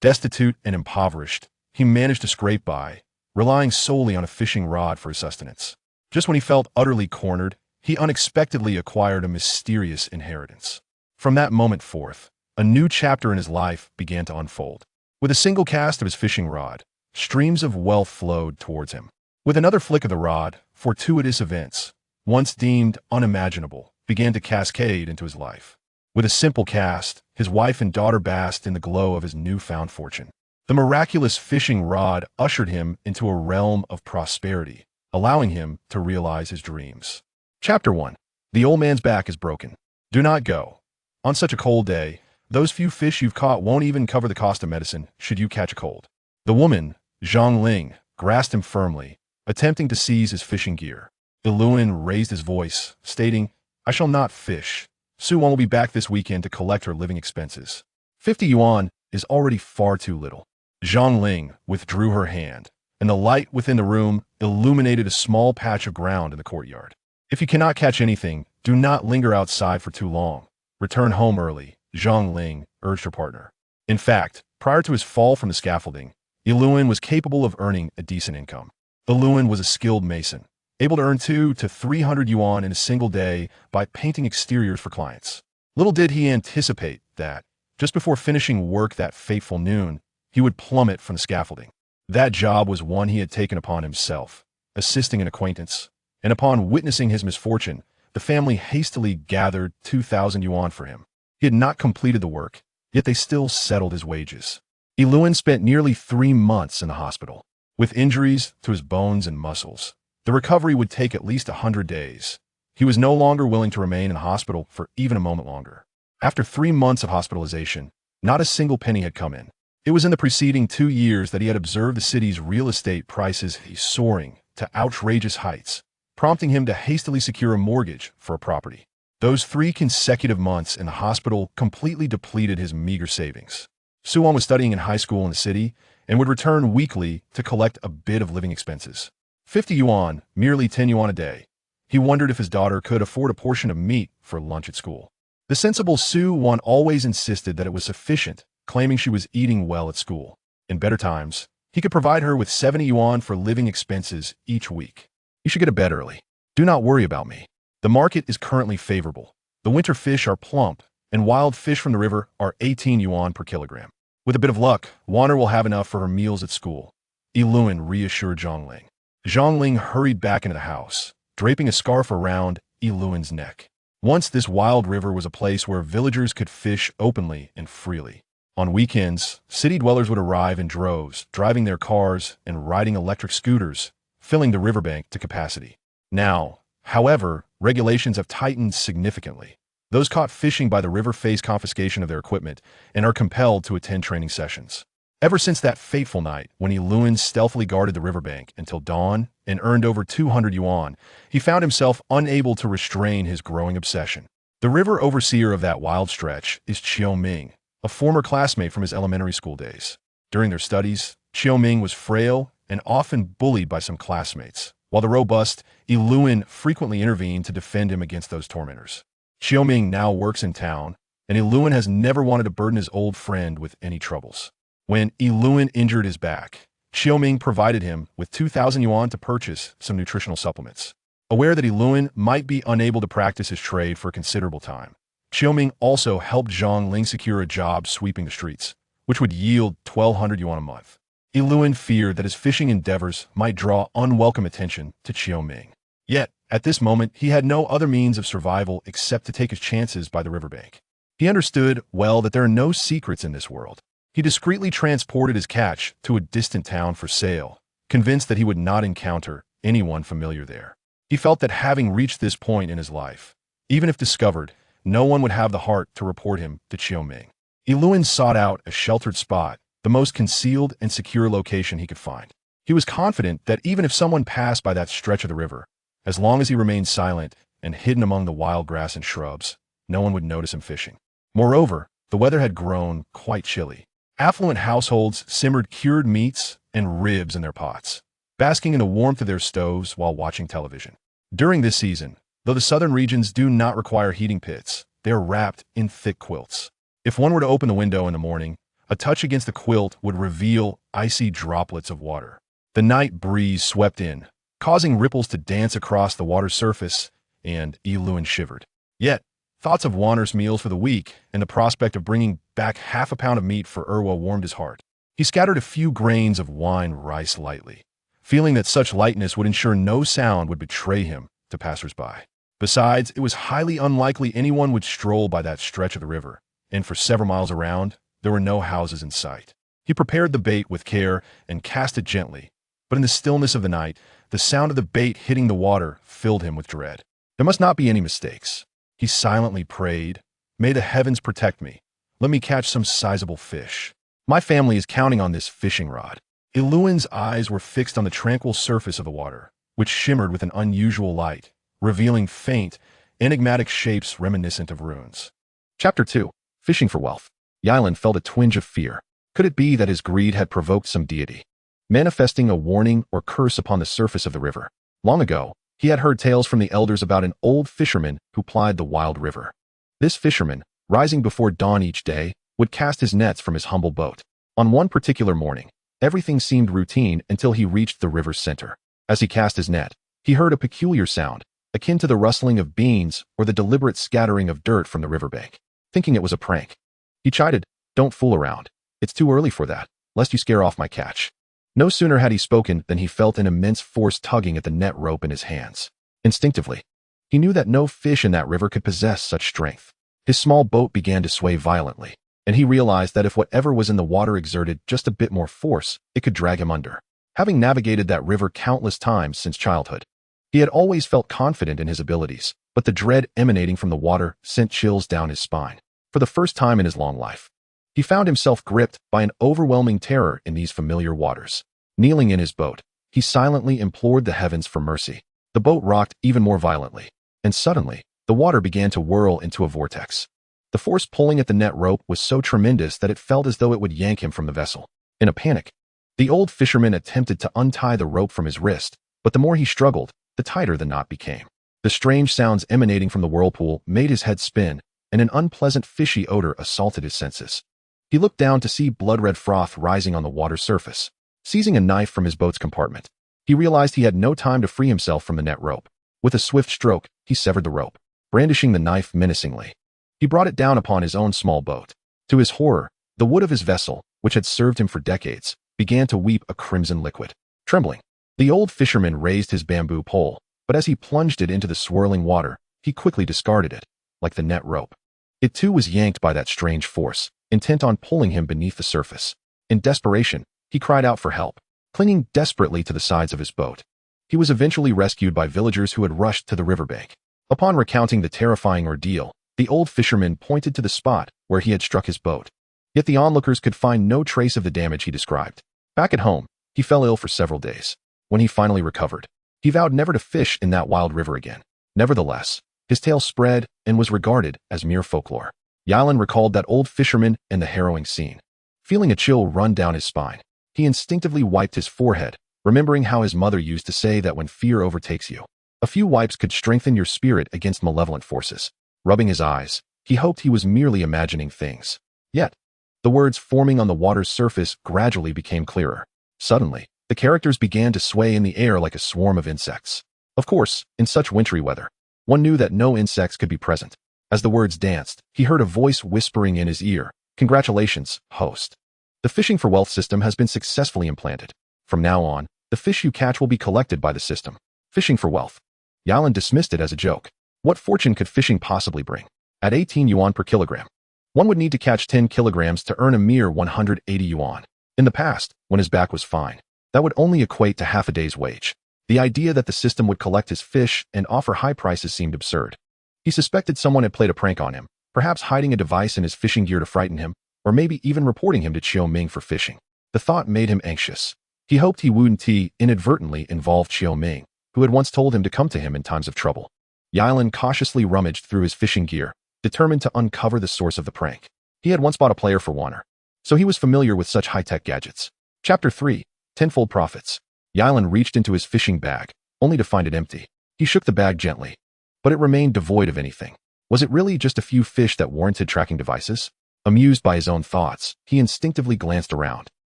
Destitute and impoverished, he managed to scrape by, relying solely on a fishing rod for his sustenance. Just when he felt utterly cornered, he unexpectedly acquired a mysterious inheritance. From that moment forth, a new chapter in his life began to unfold. With a single cast of his fishing rod, streams of wealth flowed towards him. With another flick of the rod, fortuitous events, once deemed unimaginable, began to cascade into his life. With a simple cast, his wife and daughter basked in the glow of his newfound fortune. The miraculous fishing rod ushered him into a realm of prosperity, allowing him to realize his dreams. Chapter 1. The old man's back is broken. Do not go. On such a cold day, those few fish you've caught won't even cover the cost of medicine should you catch a cold. The woman, Zhang Ling, grasped him firmly, attempting to seize his fishing gear. Iluan raised his voice, stating, I shall not fish. Su Wan will be back this weekend to collect her living expenses. 50 yuan is already far too little. Zhang Ling withdrew her hand, and the light within the room illuminated a small patch of ground in the courtyard. If you cannot catch anything, do not linger outside for too long. Return home early, Zhang Ling urged her partner. In fact, prior to his fall from the scaffolding, Iluan was capable of earning a decent income. Iluan was a skilled mason, able to earn 200 to 300 yuan in a single day by painting exteriors for clients. Little did he anticipate that, just before finishing work that fateful noon, he would plummet from the scaffolding. That job was one he had taken upon himself, assisting an acquaintance, and upon witnessing his misfortune, the family hastily gathered 2,000 yuan for him. He had not completed the work, yet they still settled his wages. Iluan spent nearly 3 months in the hospital. With injuries to his bones and muscles, the recovery would take at least 100 days. He was no longer willing to remain in hospital for even a moment longer. After 3 months of hospitalization, not a single penny had come in. It was in the preceding 2 years that he had observed the city's real estate prices soaring to outrageous heights, prompting him to hastily secure a mortgage for a property. Those 3 consecutive months in the hospital completely depleted his meager savings. Suwon was studying in high school in the city and would return weekly to collect a bit of living expenses. 50 yuan, merely 10 yuan a day. He wondered if his daughter could afford a portion of meat for lunch at school. The sensible Su Wan always insisted that it was sufficient, claiming she was eating well at school. In better times, he could provide her with 70 yuan for living expenses each week. You should get to bed early. Do not worry about me. The market is currently favorable. The winter fish are plump, and wild fish from the river are 18 yuan per kilogram. With a bit of luck, Wanner will have enough for her meals at school. Iluan reassured Zhongling. Zhongling hurried back into the house, draping a scarf around Iluan's neck. Once this wild river was a place where villagers could fish openly and freely. On weekends, city dwellers would arrive in droves, driving their cars and riding electric scooters, filling the riverbank to capacity. Now, however, regulations have tightened significantly. Those caught fishing by the river face confiscation of their equipment and are compelled to attend training sessions. Ever since that fateful night when Iluan stealthily guarded the riverbank until dawn and earned over 200 yuan, he found himself unable to restrain his growing obsession. The river overseer of that wild stretch is Chiao Ming, a former classmate from his elementary school days. During their studies, Chiao Ming was frail and often bullied by some classmates, while the robust Iluan frequently intervened to defend him against those tormentors. Chiao Ming now works in town, and Iluan has never wanted to burden his old friend with any troubles. When Iluan injured his back, Chiao Ming provided him with 2,000 yuan to purchase some nutritional supplements. Aware that Iluan might be unable to practice his trade for a considerable time, Chiao Ming also helped Zhang Ling secure a job sweeping the streets, which would yield 1,200 yuan a month. Iluan feared that his fishing endeavors might draw unwelcome attention to Chiao Ming. Yet, at this moment, he had no other means of survival except to take his chances by the riverbank. He understood well that there are no secrets in this world. He discreetly transported his catch to a distant town for sale, convinced that he would not encounter anyone familiar there. He felt that having reached this point in his life, even if discovered, no one would have the heart to report him to Chiao Ming. Iluan sought out a sheltered spot, the most concealed and secure location he could find. He was confident that even if someone passed by that stretch of the river, as long as he remained silent and hidden among the wild grass and shrubs, no one would notice him fishing. Moreover, the weather had grown quite chilly. Affluent households simmered cured meats and ribs in their pots, basking in the warmth of their stoves while watching television. During this season, though the southern regions do not require heating pits, they are wrapped in thick quilts. If one were to open the window in the morning, A touch against the quilt would reveal icy droplets of water. The night breeze swept in, causing ripples to dance across the water's surface, and Eluin shivered. Yet, thoughts of Wanner's meals for the week and the prospect of bringing back half a pound of meat for Urwa warmed his heart. He scattered a few grains of wine rice lightly, feeling that such lightness would ensure no sound would betray him to passers-by. Besides, it was highly unlikely anyone would stroll by that stretch of the river, and for several miles around, there were no houses in sight. He prepared the bait with care and cast it gently, but in the stillness of the night, the sound of the bait hitting the water filled him with dread. There must not be any mistakes. He silently prayed, "May the heavens protect me. Let me catch some sizable fish. My family is counting on this fishing rod." Eluin's eyes were fixed on the tranquil surface of the water, which shimmered with an unusual light, revealing faint, enigmatic shapes reminiscent of runes. Chapter 2. Fishing for Wealth. Yylin felt a twinge of fear. Could it be that his greed had provoked some deity, manifesting a warning or curse upon the surface of the river? Long ago, he had heard tales from the elders about an old fisherman who plied the wild river. This fisherman, rising before dawn each day, would cast his nets from his humble boat. On one particular morning, everything seemed routine until he reached the river's center. As he cast his net, he heard a peculiar sound, akin to the rustling of beans or the deliberate scattering of dirt from the riverbank. Thinking it was a prank, he chided, "Don't fool around. It's too early for that, lest you scare off my catch." No sooner had he spoken than he felt an immense force tugging at the net rope in his hands. Instinctively, he knew that no fish in that river could possess such strength. His small boat began to sway violently, and he realized that if whatever was in the water exerted just a bit more force, it could drag him under. Having navigated that river countless times since childhood, he had always felt confident in his abilities, but the dread emanating from the water sent chills down his spine. For the first time in his long life, he found himself gripped by an overwhelming terror in these familiar waters. Kneeling in his boat, he silently implored the heavens for mercy. The boat rocked even more violently, and suddenly, the water began to whirl into a vortex. The force pulling at the net rope was so tremendous that it felt as though it would yank him from the vessel. In a panic, the old fisherman attempted to untie the rope from his wrist, but the more he struggled, the tighter the knot became. The strange sounds emanating from the whirlpool made his head spin, and an unpleasant fishy odor assaulted his senses. He looked down to see blood-red froth rising on the water's surface. Seizing a knife from his boat's compartment, he realized he had no time to free himself from the net rope. With a swift stroke, he severed the rope, brandishing the knife menacingly. He brought it down upon his own small boat. To his horror, the wood of his vessel, which had served him for decades, began to weep a crimson liquid. Trembling, the old fisherman raised his bamboo pole, but as he plunged it into the swirling water, he quickly discarded it, like the net rope. It too was yanked by that strange force, intent on pulling him beneath the surface. In desperation, he cried out for help, clinging desperately to the sides of his boat. He was eventually rescued by villagers who had rushed to the riverbank. Upon recounting the terrifying ordeal, the old fisherman pointed to the spot where he had struck his boat. Yet the onlookers could find no trace of the damage he described. Back at home, he fell ill for several days. When he finally recovered, he vowed never to fish in that wild river again. Nevertheless, his tale spread and was regarded as mere folklore. Yylin recalled that old fisherman and the harrowing scene. Feeling a chill run down his spine, he instinctively wiped his forehead, remembering how his mother used to say that when fear overtakes you, a few wipes could strengthen your spirit against malevolent forces. Rubbing his eyes, he hoped he was merely imagining things. Yet, the words forming on the water's surface gradually became clearer. Suddenly, the characters began to sway in the air like a swarm of insects. Of course, in such wintry weather, one knew that no insects could be present. As the words danced, he heard a voice whispering in his ear, "Congratulations, host. The fishing for wealth system has been successfully implanted. From now on, the fish you catch will be collected by the system." Fishing for wealth. Yylin dismissed it as a joke. What fortune could fishing possibly bring? At 18 yuan per kilogram, one would need to catch 10 kilograms to earn a mere 180 yuan. In the past, when his back was fine, that would only equate to half a day's wage. The idea that the system would collect his fish and offer high prices seemed absurd. He suspected someone had played a prank on him, perhaps hiding a device in his fishing gear to frighten him, or maybe even reporting him to Qiu Ming for fishing. The thought made him anxious. He hoped he wouldn't inadvertently involve Qiu Ming, who had once told him to come to him in times of trouble. Yylin cautiously rummaged through his fishing gear, determined to uncover the source of the prank. He had once bought a player for Wanner, so he was familiar with such high-tech gadgets. Chapter 3. Tenfold Profits. Yylin reached into his fishing bag, only to find it empty. He shook the bag gently, but it remained devoid of anything. Was it really just a few fish that warranted tracking devices? Amused by his own thoughts, he instinctively glanced around.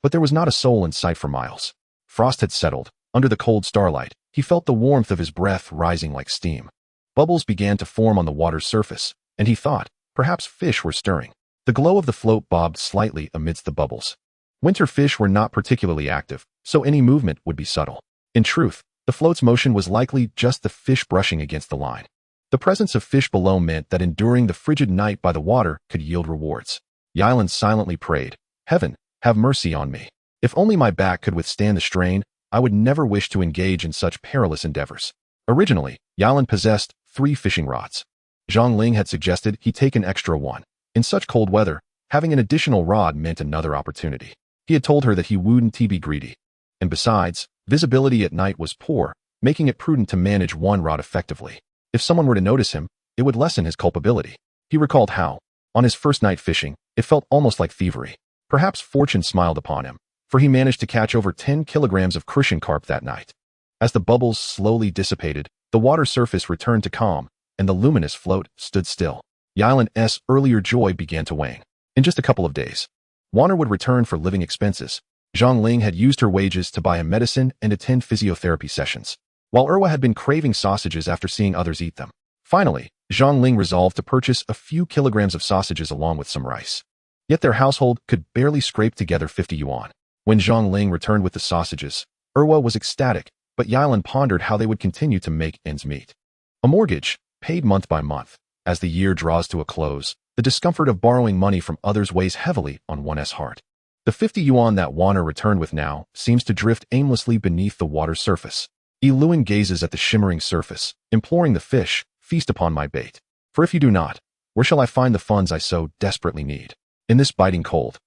But there was not a soul in sight for miles. Frost had settled. Under the cold starlight, he felt the warmth of his breath rising like steam. Bubbles began to form on the water's surface, and he thought, perhaps fish were stirring. The glow of the float bobbed slightly amidst the bubbles. Winter fish were not particularly active, so any movement would be subtle. In truth, the float's motion was likely just the fish brushing against the line. The presence of fish below meant that enduring the frigid night by the water could yield rewards. Yilan silently prayed, "Heaven, have mercy on me. If only my back could withstand the strain, I would never wish to engage in such perilous endeavors." Originally, Yilan possessed 3 fishing rods. Zhang Ling had suggested he take an extra one. In such cold weather, having an additional rod meant another opportunity. He had told her that he wouldn't be greedy. And besides, visibility at night was poor, making it prudent to manage one rod effectively. If someone were to notice him, it would lessen his culpability. He recalled how, on his first night fishing, it felt almost like thievery. Perhaps fortune smiled upon him, for he managed to catch over 10 kilograms of crucian carp that night. As the bubbles slowly dissipated, the water surface returned to calm, and the luminous float stood still. Yilan's earlier joy began to wane. In just a couple of days, Warner would return for living expenses. Zhang Ling had used her wages to buy a medicine and attend physiotherapy sessions, while Erwa had been craving sausages after seeing others eat them. Finally, Zhang Ling resolved to purchase a few kilograms of sausages along with some rice. Yet their household could barely scrape together 50 yuan. When Zhang Ling returned with the sausages, Erwa was ecstatic, but Yilan pondered how they would continue to make ends meet. A mortgage, paid month by month. As the year draws to a close, the discomfort of borrowing money from others weighs heavily on one's heart. The 50 yuan that Warner returned with now seems to drift aimlessly beneath the water's surface. Yiluan gazes at the shimmering surface, imploring the fish, "Feast upon my bait. For if you do not, where shall I find the funds I so desperately need? In this biting cold,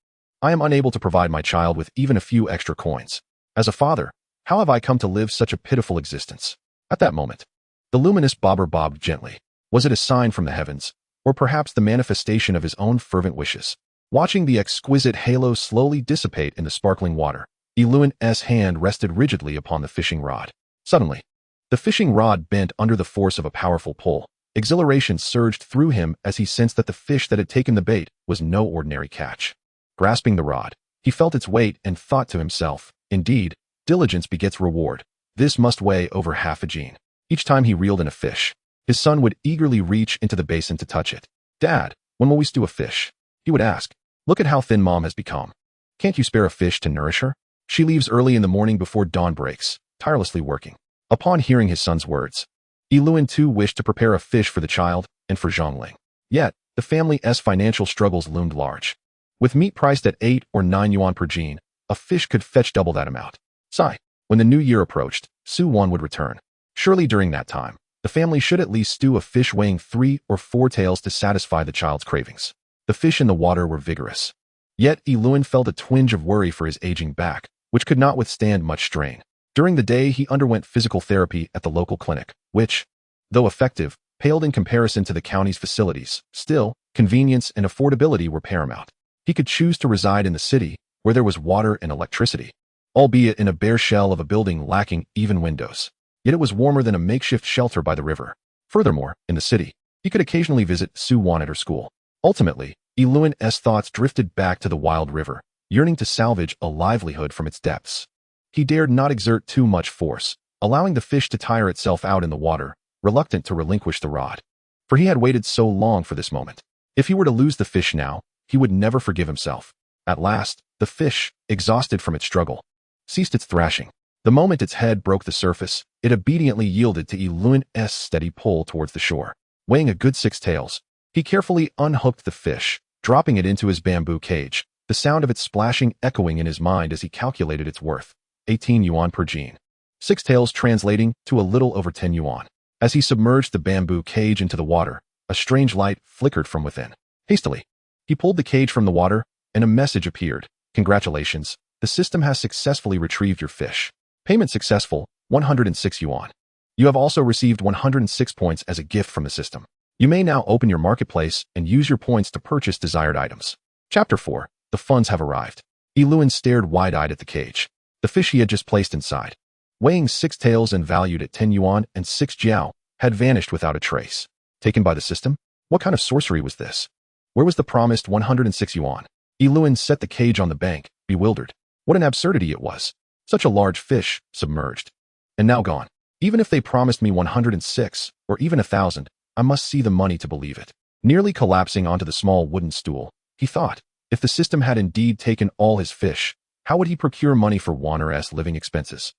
I am unable to provide my child with even a few extra coins. As a father, how have I come to live such a pitiful existence?" At that moment, the luminous bobber bobbed gently. Was it a sign from the heavens, or perhaps the manifestation of his own fervent wishes? Watching the exquisite halo slowly dissipate in the sparkling water, Yiluan's hand rested rigidly upon the fishing rod. Suddenly, the fishing rod bent under the force of a powerful pull. Exhilaration surged through him as he sensed that the fish that had taken the bait was no ordinary catch. Grasping the rod, he felt its weight and thought to himself, "Indeed, diligence begets reward. This must weigh over half a jin." Each time he reeled in a fish, his son would eagerly reach into the basin to touch it. "Dad, when will we stew a fish?" he would ask. "Look at how thin Mom has become. Can't you spare a fish to nourish her? She leaves early in the morning before dawn breaks, tirelessly working." Upon hearing his son's words, Yiluan too wished to prepare a fish for the child and for Zhang Ling. Yet, the family's financial struggles loomed large. With meat priced at 8 or 9 yuan per jin, a fish could fetch double that amount. Sigh. When the new year approached, Su Wan would return. Surely during that time, the family should at least stew a fish weighing 3 or 4 taels to satisfy the child's cravings. The fish in the water were vigorous. Yet Yiluan felt a twinge of worry for his aging back, which could not withstand much strain. During the day, he underwent physical therapy at the local clinic, which, though effective, paled in comparison to the county's facilities. Still, convenience and affordability were paramount. He could choose to reside in the city, where there was water and electricity, albeit in a bare shell of a building lacking even windows. Yet it was warmer than a makeshift shelter by the river. Furthermore, in the city, he could occasionally visit Su Wan at her school. Ultimately, Yiluan's thoughts drifted back to the wild river, yearning to salvage a livelihood from its depths. He dared not exert too much force, allowing the fish to tire itself out in the water, reluctant to relinquish the rod. For he had waited so long for this moment. If he were to lose the fish now, he would never forgive himself. At last, the fish, exhausted from its struggle, ceased its thrashing. The moment its head broke the surface, it obediently yielded to Yiluan's steady pull towards the shore. Weighing a good 6 taels, he carefully unhooked the fish, dropping it into his bamboo cage, the sound of its splashing echoing in his mind as he calculated its worth. 18 yuan per jin. 6 taels translating to a little over 10 yuan. As he submerged the bamboo cage into the water, a strange light flickered from within. Hastily, he pulled the cage from the water, and a message appeared. "Congratulations, the system has successfully retrieved your fish. Payment successful, 106 yuan. You have also received 106 points as a gift from the system. You may now open your marketplace and use your points to purchase desired items." Chapter 4. The funds have arrived. Yiluan stared wide-eyed at the cage. The fish he had just placed inside, weighing 6 taels and valued at 10 yuan and 6 jiao, had vanished without a trace. Taken by the system? What kind of sorcery was this? Where was the promised 106 yuan? Yiluan set the cage on the bank, bewildered. What an absurdity it was. Such a large fish, submerged. And now gone. Even if they promised me 106, or even 1,000, I must see the money to believe it. Nearly collapsing onto the small wooden stool, he thought, if the system had indeed taken all his fish, how would he procure money for Warner's living expenses?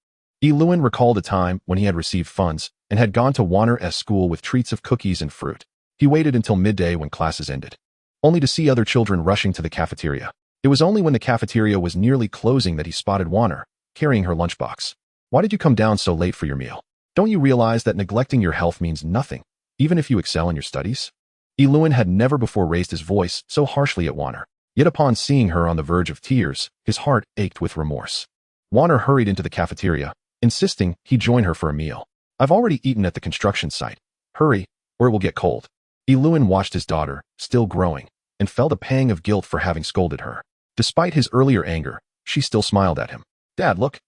Yiluan recalled a time when he had received funds and had gone to Warner's school with treats of cookies and fruit. He waited until midday when classes ended, only to see other children rushing to the cafeteria. It was only when the cafeteria was nearly closing that he spotted Warner, carrying her lunchbox. Why did you come down so late for your meal? Don't you realize that neglecting your health means nothing, even if you excel in your studies? Yiluan had never before raised his voice so harshly at Warner. Yet upon seeing her on the verge of tears, his heart ached with remorse. Warner hurried into the cafeteria, insisting he join her for a meal. I've already eaten at the construction site. Hurry, or it will get cold. Yiluan watched his daughter, still growing, and felt a pang of guilt for having scolded her. Despite his earlier anger, she still smiled at him. Dad, look.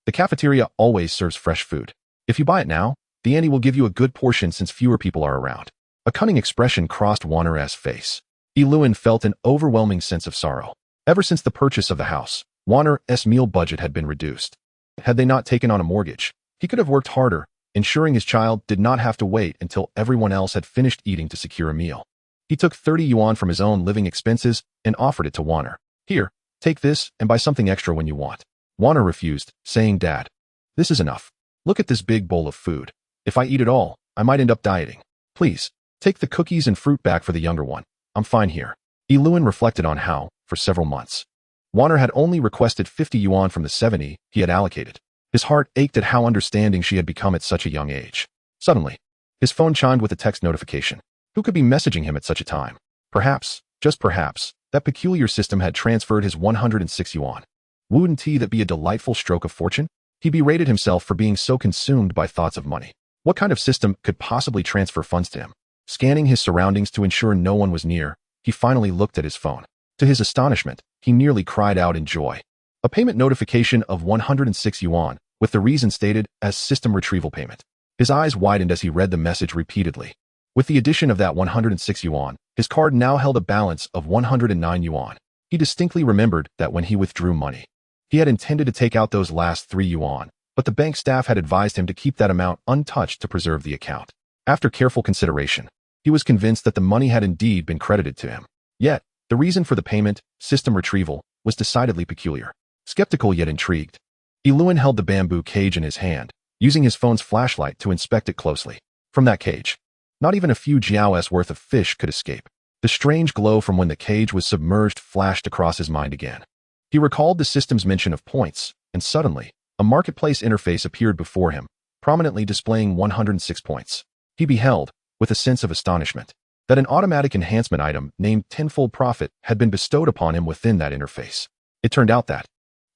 The cafeteria always serves fresh food. If you buy it now, the auntie will give you a good portion since fewer people are around. A cunning expression crossed Warner's face. Yiluan felt an overwhelming sense of sorrow. Ever since the purchase of the house, Warner's meal budget had been reduced. Had they not taken on a mortgage, he could have worked harder, ensuring his child did not have to wait until everyone else had finished eating to secure a meal. He took 30 yuan from his own living expenses and offered it to Warner. Here, take this and buy something extra when you want. Warner refused, saying, Dad, this is enough. Look at this big bowl of food. If I eat it all, I might end up dieting. Please, take the cookies and fruit back for the younger one. I'm fine here. Yiluan reflected on how, for several months, Warner had only requested 50 yuan from the 70 he had allocated. His heart ached at how understanding she had become at such a young age. Suddenly, his phone chimed with a text notification. Who could be messaging him at such a time? Perhaps, just perhaps, that peculiar system had transferred his 106 yuan. Wouldn't that be a delightful stroke of fortune? He berated himself for being so consumed by thoughts of money. What kind of system could possibly transfer funds to him? Scanning his surroundings to ensure no one was near, he finally looked at his phone. To his astonishment, he nearly cried out in joy. A payment notification of 106 yuan, with the reason stated as system retrieval payment. His eyes widened as he read the message repeatedly. With the addition of that 106 yuan, his card now held a balance of 109 yuan. He distinctly remembered that when he withdrew money, he had intended to take out those last 3 yuan, but the bank staff had advised him to keep that amount untouched to preserve the account. After careful consideration, he was convinced that the money had indeed been credited to him. Yet, the reason for the payment, system retrieval, was decidedly peculiar. Skeptical yet intrigued, Yiluan held the bamboo cage in his hand, using his phone's flashlight to inspect it closely. From that cage, not even a few jiao's worth of fish could escape. The strange glow from when the cage was submerged flashed across his mind again. He recalled the system's mention of points, and suddenly, a marketplace interface appeared before him, prominently displaying 106 points. He beheld, with a sense of astonishment, that an automatic enhancement item named tenfold profit had been bestowed upon him within that interface. It turned out that,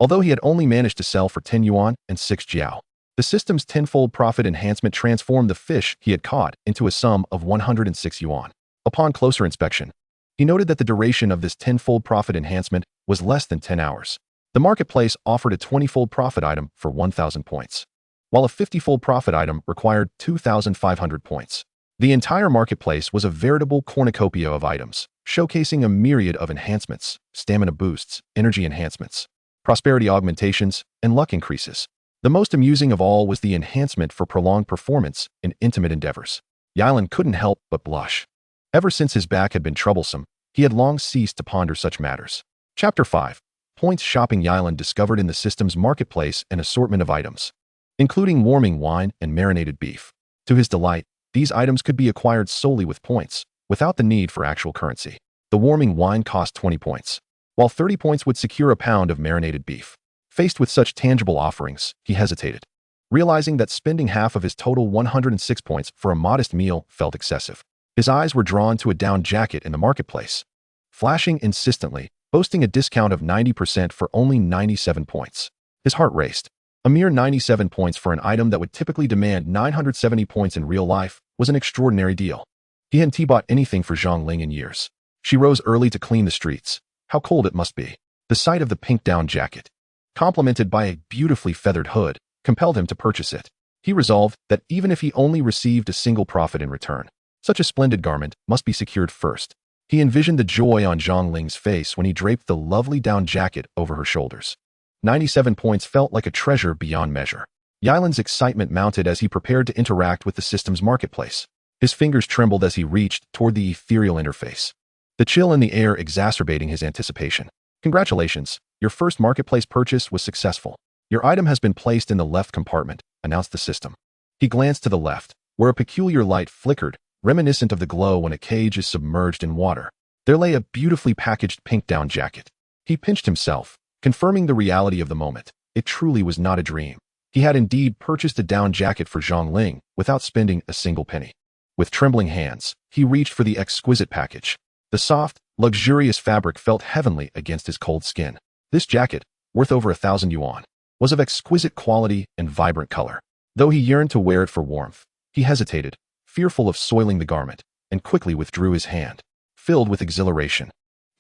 although he had only managed to sell for 10 yuan and 6 jiao, the system's tenfold profit enhancement transformed the fish he had caught into a sum of 106 yuan. Upon closer inspection, he noted that the duration of this tenfold profit enhancement was less than 10 hours. The marketplace offered a 20-fold profit item for 1,000 points, while a 50-fold profit item required 2,500 points. The entire marketplace was a veritable cornucopia of items, showcasing a myriad of enhancements, stamina boosts, energy enhancements, prosperity augmentations, and luck increases. The most amusing of all was the enhancement for prolonged performance in intimate endeavors. Yiluan couldn't help but blush. Ever since his back had been troublesome, he had long ceased to ponder such matters. Chapter 5. Points shopping. Yiluan discovered in the system's marketplace an assortment of items, including warming wine and marinated beef. To his delight, these items could be acquired solely with points, without the need for actual currency. The warming wine cost 20 points, while 30 points would secure a pound of marinated beef. Faced with such tangible offerings, he hesitated, realizing that spending half of his total 106 points for a modest meal felt excessive. His eyes were drawn to a down jacket in the marketplace, flashing insistently, boasting a discount of 90% for only 97 points. His heart raced. A mere 97 points for an item that would typically demand 970 points in real life was an extraordinary deal. He hadn't bought anything for Zhang Ling in years. She rose early to clean the streets. How cold it must be. The sight of the pink down jacket, complemented by a beautifully feathered hood, compelled him to purchase it. He resolved that even if he only received a single profit in return, such a splendid garment must be secured first. He envisioned the joy on Zhang Ling's face when he draped the lovely down jacket over her shoulders. 97 points felt like a treasure beyond measure. Yilan's excitement mounted as he prepared to interact with the system's marketplace. His fingers trembled as he reached toward the ethereal interface, the chill in the air exacerbating his anticipation. Congratulations, your first marketplace purchase was successful. Your item has been placed in the left compartment, announced the system. He glanced to the left, where a peculiar light flickered, reminiscent of the glow when a cage is submerged in water. There lay a beautifully packaged pink down jacket. He pinched himself, confirming the reality of the moment. It truly was not a dream. He had indeed purchased a down jacket for Zhang Ling without spending a single penny. With trembling hands, he reached for the exquisite package. The soft, luxurious fabric felt heavenly against his cold skin. This jacket, worth over 1,000 yuan, was of exquisite quality and vibrant color. Though he yearned to wear it for warmth, he hesitated, fearful of soiling the garment, and quickly withdrew his hand, filled with exhilaration.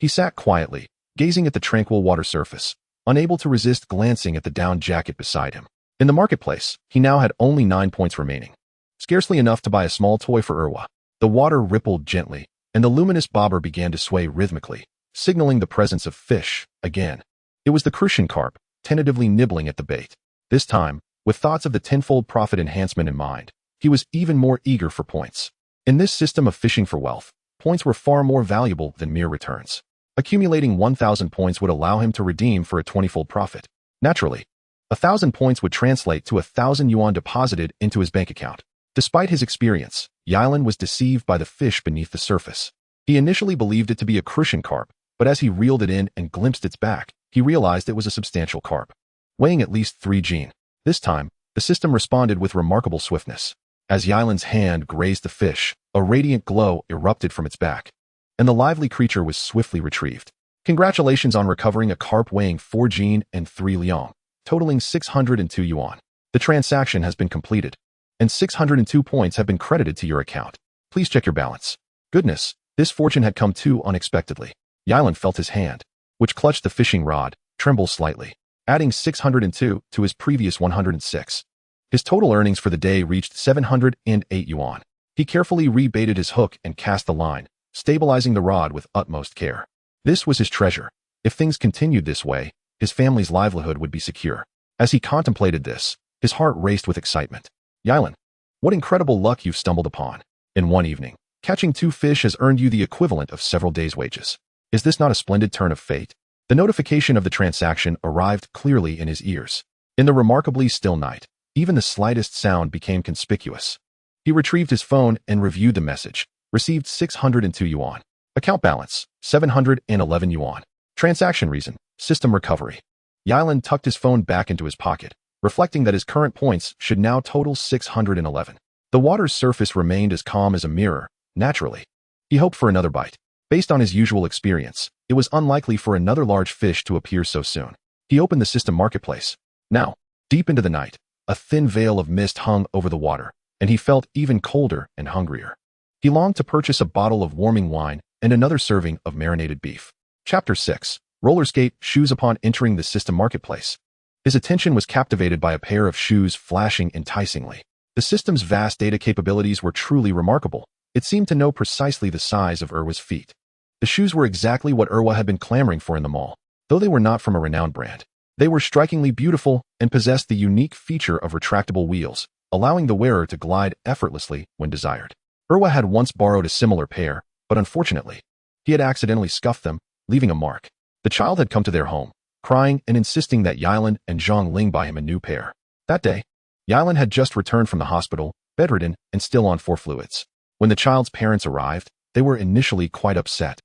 He sat quietly, gazing at the tranquil water surface, unable to resist glancing at the down jacket beside him. In the marketplace, he now had only 9 points remaining. Scarcely enough to buy a small toy for Erwa. The water rippled gently, and the luminous bobber began to sway rhythmically, signaling the presence of fish, again. It was the crucian carp, tentatively nibbling at the bait. This time, with thoughts of the tenfold profit enhancement in mind, he was even more eager for points. In this system of fishing for wealth, points were far more valuable than mere returns. Accumulating 1,000 points would allow him to redeem for a 20-fold profit. Naturally, 1,000 points would translate to 1,000 yuan deposited into his bank account. Despite his experience, Yilan was deceived by the fish beneath the surface. He initially believed it to be a crucian carp, but as he reeled it in and glimpsed its back, he realized it was a substantial carp, weighing at least 3 jin. This time, the system responded with remarkable swiftness. As Yilan's hand grazed the fish, a radiant glow erupted from its back, and the lively creature was swiftly retrieved. Congratulations on recovering a carp weighing 4 jin and 3 liang, totaling 602 yuan. The transaction has been completed, and 602 points have been credited to your account. Please check your balance. Goodness, this fortune had come too unexpectedly. Yilan felt his hand, which clutched the fishing rod, tremble slightly, adding 602 to his previous 106. His total earnings for the day reached 708 yuan. He carefully rebaited his hook and cast the line, stabilizing the rod with utmost care. This was his treasure. If things continued this way, his family's livelihood would be secure. As he contemplated this, his heart raced with excitement. Yilan, what incredible luck you've stumbled upon. In one evening, catching 2 fish has earned you the equivalent of several days' wages. Is this not a splendid turn of fate? The notification of the transaction arrived clearly in his ears. In the remarkably still night, even the slightest sound became conspicuous. He retrieved his phone and reviewed the message. Received 602 yuan. Account balance, 711 yuan. Transaction reason, system recovery. Yilan tucked his phone back into his pocket, reflecting that his current points should now total 611. The water's surface remained as calm as a mirror, naturally. He hoped for another bite. Based on his usual experience, it was unlikely for another large fish to appear so soon. He opened the system marketplace. Now, deep into the night, a thin veil of mist hung over the water, and he felt even colder and hungrier. He longed to purchase a bottle of warming wine and another serving of marinated beef. Chapter 6. Roller skate shoes. Upon entering the system marketplace, his attention was captivated by a pair of shoes flashing enticingly. The system's vast data capabilities were truly remarkable. It seemed to know precisely the size of Erwa's feet. The shoes were exactly what Erwa had been clamoring for in the mall. Though they were not from a renowned brand, they were strikingly beautiful and possessed the unique feature of retractable wheels, allowing the wearer to glide effortlessly when desired. Erwa had once borrowed a similar pair, but unfortunately, he had accidentally scuffed them, leaving a mark. The child had come to their home, crying and insisting that Yilan and Zhang Ling buy him a new pair. That day, Yilan had just returned from the hospital, bedridden and still on 4 fluids. When the child's parents arrived, they were initially quite upset.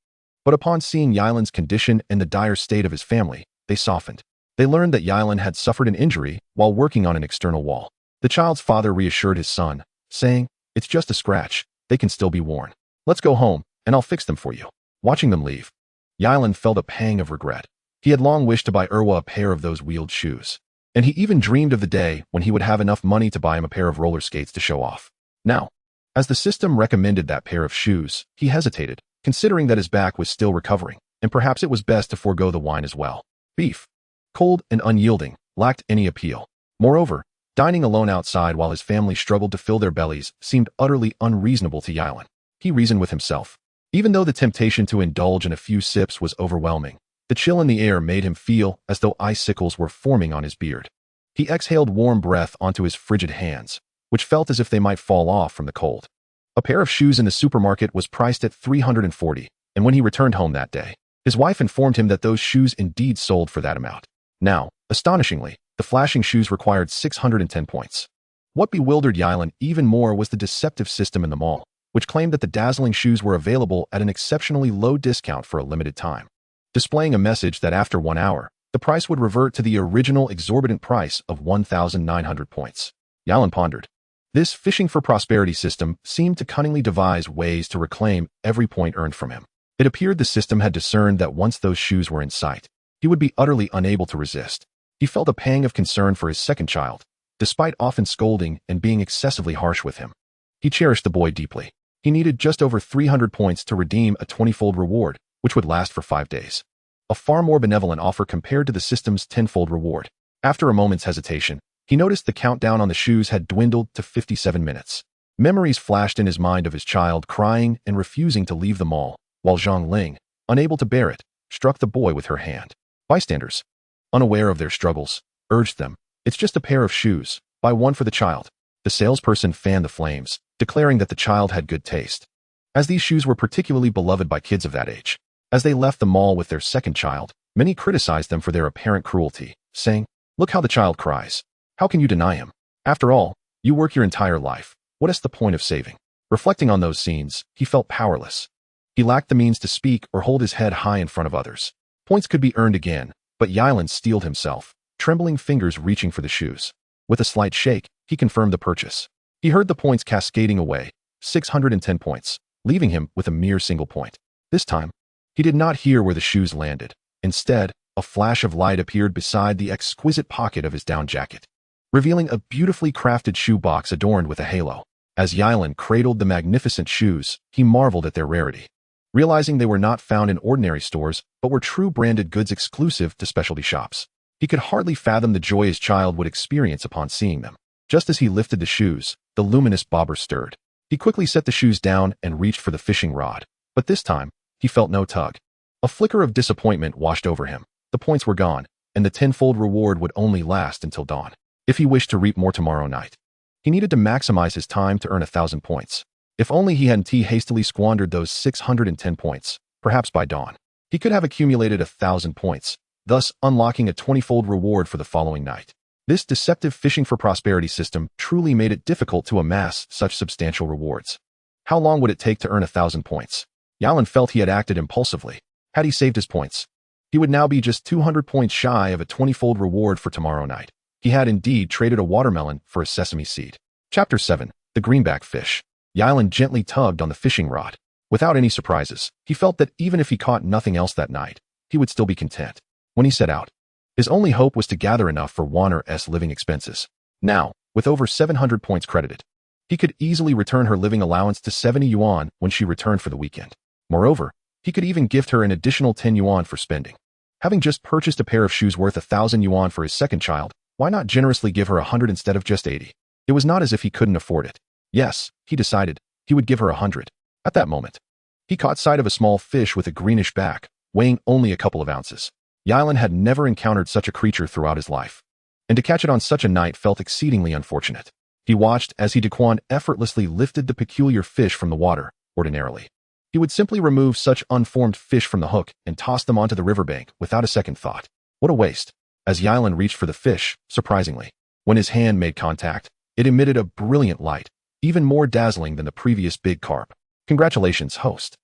But upon seeing Yilan's condition and the dire state of his family, they softened. They learned that Yilan had suffered an injury while working on an external wall. The child's father reassured his son, saying, "It's just a scratch. They can still be worn. Let's go home, and I'll fix them for you." Watching them leave, Yilan felt a pang of regret. He had long wished to buy Erwa a pair of those wheeled shoes, and he even dreamed of the day when he would have enough money to buy him a pair of roller skates to show off. Now, as the system recommended that pair of shoes, he hesitated, considering that his back was still recovering, and perhaps it was best to forego the wine as well. Beef, cold and unyielding, lacked any appeal. Moreover, dining alone outside while his family struggled to fill their bellies seemed utterly unreasonable to Yilan. He reasoned with himself. Even though the temptation to indulge in a few sips was overwhelming, the chill in the air made him feel as though icicles were forming on his beard. He exhaled warm breath onto his frigid hands, which felt as if they might fall off from the cold. A pair of shoes in the supermarket was priced at $340, and when he returned home that day, his wife informed him that those shoes indeed sold for that amount. Now, astonishingly, the flashing shoes required 610 points. What bewildered Yilan even more was the deceptive system in the mall, which claimed that the dazzling shoes were available at an exceptionally low discount for a limited time, displaying a message that after 1 hour, the price would revert to the original exorbitant price of 1,900 points. Yilan pondered. This fishing for prosperity system seemed to cunningly devise ways to reclaim every point earned from him. It appeared the system had discerned that once those shoes were in sight, he would be utterly unable to resist. He felt a pang of concern for his second child, despite often scolding and being excessively harsh with him. He cherished the boy deeply. He needed just over 300 points to redeem a 20-fold reward, which would last for 5 days. A far more benevolent offer compared to the system's 10-fold reward. After a moment's hesitation, he noticed the countdown on the shoes had dwindled to 57 minutes. Memories flashed in his mind of his child crying and refusing to leave the mall, while Zhang Ling, unable to bear it, struck the boy with her hand. Bystanders, unaware of their struggles, urged them, "It's just a pair of shoes, buy one for the child." The salesperson fanned the flames, declaring that the child had good taste, as these shoes were particularly beloved by kids of that age. As they left the mall with their second child, many criticized them for their apparent cruelty, saying, "Look how the child cries. How can you deny him? After all, you work your entire life. What is the point of saving?" Reflecting on those scenes, he felt powerless. He lacked the means to speak or hold his head high in front of others. Points could be earned again, but Yilan steeled himself, trembling fingers reaching for the shoes. With a slight shake, he confirmed the purchase. He heard the points cascading away, 610 points, leaving him with a mere single point. This time, he did not hear where the shoes landed. Instead, a flash of light appeared beside the exquisite pocket of his down jacket, revealing a beautifully crafted shoe box adorned with a halo. As Yilan cradled the magnificent shoes, he marveled at their rarity, realizing they were not found in ordinary stores but were true branded goods exclusive to specialty shops. He could hardly fathom the joy his child would experience upon seeing them. Just as he lifted the shoes, the luminous bobber stirred. He quickly set the shoes down and reached for the fishing rod, but this time, he felt no tug. A flicker of disappointment washed over him. The points were gone, and the 10-fold reward would only last until dawn. If he wished to reap more tomorrow night, he needed to maximize his time to earn 1,000 points. If only he hadn't hastily squandered those 610 points, perhaps by dawn, he could have accumulated 1,000 points, thus unlocking a 20-fold reward for the following night. This deceptive fishing for prosperity system truly made it difficult to amass such substantial rewards. How long would it take to earn 1,000 points? Yilan felt he had acted impulsively. Had he saved his points, he would now be just 200 points shy of a 20-fold reward for tomorrow night. He had indeed traded a watermelon for a sesame seed. Chapter 7. The Greenback Fish. Yilan gently tugged on the fishing rod. Without any surprises, he felt that even if he caught nothing else that night, he would still be content. When he set out, his only hope was to gather enough for Wanner's living expenses. Now, with over 700 points credited, he could easily return her living allowance to 70 yuan when she returned for the weekend. Moreover, he could even gift her an additional 10 yuan for spending. Having just purchased a pair of shoes worth 1,000 yuan for his second child, why not generously give her 100 instead of just 80? It was not as if he couldn't afford it. Yes, he decided, he would give her 100. At that moment, he caught sight of a small fish with a greenish back, weighing only a couple of ounces. Yilan had never encountered such a creature throughout his life, and to catch it on such a night felt exceedingly unfortunate. He watched as Dequan effortlessly lifted the peculiar fish from the water. Ordinarily, he would simply remove such unformed fish from the hook and toss them onto the riverbank without a second thought. What a waste. As Yilan reached for the fish, surprisingly, when his hand made contact, it emitted a brilliant light, even more dazzling than the previous big carp. Congratulations, host.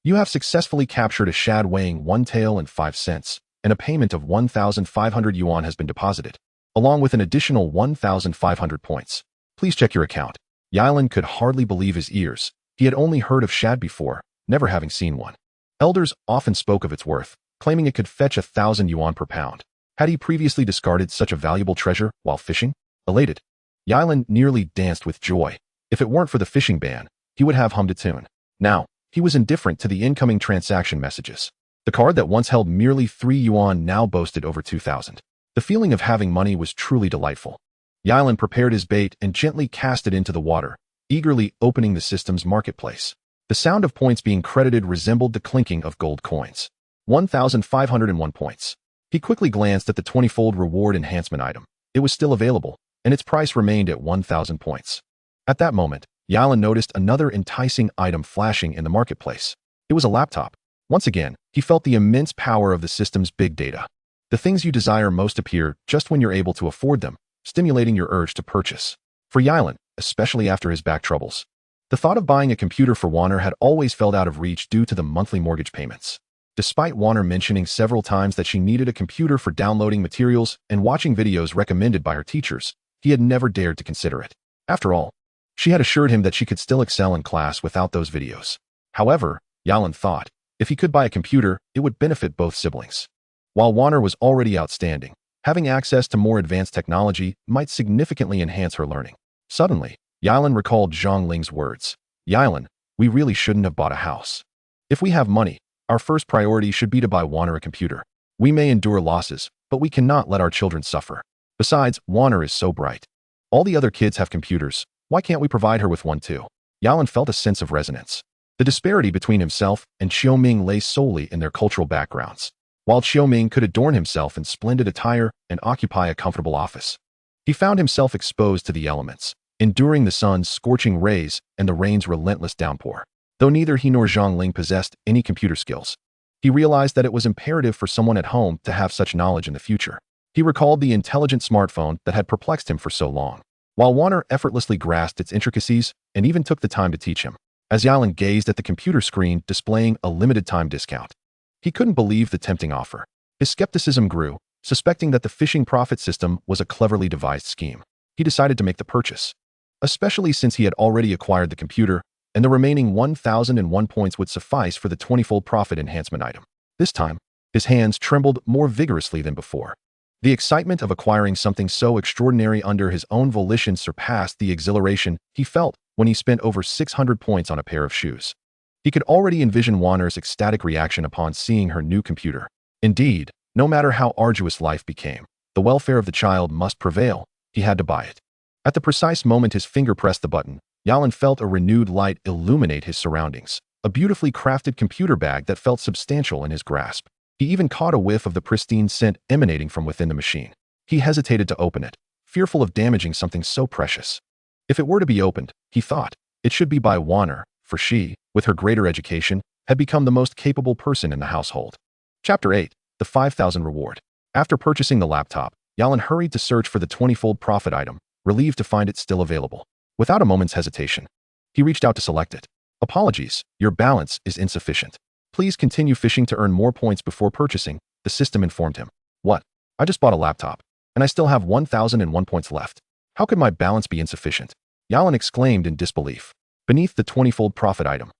You have successfully captured a shad weighing 1 tael and 5 cents, and a payment of 1,500 yuan has been deposited, along with an additional 1,500 points. Please check your account. Yilan could hardly believe his ears. He had only heard of shad before, never having seen one. Elders often spoke of its worth, claiming it could fetch 1,000 yuan per pound. Had he previously discarded such a valuable treasure while fishing? Elated, Yilan nearly danced with joy. If it weren't for the fishing ban, he would have hummed a tune. Now, he was indifferent to the incoming transaction messages. The card that once held merely 3 yuan now boasted over 2,000. The feeling of having money was truly delightful. Yilan prepared his bait and gently cast it into the water, eagerly opening the system's marketplace. The sound of points being credited resembled the clinking of gold coins. 1,501 points. He quickly glanced at the 20-fold reward enhancement item. It was still available, and its price remained at 1,000 points. At that moment, Yalan noticed another enticing item flashing in the marketplace. It was a laptop. Once again, he felt the immense power of the system's big data. The things you desire most appear just when you're able to afford them, stimulating your urge to purchase. For Yalan, especially after his back troubles, the thought of buying a computer for Warner had always felt out of reach due to the monthly mortgage payments. Despite Warner mentioning several times that she needed a computer for downloading materials and watching videos recommended by her teachers, he had never dared to consider it. After all, she had assured him that she could still excel in class without those videos. However, Yalan thought, if he could buy a computer, it would benefit both siblings. While Warner was already outstanding, having access to more advanced technology might significantly enhance her learning. Suddenly, Yalan recalled Zhang Ling's words. Yalan, we really shouldn't have bought a house. If we have money, our first priority should be to buy Warner a computer. We may endure losses, but we cannot let our children suffer. Besides, Warner is so bright. All the other kids have computers. Why can't we provide her with one too? Yalan felt a sense of resonance. The disparity between himself and Xiaoming lay solely in their cultural backgrounds. While Xiaoming could adorn himself in splendid attire and occupy a comfortable office, he found himself exposed to the elements, enduring the sun's scorching rays and the rain's relentless downpour. Though neither he nor Zhang Ling possessed any computer skills, he realized that it was imperative for someone at home to have such knowledge in the future. He recalled the intelligent smartphone that had perplexed him for so long, while Warner effortlessly grasped its intricacies and even took the time to teach him. As Yalan gazed at the computer screen displaying a limited-time discount, he couldn't believe the tempting offer. His skepticism grew, suspecting that the phishing profit system was a cleverly devised scheme. He decided to make the purchase, especially since he had already acquired the computer, and the remaining 1,001 points would suffice for the 20-fold profit enhancement item. This time, his hands trembled more vigorously than before. The excitement of acquiring something so extraordinary under his own volition surpassed the exhilaration he felt when he spent over 600 points on a pair of shoes. He could already envision Warner's ecstatic reaction upon seeing her new computer. Indeed, no matter how arduous life became, the welfare of the child must prevail. He had to buy it. At the precise moment his finger pressed the button, Yalan felt a renewed light illuminate his surroundings, a beautifully crafted computer bag that felt substantial in his grasp. He even caught a whiff of the pristine scent emanating from within the machine. He hesitated to open it, fearful of damaging something so precious. If it were to be opened, he thought, it should be by Warner, for she, with her greater education, had become the most capable person in the household. Chapter 8. The 5,000 Reward. After purchasing the laptop, Yalan hurried to search for the 20-fold profit item, relieved to find it still available. Without a moment's hesitation, he reached out to select it. Apologies, your balance is insufficient. Please continue fishing to earn more points before purchasing, the system informed him. What? I just bought a laptop, and I still have 1,001 points left. How could my balance be insufficient? Yalan exclaimed in disbelief. Beneath the 20-fold profit item,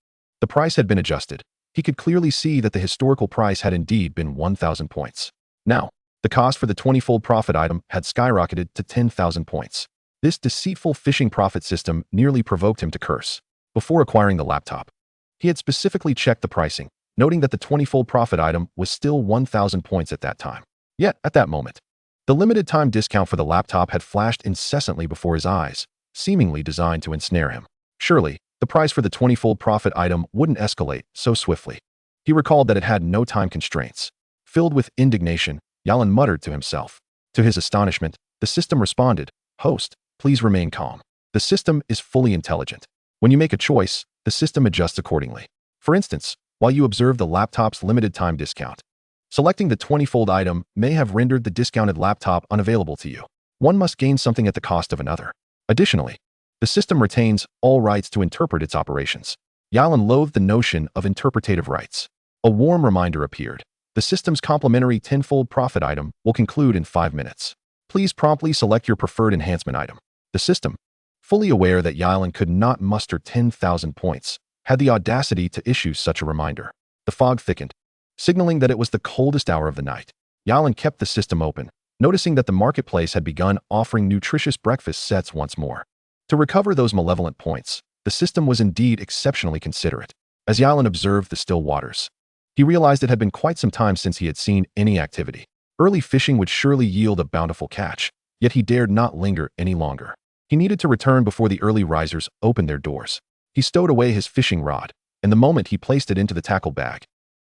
the price had been adjusted. He could clearly see that the historical price had indeed been 1,000 points. Now, the cost for the 20-fold profit item had skyrocketed to 10,000 points. This deceitful phishing profit system nearly provoked him to curse. Before acquiring the laptop, he had specifically checked the pricing, noting that the 20-fold profit item was still 1,000 points at that time. Yet, at that moment, the limited-time discount for the laptop had flashed incessantly before his eyes, seemingly designed to ensnare him. Surely, the price for the 20-fold profit item wouldn't escalate so swiftly. He recalled that it had no time constraints. Filled with indignation, Yalan muttered to himself. To his astonishment, the system responded, "Host, please remain calm. The system is fully intelligent. When you make a choice, the system adjusts accordingly. For instance, while you observe the laptop's limited-time discount, selecting the 20-fold item may have rendered the discounted laptop unavailable to you. One must gain something at the cost of another. Additionally, the system retains all rights to interpret its operations." Yalan loathed the notion of interpretative rights. A warm reminder appeared. The system's complimentary 10-fold profit item will conclude in 5 minutes. Please promptly select your preferred enhancement item. The system, fully aware that Yalan could not muster 10,000 points, had the audacity to issue such a reminder. The fog thickened, signaling that it was the coldest hour of the night. Yalan kept the system open, noticing that the marketplace had begun offering nutritious breakfast sets once more. To recover those malevolent points, the system was indeed exceptionally considerate. As Yalan observed the still waters, he realized it had been quite some time since he had seen any activity. Early fishing would surely yield a bountiful catch, yet he dared not linger any longer. He needed to return before the early risers opened their doors. He stowed away his fishing rod, and the moment he placed it into the tackle bag,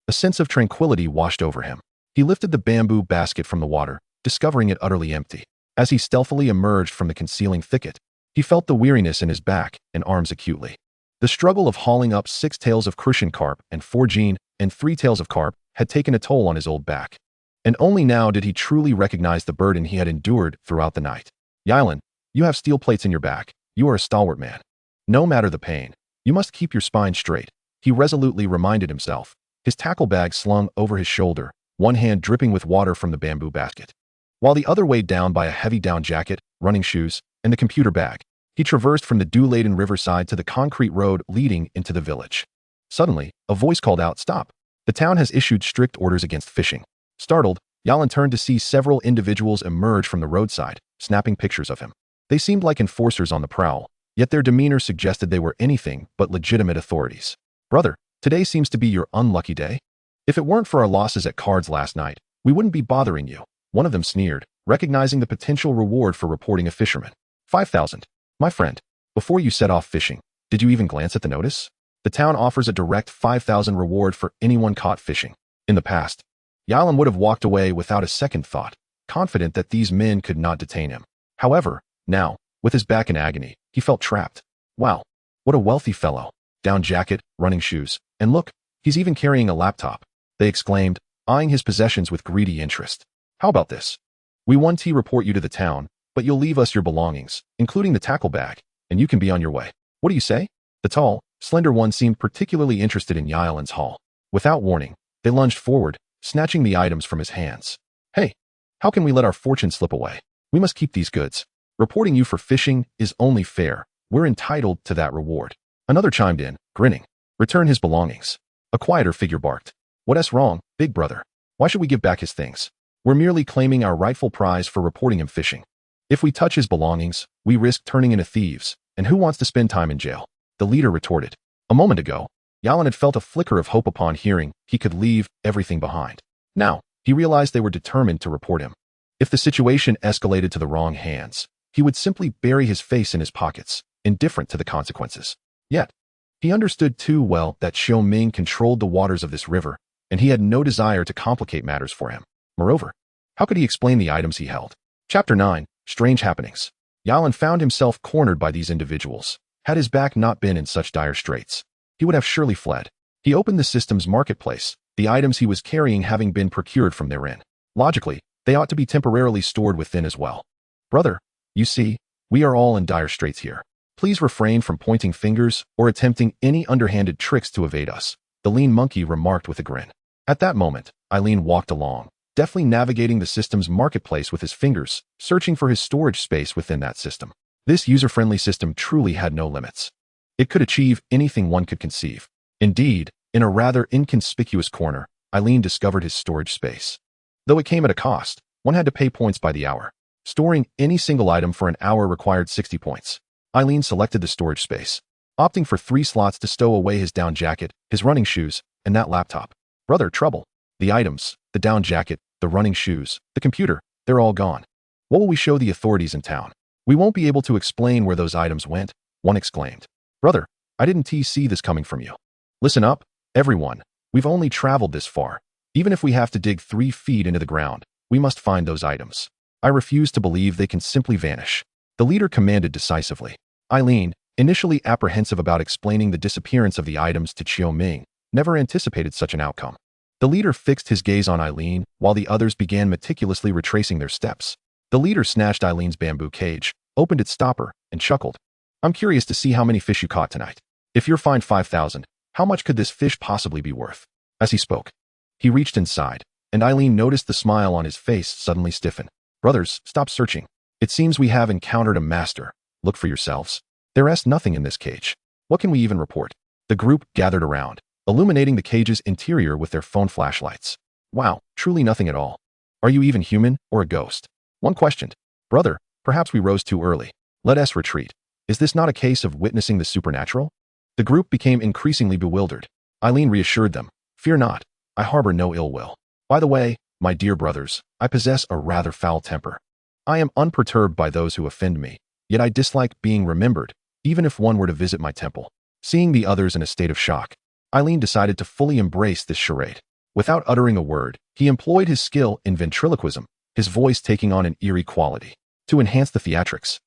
a sense of tranquility washed over him. He lifted the bamboo basket from the water, discovering it utterly empty. As he stealthily emerged from the concealing thicket, he felt the weariness in his back and arms acutely. The struggle of hauling up 6 tails of crucian carp and 4 jean and 3 tails of carp had taken a toll on his old back. And only now did he truly recognize the burden he had endured throughout the night. Yilan, you have steel plates in your back. You are a stalwart man. No matter the pain, you must keep your spine straight, he resolutely reminded himself, his tackle bag slung over his shoulder, one hand dripping with water from the bamboo basket, while the other weighed down by a heavy down jacket, running shoes, and the computer bag. He traversed from the dew-laden riverside to the concrete road leading into the village. Suddenly, a voice called out, "Stop! The town has issued strict orders against fishing." Startled, Yilan turned to see several individuals emerge from the roadside, snapping pictures of him. They seemed like enforcers on the prowl, yet their demeanor suggested they were anything but legitimate authorities. "Brother, today seems to be your unlucky day. If it weren't for our losses at cards last night, we wouldn't be bothering you," one of them sneered, recognizing the potential reward for reporting a fisherman. 5,000. My friend, before you set off fishing, did you even glance at the notice? The town offers a direct 5,000 reward for anyone caught fishing. In the past, Yilan would have walked away without a second thought, confident that these men could not detain him. However, now, with his back in agony, he felt trapped. Wow, what a wealthy fellow. Down jacket, running shoes, and look, he's even carrying a laptop, they exclaimed, eyeing his possessions with greedy interest. How about this? We 1T report you to the town, but you'll leave us your belongings, including the tackle bag, and you can be on your way. What do you say? The tall, slender one seemed particularly interested in Yilan's haul. Without warning, they lunged forward, snatching the items from his hands. Hey, how can we let our fortune slip away? We must keep these goods. Reporting you for fishing is only fair. We're entitled to that reward. Another chimed in, grinning. Return his belongings. A quieter figure barked. What's wrong, big brother? Why should we give back his things? We're merely claiming our rightful prize for reporting him fishing. If we touch his belongings, we risk turning into thieves, and who wants to spend time in jail? The leader retorted. A moment ago, Yilan had felt a flicker of hope upon hearing he could leave everything behind. Now, he realized they were determined to report him. If the situation escalated to the wrong hands, he would simply bury his face in his pockets, indifferent to the consequences. Yet, he understood too well that Xiao Ming controlled the waters of this river, and he had no desire to complicate matters for him. Moreover, how could he explain the items he held? Chapter 9. Strange Happenings. Yilan found himself cornered by these individuals. Had his back not been in such dire straits, he would have surely fled. He opened the system's marketplace, the items he was carrying having been procured from therein. Logically, they ought to be temporarily stored within as well. Brother, you see, we are all in dire straits here. Please refrain from pointing fingers or attempting any underhanded tricks to evade us, the lean monkey remarked with a grin. At that moment, Eileen walked along, deftly navigating the system's marketplace with his fingers, searching for his storage space within that system. This user-friendly system truly had no limits. It could achieve anything one could conceive. Indeed, in a rather inconspicuous corner, Eileen discovered his storage space. Though it came at a cost, one had to pay points by the hour. Storing any single item for an hour required 60 points. Eileen selected the storage space, opting for 3 slots to stow away his down jacket, his running shoes, and that laptop. Brother, trouble. The items, the down jacket, the running shoes, the computer, they're all gone. What will we show the authorities in town? We won't be able to explain where those items went, one exclaimed. Brother, I didn't see this coming from you. Listen up, everyone. We've only traveled this far. Even if we have to dig 3 feet into the ground, we must find those items. I refuse to believe they can simply vanish. The leader commanded decisively. Eileen, initially apprehensive about explaining the disappearance of the items to Xiao Ming, never anticipated such an outcome. The leader fixed his gaze on Eileen while the others began meticulously retracing their steps. The leader snatched Eileen's bamboo cage, opened its stopper, and chuckled. I'm curious to see how many fish you caught tonight. If you're fined 5,000, how much could this fish possibly be worth? As he spoke, he reached inside, and Eileen noticed the smile on his face suddenly stiffen. Brothers, stop searching. It seems we have encountered a master. Look for yourselves. There's nothing in this cage. What can we even report? The group gathered around, illuminating the cage's interior with their phone flashlights. Wow, truly nothing at all. Are you even human or a ghost? One questioned. Brother, perhaps we rose too early. Let us retreat. Is this not a case of witnessing the supernatural? The group became increasingly bewildered. Eileen reassured them. Fear not. I harbor no ill will. By the way, my dear brothers, I possess a rather foul temper. I am unperturbed by those who offend me, yet I dislike being remembered, even if one were to visit my temple. Seeing the others in a state of shock, Eileen decided to fully embrace this charade. Without uttering a word, he employed his skill in ventriloquism, his voice taking on an eerie quality. To enhance the theatrics,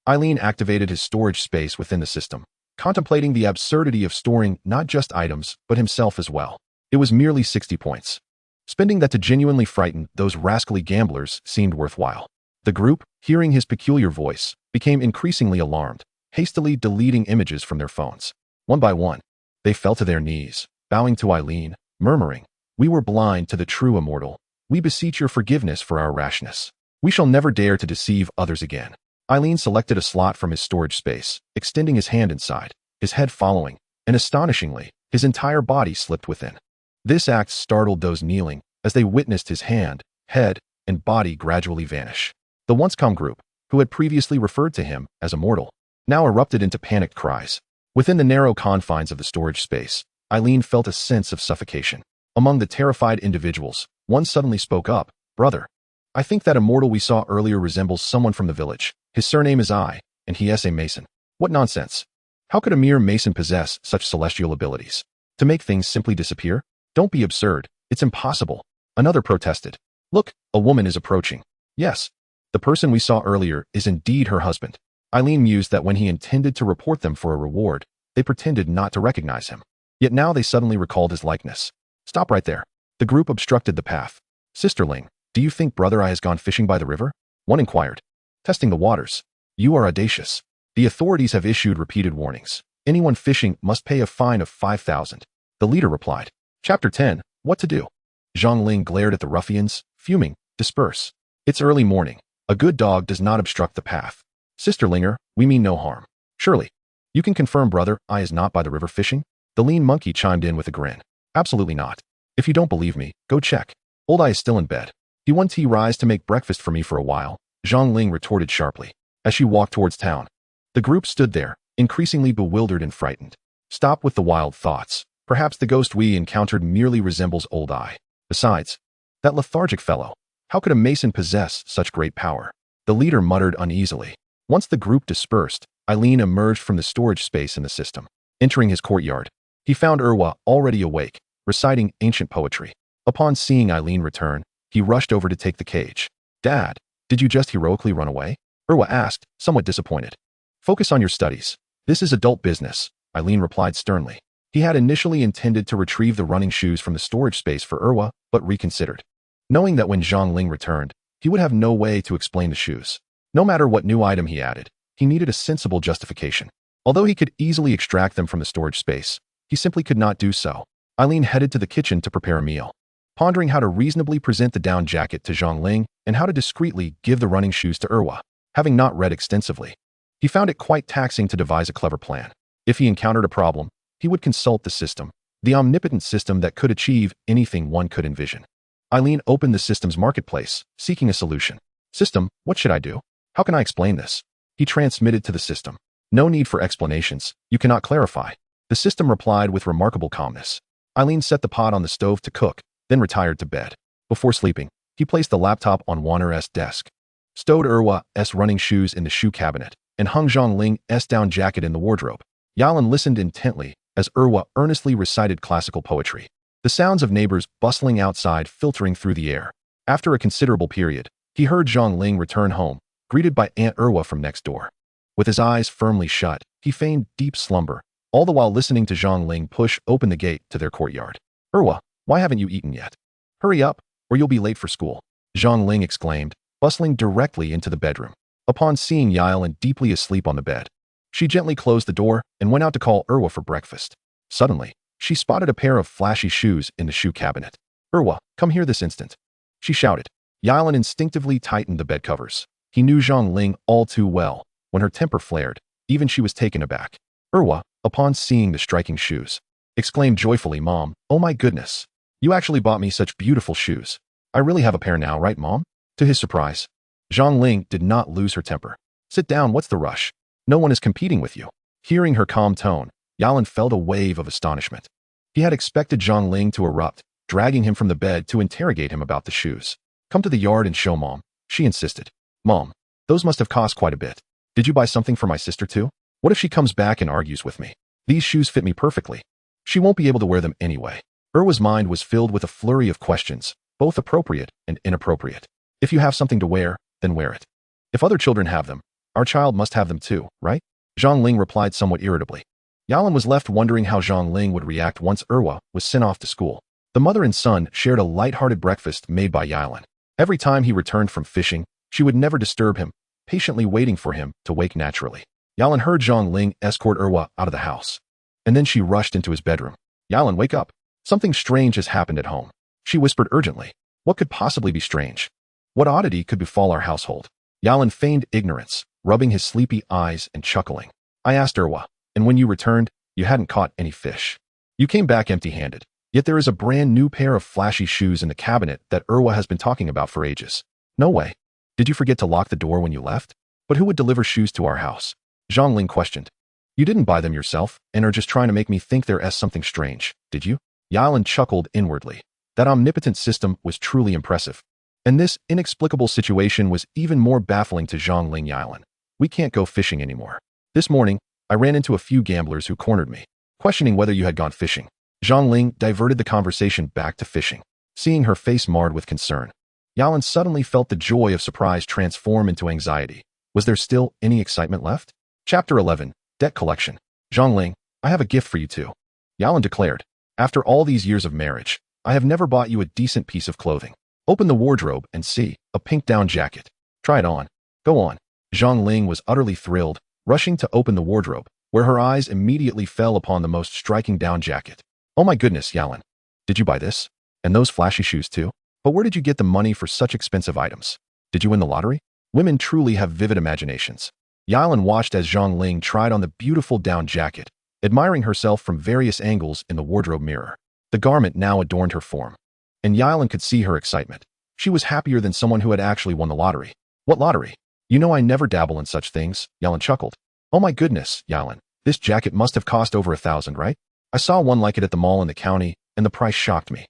Eileen activated his storage space within the system, contemplating the absurdity of storing not just items, but himself as well. It was merely 60 points. Spending that to genuinely frighten those rascally gamblers seemed worthwhile. The group, hearing his peculiar voice, became increasingly alarmed, hastily deleting images from their phones. One by one, they fell to their knees, bowing to Eileen, murmuring, "We were blind to the true immortal. We beseech your forgiveness for our rashness. We shall never dare to deceive others again." Eileen selected a slot from his storage space, extending his hand inside, his head following, and astonishingly, his entire body slipped within. This act startled those kneeling as they witnessed his hand, head, and body gradually vanish. The once calm group, who had previously referred to him as immortal, now erupted into panicked cries. Within the narrow confines of the storage space, Eileen felt a sense of suffocation. Among the terrified individuals, one suddenly spoke up, "Brother, I think that immortal we saw earlier resembles someone from the village. His surname is I, and he is a mason." "What nonsense! How could a mere mason possess such celestial abilities? To make things simply disappear? Don't be absurd. It's impossible." Another protested. "Look, a woman is approaching." "Yes, the person we saw earlier is indeed her husband." Eileen mused that when he intended to report them for a reward, they pretended not to recognize him. Yet now they suddenly recalled his likeness. "Stop right there." The group obstructed the path. "Sisterling, do you think Brother I has gone fishing by the river?" one inquired. "Testing the waters. You are audacious. The authorities have issued repeated warnings. Anyone fishing must pay a fine of 5,000. The leader replied. Chapter 10, What to Do? Zhongling glared at the ruffians, fuming. "Disperse. It's early morning. A good dog does not obstruct the path. Sisterlinger, we mean no harm. Surely. You can confirm Brother I is not by the river fishing?" The lean monkey chimed in with a grin. "Absolutely not. If you don't believe me, go check. Old I is still in bed. "You want tea rise to make breakfast for me for a while?" Zhongling retorted sharply. As she walked towards town, the group stood there, increasingly bewildered and frightened. "Stop with the wild thoughts. Perhaps the ghost we encountered merely resembles Old I. Besides, that lethargic fellow. How could a mason possess such great power?" The leader muttered uneasily. Once the group dispersed, Eileen emerged from the storage space in the system. Entering his courtyard, he found Erwa already awake, reciting ancient poetry. Upon seeing Eileen return, he rushed over to take the cage. "Dad, did you just heroically run away?" Erwa asked, somewhat disappointed. "Focus on your studies. This is adult business," Eileen replied sternly. He had initially intended to retrieve the running shoes from the storage space for Erwa, but reconsidered. Knowing that when Zhongling returned, he would have no way to explain the shoes. No matter what new item he added, he needed a sensible justification. Although he could easily extract them from the storage space, he simply could not do so. Eileen headed to the kitchen to prepare a meal. Pondering how to reasonably present the down jacket to Zhongling and how to discreetly give the running shoes to Erwa, having not read extensively, he found it quite taxing to devise a clever plan. If he encountered a problem, he would consult the system, the omnipotent system that could achieve anything one could envision. Eileen opened the system's marketplace, seeking a solution. "System, what should I do? How can I explain this?" He transmitted to the system. "No need for explanations. You cannot clarify." The system replied with remarkable calmness. Eileen set the pot on the stove to cook, then retired to bed. Before sleeping, he placed the laptop on Wanner's desk, stowed Erwa's running shoes in the shoe cabinet, and hung Zhongling's down jacket in the wardrobe. Yalan listened intently as Erwa earnestly recited classical poetry. The sounds of neighbors bustling outside filtering through the air. After a considerable period, he heard Zhongling return home, greeted by Aunt Erwa from next door. With his eyes firmly shut, he feigned deep slumber, all the while listening to Zhongling push open the gate to their courtyard. "Erwa, why haven't you eaten yet? Hurry up, or you'll be late for school," Zhongling exclaimed, bustling directly into the bedroom. Upon seeing Yalan deeply asleep on the bed, she gently closed the door and went out to call Erwa for breakfast. Suddenly, she spotted a pair of flashy shoes in the shoe cabinet. "Erwa, come here this instant," she shouted. Yalan instinctively tightened the bed covers. He knew Zhongling all too well. When her temper flared, even she was taken aback. Erwa, upon seeing the striking shoes, exclaimed joyfully, "Mom, oh my goodness. You actually bought me such beautiful shoes. I really have a pair now, right, Mom?" To his surprise, Zhongling did not lose her temper. "Sit down, what's the rush? No one is competing with you." Hearing her calm tone, Yalan felt a wave of astonishment. He had expected Zhongling to erupt, dragging him from the bed to interrogate him about the shoes. "Come to the yard and show Mom," she insisted. "Mom, those must have cost quite a bit. Did you buy something for my sister too? What if she comes back and argues with me? These shoes fit me perfectly." She won't be able to wear them anyway. Erwa's mind was filled with a flurry of questions, both appropriate and inappropriate. If you have something to wear, then wear it. If other children have them, our child must have them too, right? Zhang Ling replied somewhat irritably. Yalan was left wondering how Zhang Ling would react once Erwa was sent off to school. The mother and son shared a light-hearted breakfast made by Yalan. Every time he returned from fishing, she would never disturb him, patiently waiting for him to wake naturally. Yalan heard Zhang Ling escort Erwa out of the house. And then she rushed into his bedroom. Yalan, wake up. Something strange has happened at home. She whispered urgently. What could possibly be strange? What oddity could befall our household? Yalan feigned ignorance, rubbing his sleepy eyes and chuckling. I asked Erwa, and when you returned, you hadn't caught any fish. You came back empty-handed. Yet there is a brand new pair of flashy shoes in the cabinet that Erwa has been talking about for ages. No way. Did you forget to lock the door when you left? But who would deliver shoes to our house? Zhang Ling questioned. You didn't buy them yourself and are just trying to make me think there's something strange, did you? Yalan chuckled inwardly. That omnipotent system was truly impressive. And this inexplicable situation was even more baffling to Zhang Ling. Yalan. We can't go fishing anymore. This morning, I ran into a few gamblers who cornered me, questioning whether you had gone fishing. Zhang Ling diverted the conversation back to fishing, seeing her face marred with concern. Yalan suddenly felt the joy of surprise transform into anxiety. Was there still any excitement left? Chapter 11, Debt Collection. Zhang Ling, I have a gift for you too. Yalan declared. After all these years of marriage, I have never bought you a decent piece of clothing. Open the wardrobe and see, a pink down jacket. Try it on. Go on. Zhang Ling was utterly thrilled, rushing to open the wardrobe, where her eyes immediately fell upon the most striking down jacket. Oh my goodness, Yalan. Did you buy this? And those flashy shoes too? But where did you get the money for such expensive items? Did you win the lottery? Women truly have vivid imaginations. Yalan watched as Zhang Ling tried on the beautiful down jacket, admiring herself from various angles in the wardrobe mirror. The garment now adorned her form. And Yalan could see her excitement. She was happier than someone who had actually won the lottery. What lottery? You know I never dabble in such things, Yalan chuckled. Oh my goodness, Yalan. This jacket must have cost over 1,000, right? I saw one like it at the mall in the county, and the price shocked me.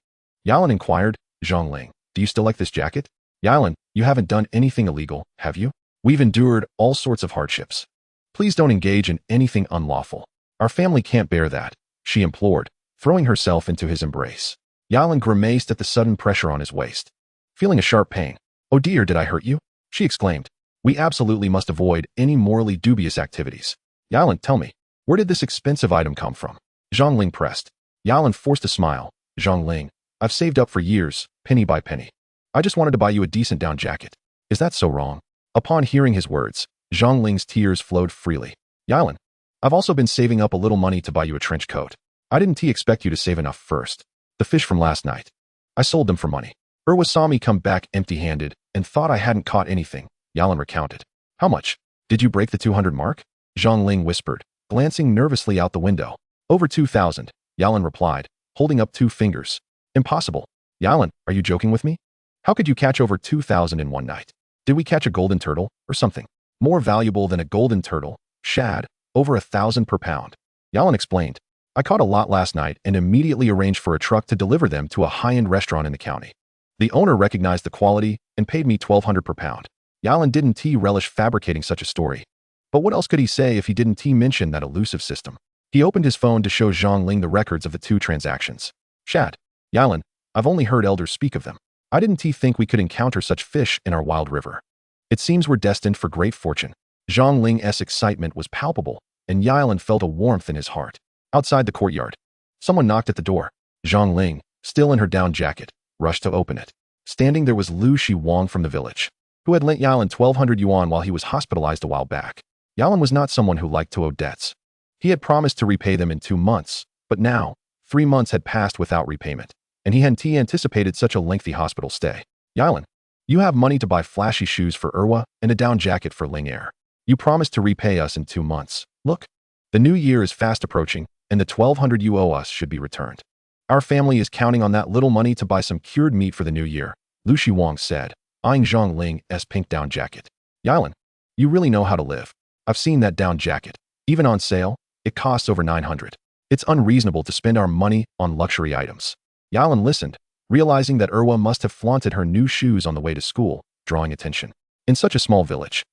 Yalan inquired, Zhang Ling, do you still like this jacket? Yalan, you haven't done anything illegal, have you? We've endured all sorts of hardships. Please don't engage in anything unlawful. Our family can't bear that, she implored, throwing herself into his embrace. Yalan grimaced at the sudden pressure on his waist. Feeling a sharp pain. Oh dear, did I hurt you? She exclaimed. We absolutely must avoid any morally dubious activities. Yalan, tell me, where did this expensive item come from? Zhang Ling pressed. Yalan forced a smile. Zhang Ling, I've saved up for years, penny by penny. I just wanted to buy you a decent down jacket. Is that so wrong? Upon hearing his words, Zhang Ling's tears flowed freely. Yalan, I've also been saving up a little money to buy you a trench coat. I didn't expect you to save enough first. The fish from last night. I sold them for money. Erwa saw me come back empty-handed and thought I hadn't caught anything, Yalan recounted. How much? Did you break the 200 mark? Zhang Ling whispered, glancing nervously out the window. Over 2,000, Yalan replied, holding up 2 fingers. Impossible. Yalan, are you joking with me? How could you catch over 2,000 in one night? Did we catch a golden turtle, or something? More valuable than a golden turtle, shad, over 1,000 per pound. Yalan explained. I caught a lot last night and immediately arranged for a truck to deliver them to a high-end restaurant in the county. The owner recognized the quality and paid me 1,200 per pound. Yalan didn't relish fabricating such a story. But what else could he say if he didn't mention that elusive system? He opened his phone to show Zhang Ling the records of the 2 transactions. Shad. Yalan, I've only heard elders speak of them. I didn't think we could encounter such fish in our wild river. It seems we're destined for great fortune. Zhang Ling's excitement was palpable, and Yalan felt a warmth in his heart. Outside the courtyard, someone knocked at the door. Zhang Ling, still in her down jacket, rushed to open it. Standing there was Lu Shiwang from the village, who had lent Yalan 1,200 yuan while he was hospitalized a while back. Yalan was not someone who liked to owe debts. He had promised to repay them in 2 months, but now, 3 months had passed without repayment, and he hadn't anticipated such a lengthy hospital stay. Yalan, you have money to buy flashy shoes for Erwa and a down jacket for Ling Er. You promised to repay us in 2 months. Look, the new year is fast approaching, and the 1,200 you owe us should be returned. Our family is counting on that little money to buy some cured meat for the new year, Lu Shiwang said, eyeing Zhang Ling's pink down jacket. Yalan, you really know how to live. I've seen that down jacket. Even on sale, it costs over 900. It's unreasonable to spend our money on luxury items. Yalan listened, realizing that Erwa must have flaunted her new shoes on the way to school, drawing attention. In such a small village,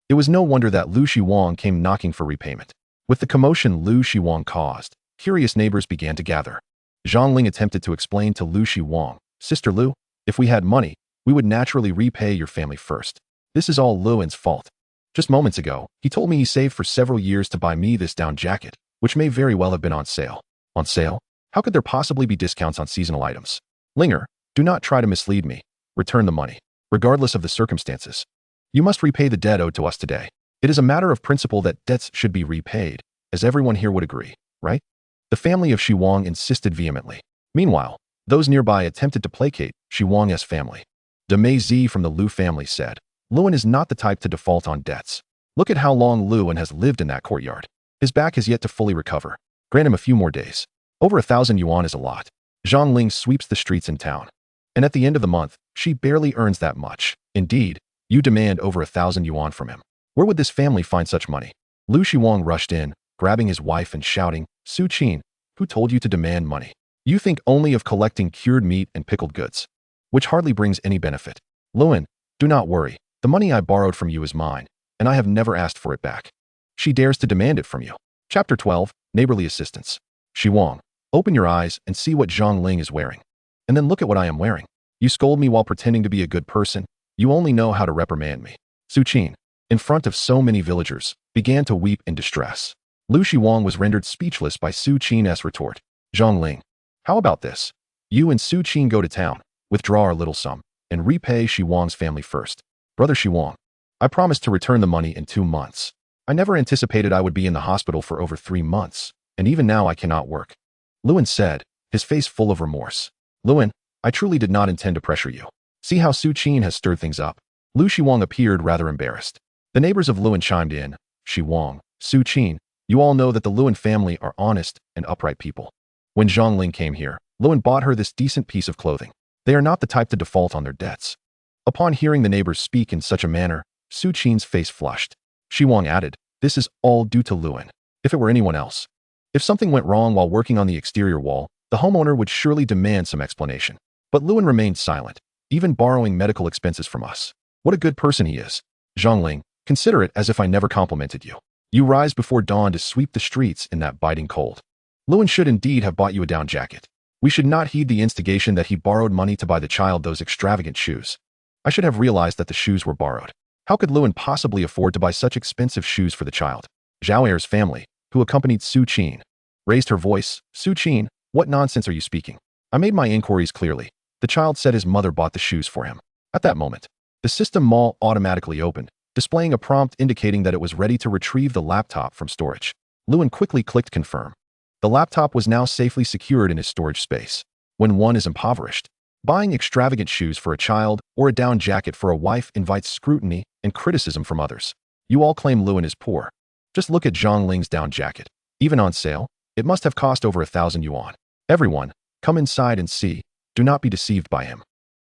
it was no wonder that Lu Shiwang came knocking for repayment. With the commotion Lu Shiwang caused, Curious neighbors began to gather. Zhang attempted to explain to Lu Shiwang, "Sister Lu, if we had money, we would naturally repay your family first. This is all Luan's fault. Just moments ago, he told me he saved for several years to buy me this down jacket, which may very well have been on sale." On sale? How could there possibly be discounts on seasonal items? Linger, do not try to mislead me. Return the money, regardless of the circumstances. You must repay the debt owed to us today. It is a matter of principle that debts should be repaid, as everyone here would agree, right? The family of Shiwang insisted vehemently. Meanwhile, those nearby attempted to placate Shiwang's family. De Mei Zi from the Lu family said, "Luan is not the type to default on debts. Look at how long Luan has lived in that courtyard. His back has yet to fully recover. Grant him a few more days. Over 1,000 yuan is a lot." Zhang Ling sweeps the streets in town. And at the end of the month, she barely earns that much. Indeed, you demand over 1,000 yuan from him. Where would this family find such money? Lu Shiwang rushed in, grabbing his wife and shouting, "Su Qin, who told you to demand money? You think only of collecting cured meat and pickled goods, which hardly brings any benefit. Luan, do not worry. The money I borrowed from you is mine, and I have never asked for it back. She dares to demand it from you." Chapter 12, Neighborly Assistance. Shiwang, open your eyes and see what Zhang Ling is wearing. And then look at what I am wearing. You scold me while pretending to be a good person. You only know how to reprimand me. Su Qin, in front of so many villagers, began to weep in distress. Lu Shiwang was rendered speechless by Su Qin's retort. "Zhang Ling, how about this? You and Su Qin go to town, withdraw our little sum, and repay Shiwang's family first. Brother Shiwang, I promised to return the money in 2 months. I never anticipated I would be in the hospital for over 3 months, and even now I cannot work." Luan said, his face full of remorse. "Luan, I truly did not intend to pressure you. See how Su Qin has stirred things up." Lu Shiwang appeared rather embarrassed. The neighbors of Luan chimed in. "Shiwang, Su Qin, you all know that the Luan family are honest and upright people. When Zhang Ling came here, Luan bought her this decent piece of clothing. They are not the type to default on their debts." Upon hearing the neighbors speak in such a manner, Su Qin's face flushed. Shiwang added, "This is all due to Luan. If it were anyone else, if something went wrong while working on the exterior wall, the homeowner would surely demand some explanation. But Luan remained silent, even borrowing medical expenses from us. What a good person he is. Zhang Ling, consider it as if I never complimented you. You rise before dawn to sweep the streets in that biting cold. Luan should indeed have bought you a down jacket. We should not heed the instigation that he borrowed money to buy the child those extravagant shoes. I should have realized that the shoes were borrowed. How could Luan possibly afford to buy such expensive shoes for the child?" Zhao Er's family, who accompanied Su Qin, raised her voice. "Su Qin, what nonsense are you speaking? I made my inquiries clearly. The child said his mother bought the shoes for him." At that moment, the system mall automatically opened, displaying a prompt indicating that it was ready to retrieve the laptop from storage. Luan quickly clicked confirm. The laptop was now safely secured in his storage space. When one is impoverished, buying extravagant shoes for a child or a down jacket for a wife invites scrutiny and criticism from others. You all claim Luan is poor. Just look at Zhang Ling's down jacket. Even on sale, it must have cost over 1,000 yuan. Everyone, come inside and see. Do not be deceived by him."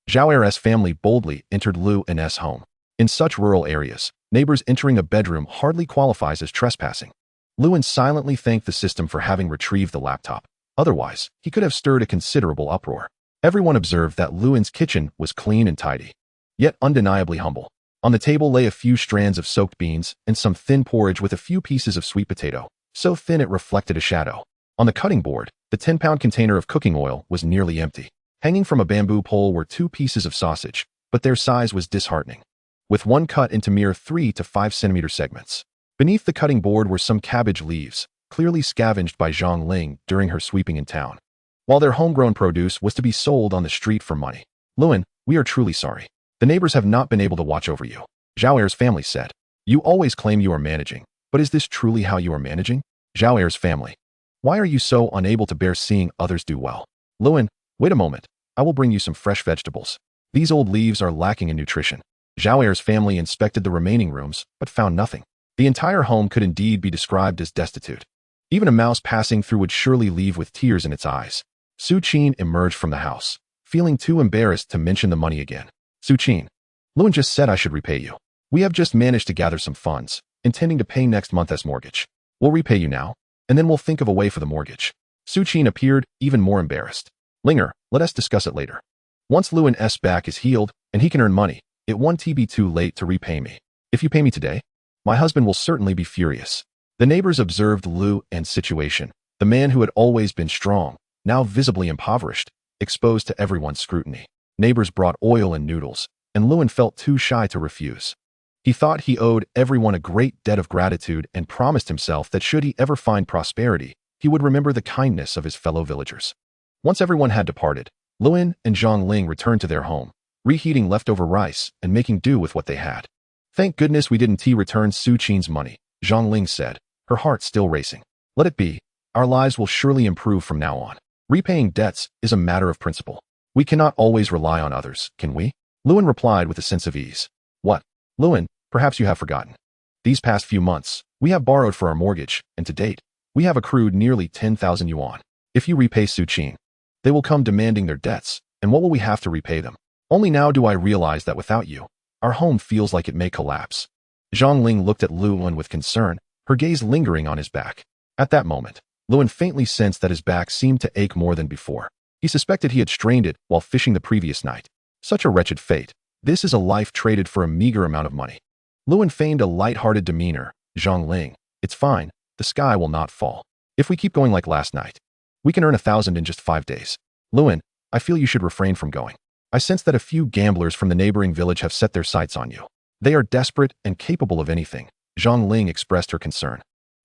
Zhao Er's family boldly entered Luan's home. In such rural areas, neighbors entering a bedroom hardly qualifies as trespassing. Luan silently thanked the system for having retrieved the laptop. Otherwise, he could have stirred a considerable uproar. Everyone observed that Luan's kitchen was clean and tidy, yet undeniably humble. On the table lay a few strands of soaked beans and some thin porridge with a few pieces of sweet potato, so thin it reflected a shadow. On the cutting board, the 10-pound container of cooking oil was nearly empty. Hanging from a bamboo pole were 2 pieces of sausage, but their size was disheartening, with one cut into mere 3 to 5 centimeter segments. Beneath the cutting board were some cabbage leaves, clearly scavenged by Zhang Ling during her sweeping in town, while their homegrown produce was to be sold on the street for money. "Luan, we are truly sorry. The neighbors have not been able to watch over you," Zhao Er's family said. "You always claim you are managing, but is this truly how you are managing?" Zhao Er's family. "Why are you so unable to bear seeing others do well?" Luan, wait a moment. I will bring you some fresh vegetables. These old leaves are lacking in nutrition. Zhao Er's family inspected the remaining rooms, but found nothing. The entire home could indeed be described as destitute. Even a mouse passing through would surely leave with tears in its eyes. Su Qin emerged from the house, feeling too embarrassed to mention the money again. "Su Qin, Luan just said I should repay you. We have just managed to gather some funds, intending to pay next month's mortgage. We'll repay you now, and then we'll think of a way for the mortgage." Su Qin appeared even more embarrassed. "Linger, let us discuss it later. Once Luan's back is healed and he can earn money, it won't be too late to repay me. If you pay me today, my husband will certainly be furious." The neighbors observed Luan's situation. The man who had always been strong, now visibly impoverished, exposed to everyone's scrutiny. Neighbors brought oil and noodles, and Lewin felt too shy to refuse. He thought he owed everyone a great debt of gratitude and promised himself that should he ever find prosperity, he would remember the kindness of his fellow villagers. Once everyone had departed, Lewin and Zhang Ling returned to their home, reheating leftover rice and making do with what they had. "Thank goodness we didn't return Su Qin's money," Zhang Ling said, her heart still racing. "Let it be. Our lives will surely improve from now on. Repaying debts is a matter of principle. We cannot always rely on others, can we?" Lewin replied with a sense of ease. "What? Lewin, perhaps you have forgotten. These past few months, we have borrowed for our mortgage, and to date, we have accrued nearly 10,000 yuan. If you repay Su Qin, they will come demanding their debts, and what will we have to repay them? Only now do I realize that without you, our home feels like it may collapse." Zhang Ling looked at Lewin with concern, her gaze lingering on his back. At that moment, Lewin faintly sensed that his back seemed to ache more than before. He suspected he had strained it while fishing the previous night. Such a wretched fate. This is a life traded for a meager amount of money. Lewin feigned a light-hearted demeanor. "Zhang Ling, it's fine. The sky will not fall. If we keep going like last night, we can earn 1,000 in just 5 days. Lewin, I feel you should refrain from going. I sense that a few gamblers from the neighboring village have set their sights on you. They are desperate and capable of anything." Zhang Ling expressed her concern.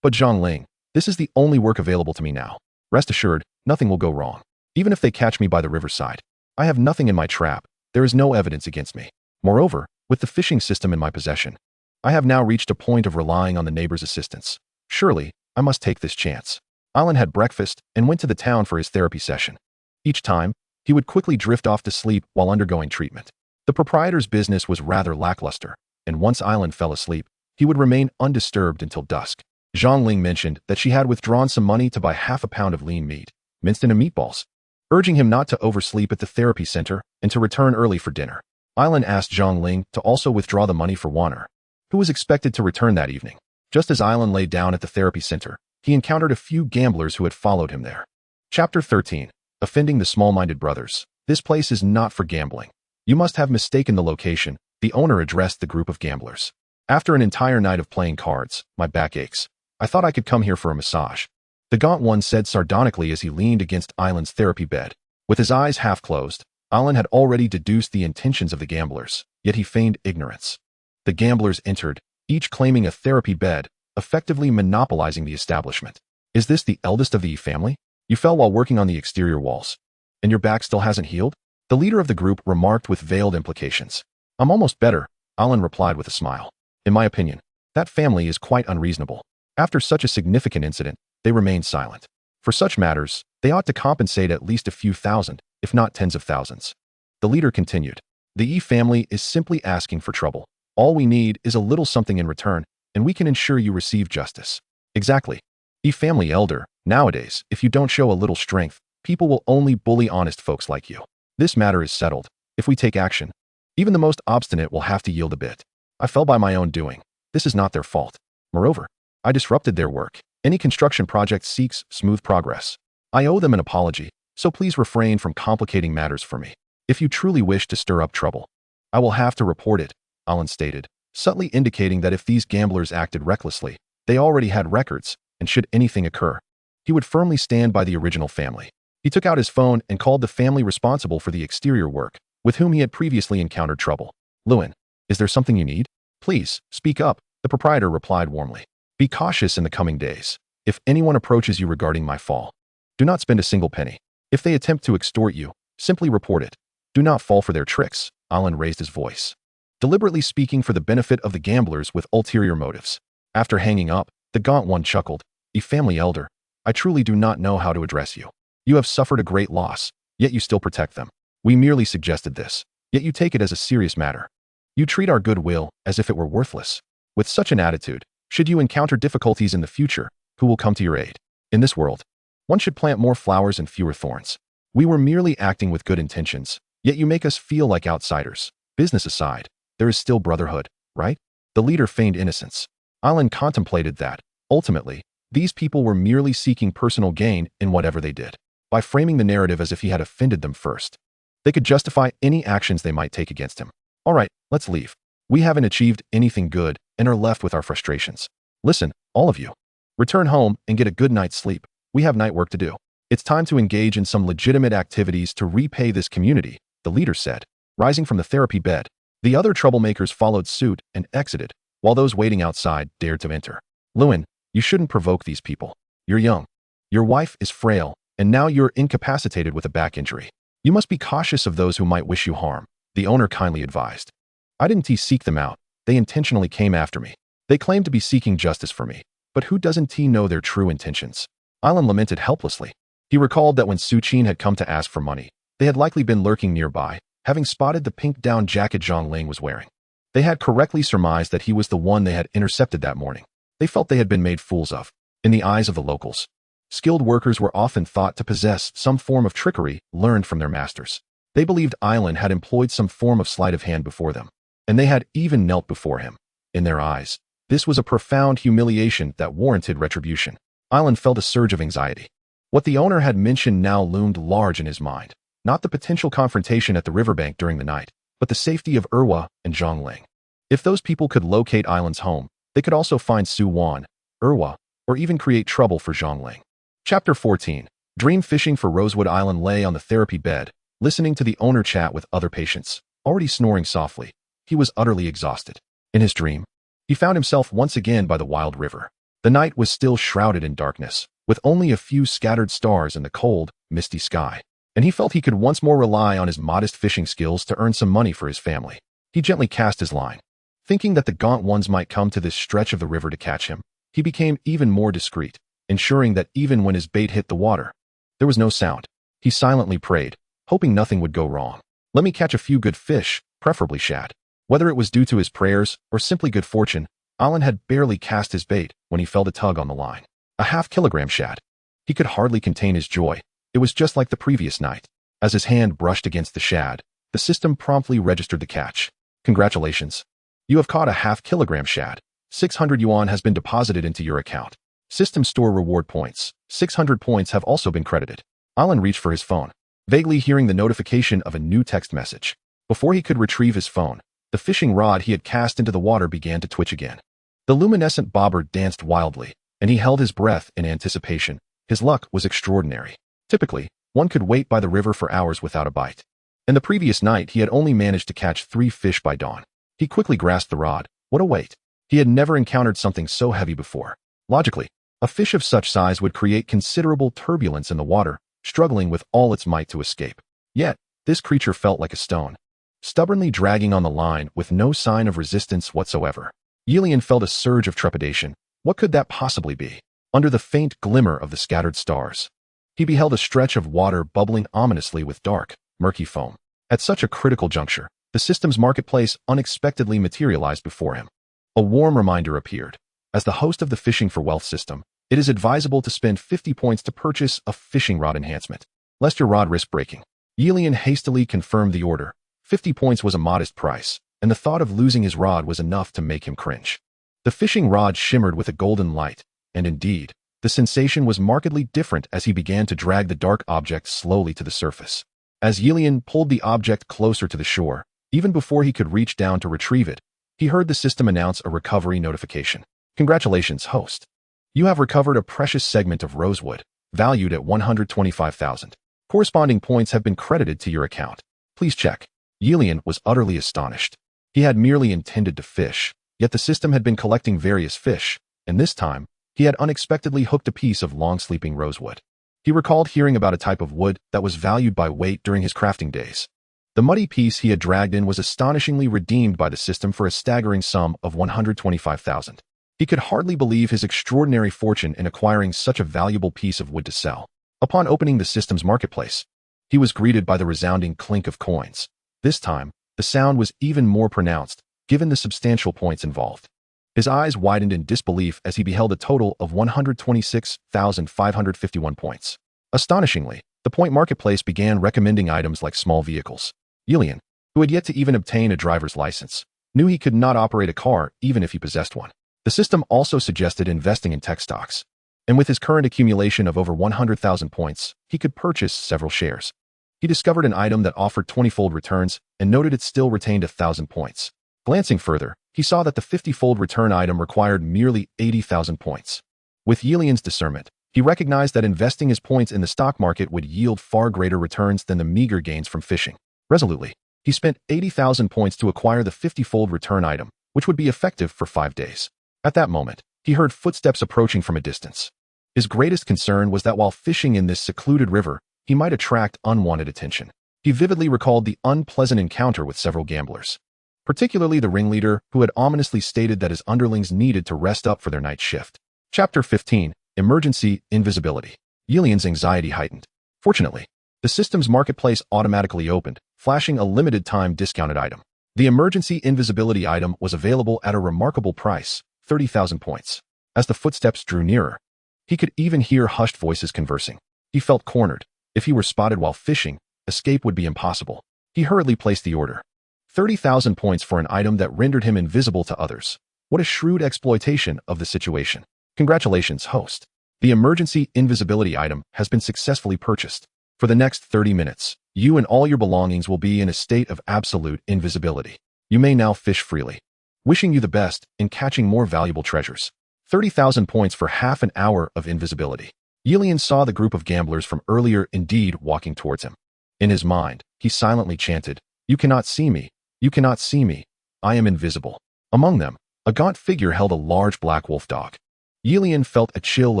"But Zhang Ling, this is the only work available to me now. Rest assured, nothing will go wrong. Even if they catch me by the riverside, I have nothing in my trap. There is no evidence against me. Moreover, with the fishing system in my possession, I have now reached a point of relying on the neighbor's assistance. Surely, I must take this chance." Alan had breakfast and went to the town for his therapy session. Each time, he would quickly drift off to sleep while undergoing treatment. The proprietor's business was rather lackluster, and once Alan fell asleep, he would remain undisturbed until dusk. Zhang Ling mentioned that she had withdrawn some money to buy half a pound of lean meat, minced into meatballs, urging him not to oversleep at the therapy center and to return early for dinner. Ailan asked Zhang Ling to also withdraw the money for Wanner, who was expected to return that evening. Just as Ailan lay down at the therapy center, he encountered a few gamblers who had followed him there. Chapter 13. Offending the small-minded brothers. "This place is not for gambling. You must have mistaken the location," the owner addressed the group of gamblers. "After an entire night of playing cards, my back aches. I thought I could come here for a massage," the gaunt one said sardonically as he leaned against Ailan's therapy bed. With his eyes half closed, Ailan had already deduced the intentions of the gamblers, yet he feigned ignorance. The gamblers entered, each claiming a therapy bed, effectively monopolizing the establishment. "Is this the eldest of the family? You fell while working on the exterior walls, and your back still hasn't healed?" the leader of the group remarked with veiled implications. "I'm almost better," Ailan replied with a smile. "In my opinion, that family is quite unreasonable. After such a significant incident, they remained silent. For such matters, they ought to compensate at least a few thousand, if not tens of thousands." The leader continued. "The Yi family is simply asking for trouble. All we need is a little something in return, and we can ensure you receive justice." "Exactly. Yi family elder, nowadays, if you don't show a little strength, people will only bully honest folks like you. This matter is settled. If we take action, even the most obstinate will have to yield a bit. I fell by my own doing. This is not their fault. Moreover, I disrupted their work. Any construction project seeks smooth progress. I owe them an apology, so please refrain from complicating matters for me. If you truly wish to stir up trouble, I will have to report it," Ailan stated, subtly indicating that if these gamblers acted recklessly, they already had records, and should anything occur, he would firmly stand by the original family. He took out his phone and called the family responsible for the exterior work, with whom he had previously encountered trouble. "Lewin, is there something you need? Please, speak up," the proprietor replied warmly. "Be cautious in the coming days. If anyone approaches you regarding my fall, do not spend a single penny. If they attempt to extort you, simply report it. Do not fall for their tricks." Ailan raised his voice, deliberately speaking for the benefit of the gamblers with ulterior motives. After hanging up, the gaunt one chuckled. "A family elder, I truly do not know how to address you. You have suffered a great loss, yet you still protect them. We merely suggested this, yet you take it as a serious matter. You treat our goodwill as if it were worthless. With such an attitude, should you encounter difficulties in the future, who will come to your aid? In this world, one should plant more flowers and fewer thorns. We were merely acting with good intentions, yet you make us feel like outsiders. Business aside, there is still brotherhood, right?" The leader feigned innocence. Ailan contemplated that, ultimately, these people were merely seeking personal gain in whatever they did. By framing the narrative as if he had offended them first, they could justify any actions they might take against him. "All right, let's leave. We haven't achieved anything good and are left with our frustrations. Listen, all of you. Return home and get a good night's sleep. We have night work to do. It's time to engage in some legitimate activities to repay this community, the leader said, rising from the therapy bed. The other troublemakers followed suit and exited, while those waiting outside dared to enter. Lewin, you shouldn't provoke these people. You're young. Your wife is frail, and now you're incapacitated with a back injury. You must be cautious of those who might wish you harm, the owner kindly advised. I didn't seek them out. They intentionally came after me. They claim to be seeking justice for me, but who doesn't know their true intentions? Island lamented helplessly. He recalled that when Suqin had come to ask for money, they had likely been lurking nearby, having spotted the pink down jacket Zhang Ling was wearing. They had correctly surmised that he was the one they had intercepted that morning. They felt they had been made fools of. In the eyes of the locals, skilled workers were often thought to possess some form of trickery learned from their masters. They believed Island had employed some form of sleight of hand before them, and they had even knelt before him. In their eyes, this was a profound humiliation that warranted retribution. Island felt a surge of anxiety. What the owner had mentioned now loomed large in his mind, not the potential confrontation at the riverbank during the night, but the safety of Erwa and Zhang Ling. If those people could locate Island's home, they could also find Su Wan, Erwa, or even create trouble for Zhang Ling. Chapter 14. Dream fishing for Rosewood Island lay on the therapy bed, listening to the owner chat with other patients, already snoring softly. He was utterly exhausted. In his dream, he found himself once again by the wild river. The night was still shrouded in darkness, with only a few scattered stars in the cold, misty sky. And he felt he could once more rely on his modest fishing skills to earn some money for his family. He gently cast his line. Thinking that the gaunt ones might come to this stretch of the river to catch him, he became even more discreet, ensuring that even when his bait hit the water, there was no sound. He silently prayed, hoping nothing would go wrong. Let me catch a few good fish, preferably shad. Whether it was due to his prayers or simply good fortune, Alan had barely cast his bait when he felt a tug on the line. A half-kilogram shad. He could hardly contain his joy. It was just like the previous night. As his hand brushed against the shad, the system promptly registered the catch. Congratulations. You have caught a half-kilogram shad. 600 yuan has been deposited into your account. System store reward points. 600 points have also been credited. Alan reached for his phone, vaguely hearing the notification of a new text message. Before he could retrieve his phone, the fishing rod he had cast into the water began to twitch again. The luminescent bobber danced wildly, and he held his breath in anticipation. His luck was extraordinary. Typically, one could wait by the river for hours without a bite. And the previous night he had only managed to catch 3 fish by dawn. He quickly grasped the rod. What a weight! He had never encountered something so heavy before. Logically, a fish of such size would create considerable turbulence in the water, struggling with all its might to escape. Yet, this creature felt like a stone, stubbornly dragging on the line with no sign of resistance whatsoever. Yilian felt a surge of trepidation. What could that possibly be? Under the faint glimmer of the scattered stars, he beheld a stretch of water bubbling ominously with dark, murky foam. At such a critical juncture, the system's marketplace unexpectedly materialized before him. A warm reminder appeared. As the host of the Fishing for Wealth system, it is advisable to spend 50 points to purchase a fishing rod enhancement, lest your rod risk breaking. Yilian hastily confirmed the order. 50 points was a modest price, and the thought of losing his rod was enough to make him cringe. The fishing rod shimmered with a golden light, and indeed, the sensation was markedly different as he began to drag the dark object slowly to the surface. As Yilian pulled the object closer to the shore, even before he could reach down to retrieve it, he heard the system announce a recovery notification. Congratulations, host. You have recovered a precious segment of rosewood, valued at 125,000. Corresponding points have been credited to your account. Please check. Yilian was utterly astonished. He had merely intended to fish, yet the system had been collecting various fish, and this time, he had unexpectedly hooked a piece of long-sleeping rosewood. He recalled hearing about a type of wood that was valued by weight during his crafting days. The muddy piece he had dragged in was astonishingly redeemed by the system for a staggering sum of 125,000. He could hardly believe his extraordinary fortune in acquiring such a valuable piece of wood to sell. Upon opening the system's marketplace, he was greeted by the resounding clink of coins. This time, the sound was even more pronounced, given the substantial points involved. His eyes widened in disbelief as he beheld a total of 126,551 points. Astonishingly, the point marketplace began recommending items like small vehicles. Yilian, who had yet to even obtain a driver's license, knew he could not operate a car even if he possessed one. The system also suggested investing in tech stocks, and with his current accumulation of over 100,000 points, he could purchase several shares. He discovered an item that offered 20-fold returns and noted it still retained 1,000 points. Glancing further, he saw that the 50-fold return item required merely 80,000 points. With Yilian's discernment, He recognized that investing his points in the stock market would yield far greater returns than the meager gains from fishing. Resolutely, he spent 80,000 points to acquire the 50-fold return item, which would be effective for 5 days. At that moment, he heard footsteps approaching from a distance. His greatest concern was that while fishing in this secluded river, he might attract unwanted attention. He vividly recalled the unpleasant encounter with several gamblers, particularly the ringleader who had ominously stated that his underlings needed to rest up for their night shift. Chapter 15. Emergency Invisibility. Yilian's anxiety heightened. Fortunately, the system's marketplace automatically opened, flashing a limited-time discounted item. The emergency invisibility item was available at a remarkable price, 30,000 points. As the footsteps drew nearer, he could even hear hushed voices conversing. He felt cornered. If he were spotted while fishing, escape would be impossible. He hurriedly placed the order. 30,000 points for an item that rendered him invisible to others. What a shrewd exploitation of the situation. Congratulations, host. The emergency invisibility item has been successfully purchased. For the next 30 minutes, you and all your belongings will be in a state of absolute invisibility. You may now fish freely. Wishing you the best in catching more valuable treasures. 30,000 points for half an hour of invisibility. Yilian saw the group of gamblers from earlier indeed walking towards him. In his mind, he silently chanted, "You cannot see me. You cannot see me. I am invisible." Among them, a gaunt figure held a large black wolf dog. Yilian felt a chill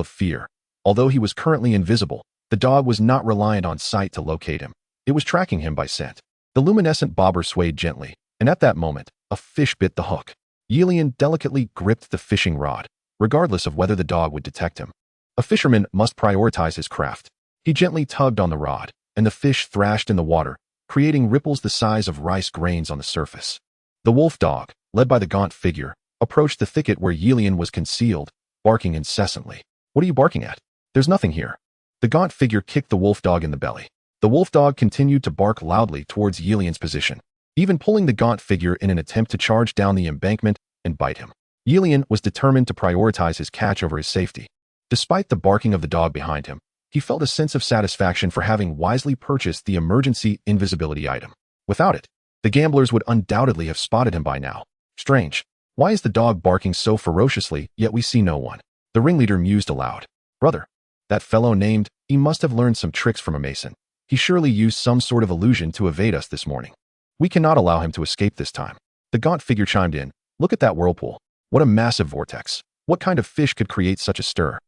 of fear. Although he was currently invisible, the dog was not reliant on sight to locate him. It was tracking him by scent. The luminescent bobber swayed gently, and at that moment, a fish bit the hook. Yilian delicately gripped the fishing rod, regardless of whether the dog would detect him. A fisherman must prioritize his craft. He gently tugged on the rod, and the fish thrashed in the water, creating ripples the size of rice grains on the surface. The wolf dog, led by the gaunt figure, approached the thicket where Yilian was concealed, barking incessantly. "What are you barking at? There's nothing here." The gaunt figure kicked the wolf dog in the belly. The wolf dog continued to bark loudly towards Yilian's position, even pulling the gaunt figure in an attempt to charge down the embankment and bite him. Yilian was determined to prioritize his catch over his safety. Despite the barking of the dog behind him, he felt a sense of satisfaction for having wisely purchased the emergency invisibility item. Without it, the gamblers would undoubtedly have spotted him by now. Strange. Why is the dog barking so ferociously, yet we see no one? The ringleader mused aloud. Brother, that fellow named, he must have learned some tricks from a mason. He surely used some sort of illusion to evade us this morning. We cannot allow him to escape this time. The gaunt figure chimed in. Look at that whirlpool. What a massive vortex. What kind of fish could create such a stir?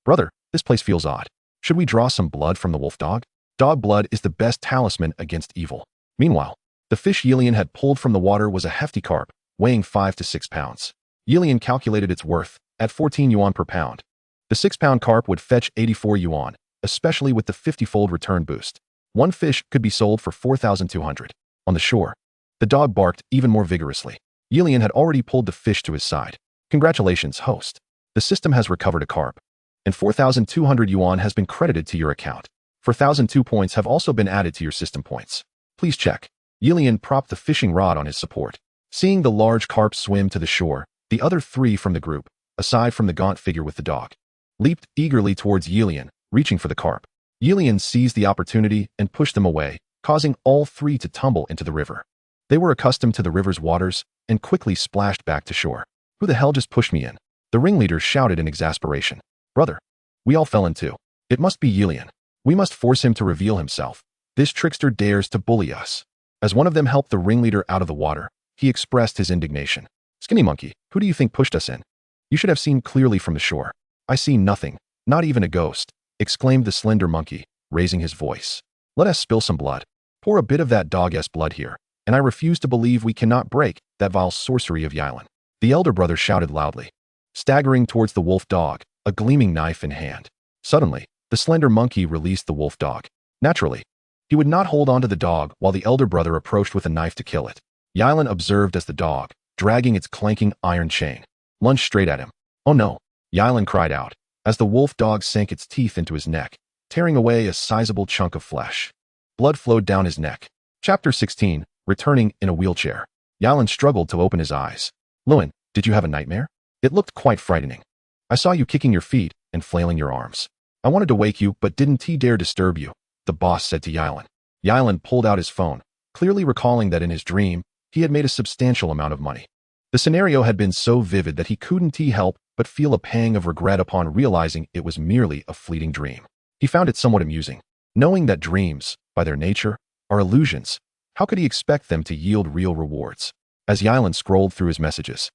Brother, this place feels odd. Should we draw some blood from the wolf dog? Dog blood is the best talisman against evil. Meanwhile, the fish Yilian had pulled from the water was a hefty carp, weighing 5 to 6 pounds. Yilian calculated its worth at 14 yuan per pound. The 6-pound carp would fetch 84 yuan, especially with the 50-fold return boost. One fish could be sold for 4,200. On the shore, the dog barked even more vigorously. Yilian had already pulled the fish to his side. Congratulations, host. The system has recovered a carp, and 4,200 yuan has been credited to your account. 4,002 points have also been added to your system points. Please check. Yilian propped the fishing rod on his support. Seeing the large carp swim to the shore, the other 3 from the group, aside from the gaunt figure with the dog, leaped eagerly towards Yilian, reaching for the carp. Yilian seized the opportunity and pushed them away, causing all 3 to tumble into the river. They were accustomed to the river's waters and quickly splashed back to shore. Who the hell just pushed me in? The ringleader shouted in exasperation. Brother, we all fell in too. It must be Yilian. We must force him to reveal himself. This trickster dares to bully us. As one of them helped the ringleader out of the water, he expressed his indignation. Skinny monkey, who do you think pushed us in? You should have seen clearly from the shore. I see nothing, not even a ghost, exclaimed the slender monkey, raising his voice. Let us spill some blood. Pour a bit of that dog's blood here, and I refuse to believe we cannot break that vile sorcery of Yilian. The elder brother shouted loudly, staggering towards the wolf dog, a gleaming knife in hand. Suddenly, the slender monkey released the wolf dog. Naturally, he would not hold on to the dog while the elder brother approached with a knife to kill it. Yilian observed as the dog, dragging its clanking iron chain, lunged straight at him. Oh no, Yilian cried out, as the wolf dog sank its teeth into his neck, tearing away a sizable chunk of flesh. Blood flowed down his neck. Chapter 16, Returning in a Wheelchair. Yilian struggled to open his eyes. Luan, did you have a nightmare? It looked quite frightening. I saw you kicking your feet and flailing your arms. I wanted to wake you, but didn't dare disturb you, the boss said to Yilian. Yilian pulled out his phone, clearly recalling that in his dream, he had made a substantial amount of money. The scenario had been so vivid that he couldn't help but feel a pang of regret upon realizing it was merely a fleeting dream. He found it somewhat amusing. Knowing that dreams, by their nature, are illusions, how could he expect them to yield real rewards? As Yilan scrolled through his messages,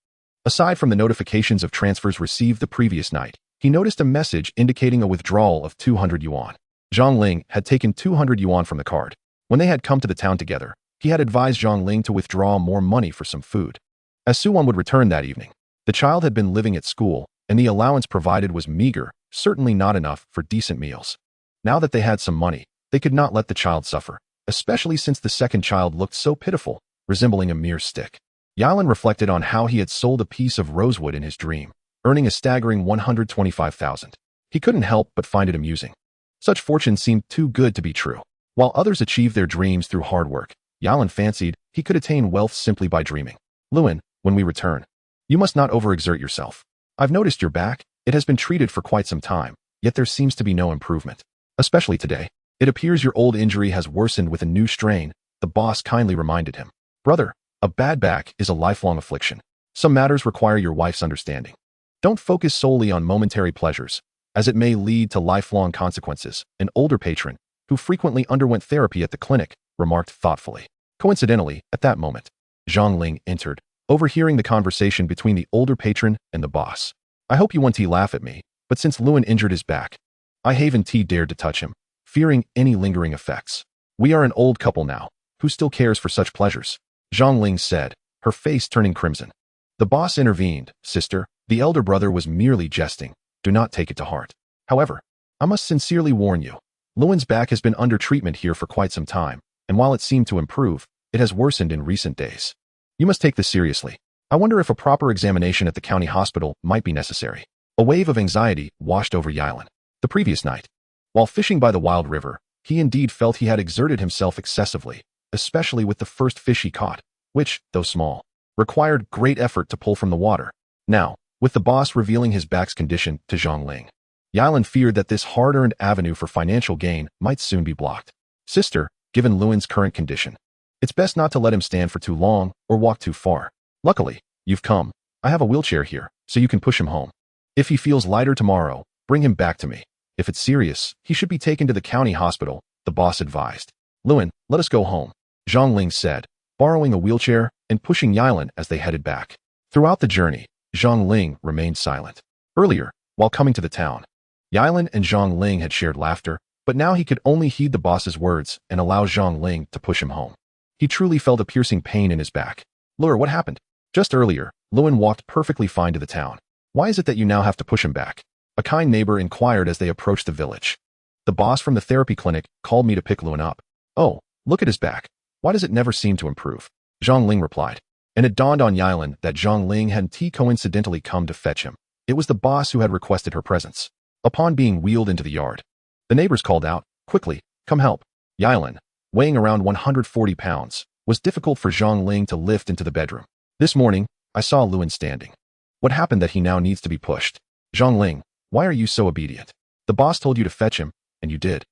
aside from the notifications of transfers received the previous night, he noticed a message indicating a withdrawal of 200 yuan. Zhang Ling had taken 200 yuan from the card. When they had come to the town together, he had advised Zhang Ling to withdraw more money for some food, as Suwan would return that evening. The child had been living at school, and the allowance provided was meager, certainly not enough for decent meals. Now that they had some money, they could not let the child suffer, especially since the second child looked so pitiful, resembling a mere stick. Yilan reflected on how he had sold a piece of rosewood in his dream, earning a staggering 125,000. He couldn't help but find it amusing. Such fortune seemed too good to be true. While others achieved their dreams through hard work, Yilan fancied he could attain wealth simply by dreaming. Luan, when we return, you must not overexert yourself. I've noticed your back. It has been treated for quite some time, yet there seems to be no improvement. Especially today. It appears your old injury has worsened with a new strain, the boss kindly reminded him. Brother, a bad back is a lifelong affliction. Some matters require your wife's understanding. Don't focus solely on momentary pleasures, as it may lead to lifelong consequences. An older patron, who frequently underwent therapy at the clinic, remarked thoughtfully. Coincidentally, at that moment, Zhang Ling entered, overhearing the conversation between the older patron and the boss. I hope you won't laugh at me, but since Luan injured his back, I haven't dared to touch him, fearing any lingering effects. We are an old couple now. Who still cares for such pleasures? Zhang Ling said, her face turning crimson. The boss intervened. Sister, the elder brother was merely jesting. Do not take it to heart. However, I must sincerely warn you. Luan's back has been under treatment here for quite some time, and while it seemed to improve, it has worsened in recent days. You must take this seriously. I wonder if a proper examination at the county hospital might be necessary. A wave of anxiety washed over Yilan. The previous night, while fishing by the wild river, he indeed felt he had exerted himself excessively, especially with the first fish he caught, which, though small, required great effort to pull from the water. Now, with the boss revealing his back's condition to Zhang Ling, Yilan feared that this hard-earned avenue for financial gain might soon be blocked. Sister, given Luan's current condition, it's best not to let him stand for too long or walk too far. Luckily, you've come. I have a wheelchair here, so you can push him home. If he feels lighter tomorrow, bring him back to me. If it's serious, he should be taken to the county hospital, the boss advised. Luan, let us go home, Zhang Ling said, borrowing a wheelchair and pushing Yilan as they headed back. Throughout the journey, Zhang Ling remained silent. Earlier, while coming to the town, Yilan and Zhang Ling had shared laughter, but now he could only heed the boss's words and allow Zhang Ling to push him home. He truly felt a piercing pain in his back. Lure, what happened? Just earlier, Luan walked perfectly fine to the town. Why is it that you now have to push him back? A kind neighbor inquired as they approached the village. The boss from the therapy clinic called me to pick Luan up. Oh, look at his back. Why does it never seem to improve? Zhang Ling replied. And it dawned on Yilan that Zhang Ling hadn't coincidentally come to fetch him. It was the boss who had requested her presence. Upon being wheeled into the yard, the neighbors called out, quickly, come help. Yilan, weighing around 140 pounds, was difficult for Zhang Ling to lift into the bedroom. This morning, I saw Luan standing. What happened that he now needs to be pushed? Zhang Ling, why are you so obedient? The boss told you to fetch him, and you did.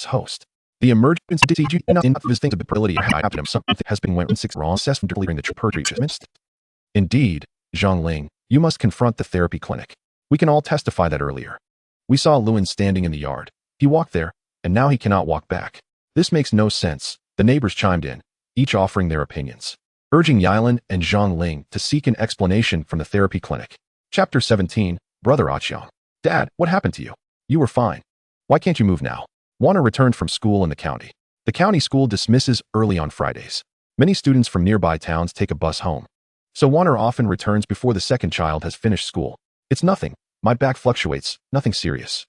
Host. The emergency in his things ability something has been went 6 wrong during the treatment. Indeed, Zhang Ling, you must confront the therapy clinic. We can all testify that earlier. We saw Luan standing in the yard. He walked there, and now he cannot walk back. This makes no sense. The neighbors chimed in, each offering their opinions, urging Yilan and Zhang Ling to seek an explanation from the therapy clinic. Chapter 17, Brother Aqiang. Dad, what happened to you? You were fine. Why can't you move now? Warner returned from school in the county. The county school dismisses early on Fridays. Many students from nearby towns take a bus home. So Warner often returns before the second child has finished school. It's nothing. My back fluctuates, nothing serious.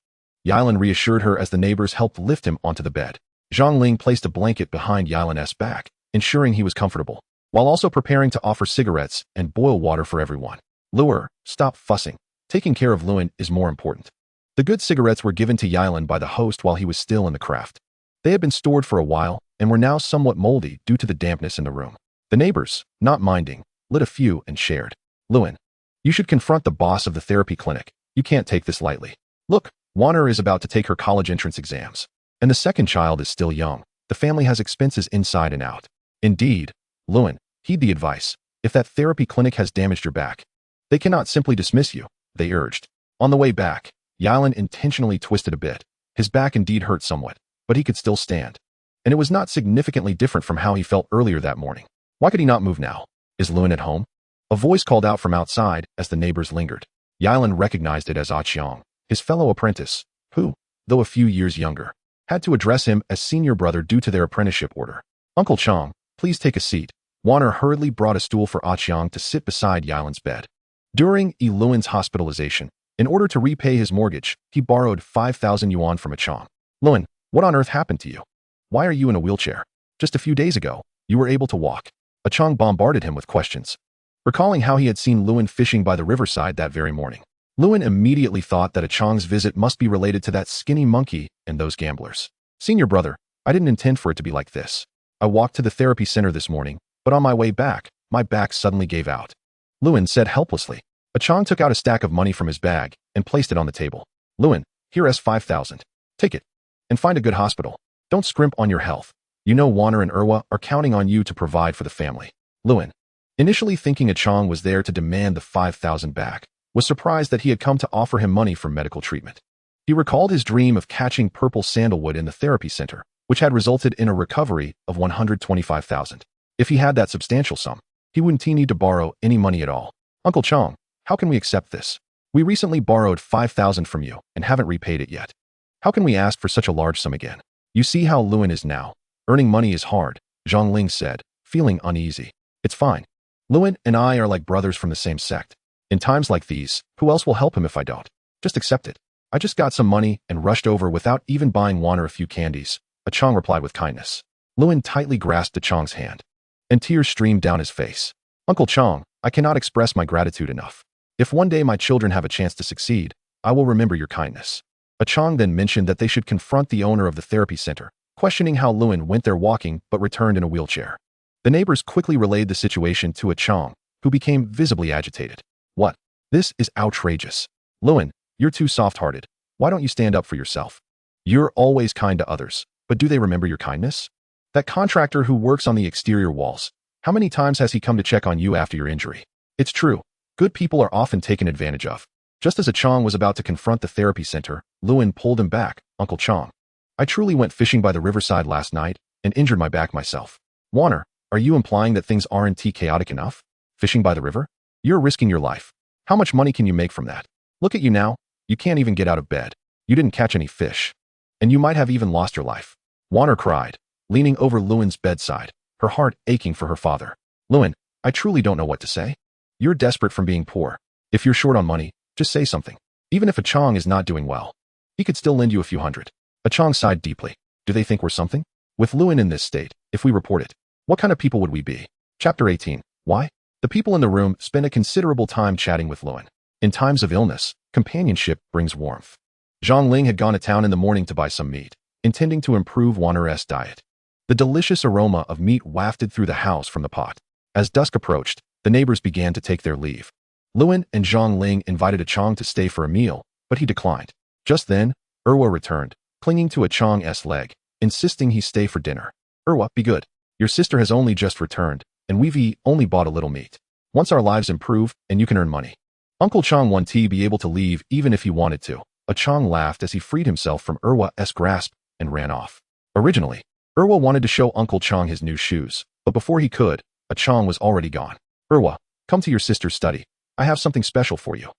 Yilan reassured her as the neighbors helped lift him onto the bed. Zhang Ling placed a blanket behind Yilan's back, ensuring he was comfortable, while also preparing to offer cigarettes and boil water for everyone. Lure, stop fussing. Taking care of Luan is more important. The good cigarettes were given to Yilan by the host while he was still in the craft. They had been stored for a while and were now somewhat moldy due to the dampness in the room. The neighbors, not minding, lit a few and shared. Luan, you should confront the boss of the therapy clinic. You can't take this lightly. Look, Warner is about to take her college entrance exams, and the second child is still young. The family has expenses inside and out. Indeed, Luan, heed the advice. If that therapy clinic has damaged your back, they cannot simply dismiss you, they urged. On the way back, Yilan intentionally twisted a bit. His back indeed hurt somewhat, but he could still stand. And it was not significantly different from how he felt earlier that morning. Why could he not move now? Is Lewin at home? A voice called out from outside as the neighbors lingered. Yilan recognized it as Qiang, his fellow apprentice, who, though a few years younger, had to address him as senior brother due to their apprenticeship order. Uncle Chang, please take a seat. Warner hurriedly brought a stool for Qiang to sit beside Yilan's bed. During Lewin's hospitalization, in order to repay his mortgage, he borrowed 5,000 yuan from Qiang. Lewin, what on earth happened to you? Why are you in a wheelchair? Just a few days ago, you were able to walk. Qiang bombarded him with questions, recalling how he had seen Lewin fishing by the riverside that very morning. Lewin immediately thought that Qiang's visit must be related to that skinny monkey and those gamblers. Senior brother, I didn't intend for it to be like this. I walked to the therapy center this morning, but on my way back, my back suddenly gave out. Lewin said helplessly. Qiang took out a stack of money from his bag and placed it on the table. Lewin, here's 5,000. Take it. And find a good hospital. Don't scrimp on your health. You know Warner and Erwa are counting on you to provide for the family. Lewin, initially thinking Qiang was there to demand the 5,000 back, was surprised that he had come to offer him money for medical treatment. He recalled his dream of catching purple sandalwood in the therapy center, which had resulted in a recovery of 125,000. If he had that substantial sum, he wouldn't need to borrow any money at all. Uncle Chang, how can we accept this? We recently borrowed 5,000 from you and haven't repaid it yet. How can we ask for such a large sum again? You see how Lewin is now. Earning money is hard, Zhang Ling said, feeling uneasy. It's fine. Lewin and I are like brothers from the same sect. In times like these, who else will help him if I don't? Just accept it. I just got some money and rushed over without even buying Warner a few candies, Chang replied with kindness. Lewin tightly grasped Chang's hand, and tears streamed down his face. Uncle Chang, I cannot express my gratitude enough. If one day my children have a chance to succeed, I will remember your kindness. Chang then mentioned that they should confront the owner of the therapy center, questioning how Lewin went there walking but returned in a wheelchair. The neighbors quickly relayed the situation to Chang, who became visibly agitated. What? This is outrageous. Lewin, you're too soft-hearted. Why don't you stand up for yourself? You're always kind to others, but do they remember your kindness? That contractor who works on the exterior walls, how many times has he come to check on you after your injury? It's true. Good people are often taken advantage of. Just as Chang was about to confront the therapy center, Lewin pulled him back. Uncle Chang, I truly went fishing by the riverside last night and injured my back myself. Warner, are you implying that things aren't chaotic enough? Fishing by the river? You're risking your life. How much money can you make from that? Look at you now. You can't even get out of bed. You didn't catch any fish. And you might have even lost your life. Warner cried, leaning over Lewin's bedside, her heart aching for her father. Lewin, I truly don't know what to say. You're desperate from being poor. If you're short on money, just say something. Even if Chang is not doing well, he could still lend you a few hundred. Chang sighed deeply. Do they think we're something? With Lewin in this state, if we report it, what kind of people would we be? Chapter 18. Why? The people in the room spent a considerable time chatting with Lewin. In times of illness, companionship brings warmth. Zhang Ling had gone to town in the morning to buy some meat, intending to improve Warner's diet. The delicious aroma of meat wafted through the house from the pot. As dusk approached, the neighbors began to take their leave. Lewin and Zhang Ling invited Chang to stay for a meal, but he declined. Just then, Erwa returned, clinging to Chang's leg, insisting he stay for dinner. Erwa, be good. Your sister has only just returned, and we've only bought a little meat. Once our lives improve, and you can earn money. Uncle Chang won't be able to leave even if he wanted to. Chang laughed as he freed himself from Erwa's grasp and ran off. Originally, Erwa wanted to show Uncle Chang his new shoes, but before he could, Chang was already gone. Erwa, come to your sister's study. I have something special for you.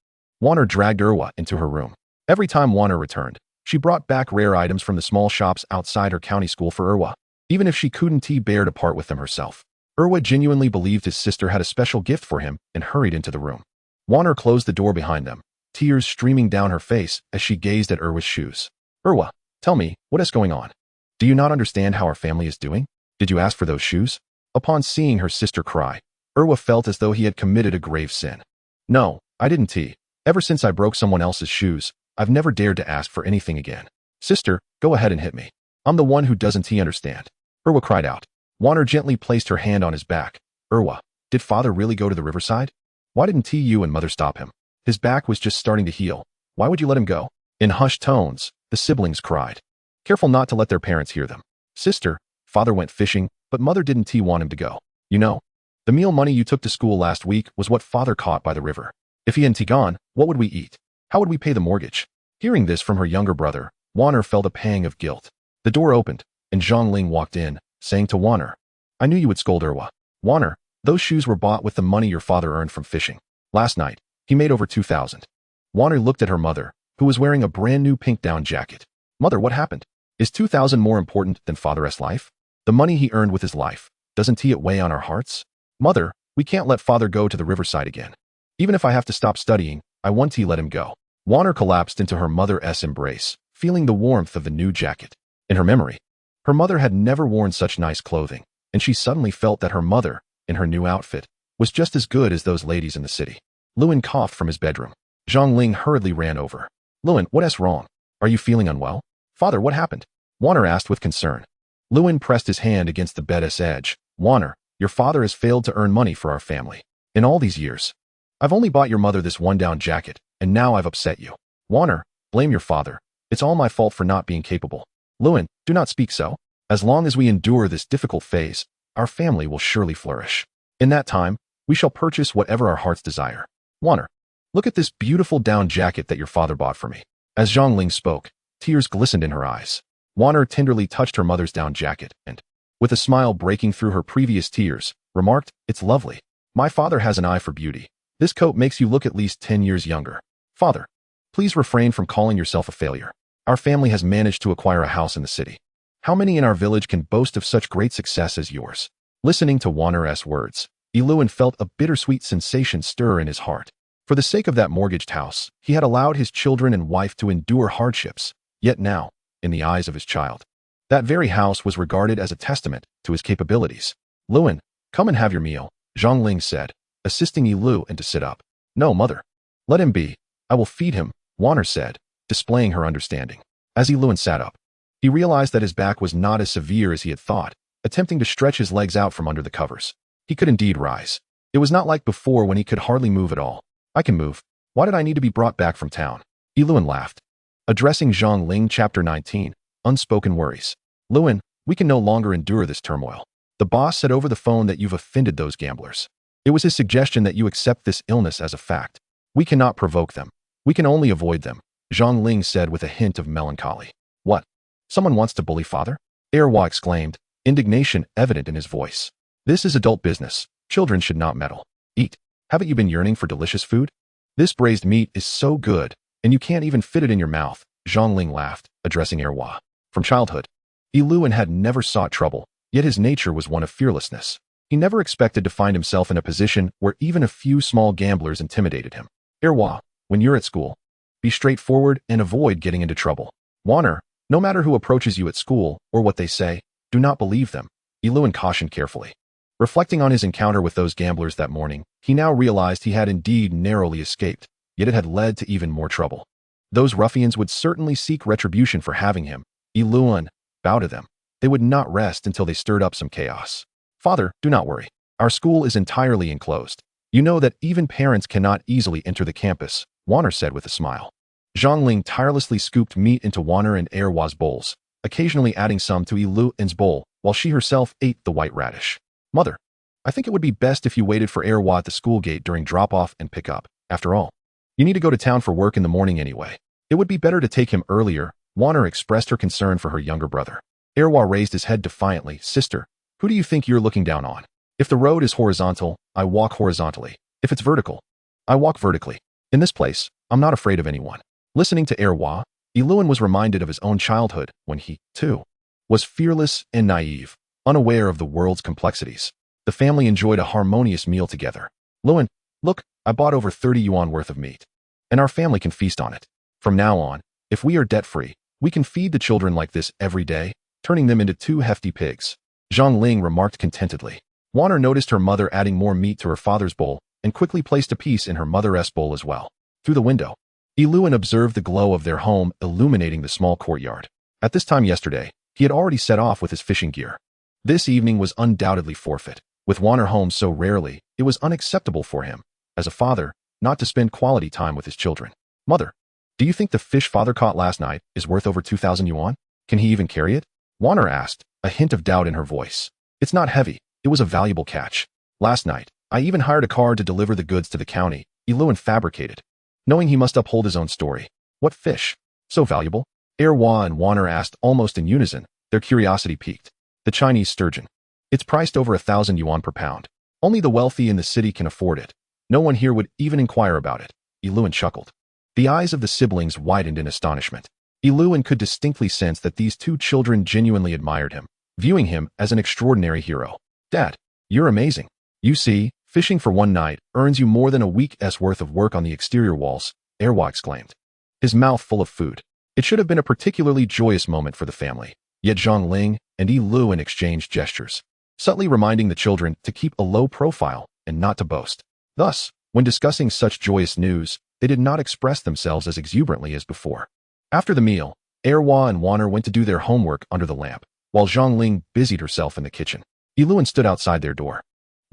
Warner dragged Erwa into her room. Every time Warner returned, she brought back rare items from the small shops outside her county school for Erwa, even if she couldn't bear to part with them herself. Erwa genuinely believed his sister had a special gift for him and hurried into the room. Warner closed the door behind them, tears streaming down her face as she gazed at Erwa's shoes. Erwa, tell me, what is going on? Do you not understand how our family is doing? Did you ask for those shoes? Upon seeing her sister cry, Erwa felt as though he had committed a grave sin. No, I didn't. Ever since I broke someone else's shoes, I've never dared to ask for anything again. Sister, go ahead and hit me. I'm the one who doesn't understand. Erwa cried out. Warner gently placed her hand on his back. Erwa, did father really go to the riverside? Why didn't you and mother stop him? His back was just starting to heal. Why would you let him go? In hushed tones, the siblings cried, careful not to let their parents hear them. Sister, father went fishing, but mother didn't want him to go. You know, The meal money you took to school last week was what father caught by the river. If he hadn't gone, what would we eat? How would we pay the mortgage? Hearing this from her younger brother, Warner felt a pang of guilt. The door opened, and Zhang Ling walked in, saying to Warner, "I knew you would scold Erwa. Warner, those shoes were bought with the money your father earned from fishing. Last night, he made over 2,000. Warner looked at her mother, who was wearing a brand new pink down jacket. "Mother, what happened? Is 2,000 more important than father's life? The money he earned with his life, doesn't he it weigh on our hearts? Mother, we can't let father go to the riverside again. Even if I have to stop studying, I want to let him go." Warner collapsed into her mother's embrace, feeling the warmth of the new jacket. In her memory, her mother had never worn such nice clothing, and she suddenly felt that her mother, in her new outfit, was just as good as those ladies in the city. Lewin coughed from his bedroom. Zhang Ling hurriedly ran over. "Lewin, what's wrong? Are you feeling unwell?" "Father, what happened?" Warner asked with concern. Lewin pressed his hand against the bed's edge. "Warner, your father has failed to earn money for our family. In all these years, I've only bought your mother this one down jacket, and now I've upset you. Warner, blame your father. It's all my fault for not being capable. Lewin, do not speak so. As long as we endure this difficult phase, our family will surely flourish. In that time, we shall purchase whatever our hearts desire. Warner, look at this beautiful down jacket that your father bought for me." As Zhang Ling spoke, tears glistened in her eyes. Warner tenderly touched her mother's down jacket and, with a smile breaking through her previous tears, remarked, "It's lovely. My father has an eye for beauty. This coat makes you look at least 10 years younger. Father, please refrain from calling yourself a failure. Our family has managed to acquire a house in the city. How many in our village can boast of such great success as yours?" Listening to Warner's words, Lewin felt a bittersweet sensation stir in his heart. For the sake of that mortgaged house, he had allowed his children and wife to endure hardships, yet now, in the eyes of his child, that very house was regarded as a testament to his capabilities. "Lewin, come and have your meal," Zhang Ling said, assisting Lewin to sit up. "No, mother. Let him be. I will feed him," Warner said, displaying her understanding. As Lewin sat up, he realized that his back was not as severe as he had thought, attempting to stretch his legs out from under the covers. He could indeed rise. It was not like before when he could hardly move at all. "I can move. Why did I need to be brought back from town?" Lewin laughed. Addressing Zhang Ling, Chapter 19, Unspoken Worries. "Lewin, we can no longer endure this turmoil. The boss said over the phone that you've offended those gamblers. It was his suggestion that you accept this illness as a fact. We cannot provoke them. We can only avoid them," Zhang Ling said with a hint of melancholy. "What? Someone wants to bully father?" Erwa exclaimed, indignation evident in his voice. "This is adult business. Children should not meddle. Eat. Haven't you been yearning for delicious food? This braised meat is so good, and you can't even fit it in your mouth," Zhang Ling laughed, addressing Erwa. From childhood, Lewin had never sought trouble, yet his nature was one of fearlessness. He never expected to find himself in a position where even a few small gamblers intimidated him. "Erwa, when you're at school, be straightforward and avoid getting into trouble. Warner, no matter who approaches you at school or what they say, do not believe them," Lewin cautioned carefully. Reflecting on his encounter with those gamblers that morning, he now realized he had indeed narrowly escaped, yet it had led to even more trouble. Those ruffians would certainly seek retribution for having him. Lewin bowed to them. They would not rest until they stirred up some chaos. "Father, do not worry. Our school is entirely enclosed. You know that even parents cannot easily enter the campus," Warner said with a smile. Zhang Ling tirelessly scooped meat into Warner and Erwa's bowls, occasionally adding some to Lewin's bowl, while she herself ate the white radish. "Mother, I think it would be best if you waited for Erwa at the school gate during drop-off and pick-up. After all, you need to go to town for work in the morning anyway. It would be better to take him earlier," Warner expressed her concern for her younger brother. Erwa raised his head defiantly. "Sister, who do you think you're looking down on? If the road is horizontal, I walk horizontally. If it's vertical, I walk vertically. In this place, I'm not afraid of anyone." Listening to Erwa, Lewin was reminded of his own childhood when he, too, was fearless and naive, unaware of the world's complexities. The family enjoyed a harmonious meal together. "Lewin, look, I bought over 30 yuan worth of meat, and our family can feast on it. From now on, if we are debt-free, we can feed the children like this every day, turning them into 2 hefty pigs," Zhang Ling remarked contentedly. Warner noticed her mother adding more meat to her father's bowl and quickly placed a piece in her mother's bowl as well. Through the window, Lewin observed the glow of their home illuminating the small courtyard. At this time yesterday, he had already set off with his fishing gear. This evening was undoubtedly forfeit. With Warner home so rarely, it was unacceptable for him, as a father, not to spend quality time with his children. "Mother, do you think the fish father caught last night is worth over 2,000 yuan? Can he even carry it?" Warner asked, a hint of doubt in her voice. "It's not heavy. It was a valuable catch. Last night, I even hired a car to deliver the goods to the county, Yiluan fabricated, knowing he must uphold his own story. What fish? So valuable? Erwa and Warner asked almost in unison, their curiosity piqued. The Chinese sturgeon. It's priced over 1,000 yuan per pound. Only the wealthy in the city can afford it. No one here would even inquire about it. Yiluan chuckled. The eyes of the siblings widened in astonishment. Yiluan could distinctly sense that these two children genuinely admired him, viewing him as an extraordinary hero. Dad, you're amazing. You see, fishing for one night earns you more than a week's worth of work on the exterior walls, Erwa exclaimed, his mouth full of food. It should have been a particularly joyous moment for the family, yet Zhang Ling and Yiluan exchanged gestures, subtly reminding the children to keep a low profile and not to boast. Thus, when discussing such joyous news, they did not express themselves as exuberantly as before. After the meal, Erwa and Warner went to do their homework under the lamp, while Zhang Ling busied herself in the kitchen. Yiluan stood outside their door,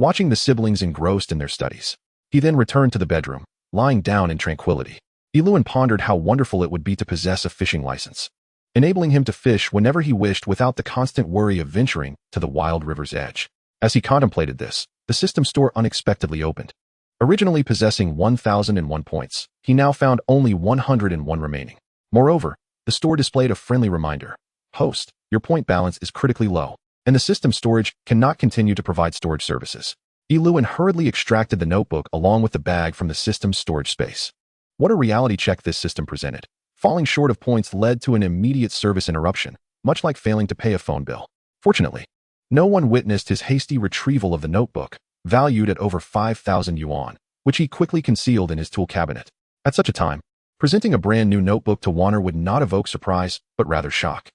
watching the siblings engrossed in their studies. He then returned to the bedroom, lying down in tranquility. Yiluan pondered how wonderful it would be to possess a fishing license, enabling him to fish whenever he wished without the constant worry of venturing to the wild river's edge. As he contemplated this, the system store unexpectedly opened. Originally possessing 1,001 points, he now found only 101 remaining. Moreover, the store displayed a friendly reminder. Host, your point balance is critically low, and the system storage cannot continue to provide storage services. Yiluan hurriedly extracted the notebook along with the bag from the system's storage space. What a reality check this system presented. Falling short of points led to an immediate service interruption, much like failing to pay a phone bill. Fortunately, no one witnessed his hasty retrieval of the notebook, valued at over 5,000 yuan, which he quickly concealed in his tool cabinet. At such a time, presenting a brand new notebook to Warner would not evoke surprise, but rather shock.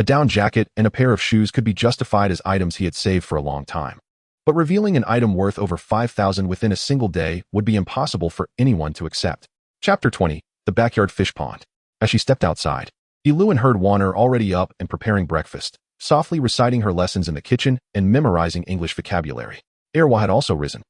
A down jacket and a pair of shoes could be justified as items he had saved for a long time. But revealing an item worth over 5,000 within a single day would be impossible for anyone to accept. Chapter 20, The Backyard Fish Pond. As she stepped outside, Yiluan heard Warner already up and preparing breakfast, softly reciting her lessons in the kitchen and memorizing English vocabulary. Erwa had also risen,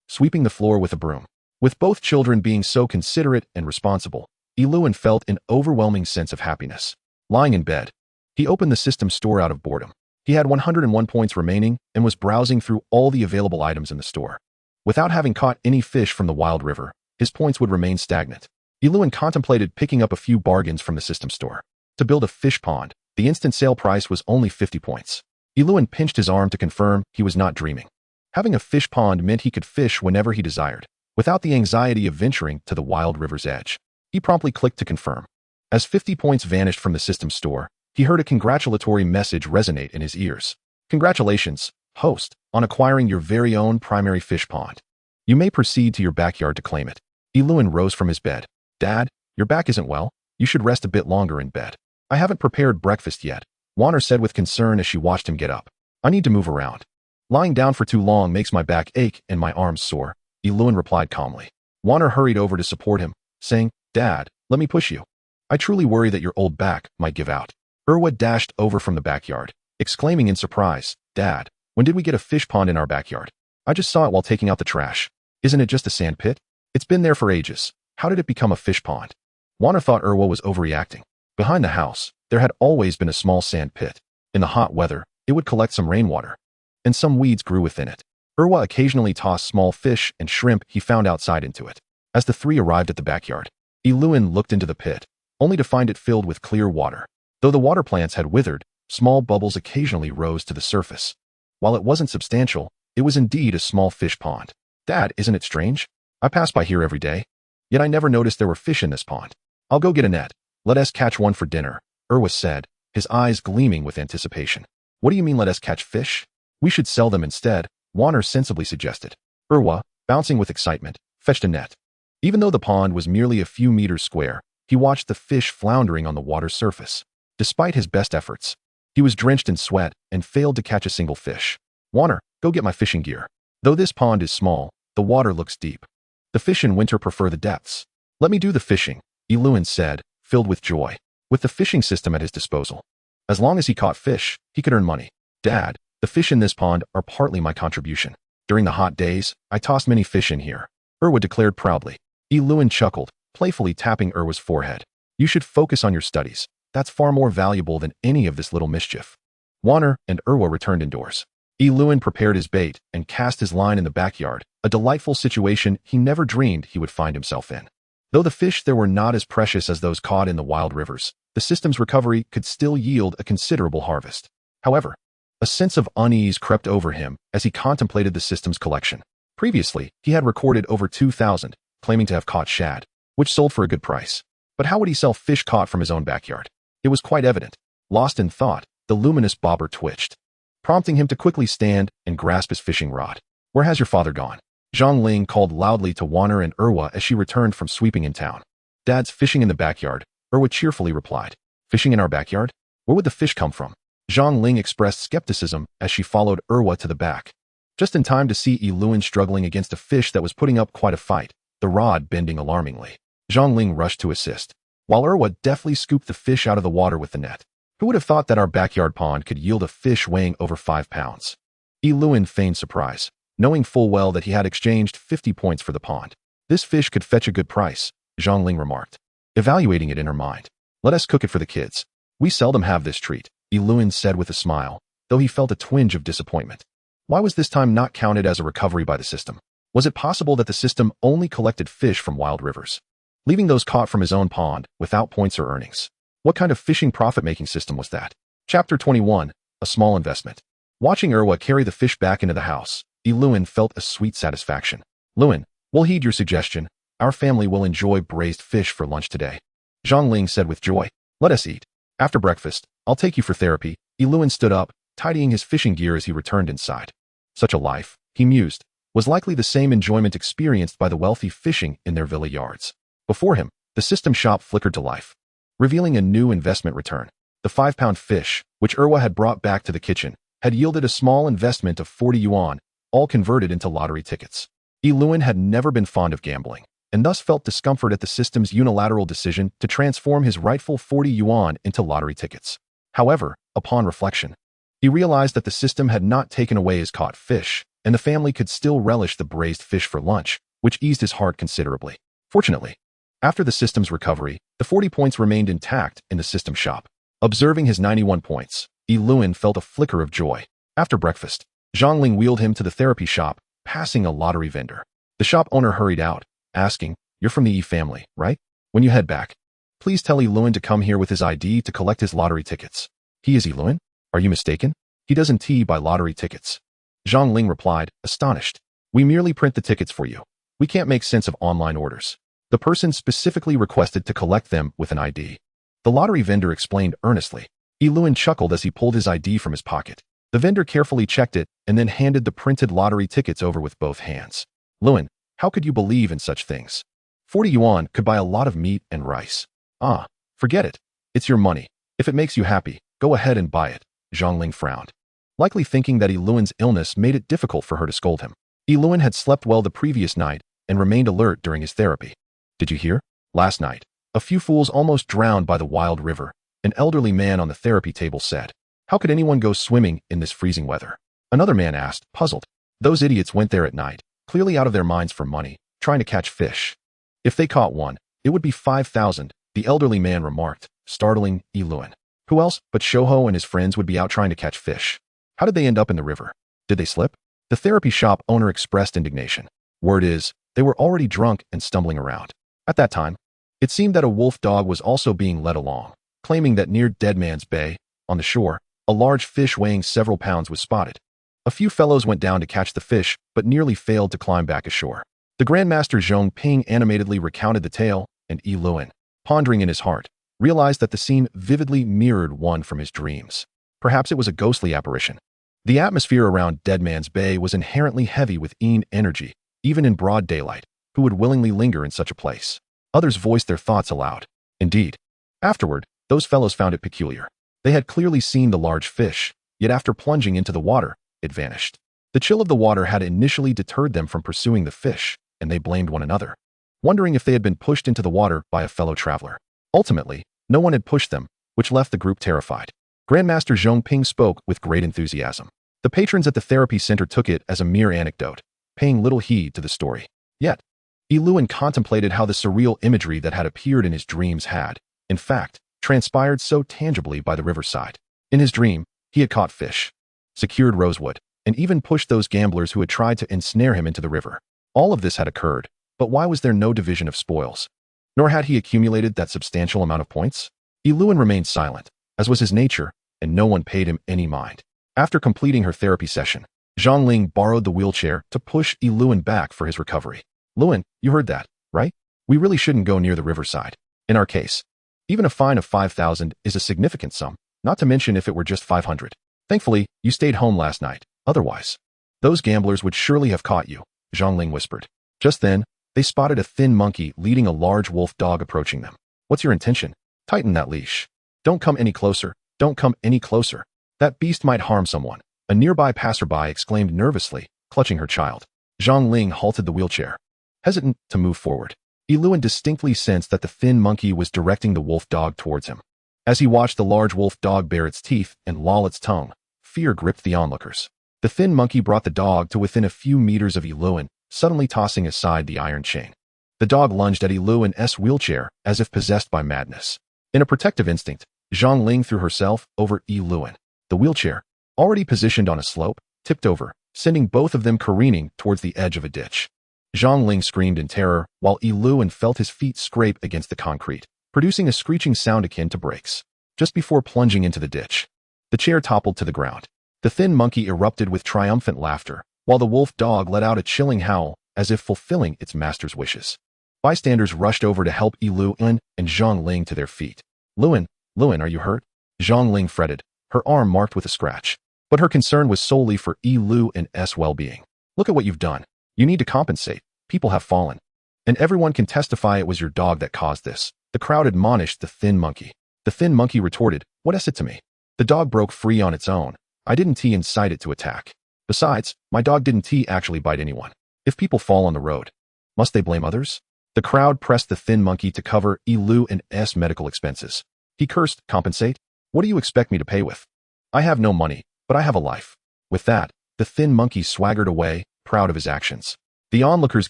sweeping the floor with a broom. With both children being so considerate and responsible, Yiluan felt an overwhelming sense of happiness. Lying in bed, he opened the system store out of boredom. He had 101 points remaining and was browsing through all the available items in the store. Without having caught any fish from the wild river, his points would remain stagnant. Yiluan contemplated picking up a few bargains from the system store. To build a fish pond, the instant sale price was only 50 points. Yiluan pinched his arm to confirm he was not dreaming. Having a fish pond meant he could fish whenever he desired, without the anxiety of venturing to the wild river's edge. He promptly clicked to confirm. As 50 points vanished from the system store, he heard a congratulatory message resonate in his ears. Congratulations, host, on acquiring your very own primary fish pond. You may proceed to your backyard to claim it. Yiluan rose from his bed. Dad, your back isn't well. You should rest a bit longer in bed. I haven't prepared breakfast yet, Warner said with concern as she watched him get up. I need to move around. Lying down for too long makes my back ache and my arms sore, Yiluan replied calmly. Warner hurried over to support him, saying, Dad, let me push you. I truly worry that your old back might give out. Erwa dashed over from the backyard, exclaiming in surprise, Dad, when did we get a fish pond in our backyard? I just saw it while taking out the trash. Isn't it just a sand pit? It's been there for ages. How did it become a fish pond? Warner thought Erwa was overreacting. Behind the house, there had always been a small sand pit. In the hot weather, it would collect some rainwater, and some weeds grew within it. Erwa occasionally tossed small fish and shrimp he found outside into it. As the three arrived at the backyard, Yiluan looked into the pit, only to find it filled with clear water. Though the water plants had withered, small bubbles occasionally rose to the surface. While it wasn't substantial, it was indeed a small fish pond. Dad, isn't it strange? I pass by here every day, yet I never noticed there were fish in this pond. I'll go get a net. Let us catch one for dinner, Erwa said, his eyes gleaming with anticipation. What do you mean let us catch fish? We should sell them instead, Warner sensibly suggested. Erwa, bouncing with excitement, fetched a net. Even though the pond was merely a few meters square, he watched the fish floundering on the water's surface. Despite his best efforts, he was drenched in sweat and failed to catch a single fish. Warner, go get my fishing gear. Though this pond is small, the water looks deep. The fish in winter prefer the depths. Let me do the fishing, Yiluan said, filled with joy. With the fishing system at his disposal, as long as he caught fish, he could earn money. Dad, the fish in this pond are partly my contribution. During the hot days, I toss many fish in here, Erwa declared proudly. Yiluan chuckled, playfully tapping Erwa's forehead. You should focus on your studies. That's far more valuable than any of this little mischief. Warner and Erwa returned indoors. Lewin prepared his bait and cast his line in the backyard, a delightful situation he never dreamed he would find himself in. Though the fish there were not as precious as those caught in the wild rivers, the system's recovery could still yield a considerable harvest. However, a sense of unease crept over him as he contemplated the system's collection. Previously, he had recorded over 2,000, claiming to have caught shad, which sold for a good price. But how would he sell fish caught from his own backyard? It was quite evident. Lost in thought, the luminous bobber twitched, prompting him to quickly stand and grasp his fishing rod. "Where has your father gone?" Zhang Ling called loudly to Wanner and Erwa as she returned from sweeping in town. "Dad's fishing in the backyard," Erwa cheerfully replied. "Fishing in our backyard? Where would the fish come from?" Zhang Ling expressed skepticism as she followed Erwa to the back. Just in time to see Lewin struggling against a fish that was putting up quite a fight, the rod bending alarmingly. Zhang Ling rushed to assist, while Erwa deftly scooped the fish out of the water with the net. Who would have thought that our backyard pond could yield a fish weighing over 5 pounds? Lewin feigned surprise, knowing full well that he had exchanged 50 points for the pond. "This fish could fetch a good price," Zhang Ling remarked, evaluating it in her mind. "Let us cook it for the kids. We seldom have this treat," Lewin said with a smile, though he felt a twinge of disappointment. Why was this time not counted as a recovery by the system? Was it possible that the system only collected fish from wild rivers, leaving those caught from his own pond without points or earnings? What kind of fishing profit-making system was that? Chapter 21, A Small Investment. Watching Erwa carry the fish back into the house, Lewin felt a sweet satisfaction. "Lewin, we'll heed your suggestion. Our family will enjoy braised fish for lunch today," Zhang Ling said with joy. "Let us eat. After breakfast, I'll take you for therapy." Lewin stood up, tidying his fishing gear as he returned inside. Such a life, he mused, was likely the same enjoyment experienced by the wealthy fishing in their villa yards. Before him, the system shop flickered to life, revealing a new investment return. The 5-pound fish, which Erwa had brought back to the kitchen, had yielded a small investment of 40 yuan, all converted into lottery tickets. Lewin had never been fond of gambling, and thus felt discomfort at the system's unilateral decision to transform his rightful 40 yuan into lottery tickets. However, upon reflection, he realized that the system had not taken away his caught fish, and the family could still relish the braised fish for lunch, which eased his heart considerably. Fortunately, after the system's recovery, the 40 points remained intact in the system shop. Observing his 91 points, Lewin felt a flicker of joy. After breakfast, Zhang Ling wheeled him to the therapy shop, passing a lottery vendor. The shop owner hurried out, asking, "You're from the family, right? When you head back, please tell Lewin to come here with his ID to collect his lottery tickets." "He is Lewin? Are you mistaken? He doesn't buy lottery tickets," Zhang Ling replied, astonished. "We merely print the tickets for you. We can't make sense of online orders. The person specifically requested to collect them with an ID." The lottery vendor explained earnestly. Lewin chuckled as he pulled his ID from his pocket. The vendor carefully checked it and then handed the printed lottery tickets over with both hands. "Lewin, how could you believe in such things? 40 yuan could buy a lot of meat and rice." "Ah, forget it. It's your money. If it makes you happy, go ahead and buy it," Zhang Ling frowned, likely thinking that Lewin's illness made it difficult for her to scold him. Lewin had slept well the previous night and remained alert during his therapy. "Did you hear? Last night, a few fools almost drowned by the wild river," an elderly man on the therapy table said. "How could anyone go swimming in this freezing weather?" Another man asked, puzzled. "Those idiots went there at night, clearly out of their minds for money, trying to catch fish. If they caught one, it would be 5,000, the elderly man remarked, startling Lewin. Who else but Shoho and his friends would be out trying to catch fish? How did they end up in the river? Did they slip? The therapy shop owner expressed indignation. Word is, they were already drunk and stumbling around. At that time, it seemed that a wolf dog was also being led along, claiming that near Dead Man's Bay, on the shore, a large fish weighing several pounds was spotted. A few fellows went down to catch the fish, but nearly failed to climb back ashore. The Grandmaster Zhong Ping animatedly recounted the tale, and Lewin, pondering in his heart, realized that the scene vividly mirrored one from his dreams. Perhaps it was a ghostly apparition. The atmosphere around Dead Man's Bay was inherently heavy with energy, even in broad daylight. Who would willingly linger in such a place? Others voiced their thoughts aloud. Indeed, afterward, those fellows found it peculiar. They had clearly seen the large fish, yet after plunging into the water, it vanished. The chill of the water had initially deterred them from pursuing the fish, and they blamed one another, wondering if they had been pushed into the water by a fellow traveler. Ultimately, no one had pushed them, which left the group terrified. Grandmaster Zhong Ping spoke with great enthusiasm. The patrons at the therapy center took it as a mere anecdote, paying little heed to the story. Yet, Lewin contemplated how the surreal imagery that had appeared in his dreams had, in fact, transpired so tangibly by the riverside. In his dream, he had caught fish, secured rosewood, and even pushed those gamblers who had tried to ensnare him into the river. All of this had occurred, but why was there no division of spoils? Nor had he accumulated that substantial amount of points? Yiluan remained silent, as was his nature, and no one paid him any mind. After completing her therapy session, Zhongling borrowed the wheelchair to push Yiluan back for his recovery. Luan, you heard that, right? We really shouldn't go near the riverside. In our case, even a fine of 5,000 is a significant sum, not to mention if it were just 500. Thankfully, you stayed home last night. Otherwise, those gamblers would surely have caught you, Zhongling whispered. Just then, they spotted a thin monkey leading a large wolf dog approaching them. What's your intention? Tighten that leash. Don't come any closer. Don't come any closer. That beast might harm someone. A nearby passerby exclaimed nervously, clutching her child. Zhongling halted the wheelchair, hesitant to move forward. Yiluan distinctly sensed that the thin monkey was directing the wolf dog towards him. As he watched the large wolf dog bare its teeth and loll its tongue, fear gripped the onlookers. The thin monkey brought the dog to within a few meters of Yiluan, suddenly tossing aside the iron chain. The dog lunged at Yiluan's wheelchair as if possessed by madness. In a protective instinct, Zhongling threw herself over Yiluan. The wheelchair, already positioned on a slope, tipped over, sending both of them careening towards the edge of a ditch. Zhongling screamed in terror, while Yiluan felt his feet scrape against the concrete, producing a screeching sound akin to brakes. Just before plunging into the ditch, the chair toppled to the ground. The thin monkey erupted with triumphant laughter, while the wolf dog let out a chilling howl, as if fulfilling its master's wishes. Bystanders rushed over to help Yiluan and Zhongling to their feet. Luan, are you hurt? Zhongling fretted, her arm marked with a scratch. But her concern was solely for Yiluan's well-being. Look at what you've done. You need to compensate. People have fallen. And everyone can testify it was your dog that caused this. The crowd admonished the thin monkey. The thin monkey retorted, what is it to me? The dog broke free on its own. I didn't incite it to attack. Besides, my dog didn't actually bite anyone. If people fall on the road, must they blame others? The crowd pressed the thin monkey to cover Yiluan's medical expenses. He cursed, compensate? What do you expect me to pay with? I have no money, but I have a life. With that, the thin monkey swaggered away, proud of his actions. The onlookers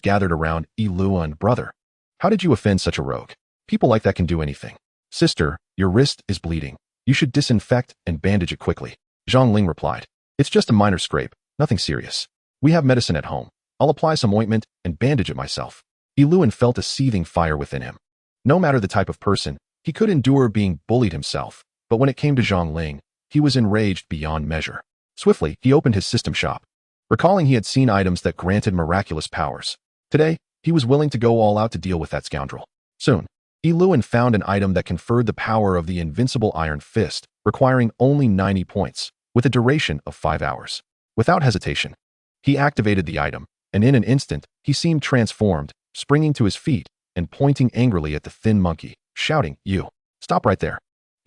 gathered around Yiluan. Brother, how did you offend such a rogue? People like that can do anything. Sister, your wrist is bleeding. You should disinfect and bandage it quickly. Zhongling replied. It's just a minor scrape, nothing serious. We have medicine at home. I'll apply some ointment and bandage it myself. Yiluan felt a seething fire within him. No matter the type of person, he could endure being bullied himself, but when it came to Zhongling, he was enraged beyond measure. Swiftly, he opened his system shop. Recalling he had seen items that granted miraculous powers. Today, he was willing to go all out to deal with that scoundrel. Soon, Yiluan found an item that conferred the power of the invincible Iron Fist, requiring only 90 points, with a duration of 5 hours. Without hesitation, he activated the item, and in an instant, he seemed transformed, springing to his feet and pointing angrily at the thin monkey, shouting, You! Stop right there.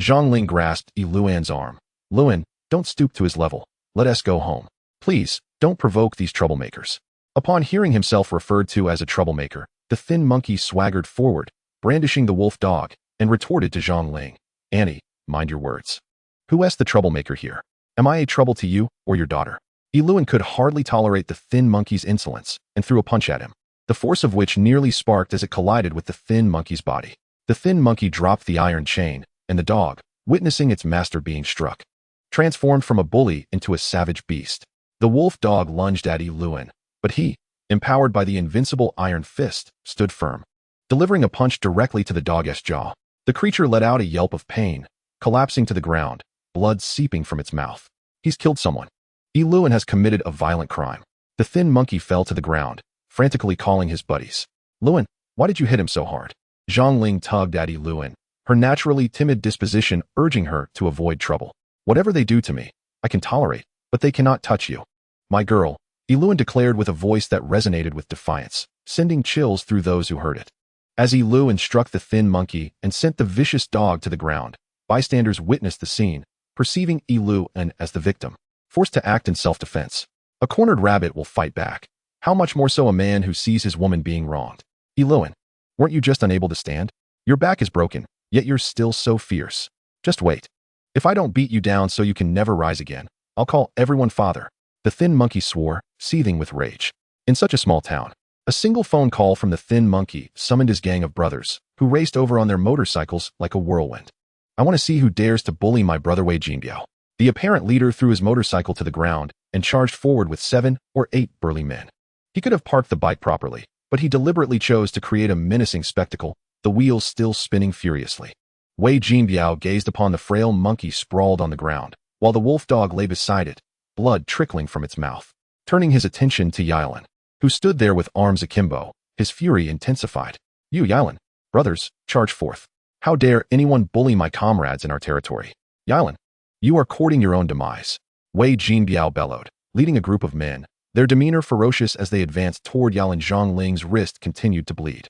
Zhongling grasped Yiluan's arm. Luan, don't stoop to his level. Let us go home. Please, don't provoke these troublemakers. Upon hearing himself referred to as a troublemaker, the thin monkey swaggered forward, brandishing the wolf dog, and retorted to Zhongling. Annie, mind your words. Who is the troublemaker here? Am I a trouble to you or your daughter? Yiluan could hardly tolerate the thin monkey's insolence and threw a punch at him, the force of which nearly sparked as it collided with the thin monkey's body. The thin monkey dropped the iron chain, and the dog, witnessing its master being struck, transformed from a bully into a savage beast. The wolf dog lunged at Yiluan, but he, empowered by the invincible Iron Fist, stood firm, delivering a punch directly to the dog's jaw. The creature let out a yelp of pain, collapsing to the ground, blood seeping from its mouth. He's killed someone. Yiluan has committed a violent crime. The thin monkey fell to the ground, frantically calling his buddies. Luan, why did you hit him so hard? Zhongling tugged at Yiluan, her naturally timid disposition urging her to avoid trouble. Whatever they do to me, I can tolerate, but they cannot touch you. My girl, Yiluan declared with a voice that resonated with defiance, sending chills through those who heard it. As Yiluan struck the thin monkey and sent the vicious dog to the ground, bystanders witnessed the scene, perceiving Yiluan as the victim, forced to act in self-defense. A cornered rabbit will fight back. How much more so a man who sees his woman being wronged? Yiluan, weren't you just unable to stand? Your back is broken, yet you're still so fierce. Just wait. If I don't beat you down so you can never rise again, I'll call everyone father. The thin monkey swore, seething with rage. In such a small town, a single phone call from the thin monkey summoned his gang of brothers, who raced over on their motorcycles like a whirlwind. I want to see who dares to bully my brother Wei Jinbiao. The apparent leader threw his motorcycle to the ground and charged forward with 7 or 8 burly men. He could have parked the bike properly, but he deliberately chose to create a menacing spectacle, the wheels still spinning furiously. Wei Jinbiao gazed upon the frail monkey sprawled on the ground, while the wolf dog lay beside it, blood trickling from its mouth. Turning his attention to Yilan, who stood there with arms akimbo, his fury intensified. You, Yilan, brothers, charge forth. How dare anyone bully my comrades in our territory? Yilan, you are courting your own demise. Wei Jinbiao bellowed, leading a group of men, their demeanor ferocious as they advanced toward Yilan. Zhongling's wrist continued to bleed.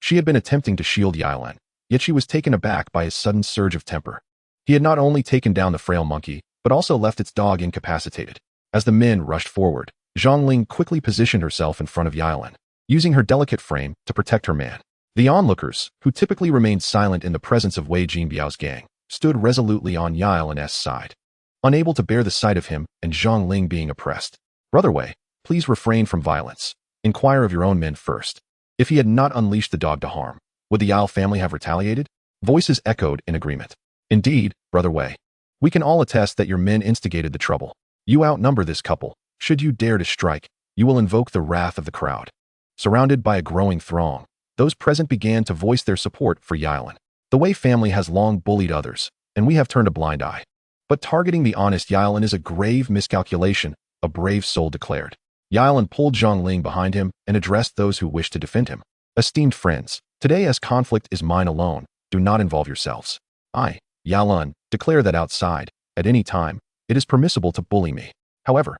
She had been attempting to shield Yilan, yet she was taken aback by his sudden surge of temper. He had not only taken down the frail monkey, but also left its dog incapacitated. As the men rushed forward, Zhongling quickly positioned herself in front of Yilan, using her delicate frame to protect her man. The onlookers, who typically remained silent in the presence of Wei Jinbiao's gang, stood resolutely on Yilan's side, unable to bear the sight of him and Zhongling being oppressed. Brother Wei, please refrain from violence. Inquire of your own men first. If he had not unleashed the dog to harm, would the Yao family have retaliated? Voices echoed in agreement. Indeed, Brother Wei. We can all attest that your men instigated the trouble. You outnumber this couple. Should you dare to strike, you will invoke the wrath of the crowd. Surrounded by a growing throng, those present began to voice their support for Yilan. The Wei family has long bullied others, and we have turned a blind eye. But targeting the honest Yilan is a grave miscalculation, a brave soul declared. Yilan pulled Zhongling behind him and addressed those who wished to defend him. Esteemed friends, today as conflict is mine alone, do not involve yourselves. I, Yilan, declare that outside, at any time, it is permissible to bully me. However,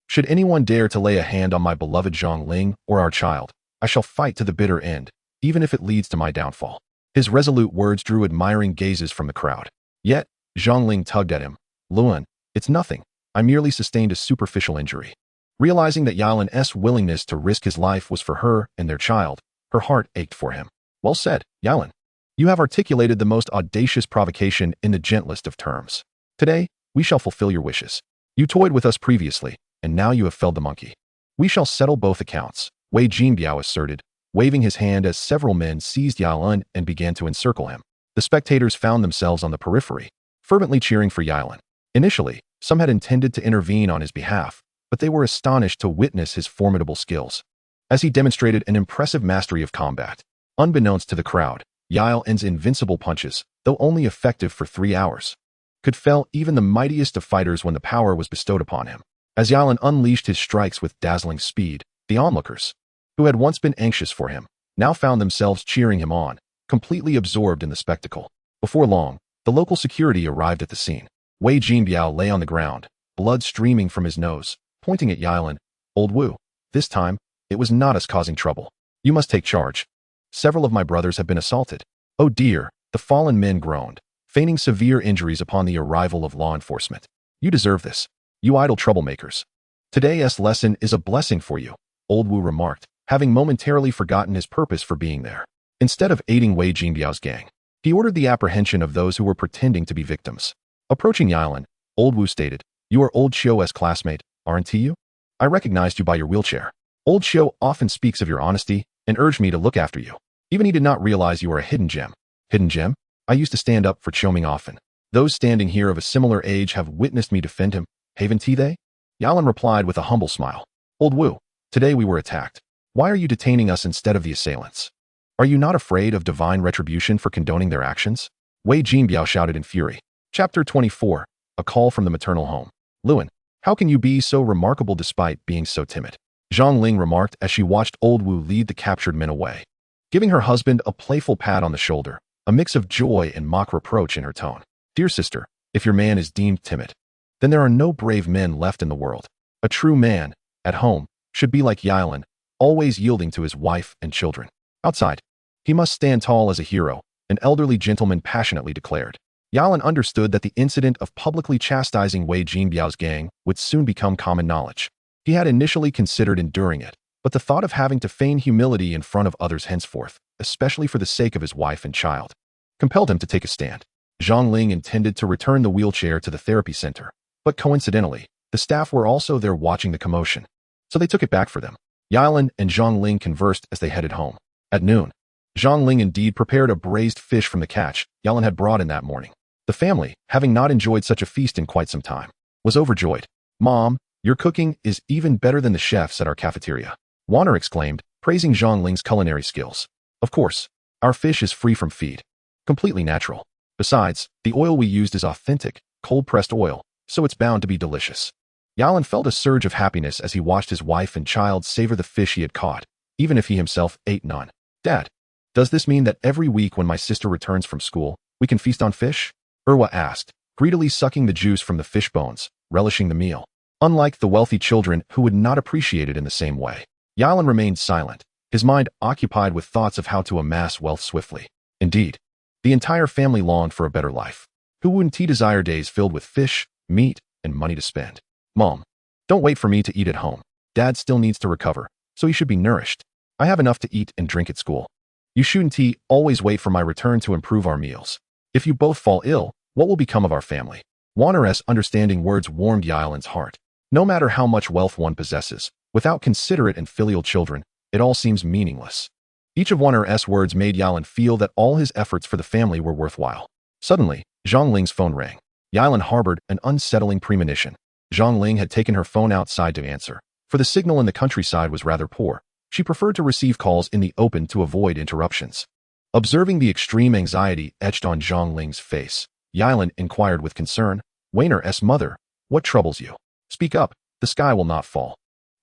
should anyone dare to lay a hand on my beloved Zhongling or our child, I shall fight to the bitter end, even if it leads to my downfall. His resolute words drew admiring gazes from the crowd. Yet, Zhongling tugged at him. Luan, it's nothing. I merely sustained a superficial injury. Realizing that Yilan's willingness to risk his life was for her and their child, her heart ached for him. Well said, Yilan. You have articulated the most audacious provocation in the gentlest of terms. Today, we shall fulfill your wishes. You toyed with us previously, and now you have felled the monkey. We shall settle both accounts, Wei Jinbiao asserted, waving his hand as several men seized Yilan and began to encircle him. The spectators found themselves on the periphery, fervently cheering for Yilan. Initially, some had intended to intervene on his behalf, but they were astonished to witness his formidable skills, as he demonstrated an impressive mastery of combat. Unbeknownst to the crowd, Yilan's invincible punches, though only effective for 3 hours, could fell even the mightiest of fighters when the power was bestowed upon him. As Yilan unleashed his strikes with dazzling speed, the onlookers, who had once been anxious for him, now found themselves cheering him on, completely absorbed in the spectacle. Before long, the local security arrived at the scene. Wei Jinbiao lay on the ground, blood streaming from his nose, pointing at Yilan. Old Wu, this time, it was not us causing trouble. You must take charge. Several of my brothers have been assaulted. Oh dear, the fallen men groaned, feigning severe injuries upon the arrival of law enforcement. You deserve this, you idle troublemakers. Today's lesson is a blessing for you, Old Wu remarked, having momentarily forgotten his purpose for being there. Instead of aiding Wei Jinbiao's gang, he ordered the apprehension of those who were pretending to be victims. Approaching Yilan, Old Wu stated, You are Old Xiu's classmate, aren't you? I recognized you by your wheelchair. Old Xiu often speaks of your honesty and urged me to look after you. Even he did not realize you were a hidden gem. Hidden gem? I used to stand up for Qiuming often. Those standing here of a similar age have witnessed me defend him. Haven't they? Yilan replied with a humble smile. Old Wu, today we were attacked. Why are you detaining us instead of the assailants? Are you not afraid of divine retribution for condoning their actions? Wei Jinbiao shouted in fury. Chapter 24, A Call from the Maternal Home. Luan, how can you be so remarkable despite being so timid? Zhongling remarked as she watched Old Wu lead the captured men away, giving her husband a playful pat on the shoulder, a mix of joy and mock reproach in her tone. Dear sister, if your man is deemed timid, then there are no brave men left in the world. A true man, at home, should be like Yilan, always yielding to his wife and children. Outside, he must stand tall as a hero, an elderly gentleman passionately declared. Yilan understood that the incident of publicly chastising Wei Jinbiao's gang would soon become common knowledge. He had initially considered enduring it, but the thought of having to feign humility in front of others henceforth, especially for the sake of his wife and child, compelled him to take a stand. Zhongling intended to return the wheelchair to the therapy center, but coincidentally, the staff were also there watching the commotion, so they took it back for them. Yilan and Zhongling conversed as they headed home. At noon, Zhongling indeed prepared a braised fish from the catch Yilan had brought in that morning. The family, having not enjoyed such a feast in quite some time, was overjoyed. "Mom, your cooking is even better than the chefs at our cafeteria," Warner exclaimed, praising Zhang Ling's culinary skills. "Of course, our fish is free from feed. Completely natural. Besides, the oil we used is authentic, cold-pressed oil, so it's bound to be delicious." Yalan felt a surge of happiness as he watched his wife and child savor the fish he had caught, even if he himself ate none. "Dad, does this mean that every week when my sister returns from school, we can feast on fish?" Irwa asked, greedily sucking the juice from the fish bones, relishing the meal. Unlike the wealthy children who would not appreciate it in the same way, Yalan remained silent, his mind occupied with thoughts of how to amass wealth swiftly. Indeed, the entire family longed for a better life. Who wouldn't desire days filled with fish, meat, and money to spend? "Mom, don't wait for me to eat at home. Dad still needs to recover, so he should be nourished. I have enough to eat and drink at school. You shouldn't always wait for my return to improve our meals. If you both fall ill, what will become of our family?" Warner's understanding words warmed Yalan's heart. No matter how much wealth one possesses, without considerate and filial children, it all seems meaningless. Each of Warner's words made Yalan feel that all his efforts for the family were worthwhile. Suddenly, Zhang Ling's phone rang. Yalan harbored an unsettling premonition. Zhang Ling had taken her phone outside to answer, for the signal in the countryside was rather poor. She preferred to receive calls in the open to avoid interruptions. Observing the extreme anxiety etched on Zhang Ling's face, Yalan inquired with concern, "Weiner's mother, what troubles you? Speak up, the sky will not fall."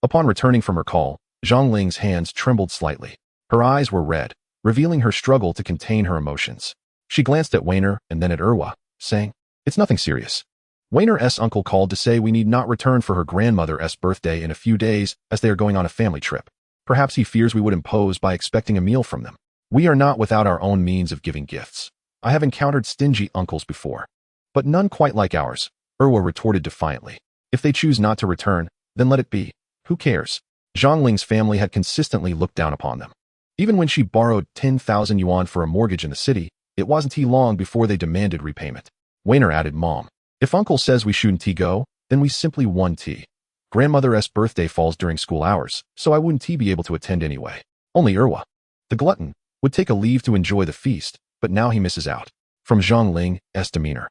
Upon returning from her call, Zhang Ling's hands trembled slightly. Her eyes were red, revealing her struggle to contain her emotions. She glanced at Weiner and then at Irwa, saying, "It's nothing serious. Weiner's uncle called to say we need not return for her grandmother's birthday in a few days as they are going on a family trip. Perhaps he fears we would impose by expecting a meal from them. We are not without our own means of giving gifts. I have encountered stingy uncles before, but none quite like ours," Irwa retorted defiantly. "If they choose not to return, then let it be. Who cares?" Zhang Ling's family had consistently looked down upon them. Even when she borrowed 10,000 yuan for a mortgage in the city, it wasn't long before they demanded repayment. Weiner added, "Mom, if uncle says we shouldn't go, then we simply won't. Grandmother's birthday falls during school hours, so I wouldn't be able to attend anyway." Only Irwa, the glutton, would take a leave to enjoy the feast, but now he misses out. From Zhang Ling's demeanor,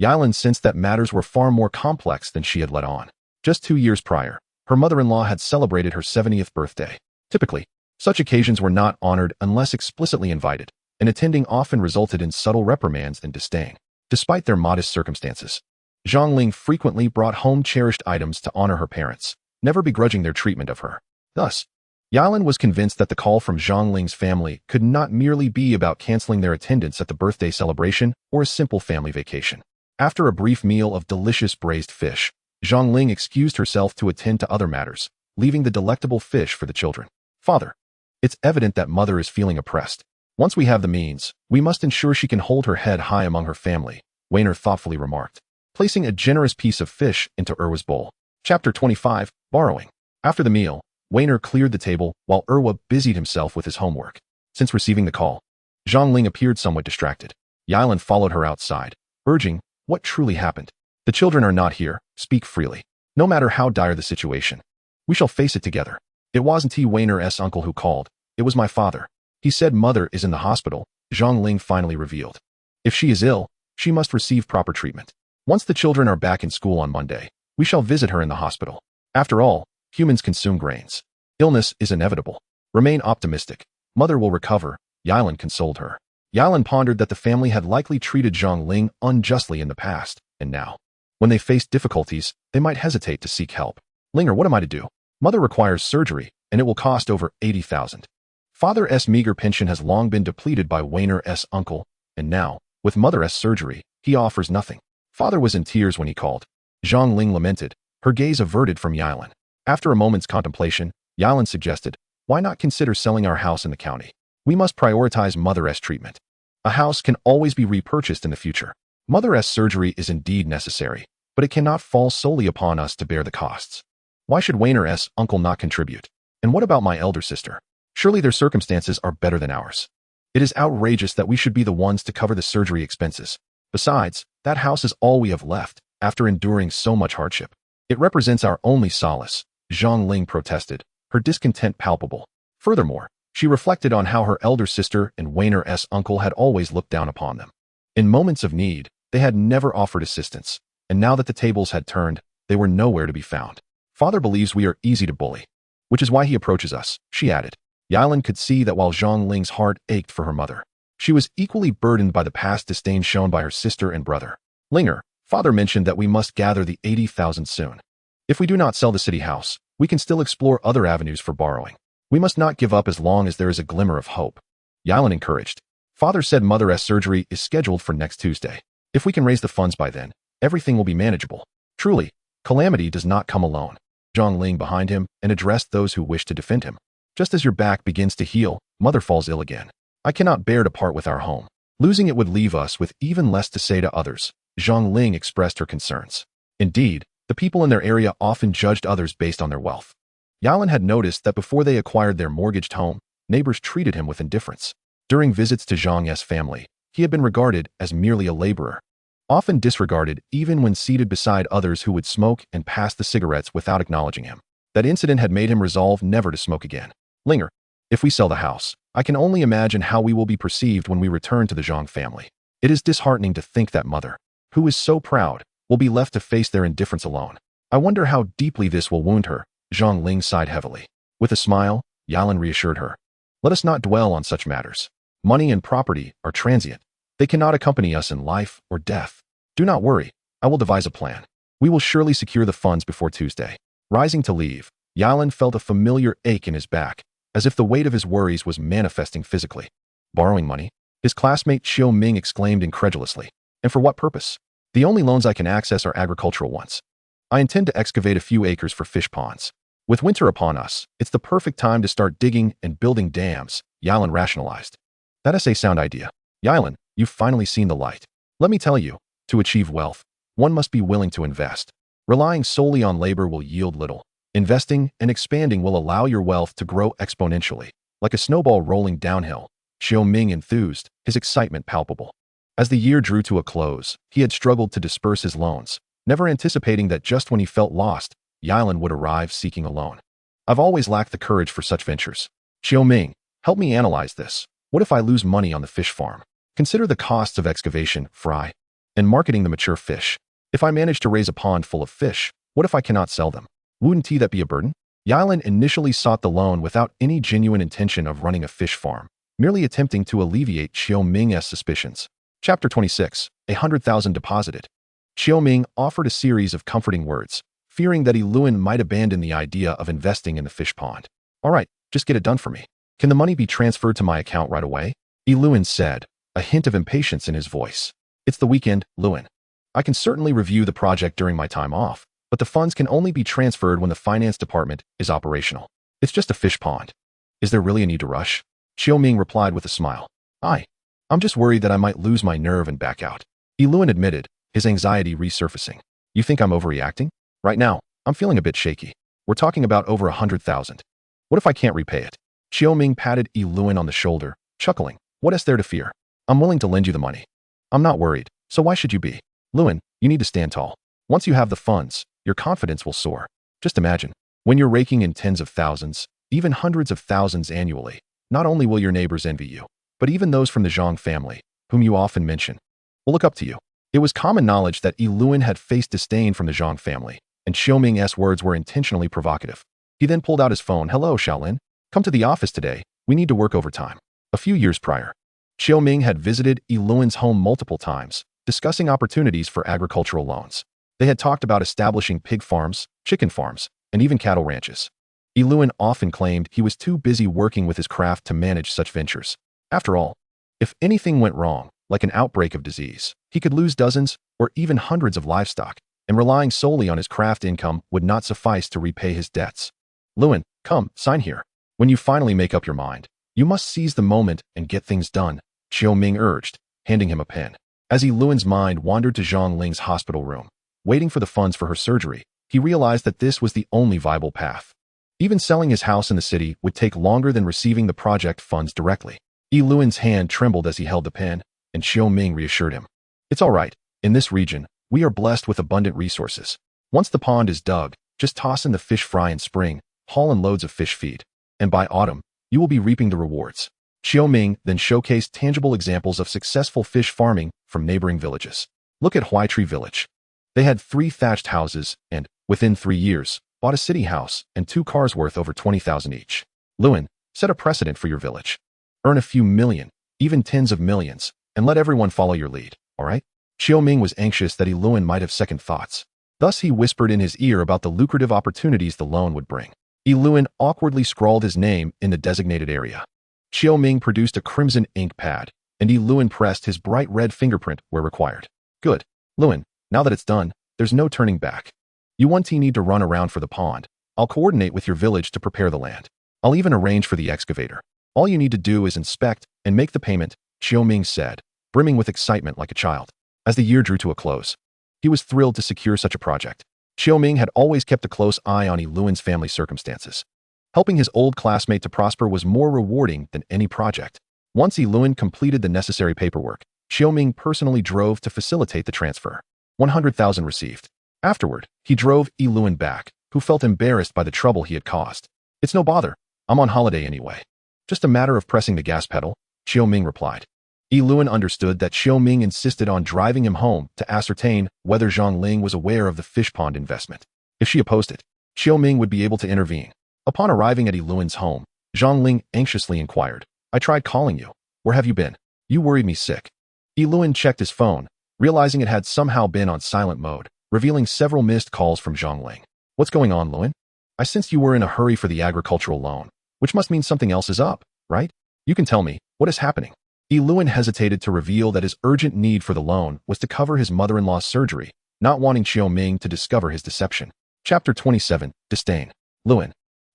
Yalan sensed that matters were far more complex than she had let on. Just 2 years prior, her mother-in-law had celebrated her 70th birthday. Typically, such occasions were not honored unless explicitly invited, and attending often resulted in subtle reprimands and disdain. Despite their modest circumstances, Zhang Ling frequently brought home cherished items to honor her parents, never begrudging their treatment of her. Thus, Yalan was convinced that the call from Zhang Ling's family could not merely be about canceling their attendance at the birthday celebration or a simple family vacation. After a brief meal of delicious braised fish, Zhang Ling excused herself to attend to other matters, leaving the delectable fish for the children. "Father, it's evident that mother is feeling oppressed. Once we have the means, we must ensure she can hold her head high among her family," Weiner thoughtfully remarked, placing a generous piece of fish into Irwa's bowl. Chapter 25, Borrowing. After the meal, Weiner cleared the table while Irwa busied himself with his homework. Since receiving the call, Zhang Ling appeared somewhat distracted. Yalan followed her outside, urging, "What truly happened? The children are not here, speak freely. No matter how dire the situation, we shall face it together." "It wasn't Weiner's uncle who called, it was my father. He said mother is in the hospital," Zhang Ling finally revealed. "If she is ill, she must receive proper treatment. Once the children are back in school on Monday, we shall visit her in the hospital. After all, humans consume grains. Illness is inevitable. Remain optimistic. Mother will recover," Yalan consoled her. Yalan pondered that the family had likely treated Zhang Ling unjustly in the past, and now, when they faced difficulties, they might hesitate to seek help. "Linger, what am I to do? Mother requires surgery, and it will cost over 80,000. Father's meager pension has long been depleted by Weiner's uncle, and now, with mother's surgery, he offers nothing." Father was in tears when he called. Zhang Ling lamented, her gaze averted from Yalan. After a moment's contemplation, Yalan suggested, "Why not consider selling our house in the county? We must prioritize mother's treatment. A house can always be repurchased in the future. Mother's surgery is indeed necessary, but it cannot fall solely upon us to bear the costs. Why should Weiner's uncle not contribute? And what about my elder sister? Surely their circumstances are better than ours. It is outrageous that we should be the ones to cover the surgery expenses. Besides, that house is all we have left, after enduring so much hardship. It represents our only solace," Zhang Ling protested, her discontent palpable. Furthermore, she reflected on how her elder sister and Weiner's uncle had always looked down upon them. In moments of need, they had never offered assistance, and now that the tables had turned, they were nowhere to be found. Father believes we are easy to bully, which is why he approaches us, she added. Yilan could see that while Zhang Ling's heart ached for her mother, she was equally burdened by the past disdain shown by her sister and brother. Linger, father mentioned that we must gather the 80,000 soon. If we do not sell the city house, we can still explore other avenues for borrowing. We must not give up as long as there is a glimmer of hope. Yilan encouraged. Father said mother's surgery is scheduled for next Tuesday. If we can raise the funds by then, everything will be manageable. Truly, calamity does not come alone. Zhang Ling behind him and addressed those who wish to defend him. Just as your back begins to heal, mother falls ill again. I cannot bear to part with our home. Losing it would leave us with even less to say to others. Zhang Ling expressed her concerns. Indeed, the people in their area often judged others based on their wealth. Yilan had noticed that before they acquired their mortgaged home, neighbors treated him with indifference. During visits to Zhang's family, he had been regarded as merely a laborer, often disregarded even when seated beside others who would smoke and pass the cigarettes without acknowledging him. That incident had made him resolve never to smoke again. Linger, if we sell the house, I can only imagine how we will be perceived when we return to the Zhang family. It is disheartening to think that mother, who is so proud, will be left to face their indifference alone. I wonder how deeply this will wound her. Zhang Ling sighed heavily. With a smile, Yilan reassured her. Let us not dwell on such matters. Money and property are transient. They cannot accompany us in life or death. Do not worry, I will devise a plan. We will surely secure the funds before Tuesday. Rising to leave, Yilan felt a familiar ache in his back, as if the weight of his worries was manifesting physically. Borrowing money? His classmate Xiao Ming exclaimed incredulously. And for what purpose? The only loans I can access are agricultural ones. I intend to excavate a few acres for fish ponds. With winter upon us, it's the perfect time to start digging and building dams, Yilan rationalized. That is a sound idea. Yilan, you've finally seen the light. Let me tell you, to achieve wealth, one must be willing to invest. Relying solely on labor will yield little. Investing and expanding will allow your wealth to grow exponentially, like a snowball rolling downhill. Xiao Ming enthused, his excitement palpable. As the year drew to a close, he had struggled to disperse his loans, never anticipating that just when he felt lost, Yilan would arrive seeking a loan. I've always lacked the courage for such ventures. Xiao Ming, help me analyze this. What if I lose money on the fish farm? Consider the costs of excavation, fry, and marketing the mature fish. If I manage to raise a pond full of fish, what if I cannot sell them? Wouldn't that be a burden? Yilan initially sought the loan without any genuine intention of running a fish farm, merely attempting to alleviate Xiao Ming's suspicions. Chapter 26, 100,000 deposited. Xiao Ming offered a series of comforting words, fearing that Yilan might abandon the idea of investing in the fish pond. All right, just get it done for me. Can the money be transferred to my account right away? Yilan said, a hint of impatience in his voice. It's the weekend, Luan. I can certainly review the project during my time off, but the funds can only be transferred when the finance department is operational. It's just a fish pond. Is there really a need to rush? Xiao Ming replied with a smile. I'm just worried that I might lose my nerve and back out. Yilan admitted, his anxiety resurfacing. You think I'm overreacting? Right now, I'm feeling a bit shaky. We're talking about over 100,000. What if I can't repay it? Xiao Ming patted Yilan on the shoulder, chuckling. What is there to fear? I'm willing to lend you the money. I'm not worried, so why should you be? Luan, you need to stand tall. Once you have the funds, your confidence will soar. Just imagine, when you're raking in tens of thousands, even hundreds of thousands annually, not only will your neighbors envy you, but even those from the Zhang family, whom you often mention, will look up to you. It was common knowledge that Yilan had faced disdain from the Zhang family, and Xiao Ming's words were intentionally provocative. He then pulled out his phone. Hello, Shaolin. Come to the office today. We need to work overtime. A few years prior, Xiao Ming had visited Yilan's home multiple times, discussing opportunities for agricultural loans. They had talked about establishing pig farms, chicken farms, and even cattle ranches. Yilan often claimed he was too busy working with his craft to manage such ventures. After all, if anything went wrong, like an outbreak of disease, he could lose dozens or even hundreds of livestock, and relying solely on his craft income would not suffice to repay his debts. Luan, come, sign here. When you finally make up your mind, you must seize the moment and get things done, Xiao Ming urged, handing him a pen. As Yilan's mind wandered to Zhang Ling's hospital room, waiting for the funds for her surgery, he realized that this was the only viable path. Even selling his house in the city would take longer than receiving the project funds directly. Yilan's hand trembled as he held the pen, and Xiao Ming reassured him. It's all right. In this region, we are blessed with abundant resources. Once the pond is dug, just toss in the fish fry in spring, haul in loads of fish feed, and by autumn, you will be reaping the rewards. Xiao Ming then showcased tangible examples of successful fish farming from neighboring villages. Look at Huaitree Village. They had 3 thatched houses and, Within 3 years, bought a city house and 2 cars worth over 20,000 each. Luan, set a precedent for your village. Earn a few million, even tens of millions, and let everyone follow your lead, all right? Xiaoming was anxious that Luan might have second thoughts. Thus he whispered in his ear about the lucrative opportunities the loan would bring. Luan awkwardly scrawled his name in the designated area. Xiaoming produced a crimson ink pad, and Luan pressed his bright red fingerprint where required. Good. Luan, now that it's done, there's no turning back. You won't need to run around for the pond. I'll coordinate with your village to prepare the land. I'll even arrange for the excavator. All you need to do is inspect and make the payment, Xiaoming said, brimming with excitement like a child. As the year drew to a close, he was thrilled to secure such a project. Xiaoming had always kept a close eye on Luan's family circumstances. Helping his old classmate to prosper was more rewarding than any project. Once Luan completed the necessary paperwork, Xiaoming personally drove to facilitate the transfer. 100,000 received. Afterward, he drove Luan back, who felt embarrassed by the trouble he had caused. It's no bother. I'm on holiday anyway. Just a matter of pressing the gas pedal, Xiaoming replied. Luan understood that Xiaoming insisted on driving him home to ascertain whether Zhang Ling was aware of the fish pond investment. If she opposed it, Xiaoming would be able to intervene. Upon arriving at Luan's home, Zhang Ling anxiously inquired, I tried calling you. Where have you been? You worried me sick. Luan checked his phone, realizing it had somehow been on silent mode, revealing several missed calls from Zhang Ling. What's going on, Luan? I sensed you were in a hurry for the agricultural loan, which must mean something else is up, right? You can tell me, what is happening? Luan hesitated to reveal that his urgent need for the loan was to cover his mother-in-law's surgery, not wanting Xiaoming to discover his deception. Chapter 27, Disdain. Luan.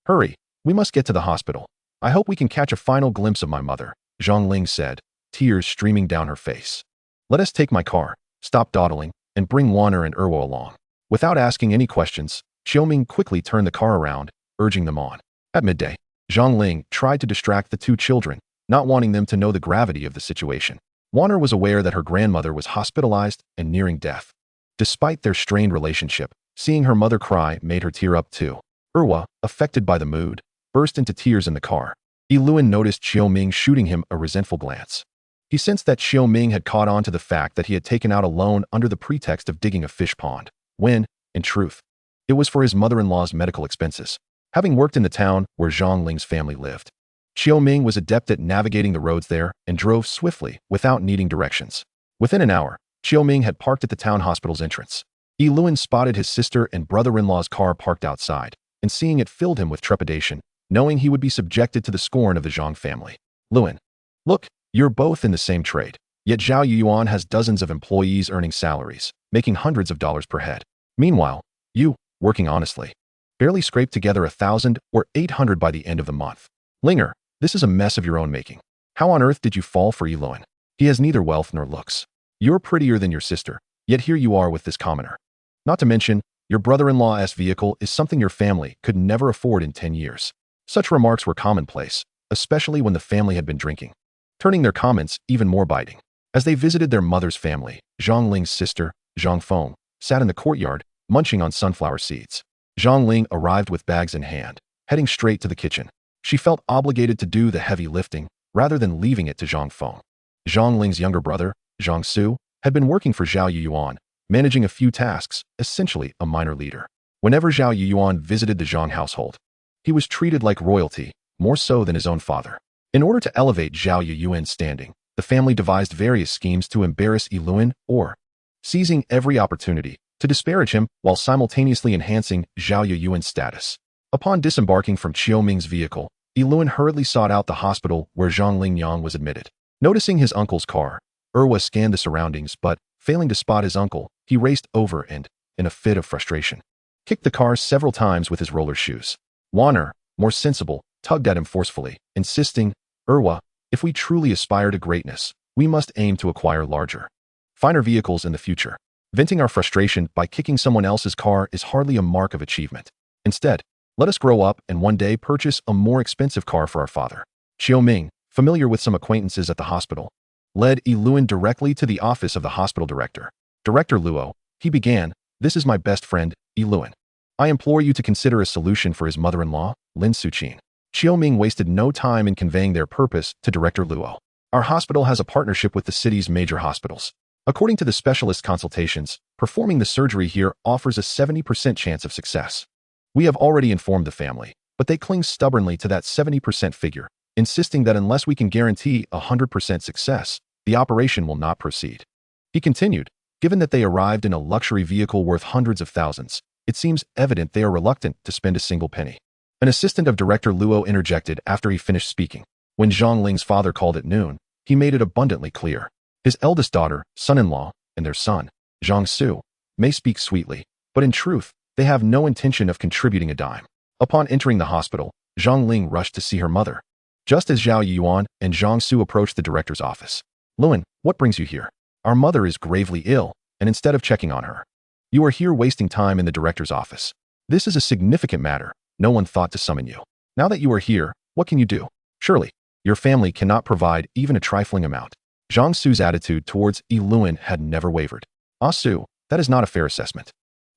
Hurry, we must get to the hospital. I hope we can catch a final glimpse of my mother, Zhang Ling said, tears streaming down her face. Let us take my car, stop dawdling, and bring Warner and Erwo along. Without asking any questions, Xiaoming quickly turned the car around, urging them on. At midday, Zhang Ling tried to distract the 2 children, not wanting them to know the gravity of the situation. Warner was aware that her grandmother was hospitalized and nearing death. Despite their strained relationship, seeing her mother cry made her tear up too. Erwa, affected by the mood, burst into tears in the car. Luan noticed Xiaoming shooting him a resentful glance. He sensed that Xiaoming had caught on to the fact that he had taken out a loan under the pretext of digging a fish pond, when, in truth, it was for his mother-in-law's medical expenses. Having worked in the town where Zhang Ling's family lived, Xiaoming was adept at navigating the roads there and drove swiftly without needing directions. Within an hour, Xiaoming had parked at the town hospital's entrance. Luan spotted his sister and brother-in-law's car parked outside, and seeing it filled him with trepidation, knowing he would be subjected to the scorn of the Zhang family. Luan. Look, you're both in the same trade, yet Zhao Yuan has dozens of employees earning salaries, making hundreds of dollars per head. Meanwhile, you, working honestly, barely scraped together 1,000 or 800 by the end of the month. Linger, this is a mess of your own making. How on earth did you fall for Luan? He has neither wealth nor looks. You're prettier than your sister, yet here you are with this commoner. Not to mention, your brother-in-law's vehicle is something your family could never afford in 10 years. Such remarks were commonplace, especially when the family had been drinking, turning their comments even more biting. As they visited their mother's family, Zhang Ling's sister, Zhang Feng, sat in the courtyard, munching on sunflower seeds. Zhang Ling arrived with bags in hand, heading straight to the kitchen. She felt obligated to do the heavy lifting, rather than leaving it to Zhang Feng. Zhang Ling's younger brother, Zhang Su, had been working for Zhao Yuan, managing a few tasks, essentially a minor leader. Whenever Zhao Yuan visited the Zhang household, he was treated like royalty, more so than his own father. In order to elevate Zhao Yuan's standing, the family devised various schemes to embarrass Luan or, seizing every opportunity, to disparage him while simultaneously enhancing Zhao Yuan's status. Upon disembarking from Xiaoming's vehicle, Luan hurriedly sought out the hospital where Zhang Lingyang was admitted. Noticing his uncle's car, Erwa scanned the surroundings, but, failing to spot his uncle, he raced over and, in a fit of frustration, kicked the car several times with his roller shoes. Warner, more sensible, tugged at him forcefully, insisting, Erwa, if we truly aspire to greatness, we must aim to acquire larger, finer vehicles in the future. Venting our frustration by kicking someone else's car is hardly a mark of achievement. Instead, let us grow up and one day purchase a more expensive car for our father. Xiaoming, familiar with some acquaintances at the hospital, led Luan directly to the office of the hospital director. Director Luo, he began, this is my best friend, Luan. I implore you to consider a solution for his mother-in-law, Lin Suqin. Xiaoming wasted no time in conveying their purpose to Director Luo. Our hospital has a partnership with the city's major hospitals. According to the specialist consultations, Performing the surgery here offers a 70% chance of success. We have already informed the family, but they cling stubbornly to that 70% figure, insisting that unless we can guarantee 100% success, the operation will not proceed. He continued, given that they arrived in a luxury vehicle worth hundreds of thousands, it seems evident they are reluctant to spend a single penny. An assistant of Director Luo interjected after he finished speaking. When Zhang Ling's father called at noon, he made it abundantly clear. His eldest daughter, son-in-law, and their son, Zhang Su, may speak sweetly, but in truth, they have no intention of contributing a dime. Upon entering the hospital, Zhang Ling rushed to see her mother. Just as Zhao Yuan and Zhang Su approached the director's office. Luan, what brings you here? Our mother is gravely ill, and instead of checking on her, you are here wasting time in the director's office. This is a significant matter. No one thought to summon you. Now that you are here, what can you do? Surely, your family cannot provide even a trifling amount. Zhang Su's attitude towards Yi Luan had never wavered. Ah Su, that is not a fair assessment.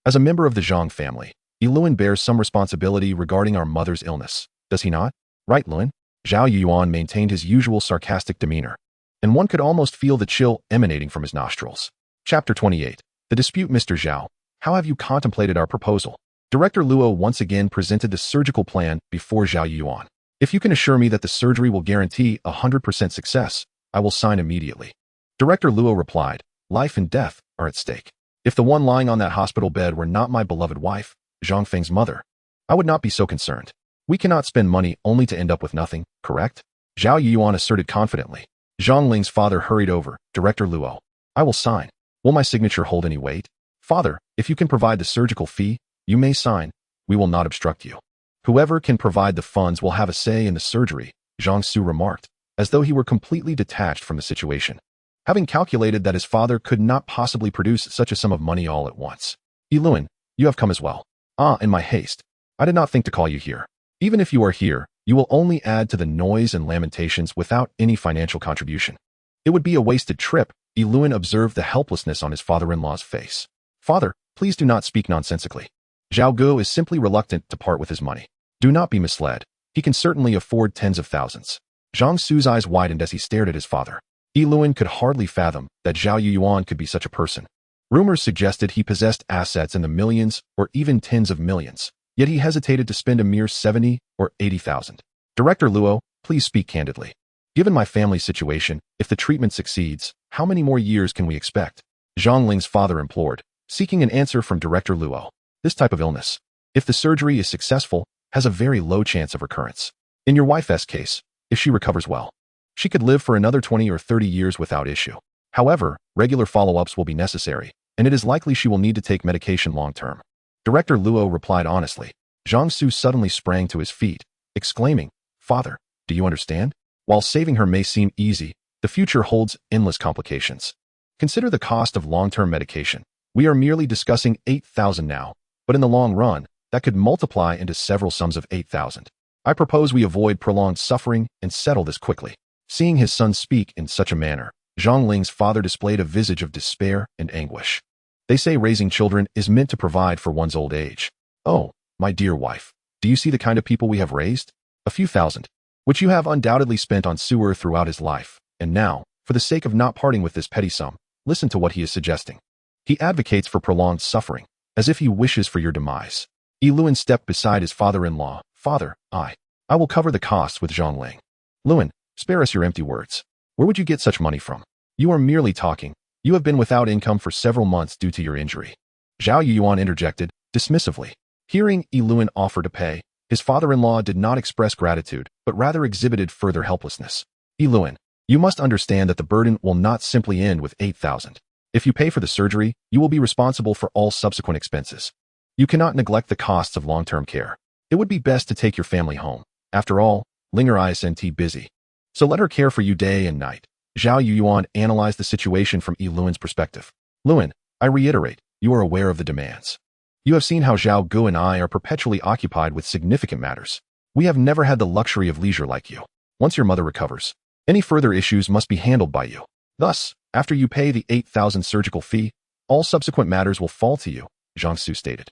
As a member of the Zhang family, Yi Luan bears some responsibility regarding our mother's illness, does he not? Right, Luan? Zhao Yuan maintained his usual sarcastic demeanor, and one could almost feel the chill emanating from his nostrils. Chapter 28. The dispute. Mr. Zhao, how have you contemplated our proposal? Director Luo once again presented the surgical plan before Zhao Yuan. If you can assure me that the surgery will guarantee 100% success, I will sign immediately. Director Luo replied, life and death are at stake. If the one lying on that hospital bed were not my beloved wife, Zhang Feng's mother, I would not be so concerned. We cannot spend money only to end up with nothing, correct? Zhao Yuan asserted confidently. Zhang Ling's father hurried over. Director Luo, I will sign. Will my signature hold any weight? Father, if you can provide the surgical fee, you may sign. We will not obstruct you. Whoever can provide the funds will have a say in the surgery, Zhang Su remarked, as though he were completely detached from the situation. Having calculated that his father could not possibly produce such a sum of money all at once. Yi Luan, you have come as well. Ah, in my haste, I did not think to call you here. Even if you are here, you will only add to the noise and lamentations without any financial contribution. It would be a wasted trip. Yi Luan observed the helplessness on his father-in-law's face. Father, please do not speak nonsensically. Zhao Guo is simply reluctant to part with his money. Do not be misled. He can certainly afford tens of thousands. Zhang Su's eyes widened as he stared at his father. Yi Luan could hardly fathom that Zhao Yuan could be such a person. Rumors suggested he possessed assets in the millions or even tens of millions, yet he hesitated to spend a mere 70 or 80,000. Director Luo, please speak candidly. Given my family's situation, if the treatment succeeds, how many more years can we expect? Zhang Ling's father implored, seeking an answer from Director Luo. This type of illness, if the surgery is successful, has a very low chance of recurrence. In your wife's case, if she recovers well, she could live for another 20 or 30 years without issue. However, regular follow-ups will be necessary, and it is likely she will need to take medication long-term. Director Luo replied honestly. Zhang Su suddenly sprang to his feet, exclaiming, Father, do you understand? While saving her may seem easy, the future holds endless complications. Consider the cost of long-term medication. We are merely discussing 8,000 now, but in the long run, that could multiply into several sums of 8,000. I propose we avoid prolonged suffering and settle this quickly. Seeing his son speak in such a manner, Zhang Ling's father displayed a visage of despair and anguish. They say raising children is meant to provide for one's old age. Oh, my dear wife, do you see the kind of people we have raised? A few thousand, which you have undoubtedly spent on sewer throughout his life, and now, for the sake of not parting with this petty sum, listen to what he is suggesting. He advocates for prolonged suffering, as if he wishes for your demise. Yi Luan stepped beside his father-in-law. Father, I will cover the costs with Zhang Ling. Luan, spare us your empty words. Where would you get such money from? You are merely talking. You have been without income for several months due to your injury. Zhao Yuan interjected, dismissively. Hearing Yi Luan offer to pay, his father-in-law did not express gratitude, but rather exhibited further helplessness. Yi Luan, you must understand that the burden will not simply end with 8,000. If you pay for the surgery, you will be responsible for all subsequent expenses. You cannot neglect the costs of long-term care. It would be best to take your family home. After all, Linger isn't busy. So let her care for you day and night. Zhao Yuan analyzed the situation from Yi Luan's perspective. Luan, I reiterate, you are aware of the demands. You have seen how Zhao Gu and I are perpetually occupied with significant matters. We have never had the luxury of leisure like you. Once your mother recovers, any further issues must be handled by you. Thus, after you pay the 8,000 surgical fee, all subsequent matters will fall to you, Zhang Su stated,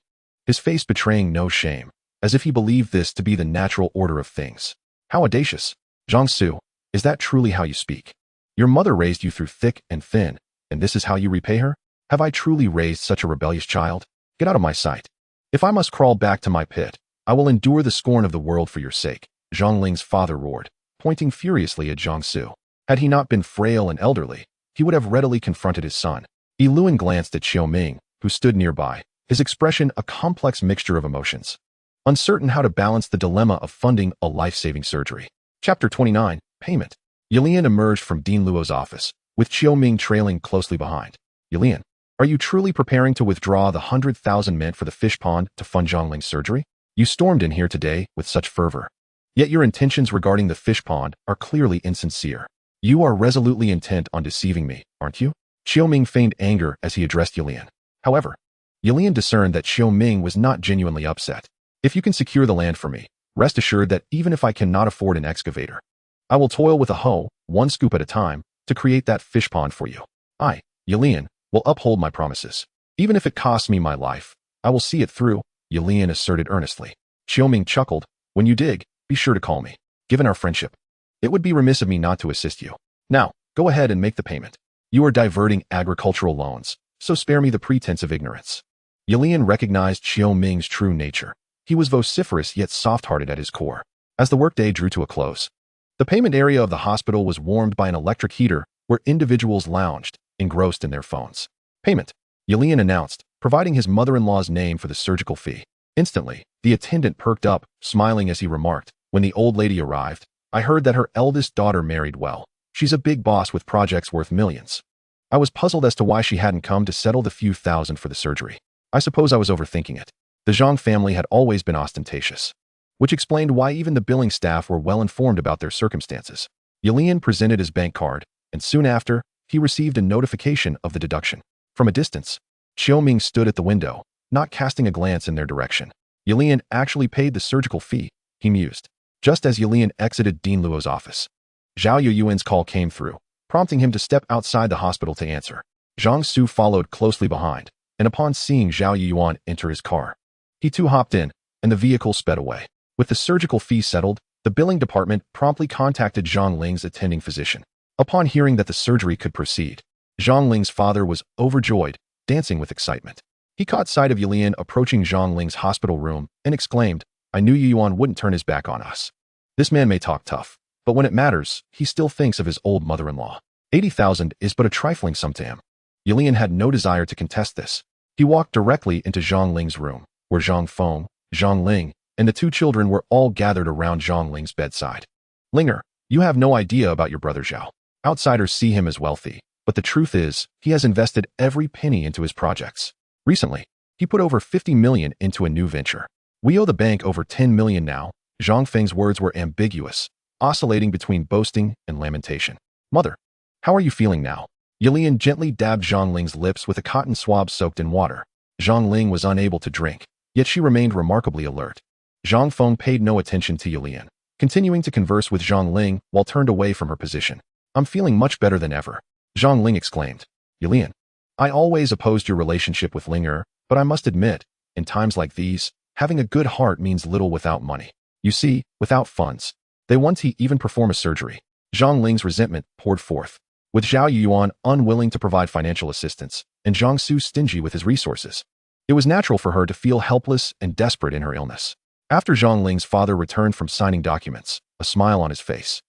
his face betraying no shame, as if he believed this to be the natural order of things. How audacious. Zhang Su, is that truly how you speak? Your mother raised you through thick and thin, and this is how you repay her? Have I truly raised such a rebellious child? Get out of my sight. If I must crawl back to my pit, I will endure the scorn of the world for your sake, Zhang Ling's father roared, pointing furiously at Zhang Su. Had he not been frail and elderly, he would have readily confronted his son. Yi Luan glanced at Xiao Ming, who stood nearby, his expression a complex mixture of emotions. Uncertain how to balance the dilemma of funding a life-saving surgery. Chapter 29, Payment. Yilian emerged from Dean Luo's office, with Xiao Ming trailing closely behind. Yilian, are you truly preparing to withdraw the 100,000 mint for the fish pond to fund Zhang Ling's surgery? You stormed in here today with such fervor. Yet your intentions regarding the fish pond are clearly insincere. You are resolutely intent on deceiving me, aren't you? Xiao Ming feigned anger as he addressed Yilian. However, Yilian discerned that Xiao Ming was not genuinely upset. If you can secure the land for me, rest assured that even if I cannot afford an excavator, I will toil with a hoe, one scoop at a time, to create that fish pond for you. I, Yilian, will uphold my promises. Even if it costs me my life, I will see it through, Yilian asserted earnestly. Xiao Ming chuckled. When you dig, be sure to call me. Given our friendship, it would be remiss of me not to assist you. Now, go ahead and make the payment. You are diverting agricultural loans, so spare me the pretense of ignorance. Yilian recognized Xiao Ming's true nature. He was vociferous yet soft-hearted at his core. As the workday drew to a close, the payment area of the hospital was warmed by an electric heater where individuals lounged, engrossed in their phones. Payment, Yilian announced, providing his mother-in-law's name for the surgical fee. Instantly, the attendant perked up, smiling as he remarked, when the old lady arrived, I heard that her eldest daughter married well. She's a big boss with projects worth millions. I was puzzled as to why she hadn't come to settle the few thousand for the surgery. I suppose I was overthinking it. The Zhang family had always been ostentatious, which explained why even the billing staff were well informed about their circumstances. Yilian presented his bank card, and soon after, he received a notification of the deduction. From a distance, Xiao Ming stood at the window, not casting a glance in their direction. Yilian actually paid the surgical fee, he mused. Just as Yilian exited Dean Luo's office, Zhao Yuan's call came through, prompting him to step outside the hospital to answer. Zhang Su followed closely behind, and upon seeing Zhao Yuan enter his car, he too hopped in, and the vehicle sped away. With the surgical fee settled, the billing department promptly contacted Zhang Ling's attending physician. Upon hearing that the surgery could proceed, Zhang Ling's father was overjoyed, dancing with excitement. He caught sight of Yilian approaching Zhang Ling's hospital room and exclaimed, I knew Yuan wouldn't turn his back on us. This man may talk tough, but when it matters, he still thinks of his old mother-in-law. 80,000 is but a trifling sum to him. Yilian had no desire to contest this. He walked directly into Zhang Ling's room, where Zhang Feng, Zhang Ling, and the two children were all gathered around Zhang Ling's bedside. Linger, you have no idea about your brother Zhao. Outsiders see him as wealthy, but the truth is, he has invested every penny into his projects. Recently, he put over 50 million into a new venture. We owe the bank over 10 million now. Zhang Feng's words were ambiguous, oscillating between boasting and lamentation. Mother, how are you feeling now? Yilian gently dabbed Zhang Ling's lips with a cotton swab soaked in water. Zhang Ling was unable to drink, yet she remained remarkably alert. Zhang Feng paid no attention to Yilian, continuing to converse with Zhang Ling while turned away from her position. I'm feeling much better than ever, Zhang Ling exclaimed. Yilian, I always opposed your relationship with Linger, but I must admit, in times like these, having a good heart means little without money. You see, without funds, they won't even perform a surgery. Zhang Ling's resentment poured forth, with Zhao Yuan unwilling to provide financial assistance, and Zhang Su stingy with his resources. It was natural for her to feel helpless and desperate in her illness. After Zhang Ling's father returned from signing documents, a smile on his face,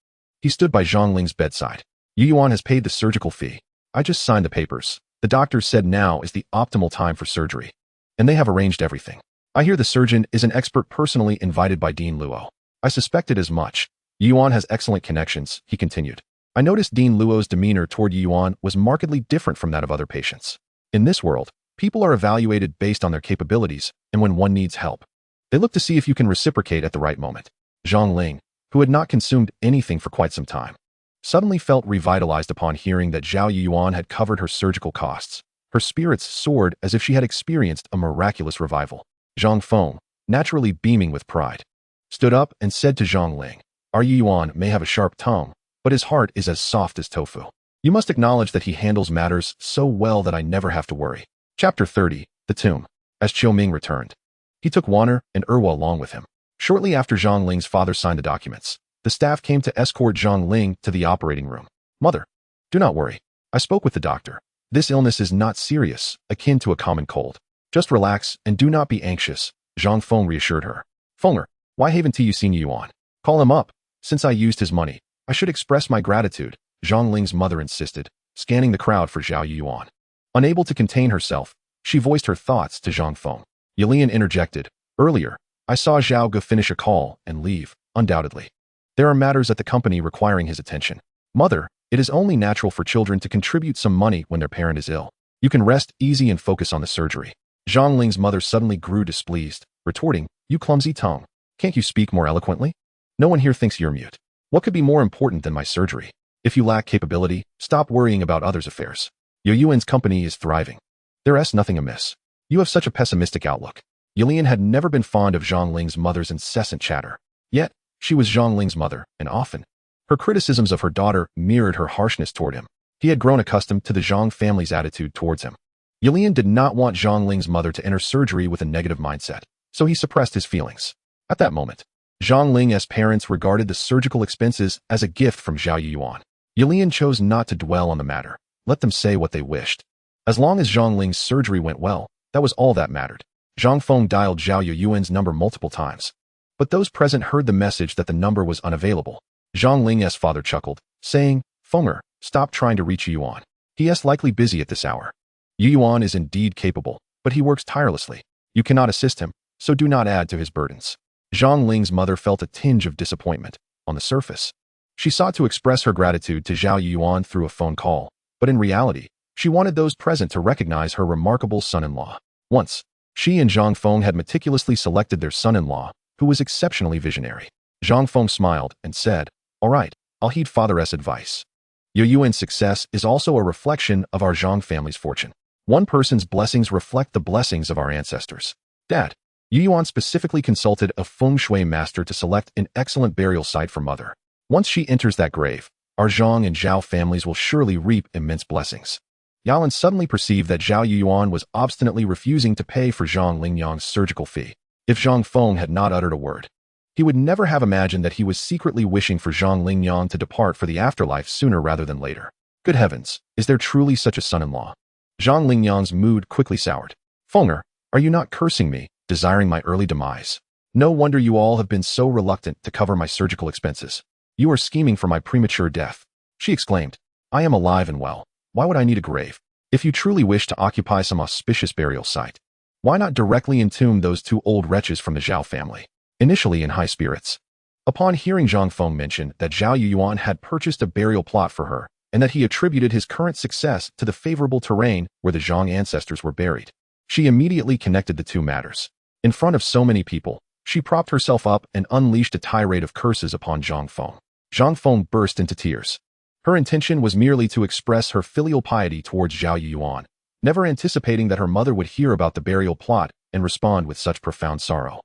he stood by Zhang Ling's bedside. Yuan has paid the surgical fee. I just signed the papers. The doctor said now is the optimal time for surgery, and they have arranged everything. I hear the surgeon is an expert personally invited by Dean Luo. I suspected as much. Yuan has excellent connections, he continued. I noticed Dean Luo's demeanor toward Yuan was markedly different from that of other patients. In this world, people are evaluated based on their capabilities, and when one needs help, they look to see if you can reciprocate at the right moment. Zhang Ling, who had not consumed anything for quite some time, suddenly felt revitalized upon hearing that Zhao Yuan had covered her surgical costs. Her spirits soared as if she had experienced a miraculous revival. Zhang Feng, naturally beaming with pride, stood up and said to Zhang Ling, Our Yuan may have a sharp tongue, but his heart is as soft as tofu. You must acknowledge that he handles matters so well that I never have to worry. Chapter 30, The Tomb. As Qiu Ming returned, he took Wanner and Erwa along with him. Shortly after Zhang Ling's father signed the documents, the staff came to escort Zhang Ling to the operating room. Mother, do not worry. I spoke with the doctor. This illness is not serious, akin to a common cold. Just relax and do not be anxious, Zhang Feng reassured her. Fenger, why haven't you seen Yuan? Call him up. Since I used his money, I should express my gratitude, Zhang Ling's mother insisted, scanning the crowd for Zhao Yuan. Unable to contain herself, she voiced her thoughts to Zhang Feng. Yilian interjected, earlier, I saw Zhao go finish a call and leave, undoubtedly. There are matters at the company requiring his attention. Mother, it is only natural for children to contribute some money when their parent is ill. You can rest easy and focus on the surgery. Zhang Ling's mother suddenly grew displeased, retorting, you clumsy tongue. Can't you speak more eloquently? No one here thinks you're mute. What could be more important than my surgery? If you lack capability, stop worrying about others' affairs. Yo Yuan's company is thriving. There's nothing amiss. You have such a pessimistic outlook. Yilian had never been fond of Zhang Ling's mother's incessant chatter. Yet, she was Zhang Ling's mother, and often, her criticisms of her daughter mirrored her harshness toward him. He had grown accustomed to the Zhang family's attitude towards him. Yilian did not want Zhang Ling's mother to enter surgery with a negative mindset, so he suppressed his feelings. At that moment, Zhang Ling's parents regarded the surgical expenses as a gift from Zhao Yuan. Yilian chose not to dwell on the matter. Let them say what they wished. As long as Zhang Ling's surgery went well, that was all that mattered. Zhang Feng dialed Zhao Yuan's number multiple times. But those present heard the message that the number was unavailable. Zhang Ling's father chuckled, saying, Fenger, stop trying to reach Yuan. He is likely busy at this hour. Yuan is indeed capable, but he works tirelessly. You cannot assist him, so do not add to his burdens. Zhang Ling's mother felt a tinge of disappointment. On the surface, she sought to express her gratitude to Zhao Yuan through a phone call, but in reality, she wanted those present to recognize her remarkable son-in-law. Once, she and Zhang Feng had meticulously selected their son-in-law, who was exceptionally visionary. Zhang Feng smiled and said, all right, I'll heed Father's advice. Yo Yuan's success is also a reflection of our Zhang family's fortune. One person's blessings reflect the blessings of our ancestors. Dad, Yu Yuan specifically consulted a feng shui master to select an excellent burial site for mother. Once she enters that grave, our Zhang and Zhao families will surely reap immense blessings. Yalan suddenly perceived that Zhao Yuan was obstinately refusing to pay for Zhang Lingyang's surgical fee. If Zhang Feng had not uttered a word, he would never have imagined that he was secretly wishing for Zhang Lingyang to depart for the afterlife sooner rather than later. Good heavens, is there truly such a son-in-law? Zhang Lingyang's mood quickly soured. Fenger, are you not cursing me, desiring my early demise? No wonder you all have been so reluctant to cover my surgical expenses. You are scheming for my premature death. She exclaimed. I am alive and well. Why would I need a grave? If you truly wish to occupy some auspicious burial site, why not directly entomb those two old wretches from the Zhao family? Initially in high spirits, upon hearing Zhang Feng mention that Zhao Yuan had purchased a burial plot for her and that he attributed his current success to the favorable terrain where the Zhang ancestors were buried, she immediately connected the two matters. In front of so many people, she propped herself up and unleashed a tirade of curses upon Zhang Feng. Zhang Feng burst into tears. Her intention was merely to express her filial piety towards Zhao Yuan, never anticipating that her mother would hear about the burial plot and respond with such profound sorrow.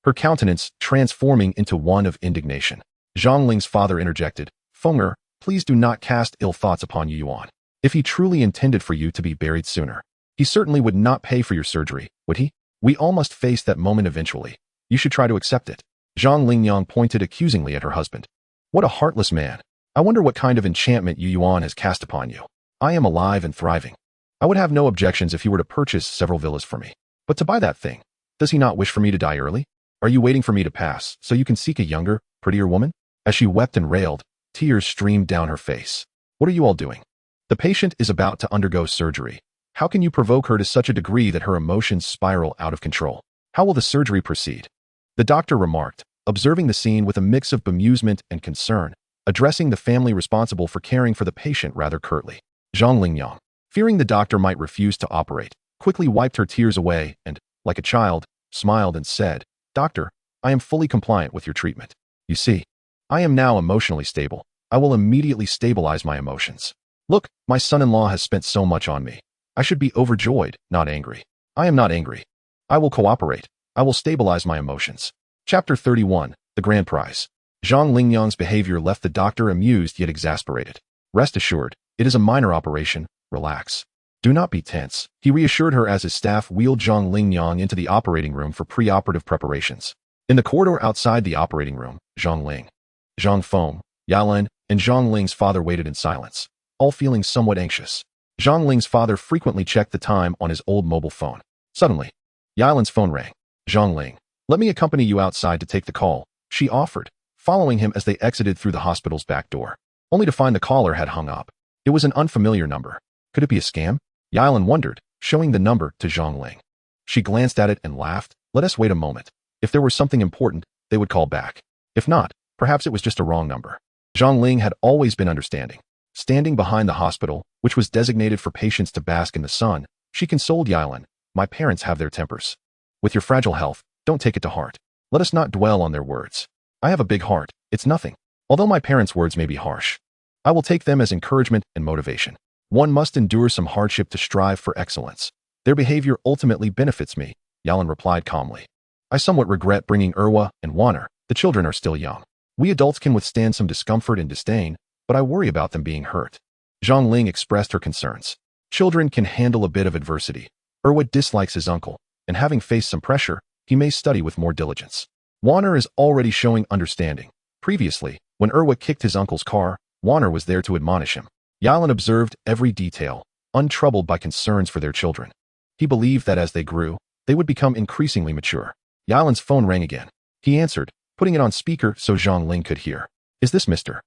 Her countenance transforming into one of indignation. Zhang Ling's father interjected, Fenger, please do not cast ill thoughts upon Yuan. If he truly intended for you to be buried sooner, he certainly would not pay for your surgery, would he? We all must face that moment eventually. You should try to accept it. Zhang Lingyang pointed accusingly at her husband. What a heartless man. I wonder what kind of enchantment Yuan has cast upon you. I am alive and thriving. I would have no objections if he were to purchase several villas for me. But to buy that thing, does he not wish for me to die early? Are you waiting for me to pass so you can seek a younger, prettier woman? As she wept and railed, tears streamed down her face. What are you all doing? The patient is about to undergo surgery. How can you provoke her to such a degree that her emotions spiral out of control? How will the surgery proceed? The doctor remarked, observing the scene with a mix of bemusement and concern, addressing the family responsible for caring for the patient rather curtly. Zhang Lingyang, fearing the doctor might refuse to operate, quickly wiped her tears away and, like a child, smiled and said, Doctor, I am fully compliant with your treatment. You see, I am now emotionally stable. I will immediately stabilize my emotions. Look, my son-in-law has spent so much on me. I should be overjoyed, not angry. I am not angry. I will cooperate. I will stabilize my emotions. Chapter 31, The Grand Prize. Zhang Lingyang's behavior left the doctor amused yet exasperated. Rest assured, it is a minor operation. Relax. Do not be tense, he reassured her as his staff wheeled Zhang Lingyang into the operating room for pre-operative preparations. In the corridor outside the operating room, Zhang Ling, Zhang Feng, Yalan, and Zhang Ling's father waited in silence, all feeling somewhat anxious. Zhang Ling's father frequently checked the time on his old mobile phone. Suddenly, Yilan's phone rang. Zhang Ling, let me accompany you outside to take the call, she offered, following him as they exited through the hospital's back door, only to find the caller had hung up. It was an unfamiliar number. Could it be a scam? Yilan wondered, showing the number to Zhang Ling. She glanced at it and laughed. Let us wait a moment. If there were something important, they would call back. If not, perhaps it was just a wrong number. Zhang Ling had always been understanding. Standing behind the hospital, which was designated for patients to bask in the sun, she consoled Yilan. My parents have their tempers. With your fragile health, don't take it to heart. Let us not dwell on their words. I have a big heart. It's nothing. Although my parents' words may be harsh, I will take them as encouragement and motivation. One must endure some hardship to strive for excellence. Their behavior ultimately benefits me, Yilan replied calmly. I somewhat regret bringing Erwa and Waner. The children are still young. We adults can withstand some discomfort and disdain, but I worry about them being hurt. Zhang Ling expressed her concerns. Children can handle a bit of adversity. Erwa dislikes his uncle, and having faced some pressure, he may study with more diligence. Waner is already showing understanding. Previously, when Erwa kicked his uncle's car, Waner was there to admonish him. Yilan observed every detail, untroubled by concerns for their children. He believed that as they grew, they would become increasingly mature. Yilan's phone rang again. He answered, putting it on speaker so Zhang Ling could hear. Is this Mr.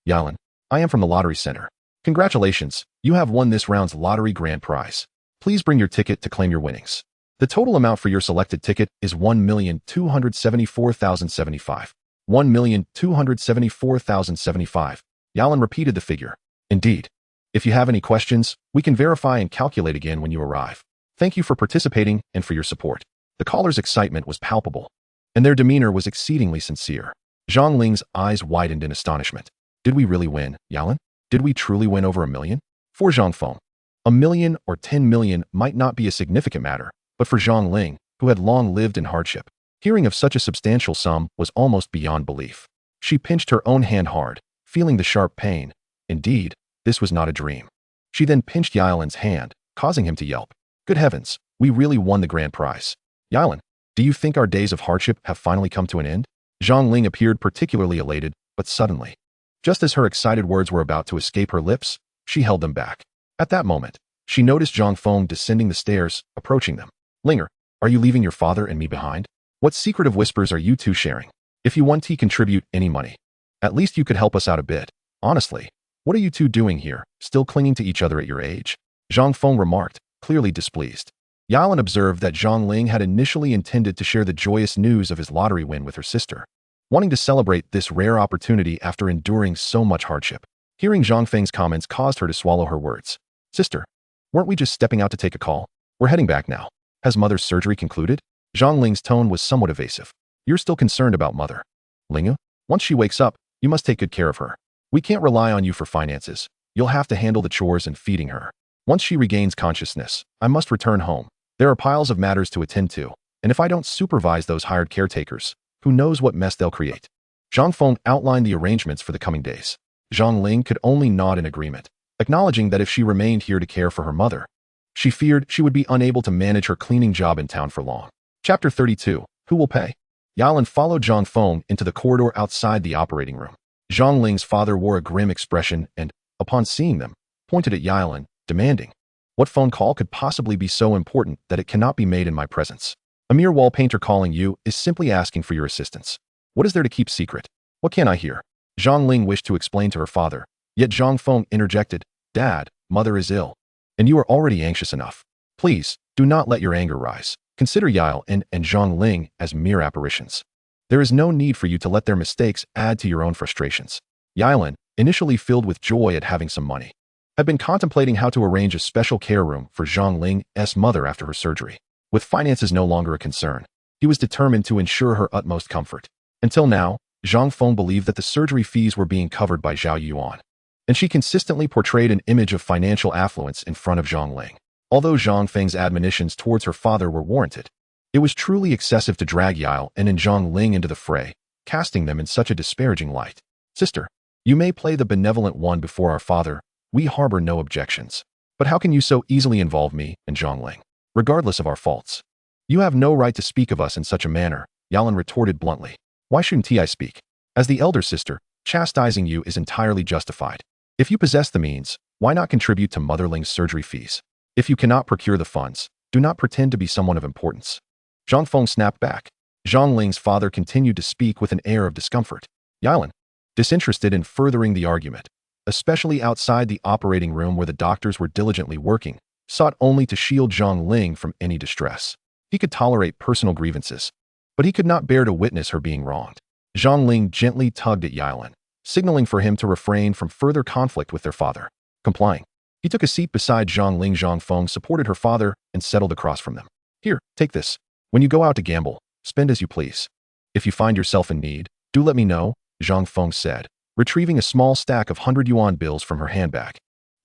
Yilan? I am from the lottery center. Congratulations, you have won this round's lottery grand prize. Please bring your ticket to claim your winnings. The total amount for your selected ticket is 1,274,075. 1,274,075. Yilan repeated the figure. Indeed. If you have any questions, we can verify and calculate again when you arrive. Thank you for participating and for your support. The caller's excitement was palpable, and their demeanor was exceedingly sincere. Zhang Ling's eyes widened in astonishment. Did we really win, Yilan? Did we truly win over 1 million? For Zhang Feng, 1 million or 10 million might not be a significant matter, but for Zhang Ling, who had long lived in hardship, hearing of such a substantial sum was almost beyond belief. She pinched her own hand hard, feeling the sharp pain. Indeed, this was not a dream. She then pinched Yilan's hand, causing him to yelp. Good heavens, we really won the grand prize. Yilan, do you think our days of hardship have finally come to an end? Zhang Ling appeared particularly elated, but suddenly, just as her excited words were about to escape her lips, she held them back. At that moment, she noticed Zhang Feng descending the stairs, approaching them. Linger, are you leaving your father and me behind? What secretive whispers are you two sharing? If you want to contribute any money, at least you could help us out a bit. Honestly, what are you two doing here, still clinging to each other at your age? Zhang Feng remarked, clearly displeased. Yilan observed that Zhang Ling had initially intended to share the joyous news of his lottery win with her sister, wanting to celebrate this rare opportunity after enduring so much hardship. Hearing Zhang Feng's comments caused her to swallow her words. Sister, weren't we just stepping out to take a call? We're heading back now. Has mother's surgery concluded? Zhang Ling's tone was somewhat evasive. You're still concerned about mother. Lingu, once she wakes up, you must take good care of her. We can't rely on you for finances. You'll have to handle the chores and feeding her. Once she regains consciousness, I must return home. There are piles of matters to attend to, and if I don't supervise those hired caretakers, who knows what mess they'll create. Zhang Feng outlined the arrangements for the coming days. Zhang Ling could only nod in agreement, acknowledging that if she remained here to care for her mother, she feared she would be unable to manage her cleaning job in town for long. Chapter 32. Who will pay? Yilan followed Zhang Feng into the corridor outside the operating room. Zhang Ling's father wore a grim expression and, upon seeing them, pointed at Yilan, demanding, what phone call could possibly be so important that it cannot be made in my presence? A mere wall painter calling you is simply asking for your assistance. What is there to keep secret? What can I hear? Zhang Ling wished to explain to her father, yet Zhang Feng interjected, Dad, mother is ill, and you are already anxious enough. Please, do not let your anger rise. Consider Yilan and Zhang Ling as mere apparitions. There is no need for you to let their mistakes add to your own frustrations. Yilan, initially filled with joy at having some money, had been contemplating how to arrange a special care room for Zhang Ling's mother after her surgery. With finances no longer a concern, he was determined to ensure her utmost comfort. Until now, Zhang Feng believed that the surgery fees were being covered by Zhao Yuan, and she consistently portrayed an image of financial affluence in front of Zhang Ling. Although Zhang Feng's admonitions towards her father were warranted, it was truly excessive to drag Yilan and Zhang Ling into the fray, casting them in such a disparaging light. Sister, you may play the benevolent one before our father. We harbor no objections. But how can you so easily involve me and Zhang Ling, regardless of our faults? You have no right to speak of us in such a manner, Yilan retorted bluntly. Why shouldn't I speak? As the elder sister, chastising you is entirely justified. If you possess the means, Why not contribute to Mother Ling's surgery fees? If you cannot procure the funds, do not pretend to be someone of importance. Zhang Feng snapped back. Zhang Ling's father continued to speak with an air of discomfort. Yilan, disinterested in furthering the argument, especially outside the operating room where the doctors were diligently working, sought only to shield Zhang Ling from any distress. He could tolerate personal grievances, but he could not bear to witness her being wronged. Zhang Ling gently tugged at Yilan, signaling for him to refrain from further conflict with their father. Complying, he took a seat beside Zhang Ling. Zhang Feng supported her father and settled across from them. Here, take this. When you go out to gamble, spend as you please. If you find yourself in need, do let me know, Zhang Feng said, retrieving a small stack of 100 yuan bills from her handbag.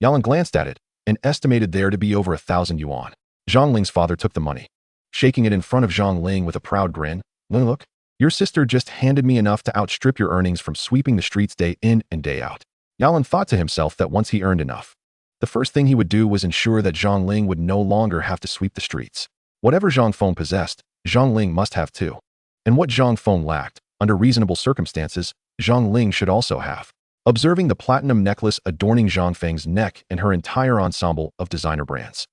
Yilan glanced at it and estimated there to be over 1,000 yuan. Zhang Ling's father took the money, shaking it in front of Zhang Ling with a proud grin. Look, your sister just handed me enough to outstrip your earnings from sweeping the streets day in and day out. Yilan thought to himself that once he earned enough, the first thing he would do was ensure that Zhang Ling would no longer have to sweep the streets. Whatever Zhang Feng possessed, Zhang Ling must have too. And what Zhang Feng lacked, under reasonable circumstances, Zhang Ling should also have. Observing the platinum necklace adorning Zhang Feng's neck and her entire ensemble of designer brands,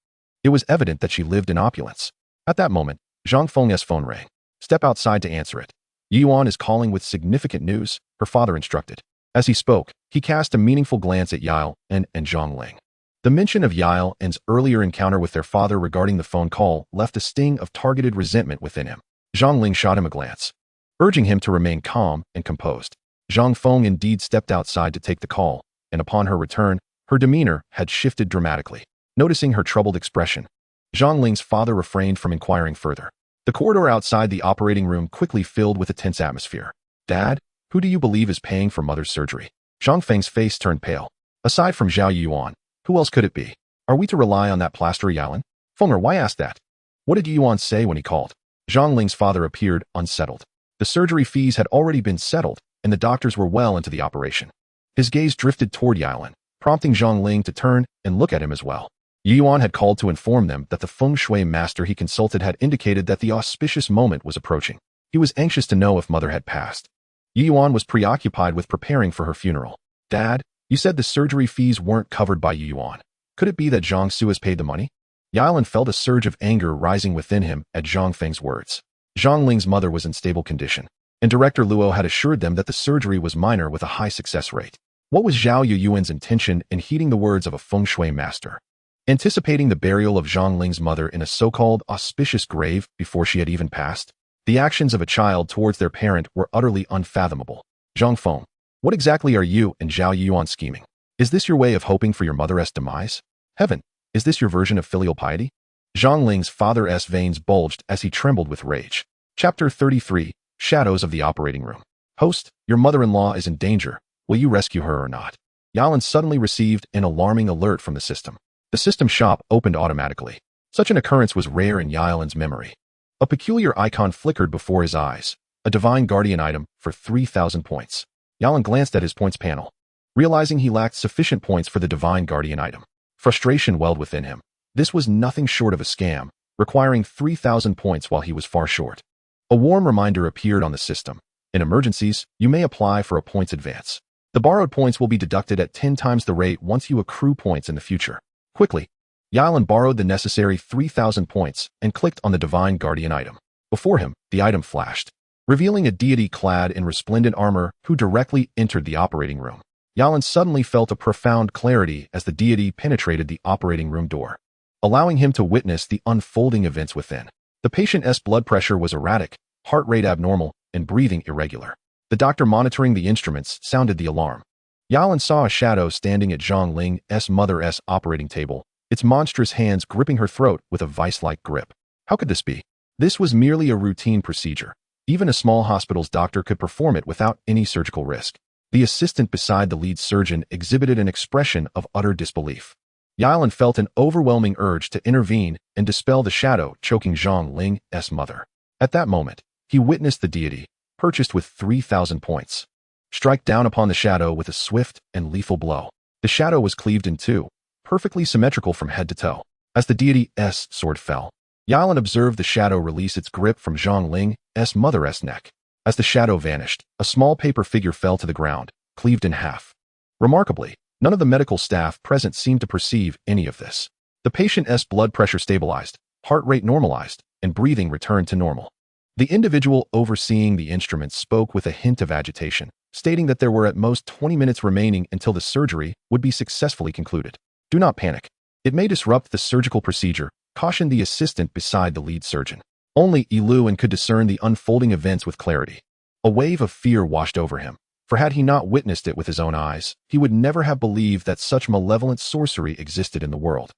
it was evident that she lived in opulence. At that moment, Zhang Feng's phone rang. Step outside to answer it. Yuan is calling with significant news, her father instructed. As he spoke, he cast a meaningful glance at Yile and Zhang Ling. The mention of Yile and's earlier encounter with their father regarding the phone call left a sting of targeted resentment within him. Zhang Ling shot him a glance, urging him to remain calm and composed. Zhang Feng indeed stepped outside to take the call, and upon her return, her demeanor had shifted dramatically. Noticing her troubled expression, Zhang Ling's father refrained from inquiring further. The corridor outside the operating room quickly filled with a tense atmosphere. Dad, who do you believe is paying for Mother's surgery? Zhang Feng's face turned pale. Aside from Zhao Yuan, who else could it be? Are we to rely on that plasterer Yilan? Fenger, why ask that? What did Yuan say when he called? Zhang Ling's father appeared unsettled. The surgery fees had already been settled, and the doctors were well into the operation. His gaze drifted toward Yilan, prompting Zhang Ling to turn and look at him as well. Yuan had called to inform them that the feng shui master he consulted had indicated that the auspicious moment was approaching. He was anxious to know if Mother had passed. Yuan was preoccupied with preparing for her funeral. Dad, you said the surgery fees weren't covered by Yuan. Could it be that Zhang Su has paid the money? Yilan felt a surge of anger rising within him at Zhang Feng's words. Zhang Ling's mother was in stable condition, and Director Luo had assured them that the surgery was minor with a high success rate. What was Zhao Yuan's intention in heeding the words of a feng shui master? Anticipating the burial of Zhang Ling's mother in a so-called auspicious grave before she had even passed? The actions of a child towards their parent were utterly unfathomable. Zhang Feng, what exactly are you and Zhao Yuan scheming? Is this your way of hoping for your mother's demise? Heaven, is this your version of filial piety? Zhang Ling's father's veins bulged as he trembled with rage. Chapter 33, Shadows of the Operating Room. Host, your mother-in-law is in danger. Will you rescue her or not? Yilan suddenly received an alarming alert from the system. The system shop opened automatically. Such an occurrence was rare in Yilan's memory. A peculiar icon flickered before his eyes, a divine guardian item for 3,000 points. Yilan glanced at his points panel, realizing he lacked sufficient points for the divine guardian item. Frustration welled within him. This was nothing short of a scam, requiring 3,000 points while he was far short. A warm reminder appeared on the system. In emergencies, you may apply for a points advance. The borrowed points will be deducted at 10 times the rate once you accrue points in the future. Quickly, Yilan borrowed the necessary 3,000 points and clicked on the divine guardian item. Before him, the item flashed, revealing a deity clad in resplendent armor who directly entered the operating room. Yilan suddenly felt a profound clarity as the deity penetrated the operating room door, allowing him to witness the unfolding events within. The patient's blood pressure was erratic, heart rate abnormal, and breathing irregular. The doctor monitoring the instruments sounded the alarm. Yilan saw a shadow standing at Zhang Ling's mother's operating table, its monstrous hands gripping her throat with a vice-like grip. How could this be? This was merely a routine procedure. Even a small hospital's doctor could perform it without any surgical risk. The assistant beside the lead surgeon exhibited an expression of utter disbelief. Yilan felt an overwhelming urge to intervene and dispel the shadow choking Zhang Ling's mother. At that moment, he witnessed the deity, purchased with 3,000 points, strike down upon the shadow with a swift and lethal blow. The shadow was cleaved in two, perfectly symmetrical from head to toe. As the deity's sword fell, Yilan observed the shadow release its grip from Zhang Ling's mother's neck. As the shadow vanished, a small paper figure fell to the ground, cleaved in half. Remarkably, None of the medical staff present seemed to perceive any of this. The patient's blood pressure stabilized, heart rate normalized, and breathing returned to normal. The individual overseeing the instruments spoke with a hint of agitation, stating that there were at most 20 minutes remaining until the surgery would be successfully concluded. Do not panic. It may disrupt the surgical procedure, cautioned the assistant beside the lead surgeon. Only Iluan could discern the unfolding events with clarity. A wave of fear washed over him, for had he not witnessed it with his own eyes, he would never have believed that such malevolent sorcery existed in the world.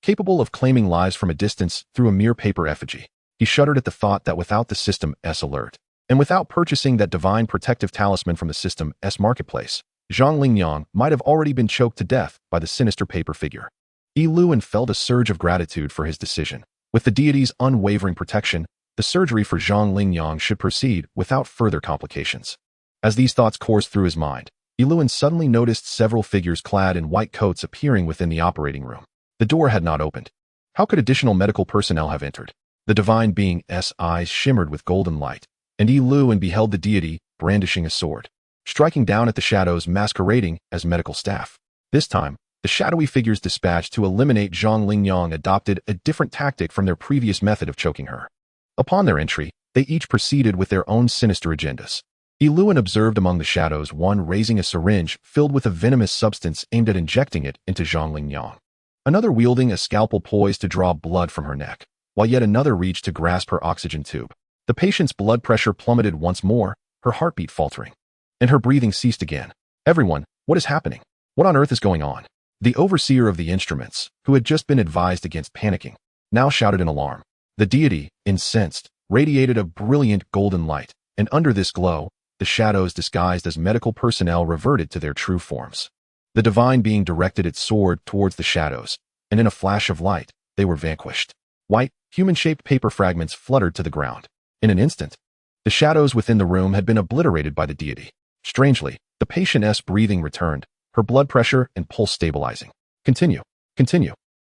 Capable of claiming lives from a distance through a mere paper effigy, he shuddered at the thought that without the system's alert, and without purchasing that divine protective talisman from the system's marketplace, Zhang Lingyang might have already been choked to death by the sinister paper figure. Iluan felt a surge of gratitude for his decision. With the deity's unwavering protection, the surgery for Zhang Lingyang should proceed without further complications. As these thoughts coursed through his mind, Iluan suddenly noticed several figures clad in white coats appearing within the operating room. The door had not opened. How could additional medical personnel have entered? The divine being's eyes shimmered with golden light, and Iluan beheld the deity brandishing a sword, striking down at the shadows masquerading as medical staff. This time, the shadowy figures dispatched to eliminate Zhang Lingyang adopted a different tactic from their previous method of choking her. Upon their entry, they each proceeded with their own sinister agendas. Iluan observed among the shadows one raising a syringe filled with a venomous substance aimed at injecting it into Zhang Lingyang. Another wielding a scalpel poised to draw blood from her neck, while yet another reached to grasp her oxygen tube. The patient's blood pressure plummeted once more, her heartbeat faltering, and her breathing ceased again. Everyone, what is happening? What on earth is going on? The overseer of the instruments, who had just been advised against panicking, now shouted in alarm. The deity, incensed, radiated a brilliant golden light, and under this glow, the shadows disguised as medical personnel reverted to their true forms. The divine being directed its sword towards the shadows, and in a flash of light, they were vanquished. White, human-shaped paper fragments fluttered to the ground. In an instant, the shadows within the room had been obliterated by the deity. Strangely, the patient's breathing returned, her blood pressure and pulse stabilizing. Continue.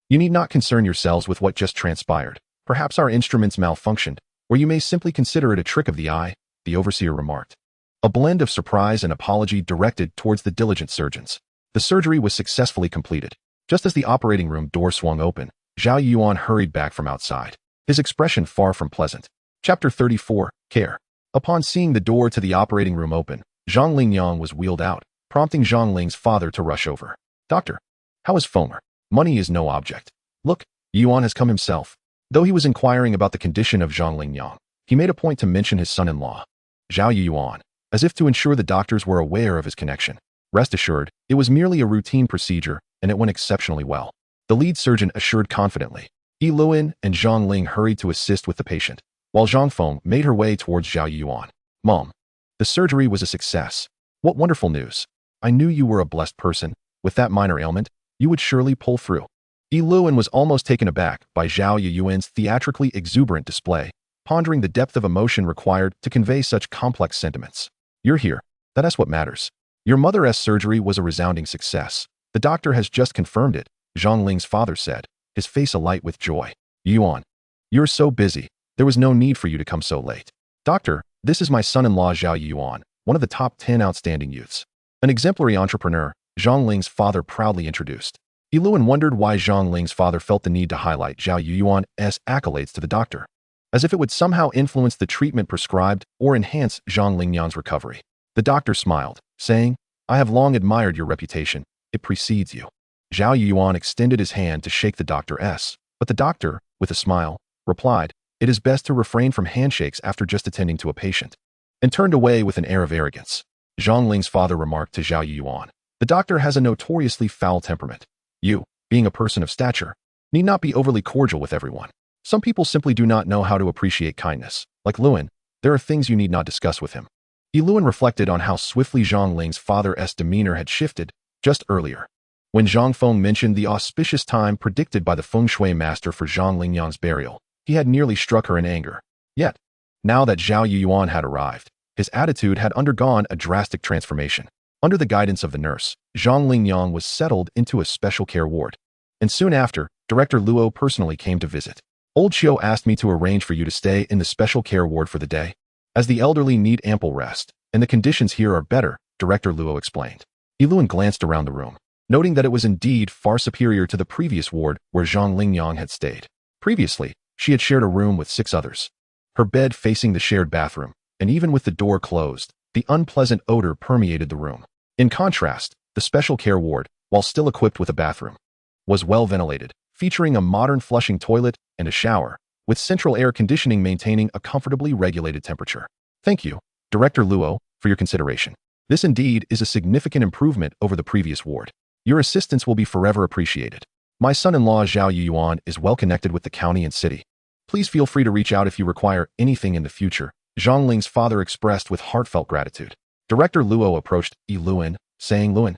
You need not concern yourselves with what just transpired. Perhaps our instruments malfunctioned, or you may simply consider it a trick of the eye, the overseer remarked. A blend of surprise and apology directed towards the diligent surgeons. The surgery was successfully completed. Just as the operating room door swung open, Zhao Yuan hurried back from outside, his expression far from pleasant. Chapter 34, Care. Upon seeing the door to the operating room open, Zhang Lingyang was wheeled out, prompting Zhang Ling's father to rush over. Doctor, how is Fomer? Money is no object. Look, Yuan has come himself. Though he was inquiring about the condition of Zhang Lingyang, he made a point to mention his son-in-law, Zhao Yuan, as if to ensure the doctors were aware of his connection. Rest assured, it was merely a routine procedure, and it went exceptionally well. The lead surgeon assured confidently. Iluan and Zhang Ling hurried to assist with the patient, while Zhang Feng made her way towards Zhao Yuan. Mom, the surgery was a success. What wonderful news. I knew you were a blessed person. With that minor ailment, you would surely pull through. Iluan was almost taken aback by Zhao Yuan's theatrically exuberant display, pondering the depth of emotion required to convey such complex sentiments. You're here. That's what matters. Your mother's surgery was a resounding success. The doctor has just confirmed it, Zhang Ling's father said, his face alight with joy. Yuan, you're so busy. There was no need for you to come so late. Doctor, this is my son-in-law Zhao Yuan, one of the top 10 outstanding youths. An exemplary entrepreneur, Zhang Ling's father proudly introduced. Iluan wondered why Zhang Ling's father felt the need to highlight Zhao Yuan's accolades to the doctor, as if it would somehow influence the treatment prescribed or enhance Zhang Lingyang's recovery. The doctor smiled, saying, I have long admired your reputation. It precedes you. Zhao Yuan extended his hand to shake the doctor's, but the doctor, with a smile, replied, It is best to refrain from handshakes after just attending to a patient, and turned away with an air of arrogance. Zhang Ling's father remarked to Zhao Yuan, The doctor has a notoriously foul temperament. You, being a person of stature, need not be overly cordial with everyone. Some people simply do not know how to appreciate kindness. Like Luan, there are things you need not discuss with him. Iluan reflected on how swiftly Zhang Ling's father's demeanor had shifted just earlier. When Zhang Feng mentioned the auspicious time predicted by the feng shui master for Zhang Lingyang's burial, he had nearly struck her in anger. Yet, now that Zhao Yuan had arrived, his attitude had undergone a drastic transformation. Under the guidance of the nurse, Zhang Lingyang was settled into a special care ward. And soon after, Director Luo personally came to visit. Old Xiao asked me to arrange for you to stay in the special care ward for the day, as the elderly need ample rest, and the conditions here are better, Director Luo explained. Iluan glanced around the room. noting that it was indeed far superior to the previous ward where Zhang Lingyang had stayed. Previously, she had shared a room with 6 others. Her bed facing the shared bathroom, and even with the door closed, the unpleasant odor permeated the room. In contrast, the special care ward, while still equipped with a bathroom, was well ventilated, featuring a modern flushing toilet and a shower, with central air conditioning maintaining a comfortably regulated temperature. Thank you, Director Luo, for your consideration. This indeed is a significant improvement over the previous ward. Your assistance will be forever appreciated. My son-in-law Zhao Yuan is well connected with the county and city. Please feel free to reach out if you require anything in the future. Zhang Ling's father expressed with heartfelt gratitude. Director Luo approached Yi Luan, saying, Luan,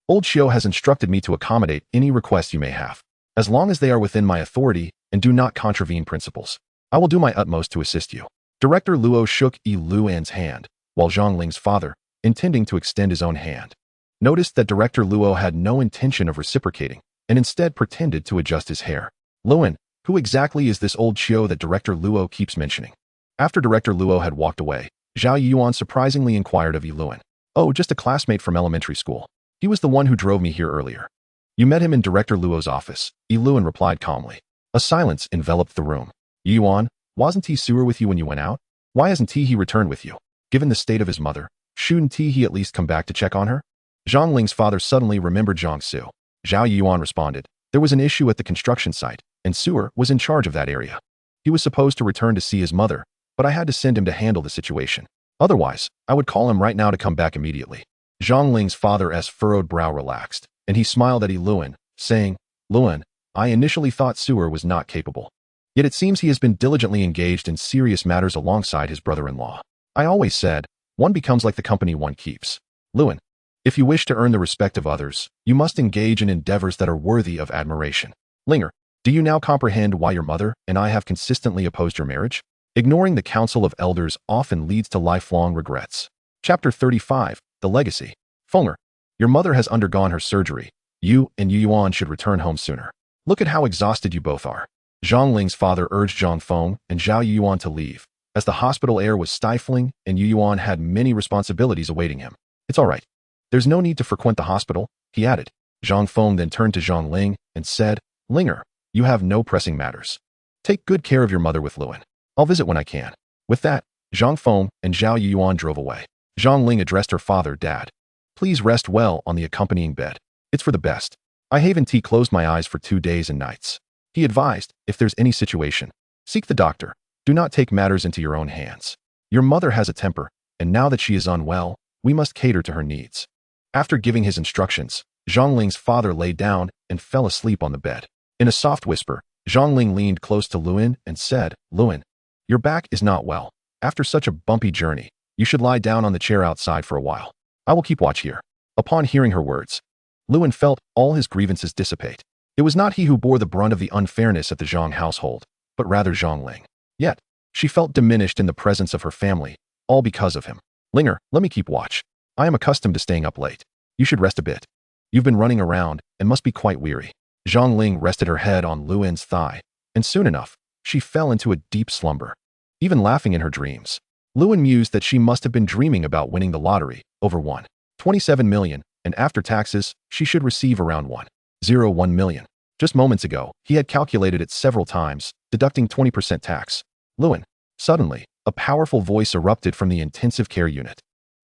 Old Xiao has instructed me to accommodate any requests you may have, as long as they are within my authority and do not contravene principles. I will do my utmost to assist you. Director Luo shook Yi Luan's hand, while Zhang Ling's father, intending to extend his own hand, noticed that Director Luo had no intention of reciprocating and instead pretended to adjust his hair. Luan, who exactly is this old Xiao that Director Luo keeps mentioning? After Director Luo had walked away, Zhao Yuan surprisingly inquired of Yi Luan. Oh, just a classmate from elementary school. He was the one who drove me here earlier. You met him in Director Luo's office, Yi Luan replied calmly. A silence enveloped the room. Yuan, wasn't he sewer with you when you went out? Why hasn't he returned with you? Given the state of his mother, shouldn't he at least come back to check on her? Zhang Ling's father suddenly remembered Zhang Su. Zhao Yuan responded, there was an issue at the construction site, and Sewer was in charge of that area. He was supposed to return to see his mother, but I had to send him to handle the situation. Otherwise, I would call him right now to come back immediately. Zhang Ling's father's furrowed brow relaxed, and he smiled at Yi Luan, saying, Luan, I initially thought Sewer was not capable. Yet it seems he has been diligently engaged in serious matters alongside his brother-in-law. I always said, one becomes like the company one keeps. Luan, if you wish to earn the respect of others, you must engage in endeavors that are worthy of admiration. Linger, do you now comprehend why your mother and I have consistently opposed your marriage? Ignoring the counsel of elders often leads to lifelong regrets. Chapter 35, The Legacy. Fenger, your mother has undergone her surgery. You and Yu Yuan should return home sooner. Look at how exhausted you both are. Zhang Ling's father urged Zhang Feng and Zhao Yuan to leave, as the hospital air was stifling and Yu Yuan had many responsibilities awaiting him. It's all right. There's no need to frequent the hospital, he added. Zhang Feng then turned to Zhang Ling and said, Linger, you have no pressing matters. Take good care of your mother with Luan. I'll visit when I can. With that, Zhang Feng and Zhao Yuan drove away. Zhang Ling addressed her father, Dad. Please rest well on the accompanying bed. It's for the best. I haven't closed my eyes for 2 days and nights. He advised, if there's any situation, seek the doctor. Do not take matters into your own hands. Your mother has a temper, and now that she is unwell, we must cater to her needs. After giving his instructions, Zhang Ling's father lay down and fell asleep on the bed. In a soft whisper, Zhang Ling leaned close to Luan and said, Luan, your back is not well. After such a bumpy journey, you should lie down on the chair outside for a while. I will keep watch here. Upon hearing her words, Luan felt all his grievances dissipate. It was not he who bore the brunt of the unfairness at the Zhang household, but rather Zhang Ling. Yet, she felt diminished in the presence of her family, all because of him. Linger, let me keep watch. I am accustomed to staying up late. You should rest a bit. You've been running around and must be quite weary. Zhang Ling rested her head on Luan's thigh, and soon enough, she fell into a deep slumber, even laughing in her dreams. Luan mused that she must have been dreaming about winning the lottery, over 1.27 million, and after taxes, she should receive around 1.01 million. Just moments ago, he had calculated it several times, deducting 20% tax. Luan, suddenly, a powerful voice erupted from the intensive care unit,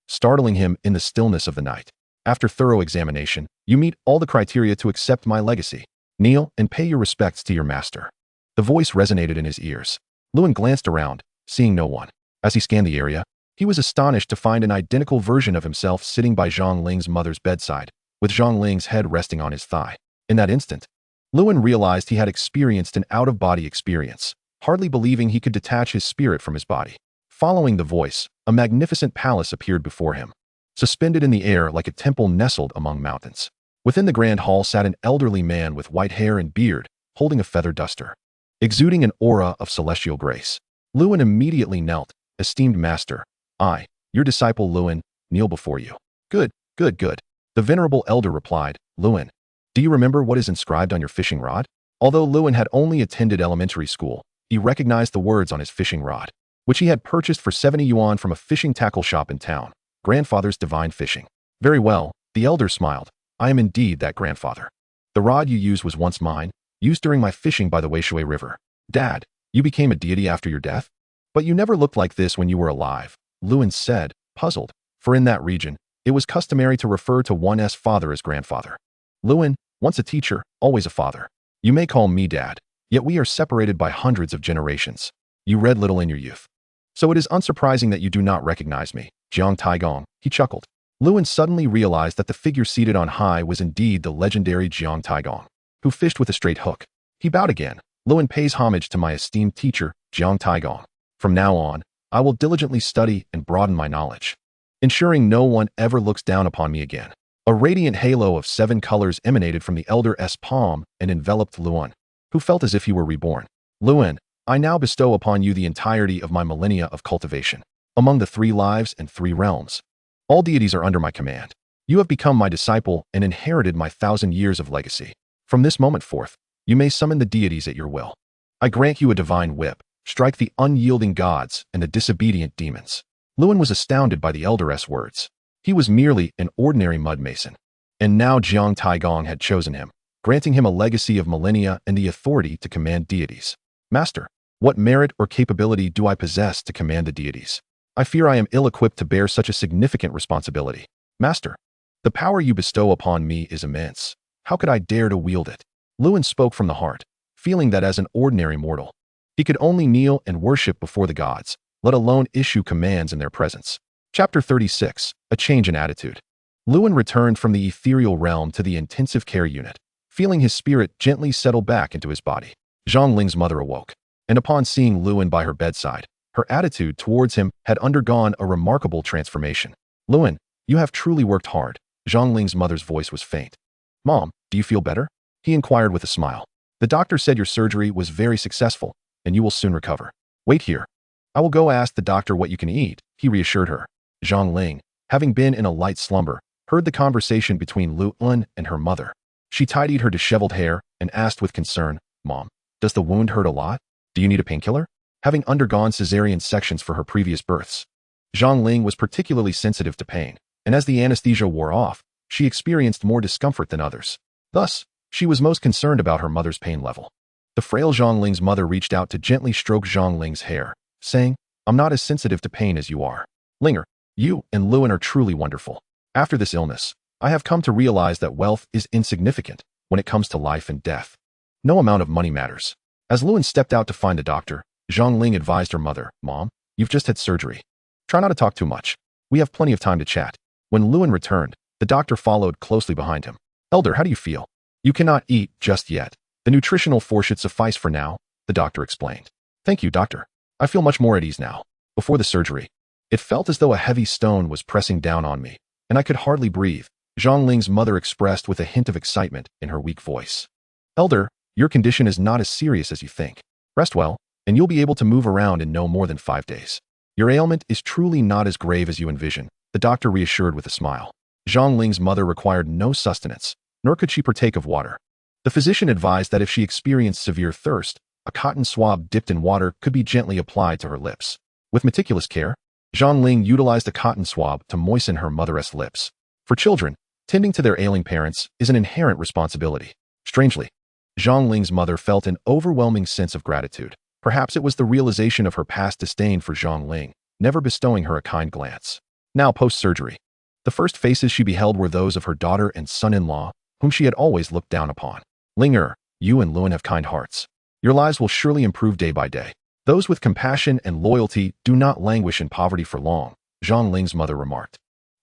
startling him in the stillness of the night. After thorough examination, you meet all the criteria to accept my legacy. Kneel and pay your respects to your master. The voice resonated in his ears. Luan glanced around, seeing no one. As he scanned the area, he was astonished to find an identical version of himself sitting by Zhang Ling's mother's bedside, with Zhang Ling's head resting on his thigh. In that instant, Luan realized he had experienced an out-of-body experience, hardly believing he could detach his spirit from his body. Following the voice, a magnificent palace appeared before him, suspended in the air like a temple nestled among mountains. Within the grand hall sat an elderly man with white hair and beard, holding a feather duster, exuding an aura of celestial grace. Luan immediately knelt. Esteemed master, I, your disciple Luan, kneel before you. Good, good, good. The venerable elder replied, Luan, do you remember what is inscribed on your fishing rod? Although Luan had only attended elementary school, he recognized the words on his fishing rod, which he had purchased for 70 yuan from a fishing tackle shop in town. Grandfather's divine fishing. Very well, the elder smiled. I am indeed that grandfather. The rod you used was once mine, used during my fishing by the Weishui River. Dad, you became a deity after your death? But you never looked like this when you were alive, Lewin said, puzzled, for in that region, it was customary to refer to one's father as grandfather. Lewin, once a teacher, always a father. You may call me dad, yet we are separated by hundreds of generations. You read little in your youth. So it is unsurprising that you do not recognize me, Jiang Taigong, he chuckled. Lewin suddenly realized that the figure seated on high was indeed the legendary Jiang Taigong, who fished with a straight hook. He bowed again. Lewin pays homage to my esteemed teacher, Jiang Taigong. From now on, I will diligently study and broaden my knowledge, ensuring no one ever looks down upon me again. A radiant halo of 7 colors emanated from the elder's palm and enveloped Lewin, who felt as if he were reborn. Lewin, I now bestow upon you the entirety of my millennia of cultivation. Among the 3 lives and 3 realms, all deities are under my command. You have become my disciple and inherited my 1,000 years of legacy. From this moment forth, you may summon the deities at your will. I grant you a divine whip. Strike the unyielding gods and the disobedient demons. Lewin was astounded by the elder's words. He was merely an ordinary mud mason. And now Jiang Taigong had chosen him, granting him a legacy of millennia and the authority to command deities. Master, what merit or capability do I possess to command the deities? I fear I am ill-equipped to bear such a significant responsibility. Master, the power you bestow upon me is immense. How could I dare to wield it? Lewin spoke from the heart, feeling that as an ordinary mortal, he could only kneel and worship before the gods, let alone issue commands in their presence. Chapter 36, A Change in Attitude. Lewin returned from the ethereal realm to the intensive care unit, feeling his spirit gently settle back into his body. Zhang Ling's mother awoke, and upon seeing Lewin by her bedside, her attitude towards him had undergone a remarkable transformation. Lewin, you have truly worked hard. Zhang Ling's mother's voice was faint. Mom, do you feel better? He inquired with a smile. The doctor said your surgery was very successful, and you will soon recover. Wait here. I will go ask the doctor what you can eat, he reassured her. Zhang Ling, having been in a light slumber, heard the conversation between Lewin and her mother. She tidied her disheveled hair and asked with concern, Mom, does the wound hurt a lot? Do you need a painkiller? Having undergone cesarean sections for her previous births, Zhang Ling was particularly sensitive to pain, and as the anesthesia wore off, she experienced more discomfort than others. Thus, she was most concerned about her mother's pain level. The frail Zhang Ling's mother reached out to gently stroke Zhang Ling's hair, saying, I'm not as sensitive to pain as you are. Linger, you and Lewin are truly wonderful. After this illness, I have come to realize that wealth is insignificant when it comes to life and death. No amount of money matters. As Lewin stepped out to find the doctor, Zhang Ling advised her mother, Mom, you've just had surgery. Try not to talk too much. We have plenty of time to chat. When Lewin returned, the doctor followed closely behind him. Elder, how do you feel? You cannot eat just yet. The nutritional force should suffice for now, the doctor explained. Thank you, doctor. I feel much more at ease now. Before the surgery, it felt as though a heavy stone was pressing down on me, and I could hardly breathe, Zhang Ling's mother expressed with a hint of excitement in her weak voice. Elder, your condition is not as serious as you think. Rest well, and you'll be able to move around in no more than 5 days. Your ailment is truly not as grave as you envision, the doctor reassured with a smile. Zhang Ling's mother required no sustenance, nor could she partake of water. The physician advised that if she experienced severe thirst, a cotton swab dipped in water could be gently applied to her lips. With meticulous care, Zhang Ling utilized a cotton swab to moisten her mother's lips. For children, tending to their ailing parents is an inherent responsibility. Strangely, Zhang Ling's mother felt an overwhelming sense of gratitude. Perhaps it was the realization of her past disdain for Zhang Ling, never bestowing her a kind glance. Now post-surgery, the first faces she beheld were those of her daughter and son-in-law, whom she had always looked down upon. Linger, you and Lewin have kind hearts. Your lives will surely improve day by day. Those with compassion and loyalty do not languish in poverty for long, Zhang Ling's mother remarked.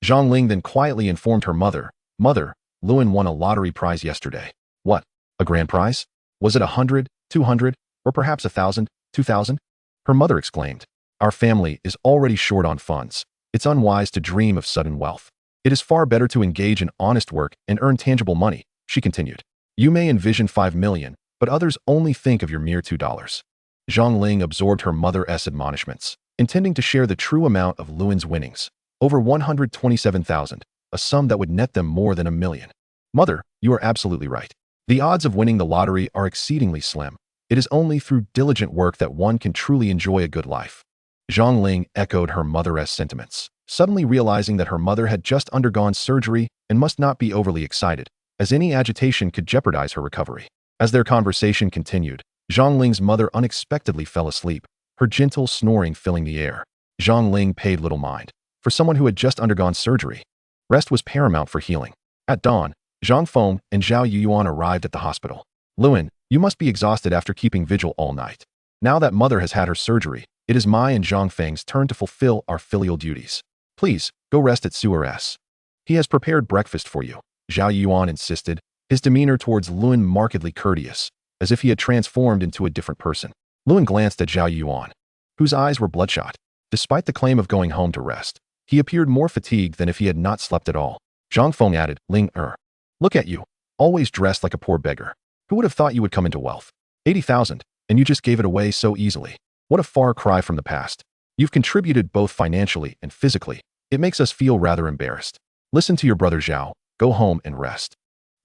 Zhang Ling then quietly informed her mother, Mother, Lewin won a lottery prize yesterday. What? A grand prize? Was it 100, 200, or perhaps 1,000, 2,000? Her mother exclaimed. Our family is already short on funds. It's unwise to dream of sudden wealth. It is far better to engage in honest work and earn tangible money, she continued. You may envision 5 million, but others only think of your mere $2. Zhang Ling absorbed her mother's admonishments, intending to share the true amount of Lewin's winnings, over 127,000, a sum that would net them more than $1 million. Mother, you are absolutely right. The odds of winning the lottery are exceedingly slim. It is only through diligent work that one can truly enjoy a good life. Zhang Ling echoed her mother's sentiments, suddenly realizing that her mother had just undergone surgery and must not be overly excited, as any agitation could jeopardize her recovery. As their conversation continued, Zhang Ling's mother unexpectedly fell asleep, her gentle snoring filling the air. Zhang Ling paid little mind. For someone who had just undergone surgery, rest was paramount for healing. At dawn, Zhang Feng and Zhao Yuyuan arrived at the hospital. Luan, you must be exhausted after keeping vigil all night. Now that mother has had her surgery, it is my and Zhang Feng's turn to fulfill our filial duties. Please, go rest at Su'er S. He has prepared breakfast for you, Zhao Yuan insisted, his demeanor towards Luan markedly courteous, as if he had transformed into a different person. Luan glanced at Zhao Yuan, whose eyes were bloodshot. Despite the claim of going home to rest, he appeared more fatigued than if he had not slept at all. Zhang Feng added, Ling look at you, always dressed like a poor beggar. Who would have thought you would come into wealth? 80,000, and you just gave it away so easily. What a far cry from the past. You've contributed both financially and physically. It makes us feel rather embarrassed. Listen to your brother Zhao, go home and rest.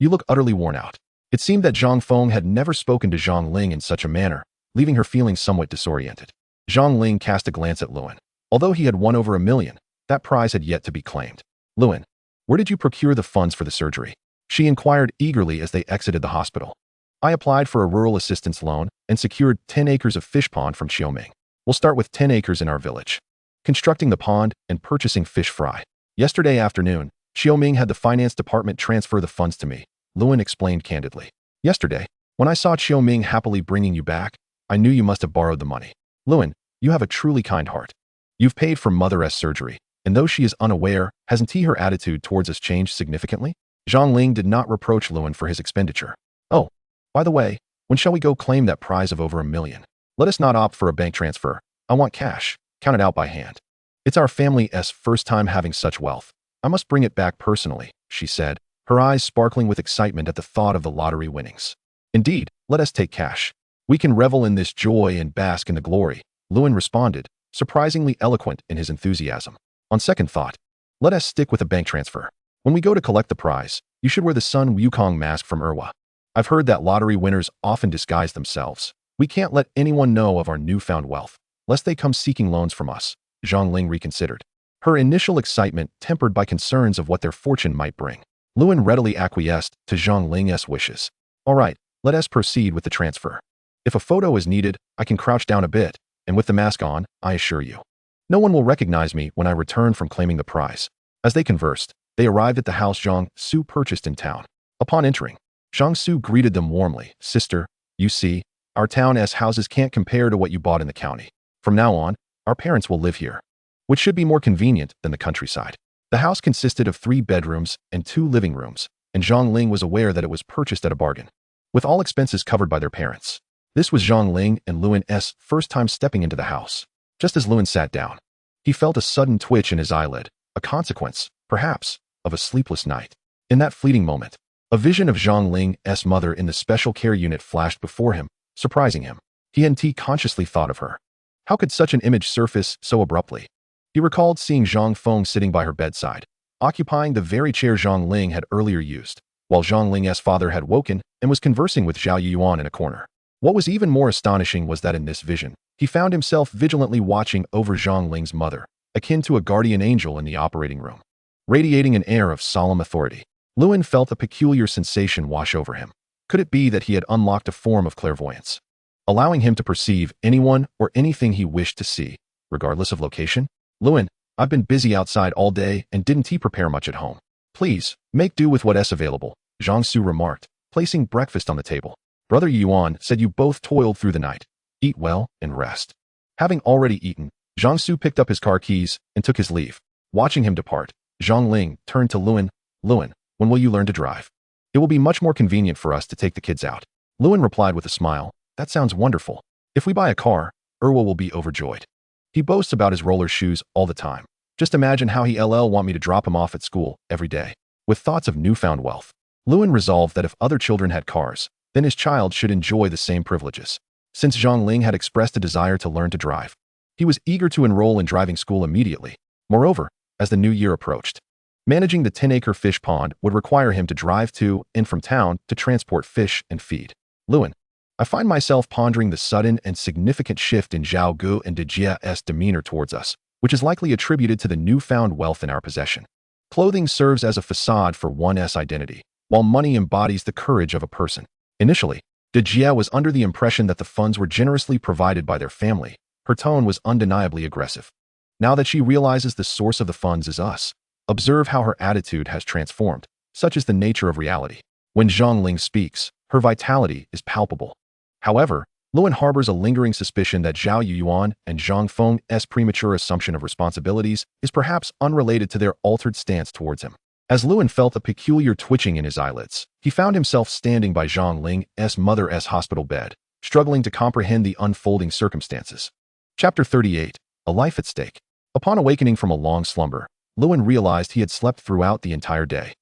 You look utterly worn out. It seemed that Zhang Feng had never spoken to Zhang Ling in such a manner, leaving her feeling somewhat disoriented. Zhang Ling cast a glance at Luan. Although he had won over $1 million, that prize had yet to be claimed. Luan, where did you procure the funds for the surgery? She inquired eagerly as they exited the hospital. I applied for a rural assistance loan and secured 10 acres of fish pond from Xiaoming. We'll start with 10 acres in our village. Constructing the pond and purchasing fish fry. Yesterday afternoon, Xiaoming had the finance department transfer the funds to me, Luan explained candidly. Yesterday, when I saw Xiaoming happily bringing you back, I knew you must have borrowed the money. Luan, you have a truly kind heart. You've paid for mother's surgery, and though she is unaware, hasn't her attitude towards us changed significantly? Zhang Ling did not reproach Luan for his expenditure. Oh, by the way, when shall we go claim that prize of over $1 million? Let us not opt for a bank transfer. I want cash, counted out by hand. It's our family's first time having such wealth. I must bring it back personally, she said, her eyes sparkling with excitement at the thought of the lottery winnings. Indeed, let us take cash. We can revel in this joy and bask in the glory, Luan responded, surprisingly eloquent in his enthusiasm. On second thought, let us stick with a bank transfer. When we go to collect the prize, you should wear the Sun Wukong mask from Erwa. I've heard that lottery winners often disguise themselves. We can't let anyone know of our newfound wealth, lest they come seeking loans from us, Zhang Ling reconsidered. Her initial excitement tempered by concerns of what their fortune might bring. Luan readily acquiesced to Zhang Ling's wishes. All right, let us proceed with the transfer. If a photo is needed, I can crouch down a bit, and with the mask on, I assure you, no one will recognize me when I return from claiming the prize. As they conversed, they arrived at the house Zhang Su purchased in town. Upon entering, Zhang Su greeted them warmly. Sister, you see, our town's houses can't compare to what you bought in the county. From now on, our parents will live here, which should be more convenient than the countryside. The house consisted of 3 bedrooms and 2 living rooms, and Zhang Ling was aware that it was purchased at a bargain, with all expenses covered by their parents. This was Zhang Ling and Luan's first time stepping into the house. Just as Luan sat down, he felt a sudden twitch in his eyelid, a consequence, perhaps, of a sleepless night. In that fleeting moment, a vision of Zhang Ling's mother in the special care unit flashed before him, surprising him. He hadn't consciously thought of her. How could such an image surface so abruptly? He recalled seeing Zhang Feng sitting by her bedside, occupying the very chair Zhang Ling had earlier used, while Zhang Ling's father had woken and was conversing with Zhao Yuan in a corner. What was even more astonishing was that in this vision, he found himself vigilantly watching over Zhang Ling's mother, akin to a guardian angel in the operating room, radiating an air of solemn authority. Luan felt a peculiar sensation wash over him. Could it be that he had unlocked a form of clairvoyance, allowing him to perceive anyone or anything he wished to see, regardless of location? Luan, I've been busy outside all day and didn't prepare much at home. Please, make do with what's available, Zhang Su remarked, placing breakfast on the table. Brother Yuan said you both toiled through the night. Eat well and rest. Having already eaten, Zhang Su picked up his car keys and took his leave. Watching him depart, Zhang Ling turned to Luan. Luan, when will you learn to drive? It will be much more convenient for us to take the kids out. Luan replied with a smile. That sounds wonderful. If we buy a car, Erwa will be overjoyed. He boasts about his roller shoes all the time. Just imagine how he'll want me to drop him off at school every day. With thoughts of newfound wealth, Luan resolved that if other children had cars, then his child should enjoy the same privileges. Since Zhang Ling had expressed a desire to learn to drive, he was eager to enroll in driving school immediately. Moreover, as the new year approached, managing the 10-acre fish pond would require him to drive to and from town to transport fish and feed. Luan, I find myself pondering the sudden and significant shift in Zhao Gu and Dejia's demeanor towards us, which is likely attributed to the newfound wealth in our possession. Clothing serves as a facade for one's identity, while money embodies the courage of a person. Initially, Dejia was under the impression that the funds were generously provided by their family. Her tone was undeniably aggressive. Now that she realizes the source of the funds is us, observe how her attitude has transformed. Such is the nature of reality. When Zhang Ling speaks, her vitality is palpable. However, Luan harbors a lingering suspicion that Zhao Yuan and Zhang Feng's premature assumption of responsibilities is perhaps unrelated to their altered stance towards him. As Luan felt a peculiar twitching in his eyelids, he found himself standing by Zhang Ling's mother's hospital bed, struggling to comprehend the unfolding circumstances. Chapter 38. A Life at Stake. Upon awakening from a long slumber, Luan realized he had slept throughout the entire day.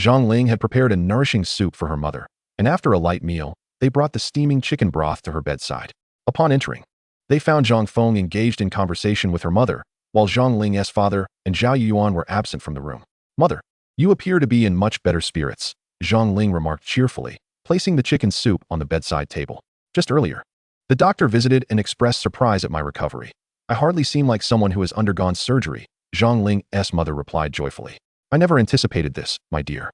Zhang Ling had prepared a nourishing soup for her mother, and after a light meal, they brought the steaming chicken broth to her bedside. Upon entering, they found Zhang Feng engaged in conversation with her mother, while Zhang Ling's father and Zhao Yuan were absent from the room. "Mother, you appear to be in much better spirits," Zhang Ling remarked cheerfully, placing the chicken soup on the bedside table. "Just earlier, the doctor visited and expressed surprise at my recovery. I hardly seem like someone who has undergone surgery," Zhang Ling's mother replied joyfully. "I never anticipated this, my dear.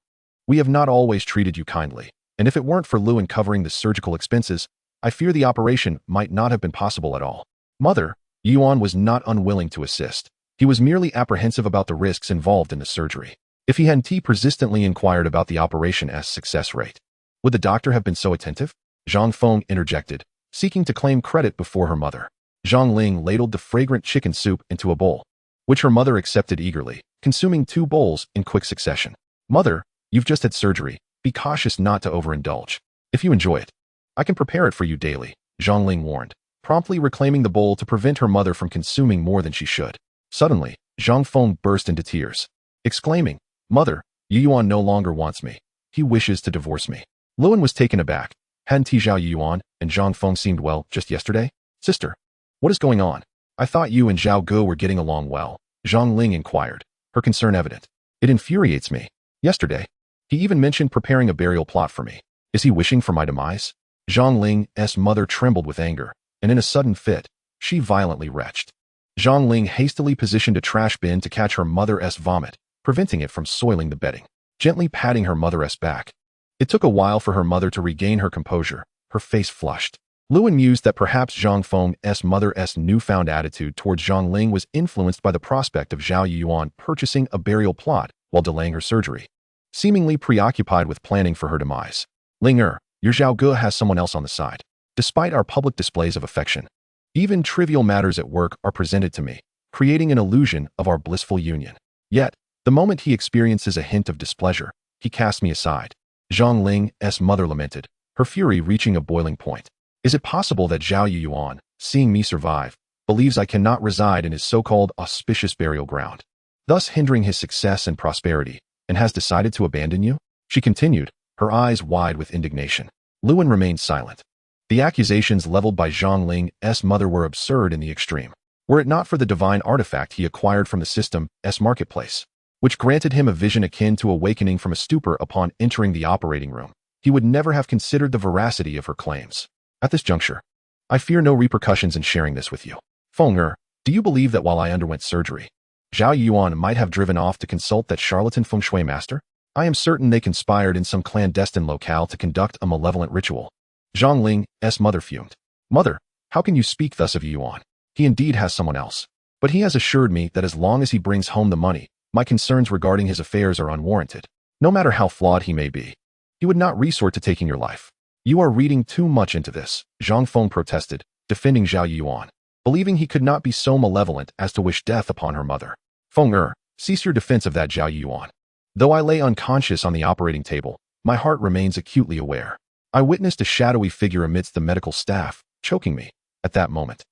We have not always treated you kindly, and if it weren't for Luan covering the surgical expenses, I fear the operation might not have been possible at all." Mother, Yuan was not unwilling to assist. He was merely apprehensive about the risks involved in the surgery. If he hadn't persistently inquired about the operation's success rate, would the doctor have been so attentive? Zhang Feng interjected, seeking to claim credit before her mother. Zhang Ling ladled the fragrant chicken soup into a bowl, which her mother accepted eagerly, consuming 2 bowls in quick succession. "Mother, you've just had surgery. Be cautious not to overindulge. If you enjoy it, I can prepare it for you daily," Zhang Ling warned, promptly reclaiming the bowl to prevent her mother from consuming more than she should. Suddenly, Zhang Feng burst into tears, exclaiming, "Mother, Yuan no longer wants me. He wishes to divorce me." Luan was taken aback. Hadn't Zhao Yuan and Zhang Feng seemed well just yesterday? "Sister, what is going on? I thought you and Zhao Gu were getting along well," Zhang Ling inquired, her concern evident. "It infuriates me. Yesterday, he even mentioned preparing a burial plot for me. Is he wishing for my demise?" Zhang Ling's mother trembled with anger, and in a sudden fit, she violently retched. Zhang Ling hastily positioned a trash bin to catch her mother's vomit, preventing it from soiling the bedding, gently patting her mother's back. It took a while for her mother to regain her composure, her face flushed. Luan mused that perhaps Zhang Feng's mother's newfound attitude towards Zhang Ling was influenced by the prospect of Zhao Yuan purchasing a burial plot while delaying her surgery, seemingly preoccupied with planning for her demise. "Ling your Zhao Gu has someone else on the side. Despite our public displays of affection, even trivial matters at work are presented to me, creating an illusion of our blissful union. Yet, the moment he experiences a hint of displeasure, he casts me aside." Zhang Ling's mother lamented, her fury reaching a boiling point. "Is it possible that Zhao Yuan, seeing me survive, believes I cannot reside in his so-called auspicious burial ground, thus hindering his success and prosperity, and has decided to abandon you?" she continued, her eyes wide with indignation. Luan remained silent. The accusations leveled by Zhang Ling's mother were absurd in the extreme. Were it not for the divine artifact he acquired from the system's marketplace, which granted him a vision akin to awakening from a stupor upon entering the operating room, he would never have considered the veracity of her claims. At this juncture, I fear no repercussions in sharing this with you. Feng do you believe that while I underwent surgery, Zhao Yuan might have driven off to consult that charlatan feng shui master? I am certain they conspired in some clandestine locale to conduct a malevolent ritual." Zhang Ling's mother fumed. "Mother, how can you speak thus of Yuan? He indeed has someone else. But he has assured me that as long as he brings home the money, my concerns regarding his affairs are unwarranted. No matter how flawed he may be, he would not resort to taking your life." "You are reading too much into this," Zhang Feng protested, defending Zhao Yuan, believing he could not be so malevolent as to wish death upon her mother. "Feng cease your defense of that Zhao Yuan. Though I lay unconscious on the operating table, my heart remains acutely aware. I witnessed a shadowy figure amidst the medical staff, choking me. At that moment,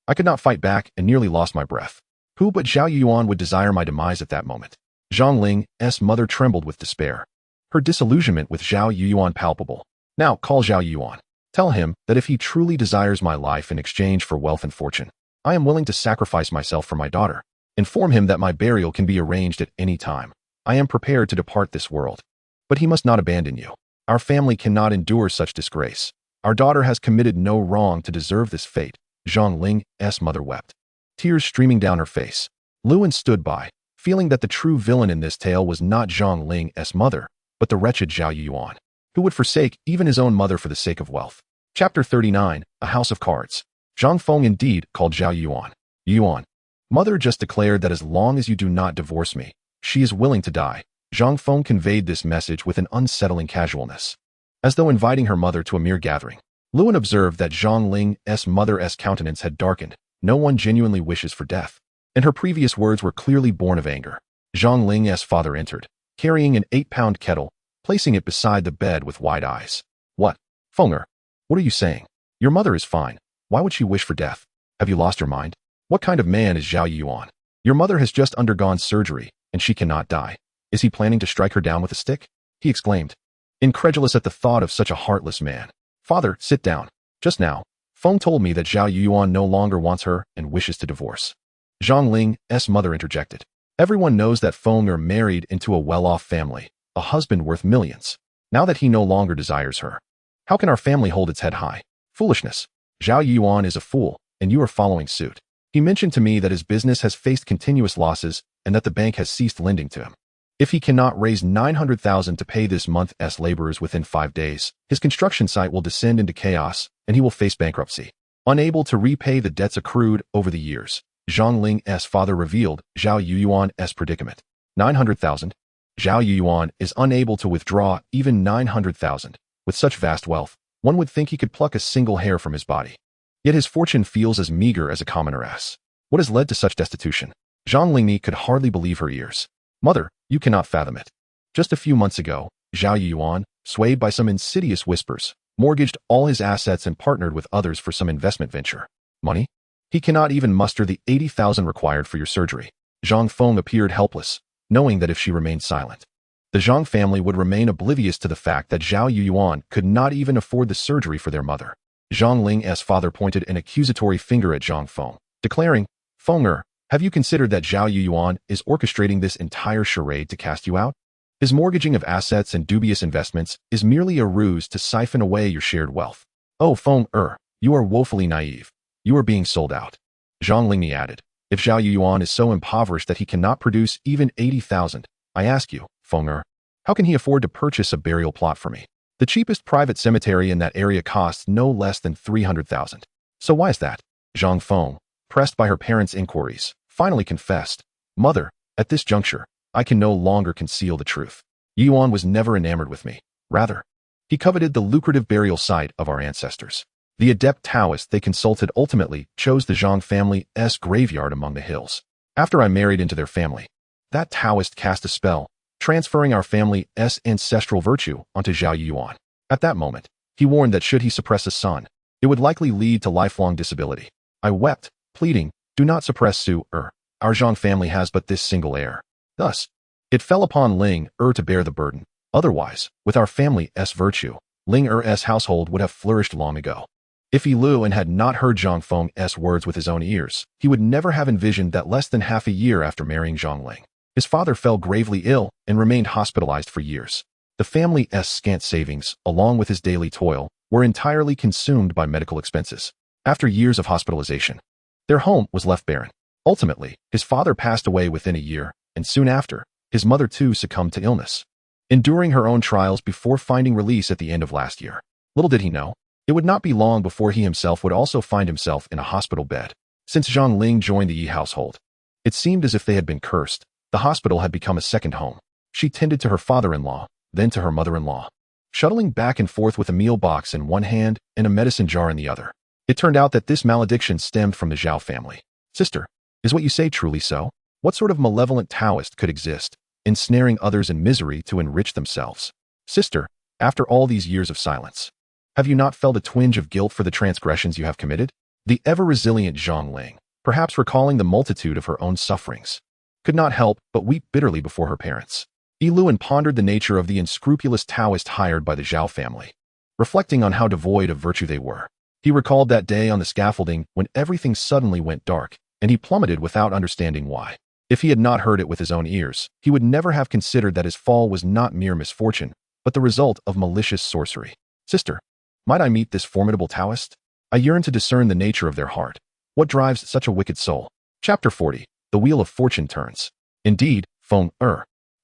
I could not fight back and nearly lost my breath. Who but Zhao Yuan would desire my demise at that moment?" Zhang Ling's mother trembled with despair, her disillusionment with Zhao Yuan palpable. "Now call Zhao Yuan. Tell him that if he truly desires my life in exchange for wealth and fortune, I am willing to sacrifice myself for my daughter. Inform him that my burial can be arranged at any time. I am prepared to depart this world. But he must not abandon you. Our family cannot endure such disgrace. Our daughter has committed no wrong to deserve this fate, Zhang Ling's mother wept, tears streaming down her face. Luan stood by, feeling that the true villain in this tale was not Zhang Ling's mother, but the wretched Zhao Yuan, who would forsake even his own mother for the sake of wealth. Chapter 39, A House of Cards. Zhang Feng indeed called Zhao Yuan. Yuan, mother just declared that as long as you do not divorce me, she is willing to die. Zhang Feng conveyed this message with an unsettling casualness, as though inviting her mother to a mere gathering. Luan observed that Zhang Ling's mother's countenance had darkened. No one genuinely wishes for death, and her previous words were clearly born of anger. Zhang Ling's father entered, carrying an 8-pound kettle, placing it beside the bed with wide eyes. What? Fenger, what are you saying? Your mother is fine. Why would she wish for death? Have you lost your mind? What kind of man is Zhao Yuan? Your mother has just undergone surgery, and she cannot die. Is he planning to strike her down with a stick? He exclaimed, incredulous at the thought of such a heartless man. Father, sit down. Just now, Feng told me that Zhao Yuan no longer wants her and wishes to divorce. Zhang Ling's mother interjected. Everyone knows that Fenger married into a well-off family, a husband worth millions. Now that he no longer desires her, how can our family hold its head high? Foolishness. Zhao Yuan is a fool, and you are following suit. He mentioned to me that his business has faced continuous losses and that the bank has ceased lending to him. If he cannot raise 900,000 to pay this month's laborers within 5 days, his construction site will descend into chaos and he will face bankruptcy. Unable to repay the debts accrued over the years, Zhang Ling's father revealed Zhao Yuan's predicament. 900,000? Zhao Yuan is unable to withdraw even 900,000. With such vast wealth, one would think he could pluck a single hair from his body. Yet his fortune feels as meager as a commoner's. What has led to such destitution? Zhang Lingni could hardly believe her ears. Mother, you cannot fathom it. Just a few months ago, Zhao Yuan, swayed by some insidious whispers, mortgaged all his assets and partnered with others for some investment venture. Money? He cannot even muster the 80,000 required for your surgery. Zhang Feng appeared helpless, knowing that if she remained silent, the Zhang family would remain oblivious to the fact that Zhao Yuan could not even afford the surgery for their mother. Zhang Ling's father pointed an accusatory finger at Zhang Feng, declaring, Fenger, have you considered that Zhao Yuan is orchestrating this entire charade to cast you out? His mortgaging of assets and dubious investments is merely a ruse to siphon away your shared wealth. Oh, Fenger, you are woefully naive. You are being sold out. Zhang Lingni added, if Zhao Yuan is so impoverished that he cannot produce even 80,000, I ask you, Fenger, how can he afford to purchase a burial plot for me? The cheapest private cemetery in that area costs no less than 300,000. So why is that? Zhang Feng, pressed by her parents' inquiries, finally confessed, Mother, at this juncture, I can no longer conceal the truth. Yuan was never enamored with me. Rather, he coveted the lucrative burial site of our ancestors. The adept Taoist they consulted ultimately chose the Zhang family's graveyard among the hills. After I married into their family, that Taoist cast a spell, transferring our family's ancestral virtue onto Zhao Yuan. At that moment, he warned that should he suppress a son, it would likely lead to lifelong disability. I wept, pleading, do not suppress Su-er. Our Zhang family has but this single heir. Thus, it fell upon Ling-er to bear the burden. Otherwise, with our family's virtue, Ling-er's household would have flourished long ago. If Yi Luan had not heard Zhang Feng's words with his own ears, he would never have envisioned that less than half a year after marrying Zhang Ling, his father fell gravely ill and remained hospitalized for years. The family's scant savings, along with his daily toil, were entirely consumed by medical expenses. After years of hospitalization, their home was left barren. Ultimately, his father passed away within a year, and soon after, his mother too succumbed to illness, enduring her own trials before finding release at the end of last year. Little did he know, it would not be long before he himself would also find himself in a hospital bed. Since Zhang Ling joined the Yi household, it seemed as if they had been cursed. The hospital had become a second home. She tended to her father-in-law, then to her mother-in-law, shuttling back and forth with a meal box in one hand and a medicine jar in the other. It turned out that this malediction stemmed from the Zhao family. Sister, is what you say truly so? What sort of malevolent Taoist could exist, ensnaring others in misery to enrich themselves? Sister, after all these years of silence, have you not felt a twinge of guilt for the transgressions you have committed? The ever-resilient Zhang Ling, perhaps recalling the multitude of her own sufferings, could not help but weep bitterly before her parents. Yi Luan pondered the nature of the unscrupulous Taoist hired by the Zhao family, reflecting on how devoid of virtue they were. He recalled that day on the scaffolding when everything suddenly went dark, and he plummeted without understanding why. If he had not heard it with his own ears, he would never have considered that his fall was not mere misfortune, but the result of malicious sorcery. Sister, Might I meet this formidable Taoist? I yearn to discern the nature of their heart. What drives such a wicked soul? Chapter 40. The Wheel of Fortune Turns. Indeed, Feng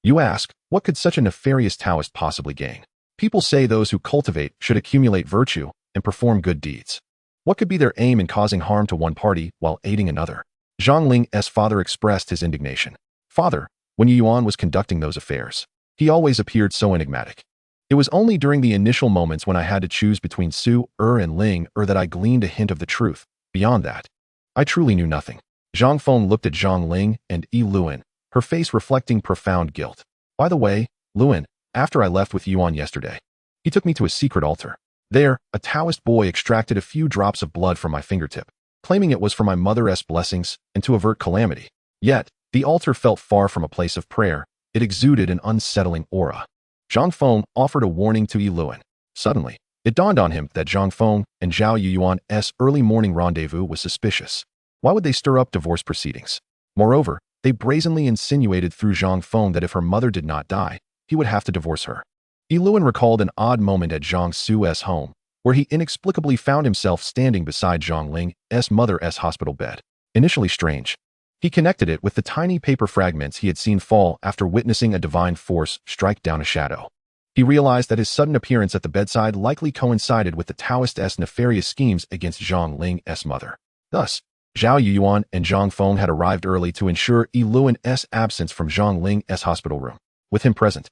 you ask, what could such a nefarious Taoist possibly gain? People say those who cultivate should accumulate virtue and perform good deeds. What could be their aim in causing harm to one party while aiding another? Zhang Ling's father expressed his indignation. Father, when Yuan was conducting those affairs, he always appeared so enigmatic. It was only during the initial moments when I had to choose between Su and Ling that I gleaned a hint of the truth. Beyond that, I truly knew nothing. Zhang Feng looked at Zhang Ling and Yi Luan, her face reflecting profound guilt. By the way, Luan, after I left with Yuan yesterday, he took me to a secret altar. There, a Taoist boy extracted a few drops of blood from my fingertip, claiming it was for my mother's blessings and to avert calamity. Yet, the altar felt far from a place of prayer. It exuded an unsettling aura. Zhang Feng offered a warning to Yi Luan. Suddenly, it dawned on him that Zhang Feng and Zhao Yuan's early morning rendezvous was suspicious. Why would they stir up divorce proceedings? Moreover, they brazenly insinuated through Zhang Feng that if her mother did not die, he would have to divorce her. Yi Luan recalled an odd moment at Zhang Su's home, where he inexplicably found himself standing beside Zhang Ling's mother's hospital bed. Initially strange, he connected it with the tiny paper fragments he had seen fall after witnessing a divine force strike down a shadow. He realized that his sudden appearance at the bedside likely coincided with the Taoist's nefarious schemes against Zhang Ling's mother. Thus, Zhao Yuan and Zhang Feng had arrived early to ensure Yi Luan's absence from Zhang Ling's hospital room. With him present,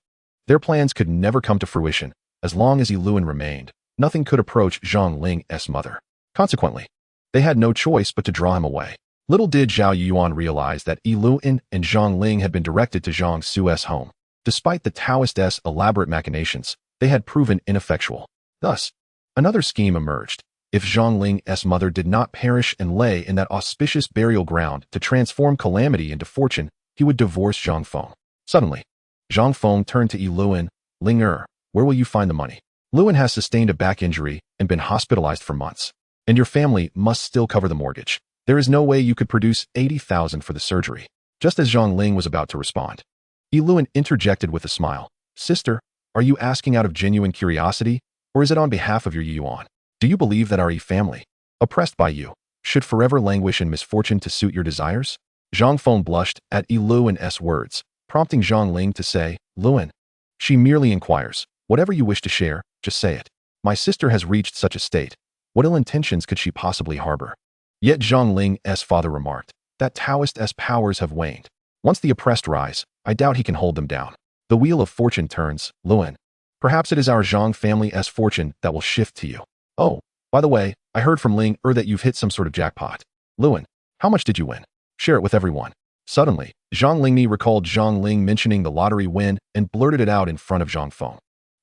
their plans could never come to fruition. As long as Yi Luan remained, nothing could approach Zhang Ling's mother. Consequently, they had no choice but to draw him away. Little did Zhao Yuan realize that Yi Luan and Zhang Ling had been directed to Zhang Su's home. Despite the Taoist's elaborate machinations, they had proven ineffectual. Thus, another scheme emerged. If Zhang Ling's mother did not perish and lay in that auspicious burial ground to transform calamity into fortune, he would divorce Zhang Feng. Suddenly, Zhang Feng turned to Yi Luan. Ling where will you find the money? Luan has sustained a back injury and been hospitalized for months. And your family must still cover the mortgage. There is no way you could produce 80,000 for the surgery. Just as Zhang Ling was about to respond, Yi Luan interjected with a smile. Sister, are you asking out of genuine curiosity, or is it on behalf of your Yuan? Do you believe that our Yi family, oppressed by you, should forever languish in misfortune to suit your desires? Zhang Feng blushed at Yi Luan's words, prompting Zhang Ling to say, Luan. She merely inquires, whatever you wish to share, just say it. My sister has reached such a state. What ill intentions could she possibly harbor? Yet Zhang Ling's father remarked, that Taoist's powers have waned. Once the oppressed rise, I doubt he can hold them down. The wheel of fortune turns, Luan. Perhaps it is our Zhang family's fortune that will shift to you. Oh, by the way, I heard from Ling that you've hit some sort of jackpot. Luan, how much did you win? Share it with everyone. Suddenly, Zhang Lingni recalled Zhang Ling mentioning the lottery win and blurted it out in front of Zhang Feng.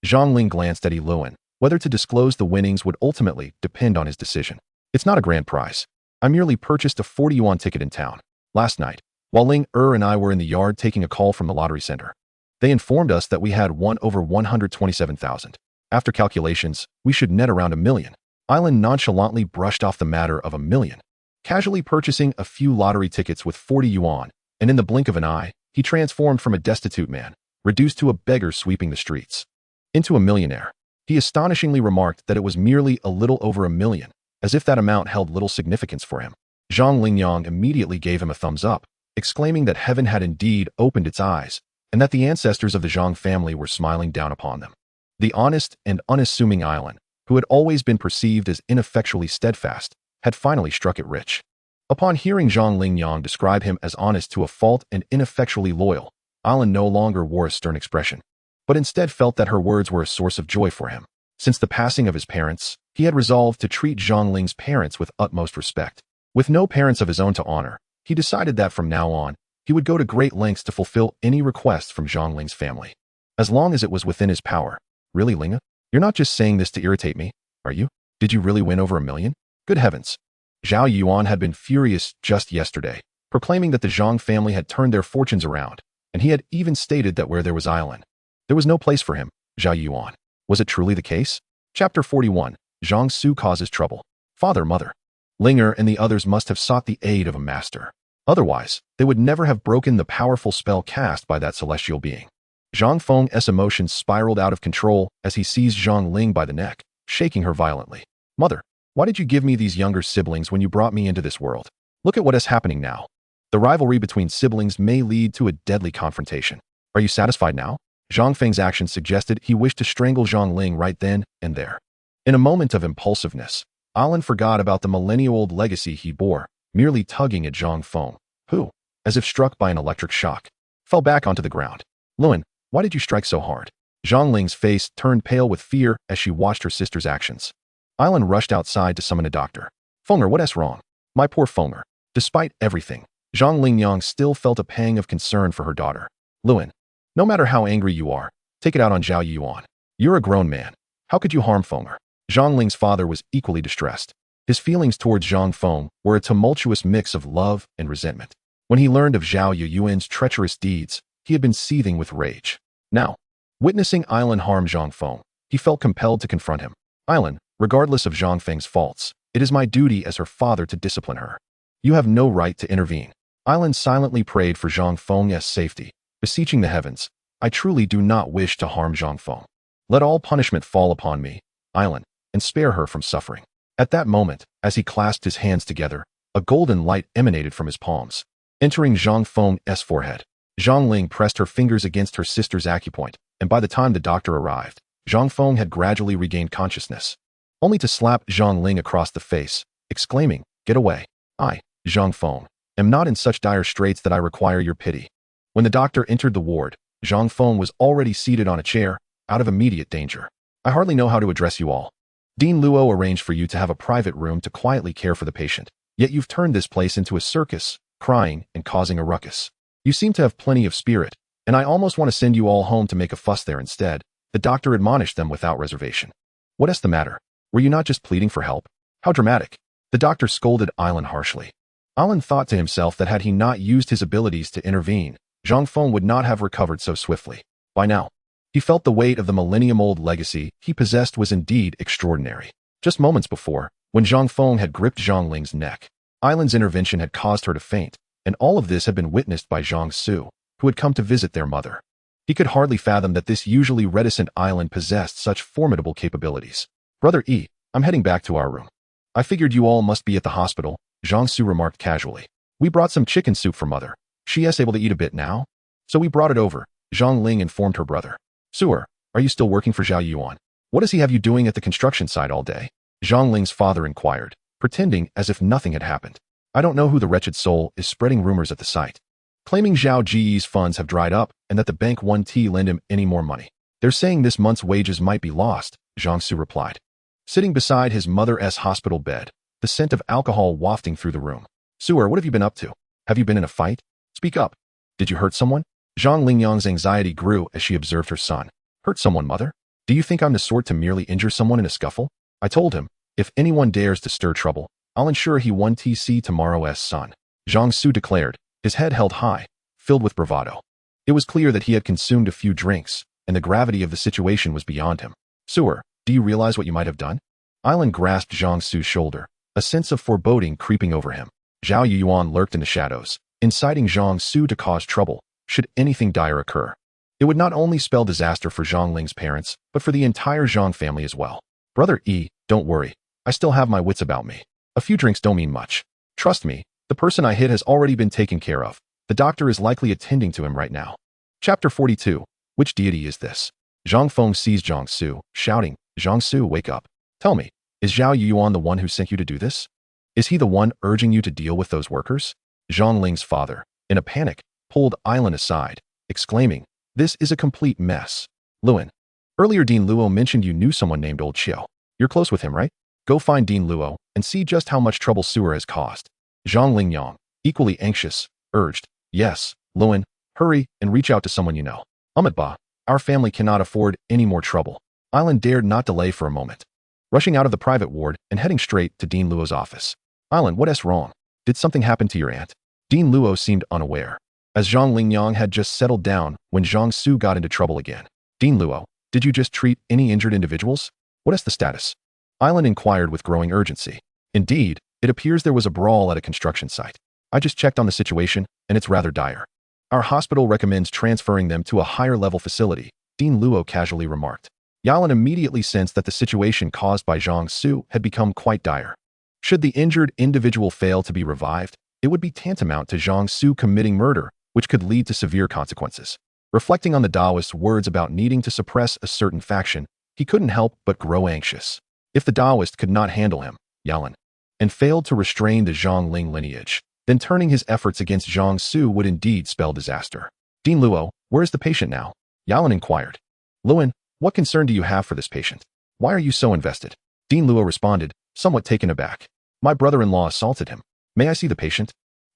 Zhang Ling glanced at Yi Luan. Whether to disclose the winnings would ultimately depend on his decision. It's not a grand prize. I merely purchased a 40 yuan ticket in town. Last night, while Ling and I were in the yard taking a call from the lottery center, they informed us that we had won over 127,000. After calculations, we should net around 1 million. Island nonchalantly brushed off the matter of 1 million, casually purchasing a few lottery tickets with 40 yuan, and in the blink of an eye, he transformed from a destitute man, reduced to a beggar sweeping the streets, into a millionaire. He astonishingly remarked that it was merely a little over 1 million, as if that amount held little significance for him. Zhang Lingyang immediately gave him a thumbs up, exclaiming that heaven had indeed opened its eyes, and that the ancestors of the Zhang family were smiling down upon them. The honest and unassuming Island, who had always been perceived as ineffectually steadfast, had finally struck it rich. Upon hearing Zhang Lingyang describe him as honest to a fault and ineffectually loyal, Island no longer wore a stern expression, but instead felt that her words were a source of joy for him. Since the passing of his parents, he had resolved to treat Zhang Ling's parents with utmost respect. With no parents of his own to honor, he decided that from now on, he would go to great lengths to fulfill any requests from Zhang Ling's family, as long as it was within his power. Really, Linga? You're not just saying this to irritate me, are you? Did you really win over 1 million? Good heavens. Zhao Yuan had been furious just yesterday, proclaiming that the Zhang family had turned their fortunes around, and he had even stated that where there was Island, there was no place for him. Zhao Yuan. Was it truly the case? Chapter 41. Zhang Su causes trouble. Father, mother. Linger and the others must have sought the aid of a master. Otherwise, they would never have broken the powerful spell cast by that celestial being. Zhang Feng's emotions spiraled out of control as he seized Zhang Ling by the neck, shaking her violently. Mother, why did you give me these younger siblings when you brought me into this world? Look at what is happening now. The rivalry between siblings may lead to a deadly confrontation. Are you satisfied now? Zhang Feng's actions suggested he wished to strangle Zhang Ling right then and there. In a moment of impulsiveness, Alan forgot about the millennia-old legacy he bore, merely tugging at Zhang Feng, who, as if struck by an electric shock, fell back onto the ground. Luan, why did you strike so hard? Zhang Ling's face turned pale with fear as she watched her sister's actions. Alan rushed outside to summon a doctor. Fenger, what is wrong? My poor Fenger. Despite everything, Zhang Lingyang still felt a pang of concern for her daughter. Luan, no matter how angry you are, take it out on Zhao Yuan. You're a grown man. How could you harm Fenger? Zhang Ling's father was equally distressed. His feelings towards Zhang Feng were a tumultuous mix of love and resentment. When he learned of Zhao Yuan's treacherous deeds, he had been seething with rage. Now, witnessing Ailan harm Zhang Feng, he felt compelled to confront him. Ailan, regardless of Zhang Feng's faults, it is my duty as her father to discipline her. You have no right to intervene. Ailan silently prayed for Zhang Feng's safety, beseeching the heavens. I truly do not wish to harm Zhang Feng. Let all punishment fall upon me, Ailan, and spare her from suffering. At that moment, as he clasped his hands together, a golden light emanated from his palms, entering Zhang Feng's forehead. Zhang Ling pressed her fingers against her sister's acupoint, and by the time the doctor arrived, Zhang Feng had gradually regained consciousness, only to slap Zhang Ling across the face, exclaiming, "Get away. I, Zhang Feng, am not in such dire straits that I require your pity." When the doctor entered the ward, Zhang Feng was already seated on a chair, out of immediate danger. I hardly know how to address you all. Dean Luo arranged for you to have a private room to quietly care for the patient, yet you've turned this place into a circus, crying and causing a ruckus. You seem to have plenty of spirit, and I almost want to send you all home to make a fuss there instead. The doctor admonished them without reservation. What is the matter? Were you not just pleading for help? How dramatic. The doctor scolded Ailan harshly. Ailan thought to himself that had he not used his abilities to intervene, Zhang Feng would not have recovered so swiftly. By now, he felt the weight of the millennium-old legacy he possessed was indeed extraordinary. Just moments before, when Zhang Feng had gripped Zhang Ling's neck, Ailan's intervention had caused her to faint, and all of this had been witnessed by Zhang Su, who had come to visit their mother. He could hardly fathom that this usually reticent Ailan possessed such formidable capabilities. Brother E, I'm heading back to our room. I figured you all must be at the hospital, Zhang Su remarked casually. We brought some chicken soup for mother. She is able to eat a bit now? So we brought it over, Zhang Ling informed her brother. Suer, are you still working for Zhao Yuan? What does he have you doing at the construction site all day? Zhang Ling's father inquired, pretending as if nothing had happened. I don't know who the wretched soul is spreading rumors at the site, claiming Zhao Ji's funds have dried up and that the bank won't lend him any more money. They're saying this month's wages might be lost, Zhang Su replied. Sitting beside his mother's hospital bed, the scent of alcohol wafting through the room. Suer, what have you been up to? Have you been in a fight? Speak up. Did you hurt someone? Zhang Lingyang's anxiety grew as she observed her son. Hurt someone, mother? Do you think I'm the sort to merely injure someone in a scuffle? I told him, if anyone dares to stir trouble, I'll ensure he won't see tomorrow's sun. Zhang Su declared, his head held high, filled with bravado. It was clear that he had consumed a few drinks, and the gravity of the situation was beyond him. Suer, do you realize what you might have done? Ailan grasped Zhang Su's shoulder, a sense of foreboding creeping over him. Zhao Yuan lurked in the shadows, inciting Zhang Su to cause trouble, should anything dire occur. It would not only spell disaster for Zhang Ling's parents, but for the entire Zhang family as well. Brother E, don't worry. I still have my wits about me. A few drinks don't mean much. Trust me, the person I hit has already been taken care of. The doctor is likely attending to him right now. Chapter 42. Which deity is this? Zhang Feng seized Zhang Su, shouting, Zhang Su, wake up. Tell me, is Zhao Yuan the one who sent you to do this? Is he the one urging you to deal with those workers? Zhang Ling's father, in a panic, pulled Ailan aside, exclaiming, this is a complete mess. Luan, earlier Dean Luo mentioned you knew someone named Old Qiu. You're close with him, right? Go find Dean Luo and see just how much trouble Suer has caused. Zhang Lingyang, equally anxious, urged, yes, Luan, hurry and reach out to someone you know. Ba, our family cannot afford any more trouble. Ailan dared not delay for a moment, rushing out of the private ward and heading straight to Dean Luo's office. Ailan, what is wrong? Did something happen to your aunt? Dean Luo seemed unaware, as Zhang Lingyang had just settled down when Zhang Su got into trouble again. Dean Luo, did you just treat any injured individuals? What is the status? Ailan inquired with growing urgency. Indeed, it appears there was a brawl at a construction site. I just checked on the situation, and it's rather dire. Our hospital recommends transferring them to a higher-level facility, Dean Luo casually remarked. Yalan immediately sensed that the situation caused by Zhang Su had become quite dire. Should the injured individual fail to be revived, it would be tantamount to Zhang Su committing murder, which could lead to severe consequences. Reflecting on the Taoist's words about needing to suppress a certain faction, he couldn't help but grow anxious. If the Taoist could not handle him, Yalan, and failed to restrain the Zhongling lineage, then turning his efforts against Zhang Su would indeed spell disaster. Dean Luo, where is the patient now? Yalan inquired. Luan, what concern do you have for this patient? Why are you so invested? Dean Luo responded, somewhat taken aback. My brother-in-law assaulted him. May I see the patient?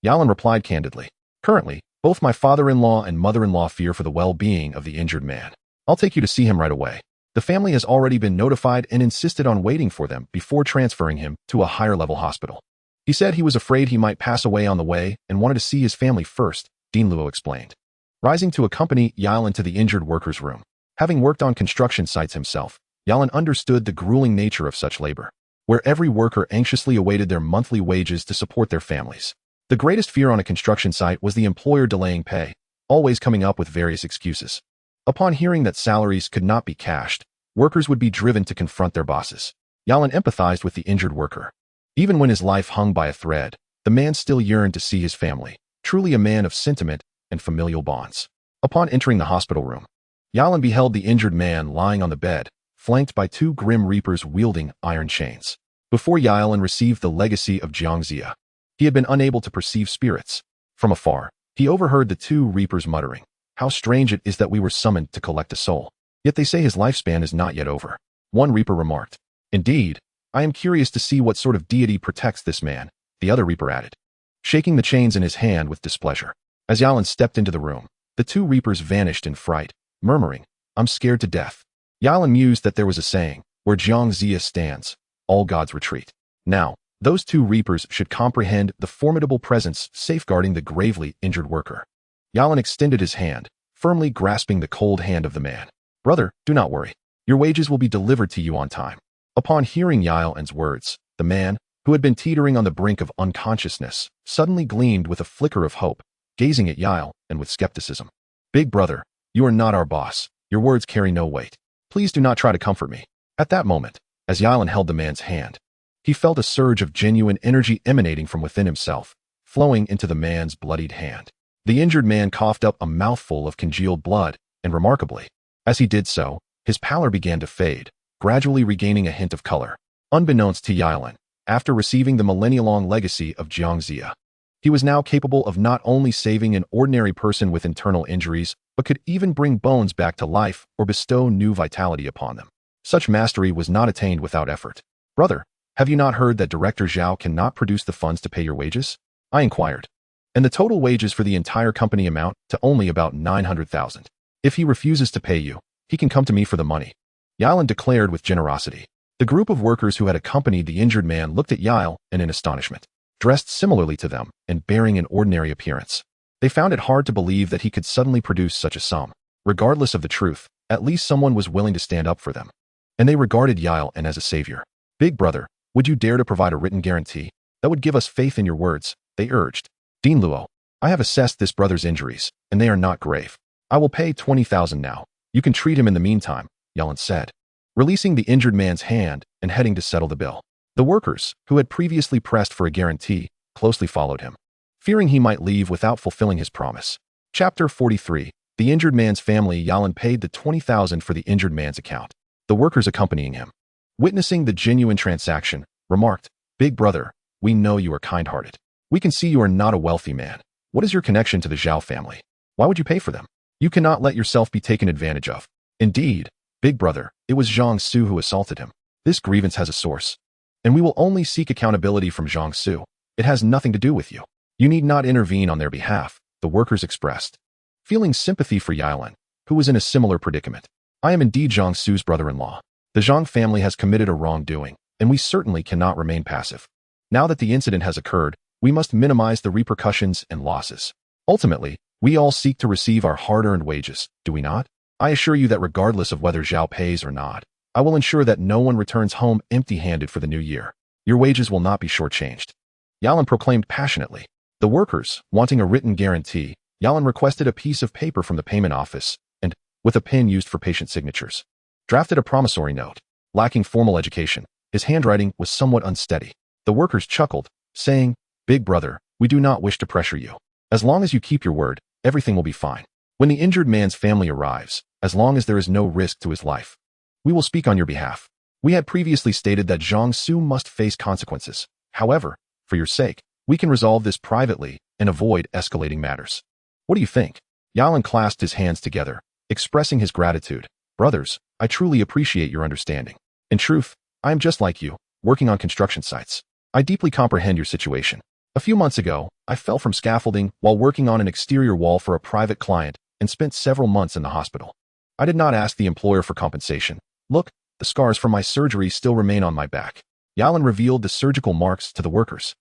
Yalan replied candidly. Currently, both my father-in-law and mother-in-law fear for the well-being of the injured man. I'll take you to see him right away. The family has already been notified and insisted on waiting for them before transferring him to a higher-level hospital. He said he was afraid he might pass away on the way and wanted to see his family first, Dean Luo explained. Rising to accompany Yalan to the injured worker's room. Having worked on construction sites himself, Yalan understood the grueling nature of such labor, where every worker anxiously awaited their monthly wages to support their families. The greatest fear on a construction site was the employer delaying pay, always coming up with various excuses. Upon hearing that salaries could not be cashed, workers would be driven to confront their bosses. Yalan empathized with the injured worker. Even when his life hung by a thread, the man still yearned to see his family, truly a man of sentiment and familial bonds. Upon entering the hospital room, Yalan beheld the injured man lying on the bed, flanked by two grim reapers wielding iron chains. Before Yalan received the legacy of Jiangxia, he had been unable to perceive spirits. From afar, he overheard the two reapers muttering, "How strange it is that we were summoned to collect a soul. Yet they say his lifespan is not yet over." One reaper remarked. "Indeed, I am curious to see what sort of deity protects this man," the other reaper added, shaking the chains in his hand with displeasure. As Yalan stepped into the room, the two reapers vanished in fright, murmuring, "I'm scared to death." Yalan mused that there was a saying, where Jiangxia stands, all gods retreat. Now, those two reapers should comprehend the formidable presence safeguarding the gravely injured worker. Yalan extended his hand, firmly grasping the cold hand of the man. "Brother, do not worry. Your wages will be delivered to you on time." Upon hearing Yalan's words, the man, who had been teetering on the brink of unconsciousness, suddenly gleamed with a flicker of hope, gazing at Yalan and with skepticism. "Big brother, you are not our boss. Your words carry no weight. Please do not try to comfort me." At that moment, as Yalan held the man's hand, he felt a surge of genuine energy emanating from within himself, flowing into the man's bloodied hand. The injured man coughed up a mouthful of congealed blood, and remarkably, as he did so, his pallor began to fade, gradually regaining a hint of color. Unbeknownst to Yalan, after receiving the millennia-long legacy of Jiangxia, he was now capable of not only saving an ordinary person with internal injuries, but could even bring bones back to life or bestow new vitality upon them. Such mastery was not attained without effort. "Brother, have you not heard that Director Zhao cannot produce the funds to pay your wages?" I inquired. "And the total wages for the entire company amount to only about 900,000. If he refuses to pay you, he can come to me for the money," Yalan declared with generosity. The group of workers who had accompanied the injured man looked at Yalan and in astonishment. Dressed similarly to them and bearing an ordinary appearance, they found it hard to believe that he could suddenly produce such a sum. Regardless of the truth, at least someone was willing to stand up for them. And they regarded Yalan as a savior. "Big brother, would you dare to provide a written guarantee? That would give us faith in your words," they urged. "Dean Luo, I have assessed this brother's injuries, and they are not grave. I will pay 20,000 now. You can treat him in the meantime," Yalan said, releasing the injured man's hand and heading to settle the bill. The workers, who had previously pressed for a guarantee, closely followed him, fearing he might leave without fulfilling his promise. Chapter 43. The injured man's family. Yalan paid the 20,000 for the injured man's account. The workers accompanying him, witnessing the genuine transaction, remarked, "Big brother, we know you are kind-hearted. We can see you are not a wealthy man. What is your connection to the Zhao family? Why would you pay for them? You cannot let yourself be taken advantage of." "Indeed, big brother, it was Zhang Su who assaulted him. This grievance has a source, and we will only seek accountability from Zhang Su. It has nothing to do with you. You need not intervene on their behalf," the workers expressed, feeling sympathy for Yalan, who was in a similar predicament. "I am indeed Zhang Su's brother-in-law. The Zhang family has committed a wrongdoing, and we certainly cannot remain passive. Now that the incident has occurred, we must minimize the repercussions and losses. Ultimately, we all seek to receive our hard-earned wages, do we not? I assure you that regardless of whether Zhao pays or not, I will ensure that no one returns home empty-handed for the new year. Your wages will not be shortchanged," Yalan proclaimed passionately. The workers, wanting a written guarantee, Yalan requested a piece of paper from the payment office and, with a pen used for patient signatures, drafted a promissory note. Lacking formal education, his handwriting was somewhat unsteady. The workers chuckled, saying, "Big brother, we do not wish to pressure you. As long as you keep your word, everything will be fine. When the injured man's family arrives, as long as there is no risk to his life, we will speak on your behalf. We had previously stated that Jiangsu must face consequences. However, for your sake, we can resolve this privately and avoid escalating matters. What do you think?" Yalan clasped his hands together, expressing his gratitude. "Brothers, I truly appreciate your understanding. In truth, I am just like you, working on construction sites. I deeply comprehend your situation. A few months ago, I fell from scaffolding while working on an exterior wall for a private client and spent several months in the hospital. I did not ask the employer for compensation. Look, the scars from my surgery still remain on my back." Yalan revealed the surgical marks to the workers.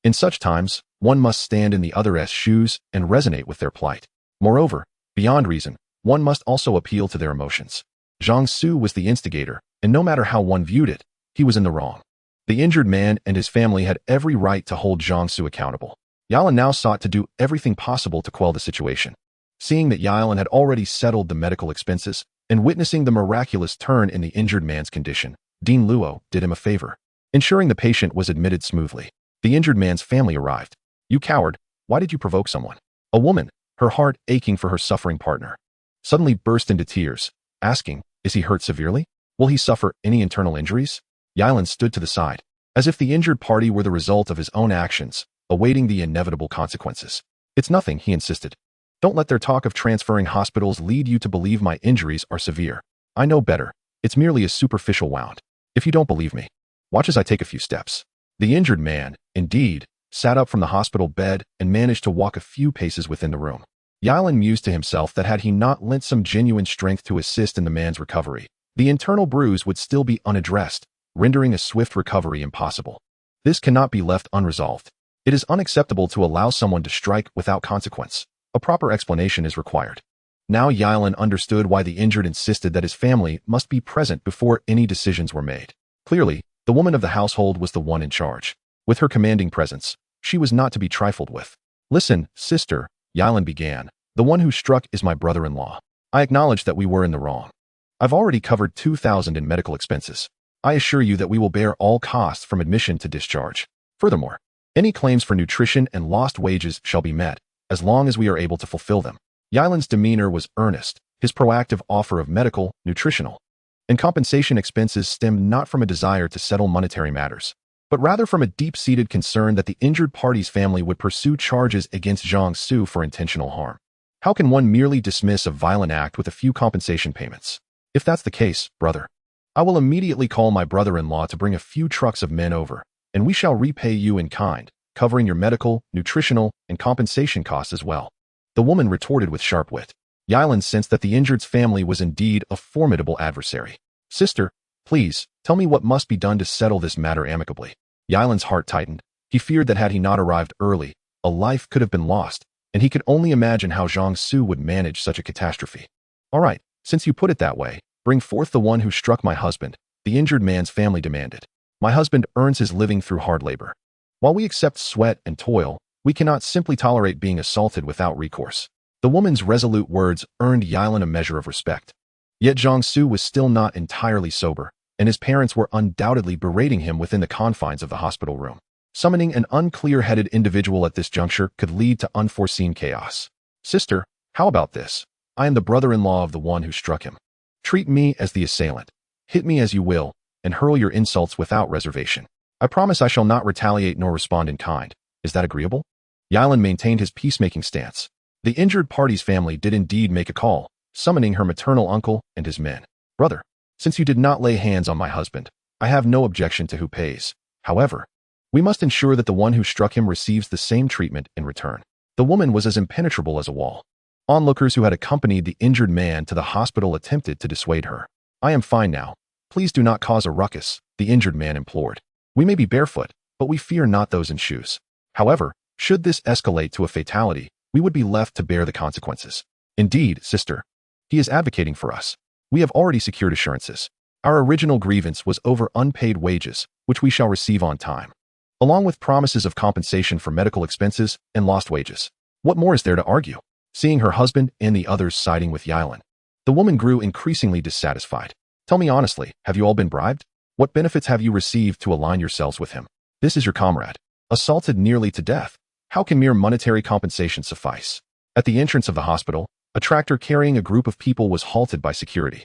In such times, one must stand in the other's shoes and resonate with their plight. Moreover, beyond reason, one must also appeal to their emotions. Jiangsu was the instigator, and no matter how one viewed it, he was in the wrong. The injured man and his family had every right to hold Jiangsu accountable. Yalan now sought to do everything possible to quell the situation. Seeing that Yalan had already settled the medical expenses, and witnessing the miraculous turn in the injured man's condition, Dean Luo did him a favor, ensuring the patient was admitted smoothly. The injured man's family arrived. "You coward, why did you provoke someone?" A woman, her heart aching for her suffering partner, suddenly burst into tears, asking, "Is he hurt severely? Will he suffer any internal injuries?" Yalan stood to the side, as if the injured party were the result of his own actions, awaiting the inevitable consequences. "It's nothing," he insisted. "Don't let their talk of transferring hospitals lead you to believe my injuries are severe. I know better. It's merely a superficial wound. If you don't believe me, watch as I take a few steps." The injured man, indeed, sat up from the hospital bed and managed to walk a few paces within the room. Yalan mused to himself that had he not lent some genuine strength to assist in the man's recovery, the internal bruise would still be unaddressed, rendering a swift recovery impossible. This cannot be left unresolved. It is unacceptable to allow someone to strike without consequence. A proper explanation is required. Now Yalan understood why the injured insisted that his family must be present before any decisions were made. Clearly, the woman of the household was the one in charge. With her commanding presence, she was not to be trifled with. "Listen, sister," Yalan began. "The one who struck is my brother-in-law. I acknowledge that we were in the wrong. I've already covered 2,000 in medical expenses. I assure you that we will bear all costs from admission to discharge. Furthermore, any claims for nutrition and lost wages shall be met, as long as we are able to fulfill them." Yalan's demeanor was earnest. His proactive offer of medical, nutritional, and compensation expenses stemmed not from a desire to settle monetary matters, but rather from a deep-seated concern that the injured party's family would pursue charges against Jiangsu for intentional harm. How can one merely dismiss a violent act with a few compensation payments? If that's the case, brother, I will immediately call my brother-in-law to bring a few trucks of men over, and we shall repay you in kind, covering your medical, nutritional, and compensation costs as well." The woman retorted with sharp wit. Yalan sensed that the injured's family was indeed a formidable adversary. "Sister, please, tell me what must be done to settle this matter amicably." Yalan's heart tightened. He feared that had he not arrived early, a life could have been lost, and he could only imagine how Jiangsu would manage such a catastrophe. "All right, since you put it that way, bring forth the one who struck my husband," the injured man's family demanded. "My husband earns his living through hard labor. While we accept sweat and toil, we cannot simply tolerate being assaulted without recourse." The woman's resolute words earned Yalan a measure of respect. Yet Jiangsu was still not entirely sober, and his parents were undoubtedly berating him within the confines of the hospital room. Summoning an unclear-headed individual at this juncture could lead to unforeseen chaos. "Sister, how about this? I am the brother-in-law of the one who struck him. Treat me as the assailant. Hit me as you will, and hurl your insults without reservation. I promise I shall not retaliate nor respond in kind. Is that agreeable?" Yalan maintained his peacemaking stance. The injured party's family did indeed make a call, summoning her maternal uncle and his men. "Brother, since you did not lay hands on my husband, I have no objection to who pays. However, we must ensure that the one who struck him receives the same treatment in return." The woman was as impenetrable as a wall. Onlookers who had accompanied the injured man to the hospital attempted to dissuade her. "I am fine now. Please do not cause a ruckus," the injured man implored. "We may be barefoot, but we fear not those in shoes. However, should this escalate to a fatality, we would be left to bear the consequences." "Indeed, sister. He is advocating for us. We have already secured assurances. Our original grievance was over unpaid wages, which we shall receive on time, along with promises of compensation for medical expenses and lost wages. What more is there to argue?" Seeing her husband and the others siding with Yalan, the woman grew increasingly dissatisfied. Tell me honestly, have you all been bribed? What benefits have you received to align yourselves with him? This is your comrade, assaulted nearly to death. How can mere monetary compensation suffice? At the entrance of the hospital, a tractor carrying a group of people was halted by security.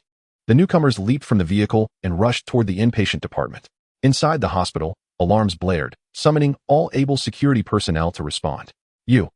The newcomers leaped from the vehicle and rushed toward the inpatient department. Inside the hospital, alarms blared, summoning all able security personnel to respond. You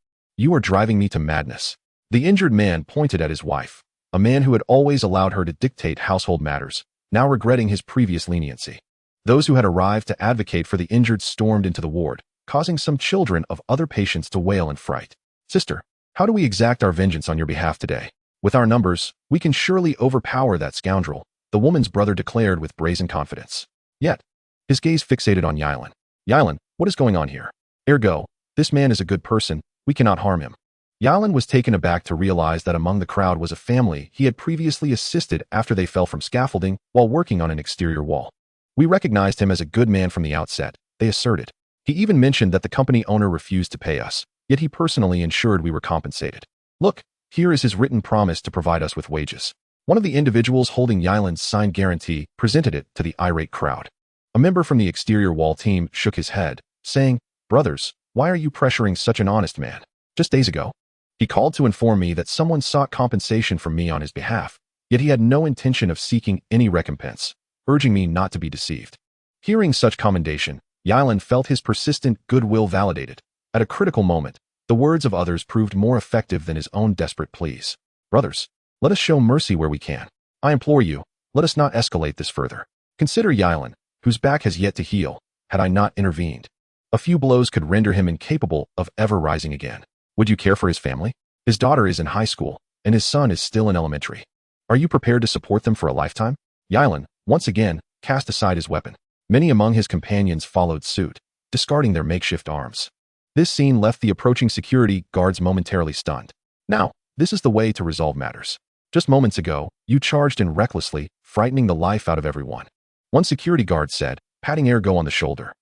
are driving me to madness. The injured man pointed at his wife, a man who had always allowed her to dictate household matters, now regretting his previous leniency. Those who had arrived to advocate for the injured stormed into the ward, causing some children of other patients to wail in fright. Sister, how do we exact our vengeance on your behalf today? With our numbers, we can surely overpower that scoundrel, the woman's brother declared with brazen confidence. Yet, his gaze fixated on Yilan. Yilan, what is going on here? Ergo, this man is a good person, we cannot harm him. Yilan was taken aback to realize that among the crowd was a family he had previously assisted after they fell from scaffolding while working on an exterior wall. We recognized him as a good man from the outset, they asserted. He even mentioned that the company owner refused to pay us, yet he personally ensured we were compensated. Look, here is his written promise to provide us with wages. One of the individuals holding Yilan's signed guarantee presented it to the irate crowd. A member from the exterior wall team shook his head, saying, "Brothers, why are you pressuring such an honest man? Just days ago, he called to inform me that someone sought compensation from me on his behalf, yet he had no intention of seeking any recompense, urging me not to be deceived." Hearing such commendation, Yilan felt his persistent goodwill validated. At a critical moment, the words of others proved more effective than his own desperate pleas. "Brothers, let us show mercy where we can. I implore you, let us not escalate this further. Consider Yilan, whose back has yet to heal, had I not intervened. A few blows could render him incapable of ever rising again. Would you care for his family? His daughter is in high school, and his son is still in elementary. Are you prepared to support them for a lifetime?" Yilan, once again, cast aside his weapon. Many among his companions followed suit, discarding their makeshift arms. This scene left the approaching security guards momentarily stunned. Now, this is the way to resolve matters. Just moments ago, you charged in recklessly, frightening the life out of everyone. One security guard said, patting Ergo on the shoulder.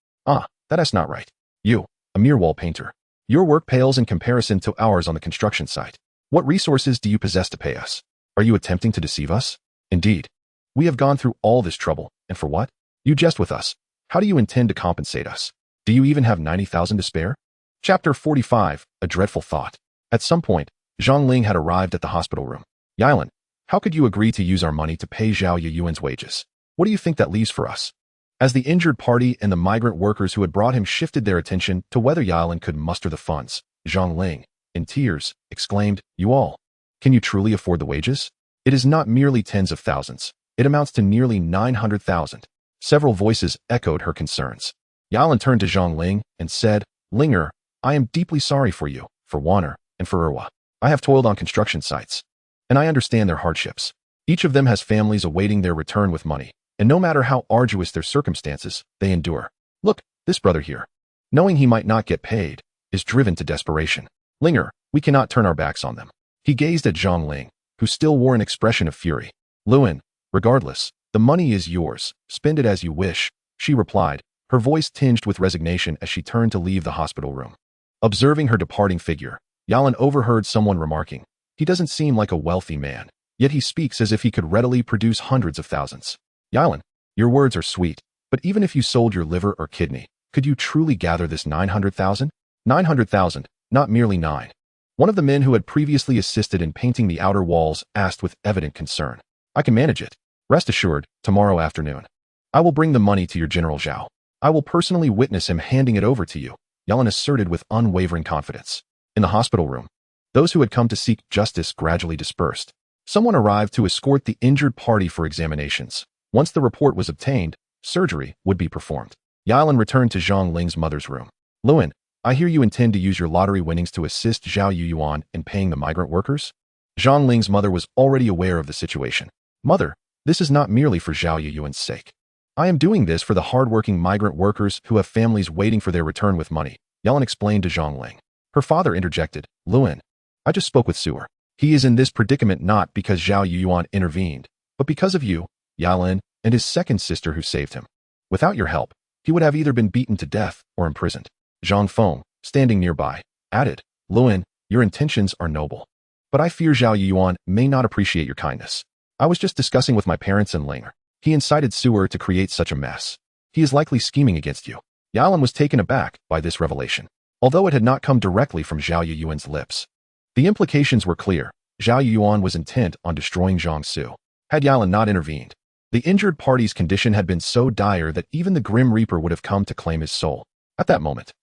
That's not right. You, a mere wall painter. Your work pales in comparison to ours on the construction site. What resources do you possess to pay us? Are you attempting to deceive us? Indeed. We have gone through all this trouble, and for what? You jest with us. How do you intend to compensate us? Do you even have 90,000 to spare? Chapter 45, A Dreadful Thought. At some point, Zhang Ling had arrived at the hospital room. Yilan, how could you agree to use our money to pay Zhao Yuyuan's wages? What do you think that leaves for us? As the injured party and the migrant workers who had brought him shifted their attention to whether Yilan could muster the funds, Zhang Ling, in tears, exclaimed, "You all, can you truly afford the wages? It is not merely tens of thousands. It amounts to nearly 900,000. Several voices echoed her concerns. Yilan turned to Zhang Ling and said, "Linger, I am deeply sorry for you, for Wanner, and for Erwa. I have toiled on construction sites, and I understand their hardships. Each of them has families awaiting their return with money, and no matter how arduous their circumstances, they endure. Look, this brother here, knowing he might not get paid, is driven to desperation. Linger, we cannot turn our backs on them." He gazed at Zhang Ling, who still wore an expression of fury. "Luan, regardless, the money is yours, spend it as you wish," she replied, her voice tinged with resignation as she turned to leave the hospital room. Observing her departing figure, Yilan overheard someone remarking, "He doesn't seem like a wealthy man, yet he speaks as if he could readily produce hundreds of thousands." Yilan, your words are sweet, but even if you sold your liver or kidney, could you truly gather this 900,000? 900,000, not merely 9. One of the men who had previously assisted in painting the outer walls asked with evident concern. "I can manage it. Rest assured, tomorrow afternoon. I will bring the money to your General Zhao. I will personally witness him handing it over to you," Yilan asserted with unwavering confidence. In the hospital room, those who had come to seek justice gradually dispersed. Someone arrived to escort the injured party for examinations. Once the report was obtained, surgery would be performed. Yilan returned to Zhang Ling's mother's room. "Luan, I hear you intend to use your lottery winnings to assist Zhao Yuyuan in paying the migrant workers?" Zhang Ling's mother was already aware of the situation. "Mother, this is not merely for Zhao Yuyuan's sake. I am doing this for the hard-working migrant workers who have families waiting for their return with money," Yilan explained to Zhang Ling. Her father interjected, "Luan, I just spoke with Suer. He is in this predicament not because Zhao Yuyuan intervened, but because of you, Yilan, and his second sister who saved him. Without your help, he would have either been beaten to death or imprisoned." Zhang Feng, standing nearby, added, "Luan, your intentions are noble, but I fear Zhao Yuyuan may not appreciate your kindness. I was just discussing with my parents and Linger. He incited Sewer to create such a mess. He is likely scheming against you. Yalan was taken aback by this revelation. Although it had not come directly from Zhao Yuyuan's lips, the implications were clear. Zhao Yuyuan was intent on destroying Zhang Su. Had Yalan not intervened, the injured party's condition had been so dire that even the Grim Reaper would have come to claim his soul. At that moment,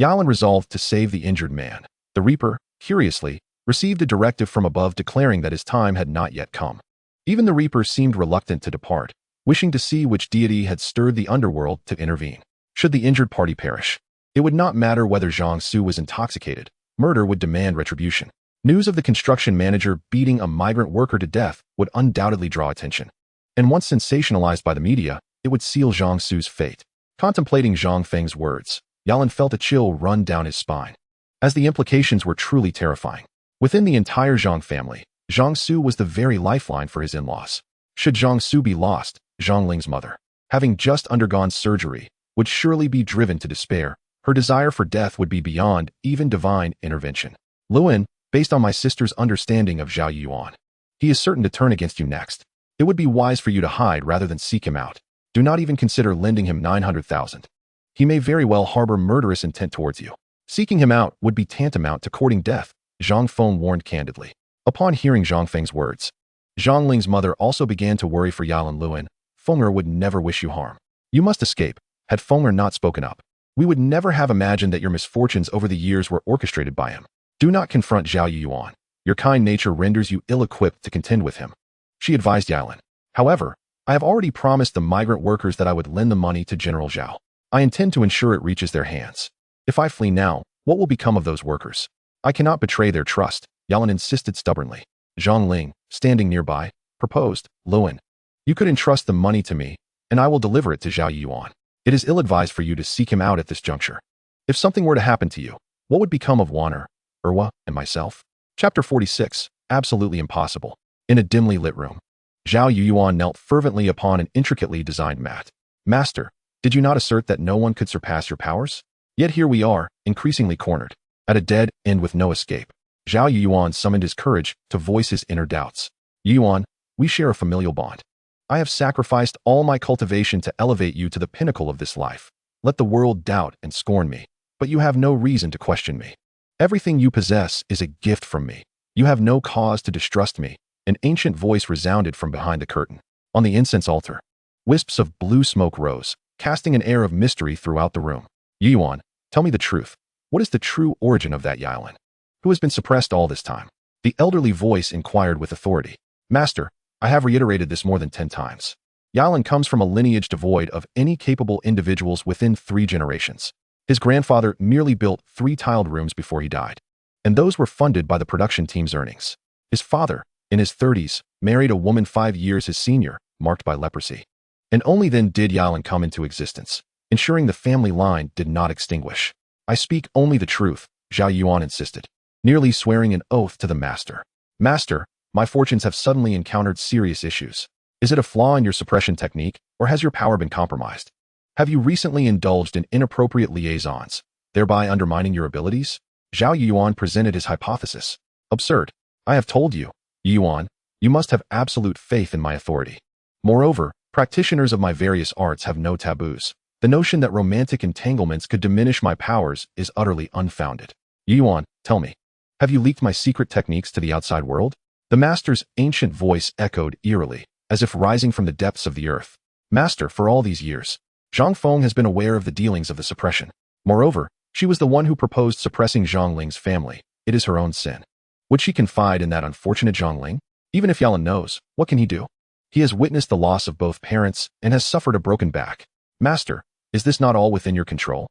Yalan resolved to save the injured man. The Reaper, curiously, received a directive from above declaring that his time had not yet come. Even the Reaper seemed reluctant to depart, wishing to see which deity had stirred the underworld to intervene. Should the injured party perish, it would not matter whether Zhang Su was intoxicated. Murder would demand retribution. News of the construction manager beating a migrant worker to death would undoubtedly draw attention. And once sensationalized by the media, it would seal Zhang Su's fate. Contemplating Zhang Feng's words, Yalan felt a chill run down his spine, as the implications were truly terrifying. Within the entire Zhang family, Zhang Su was the very lifeline for his in-laws. Should Zhang Su be lost, Zhang Ling's mother, having just undergone surgery, would surely be driven to despair. Her desire for death would be beyond even divine intervention. Luan, based on my sister's understanding of Zhao Yuan, he is certain to turn against you next. It would be wise for you to hide rather than seek him out. Do not even consider lending him 900,000. He may very well harbor murderous intent towards you. Seeking him out would be tantamount to courting death, Zhang Feng warned candidly. Upon hearing Zhang Feng's words, Zhang Ling's mother also began to worry for Yalan Luan. Fenger would never wish you harm. You must escape. Had Fenger not spoken up, we would never have imagined that your misfortunes over the years were orchestrated by him. Do not confront Zhao Yuan. Your kind nature renders you ill-equipped to contend with him, she advised Yalan. However, I have already promised the migrant workers that I would lend the money to General Zhao. I intend to ensure it reaches their hands. If I flee now, what will become of those workers? I cannot betray their trust, Yalan insisted stubbornly. Zhang Ling, standing nearby, proposed, Luan, you could entrust the money to me, and I will deliver it to Zhao Yuan. It is ill-advised for you to seek him out at this juncture. If something were to happen to you, what would become of Wanner, Erwa, and myself? Chapter 46, Absolutely Impossible. In a dimly lit room, Zhao Yuan knelt fervently upon an intricately designed mat. Master, did you not assert that no one could surpass your powers? Yet here we are, increasingly cornered, at a dead end with no escape. Zhao Yuan summoned his courage to voice his inner doubts. Yuan, we share a familial bond. I have sacrificed all my cultivation to elevate you to the pinnacle of this life. Let the world doubt and scorn me, but you have no reason to question me. Everything you possess is a gift from me. You have no cause to distrust me. An ancient voice resounded from behind the curtain. On the incense altar, wisps of blue smoke rose, casting an air of mystery throughout the room. Yuan, tell me the truth. What is the true origin of that Yalan, who has been suppressed all this time? The elderly voice inquired with authority. Master, I have reiterated this more than 10 times. Yalan comes from a lineage devoid of any capable individuals within 3 generations. His grandfather merely built 3 tiled rooms before he died, and those were funded by the production team's earnings. His father, in his 30s, married a woman 5 years his senior, marked by leprosy. And only then did Yalan come into existence, ensuring the family line did not extinguish. I speak only the truth, Zhao Yuan insisted, nearly swearing an oath to the master. Master, my fortunes have suddenly encountered serious issues. Is it a flaw in your suppression technique, or has your power been compromised? Have you recently indulged in inappropriate liaisons, thereby undermining your abilities? Zhao Yuan presented his hypothesis. Absurd. I have told you, Yuan, you must have absolute faith in my authority. Moreover, practitioners of my various arts have no taboos. The notion that romantic entanglements could diminish my powers is utterly unfounded. Yuan, tell me, have you leaked my secret techniques to the outside world? The master's ancient voice echoed eerily, as if rising from the depths of the earth. Master, for all these years, Zhang Feng has been aware of the dealings of the suppression. Moreover, she was the one who proposed suppressing Zhang Ling's family. It is her own sin. Would she confide in that unfortunate Zhang Ling? Even if Yalan knows, what can he do? He has witnessed the loss of both parents and has suffered a broken back. Master, is this not all within your control?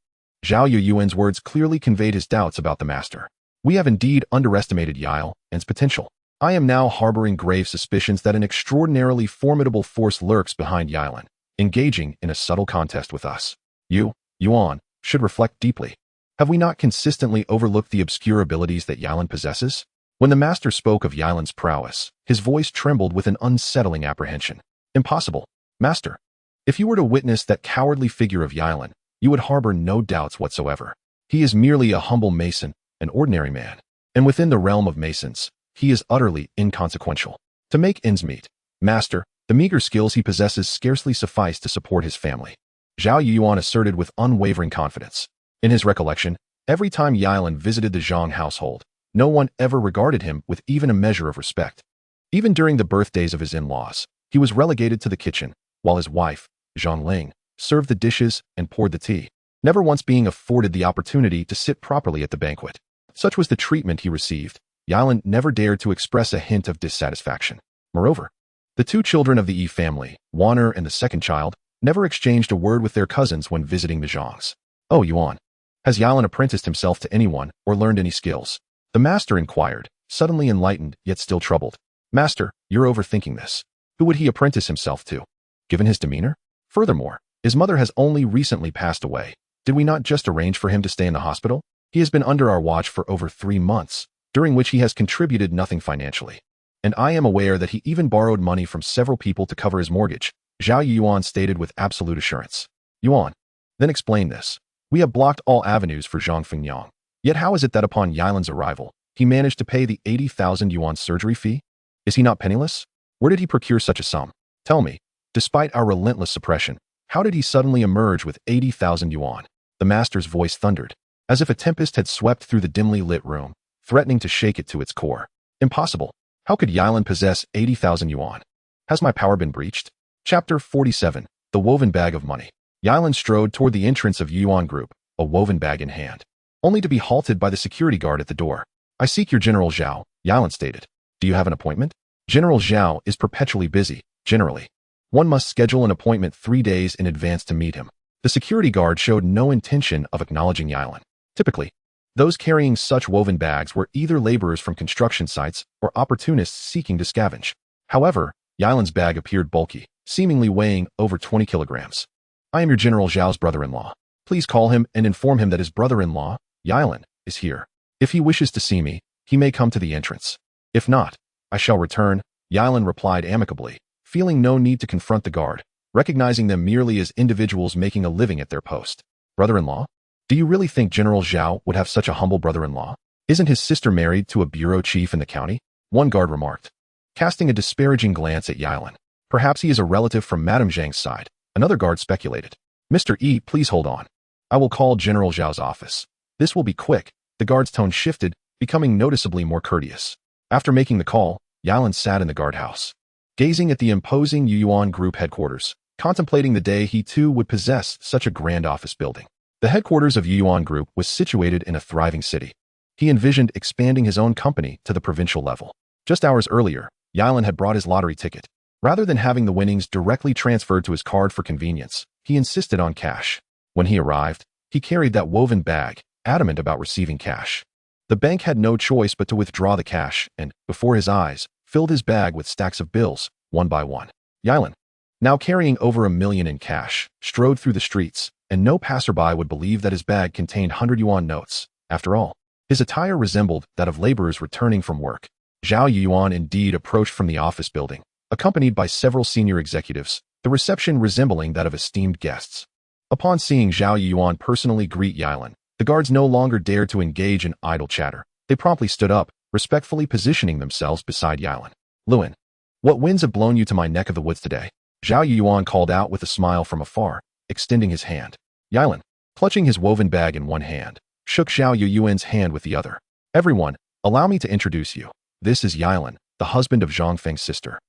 Zhao Yuan's words clearly conveyed his doubts about the master. We have indeed underestimated Yalan's potential. I am now harboring grave suspicions that an extraordinarily formidable force lurks behind Yalan, engaging in a subtle contest with us. You, Yuan, should reflect deeply. Have we not consistently overlooked the obscure abilities that Yalan possesses? When the master spoke of Yalan's prowess, his voice trembled with an unsettling apprehension. Impossible. Master, if you were to witness that cowardly figure of Yalan, you would harbor no doubts whatsoever. He is merely a humble mason, an ordinary man. And within the realm of masons, he is utterly inconsequential. To make ends meet, Master, The meager skills he possesses scarcely suffice to support his family, Zhao Yuyuan asserted with unwavering confidence. In his recollection, every time Yilan visited the Zhang household, no one ever regarded him with even a measure of respect. Even during the birthdays of his in-laws, he was relegated to the kitchen, while his wife, Zhang Ling, served the dishes and poured the tea, never once being afforded the opportunity to sit properly at the banquet. Such was the treatment he received. Yilan never dared to express a hint of dissatisfaction. Moreover, the two children of the Yi family, Wan'er and the second child, never exchanged a word with their cousins when visiting the Zhangs. "Oh, Yuan, has Yilan apprenticed himself to anyone or learned any skills?" The master inquired, suddenly enlightened yet still troubled. "Master, you're overthinking this. Who would he apprentice himself to? Given his demeanor? Furthermore, his mother has only recently passed away. Did we not just arrange for him to stay in the hospital? He has been under our watch for over 3 months, during which he has contributed nothing financially. And I am aware that he even borrowed money from several people to cover his mortgage," Zhao Yuan stated with absolute assurance. "Yuan, then explain this. We have blocked all avenues for Zhang Fengyang. Yet how is it that upon Yilan's arrival, he managed to pay the 80,000 yuan surgery fee? Is he not penniless? Where did he procure such a sum? Tell me, despite our relentless suppression, how did he suddenly emerge with 80,000 yuan?" The master's voice thundered, as if a tempest had swept through the dimly lit room, threatening to shake it to its core. "Impossible. How could Yilan possess 80,000 yuan? Has my power been breached?" Chapter 47. The Woven Bag of Money. Yilan strode toward the entrance of Yuan Group, a woven bag in hand, only to be halted by the security guard at the door. "I seek your General Zhao," Yilan stated. "Do you have an appointment?" General Zhao is perpetually busy, generally. One must schedule an appointment 3 days in advance to meet him. The security guard showed no intention of acknowledging Yilan. Typically, those carrying such woven bags were either laborers from construction sites or opportunists seeking to scavenge. However, Yilan's bag appeared bulky, seemingly weighing over 20 kilograms. "I am your General Zhao's brother-in-law. Please call him and inform him that his brother-in-law, Yilan, is here. If he wishes to see me, he may come to the entrance. If not, I shall return," Yilan replied amicably, feeling no need to confront the guard, recognizing them merely as individuals making a living at their post. "Brother-in-law? Do you really think General Zhao would have such a humble brother-in-law? Isn't his sister married to a bureau chief in the county?" one guard remarked, casting a disparaging glance at Yilan. "Perhaps he is a relative from Madame Zhang's side," another guard speculated. "Mr. Yi, please hold on. I will call General Zhao's office. This will be quick." The guard's tone shifted, becoming noticeably more courteous. After making the call, Yilan sat in the guardhouse, gazing at the imposing Yuan Group headquarters, contemplating the day he too would possess such a grand office building. The headquarters of Yuan Group was situated in a thriving city. He envisioned expanding his own company to the provincial level. Just hours earlier, Yilan had brought his lottery ticket. Rather than having the winnings directly transferred to his card for convenience, he insisted on cash. When he arrived, he carried that woven bag, adamant about receiving cash. The bank had no choice but to withdraw the cash and, before his eyes, filled his bag with stacks of bills, one by one. Yilan, now carrying over 1 million in cash, strode through the streets, and no passerby would believe that his bag contained 100 yuan notes. After all, his attire resembled that of laborers returning from work. Zhao Yuan indeed approached from the office building, accompanied by several senior executives, the reception resembling that of esteemed guests. Upon seeing Zhao Yuan personally greet Yilan, the guards no longer dared to engage in idle chatter. They promptly stood up, respectfully positioning themselves beside Yilan. "Luan, what winds have blown you to my neck of the woods today?" Zhao Yuan called out with a smile from afar, extending his hand. Yilan, clutching his woven bag in one hand, shook Zhao Yuan's hand with the other. "Everyone, allow me to introduce you. This is Yilan, the husband of Zhang Feng's sister,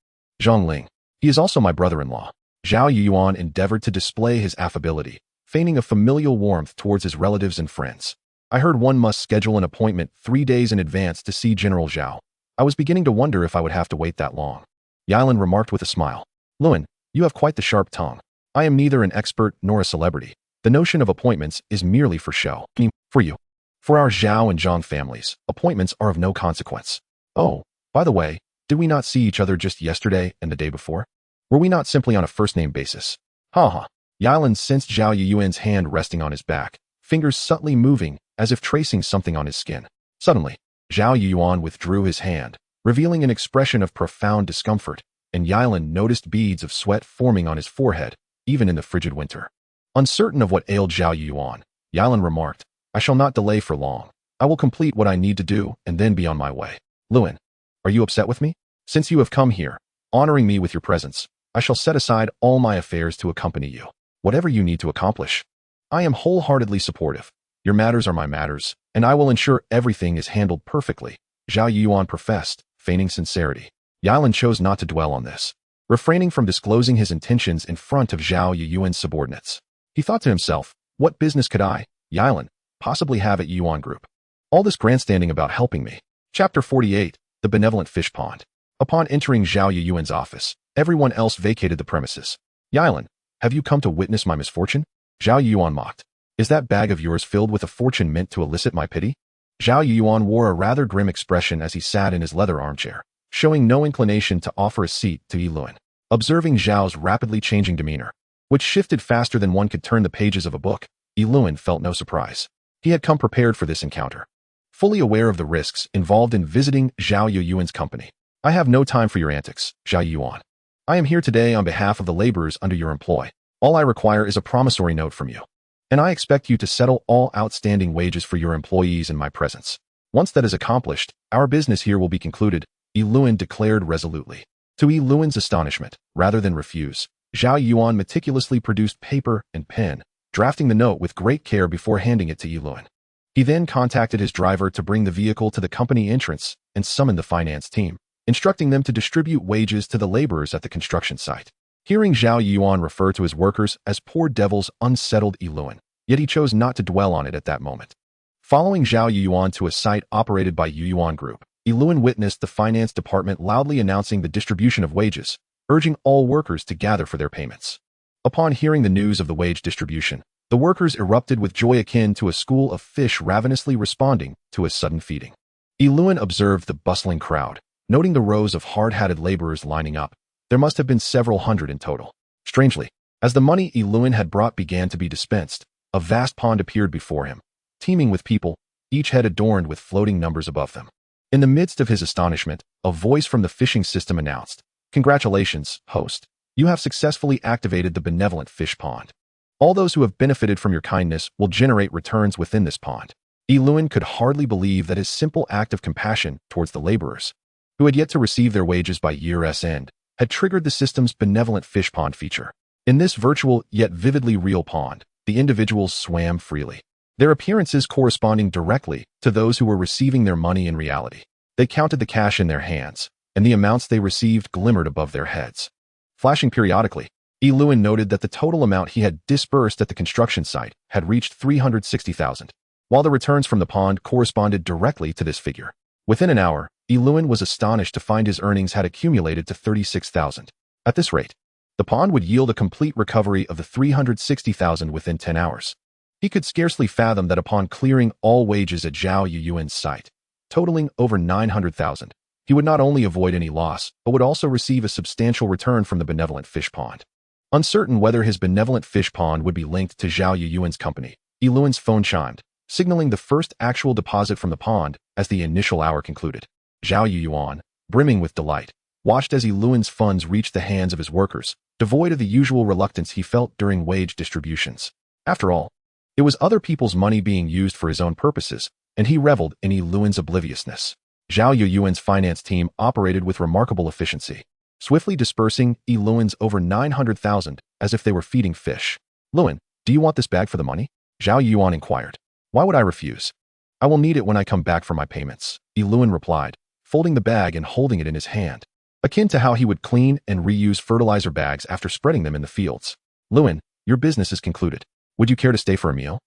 Zhang Ling. He is also my brother-in-law." Zhao Yuan endeavored to display his affability, feigning a familial warmth towards his relatives and friends. "I heard one must schedule an appointment 3 days in advance to see General Zhao. I was beginning to wonder if I would have to wait that long." Yilan remarked with a smile. "Luan, you have quite the sharp tongue. I am neither an expert nor a celebrity. The notion of appointments is merely for show. For you. For our Zhao and Zhang families, appointments are of no consequence. Oh, by the way, did we not see each other just yesterday and the day before? Were we not simply on a first-name basis?" "Ha ha." Yilan sensed Zhao Yuan's hand resting on his back, fingers subtly moving as if tracing something on his skin. Suddenly, Zhao Yuan withdrew his hand, revealing an expression of profound discomfort, and Yilan noticed beads of sweat forming on his forehead, even in the frigid winter. Uncertain of what ailed Zhao Yuan, Yilan remarked, "I shall not delay for long. I will complete what I need to do and then be on my way." "Luan, are you upset with me? Since you have come here, honoring me with your presence, I shall set aside all my affairs to accompany you. Whatever you need to accomplish. I am wholeheartedly supportive. Your matters are my matters, and I will ensure everything is handled perfectly, Zhao Yuan professed, feigning sincerity. Yilan chose not to dwell on this, refraining from disclosing his intentions in front of Zhao Yuan's subordinates. He thought to himself, what business could I, Yilan, possibly have at Yuan Group? All this grandstanding about helping me. Chapter 48, The Benevolent Fish Pond. Upon entering Zhao Yuan's office, everyone else vacated the premises. Yilan, have you come to witness my misfortune? Zhao Yuan mocked. Is that bag of yours filled with a fortune meant to elicit my pity? Zhao Yuan wore a rather grim expression as he sat in his leather armchair, showing no inclination to offer a seat to Yilan. Observing Zhao's rapidly changing demeanor, which shifted faster than one could turn the pages of a book, Yilan felt no surprise. He had come prepared for this encounter, fully aware of the risks involved in visiting Zhao Yuan's company. I have no time for your antics, Zhao Yuan. I am here today on behalf of the laborers under your employ. All I require is a promissory note from you, and I expect you to settle all outstanding wages for your employees in my presence. Once that is accomplished, our business here will be concluded, Yilan declared resolutely. To Yilan's astonishment, rather than refuse, Zhao Yuan meticulously produced paper and pen, drafting the note with great care before handing it to Yilan. He then contacted his driver to bring the vehicle to the company entrance and summoned the finance team, instructing them to distribute wages to the laborers at the construction site. Hearing Zhao Yuan refer to his workers as poor devils unsettled Yilan, yet he chose not to dwell on it at that moment. Following Zhao Yuan to a site operated by Yuan Group, Yilan witnessed the finance department loudly announcing the distribution of wages, urging all workers to gather for their payments. Upon hearing the news of the wage distribution, the workers erupted with joy akin to a school of fish ravenously responding to a sudden feeding. Yilan observed the bustling crowd, noting the rows of hard-hatted laborers lining up. There must have been several hundred in total. Strangely, as the money Yilan had brought began to be dispensed, a vast pond appeared before him, teeming with people, each head adorned with floating numbers above them. In the midst of his astonishment, a voice from the fishing system announced, "Congratulations, host. You have successfully activated the benevolent fish pond. All those who have benefited from your kindness will generate returns within this pond." Yilan could hardly believe that his simple act of compassion towards the laborers, who had yet to receive their wages by year's end, had triggered the system's benevolent fish pond feature. In this virtual yet vividly real pond, the individuals swam freely, their appearances corresponding directly to those who were receiving their money in reality. They counted the cash in their hands, and the amounts they received glimmered above their heads. Flashing periodically, Yilan noted that the total amount he had disbursed at the construction site had reached 360,000, while the returns from the pond corresponded directly to this figure. Within an hour, Yilan was astonished to find his earnings had accumulated to 36,000. At this rate, the pond would yield a complete recovery of the 360,000 within 10 hours. He could scarcely fathom that upon clearing all wages at Zhao Yuan's site, totaling over 900,000, he would not only avoid any loss, but would also receive a substantial return from the benevolent fish pond. Uncertain whether his benevolent fish pond would be linked to Zhao Yuan's company, Yilan's phone chimed, signaling the first actual deposit from the pond as the initial hour concluded. Zhao Yuan, brimming with delight, watched as Yilan's funds reached the hands of his workers, devoid of the usual reluctance he felt during wage distributions. After all, it was other people's money being used for his own purposes, and he reveled in Yilan's obliviousness. Zhao Yuan's finance team operated with remarkable efficiency, swiftly dispersing Yilan's over 900,000 as if they were feeding fish. "Yilan, do you want this bag for the money?" Zhao Yuan inquired. "Why would I refuse? I will need it when I come back for my payments," Yilan replied, folding the bag and holding it in his hand, akin to how he would clean and reuse fertilizer bags after spreading them in the fields. "Yilan, your business is concluded. Would you care to stay for a meal?"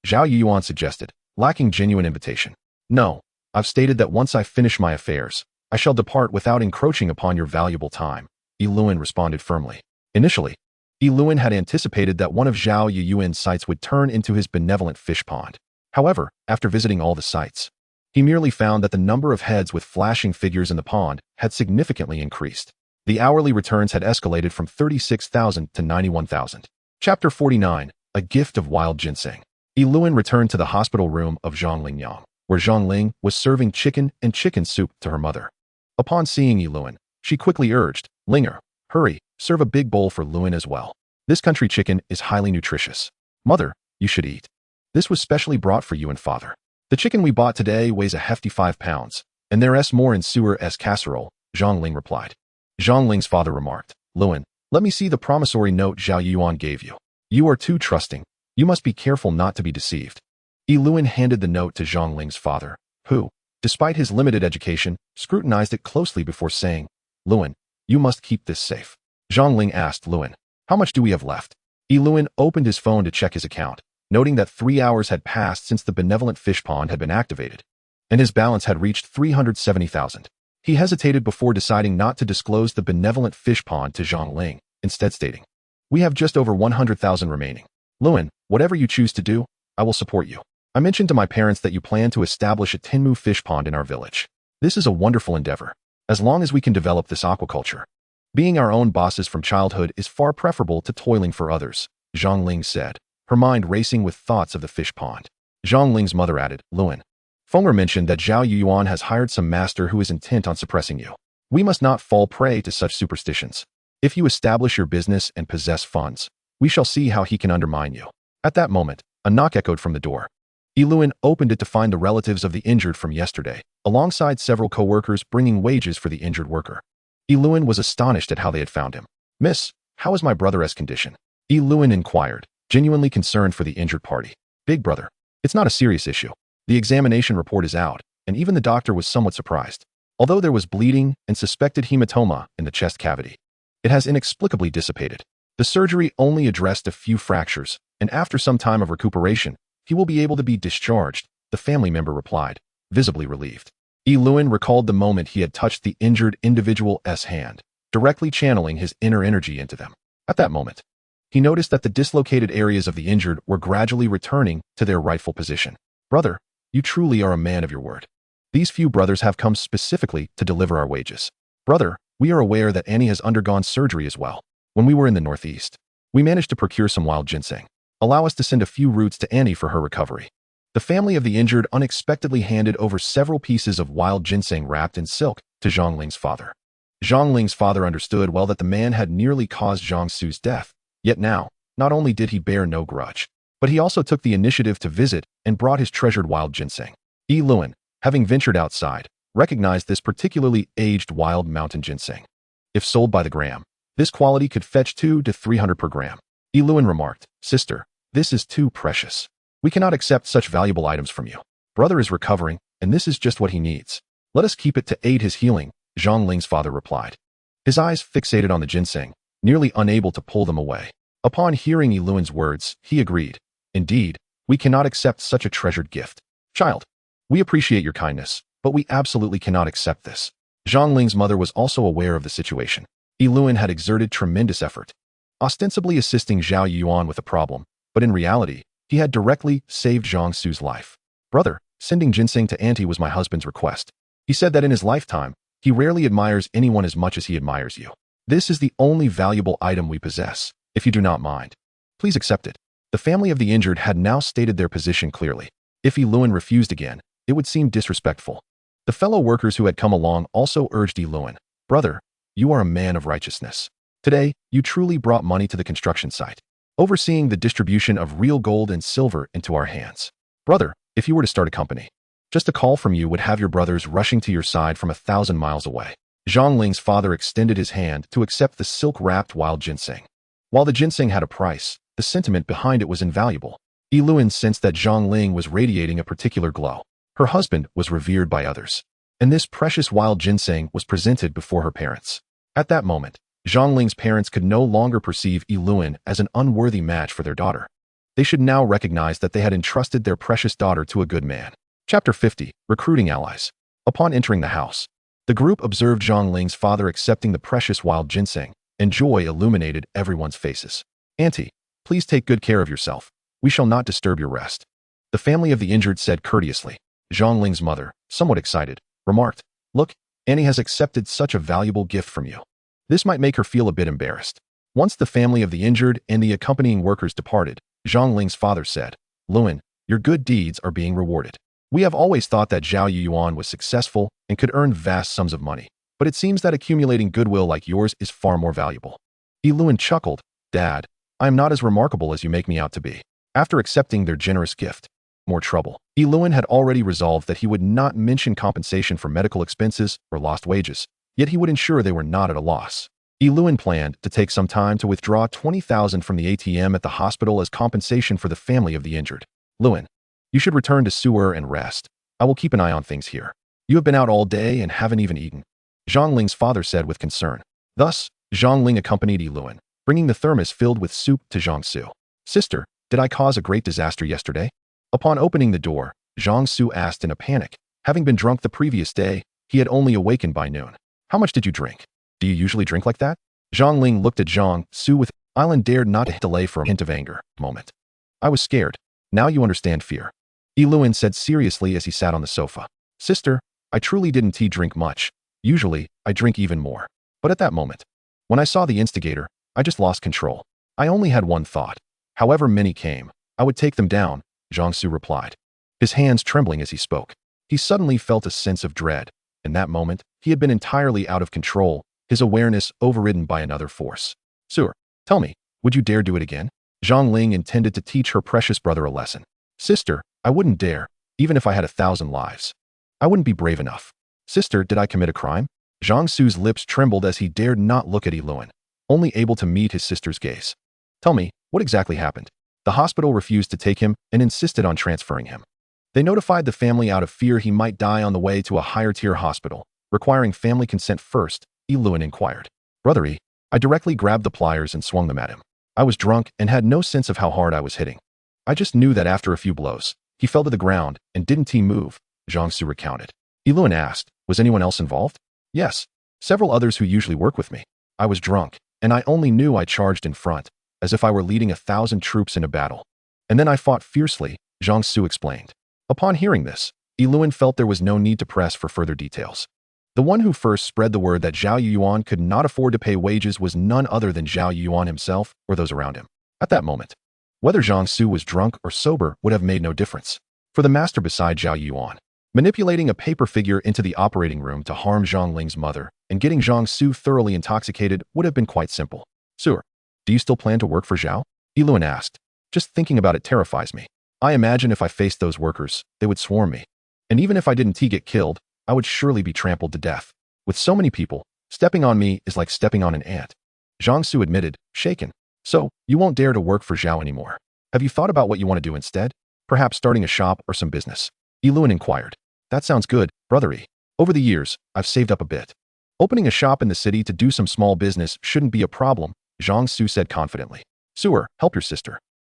Zhao Yuan suggested, lacking genuine invitation. "No, I've stated that once I finish my affairs, I shall depart without encroaching upon your valuable time," Yilan responded firmly. Initially, Yilan had anticipated that one of Zhao Yuan's sites would turn into his benevolent fish pond. However, after visiting all the sites, he merely found that the number of heads with flashing figures in the pond had significantly increased. The hourly returns had escalated from 36,000 to 91,000. Chapter 49, A Gift of Wild Ginseng. Yilan returned to the hospital room of Zhongling Yang, where Zhongling was serving chicken and chicken soup to her mother. Upon seeing Yilan, she quickly urged, "Linger, hurry, serve a big bowl for Yilan as well. This country chicken is highly nutritious. Mother, you should eat. This was specially brought for you and father. The chicken we bought today weighs a hefty 5 pounds, and there's more in sewer as casserole," Zhongling replied. Zhongling's father remarked, "Yilan, Let me see the promissory note Zhao Yuan gave you. You are too trusting. You must be careful not to be deceived. Yi Luan handed the note to Zhang Ling's father, who, despite his limited education, scrutinized it closely before saying, Luan, you must keep this safe. Zhang Ling asked Luan, how much do we have left? Yi Luan opened his phone to check his account, noting that 3 hours had passed since the benevolent fish pond had been activated, and his balance had reached 370,000. He hesitated before deciding not to disclose the benevolent fish pond to Zhang Ling, instead stating, we have just over 100,000 remaining. Luan, whatever you choose to do, I will support you. I mentioned to my parents that you plan to establish a Tenmu fish pond in our village. This is a wonderful endeavor, as long as we can develop this aquaculture. Being our own bosses from childhood is far preferable to toiling for others, Zhang Ling said, her mind racing with thoughts of the fish pond. Zhang Ling's mother added, Luan, Fenger mentioned that Zhao Yuan has hired some master who is intent on suppressing you. We must not fall prey to such superstitions. If you establish your business and possess funds, we shall see how he can undermine you. At that moment, a knock echoed from the door. Yi Luan opened it to find the relatives of the injured from yesterday, alongside several co-workers bringing wages for the injured worker. Yi Luan was astonished at how they had found him. Miss, how is my brother's condition? Yi Luan inquired, genuinely concerned for the injured party. Big brother, it's not a serious issue. The examination report is out, and even the doctor was somewhat surprised. Although there was bleeding and suspected hematoma in the chest cavity, it has inexplicably dissipated. The surgery only addressed a few fractures, and after some time of recuperation, he will be able to be discharged, the family member replied, visibly relieved. Yi Luan recalled the moment he had touched the injured individual's hand, directly channeling his inner energy into them. At that moment, he noticed that the dislocated areas of the injured were gradually returning to their rightful position. Brother, you truly are a man of your word. These few brothers have come specifically to deliver our wages. Brother, we are aware that Annie has undergone surgery as well. When we were in the Northeast, we managed to procure some wild ginseng. Allow us to send a few roots to Annie for her recovery. The family of the injured unexpectedly handed over several pieces of wild ginseng wrapped in silk to Zhang Ling's father. Zhang Ling's father understood well that the man had nearly caused Zhang Su's death, yet now, not only did he bear no grudge, but he also took the initiative to visit and brought his treasured wild ginseng. Yi Luan, having ventured outside, recognized this particularly aged wild mountain ginseng. If sold by the gram, this quality could fetch 200 to 300 per gram. Yi Luan remarked, Sister, this is too precious. We cannot accept such valuable items from you. Brother is recovering, and this is just what he needs. Let us keep it to aid his healing, Zhang Ling's father replied. His eyes fixated on the ginseng, nearly unable to pull them away. Upon hearing Yi Luan's words, he agreed. Indeed, we cannot accept such a treasured gift. Child, we appreciate your kindness, but we absolutely cannot accept this. Zhang Ling's mother was also aware of the situation. Yi Luan had exerted tremendous effort, ostensibly assisting Zhao Yuan with a problem, but in reality, he had directly saved Zhang Su's life. Brother, sending ginseng to Auntie was my husband's request. He said that in his lifetime, he rarely admires anyone as much as he admires you. This is the only valuable item we possess. If you do not mind, please accept it. The family of the injured had now stated their position clearly. If Yi Luan refused again, it would seem disrespectful. The fellow workers who had come along also urged Yi Luan, Brother, you are a man of righteousness. Today, you truly brought money to the construction site, overseeing the distribution of real gold and silver into our hands. Brother, if you were to start a company, just a call from you would have your brothers rushing to your side from 1,000 miles away. Zhang Ling's father extended his hand to accept the silk-wrapped wild ginseng. While the ginseng had a price, the sentiment behind it was invaluable. Yi Luan sensed that Zhang Ling was radiating a particular glow. Her husband was revered by others, and this precious wild ginseng was presented before her parents. At that moment, Zhang Ling's parents could no longer perceive Yi Luan as an unworthy match for their daughter. They should now recognize that they had entrusted their precious daughter to a good man. Chapter 50, Recruiting Allies. Upon entering the house, the group observed Zhang Ling's father accepting the precious wild ginseng, and joy illuminated everyone's faces. Auntie, please take good care of yourself. We shall not disturb your rest. The family of the injured said courteously. Zhang Ling's mother, somewhat excited, remarked, Look, Annie has accepted such a valuable gift from you. This might make her feel a bit embarrassed. Once the family of the injured and the accompanying workers departed, Zhang Ling's father said, Luan, your good deeds are being rewarded. We have always thought that Zhao Yuan was successful and could earn vast sums of money, but it seems that accumulating goodwill like yours is far more valuable. Yi Luan chuckled, Dad, I am not as remarkable as you make me out to be. After accepting their generous gift, more trouble. Yi Luan had already resolved that he would not mention compensation for medical expenses or lost wages, yet he would ensure they were not at a loss. Yi Luan planned to take some time to withdraw 20,000 from the ATM at the hospital as compensation for the family of the injured. Luan, you should return to sewer and rest. I will keep an eye on things here. You have been out all day and haven't even eaten, Zhang Ling's father said with concern. Thus, Zhang Ling accompanied Yi Luan, bringing the thermos filled with soup to Zhang Su. Sister, did I cause a great disaster yesterday? Upon opening the door, Zhang Su asked in a panic. Having been drunk the previous day, he had only awakened by noon. How much did you drink? Do you usually drink like that? Zhang Ling looked at Zhang Su with Island dared not to delay for a hint of anger. Moment. I was scared. Now you understand fear. Yi Luan said seriously as he sat on the sofa. Sister, I truly didn't drink much. Usually, I drink even more. But at that moment, when I saw the instigator, I just lost control. I only had one thought. However many came, I would take them down, Zhang Su replied, his hands trembling as he spoke. He suddenly felt a sense of dread. In that moment, he had been entirely out of control, his awareness overridden by another force. Sir, tell me, would you dare do it again? Zhang Ling intended to teach her precious brother a lesson. Sister, I wouldn't dare, even if I had 1,000 lives. I wouldn't be brave enough. Sister, did I commit a crime? Zhang Su's lips trembled as he dared not look at Yi Luan, only able to meet his sister's gaze. Tell me, what exactly happened? The hospital refused to take him and insisted on transferring him. They notified the family out of fear he might die on the way to a higher-tier hospital, requiring family consent first, Yi Luan inquired. Brother Yi, I directly grabbed the pliers and swung them at him. I was drunk and had no sense of how hard I was hitting. I just knew that after a few blows, he fell to the ground and didn't move, Zhang Su recounted. Yi Luan asked, was anyone else involved? Yes, several others who usually work with me. I was drunk, and I only knew I charged in front, as if I were leading 1,000 troops in a battle. And then I fought fiercely, Zhang Su explained. Upon hearing this, Yi Luan felt there was no need to press for further details. The one who first spread the word that Zhao Yuan could not afford to pay wages was none other than Zhao Yuan himself or those around him. At that moment, whether Zhang Su was drunk or sober would have made no difference. For the master beside Zhao Yuan, manipulating a paper figure into the operating room to harm Zhang Ling's mother and getting Zhang Su thoroughly intoxicated would have been quite simple. Sir, do you still plan to work for Zhao? Yi Luan asked. Just thinking about it terrifies me. I imagine if I faced those workers, they would swarm me. And even if I didn't get killed, I would surely be trampled to death. With so many people, stepping on me is like stepping on an ant. Zhang Su admitted, shaken. So, you won't dare to work for Zhao anymore. Have you thought about what you want to do instead? Perhaps starting a shop or some business? Yi Luan inquired. That sounds good, brother Yi. Over the years, I've saved up a bit. Opening a shop in the city to do some small business shouldn't be a problem, Zhang Su said confidently. Sewer, help your sister.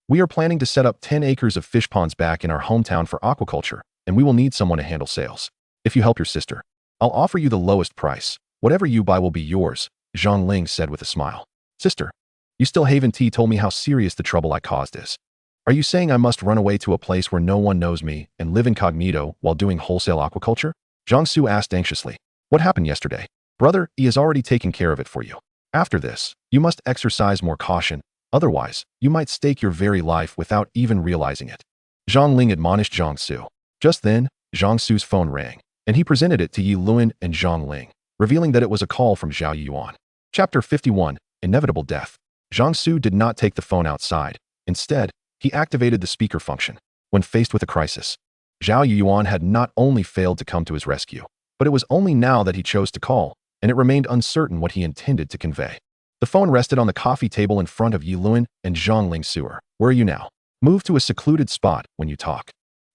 We are planning to set up 10 acres of fish ponds back in our hometown for aquaculture, and we will need someone to handle sales. If you help your sister, I'll offer you the lowest price. Whatever you buy will be yours, Zhang Ling said with a smile. Sister, you still haven't told me how serious the trouble I caused is. Are you saying I must run away to a place where no one knows me and live incognito while doing wholesale aquaculture? Zhang Su asked anxiously. What happened yesterday? Brother, he has already taken care of it for you. After this, you must exercise more caution. Otherwise, you might stake your very life without even realizing it. Zhang Ling admonished Zhang Su. Just then, Zhang Su's phone rang, and he presented it to Yi Luan and Zhang Ling, revealing that it was a call from Zhao Yuan. Chapter 51, Inevitable Death. Zhang Su did not take the phone outside. Instead, he activated the speaker function. When faced with a crisis, Zhao Yuan had not only failed to come to his rescue, but it was only now that he chose to call, and it remained uncertain what he intended to convey. The phone rested on the coffee table in front of Yi Luan and Zhang Ling. Sewer, where are you now? Move to a secluded spot when you talk.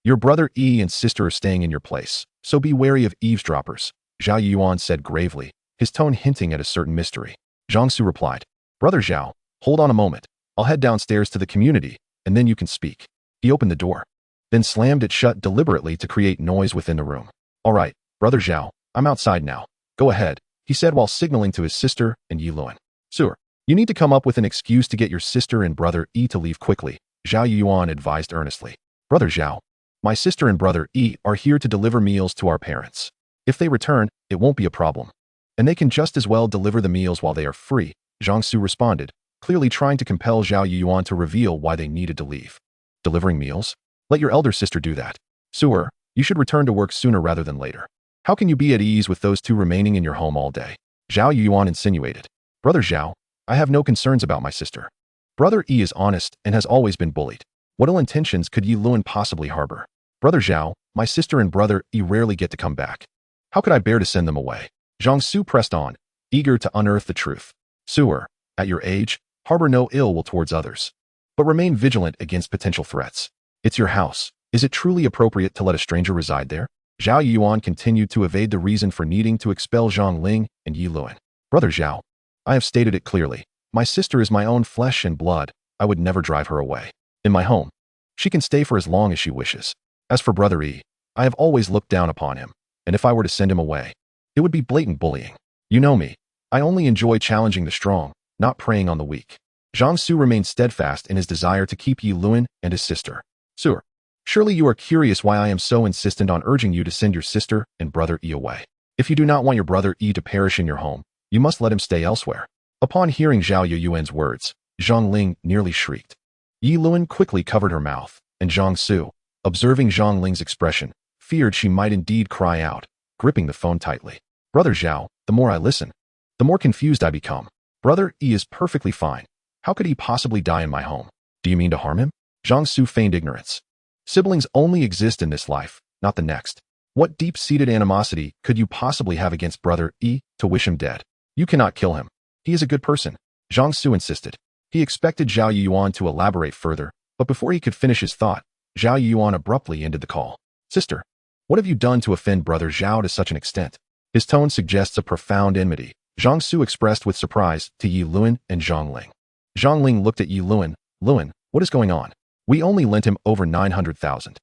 Your brother Yi and sister are staying in your place, so be wary of eavesdroppers, Zhao Yuan said gravely, his tone hinting at a certain mystery. Zhang Su replied, Brother Zhao, hold on a moment. I'll head downstairs to the community, and then you can speak. He opened the door, then slammed it shut deliberately to create noise within the room. All right, Brother Zhao, I'm outside now. Go ahead, he said while signaling to his sister and Yi Luan. Sir, you need to come up with an excuse to get your sister and brother Yi to leave quickly, Zhao Yuan advised earnestly. Brother Zhao, my sister and brother Yi are here to deliver meals to our parents. If they return, it won't be a problem. And they can just as well deliver the meals while they are free, Zhang Su responded, clearly trying to compel Zhao Yuan to reveal why they needed to leave. Delivering meals? Let your elder sister do that. Sewer, you should return to work sooner rather than later. How can you be at ease with those two remaining in your home all day? Zhao Yuan insinuated. Brother Zhao, I have no concerns about my sister. Brother Yi is honest and has always been bullied. What ill intentions could Yi Luan possibly harbor? Brother Zhao, my sister and brother Yi rarely get to come back. How could I bear to send them away? Zhang Su pressed on, eager to unearth the truth. Sewer, at your age, harbor no ill will towards others, but remain vigilant against potential threats. It's your house. Is it truly appropriate to let a stranger reside there? Zhao Yuan continued to evade the reason for needing to expel Zhang Ling and Yi Luan. Brother Zhao, I have stated it clearly. My sister is my own flesh and blood. I would never drive her away. In my home, she can stay for as long as she wishes. As for Brother Yi, I have always looked down upon him, and if I were to send him away, it would be blatant bullying. You know me. I only enjoy challenging the strong, not preying on the weak. Zhang Su remained steadfast in his desire to keep Yi Luan and his sister. Sir, surely you are curious why I am so insistent on urging you to send your sister and Brother Yi away. If you do not want your Brother Yi to perish in your home, you must let him stay elsewhere. Upon hearing Zhao Yuan's words, Zhang Ling nearly shrieked. Yi Luan quickly covered her mouth, and Zhang Su, observing Zhang Ling's expression, feared she might indeed cry out, gripping the phone tightly. Brother Zhao, the more I listen, the more confused I become. Brother Yi is perfectly fine. How could he possibly die in my home? Do you mean to harm him? Zhang Su feigned ignorance. Siblings only exist in this life, not the next. What deep-seated animosity could you possibly have against Brother Yi to wish him dead? You cannot kill him. He is a good person. Zhang Su insisted. He expected Zhao Yuan to elaborate further, but before he could finish his thought, Zhao Yuan abruptly ended the call. Sister, what have you done to offend Brother Zhao to such an extent? His tone suggests a profound enmity. Zhang Su expressed with surprise to Yi Luan and Zhang Ling. Zhang Ling looked at Yi Luan. Luan, what is going on? We only lent him over 900,000.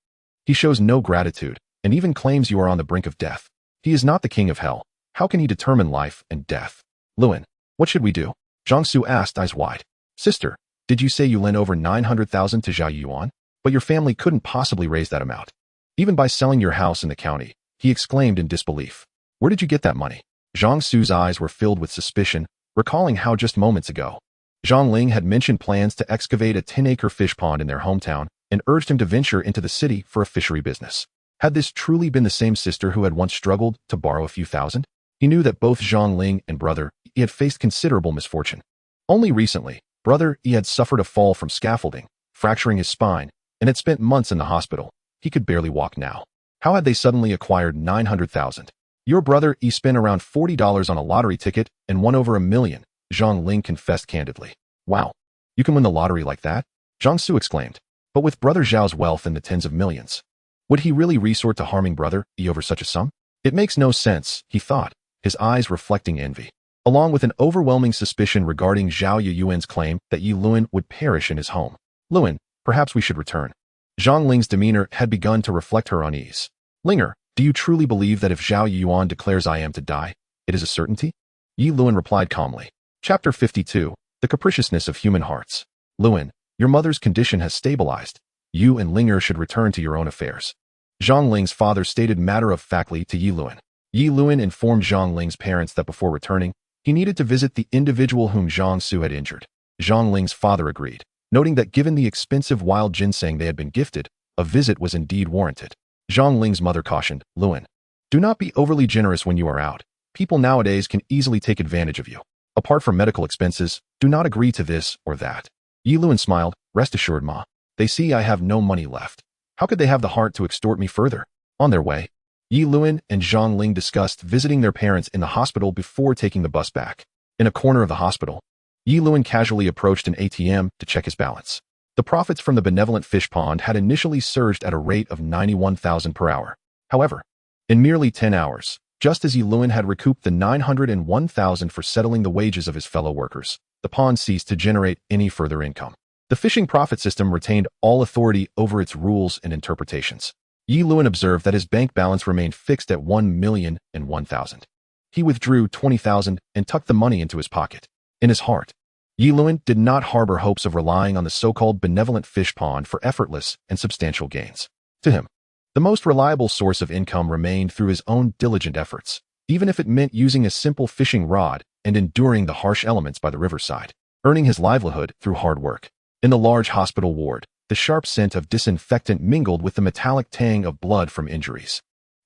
He shows no gratitude, and even claims you are on the brink of death. He is not the king of hell. How can he determine life and death? Luan, what should we do? Zhang Su asked, eyes wide. Sister, did you say you lent over 900,000 to Zhao Yuan? But your family couldn't possibly raise that amount. Even by selling your house in the county, he exclaimed in disbelief. Where did you get that money? Zhang Su's eyes were filled with suspicion, recalling how just moments ago, Zhang Ling had mentioned plans to excavate a 10-acre fish pond in their hometown and urged him to venture into the city for a fishery business. Had this truly been the same sister who had once struggled to borrow a few thousand? He knew that both Zhang Ling and Brother Yi had faced considerable misfortune. Only recently, Brother Yi had suffered a fall from scaffolding, fracturing his spine, and had spent months in the hospital. He could barely walk now. How had they suddenly acquired 900,000? Your Brother Yi spent around $40 on a lottery ticket and won over $1 million, Zhang Ling confessed candidly. Wow, you can win the lottery like that? Zhang Su exclaimed. But with Brother Zhao's wealth in the tens of millions, would he really resort to harming Brother Yi over such a sum? It makes no sense, he thought, his eyes reflecting envy, along with an overwhelming suspicion regarding Zhao Yuan's claim that Yi Luan would perish in his home. Luan, perhaps we should return. Zhang Ling's demeanor had begun to reflect her unease. Linger, do you truly believe that if Zhao Yuan declares I am to die, it is a certainty? Yi Luan replied calmly. Chapter 52, The Capriciousness of Human Hearts. Luan, your mother's condition has stabilized. You and Linger should return to your own affairs. Zhang Ling's father stated matter-of-factly to Yi Luan. Yi Luan informed Zhang Ling's parents that before returning, he needed to visit the individual whom Zhang Su had injured. Zhang Ling's father agreed, noting that given the expensive wild ginseng they had been gifted, a visit was indeed warranted. Zhang Ling's mother cautioned, Luan, do not be overly generous when you are out. People nowadays can easily take advantage of you. Apart from medical expenses, do not agree to this or that. Yi Luan smiled, rest assured, Ma. They see I have no money left. How could they have the heart to extort me further? On their way, Yi Luan and Zhang Ling discussed visiting their parents in the hospital before taking the bus back. In a corner of the hospital, Yi Luan casually approached an ATM to check his balance. The profits from the benevolent fish pond had initially surged at a rate of 91,000 per hour. However, in merely 10 hours, just as Yi Luan had recouped the 901,000 for settling the wages of his fellow workers, the pond ceased to generate any further income. The fishing profit system retained all authority over its rules and interpretations. Yi Luan observed that his bank balance remained fixed at 1,001,000. He withdrew 20,000 and tucked the money into his pocket. In his heart, Yi Luan did not harbor hopes of relying on the so-called benevolent fish pond for effortless and substantial gains. To him, the most reliable source of income remained through his own diligent efforts, even if it meant using a simple fishing rod and enduring the harsh elements by the riverside, earning his livelihood through hard work. In the large hospital ward, the sharp scent of disinfectant mingled with the metallic tang of blood from injuries.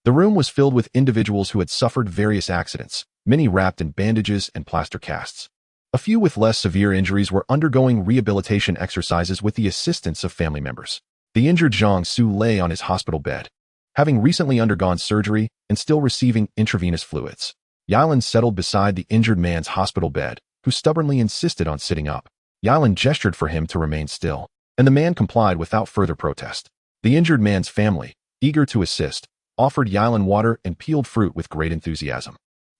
The room was filled with individuals who had suffered various accidents, many wrapped in bandages and plaster casts. A few with less severe injuries were undergoing rehabilitation exercises with the assistance of family members. The injured Zhang Su lay on his hospital bed, having recently undergone surgery and still receiving intravenous fluids. Yilan settled beside the injured man's hospital bed, who stubbornly insisted on sitting up. Yilan gestured for him to remain still, and the man complied without further protest. The injured man's family, eager to assist, offered Yilan water and peeled fruit with great enthusiasm.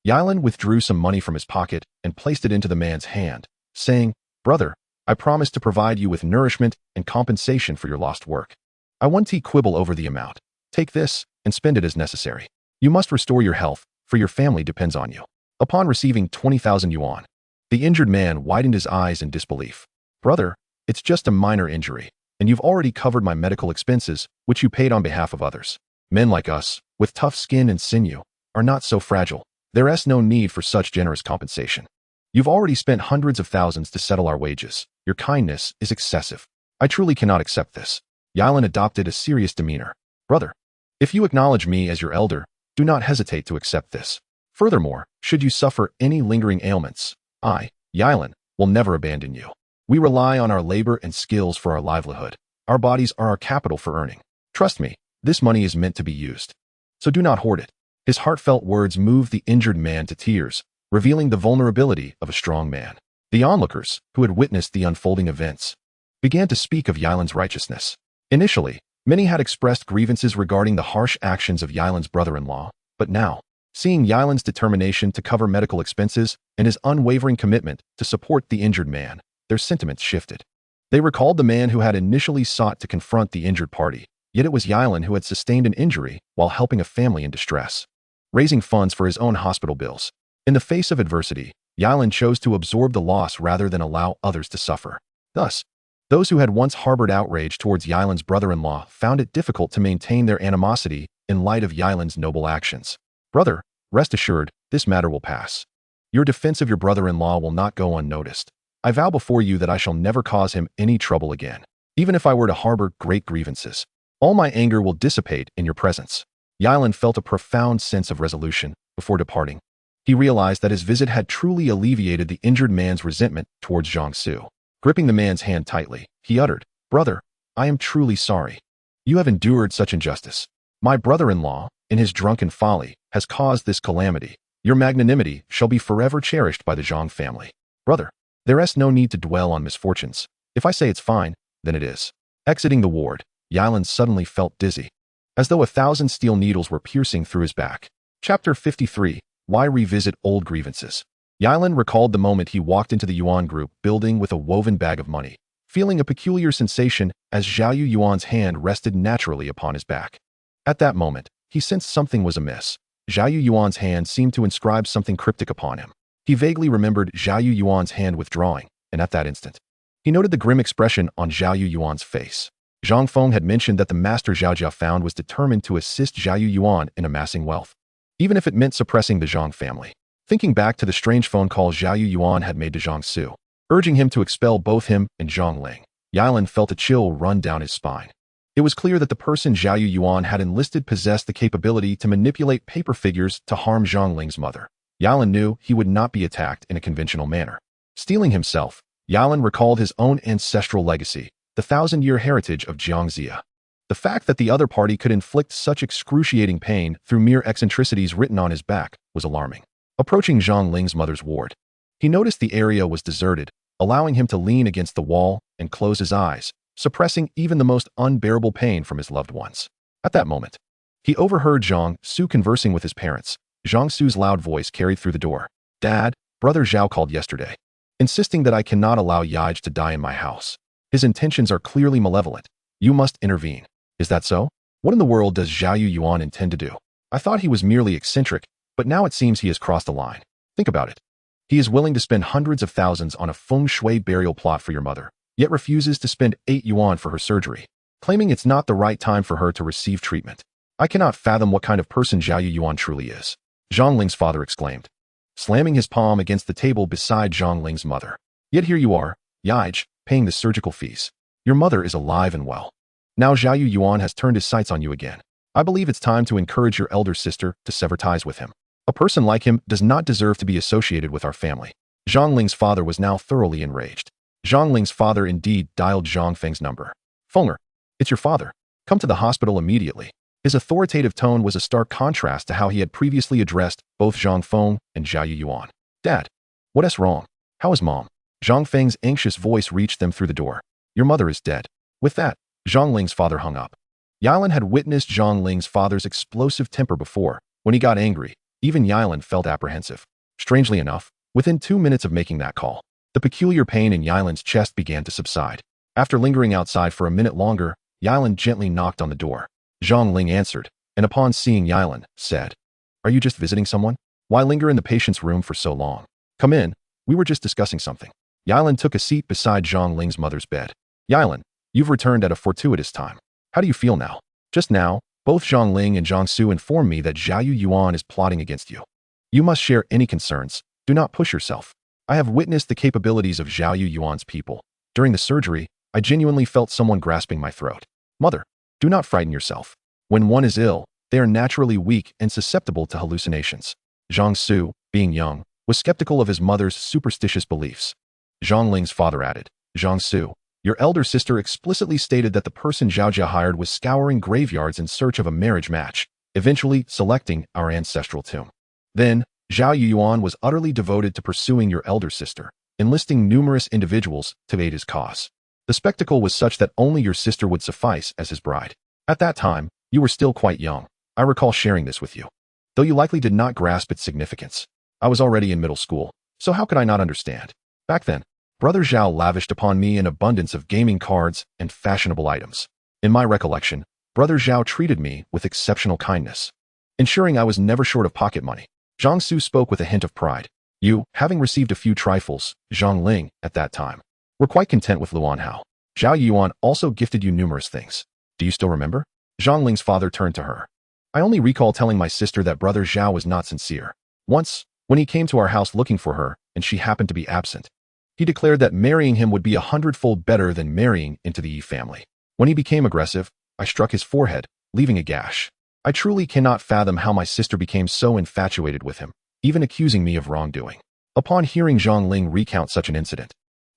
Yilan withdrew some money from his pocket and placed it into the man's hand, saying, "Brother, I promise to provide you with nourishment and compensation for your lost work. I won't quibble over the amount. Take this and spend it as necessary. You must restore your health, for your family depends on you." Upon receiving 20,000 yuan, the injured man widened his eyes in disbelief. "Brother, it's just a minor injury, and you've already covered my medical expenses, which you paid on behalf of others. Men like us, with tough skin and sinew, are not so fragile. There is no need for such generous compensation. You've already spent hundreds of thousands to settle our wages. Your kindness is excessive. I truly cannot accept this." Yilan adopted a serious demeanor. "Brother, if you acknowledge me as your elder, do not hesitate to accept this. Furthermore, should you suffer any lingering ailments, I, Yilan, will never abandon you. We rely on our labor and skills for our livelihood. Our bodies are our capital for earning. Trust me, this money is meant to be used. So do not hoard it." His heartfelt words moved the injured man to tears, revealing the vulnerability of a strong man. The onlookers, who had witnessed the unfolding events, began to speak of Yilan's righteousness. Initially, many had expressed grievances regarding the harsh actions of Yilan's brother-in-law, but now, seeing Yilan's determination to cover medical expenses and his unwavering commitment to support the injured man, their sentiments shifted. They recalled the man who had initially sought to confront the injured party, yet it was Yilan who had sustained an injury while helping a family in distress, raising funds for his own hospital bills. In the face of adversity, Yilan chose to absorb the loss rather than allow others to suffer. Thus, those who had once harbored outrage towards Yilan's brother-in-law found it difficult to maintain their animosity in light of Yilan's noble actions. "Brother, rest assured, this matter will pass. Your defense of your brother-in-law will not go unnoticed. I vow before you that I shall never cause him any trouble again. Even if I were to harbor great grievances, all my anger will dissipate in your presence." Yilan felt a profound sense of resolution before departing. He realized that his visit had truly alleviated the injured man's resentment towards Jiangsu. Gripping the man's hand tightly, he uttered, "Brother, I am truly sorry. You have endured such injustice. My brother-in-law, in his drunken folly, has caused this calamity. Your magnanimity shall be forever cherished by the Zhang family. Brother, there is no need to dwell on misfortunes. If I say it's fine, then it is." Exiting the ward, Yilan suddenly felt dizzy, as though 1,000 steel needles were piercing through his back. Chapter 53. Why revisit old grievances? Yilan recalled the moment he walked into the Yuan Group building with a woven bag of money, feeling a peculiar sensation as Zhao Yuan's hand rested naturally upon his back. At that moment, he sensed something was amiss. Zhao Yuan's hand seemed to inscribe something cryptic upon him. He vaguely remembered Zhao Yuan's hand withdrawing, and at that instant, he noted the grim expression on Zhao Yuan's face. Zhang Feng had mentioned that the master Zhao Jia found was determined to assist Zhao Yuan in amassing wealth, even if it meant suppressing the Zhang family. Thinking back to the strange phone call Zhao Yuan had made to Jiangsu, urging him to expel both him and Zhang Ling, Yilan felt a chill run down his spine. It was clear that the person Zhao Yuan had enlisted possessed the capability to manipulate paper figures to harm Zhang Ling's mother. Yilan knew he would not be attacked in a conventional manner. Steeling himself, Yilan recalled his own ancestral legacy, the 1,000-year heritage of Jiangxia. The fact that the other party could inflict such excruciating pain through mere eccentricities written on his back was alarming. Approaching Zhang Ling's mother's ward, he noticed the area was deserted, allowing him to lean against the wall and close his eyes, suppressing even the most unbearable pain from his loved ones. At that moment, he overheard Zhang Su conversing with his parents. Zhang Su's loud voice carried through the door. "Dad, Brother Zhao called yesterday, insisting that I cannot allow Yaij to die in my house. His intentions are clearly malevolent. You must intervene. Is that so? What in the world does Zhao Yuan intend to do? I thought he was merely eccentric, but now it seems he has crossed the line. Think about it. He is willing to spend hundreds of thousands on a feng shui burial plot for your mother, yet refuses to spend 8 yuan for her surgery, claiming it's not the right time for her to receive treatment. I cannot fathom what kind of person Zhao Yuan truly is," Zhang Ling's father exclaimed, slamming his palm against the table beside Zhang Ling's mother. "Yet here you are, Yaij, paying the surgical fees. Your mother is alive and well. Now Zhao Yuan has turned his sights on you again. I believe it's time to encourage your elder sister to sever ties with him. A person like him does not deserve to be associated with our family." Zhang Ling's father was now thoroughly enraged. Zhang Ling's father indeed dialed Zhang Feng's number. "Fenger, it's your father. Come to the hospital immediately." His authoritative tone was a stark contrast to how he had previously addressed both Zhang Feng and Zhao Yuan. "Dad, what is wrong? How is Mom? Zhang Feng's anxious voice reached them through the door. Your mother is dead. With that, Zhang Ling's father hung up. Yilan had witnessed Zhang Ling's father's explosive temper before. When he got angry, even Yilan felt apprehensive. Strangely enough, within 2 minutes of making that call, the peculiar pain in Yilan's chest began to subside. After lingering outside for a minute longer, Yilan gently knocked on the door. Zhang Ling answered, and upon seeing Yilan, said, Are you just visiting someone? Why linger in the patient's room for so long? Come in, we were just discussing something. Yilan took a seat beside Zhang Ling's mother's bed. Yilan, you've returned at a fortuitous time. How do you feel now? Just now, both Zhang Ling and Zhang Su informed me that Zhao Yuan is plotting against you. You must share any concerns. Do not push yourself. I have witnessed the capabilities of Zhao Yuan's people. During the surgery, I genuinely felt someone grasping my throat. Mother, do not frighten yourself. When one is ill, they are naturally weak and susceptible to hallucinations. Zhang Su, being young, was skeptical of his mother's superstitious beliefs. Zhang Ling's father added, Zhang Su, your elder sister explicitly stated that the person Zhao Jia hired was scouring graveyards in search of a marriage match, eventually selecting our ancestral tomb. Then, Zhao Yuan was utterly devoted to pursuing your elder sister, enlisting numerous individuals to aid his cause. The spectacle was such that only your sister would suffice as his bride. At that time, you were still quite young. I recall sharing this with you. Though you likely did not grasp its significance. I was already in middle school, so how could I not understand? Back then, Brother Zhao lavished upon me an abundance of gaming cards and fashionable items. In my recollection, Brother Zhao treated me with exceptional kindness, ensuring I was never short of pocket money. Zhang Su spoke with a hint of pride. You, having received a few trifles, Zhang Ling, at that time, were quite content with Luan Hao. Zhao Yuan also gifted you numerous things. Do you still remember? Zhang Ling's father turned to her. I only recall telling my sister that Brother Zhao was not sincere. Once, when he came to our house looking for her, and she happened to be absent, he declared that marrying him would be 100-fold better than marrying into the Yi family. When he became aggressive, I struck his forehead, leaving a gash. I truly cannot fathom how my sister became so infatuated with him, even accusing me of wrongdoing. Upon hearing Zhang Ling recount such an incident,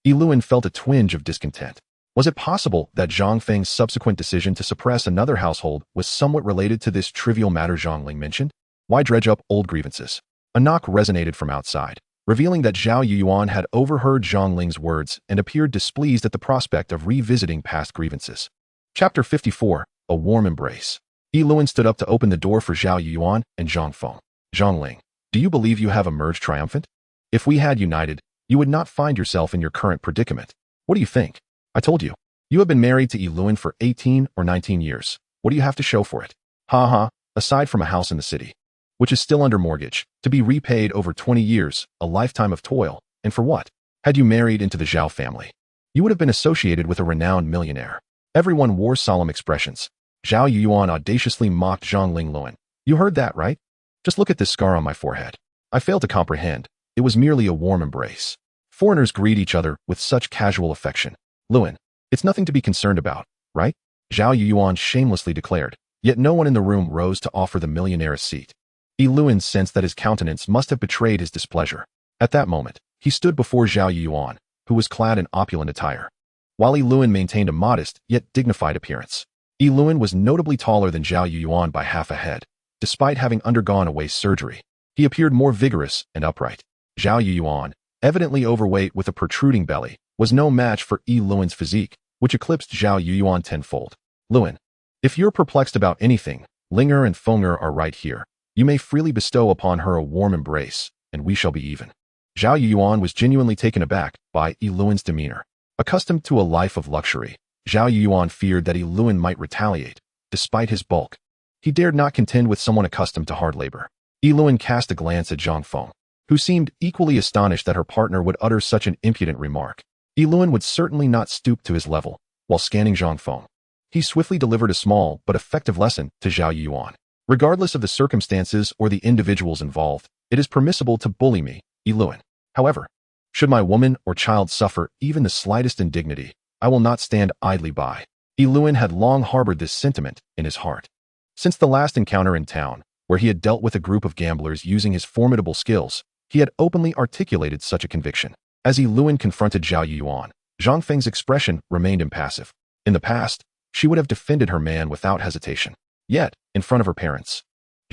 Yi Luan felt a twinge of discontent. Was it possible that Zhang Feng's subsequent decision to suppress another household was somewhat related to this trivial matter Zhang Ling mentioned? Why dredge up old grievances? A knock resonated from outside, revealing that Zhao Yuan had overheard Zhang Ling's words and appeared displeased at the prospect of revisiting past grievances. Chapter 54, A Warm Embrace. Yi Luan stood up to open the door for Zhao Yuan and Zhang Feng. Zhang Ling, do you believe you have emerged triumphant? If we had united, you would not find yourself in your current predicament. What do you think? I told you. You have been married to Yi Luan for 18 or 19 years. What do you have to show for it? Ha ha, aside from a house in the city, which is still under mortgage, to be repaid over 20 years, a lifetime of toil, and for what? Had you married into the Zhao family, you would have been associated with a renowned millionaire. Everyone wore solemn expressions. Zhao Yuan audaciously mocked Zhang Ling Luan. You heard that, right? Just look at this scar on my forehead. I fail to comprehend. It was merely a warm embrace. Foreigners greet each other with such casual affection. Luan, it's nothing to be concerned about, right? Zhao Yuan shamelessly declared, yet no one in the room rose to offer the millionaire a seat. Yi Luan sensed that his countenance must have betrayed his displeasure. At that moment, he stood before Zhao Yuan, who was clad in opulent attire, while Yi Luan maintained a modest yet dignified appearance. Yi Luan was notably taller than Zhao Yuan by half a head. Despite having undergone a waist surgery, he appeared more vigorous and upright. Zhao Yuan, evidently overweight with a protruding belly, was no match for Yi Luan's physique, which eclipsed Zhao Yuan tenfold. Luan, if you're perplexed about anything, Linger and Fenger are right here. You may freely bestow upon her a warm embrace, and we shall be even. Zhao Yuan was genuinely taken aback by Yi Luan's demeanor. Accustomed to a life of luxury, Zhao Yuan feared that Yi Luan might retaliate. Despite his bulk, he dared not contend with someone accustomed to hard labor. Yi Luan cast a glance at Zhang Feng, who seemed equally astonished that her partner would utter such an impudent remark. Yi Luan would certainly not stoop to his level. While scanning Zhang Feng, he swiftly delivered a small but effective lesson to Zhao Yuan. Regardless of the circumstances or the individuals involved, it is permissible to bully me, Yi Luan. However, should my woman or child suffer even the slightest indignity, I will not stand idly by. Yi Luan had long harbored this sentiment in his heart. Since the last encounter in town, where he had dealt with a group of gamblers using his formidable skills, he had openly articulated such a conviction. As Yi Luan confronted Zhao Yuan, Zhang Feng's expression remained impassive. In the past, she would have defended her man without hesitation. Yet, in front of her parents,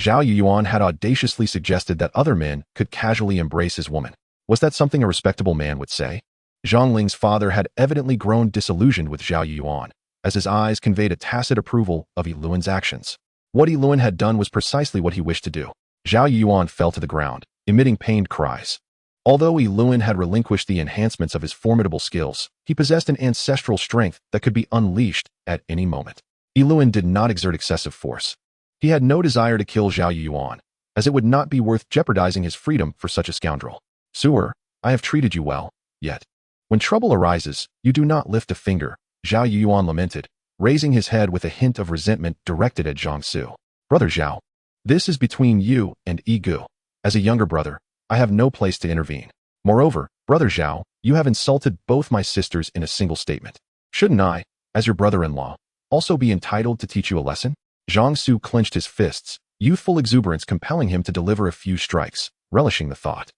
Zhao Yuan had audaciously suggested that other men could casually embrace his woman. Was that something a respectable man would say? Zhang Ling's father had evidently grown disillusioned with Zhao Yuan, as his eyes conveyed a tacit approval of Yi Luan's actions. What Yi Luan had done was precisely what he wished to do. Zhao Yuan fell to the ground, emitting pained cries. Although Yi Luan had relinquished the enhancements of his formidable skills, he possessed an ancestral strength that could be unleashed at any moment. Yi Luan did not exert excessive force. He had no desire to kill Zhao Yuan, as it would not be worth jeopardizing his freedom for such a scoundrel. Sewer, I have treated you well, yet. When trouble arises, you do not lift a finger, Zhao Yuan lamented, raising his head with a hint of resentment directed at Zhang Su. Brother Zhao, this is between you and Yi Gu. As a younger brother, I have no place to intervene. Moreover, Brother Zhao, you have insulted both my sisters in a single statement. Shouldn't I, as your brother-in-law, also be entitled to teach you a lesson? Zhang Su clenched his fists, youthful exuberance compelling him to deliver a few strikes, relishing the thought.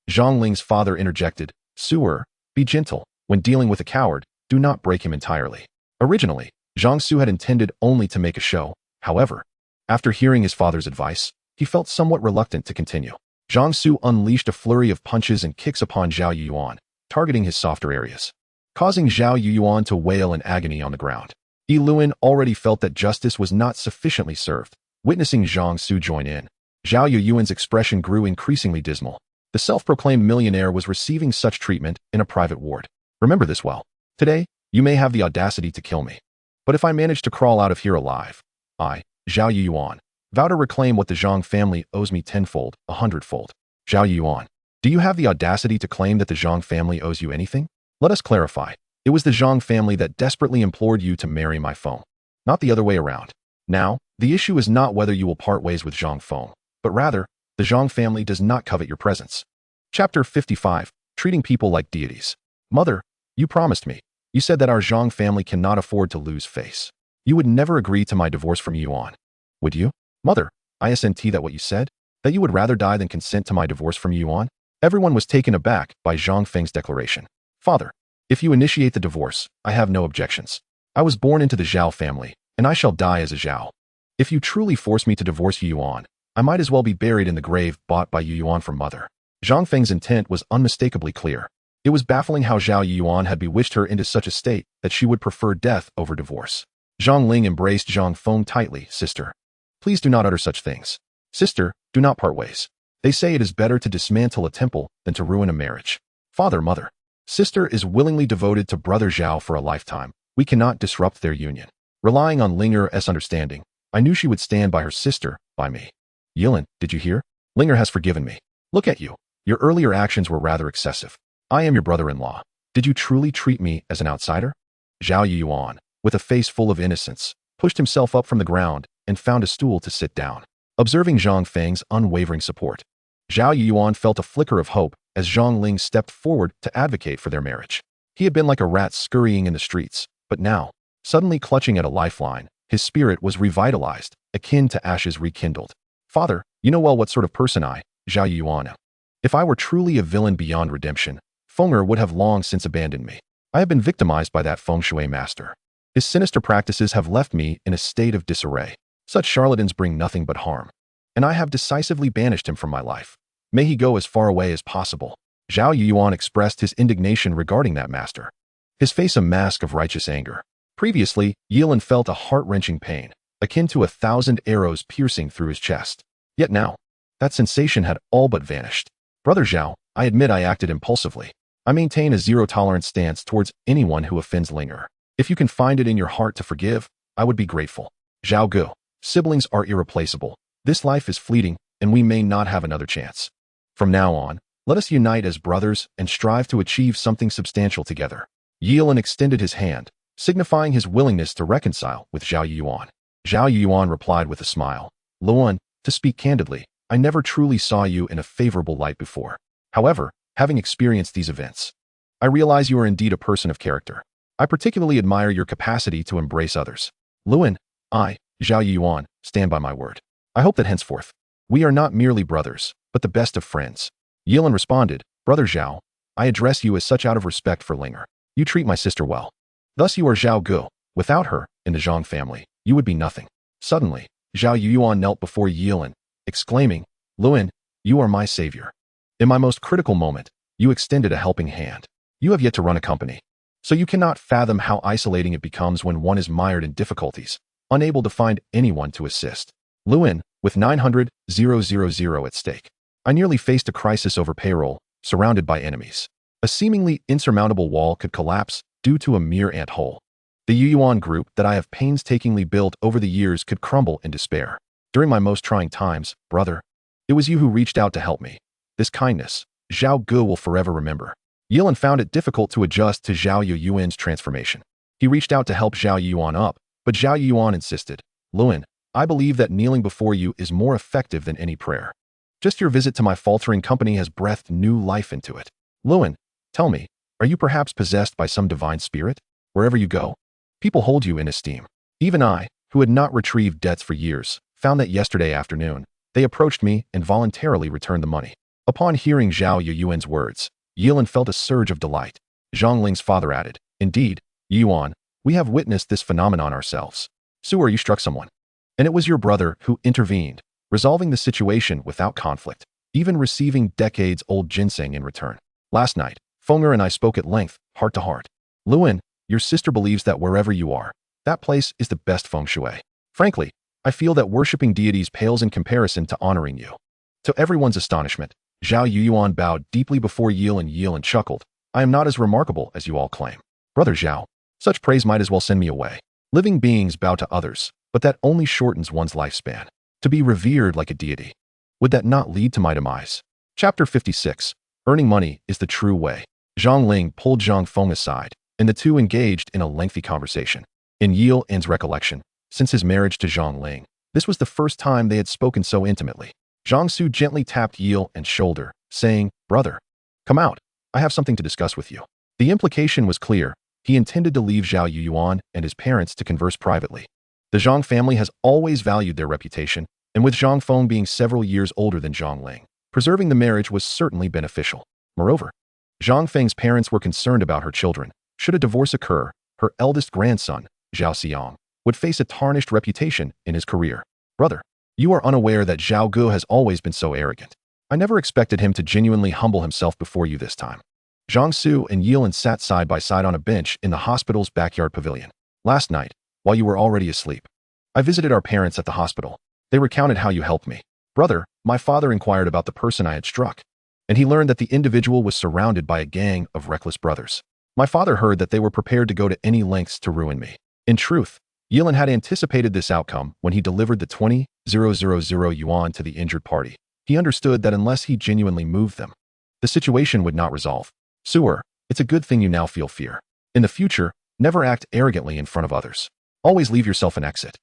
Zhang Ling's father interjected, Sewer, be gentle. When dealing with a coward, do not break him entirely. Originally, Zhang Su had intended only to make a show. However, after hearing his father's advice, he felt somewhat reluctant to continue. Zhang Su unleashed a flurry of punches and kicks upon Zhao Yuan, targeting his softer areas, causing Zhao Yuan to wail in agony on the ground. Yi Luan already felt that justice was not sufficiently served. Witnessing Zhang Su join in, Zhao Yuan's expression grew increasingly dismal. The self-proclaimed millionaire was receiving such treatment in a private ward. Remember this well. Today, you may have the audacity to kill me. But if I manage to crawl out of here alive, I, Zhao Yuan, vow to reclaim what the Zhang family owes me tenfold, 100-fold. Zhao Yuan, do you have the audacity to claim that the Zhang family owes you anything? Let us clarify. It was the Zhang family that desperately implored you to marry my Feng, not the other way around. Now, the issue is not whether you will part ways with Zhang Feng, but rather, the Zhang family does not covet your presence. Chapter 55, Treating People Like Deities. Mother, you promised me. You said that our Zhang family cannot afford to lose face. You would never agree to my divorce from Yuan. Would you? Mother, I assent that what you said, that you would rather die than consent to my divorce from Yuan? Everyone was taken aback by Zhang Feng's declaration. Father, if you initiate the divorce, I have no objections. I was born into the Zhao family, and I shall die as a Zhao. If you truly force me to divorce Yuan, I might as well be buried in the grave bought by Yuan from mother. Zhang Feng's intent was unmistakably clear. It was baffling how Zhao Yuan had bewitched her into such a state that she would prefer death over divorce. Zhang Ling embraced Zhang Feng tightly. Sister, please do not utter such things. Sister, do not part ways. They say it is better to dismantle a temple than to ruin a marriage. Father, mother, sister is willingly devoted to brother Zhao for a lifetime. We cannot disrupt their union. Relying on Linger's understanding, I knew she would stand by her sister, by me. Yilin, did you hear? Linger has forgiven me. Look at you. Your earlier actions were rather excessive. I am your brother-in-law. Did you truly treat me as an outsider? Zhao Yuan, with a face full of innocence, pushed himself up from the ground and found a stool to sit down. Observing Zhang Feng's unwavering support, Zhao Yuan felt a flicker of hope as Zhang Ling stepped forward to advocate for their marriage. He had been like a rat scurrying in the streets, but now, suddenly clutching at a lifeline, his spirit was revitalized, akin to ashes rekindled. Father, you know well what sort of person I, Zhao Yuan, am. If I were truly a villain beyond redemption, Fenger would have long since abandoned me. I have been victimized by that feng shui master. His sinister practices have left me in a state of disarray. Such charlatans bring nothing but harm. And I have decisively banished him from my life. May he go as far away as possible. Zhao Yuan expressed his indignation regarding that master, his face a mask of righteous anger. Previously, Yilin felt a heart-wrenching pain, akin to 1,000 arrows piercing through his chest. Yet now, that sensation had all but vanished. Brother Zhao, I admit I acted impulsively. I maintain a zero-tolerance stance towards anyone who offends Linger. If you can find it in your heart to forgive, I would be grateful. Zhao Gu, siblings are irreplaceable. This life is fleeting, and we may not have another chance. From now on, let us unite as brothers and strive to achieve something substantial together. Yilin extended his hand, signifying his willingness to reconcile with Zhao Yuan. Zhao Yuan replied with a smile. Luan, to speak candidly, I never truly saw you in a favorable light before. However, having experienced these events, I realize you are indeed a person of character. I particularly admire your capacity to embrace others. Luan, I, Zhao Yuan, stand by my word. I hope that henceforth, we are not merely brothers, but the best of friends. Yilin responded, Brother Zhao, I address you as such out of respect for Linger. You treat my sister well. Thus you are Zhao Gu. Without her, in the Zhang family, you would be nothing. Suddenly, Zhao Yuan knelt before Yilin, exclaiming, Luan, you are my savior. In my most critical moment, You extended a helping hand. You have yet to run a company. So you cannot fathom how isolating it becomes when one is mired in difficulties, unable to find anyone to assist. Lewin, with 900,000 at stake. I nearly faced a crisis over payroll, surrounded by enemies. A seemingly insurmountable wall could collapse due to a mere ant-hole. The Yuan group that I have painstakingly built over the years could crumble in despair. During my most trying times, brother, it was you who reached out to help me. This kindness, Zhao Gu will forever remember. Yilan found it difficult to adjust to Zhao Yuan's transformation. He reached out to help Zhao Yuan up, but Zhao Yuan insisted, Lewin, I believe that kneeling before you is more effective than any prayer. Just your visit to my faltering company has breathed new life into it. Lewin, tell me, are you perhaps possessed by some divine spirit? Wherever you go, people hold you in esteem. Even I, who had not retrieved debts for years, found that yesterday afternoon, they approached me and voluntarily returned the money. Upon hearing Zhao Yuan's words, Yilan felt a surge of delight. Zhang Ling's father added, Indeed, Yuan, we have witnessed this phenomenon ourselves. Suer, you struck someone. And it was your brother who intervened, resolving the situation without conflict, even receiving decades-old ginseng in return. Last night, Fenger and I spoke at length, heart to heart. Lewin, your sister believes that wherever you are, that place is the best feng shui. Frankly, I feel that worshipping deities pales in comparison to honoring you. To everyone's astonishment, Zhao Yuan bowed deeply before Yilan chuckled. I am not as remarkable as you all claim. Brother Zhao, such praise might as well send me away. Living beings bow to others, but that only shortens one's lifespan. To be revered like a deity. Would that not lead to my demise? Chapter 56. Earning money is the true way. Zhang Ling pulled Zhang Feng aside, and the two engaged in a lengthy conversation. In Yilan's recollection, since his marriage to Zhang Ling, this was the first time they had spoken so intimately. Zhang Su gently tapped Yilan's shoulder, saying, Brother, come out. I have something to discuss with you. The implication was clear. He intended to leave Zhao Yuan and his parents to converse privately. The Zhang family has always valued their reputation, and with Zhang Feng being several years older than Zhang Ling, preserving the marriage was certainly beneficial. Moreover, Zhang Feng's parents were concerned about her children. Should a divorce occur, her eldest grandson, Zhao Xiang, would face a tarnished reputation in his career. Brother, you are unaware that Zhao Gu has always been so arrogant. I never expected him to genuinely humble himself before you this time. Zhang Su and Yilan sat side by side on a bench in the hospital's backyard pavilion. Last night, while you were already asleep, I visited our parents at the hospital. They recounted how you helped me. Brother, my father inquired about the person I had struck, and he learned that the individual was surrounded by a gang of reckless brothers. My father heard that they were prepared to go to any lengths to ruin me. In truth, Yilan had anticipated this outcome when he delivered the 20,000 yuan to the injured party. He understood that unless he genuinely moved them, the situation would not resolve. Suer, it's a good thing you now feel fear. In the future, never act arrogantly in front of others. Always leave yourself an exit.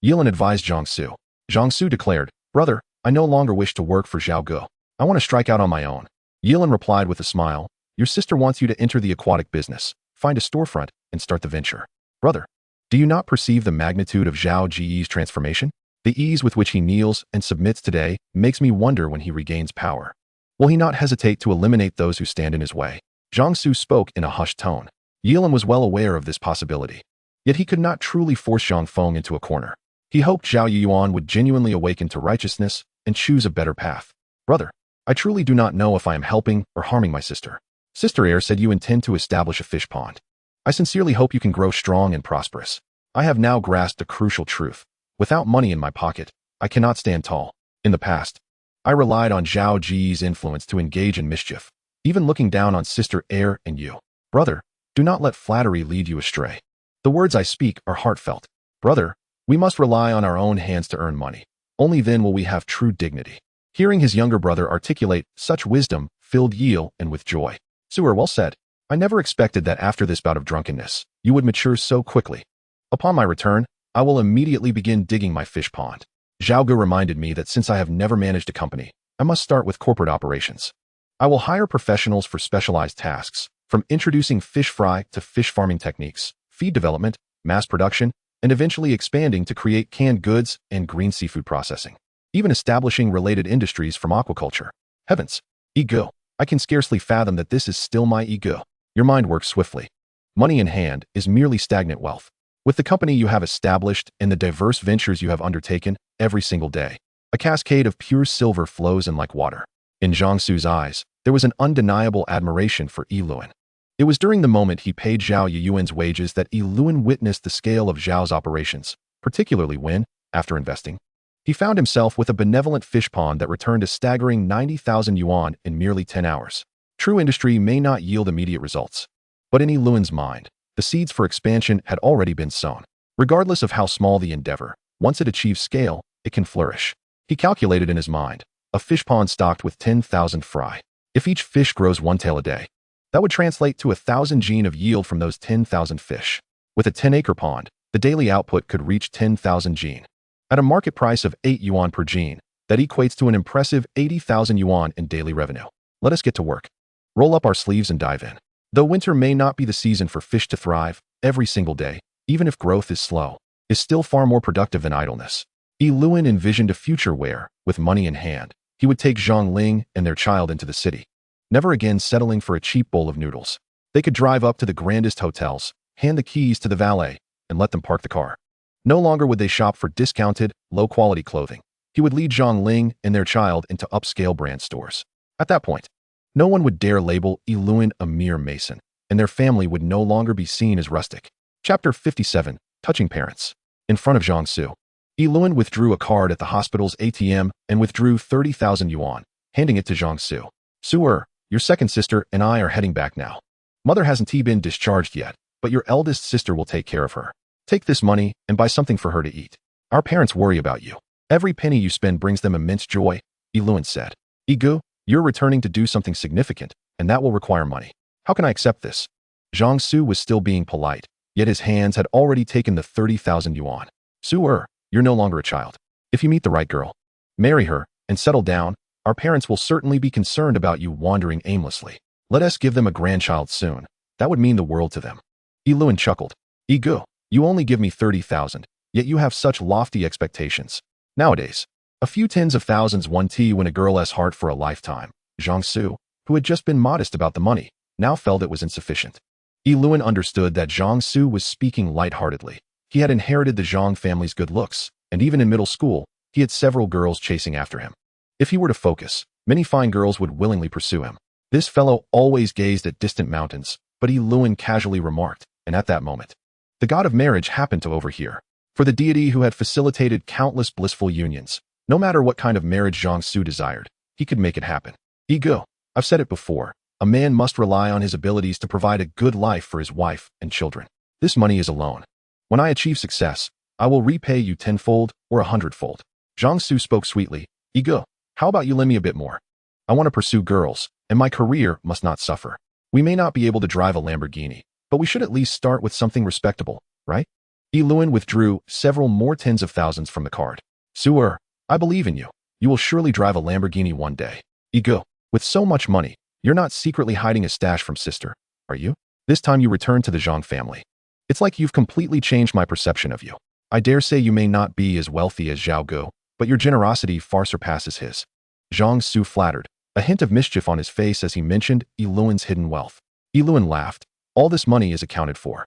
Yilan advised Zhang Su. Zhang Su declared, Brother, I no longer wish to work for Zhao Gu. I want to strike out on my own. Yilan replied with a smile, Your sister wants you to enter the aquatic business, find a storefront, and start the venture. Brother, do you not perceive the magnitude of Zhao Ji's transformation? The ease with which he kneels and submits today makes me wonder when he regains power. Will he not hesitate to eliminate those who stand in his way? Zhang Su spoke in a hushed tone. Yilan was well aware of this possibility. Yet he could not truly force Zhang Feng into a corner. He hoped Zhao Yuan would genuinely awaken to righteousness and choose a better path. Brother, I truly do not know if I am helping or harming my sister. Sister Air said you intend to establish a fish pond. I sincerely hope you can grow strong and prosperous. I have now grasped a crucial truth. Without money in my pocket, I cannot stand tall. In the past, I relied on Zhao Ji's influence to engage in mischief, even looking down on Sister Air and you. Brother, do not let flattery lead you astray. The words I speak are heartfelt. Brother, we must rely on our own hands to earn money. Only then will we have true dignity. Hearing his younger brother articulate such wisdom filled Yilan with joy. Suer, well said. I never expected that after this bout of drunkenness, you would mature so quickly. Upon my return, I will immediately begin digging my fish pond. Zhao Gu reminded me that since I have never managed a company, I must start with corporate operations. I will hire professionals for specialized tasks, from introducing fish fry to fish farming techniques, feed development, mass production, and eventually expanding to create canned goods and green seafood processing, even establishing related industries from aquaculture. Heavens, ego. I can scarcely fathom that this is still my ego. Your mind works swiftly. Money in hand is merely stagnant wealth. With the company you have established and the diverse ventures you have undertaken, every single day, a cascade of pure silver flows in like water. In Zhang Su's eyes, there there was an undeniable admiration for Yi Luan. It was during the moment he paid Zhao Yuyuan's wages that Yi Luan witnessed the scale of Zhao's operations, particularly when, after investing, he found himself with a benevolent fish pond that returned a staggering 90,000 yuan in merely 10 hours. True industry may not yield immediate results, but in Yi Luan's mind, the seeds for expansion had already been sown. Regardless of how small the endeavor, once it achieves scale, it can flourish. He calculated in his mind, a fish pond stocked with 10,000 fry. If each fish grows one tail a day, that would translate to 1,000 gene of yield from those 10,000 fish. With a 10-acre pond, the daily output could reach 10,000 gene. At a market price of 8 yuan per gene, that equates to an impressive 80,000 yuan in daily revenue. Let us get to work. Roll up our sleeves and dive in. Though winter may not be the season for fish to thrive, every single day, even if growth is slow, is still far more productive than idleness. Yi Luan envisioned a future where, with money in hand, he would take Zhang Ling and their child into the city, never again settling for a cheap bowl of noodles. They could drive up to the grandest hotels, hand the keys to the valet, and let them park the car. No longer would they shop for discounted, low-quality clothing. He would lead Zhang Ling and their child into upscale brand stores. At that point, no one would dare label Yi Luan a mere mason, and their family would no longer be seen as rustic. Chapter 57, Touching Parents. In front of Zhang Su, Yi Luan withdrew a card at the hospital's ATM and withdrew 30,000 yuan, handing it to Zhang Su. Su, your second sister and I are heading back now. Mother hasn't been discharged yet, but your eldest sister will take care of her. Take this money and buy something for her to eat. Our parents worry about you. Every penny you spend brings them immense joy, Yi Luan said. Igu, you're returning to do something significant, and that will require money. How can I accept this? Zhang Su was still being polite, yet his hands had already taken the 30,000 yuan. Su, you're no longer a child. If you meet the right girl, marry her, and settle down, our parents will certainly be concerned about you wandering aimlessly. Let us give them a grandchild soon. That would mean the world to them. Yi Luan chuckled. Igu, you only give me 30,000, yet you have such lofty expectations. Nowadays, a few tens of thousands won win a girl's heart for a lifetime. Zhang Su, who had just been modest about the money, now felt it was insufficient. Yi Luan understood that Zhang Su was speaking lightheartedly. He had inherited the Zhang family's good looks, and even in middle school, he had several girls chasing after him. If he were to focus, many fine girls would willingly pursue him. This fellow always gazed at distant mountains, but Yi Luan casually remarked, and at that moment, the god of marriage happened to overhear. For the deity who had facilitated countless blissful unions, no matter what kind of marriage Zhang Su desired, he could make it happen. Igu, I've said it before, a man must rely on his abilities to provide a good life for his wife and children. This money is a loan. When I achieve success, I will repay you tenfold or 100-fold. Zhang Su spoke sweetly. Igu, how about you lend me a bit more? I want to pursue girls, and my career must not suffer. We may not be able to drive a Lamborghini, but we should at least start with something respectable, right? Yi Luan withdrew several more tens of thousands from the card. Su, I believe in you. You will surely drive a Lamborghini one day. Igu, with so much money, you're not secretly hiding a stash from sister, are you? This time you return to the Zhang family. It's like you've completely changed my perception of you. I dare say you may not be as wealthy as Zhao Gu, but your generosity far surpasses his. Zhang Su flattered, a hint of mischief on his face as he mentioned Yi Luan's hidden wealth. Yi Luan laughed. All this money is accounted for.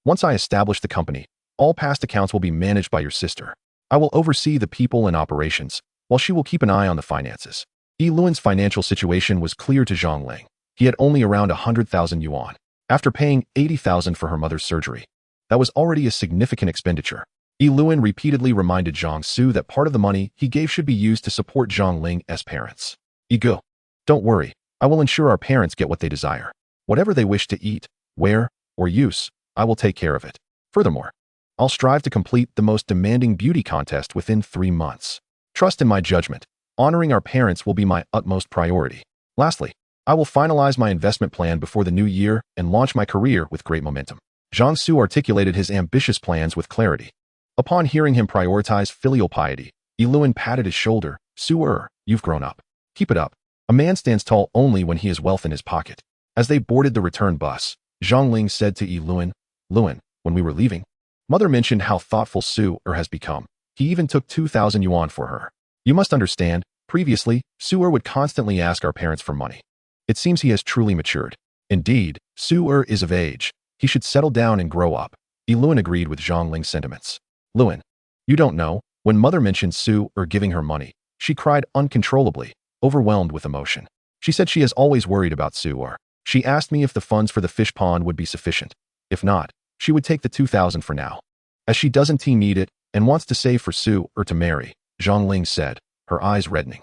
Once I establish the company, all past accounts will be managed by your sister. I will oversee the people and operations, while she will keep an eye on the finances. Yi Luan's financial situation was clear to Zhang Ling. He had only around 100,000 yuan. After paying 80,000 for her mother's surgery, that was already a significant expenditure. Yi Luan repeatedly reminded Zhang Su that part of the money he gave should be used to support Zhang Ling's parents. Igu, don't worry, I will ensure our parents get what they desire. Whatever they wish to eat, wear, or use, I will take care of it. Furthermore, I'll strive to complete the most demanding beauty contest within 3 months. Trust in my judgment. Honoring our parents will be my utmost priority. Lastly, I will finalize my investment plan before the new year and launch my career with great momentum. Zhang Su articulated his ambitious plans with clarity. Upon hearing him prioritize filial piety, Yi Luan patted his shoulder. Su, you've grown up. Keep it up. A man stands tall only when he has wealth in his pocket. As they boarded the return bus, Zhang Ling said to Yi Luan, when we were leaving, Mother mentioned how thoughtful Su has become. He even took 2,000 yuan for her. You must understand, previously, Su would constantly ask our parents for money. It seems he has truly matured. Indeed, Su is of age. He should settle down and grow up. Yi Luan agreed with Zhang Ling's sentiments. Luan, you don't know, when Mother mentioned Su giving her money, she cried uncontrollably, overwhelmed with emotion. She said she has always worried about Sue. She asked me if the funds for the fish pond would be sufficient. If not, she would take the 2,000 for now. As she doesn't need it and wants to save for Sue or to marry, Zhang Ling said, her eyes reddening.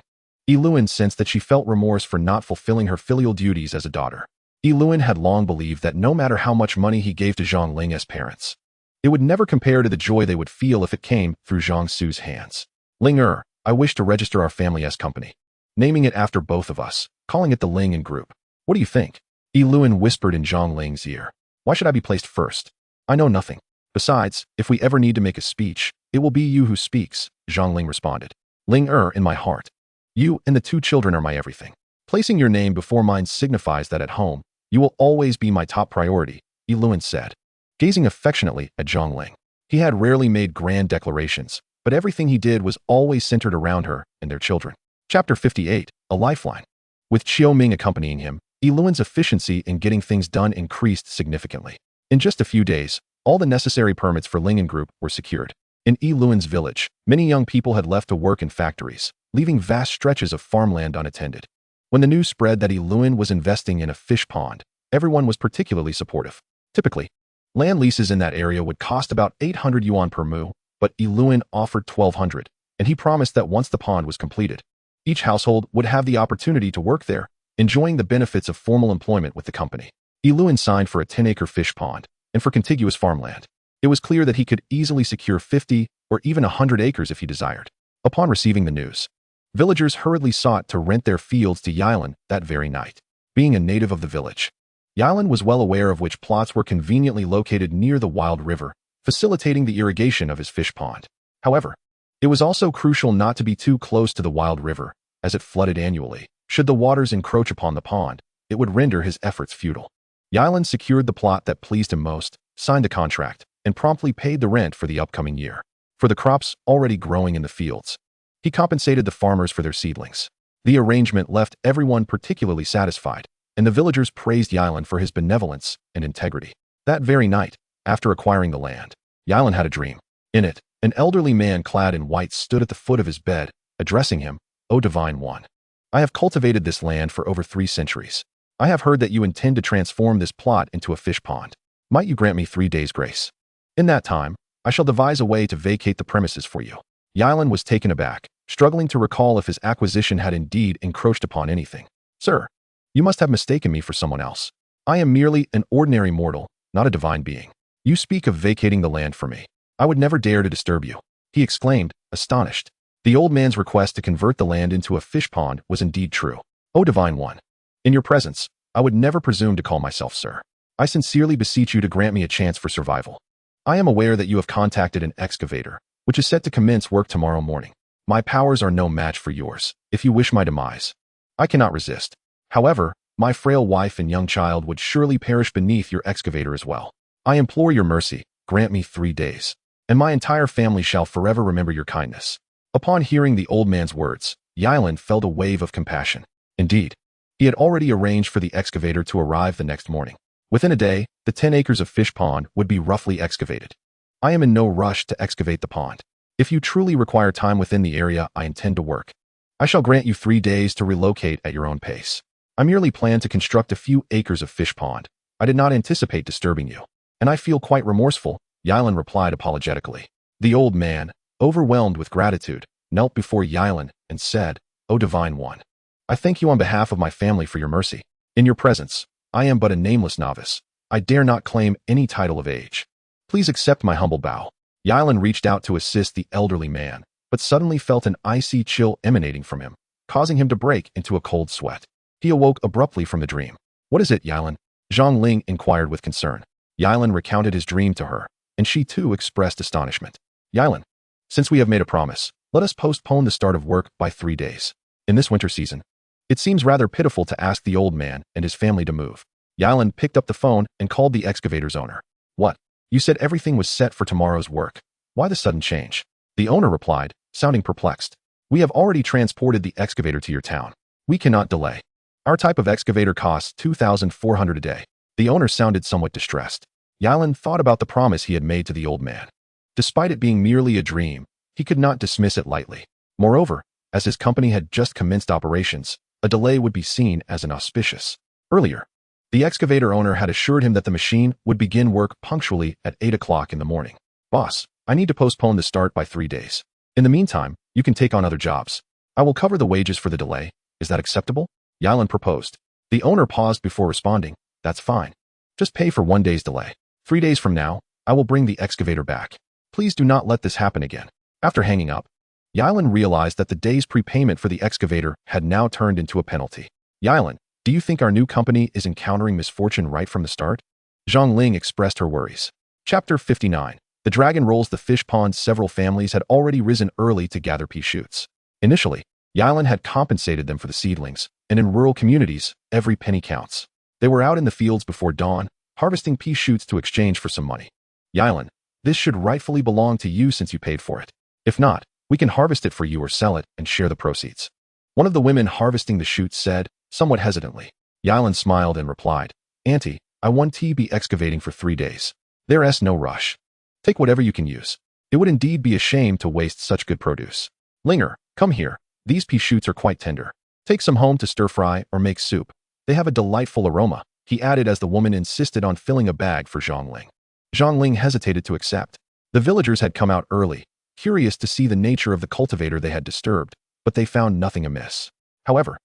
Yiluan sensed that she felt remorse for not fulfilling her filial duties as a daughter. Yiluan had long believed that no matter how much money he gave to Zhang Ling as parents, it would never compare to the joy they would feel if it came through Zhang Su's hands. Ling I wish to register our family as company, naming it after both of us, calling it the Ling and Group. What do you think? Yiluan whispered in Zhang Ling's ear. Why should I be placed first? I know nothing. Besides, if we ever need to make a speech, it will be you who speaks, Zhang Ling responded. Ling in my heart. You and the 2 children are my everything. Placing your name before mine signifies that at home, you will always be my top priority, Yiluan said, gazing affectionately at Zhang Ling. He had rarely made grand declarations, but everything he did was always centered around her and their children. Chapter 58, A Lifeline. With Qiu Ming accompanying him, Yiluan's efficiency in getting things done increased significantly. In just a few days, all the necessary permits for Ling and Group were secured. In Yiluan's village, many young people had left to work in factories, leaving vast stretches of farmland unattended. When the news spread that Yiluan was investing in a fish pond, everyone was particularly supportive. Typically, land leases in that area would cost about 800 yuan per mu, but Yiluan offered 1,200, and he promised that once the pond was completed, each household would have the opportunity to work there, enjoying the benefits of formal employment with the company. Yiluan signed for a 10-acre fish pond and for contiguous farmland. It was clear that he could easily secure 50 or even 100 acres if he desired. Upon receiving the news, villagers hurriedly sought to rent their fields to Yilan that very night. Being a native of the village, Yilan was well aware of which plots were conveniently located near the wild river, facilitating the irrigation of his fish pond. However, it was also crucial not to be too close to the wild river, as it flooded annually. Should the waters encroach upon the pond, it would render his efforts futile. Yilan secured the plot that pleased him most, signed a contract, and promptly paid the rent for the upcoming year. For the crops already growing in the fields, he compensated the farmers for their seedlings. The arrangement left everyone particularly satisfied, and the villagers praised Yilan for his benevolence and integrity. That very night, after acquiring the land, Yilan had a dream. In it, an elderly man clad in white stood at the foot of his bed, addressing him, O Divine One. I have cultivated this land for over 3 centuries. I have heard that you intend to transform this plot into a fish pond. Might you grant me 3 days' grace? In that time, I shall devise a way to vacate the premises for you. Yilan was taken aback, struggling to recall if his acquisition had indeed encroached upon anything. Sir, you must have mistaken me for someone else. I am merely an ordinary mortal, not a divine being. You speak of vacating the land for me. I would never dare to disturb you, he exclaimed, astonished. The old man's request to convert the land into a fish pond was indeed true. O Divine One, in your presence, I would never presume to call myself sir. I sincerely beseech you to grant me a chance for survival. I am aware that you have contacted an excavator, which is set to commence work tomorrow morning. My powers are no match for yours, if you wish my demise. I cannot resist. However, my frail wife and young child would surely perish beneath your excavator as well. I implore your mercy, grant me 3 days, and my entire family shall forever remember your kindness. Upon hearing the old man's words, Yilan felt a wave of compassion. Indeed, he had already arranged for the excavator to arrive the next morning. Within a day, the 10 acres of fish pond would be roughly excavated. I am in no rush to excavate the pond. If you truly require time within the area I intend to work, I shall grant you 3 days to relocate at your own pace. I merely plan to construct a few acres of fish pond. I did not anticipate disturbing you, and I feel quite remorseful, Yilan replied apologetically. The old man, overwhelmed with gratitude, knelt before Yilan and said, O Divine One, I thank you on behalf of my family for your mercy. In your presence, I am but a nameless novice. I dare not claim any title of age. Please accept my humble bow. Yilan reached out to assist the elderly man, but suddenly felt an icy chill emanating from him, causing him to break into a cold sweat. He awoke abruptly from the dream. What is it, Yilan? Zhang Ling inquired with concern. Yilan recounted his dream to her, and she too expressed astonishment. Yilan, since we have made a promise, let us postpone the start of work by 3 days. In this winter season, it seems rather pitiful to ask the old man and his family to move. Yilan picked up the phone and called the excavator's owner. What? You said everything was set for tomorrow's work. Why the sudden change? The owner replied, sounding perplexed. We have already transported the excavator to your town. We cannot delay. Our type of excavator costs 2,400 a day. The owner sounded somewhat distressed. Yilan thought about the promise he had made to the old man. Despite it being merely a dream, he could not dismiss it lightly. Moreover, as his company had just commenced operations, a delay would be seen as inauspicious. Earlier, the excavator owner had assured him that the machine would begin work punctually at 8 o'clock in the morning. "Boss, I need to postpone the start by 3 days. In the meantime, you can take on other jobs. I will cover the wages for the delay. Is that acceptable?" Yilan proposed. The owner paused before responding. "That's fine. Just pay for 1 day's delay. 3 days from now, I will bring the excavator back. Please do not let this happen again." After hanging up, Yilan realized that the day's prepayment for the excavator had now turned into a penalty. "Yilan, do you think our new company is encountering misfortune right from the start?" Zhang Ling expressed her worries. Chapter 59. The dragon rolls the fish pond. Several families had already risen early to gather pea shoots. Initially, Yilan had compensated them for the seedlings, and in rural communities, every penny counts. They were out in the fields before dawn, harvesting pea shoots to exchange for some money. "Yilan, this should rightfully belong to you since you paid for it. If not, we can harvest it for you or sell it and share the proceeds." One of the women harvesting the shoots said, somewhat hesitantly. Yilan smiled and replied, "Auntie, I want to be excavating for 3 days. There's no rush. Take whatever you can use. It would indeed be a shame to waste such good produce. Linger, come here. These pea shoots are quite tender. Take some home to stir-fry or make soup. They have a delightful aroma," he added as the woman insisted on filling a bag for Zhang Ling. Zhang Ling hesitated to accept. The villagers had come out early, curious to see the nature of the cultivator they had disturbed, but they found nothing amiss. However,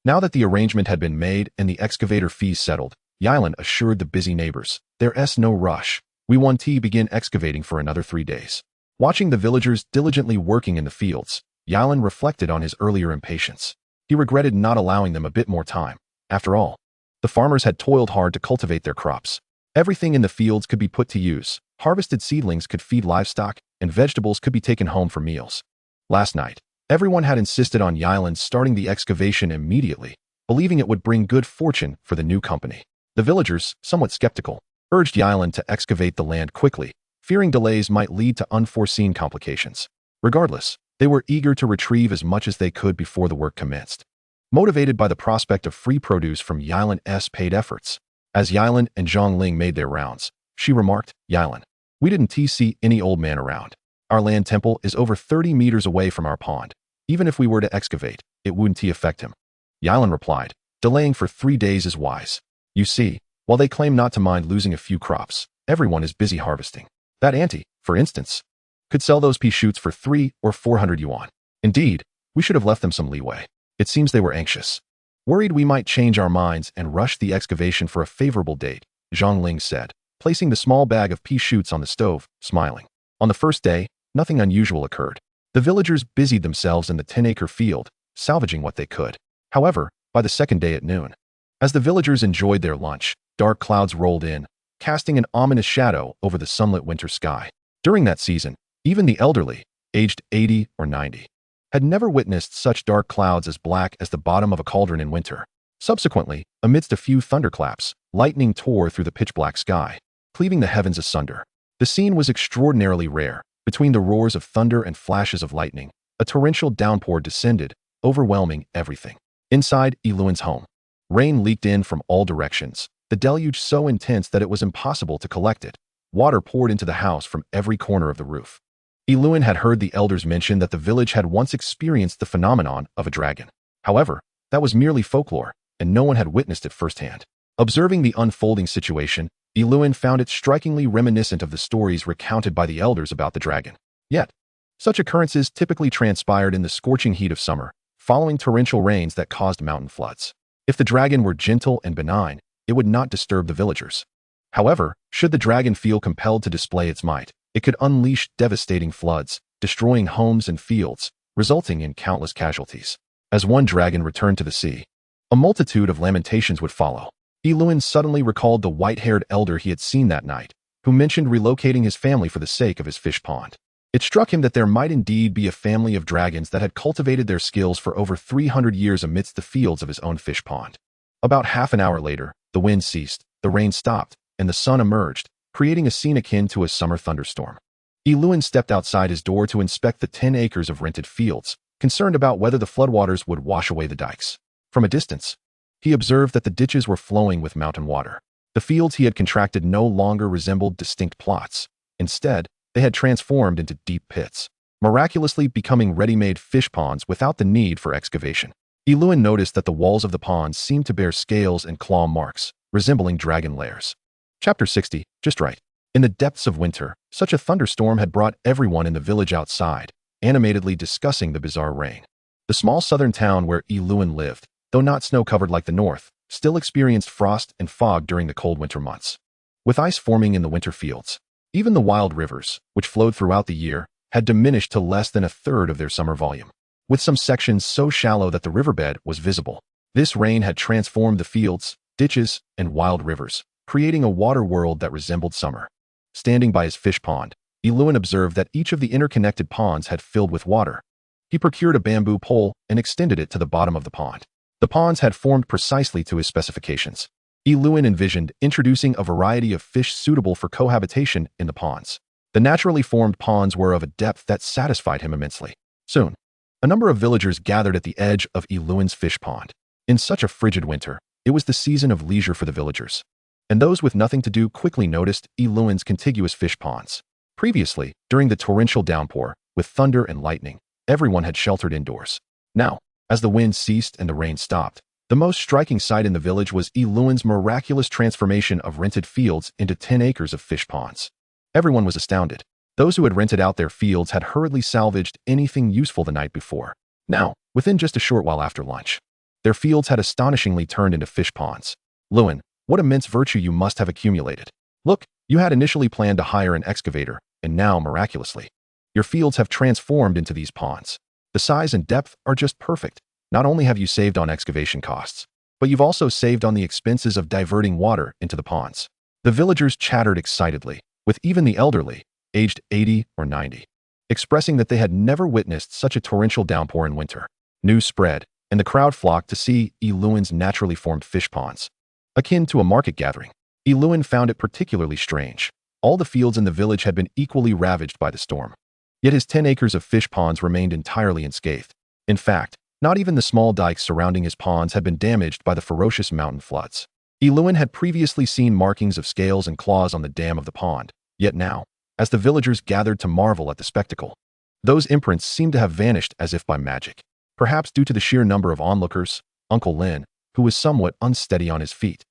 now that the arrangement had been made and the excavator fees settled, Yilan assured the busy neighbors, "There's no rush. We want to begin excavating for another 3 days." Watching the villagers diligently working in the fields, Yilan reflected on his earlier impatience. He regretted not allowing them a bit more time. After all, the farmers had toiled hard to cultivate their crops. Everything in the fields could be put to use. Harvested seedlings could feed livestock, and vegetables could be taken home for meals. Last night, everyone had insisted on Yilan starting the excavation immediately, believing it would bring good fortune for the new company. The villagers, somewhat skeptical, urged Yilan to excavate the land quickly, fearing delays might lead to unforeseen complications. Regardless, they were eager to retrieve as much as they could before the work commenced. Motivated by the prospect of free produce from Yilan's paid efforts, as Yilan and Zhang Ling made their rounds, she remarked, "Yilan, we didn't see any old man around. Our land temple is over 30 meters away from our pond. Even if we were to excavate, it wouldn't affect him." Yilan replied, "Delaying for 3 days is wise. You see, while they claim not to mind losing a few crops, everyone is busy harvesting. That auntie, for instance, could sell those pea shoots for 300 or 400 yuan. Indeed, we should have left them some leeway. It seems they were anxious. Worried we might change our minds and rush the excavation for a favorable date," Zhang Ling said, placing the small bag of pea shoots on the stove, smiling. On the first day, nothing unusual occurred. The villagers busied themselves in the 10-acre field, salvaging what they could. However, by the second day at noon, as the villagers enjoyed their lunch, dark clouds rolled in, casting an ominous shadow over the sunlit winter sky. During that season, even the elderly, aged 80 or 90, had never witnessed such dark clouds as black as the bottom of a cauldron in winter. Subsequently, amidst a few thunderclaps, lightning tore through the pitch-black sky, cleaving the heavens asunder. The scene was extraordinarily rare. Between the roars of thunder and flashes of lightning, a torrential downpour descended, overwhelming everything. Inside Yiluan's home, rain leaked in from all directions, the deluge so intense that it was impossible to collect it. Water poured into the house from every corner of the roof. Yiluan had heard the elders mention that the village had once experienced the phenomenon of a dragon. However, that was merely folklore, and no one had witnessed it firsthand. Observing the unfolding situation, Yiluan found it strikingly reminiscent of the stories recounted by the elders about the dragon. Yet, such occurrences typically transpired in the scorching heat of summer, following torrential rains that caused mountain floods. If the dragon were gentle and benign, it would not disturb the villagers. However, should the dragon feel compelled to display its might, it could unleash devastating floods, destroying homes and fields, resulting in countless casualties. As one dragon returned to the sea, a multitude of lamentations would follow. Yiluan suddenly recalled the white-haired elder he had seen that night, who mentioned relocating his family for the sake of his fish pond. It struck him that there might indeed be a family of dragons that had cultivated their skills for over 300 years amidst the fields of his own fish pond. About half an hour later, the wind ceased, the rain stopped, and the sun emerged, creating a scene akin to a summer thunderstorm. Yiluan stepped outside his door to inspect the 10 acres of rented fields, concerned about whether the floodwaters would wash away the dikes. From a distance, he observed that the ditches were flowing with mountain water. The fields he had contracted no longer resembled distinct plots. Instead, they had transformed into deep pits, miraculously becoming ready-made fish ponds without the need for excavation. Lewin noticed that the walls of the pond seemed to bear scales and claw marks, resembling dragon lairs. Chapter 60, just right. In the depths of winter, such a thunderstorm had brought everyone in the village outside, animatedly discussing the bizarre rain. The small southern town where Lewin lived, though not snow-covered like the north, still experienced frost and fog during the cold winter months. With ice forming in the winter fields, even the wild rivers, which flowed throughout the year, had diminished to less than a third of their summer volume, with some sections so shallow that the riverbed was visible. This rain had transformed the fields, ditches, and wild rivers, creating a water world that resembled summer. Standing by his fish pond, Lewin observed that each of the interconnected ponds had filled with water. He procured a bamboo pole and extended it to the bottom of the pond. The ponds had formed precisely to his specifications. Lewin envisioned introducing a variety of fish suitable for cohabitation in the ponds. The naturally formed ponds were of a depth that satisfied him immensely. Soon, a number of villagers gathered at the edge of Lewin's fish pond. In such a frigid winter, it was the season of leisure for the villagers, and those with nothing to do quickly noticed Lewin's contiguous fish ponds. Previously, during the torrential downpour, with thunder and lightning, everyone had sheltered indoors. Now, as the wind ceased and the rain stopped, the most striking sight in the village was Lewin's miraculous transformation of rented fields into 10 acres of fish ponds. Everyone was astounded. Those who had rented out their fields had hurriedly salvaged anything useful the night before. Now, within just a short while after lunch, their fields had astonishingly turned into fish ponds. Lewin, what immense virtue you must have accumulated. Look, you had initially planned to hire an excavator, and now, miraculously, your fields have transformed into these ponds. The size and depth are just perfect. Not only have you saved on excavation costs, but you've also saved on the expenses of diverting water into the ponds. The villagers chattered excitedly, with even the elderly, aged 80 or 90, expressing that they had never witnessed such a torrential downpour in winter. News spread, and the crowd flocked to see Lewin's naturally formed fish ponds. Akin to a market gathering, Lewin found it particularly strange. All the fields in the village had been equally ravaged by the storm. Yet his 10 acres of fish ponds remained entirely unscathed. In fact, not even the small dikes surrounding his ponds had been damaged by the ferocious mountain floods. Lewin had previously seen markings of scales and claws on the dam of the pond, yet now, as the villagers gathered to marvel at the spectacle, those imprints seemed to have vanished as if by magic. Perhaps due to the sheer number of onlookers, Uncle Lin, who was somewhat unsteady on his feet,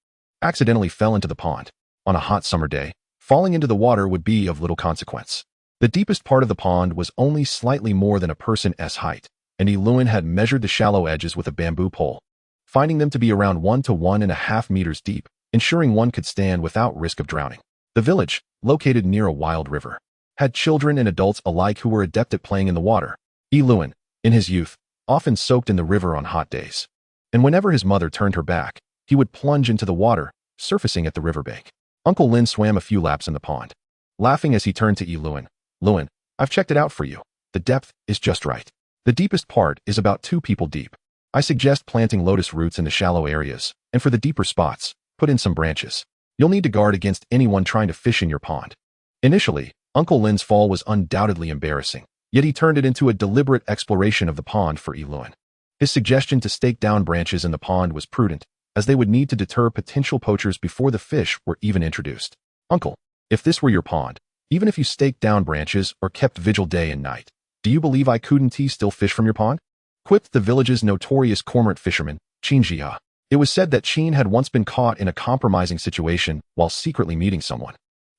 accidentally fell into the pond. On a hot summer day, falling into the water would be of little consequence. The deepest part of the pond was only slightly more than a person's height, and Lewin had measured the shallow edges with a bamboo pole, finding them to be around 1 to 1.5 meters deep, ensuring one could stand without risk of drowning. The village, located near a wild river, had children and adults alike who were adept at playing in the water. Lewin, in his youth, often soaked in the river on hot days, and whenever his mother turned her back, he would plunge into the water, surfacing at the riverbank. Uncle Lin swam a few laps in the pond, laughing as he turned to Lewin. Lewin, I've checked it out for you. The depth is just right. The deepest part is about 2 people deep. I suggest planting lotus roots in the shallow areas, and for the deeper spots, put in some branches. You'll need to guard against anyone trying to fish in your pond. Initially, Uncle Lin's fall was undoubtedly embarrassing, yet he turned it into a deliberate exploration of the pond for Lewin. His suggestion to stake down branches in the pond was prudent, as they would need to deter potential poachers before the fish were even introduced. Uncle, if this were your pond, even if you staked down branches or kept vigil day and night, do you believe I couldn't still fish from your pond? Quipped the village's notorious cormorant fisherman, Qin Jia. It was said that Qin had once been caught in a compromising situation while secretly meeting someone,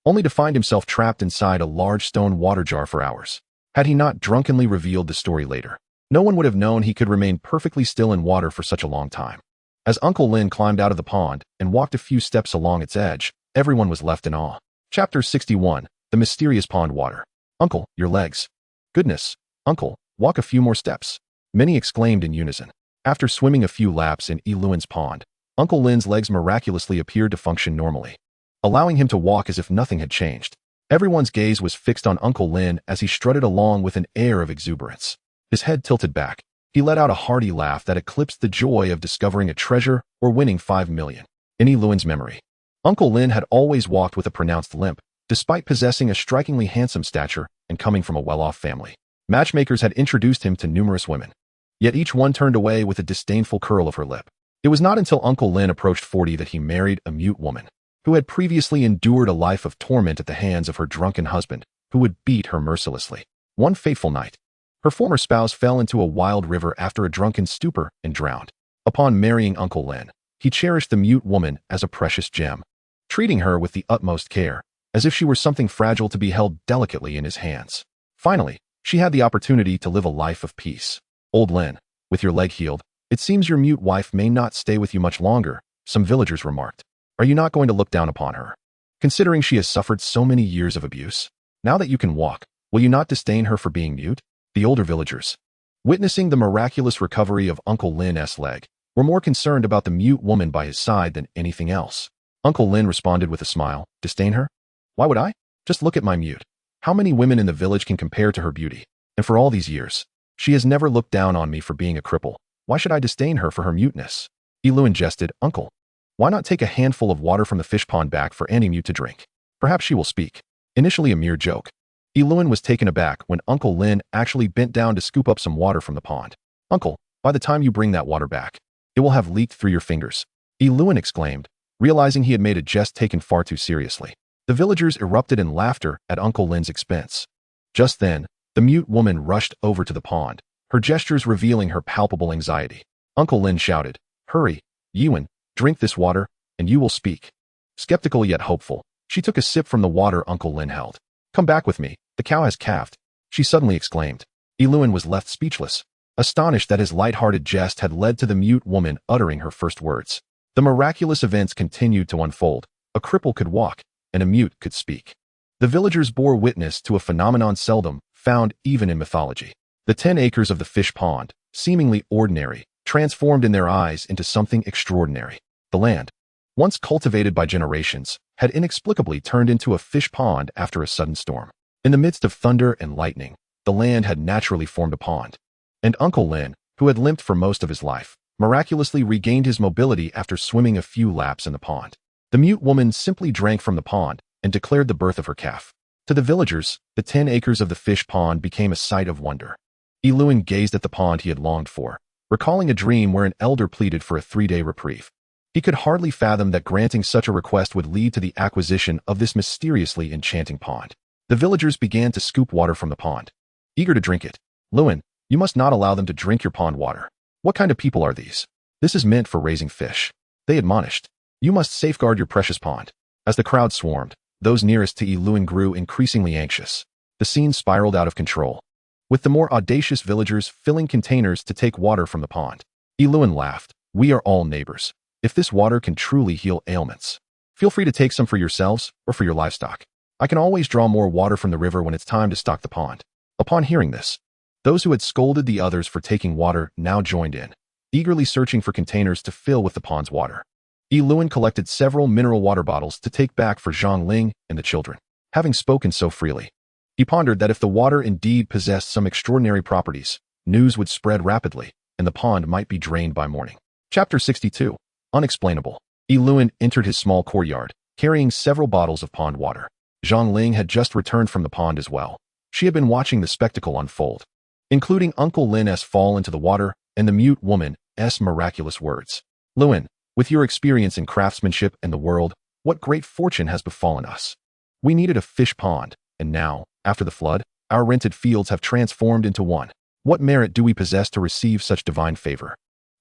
only to find himself trapped inside a large stone water jar for hours. Had he not drunkenly revealed the story later, no one would have known he could remain perfectly still in water for such a long time. As Uncle Lin climbed out of the pond and walked a few steps along its edge, everyone was left in awe. Chapter 61, The Mysterious Pond Water. Uncle, your legs. Goodness, Uncle, walk a few more steps. Many exclaimed in unison. After swimming a few laps in Lewin's pond, Uncle Lin's legs miraculously appeared to function normally, allowing him to walk as if nothing had changed. Everyone's gaze was fixed on Uncle Lin as he strutted along with an air of exuberance. His head tilted back, he let out a hearty laugh that eclipsed the joy of discovering a treasure or winning 5 million. In Lewin's memory, Uncle Lin had always walked with a pronounced limp, despite possessing a strikingly handsome stature and coming from a well-off family. Matchmakers had introduced him to numerous women, yet each one turned away with a disdainful curl of her lip. It was not until Uncle Lin approached 40 that he married a mute woman, who had previously endured a life of torment at the hands of her drunken husband, who would beat her mercilessly. One fateful night, Her former spouse fell into a wild river after a drunken stupor and drowned. Upon marrying Uncle Lin, he cherished the mute woman as a precious gem, treating her with the utmost care, as if she were something fragile to be held delicately in his hands. Finally, she had the opportunity to live a life of peace. Old Lin, with your leg healed, it seems your mute wife may not stay with you much longer, some villagers remarked. Are you not going to look down upon her? Considering she has suffered so many years of abuse? Now that you can walk, will you not disdain her for being mute? The older villagers, witnessing the miraculous recovery of Uncle Lin's leg, were more concerned about the mute woman by his side than anything else. Uncle Lin responded with a smile. Disdain her? Why would I? Just look at my mute. How many women in the village can compare to her beauty? And for all these years, she has never looked down on me for being a cripple. Why should I disdain her for her muteness? Ilun jested. Uncle, why not take a handful of water from the fish pond back for any mute to drink? Perhaps she will speak. Initially a mere joke, Ilun was taken aback when Uncle Lin actually bent down to scoop up some water from the pond. Uncle, by the time you bring that water back, it will have leaked through your fingers. Ilun exclaimed, realizing he had made a jest taken far too seriously. The villagers erupted in laughter at Uncle Lin's expense. Just then, the mute woman rushed over to the pond, her gestures revealing her palpable anxiety. Uncle Lin shouted, Hurry, Yuan, drink this water, and you will speak. Skeptical yet hopeful, she took a sip from the water Uncle Lin held. Come back with me, the cow has calved, she suddenly exclaimed. Ilun was left speechless, astonished that his light-hearted jest had led to the mute woman uttering her first words. The miraculous events continued to unfold. A cripple could walk, and a mute could speak. The villagers bore witness to a phenomenon seldom found even in mythology. The 10 acres of the fish pond, seemingly ordinary, transformed in their eyes into something extraordinary. The land, once cultivated by generations, had inexplicably turned into a fish pond after a sudden storm. In the midst of thunder and lightning, the land had naturally formed a pond. And Uncle Lin, who had limped for most of his life, miraculously regained his mobility after swimming a few laps in the pond. The mute woman simply drank from the pond and declared the birth of her calf. To the villagers, the 10 acres of the fish pond became a sight of wonder. Ilun gazed at the pond he had longed for, recalling a dream where an elder pleaded for a 3-day reprieve. He could hardly fathom that granting such a request would lead to the acquisition of this mysteriously enchanting pond. The villagers began to scoop water from the pond, eager to drink it. Luan, you must not allow them to drink your pond water. What kind of people are these? This is meant for raising fish, they admonished. You must safeguard your precious pond. As the crowd swarmed, those nearest to Ilun grew increasingly anxious. The scene spiraled out of control, with the more audacious villagers filling containers to take water from the pond. Ilun laughed. We are all neighbors. If this water can truly heal ailments, feel free to take some for yourselves or for your livestock. I can always draw more water from the river when it's time to stock the pond. Upon hearing this, those who had scolded the others for taking water now joined in, eagerly searching for containers to fill with the pond's water. Ilun collected several mineral water bottles to take back for Zhang Ling and the children. Having spoken so freely, he pondered that if the water indeed possessed some extraordinary properties, news would spread rapidly, and the pond might be drained by morning. Chapter 62. Unexplainable. Ilun entered his small courtyard, carrying several bottles of pond water. Zhang Ling had just returned from the pond as well. She had been watching the spectacle unfold, including Uncle Lin's fall into the water and the mute woman's miraculous words. Luan, with your experience in craftsmanship and the world, what great fortune has befallen us. We needed a fish pond, and now, after the flood, our rented fields have transformed into one. What merit do we possess to receive such divine favor?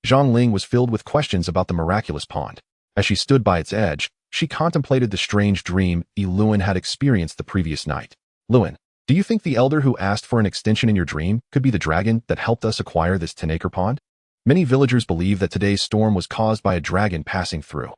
Zhang Ling was filled with questions about the miraculous pond. As she stood by its edge, she contemplated the strange dream Ilun had experienced the previous night. Luan, do you think the elder who asked for an extension in your dream could be the dragon that helped us acquire this 10-acre pond? Many villagers believe that today's storm was caused by a dragon passing through.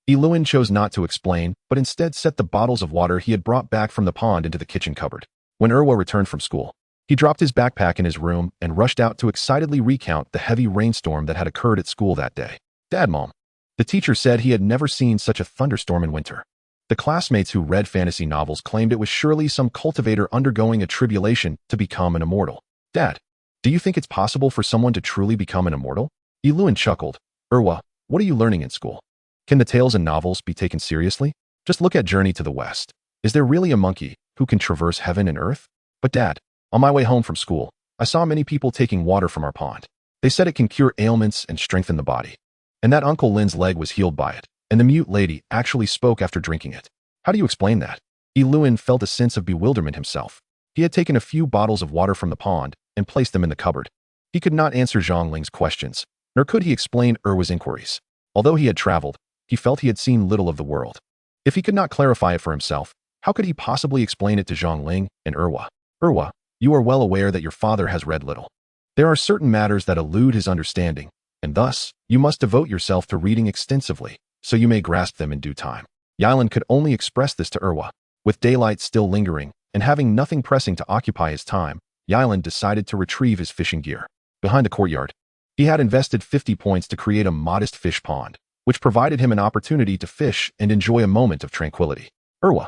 Ilun chose not to explain, but instead set the bottles of water he had brought back from the pond into the kitchen cupboard. When Erwa returned from school, he dropped his backpack in his room and rushed out to excitedly recount the heavy rainstorm that had occurred at school that day. Dad, Mom. The teacher said he had never seen such a thunderstorm in winter. The classmates who read fantasy novels claimed it was surely some cultivator undergoing a tribulation to become an immortal. Dad, do you think it's possible for someone to truly become an immortal? Ilun chuckled. Erwa, what are you learning in school? Can the tales in novels be taken seriously? Just look at Journey to the West. Is there really a monkey who can traverse heaven and earth? But Dad, on my way home from school, I saw many people taking water from our pond. They said it can cure ailments and strengthen the body. And that Uncle Lin's leg was healed by it, and the mute lady actually spoke after drinking it. How do you explain that? Ilun felt a sense of bewilderment himself. He had taken a few bottles of water from the pond and placed them in the cupboard. He could not answer Zhang Ling's questions, nor could he explain Erwa's inquiries. Although he had traveled, he felt he had seen little of the world. If he could not clarify it for himself, how could he possibly explain it to Zhang Ling and Erwa? Erwa, you are well aware that your father has read little. There are certain matters that elude his understanding, and thus, you must devote yourself to reading extensively, so you may grasp them in due time. Yilan could only express this to Erwa. With daylight still lingering, and having nothing pressing to occupy his time, Yilan decided to retrieve his fishing gear. Behind the courtyard, he had invested 50 points to create a modest fish pond, which provided him an opportunity to fish and enjoy a moment of tranquility. Erwa,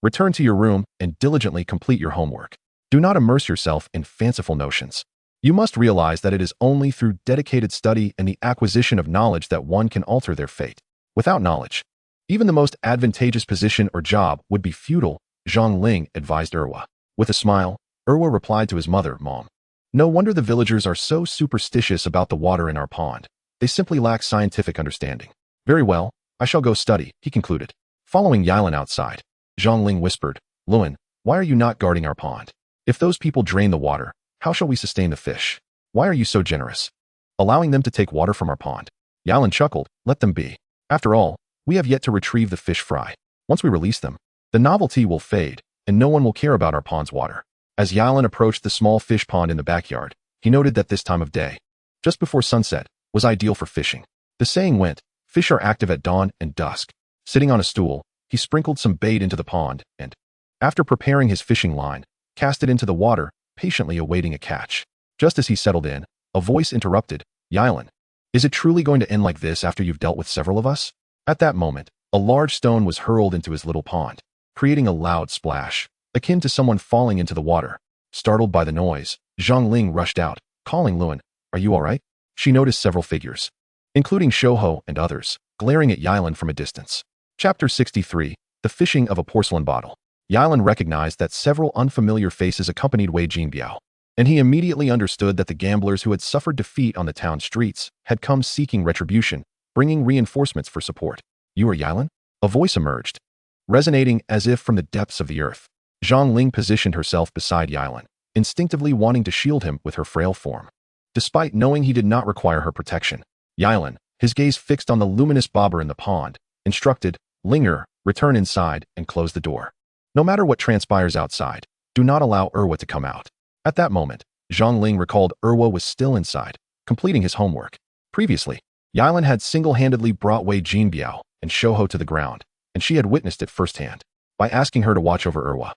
return to your room and diligently complete your homework. Do not immerse yourself in fanciful notions. You must realize that it is only through dedicated study and the acquisition of knowledge that one can alter their fate. Without knowledge, even the most advantageous position or job would be futile, Zhang Ling advised Erwa. With a smile, Erwa replied to his mother, Mom. No wonder the villagers are so superstitious about the water in our pond. They simply lack scientific understanding. Very well, I shall go study, he concluded. Following Yilan outside, Zhang Ling whispered, Luan, why are you not guarding our pond? If those people drain the water, how shall we sustain the fish? Why are you so generous? Allowing them to take water from our pond. Yilan chuckled, let them be. After all, we have yet to retrieve the fish fry. Once we release them, the novelty will fade, and no one will care about our pond's water. As Yilan approached the small fish pond in the backyard, he noted that this time of day, just before sunset, was ideal for fishing. The saying went, fish are active at dawn and dusk. Sitting on a stool, he sprinkled some bait into the pond and, after preparing his fishing line, cast it into the water, patiently awaiting a catch. Just as he settled in, a voice interrupted, Yilan, is it truly going to end like this after you've dealt with several of us? At that moment, a large stone was hurled into his little pond, creating a loud splash, akin to someone falling into the water. Startled by the noise, Zhang Ling rushed out, calling Luan, are you all right? She noticed several figures, including Shouho and others, glaring at Yilan from a distance. Chapter 63, The Fishing of a Porcelain Bottle. Yilan recognized that several unfamiliar faces accompanied Wei Jinbiao, and he immediately understood that the gamblers who had suffered defeat on the town streets had come seeking retribution, bringing reinforcements for support. You are Yilan? A voice emerged, resonating as if from the depths of the earth. Zhang Ling positioned herself beside Yilan, instinctively wanting to shield him with her frail form. Despite knowing he did not require her protection, Yilan, his gaze fixed on the luminous bobber in the pond, instructed, Linger, return inside and close the door. No matter what transpires outside, do not allow Erwa to come out. At that moment, Zhang Ling recalled Erwa was still inside, completing his homework. Previously, Yilan had single-handedly brought Wei Jinbiao and Shouho to the ground, and she had witnessed it firsthand. By asking her to watch over Erwa,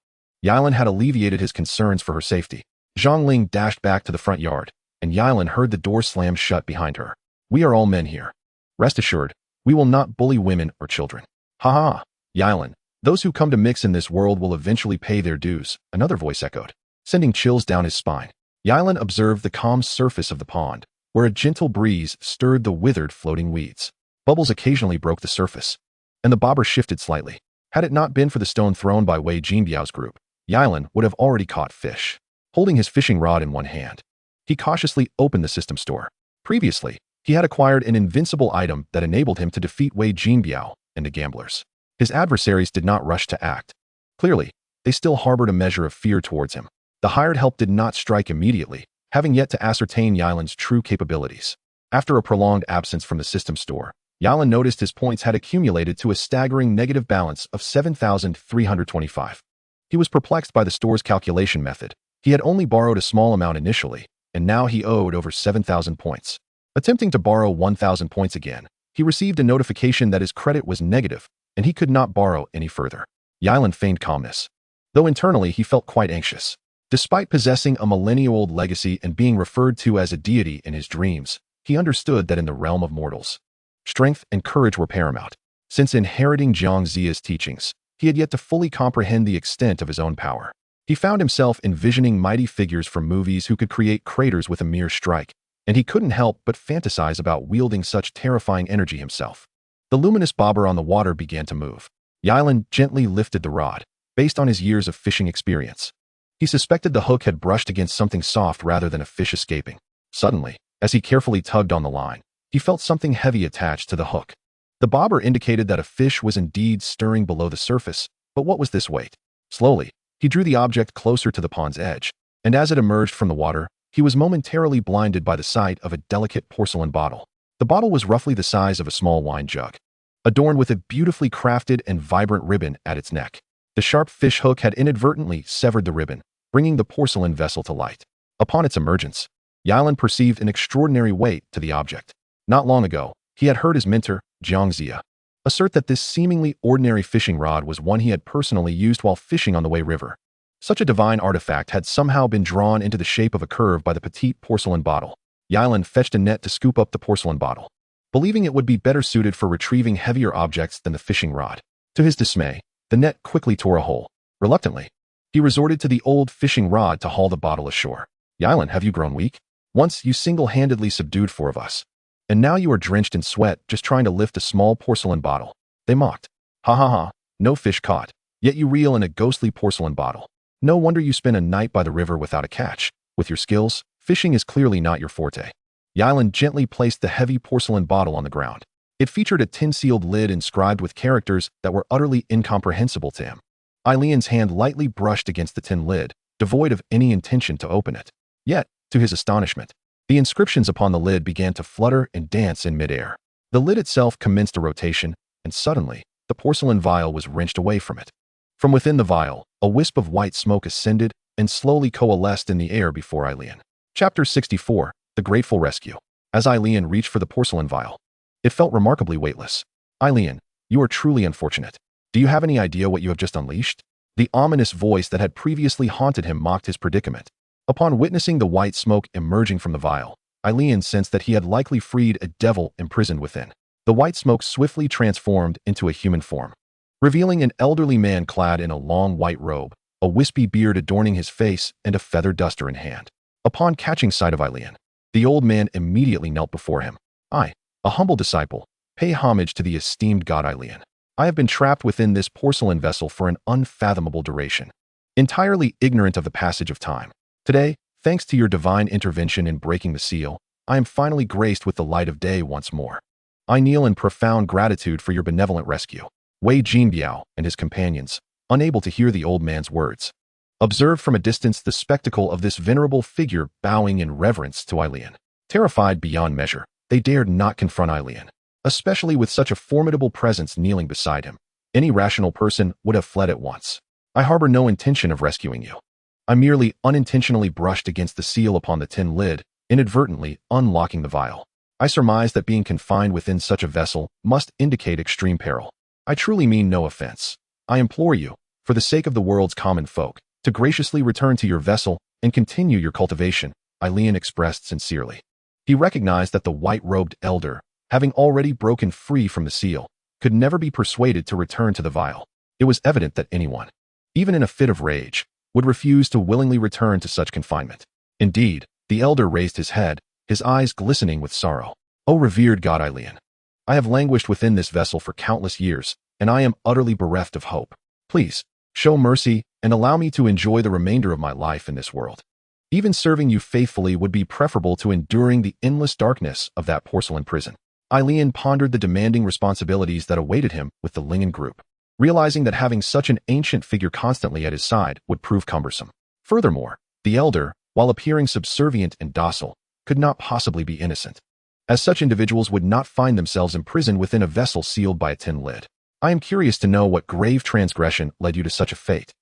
Yilan had alleviated his concerns for her safety. Zhang Ling dashed back to the front yard, and Yilan heard the door slam shut behind her. We are all men here. Rest assured, we will not bully women or children. Ha ha, Yilan. Those who come to mix in this world will eventually pay their dues, another voice echoed, sending chills down his spine. Yilan observed the calm surface of the pond, where a gentle breeze stirred the withered floating weeds. Bubbles occasionally broke the surface, and the bobber shifted slightly. Had it not been for the stone thrown by Wei Jinbiao's group, Yilan would have already caught fish. Holding his fishing rod in one hand, he cautiously opened the system store. Previously, he had acquired an invincible item that enabled him to defeat Wei Jinbiao and the gamblers. His adversaries did not rush to act. Clearly, they still harbored a measure of fear towards him. The hired help did not strike immediately, having yet to ascertain Yilan's true capabilities. After a prolonged absence from the system store, Yilan noticed his points had accumulated to a staggering negative balance of 7,325. He was perplexed by the store's calculation method. He had only borrowed a small amount initially, and now he owed over 7,000 points. Attempting to borrow 1,000 points again, he received a notification that his credit was negative, and he could not borrow any further. Yilan feigned calmness, though internally he felt quite anxious. Despite possessing a millennia-old legacy and being referred to as a deity in his dreams, he understood that in the realm of mortals, strength and courage were paramount. Since inheriting Jiang Ziya's teachings, he had yet to fully comprehend the extent of his own power. He found himself envisioning mighty figures from movies who could create craters with a mere strike, and he couldn't help but fantasize about wielding such terrifying energy himself. The luminous bobber on the water began to move. Yilan gently lifted the rod, based on his years of fishing experience. He suspected the hook had brushed against something soft rather than a fish escaping. Suddenly, as he carefully tugged on the line, he felt something heavy attached to the hook. The bobber indicated that a fish was indeed stirring below the surface, but what was this weight? Slowly, he drew the object closer to the pond's edge, and as it emerged from the water, he was momentarily blinded by the sight of a delicate porcelain bottle. The bottle was roughly the size of a small wine jug, adorned with a beautifully crafted and vibrant ribbon at its neck. The sharp fish hook had inadvertently severed the ribbon, bringing the porcelain vessel to light. Upon its emergence, Yilan perceived an extraordinary weight to the object. Not long ago, he had heard his mentor, Jiangxia, assert that this seemingly ordinary fishing rod was one he had personally used while fishing on the Wei River. Such a divine artifact had somehow been drawn into the shape of a curve by the petite porcelain bottle. Yilan fetched a net to scoop up the porcelain bottle, believing it would be better suited for retrieving heavier objects than the fishing rod. To his dismay, the net quickly tore a hole. Reluctantly, he resorted to the old fishing rod to haul the bottle ashore. Yilan, have you grown weak? Once you single-handedly subdued 4 of us, and now you are drenched in sweat just trying to lift a small porcelain bottle. They mocked. Ha ha ha, no fish caught, yet you reel in a ghostly porcelain bottle. No wonder you spent a night by the river without a catch. With your skills, fishing is clearly not your forte. Yilan gently placed the heavy porcelain bottle on the ground. It featured a tin-sealed lid inscribed with characters that were utterly incomprehensible to him. Eileen's hand lightly brushed against the tin lid, devoid of any intention to open it. Yet, to his astonishment, the inscriptions upon the lid began to flutter and dance in midair. The lid itself commenced a rotation, and suddenly, the porcelain vial was wrenched away from it. From within the vial, a wisp of white smoke ascended and slowly coalesced in the air before Eileen. Chapter 64, The Grateful Rescue. As Eileen reached for the porcelain vial, it felt remarkably weightless. Eileen, you are truly unfortunate. Do you have any idea what you have just unleashed? The ominous voice that had previously haunted him mocked his predicament. Upon witnessing the white smoke emerging from the vial, Eileen sensed that he had likely freed a devil imprisoned within. The white smoke swiftly transformed into a human form, revealing an elderly man clad in a long white robe, a wispy beard adorning his face, and a feather duster in hand. Upon catching sight of Eileen, the old man immediately knelt before him. I, a humble disciple, pay homage to the esteemed god Eileen. I have been trapped within this porcelain vessel for an unfathomable duration, entirely ignorant of the passage of time. Today, thanks to your divine intervention in breaking the seal, I am finally graced with the light of day once more. I kneel in profound gratitude for your benevolent rescue. Wei Jinbiao and his companions, unable to hear the old man's words, observed from a distance the spectacle of this venerable figure bowing in reverence to Eileen. Terrified beyond measure, they dared not confront Eileen, especially with such a formidable presence kneeling beside him. Any rational person would have fled at once. I harbor no intention of rescuing you. I merely unintentionally brushed against the seal upon the tin lid, inadvertently unlocking the vial. I surmise that being confined within such a vessel must indicate extreme peril. I truly mean no offense. I implore you, for the sake of the world's common folk, to graciously return to your vessel and continue your cultivation, Eileen expressed sincerely. He recognized that the white-robed elder, having already broken free from the seal, could never be persuaded to return to the vial. It was evident that anyone, even in a fit of rage, would refuse to willingly return to such confinement. Indeed, the elder raised his head, his eyes glistening with sorrow. O revered god Eileen, I have languished within this vessel for countless years, and I am utterly bereft of hope. Please, show mercy and allow me to enjoy the remainder of my life in this world. Even serving you faithfully would be preferable to enduring the endless darkness of that porcelain prison. Eileen pondered the demanding responsibilities that awaited him with the Lingen group, realizing that having such an ancient figure constantly at his side would prove cumbersome. Furthermore, the elder, while appearing subservient and docile, could not possibly be innocent, as such individuals would not find themselves imprisoned within a vessel sealed by a tin lid. I am curious to know what grave transgression led you to such a fate.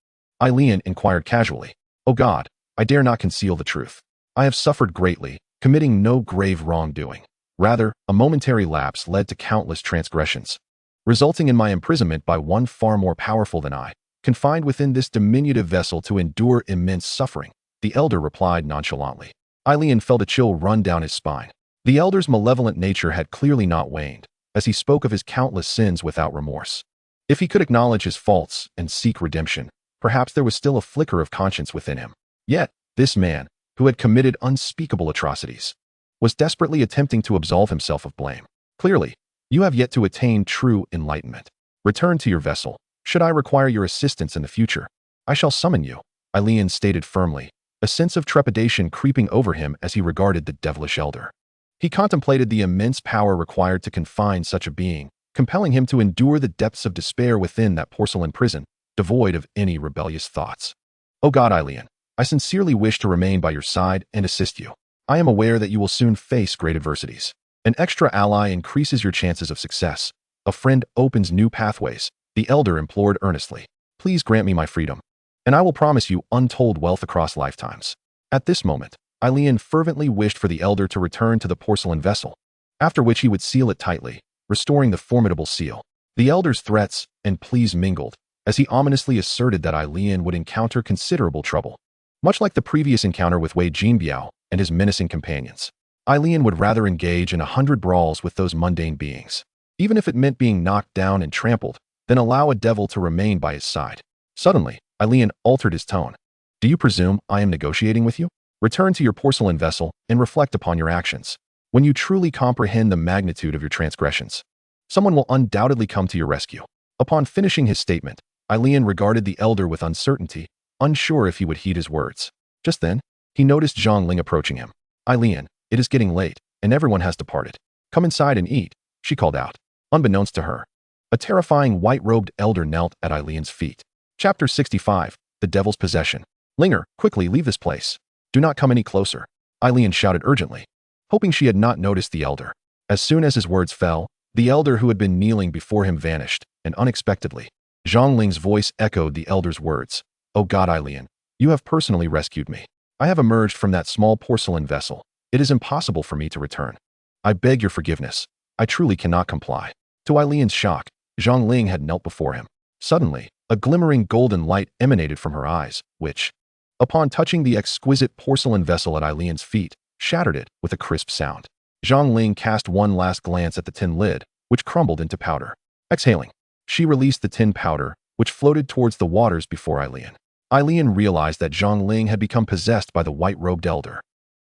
Eileen inquired casually. O God, I dare not conceal the truth. I have suffered greatly, committing no grave wrongdoing. Rather, a momentary lapse led to countless transgressions, resulting in my imprisonment by one far more powerful than I, confined within this diminutive vessel to endure immense suffering, the elder replied nonchalantly. Eileen felt a chill run down his spine. The elder's malevolent nature had clearly not waned, as he spoke of his countless sins without remorse. If he could acknowledge his faults and seek redemption, perhaps there was still a flicker of conscience within him. Yet, this man, who had committed unspeakable atrocities, was desperately attempting to absolve himself of blame. Clearly, you have yet to attain true enlightenment. Return to your vessel. Should I require your assistance in the future, I shall summon you, Eileen stated firmly, a sense of trepidation creeping over him as he regarded the devilish elder. He contemplated the immense power required to confine such a being, compelling him to endure the depths of despair within that porcelain prison, devoid of any rebellious thoughts. O God, Eileen, I sincerely wish to remain by your side and assist you. I am aware that you will soon face great adversities. An extra ally increases your chances of success. A friend opens new pathways. The elder implored earnestly. Please grant me my freedom, and I will promise you untold wealth across lifetimes. At this moment, Ailian fervently wished for the elder to return to the porcelain vessel, after which he would seal it tightly, restoring the formidable seal. The elder's threats and pleas mingled, as he ominously asserted that Ailian would encounter considerable trouble. Much like the previous encounter with Wei Jinbiao and his menacing companions, Ailian would rather engage in 100 brawls with those mundane beings, even if it meant being knocked down and trampled, than allow a devil to remain by his side. Suddenly, Ailian altered his tone. Do you presume I am negotiating with you? Return to your porcelain vessel and reflect upon your actions. When you truly comprehend the magnitude of your transgressions, someone will undoubtedly come to your rescue. Upon finishing his statement, Ailian regarded the elder with uncertainty, unsure if he would heed his words. Just then, he noticed Zhang Ling approaching him. Ailian, it is getting late, and everyone has departed. Come inside and eat, she called out. Unbeknownst to her, a terrifying white-robed elder knelt at Ailian's feet. Chapter 65, The Devil's Possession. Linger, quickly leave this place. Do not come any closer, Ailian shouted urgently, hoping she had not noticed the elder. As soon as his words fell, the elder who had been kneeling before him vanished, and unexpectedly, Zhang Ling's voice echoed the elder's words. Oh God, Ailian, you have personally rescued me. I have emerged from that small porcelain vessel. It is impossible for me to return. I beg your forgiveness. I truly cannot comply. To Ailian's shock, Zhang Ling had knelt before him. Suddenly, a glimmering golden light emanated from her eyes, which, upon touching the exquisite porcelain vessel at Ailian's feet, shattered it with a crisp sound. Zhang Ling cast one last glance at the tin lid, which crumbled into powder. Exhaling, she released the tin powder, which floated towards the waters before Ailian. Ailian realized that Zhang Ling had become possessed by the white-robed elder.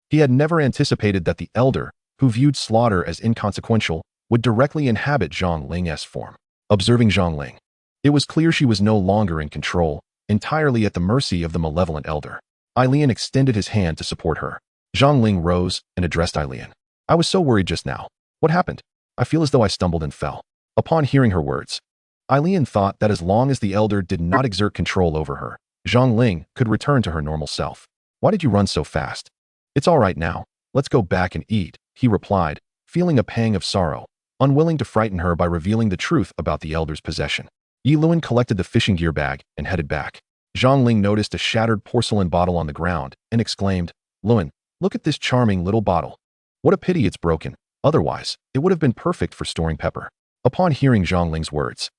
He had never anticipated that the elder, who viewed slaughter as inconsequential, would directly inhabit Zhang Ling's form. Observing Zhang Ling, it was clear she was no longer in control, entirely at the mercy of the malevolent elder. Ailian extended his hand to support her. Zhang Ling rose and addressed Ailian. I was so worried just now. What happened? I feel as though I stumbled and fell. Upon hearing her words, Ailian thought that as long as the elder did not exert control over her, Zhang Ling could return to her normal self. Why did you run so fast? It's all right now. Let's go back and eat, he replied, feeling a pang of sorrow, unwilling to frighten her by revealing the truth about the elder's possession. Yi Luan collected the fishing gear bag and headed back. Zhang Ling noticed a shattered porcelain bottle on the ground and exclaimed, Luan, look at this charming little bottle. What a pity it's broken. Otherwise, it would have been perfect for storing pepper. Upon hearing Zhang Ling's words,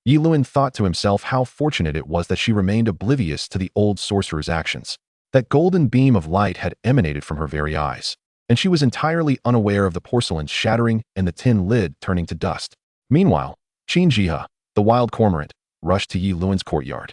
Yi Luan thought to himself how fortunate it was that she remained oblivious to the old sorcerer's actions. That golden beam of light had emanated from her very eyes, and she was entirely unaware of the porcelain shattering and the tin lid turning to dust. Meanwhile, Qin Jihe, the wild cormorant, rushed to Yi Luan's courtyard,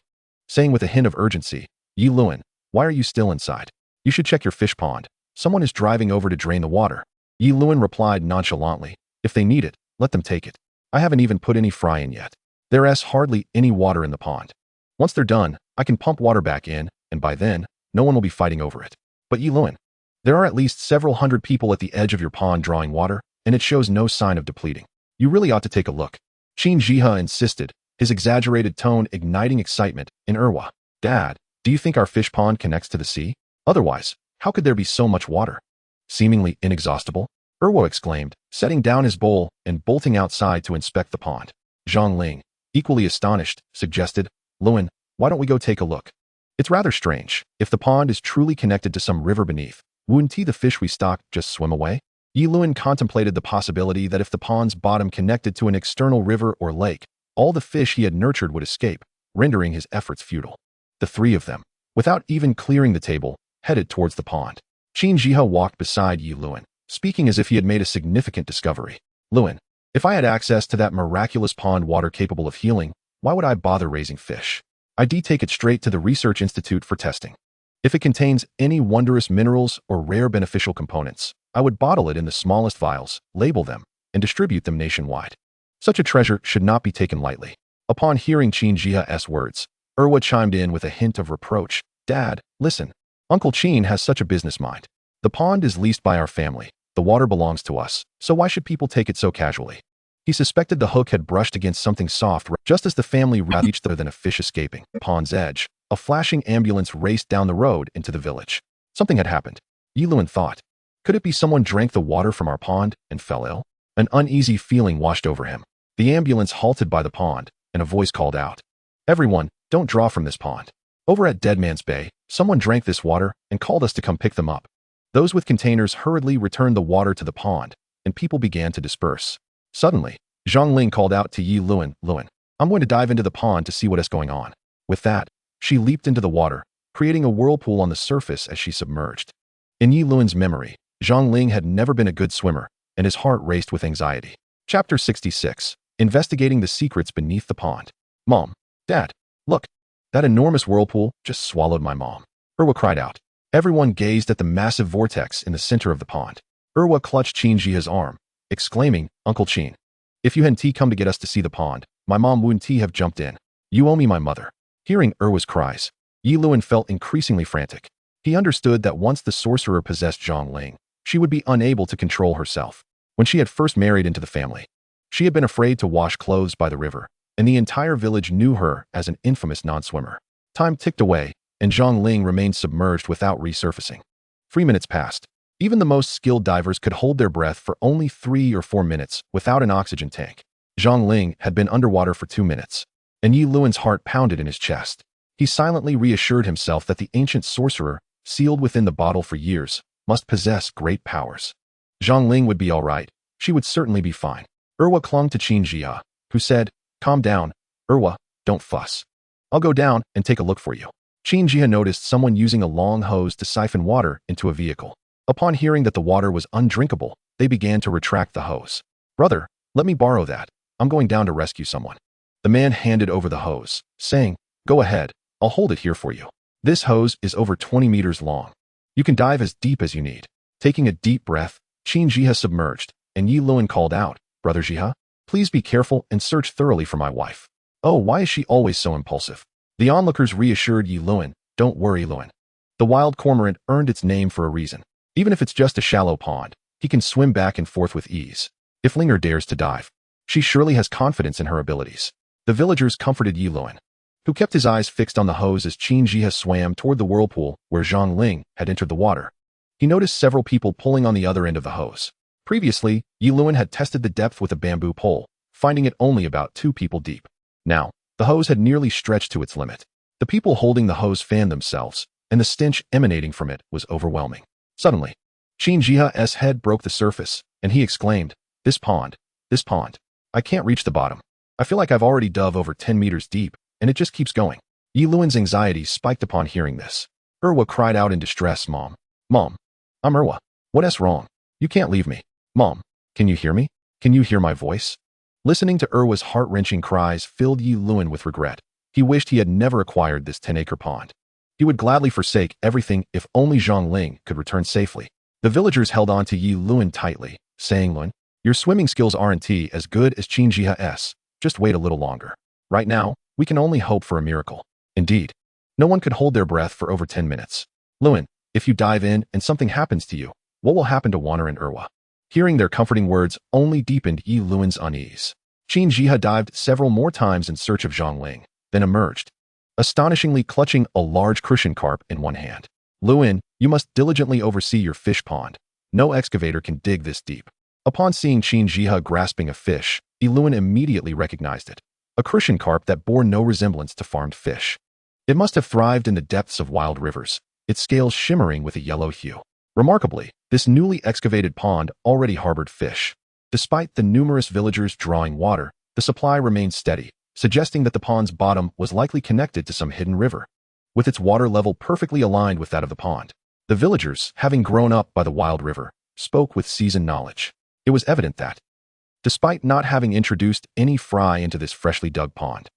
saying with a hint of urgency, Yi Luan, why are you still inside? You should check your fish pond. Someone is driving over to drain the water. Yi Luan replied nonchalantly, if they need it, let them take it. I haven't even put any fry in yet. There's hardly any water in the pond. Once they're done, I can pump water back in, and by then, no one will be fighting over it. But Yi Luan, there are at least several hundred people at the edge of your pond drawing water, and it shows no sign of depleting. You really ought to take a look. Qin Jihe insisted, his exaggerated tone igniting excitement in Erwa. Dad, do you think our fish pond connects to the sea? Otherwise, how could there be so much water? Seemingly inexhaustible, Erwa exclaimed, setting down his bowl and bolting outside to inspect the pond. Zhang Ling, equally astonished, suggested, Luan, why don't we go take a look? It's rather strange. If the pond is truly connected to some river beneath, wouldn't the fish we stocked just swim away? Yi Luan contemplated the possibility that if the pond's bottom connected to an external river or lake, all the fish he had nurtured would escape, rendering his efforts futile. The three of them, without even clearing the table, headed towards the pond. Qin Jihe walked beside Yi Luan, speaking as if he had made a significant discovery. Luan, if I had access to that miraculous pond water capable of healing, why would I bother raising fish? I'd take it straight to the Research Institute for testing. If it contains any wondrous minerals or rare beneficial components, I would bottle it in the smallest vials, label them, and distribute them nationwide. Such a treasure should not be taken lightly. Upon hearing Qin Jihe's words, Erwa chimed in with a hint of reproach. Dad, listen. Uncle Qin has such a business mind. The pond is leased by our family. The water belongs to us, so why should people take it so casually? He suspected the hook had brushed against something soft just as the family reached there than a fish escaping. Pond's edge, A flashing ambulance raced down the road into the village. Something had happened. Yi Luan thought. Could it be someone drank the water from our pond and fell ill? An uneasy feeling washed over him. The ambulance halted by the pond, and a voice called out. Everyone, don't draw from this pond. Over at Dead Man's Bay, someone drank this water and called us to come pick them up. Those with containers hurriedly returned the water to the pond, and people began to disperse. Suddenly, Zhang Ling called out to Yi Luan, Luan, I'm going to dive into the pond to see what is going on. With that, she leaped into the water, creating a whirlpool on the surface as she submerged. In Yi Luan's memory, Zhang Ling had never been a good swimmer, and his heart raced with anxiety. Chapter 66. Investigating the secrets beneath the pond. Mom, Dad, look, that enormous whirlpool just swallowed my mom. Erwa cried out. Everyone gazed at the massive vortex in the center of the pond. Erwa clutched Qin Jia's arm, exclaiming, Uncle Qin, if you hadn't come to get us to see the pond, my mom wouldn't have jumped in. You owe me my mother. Hearing Erwa's cries, Yi Luan felt increasingly frantic. He understood that once the sorcerer possessed Zhang Ling, she would be unable to control herself. When she had first married into the family, she had been afraid to wash clothes by the river, and the entire village knew her as an infamous non-swimmer. Time ticked away, and Zhang Ling remained submerged without resurfacing. 3 minutes passed. Even the most skilled divers could hold their breath for only 3 or 4 minutes without an oxygen tank. Zhang Ling had been underwater for 2 minutes, and Yi Luan's heart pounded in his chest. He silently reassured himself that the ancient sorcerer, sealed within the bottle for years, must possess great powers. Zhang Ling would be all right. She would certainly be fine. Erwa clung to Qin Jia, who said, Calm down, Erwa, don't fuss. I'll go down and take a look for you. Qin Jia noticed someone using a long hose to siphon water into a vehicle. Upon hearing that the water was undrinkable, they began to retract the hose. Brother, let me borrow that. I'm going down to rescue someone. The man handed over the hose, saying, Go ahead, I'll hold it here for you. This hose is over 20 meters long. You can dive as deep as you need. Taking a deep breath, Qin Jia submerged, and Yi Luan called out, Brother Jia, please be careful and search thoroughly for my wife. Oh, why is she always so impulsive? The onlookers reassured Yi Luan, Don't worry, Luan. The wild cormorant earned its name for a reason. Even if it's just a shallow pond, he can swim back and forth with ease. If Linger dares to dive, she surely has confidence in her abilities. The villagers comforted Yi Luan, who kept his eyes fixed on the hose as Qin Jia swam toward the whirlpool where Zhang Ling had entered the water. He noticed several people pulling on the other end of the hose. Previously, Yi Luan had tested the depth with a bamboo pole, finding it only about 2 people deep. Now, the hose had nearly stretched to its limit. The people holding the hose fanned themselves, and the stench emanating from it was overwhelming. Suddenly, Qin Jia's head broke the surface, and he exclaimed, this pond. I can't reach the bottom. I feel like I've already dove over 10 meters deep, and it just keeps going. Yi Luan's anxiety spiked upon hearing this. Erwa cried out in distress, Mom, I'm Erwa. What's wrong? You can't leave me. Mom, can you hear me? Can you hear my voice? Listening to Erwa's heart-wrenching cries filled Yi Luan with regret. He wished he had never acquired this 10-acre pond. He would gladly forsake everything if only Zhang Ling could return safely. The villagers held on to Yi Luan tightly, saying, Luan, your swimming skills aren't as good as Qin Jia's. Just wait a little longer. Right now, we can only hope for a miracle. Indeed, no one could hold their breath for over 10 minutes. Luan, if you dive in and something happens to you, what will happen to Wanner and Erwa? Hearing their comforting words only deepened Yi Luan's unease. Qin Jia dived several more times in search of Zhang Ling, then emerged, astonishingly clutching a large crucian carp in one hand. Luan, you must diligently oversee your fish pond. No excavator can dig this deep. Upon seeing Qin Jia grasping a fish, Yi Luan immediately recognized it. A crucian carp that bore no resemblance to farmed fish. It must have thrived in the depths of wild rivers, its scales shimmering with a yellow hue. Remarkably, this newly excavated pond already harbored fish. Despite the numerous villagers drawing water, the supply remained steady, suggesting that the pond's bottom was likely connected to some hidden river. With its water level perfectly aligned with that of the pond, the villagers, having grown up by the wild river, spoke with seasoned knowledge. It was evident that, despite not having introduced any fry into this freshly dug pond,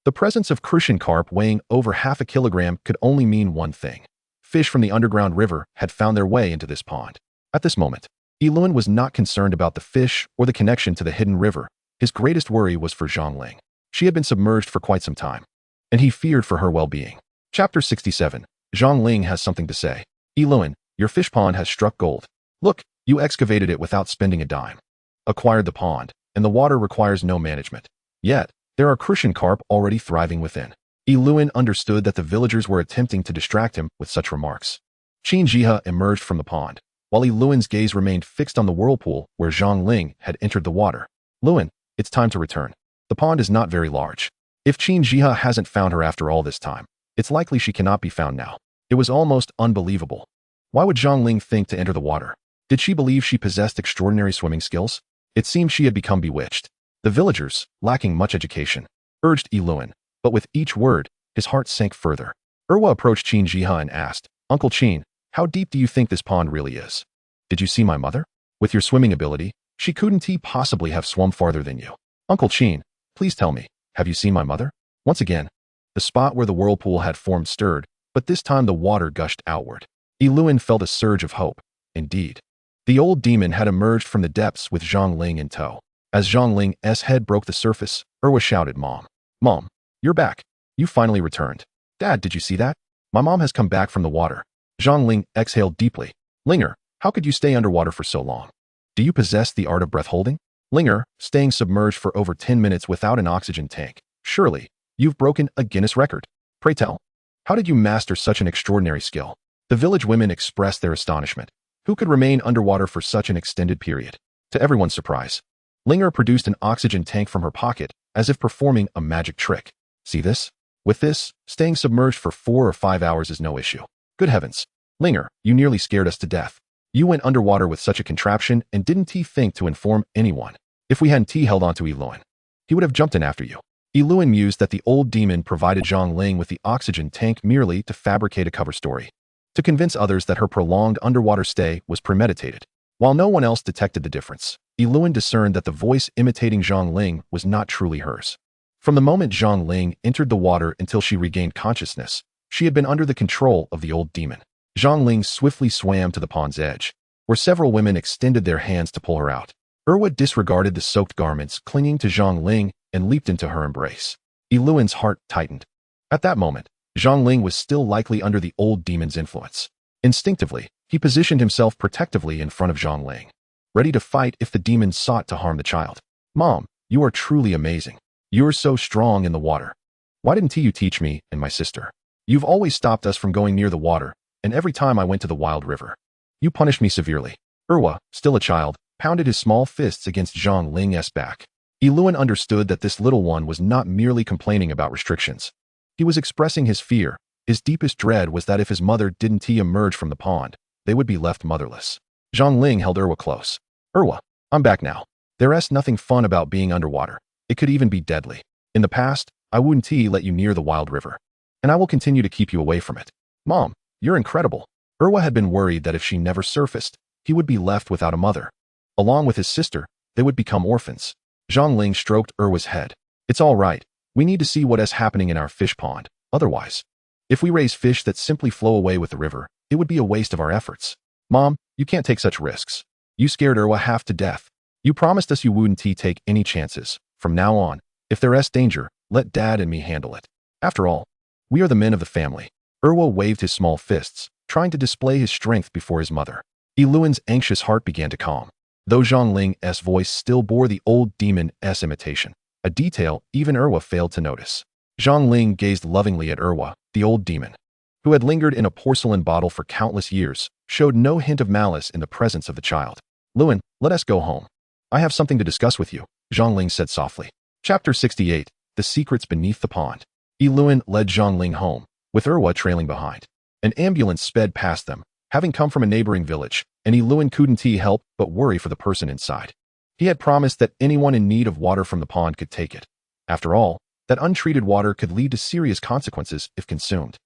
the presence of crucian carp weighing over half a kilogram could only mean one thing. Fish from the underground river had found their way into this pond. At this moment, Yi Luan was not concerned about the fish or the connection to the hidden river. His greatest worry was for Zhang Ling. She had been submerged for quite some time, and he feared for her well-being. Chapter 67. Zhang Ling has something to say. Yi Luan, your fish pond has struck gold. Look, you excavated it without spending a dime. Acquired the pond, and the water requires no management. Yet, there are crucian carp already thriving within. Yiluan understood that the villagers were attempting to distract him with such remarks. Qin Jihe emerged from the pond, while Yiluan's gaze remained fixed on the whirlpool where Zhang Ling had entered the water. Luan, it's time to return. The pond is not very large. If Qin Jihe hasn't found her after all this time, it's likely she cannot be found now. It was almost unbelievable. Why would Zhang Ling think to enter the water? Did she believe she possessed extraordinary swimming skills? It seemed she had become bewitched. The villagers, lacking much education, urged Yiluan, but with each word, his heart sank further. Erwa approached Qin Jihe and asked, Uncle Qin, how deep do you think this pond really is? Did you see my mother? With your swimming ability, she couldn't possibly have swum farther than you. Uncle Qin, please tell me, have you seen my mother? Once again, the spot where the whirlpool had formed stirred, but this time the water gushed outward. Yiluan felt a surge of hope. Indeed, the old demon had emerged from the depths with Zhang Ling in tow. As Zhang Ling's head broke the surface, Erwa shouted, Mom, you're back. You finally returned. Dad, did you see that? My mom has come back from the water. Zhang Ling exhaled deeply. Linger, how could you stay underwater for so long? Do you possess the art of breath holding? Linger, staying submerged for over 10 minutes without an oxygen tank. Surely, you've broken a Guinness record. Pray tell, how did you master such an extraordinary skill? The village women expressed their astonishment. Who could remain underwater for such an extended period? To everyone's surprise, Linger produced an oxygen tank from her pocket, as if performing a magic trick. See this? With this, staying submerged for 4 or 5 hours is no issue. Good heavens. Linger, you nearly scared us to death. You went underwater with such a contraption and didn't think to inform anyone. If we hadn't held on to Yiluan, he would have jumped in after you. Yiluan mused that the old demon provided Zhang Ling with the oxygen tank merely to fabricate a cover story, to convince others that her prolonged underwater stay was premeditated. While no one else detected the difference, Yiluan discerned that the voice imitating Zhang Ling was not truly hers. From the moment Zhang Ling entered the water until she regained consciousness, she had been under the control of the old demon. Zhang Ling swiftly swam to the pond's edge, where several women extended their hands to pull her out. Erwa disregarded the soaked garments clinging to Zhang Ling and leaped into her embrace. Yiluan's heart tightened. At that moment, Zhang Ling was still likely under the old demon's influence. Instinctively, he positioned himself protectively in front of Zhang Ling, ready to fight if the demon sought to harm the child. Mom, you are truly amazing. You're so strong in the water. Why didn't you teach me and my sister? You've always stopped us from going near the water, and every time I went to the wild river, you punished me severely. Erwa, still a child, pounded his small fists against Zhang Ling's back. Yiluan understood that this little one was not merely complaining about restrictions. He was expressing his fear. His deepest dread was that if his mother didn't emerge from the pond, they would be left motherless. Zhang Ling held Erwa close. Erwa, I'm back now. There's nothing fun about being underwater. It could even be deadly. In the past, I wouldn't let you near the wild river, and I will continue to keep you away from it. Mom, you're incredible. Erwa had been worried that if she never surfaced, he would be left without a mother. Along with his sister, they would become orphans. Zhang Ling stroked Erwa's head. It's all right. We need to see what is happening in our fish pond. Otherwise, if we raise fish that simply flow away with the river, it would be a waste of our efforts. Mom, you can't take such risks. You scared Erwa half to death. You promised us you wouldn't take any chances. From now on, if there's danger, let Dad and me handle it. After all, we are the men of the family. Erwa waved his small fists, trying to display his strength before his mother. Yiluan's anxious heart began to calm, though Zhang Ling's voice still bore the old demon's imitation, a detail even Erwa failed to notice. Zhang Ling gazed lovingly at Erwa, the old demon, who had lingered in a porcelain bottle for countless years, showed no hint of malice in the presence of the child. Luan, let us go home. I have something to discuss with you, Zhang Ling said softly. Chapter 68, The Secrets Beneath the Pond. Yiluan led Zhang Ling home, with Erwa trailing behind. An ambulance sped past them, having come from a neighboring village, and Yiluan couldn't help but worry for the person inside. He had promised that anyone in need of water from the pond could take it. After all, that untreated water could lead to serious consequences if consumed,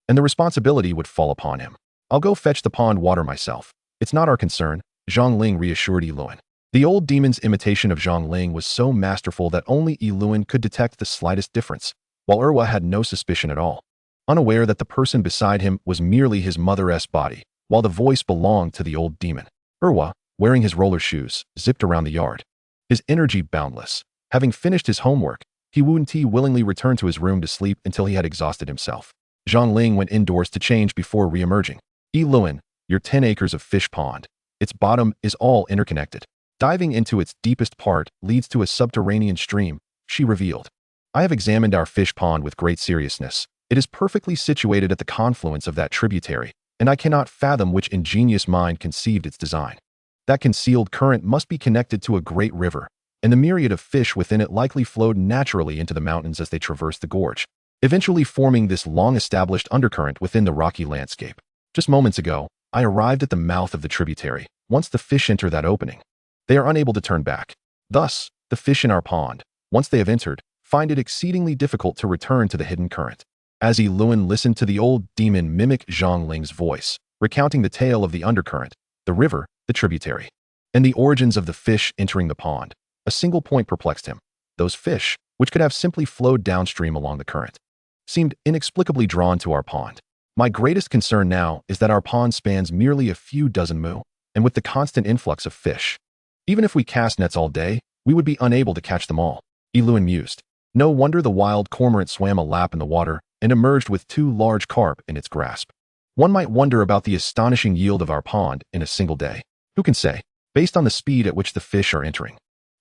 and the responsibility would fall upon him. I'll go fetch the pond water myself. It's not our concern, Zhang Ling reassured Yiluan. The old demon's imitation of Zhang Ling was so masterful that only Yiluan could detect the slightest difference, while Erwa had no suspicion at all, unaware that the person beside him was merely his mother's body, while the voice belonged to the old demon. Erwa, wearing his roller shoes, zipped around the yard, his energy boundless. Having finished his homework, he wouldn't willingly return to his room to sleep until he had exhausted himself. Zhang Ling went indoors to change before re-emerging. Yiluan, your 10 acres of fish pond. Its bottom is all interconnected. Diving into its deepest part leads to a subterranean stream, she revealed. I have examined our fish pond with great seriousness. It is perfectly situated at the confluence of that tributary, and I cannot fathom which ingenious mind conceived its design. That concealed current must be connected to a great river, and the myriad of fish within it likely flowed naturally into the mountains as they traversed the gorge, eventually forming this long-established undercurrent within the rocky landscape. Just moments ago, I arrived at the mouth of the tributary. Once the fish enter that opening, they are unable to turn back. Thus, the fish in our pond, once they have entered, find it exceedingly difficult to return to the hidden current. As Yi Luan listened to the old demon mimic Zhang Ling's voice, recounting the tale of the undercurrent, the river, the tributary, and the origins of the fish entering the pond, a single point perplexed him. Those fish, which could have simply flowed downstream along the current, seemed inexplicably drawn to our pond. My greatest concern now is that our pond spans merely a few dozen mu, and with the constant influx of fish, even if we cast nets all day, we would be unable to catch them all. Yi Luan mused. No wonder the wild cormorant swam a lap in the water and emerged with 2 large carp in its grasp. One might wonder about the astonishing yield of our pond in a single day. Who can say? Based on the speed at which the fish are entering,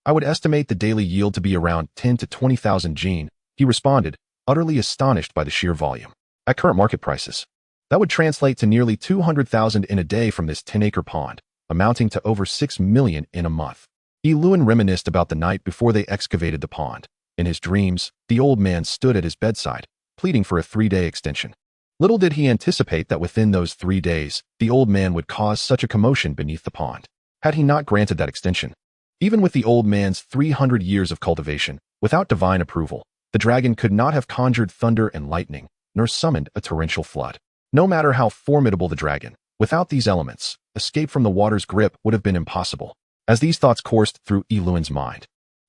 I would estimate the daily yield to be around 10 to 20,000 jin, he responded, utterly astonished by the sheer volume. At current market prices, that would translate to nearly 200,000 in a day from this 10-acre pond, amounting to over 6 million in a month. Yi Luan reminisced about the night before they excavated the pond. In his dreams, the old man stood at his bedside, pleading for a 3-day extension. Little did he anticipate that within those 3 days, the old man would cause such a commotion beneath the pond. Had he not granted that extension, even with the old man's 300 years of cultivation, without divine approval, the dragon could not have conjured thunder and lightning, nor summoned a torrential flood. No matter how formidable the dragon, without these elements, escape from the water's grip would have been impossible. As these thoughts coursed through Yi Luan's mind,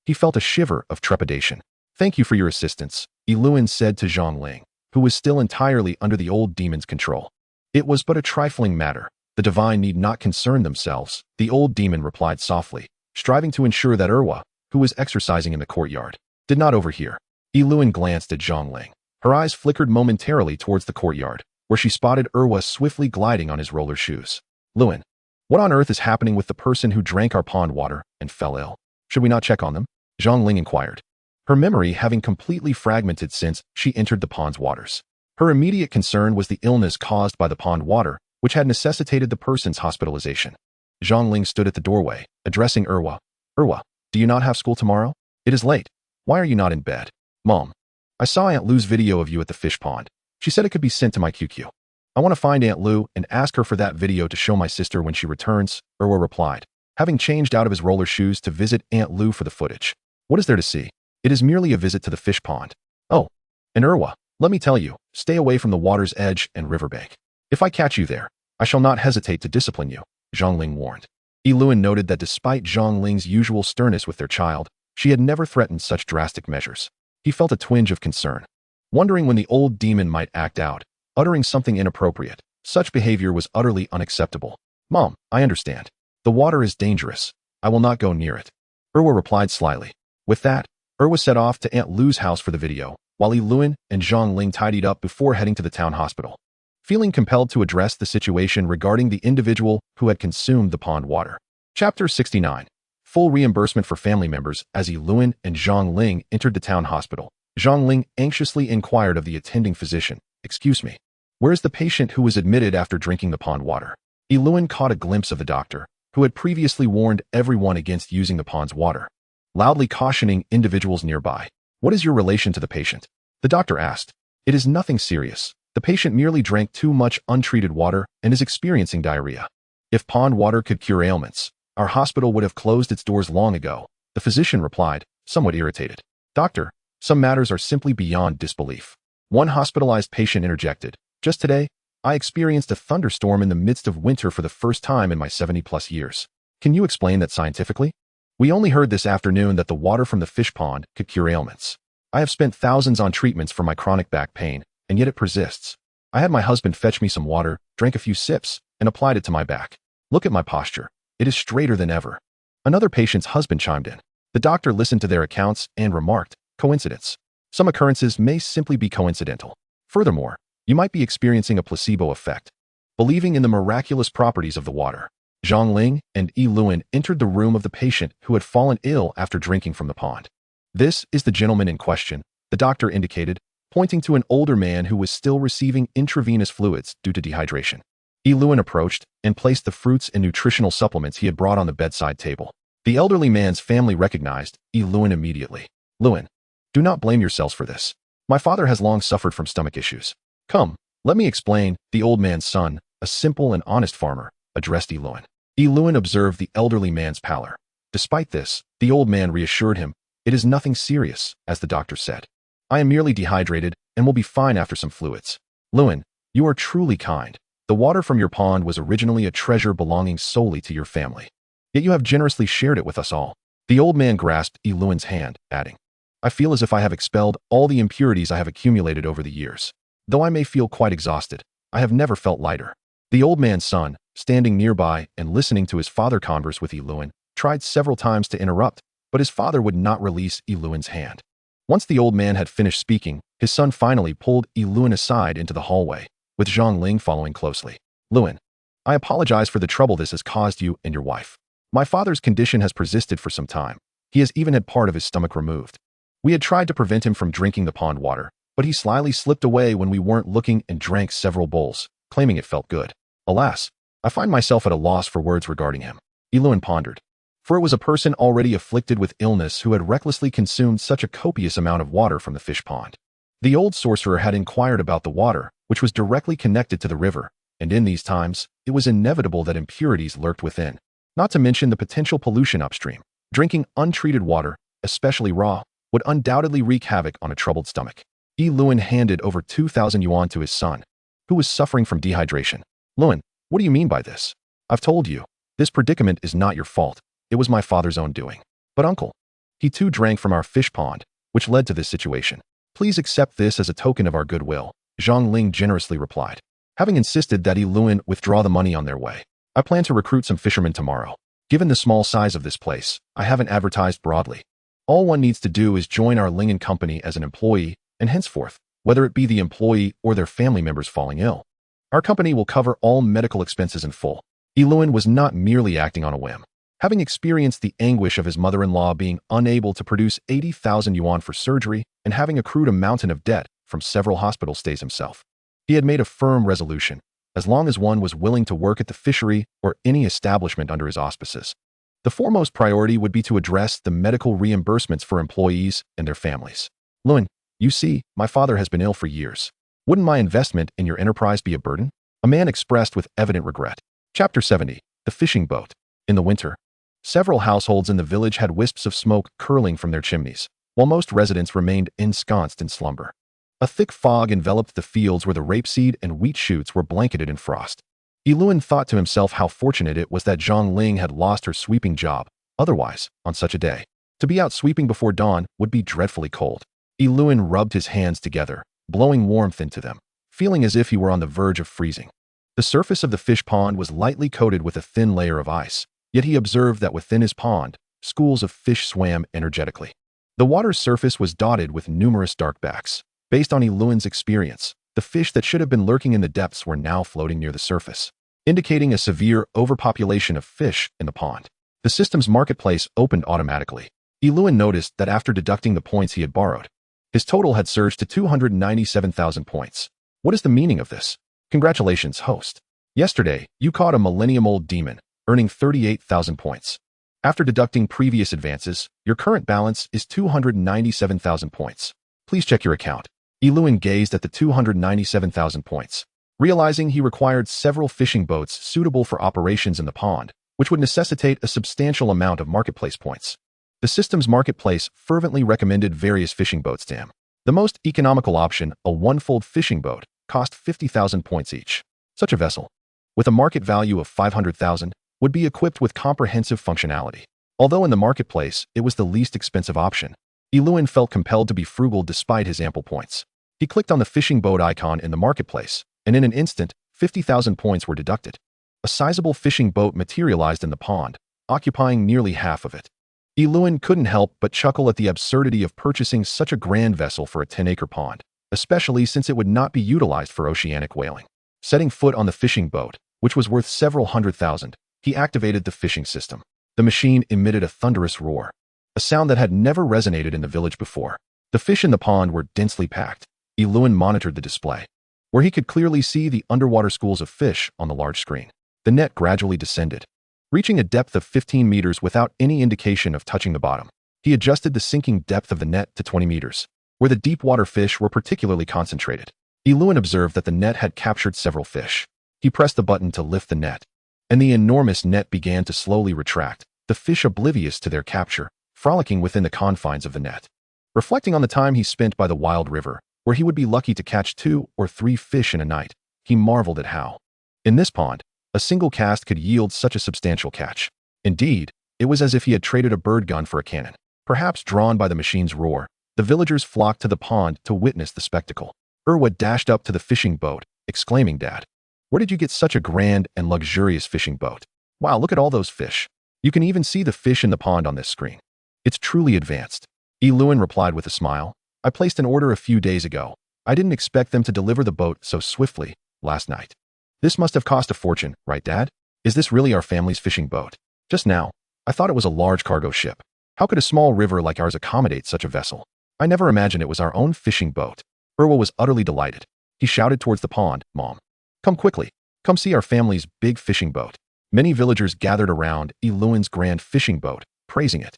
he felt a shiver of trepidation. Thank you for your assistance, Yi Luan said to Zhang Ling, who was still entirely under the old demon's control. It was but a trifling matter. The divine need not concern themselves, the old demon replied softly, striving to ensure that Erwa, who was exercising in the courtyard, did not overhear. Yi Luan glanced at Zhang Ling. Her eyes flickered momentarily towards the courtyard, where she spotted Erwa swiftly gliding on his roller shoes. Luan, what on earth is happening with the person who drank our pond water and fell ill? Should we not check on them? Zhang Ling inquired, her memory having completely fragmented since she entered the pond's waters. Her immediate concern was the illness caused by the pond water, which had necessitated the person's hospitalization. Zhang Ling stood at the doorway, addressing Erwa. Erwa, do you not have school tomorrow? It is late. Why are you not in bed? Mom, I saw Aunt Lu's video of you at the fish pond. She said it could be sent to my QQ. I want to find Aunt Lu and ask her for that video to show my sister when she returns, Erwa replied, having changed out of his roller shoes to visit Aunt Lu for the footage. What is there to see? It is merely a visit to the fish pond. Oh, and Erwa, let me tell you, stay away from the water's edge and riverbank. If I catch you there, I shall not hesitate to discipline you, Zhang Ling warned. Yi Luan noted that despite Zhang Ling's usual sternness with their child, she had never threatened such drastic measures. He felt a twinge of concern, wondering when the old demon might act out, uttering something inappropriate. Such behavior was utterly unacceptable. Mom, I understand. The water is dangerous. I will not go near it, Erwa replied slyly. With that, Erwa set off to Aunt Lu's house for the video, while Yi Luan and Zhang Ling tidied up before heading to the town hospital. Feeling compelled to address the situation regarding the individual who had consumed the pond water. Chapter 69. Full reimbursement for family members. As Yi Luan and Zhang Ling entered the town hospital, Zhang Ling anxiously inquired of the attending physician, "Excuse me, where is the patient who was admitted after drinking the pond water?" Yi Luan caught a glimpse of the doctor, who had previously warned everyone against using the pond's water, loudly cautioning individuals nearby. "What is your relation to the patient?" the doctor asked. "It is nothing serious. The patient merely drank too much untreated water and is experiencing diarrhea. If pond water could cure ailments, our hospital would have closed its doors long ago," the physician replied, somewhat irritated. "Doctor, some matters are simply beyond disbelief." One hospitalized patient interjected, "Just today, I experienced a thunderstorm in the midst of winter for the first time in my 70-plus years. Can you explain that scientifically? We only heard this afternoon that the water from the fish pond could cure ailments. I have spent thousands on treatments for my chronic back pain, and yet it persists. I had my husband fetch me some water, drank a few sips, and applied it to my back. Look at my posture. It is straighter than ever." Another patient's husband chimed in. The doctor listened to their accounts and remarked, "Coincidence. Some occurrences may simply be coincidental. Furthermore, you might be experiencing a placebo effect, believing in the miraculous properties of the water." Zhang Ling and Yi Luan entered the room of the patient who had fallen ill after drinking from the pond. "This is the gentleman in question," the doctor indicated, pointing to an older man who was still receiving intravenous fluids due to dehydration. Lewin approached and placed the fruits and nutritional supplements he had brought on the bedside table. The elderly man's family recognized Lewin immediately. "Lewin, do not blame yourselves for this. My father has long suffered from stomach issues. Come, let me explain." The old man's son, a simple and honest farmer, addressed Lewin. Lewin observed the elderly man's pallor. Despite this, the old man reassured him, "It is nothing serious," as the doctor said. "I am merely dehydrated and will be fine after some fluids." "Lewin, you are truly kind. The water from your pond was originally a treasure belonging solely to your family. Yet you have generously shared it with us all." The old man grasped Lewin's hand, adding, "I feel as if I have expelled all the impurities I have accumulated over the years. Though I may feel quite exhausted, I have never felt lighter." The old man's son, standing nearby and listening to his father converse with Lewin, tried several times to interrupt, but his father would not release Lewin's hand. Once the old man had finished speaking, his son finally pulled Lewin aside into the hallway, with Zhang Ling following closely. "Lewin, I apologize for the trouble this has caused you and your wife. My father's condition has persisted for some time. He has even had part of his stomach removed. We had tried to prevent him from drinking the pond water, but he slyly slipped away when we weren't looking and drank several bowls, claiming it felt good. Alas, I find myself at a loss for words regarding him." Lewin pondered. For it was a person already afflicted with illness who had recklessly consumed such a copious amount of water from the fish pond. The old sorcerer had inquired about the water, which was directly connected to the river, and in these times, it was inevitable that impurities lurked within, not to mention the potential pollution upstream. Drinking untreated water, especially raw, would undoubtedly wreak havoc on a troubled stomach. Lewin handed over 2,000 yuan to his son, who was suffering from dehydration. "Lewin, what do you mean by this? I've told you, this predicament is not your fault. It was my father's own doing." "But uncle, he too drank from our fish pond, which led to this situation. Please accept this as a token of our goodwill," Zhang Ling generously replied. Having insisted that Lewin withdraw the money on their way, "I plan to recruit some fishermen tomorrow. Given the small size of this place, I haven't advertised broadly. All one needs to do is join our Ling & Company as an employee, and henceforth, whether it be the employee or their family members falling ill, our company will cover all medical expenses in full." Lewin was not merely acting on a whim. Having experienced the anguish of his mother-in-law being unable to produce 80,000 yuan for surgery and having accrued a mountain of debt from several hospital stays himself, he had made a firm resolution, as long as one was willing to work at the fishery or any establishment under his auspices. The foremost priority would be to address the medical reimbursements for employees and their families. "Lewin, you see, my father has been ill for years. Wouldn't my investment in your enterprise be a burden?" A man expressed with evident regret. Chapter 70. The Fishing Boat. In the winter, several households in the village had wisps of smoke curling from their chimneys, while most residents remained ensconced in slumber. A thick fog enveloped the fields where the rapeseed and wheat shoots were blanketed in frost. Lewin thought to himself how fortunate it was that Zhang Ling had lost her sweeping job. Otherwise, on such a day, to be out sweeping before dawn would be dreadfully cold. Lewin rubbed his hands together, blowing warmth into them, feeling as if he were on the verge of freezing. The surface of the fish pond was lightly coated with a thin layer of ice, yet he observed that within his pond, schools of fish swam energetically. The water's surface was dotted with numerous dark backs. Based on Lewin's experience, the fish that should have been lurking in the depths were now floating near the surface, indicating a severe overpopulation of fish in the pond. The system's marketplace opened automatically. Lewin noticed that after deducting the points he had borrowed, his total had surged to 297,000 points. What is the meaning of this? Congratulations, host. Yesterday, you caught a millennium-old demon, earning 38,000 points. After deducting previous advances, your current balance is 297,000 points. Please check your account. Lewin gazed at the 297,000 points, realizing he required several fishing boats suitable for operations in the pond, which would necessitate a substantial amount of marketplace points. The system's marketplace fervently recommended various fishing boats to him. The most economical option, a one-fold fishing boat, cost 50,000 points each. Such a vessel, with a market value of 500,000, would be equipped with comprehensive functionality. Although in the marketplace, it was the least expensive option, Lewin felt compelled to be frugal despite his ample points. He clicked on the fishing boat icon in the marketplace, and in an instant, 50,000 points were deducted. A sizable fishing boat materialized in the pond, occupying nearly half of it. Lewin couldn't help but chuckle at the absurdity of purchasing such a grand vessel for a 10-acre pond, especially since it would not be utilized for oceanic whaling. Setting foot on the fishing boat, which was worth several 100,000, he activated the fishing system. The machine emitted a thunderous roar, a sound that had never resonated in the village before. The fish in the pond were densely packed. Lewin monitored the display, where he could clearly see the underwater schools of fish on the large screen. The net gradually descended, reaching a depth of 15 meters without any indication of touching the bottom. He adjusted the sinking depth of the net to 20 meters, where the deep water fish were particularly concentrated. Lewin observed that the net had captured several fish. He pressed the button to lift the net, and the enormous net began to slowly retract, the fish oblivious to their capture, frolicking within the confines of the net. Reflecting on the time he spent by the wild river, where he would be lucky to catch 2 or 3 fish in a night, he marveled at how, in this pond, a single cast could yield such a substantial catch. Indeed, it was as if he had traded a bird gun for a cannon. Perhaps drawn by the machine's roar, the villagers flocked to the pond to witness the spectacle. Irwa dashed up to the fishing boat, exclaiming, "Dad, where did you get such a grand and luxurious fishing boat? Wow, look at all those fish. You can even see the fish in the pond on this screen. It's truly advanced." Lewin replied with a smile. "I placed an order a few days ago. I didn't expect them to deliver the boat so swiftly last night. This must have cost a fortune, right, Dad? Is this really our family's fishing boat? Just now, I thought it was a large cargo ship. How could a small river like ours accommodate such a vessel? I never imagined it was our own fishing boat." Irwa was utterly delighted. He shouted towards the pond, "Mom, come quickly. Come see our family's big fishing boat." Many villagers gathered around Lewin's grand fishing boat, praising it,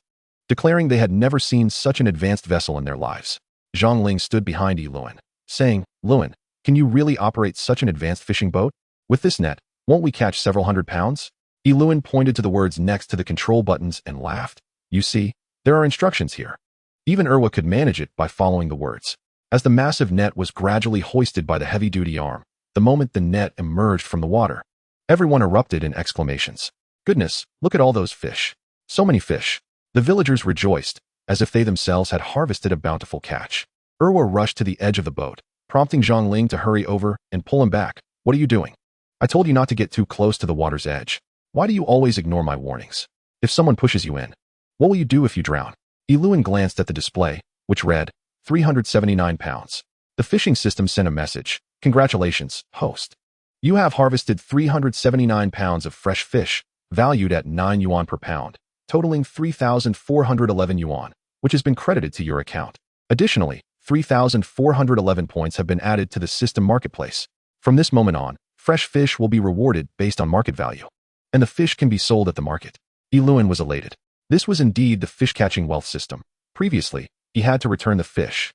declaring they had never seen such an advanced vessel in their lives. Zhongling stood behind Lewin, saying, "Lewin, can you really operate such an advanced fishing boat? With this net, won't we catch several hundred pounds?" Lewin pointed to the words next to the control buttons and laughed. "You see, there are instructions here." Even Irwa could manage it by following the words. As the massive net was gradually hoisted by the heavy-duty arm, the moment the net emerged from the water, everyone erupted in exclamations. "Goodness, look at all those fish. So many fish." The villagers rejoiced, as if they themselves had harvested a bountiful catch. Irwa rushed to the edge of the boat, prompting Zhongling to hurry over and pull him back. "What are you doing? I told you not to get too close to the water's edge. Why do you always ignore my warnings? If someone pushes you in, what will you do if you drown?" Lewin glanced at the display, which read, 379 pounds. The fishing system sent a message. "Congratulations, host. You have harvested 379 pounds of fresh fish, valued at 9 yuan per pound, totaling 3,411 yuan, which has been credited to your account. Additionally, 3,411 points have been added to the system marketplace. From this moment on, fresh fish will be rewarded based on market value, and the fish can be sold at the market." Lewin was elated. This was indeed the fish-catching wealth system. Previously, he had to return the fish.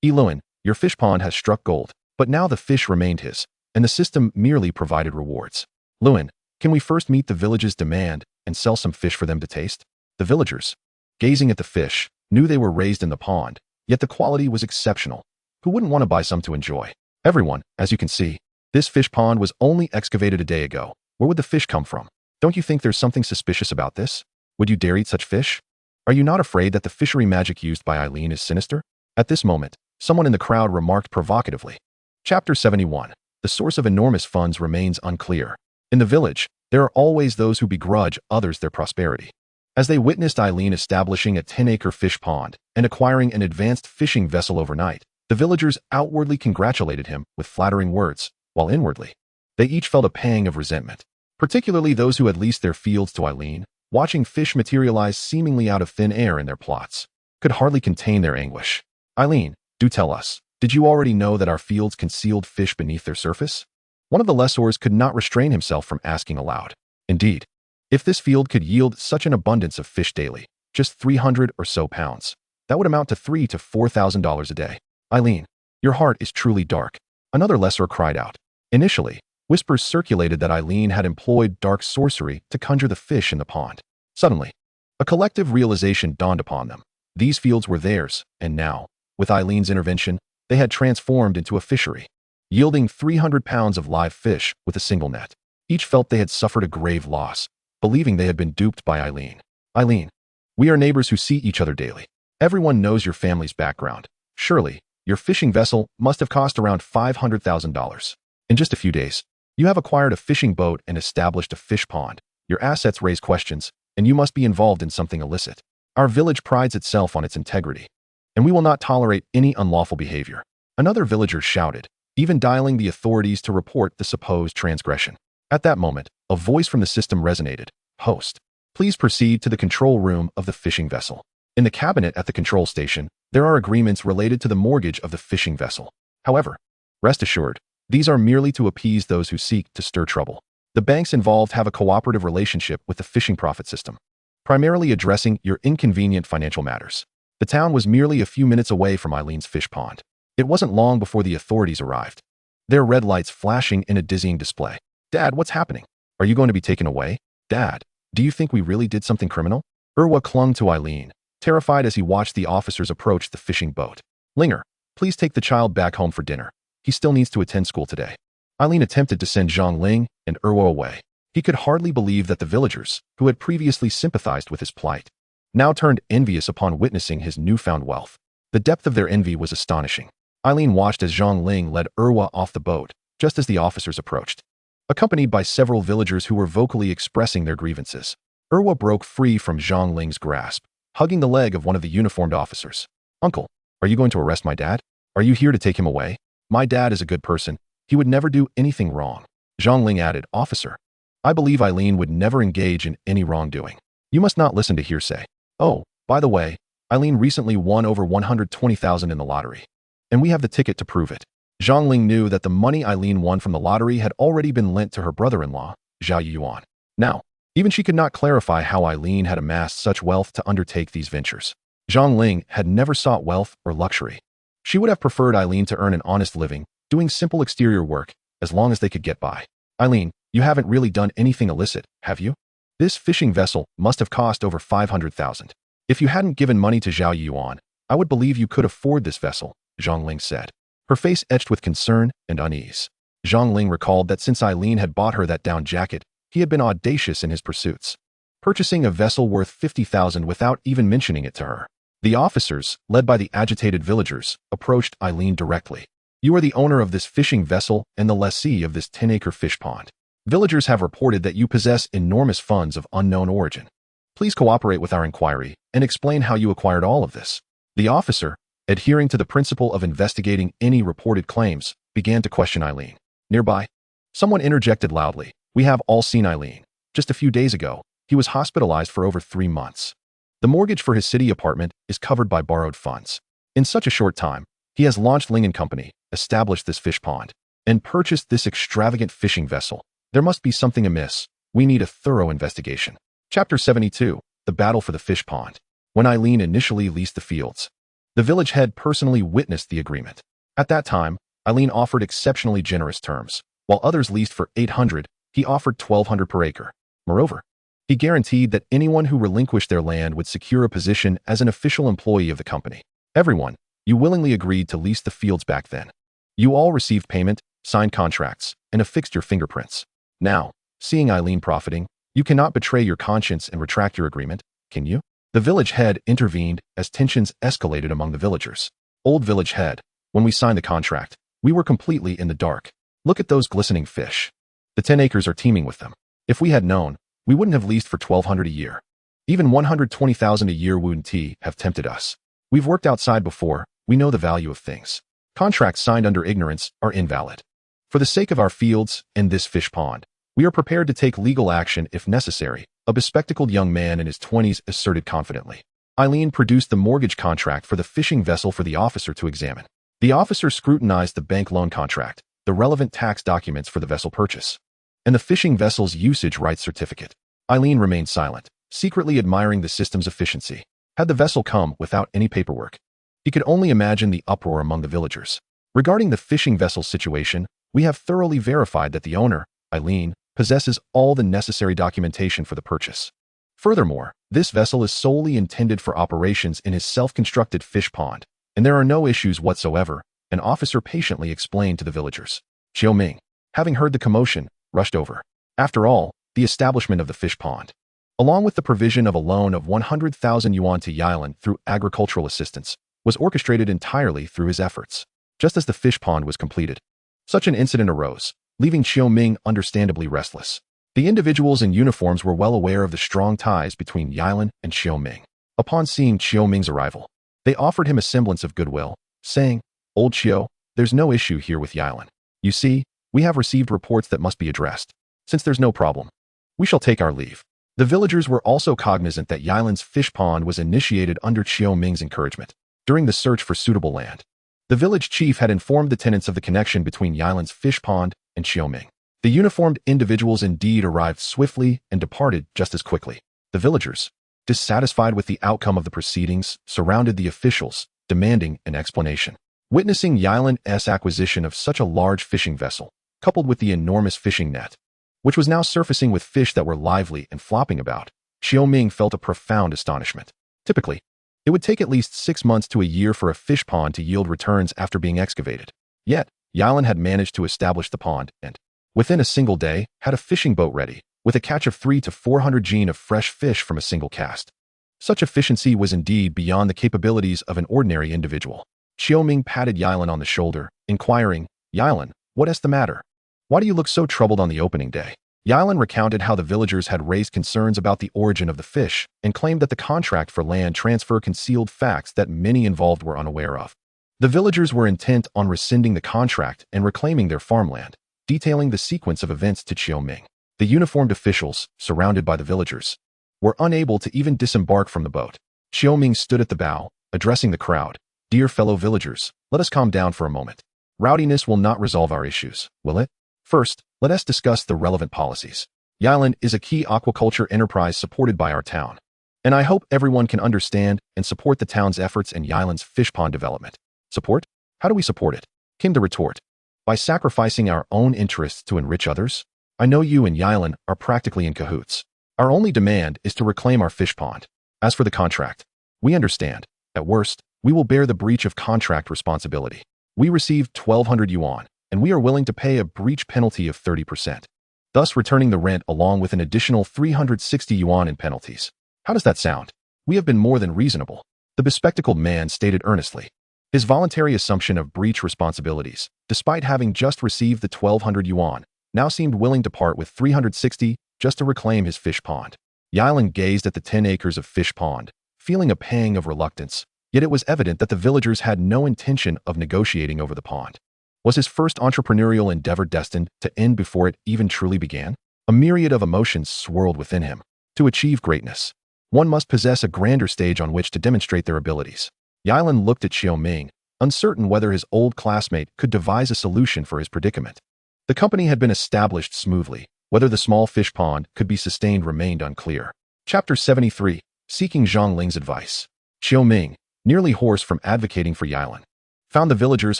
"Lewin, your fish pond has struck gold, but now the fish remained his, and the system merely provided rewards. Lewin, can we first meet the village's demand and sell some fish for them to taste?" The villagers, gazing at the fish, knew they were raised in the pond, yet the quality was exceptional. Who wouldn't want to buy some to enjoy? Everyone, as you can see. This fish pond was only excavated a day ago. Where would the fish come from? Don't you think there's something suspicious about this? Would you dare eat such fish? Are you not afraid that the fishery magic used by Eileen is sinister? At this moment, someone in the crowd remarked provocatively. Chapter 71. The source of enormous funds remains unclear. In the village, there are always those who begrudge others their prosperity. As they witnessed Eileen establishing a 10-acre fish pond and acquiring an advanced fishing vessel overnight, the villagers outwardly congratulated him with flattering words, while inwardly, they each felt a pang of resentment. Particularly those who had leased their fields to Eileen, watching fish materialize seemingly out of thin air in their plots, could hardly contain their anguish. "Eileen, do tell us, did you already know that our fields concealed fish beneath their surface?" One of the lessors could not restrain himself from asking aloud. Indeed, if this field could yield such an abundance of fish daily, just 300 or so pounds, that would amount to $3,000 to $4,000 a day. "Eileen, your heart is truly dark," another lessor cried out. Initially, whispers circulated that Eileen had employed dark sorcery to conjure the fish in the pond. Suddenly, a collective realization dawned upon them. These fields were theirs, and now, with Eileen's intervention, they had transformed into a fishery, yielding 300 pounds of live fish with a single net. Each felt they had suffered a grave loss, believing they had been duped by Eileen. "Eileen, we are neighbors who see each other daily. Everyone knows your family's background. Surely, your fishing vessel must have cost around $500,000. In just a few days, you have acquired a fishing boat and established a fish pond. Your assets raise questions, and you must be involved in something illicit. Our village prides itself on its integrity, and we will not tolerate any unlawful behavior." Another villager shouted, even dialing the authorities to report the supposed transgression. At that moment, a voice from the system resonated. "Host, please proceed to the control room of the fishing vessel." In the cabinet at the control station, there are agreements related to the mortgage of the fishing vessel. However, rest assured, these are merely to appease those who seek to stir trouble. The banks involved have a cooperative relationship with the fishing profit system, primarily addressing your inconvenient financial matters. The town was merely a few minutes away from Eileen's fish pond. It wasn't long before the authorities arrived, their red lights flashing in a dizzying display. "Dad, what's happening? Are you going to be taken away? Dad, do you think we really did something criminal?" Irwa clung to Eileen, terrified as he watched the officers approach the fishing boat. "Linger, please take the child back home for dinner. He still needs to attend school today." Eileen attempted to send Zhang Ling and Irwa away. He could hardly believe that the villagers, who had previously sympathized with his plight, now turned envious upon witnessing his newfound wealth. The depth of their envy was astonishing. Eileen watched as Zhang Ling led Irwa off the boat, just as the officers approached. Accompanied by several villagers who were vocally expressing their grievances, Irwa broke free from Zhang Ling's grasp, hugging the leg of one of the uniformed officers. "Uncle, are you going to arrest my dad? Are you here to take him away? My dad is a good person. He would never do anything wrong." Zhang Ling added, "Officer, I believe Eileen would never engage in any wrongdoing. You must not listen to hearsay. Oh, by the way, Eileen recently won over 120,000 in the lottery, and we have the ticket to prove it." Zhang Ling knew that the money Eileen won from the lottery had already been lent to her brother-in-law, Zhao Yuan. Now, even she could not clarify how Eileen had amassed such wealth to undertake these ventures. Zhang Ling had never sought wealth or luxury. She would have preferred Eileen to earn an honest living, doing simple exterior work, as long as they could get by. "Eileen, you haven't really done anything illicit, have you? This fishing vessel must have cost over 500,000. If you hadn't given money to Zhao Yuan, I would believe you could afford this vessel," Zhang Ling said, her face etched with concern and unease. Zhang Ling recalled that since Eileen had bought her that down jacket, he had been audacious in his pursuits, purchasing a vessel worth 50,000 without even mentioning it to her. The officers, led by the agitated villagers, approached Eileen directly. "You are the owner of this fishing vessel and the lessee of this 10-acre fish pond. Villagers have reported that you possess enormous funds of unknown origin. Please cooperate with our inquiry and explain how you acquired all of this." The officer, adhering to the principle of investigating any reported claims, began to question Eileen. Nearby, someone interjected loudly, "We have all seen Eileen. Just a few days ago, he was hospitalized for over 3 months. The mortgage for his city apartment is covered by borrowed funds. In such a short time, he has launched Ling & Company, established this fish pond, and purchased this extravagant fishing vessel. There must be something amiss. We need a thorough investigation." Chapter 72, The Battle for the Fish Pond. When Eileen initially leased the fields, the village head personally witnessed the agreement. At that time, Eileen offered exceptionally generous terms. While others leased for 800, he offered 1,200 per acre. Moreover, he guaranteed that anyone who relinquished their land would secure a position as an official employee of the company. "Everyone, you willingly agreed to lease the fields back then. You all received payment, signed contracts, and affixed your fingerprints. Now, seeing Eileen profiting, you cannot betray your conscience and retract your agreement, can you?" The village head intervened as tensions escalated among the villagers. "Old village head, when we signed the contract, we were completely in the dark. Look at those glistening fish. The 10 acres are teeming with them. If we had known, we wouldn't have leased for 1,200 a year. Even 120,000 a year wouldn't have tempted us. We've worked outside before, we know the value of things. Contracts signed under ignorance are invalid. For the sake of our fields and this fish pond, we are prepared to take legal action if necessary," a bespectacled young man in his 20s asserted confidently. Eileen produced the mortgage contract for the fishing vessel for the officer to examine. The officer scrutinized the bank loan contract, the relevant tax documents for the vessel purchase, and the fishing vessel's usage rights certificate. Eileen remained silent, secretly admiring the system's efficiency. Had the vessel come without any paperwork, he could only imagine the uproar among the villagers. "Regarding the fishing vessel's situation, we have thoroughly verified that the owner, Eileen, possesses all the necessary documentation for the purchase. Furthermore, this vessel is solely intended for operations in his self-constructed fish pond, and there are no issues whatsoever," an officer patiently explained to the villagers. Xiao Ming, having heard the commotion, rushed over. After all, the establishment of the fish pond, along with the provision of a loan of 100,000 yuan to Yilan through agricultural assistance, was orchestrated entirely through his efforts. Just as the fish pond was completed, such an incident arose, leaving Xiao Ming understandably restless. The individuals in uniforms were well aware of the strong ties between Yilan and Xiao Ming. Upon seeing Xiao Ming's arrival, they offered him a semblance of goodwill, saying, "Old Xiao, there's no issue here with Yilan. You see, we have received reports that must be addressed. Since there's no problem, we shall take our leave." The villagers were also cognizant that Yilan's fish pond was initiated under Qiu Ming's encouragement. During the search for suitable land, the village chief had informed the tenants of the connection between Yilan's fish pond and Qiu Ming. The uniformed individuals indeed arrived swiftly and departed just as quickly. The villagers, dissatisfied with the outcome of the proceedings, surrounded the officials, demanding an explanation. Witnessing Yilan's acquisition of such a large fishing vessel, coupled with the enormous fishing net, which was now surfacing with fish that were lively and flopping about, Qiu Ming felt a profound astonishment. Typically, it would take at least 6 months to a year for a fish pond to yield returns after being excavated. Yet, Yilan had managed to establish the pond and, within a single day, had a fishing boat ready, with a catch of 300 to 400 jin of fresh fish from a single cast. Such efficiency was indeed beyond the capabilities of an ordinary individual. Qiu Ming patted Yilan on the shoulder, inquiring, "Yilan, what is the matter? Why do you look so troubled on the opening day?" Yilan recounted how the villagers had raised concerns about the origin of the fish and claimed that the contract for land transfer concealed facts that many involved were unaware of. The villagers were intent on rescinding the contract and reclaiming their farmland, detailing the sequence of events to Qiu Ming. The uniformed officials, surrounded by the villagers, were unable to even disembark from the boat. Qiu Ming stood at the bow, addressing the crowd. "Dear fellow villagers, let us calm down for a moment. Rowdiness will not resolve our issues, will it? First, let us discuss the relevant policies. Yilan is a key aquaculture enterprise supported by our town, and I hope everyone can understand and support the town's efforts in Yilan's fish pond development." "Support? How do we support it?" came the retort. "By sacrificing our own interests to enrich others? I know you and Yilan are practically in cahoots. Our only demand is to reclaim our fish pond. As for the contract, we understand. At worst, we will bear the breach of contract responsibility. We received 1,200 yuan, and we are willing to pay a breach penalty of 30%, thus returning the rent along with an additional 360 yuan in penalties. How does that sound? We have been more than reasonable," the bespectacled man stated earnestly. His voluntary assumption of breach responsibilities, despite having just received the 1,200 yuan, now seemed willing to part with 360 just to reclaim his fish pond. Yilan gazed at the 10 acres of fish pond, feeling a pang of reluctance, yet it was evident that the villagers had no intention of negotiating over the pond. Was his first entrepreneurial endeavor destined to end before it even truly began? A myriad of emotions swirled within him. To achieve greatness, one must possess a grander stage on which to demonstrate their abilities. Yilan looked at Qiu Ming, uncertain whether his old classmate could devise a solution for his predicament. The company had been established smoothly. Whether the small fish pond could be sustained remained unclear. Chapter 73. Seeking Zhang Ling's advice. Qiu Ming, nearly hoarse from advocating for Yilan, found the villagers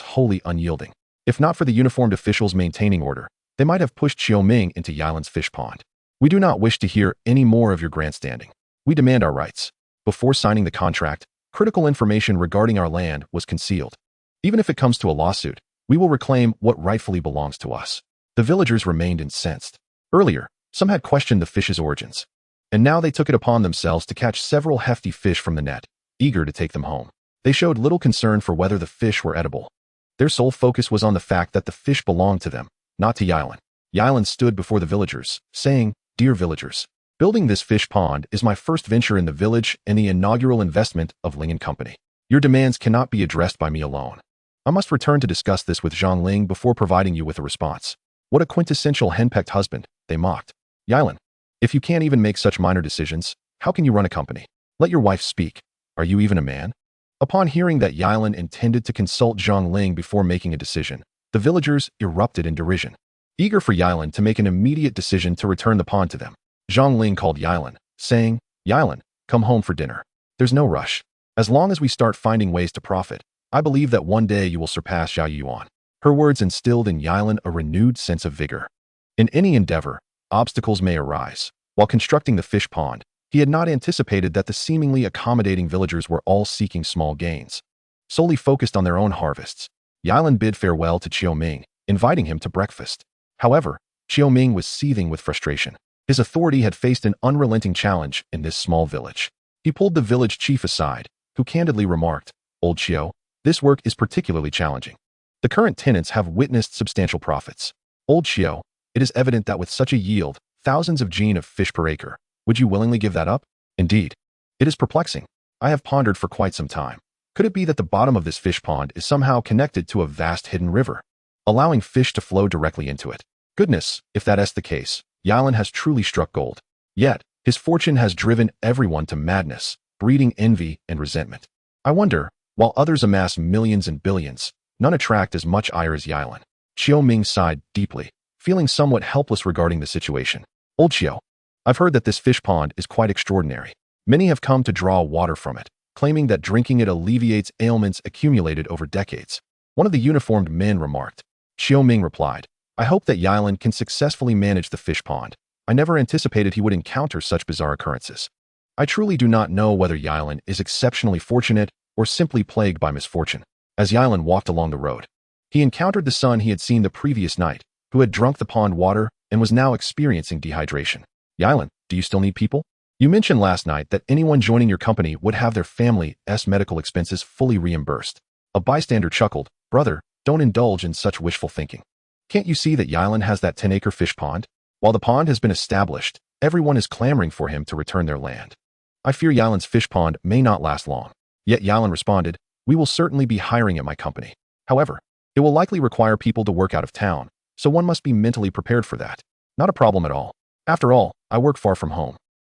wholly unyielding. If not for the uniformed officials maintaining order, they might have pushed Qiu Ming into Yilan's fish pond. "We do not wish to hear any more of your grandstanding. We demand our rights." Before signing the contract, critical information regarding our land was concealed. "Even if it comes to a lawsuit, we will reclaim what rightfully belongs to us." The villagers remained incensed. Earlier, some had questioned the fish's origins, and now they took it upon themselves to catch several hefty fish from the net, eager to take them home. They showed little concern for whether the fish were edible. Their sole focus was on the fact that the fish belonged to them, not to Yilan. Yilan stood before the villagers, saying, "Dear villagers, building this fish pond is my first venture in the village and the inaugural investment of Ling & Company. Your demands cannot be addressed by me alone. I must return to discuss this with Zhang Ling before providing you with a response." What a quintessential henpecked husband, they mocked. "Yilan, if you can't even make such minor decisions, how can you run a company? Let your wife speak. Are you even a man?" Upon hearing that Yilan intended to consult Zhang Ling before making a decision, the villagers erupted in derision. Eager for Yilan to make an immediate decision to return the pond to them, Zhang Ling called Yilan, saying, "Yilan, come home for dinner. There's no rush. As long as we start finding ways to profit, I believe that one day you will surpass Xiao Yuan." Her words instilled in Yilan a renewed sense of vigor. In any endeavor, obstacles may arise. While constructing the fish pond, he had not anticipated that the seemingly accommodating villagers were all seeking small gains, solely focused on their own harvests. Yilan bid farewell to Qiu Ming, inviting him to breakfast. However, Qiu Ming was seething with frustration. His authority had faced an unrelenting challenge in this small village. He pulled the village chief aside, who candidly remarked, "Old Qiu, this work is particularly challenging. The current tenants have witnessed substantial profits. Old Qiu, it is evident that with such a yield, thousands of jin of fish per acre, would you willingly give that up?" "Indeed. It is perplexing. I have pondered for quite some time. Could it be that the bottom of this fish pond is somehow connected to a vast hidden river, allowing fish to flow directly into it? Goodness, if that is the case, Yilan has truly struck gold. Yet, His fortune has driven everyone to madness, breeding envy and resentment. I wonder, while others amass millions and billions, none attract as much ire as Yilan. Xiao Ming sighed deeply, feeling somewhat helpless regarding the situation. Old Xiao, I've heard that this fish pond is quite extraordinary. Many have come to draw water from it, claiming that drinking it alleviates ailments accumulated over decades. One of the uniformed men remarked. Xiao Ming replied, I hope that Yilan can successfully manage the fish pond. I never anticipated he would encounter such bizarre occurrences. I truly do not know whether Yilan is exceptionally fortunate or simply plagued by misfortune. As Yilan walked along the road, he encountered the son he had seen the previous night, who had drunk the pond water and was now experiencing dehydration. Yilan, do you still need people? You mentioned last night that anyone joining your company would have their family's medical expenses fully reimbursed. A bystander chuckled, Brother, don't indulge in such wishful thinking. Can't you see that Yilan has that 10-acre fish pond? While the pond has been established, everyone is clamoring for him to return their land. I fear Yilan's fish pond may not last long. Yet Yilan responded, We will certainly be hiring at my company. However, it will likely require people to work out of town, so one must be mentally prepared for that. Not a problem at all. After all, I work far from home.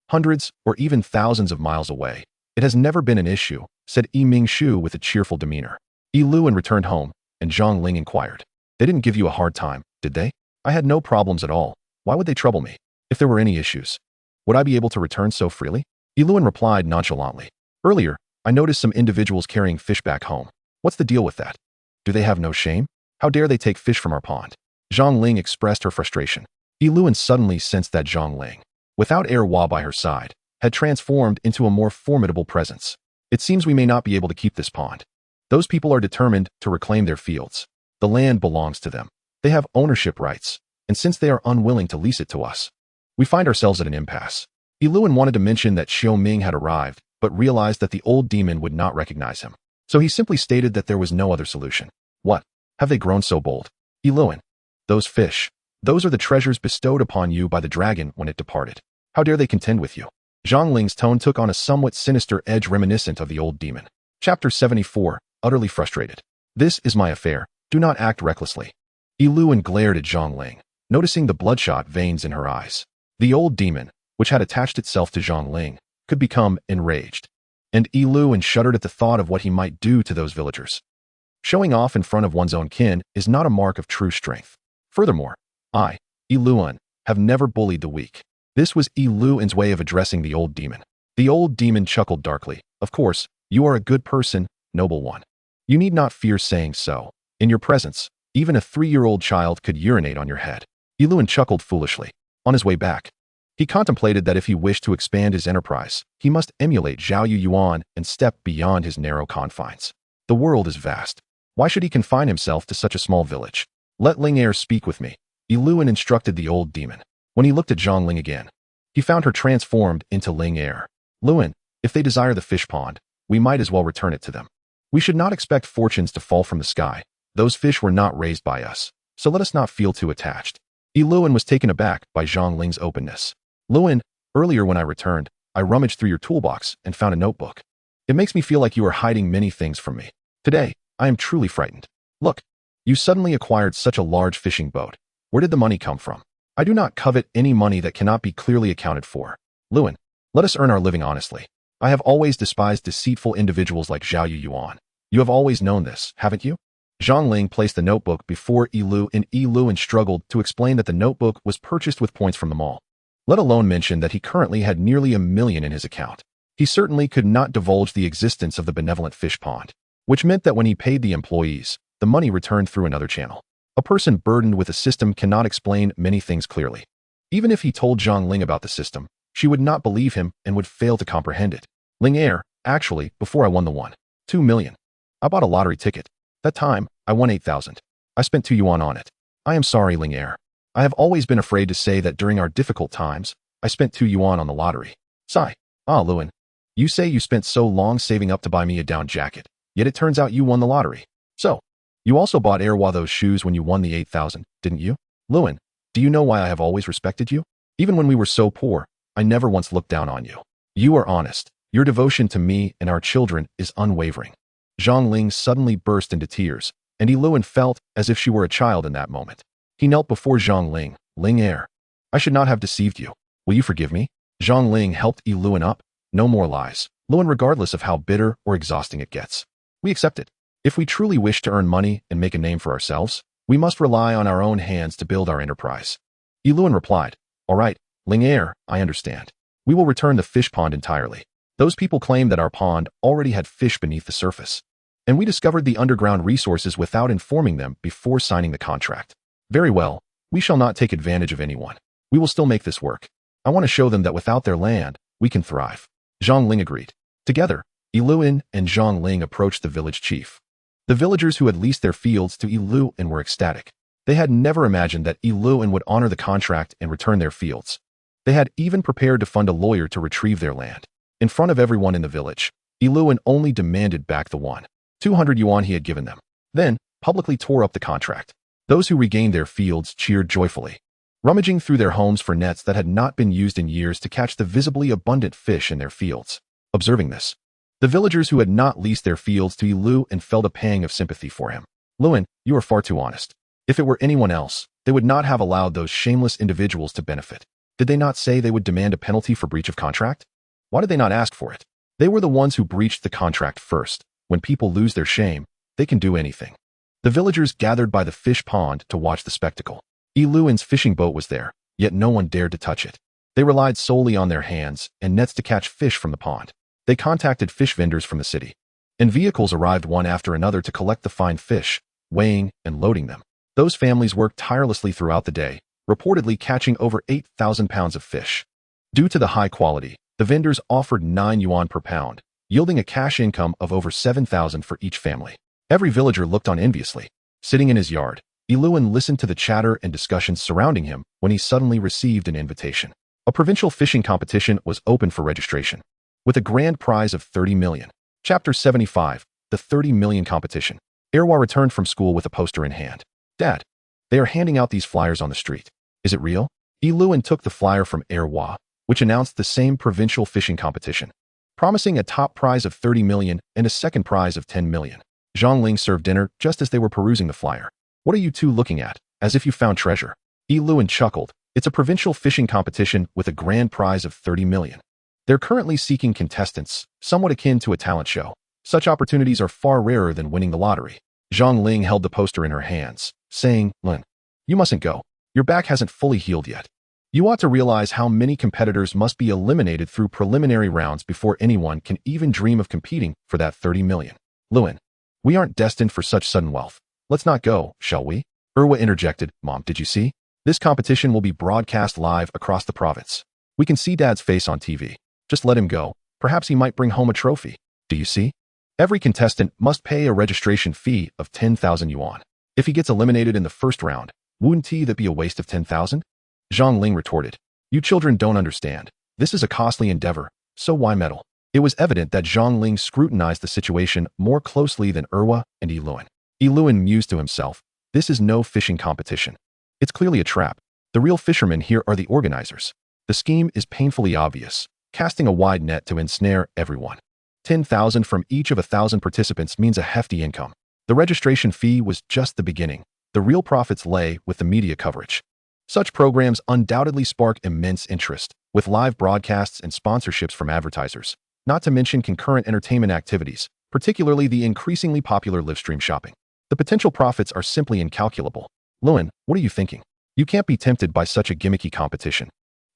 Hundreds or even thousands of miles away. It has never been an issue, said Yi Ming-shu with a cheerful demeanor. Yi Luan returned home, and Zhang Ling inquired. They didn't give you a hard time, did they? I had no problems at all. Why would they trouble me? If there were any issues, would I be able to return so freely? Yi Luan replied nonchalantly. Earlier, I noticed some individuals carrying fish back home. What's the deal with that? Do they have no shame? How dare they take fish from our pond? Zhang Ling expressed her frustration. Yi Luan suddenly sensed that Zhang Ling, without Erwa by her side, had transformed into a more formidable presence. It seems we may not be able to keep this pond. Those people are determined to reclaim their fields. The land belongs to them. They have ownership rights, and since they are unwilling to lease it to us, we find ourselves at an impasse. Yi Luan wanted to mention that Xiao Ming had arrived, but realized that the old demon would not recognize him. So he simply stated that there was no other solution. What? Have they grown so bold? Yi Luan, those fish, those are the treasures bestowed upon you by the dragon when it departed. How dare they contend with you? Zhang Ling's tone took on a somewhat sinister edge reminiscent of the old demon. Chapter 74, Utterly Frustrated. This is my affair. Do not act recklessly. Yi Luan glared at Zhang Ling, noticing the bloodshot veins in her eyes. The old demon, which had attached itself to Zhang Ling, could become enraged. And Yi Luan shuddered at the thought of what he might do to those villagers. Showing off in front of one's own kin is not a mark of true strength. Furthermore, I, Yi Luan, have never bullied the weak. This was Yi Luan's way of addressing the old demon. The old demon chuckled darkly. Of course, you are a good person, noble one. You need not fear saying so. In your presence, even a 3-year-old child could urinate on your head. Yi Luan chuckled foolishly. On his way back, he contemplated that if he wished to expand his enterprise, he must emulate Zhao Yuan and step beyond his narrow confines. The world is vast. Why should he confine himself to such a small village? Let Ling Er speak with me. Yi Luan instructed the old demon. When he looked at Zhang Ling again, he found her transformed into Ling Er. Luan, if they desire the fish pond, we might as well return it to them. We should not expect fortunes to fall from the sky. Those fish were not raised by us, so let us not feel too attached. Yi Luan was taken aback by Zhang Ling's openness. Luan, earlier when I returned, I rummaged through your toolbox and found a notebook. It makes me feel like you are hiding many things from me. Today, I am truly frightened. Look, you suddenly acquired such a large fishing boat. Where did the money come from? I do not covet any money that cannot be clearly accounted for. Luan, let us earn our living honestly. I have always despised deceitful individuals like Zhao Yuan. You have always known this, haven't you? Zhang Ling placed the notebook before Yi Luan, and Yi Luan struggled to explain that the notebook was purchased with points from the mall. Let alone mention that he currently had nearly $1 million in his account. He certainly could not divulge the existence of the benevolent fish pond, which meant that when he paid the employees, the money returned through another channel. A person burdened with a system cannot explain many things clearly. Even if he told Zhang Ling about the system, she would not believe him and would fail to comprehend it. Ling Er, actually, before I won the 2 million, I bought a lottery ticket. That time, I won 8,000. I spent 2 yuan on it. I am sorry, Ling Er. I have always been afraid to say that during our difficult times, I spent 2 yuan on the lottery. Sigh. Ah, Luan. You say you spent so long saving up to buy me a down jacket, yet it turns out you won the lottery. So, you also bought Erwa those shoes when you won the 8,000, didn't you? Luan, do you know why I have always respected you? Even when we were so poor, I never once looked down on you. You are honest. Your devotion to me and our children is unwavering. Zhang Ling suddenly burst into tears, and Yi Luan felt as if she were a child in that moment. He knelt before Zhang Ling. Ling Er, I should not have deceived you. Will you forgive me? Zhang Ling helped Yiluan up. No more lies, Luan, regardless of how bitter or exhausting it gets. We accept it. If we truly wish to earn money and make a name for ourselves, we must rely on our own hands to build our enterprise. Yiluan replied, all right, Ling Heir, I understand. We will return the fish pond entirely. Those people claim that our pond already had fish beneath the surface. And we discovered the underground resources without informing them before signing the contract. Very well, we shall not take advantage of anyone. We will still make this work. I want to show them that without their land, we can thrive. Zhang Ling agreed. Together, Yiluan and Zhang Ling approached the village chief. The villagers who had leased their fields to Yiluan were ecstatic. They had never imagined that Yiluan would honor the contract and return their fields. They had even prepared to fund a lawyer to retrieve their land. In front of everyone in the village, Yiluan only demanded back the 200 yuan he had given them, then publicly tore up the contract. Those who regained their fields cheered joyfully, rummaging through their homes for nets that had not been used in years to catch the visibly abundant fish in their fields. Observing this, the villagers who had not leased their fields to Yiluan felt a pang of sympathy for him. Luan, you are far too honest. If it were anyone else, they would not have allowed those shameless individuals to benefit. Did they not say they would demand a penalty for breach of contract? Why did they not ask for it? They were the ones who breached the contract first. When people lose their shame, they can do anything. The villagers gathered by the fish pond to watch the spectacle. Yiluan's fishing boat was there, yet no one dared to touch it. They relied solely on their hands and nets to catch fish from the pond. They contacted fish vendors from the city, and vehicles arrived one after another to collect the fine fish, weighing and loading them. Those families worked tirelessly throughout the day, reportedly catching over 8,000 pounds of fish. Due to the high quality, the vendors offered 9 yuan per pound, yielding a cash income of over 7,000 for each family. Every villager looked on enviously. Sitting in his yard, Yiluan listened to the chatter and discussions surrounding him when he suddenly received an invitation. A provincial fishing competition was open for registration, with a grand prize of 30 million. Chapter 75, the 30 million competition. Erwa returned from school with a poster in hand. Dad, they are handing out these flyers on the street. Is it real? Yiluan took the flyer from Erwa, which announced the same provincial fishing competition, promising a top prize of 30 million and a second prize of 10 million. Zhang Ling served dinner just as they were perusing the flyer. What are you two looking at, as if you found treasure? Yiluan chuckled. It's a provincial fishing competition with a grand prize of 30 million. They're currently seeking contestants, somewhat akin to a talent show. Such opportunities are far rarer than winning the lottery. Zhang Ling held the poster in her hands, saying, Lin, you mustn't go. Your back hasn't fully healed yet. You ought to realize how many competitors must be eliminated through preliminary rounds before anyone can even dream of competing for that 30 million. Luan, we aren't destined for such sudden wealth. Let's not go, shall we? Erwa interjected. Mom, did you see? This competition will be broadcast live across the province. We can see Dad's face on TV. Just let him go. Perhaps he might bring home a trophy. Do you see? Every contestant must pay a registration fee of 10,000 yuan. If he gets eliminated in the first round, wouldn't that be a waste of 10,000? Zhang Ling retorted. You children don't understand. This is a costly endeavor, so why meddle? It was evident that Zhang Ling scrutinized the situation more closely than Erwa and Yiluan. Yiluan mused to himself, this is no fishing competition. It's clearly a trap. The real fishermen here are the organizers. The scheme is painfully obvious, casting a wide net to ensnare everyone. 10,000 from each of 1,000 participants means a hefty income. The registration fee was just the beginning. The real profits lay with the media coverage. Such programs undoubtedly spark immense interest, with live broadcasts and sponsorships from advertisers, not to mention concurrent entertainment activities, particularly the increasingly popular live-stream shopping. The potential profits are simply incalculable. Luan, what are you thinking? You can't be tempted by such a gimmicky competition.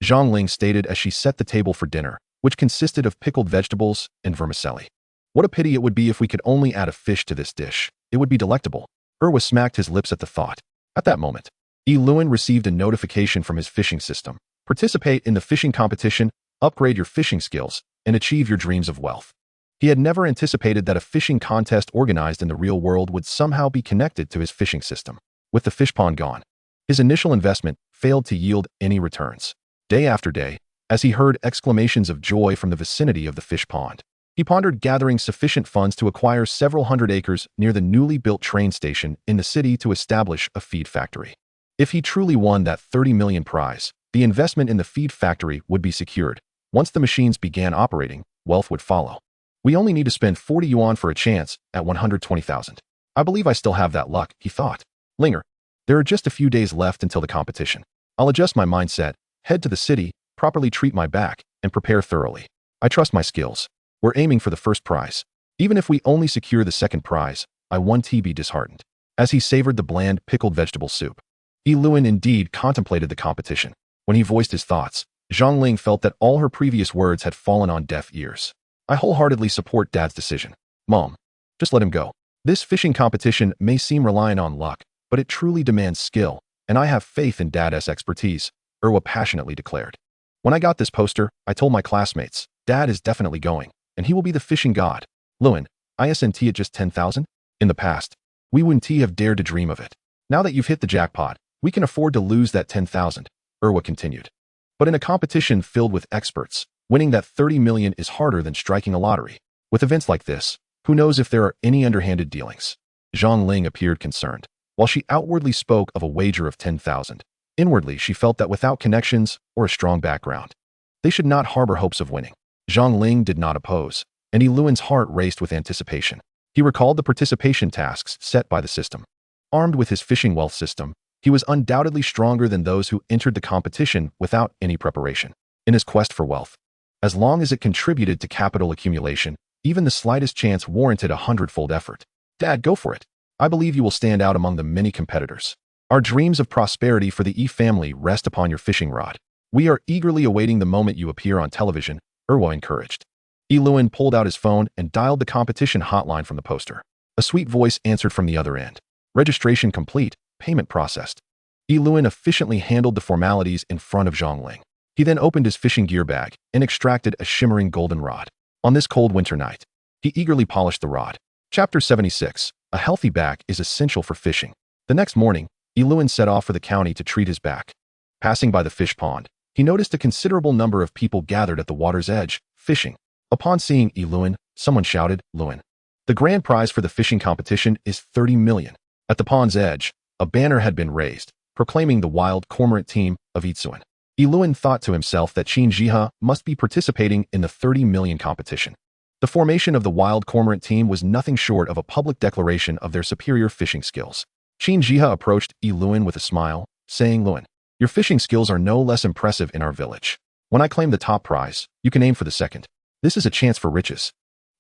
Zhang Ling stated as she set the table for dinner, which consisted of pickled vegetables and vermicelli. What a pity it would be if we could only add a fish to this dish. It would be delectable. Erwa smacked his lips at the thought. At that moment, Yiluan received a notification from his fishing system. Participate in the fishing competition, upgrade your fishing skills, and achieve your dreams of wealth. He had never anticipated that a fishing contest organized in the real world would somehow be connected to his fishing system. With the fish pond gone, his initial investment failed to yield any returns. Day after day, as he heard exclamations of joy from the vicinity of the fish pond, he pondered gathering sufficient funds to acquire several hundred acres near the newly built train station in the city to establish a feed factory. If he truly won that 30 million prize, the investment in the feed factory would be secured. Once the machines began operating, wealth would follow. We only need to spend 40 yuan for a chance at 120,000. I believe I still have that luck, he thought. Linger, there are just a few days left until the competition. I'll adjust my mindset, head to the city, properly treat my back, and and prepare thoroughly. I trust my skills. We're aiming for the first prize. Even if we only secure the second prize, I won't be disheartened. As he savored the bland, pickled vegetable soup, Lewin indeed contemplated the competition. When he voiced his thoughts, Zhang Ling felt that all her previous words had fallen on deaf ears. I wholeheartedly support Dad's decision. Mom, just let him go. This fishing competition may seem reliant on luck, but it truly demands skill, and I have faith in Dad's expertise, Erwa passionately declared. When I got this poster, I told my classmates, Dad is definitely going, and he will be the fishing god. Lewin, isn't at just 10,000? In the past, we wouldn't have dared to dream of it. Now that you've hit the jackpot, we can afford to lose that 10,000, Erwa continued. But in a competition filled with experts, winning that 30 million is harder than striking a lottery. With events like this, who knows if there are any underhanded dealings? Zhang Ling appeared concerned. While she outwardly spoke of a wager of 10,000, inwardly she felt that without connections or a strong background, they should not harbor hopes of winning. Zhang Ling did not oppose, and Lewin's heart raced with anticipation. He recalled the participation tasks set by the system. Armed with his fishing wealth system, he was undoubtedly stronger than those who entered the competition without any preparation. In his quest for wealth, as long as it contributed to capital accumulation, even the slightest chance warranted 100-fold effort. Dad, go for it. I believe you will stand out among the many competitors. Our dreams of prosperity for the family rest upon your fishing rod. We are eagerly awaiting the moment you appear on television, Erwa encouraged. Lewin pulled out his phone and dialed the competition hotline from the poster. A sweet voice answered from the other end. Registration complete, payment processed. Lewin efficiently handled the formalities in front of Zhang Ling. He then opened his fishing gear bag and extracted a shimmering golden rod. On this cold winter night, he eagerly polished the rod. Chapter 76. A healthy back is essential for fishing. The next morning, Lewin set off for the county to treat his back. Passing by the fish pond, he noticed a considerable number of people gathered at the water's edge, fishing. Upon seeing Lewin, someone shouted, Lewin, the grand prize for the fishing competition is 30 million. At the pond's edge, a banner had been raised, proclaiming the wild cormorant team of Itzuan. Lewin thought to himself that Qin Jiha must be participating in the 30 million competition. The formation of the wild cormorant team was nothing short of a public declaration of their superior fishing skills. Qin Jiha approached Lewin with a smile, saying, Lewin, your fishing skills are no less impressive in our village. When I claim the top prize, you can aim for the second. This is a chance for riches.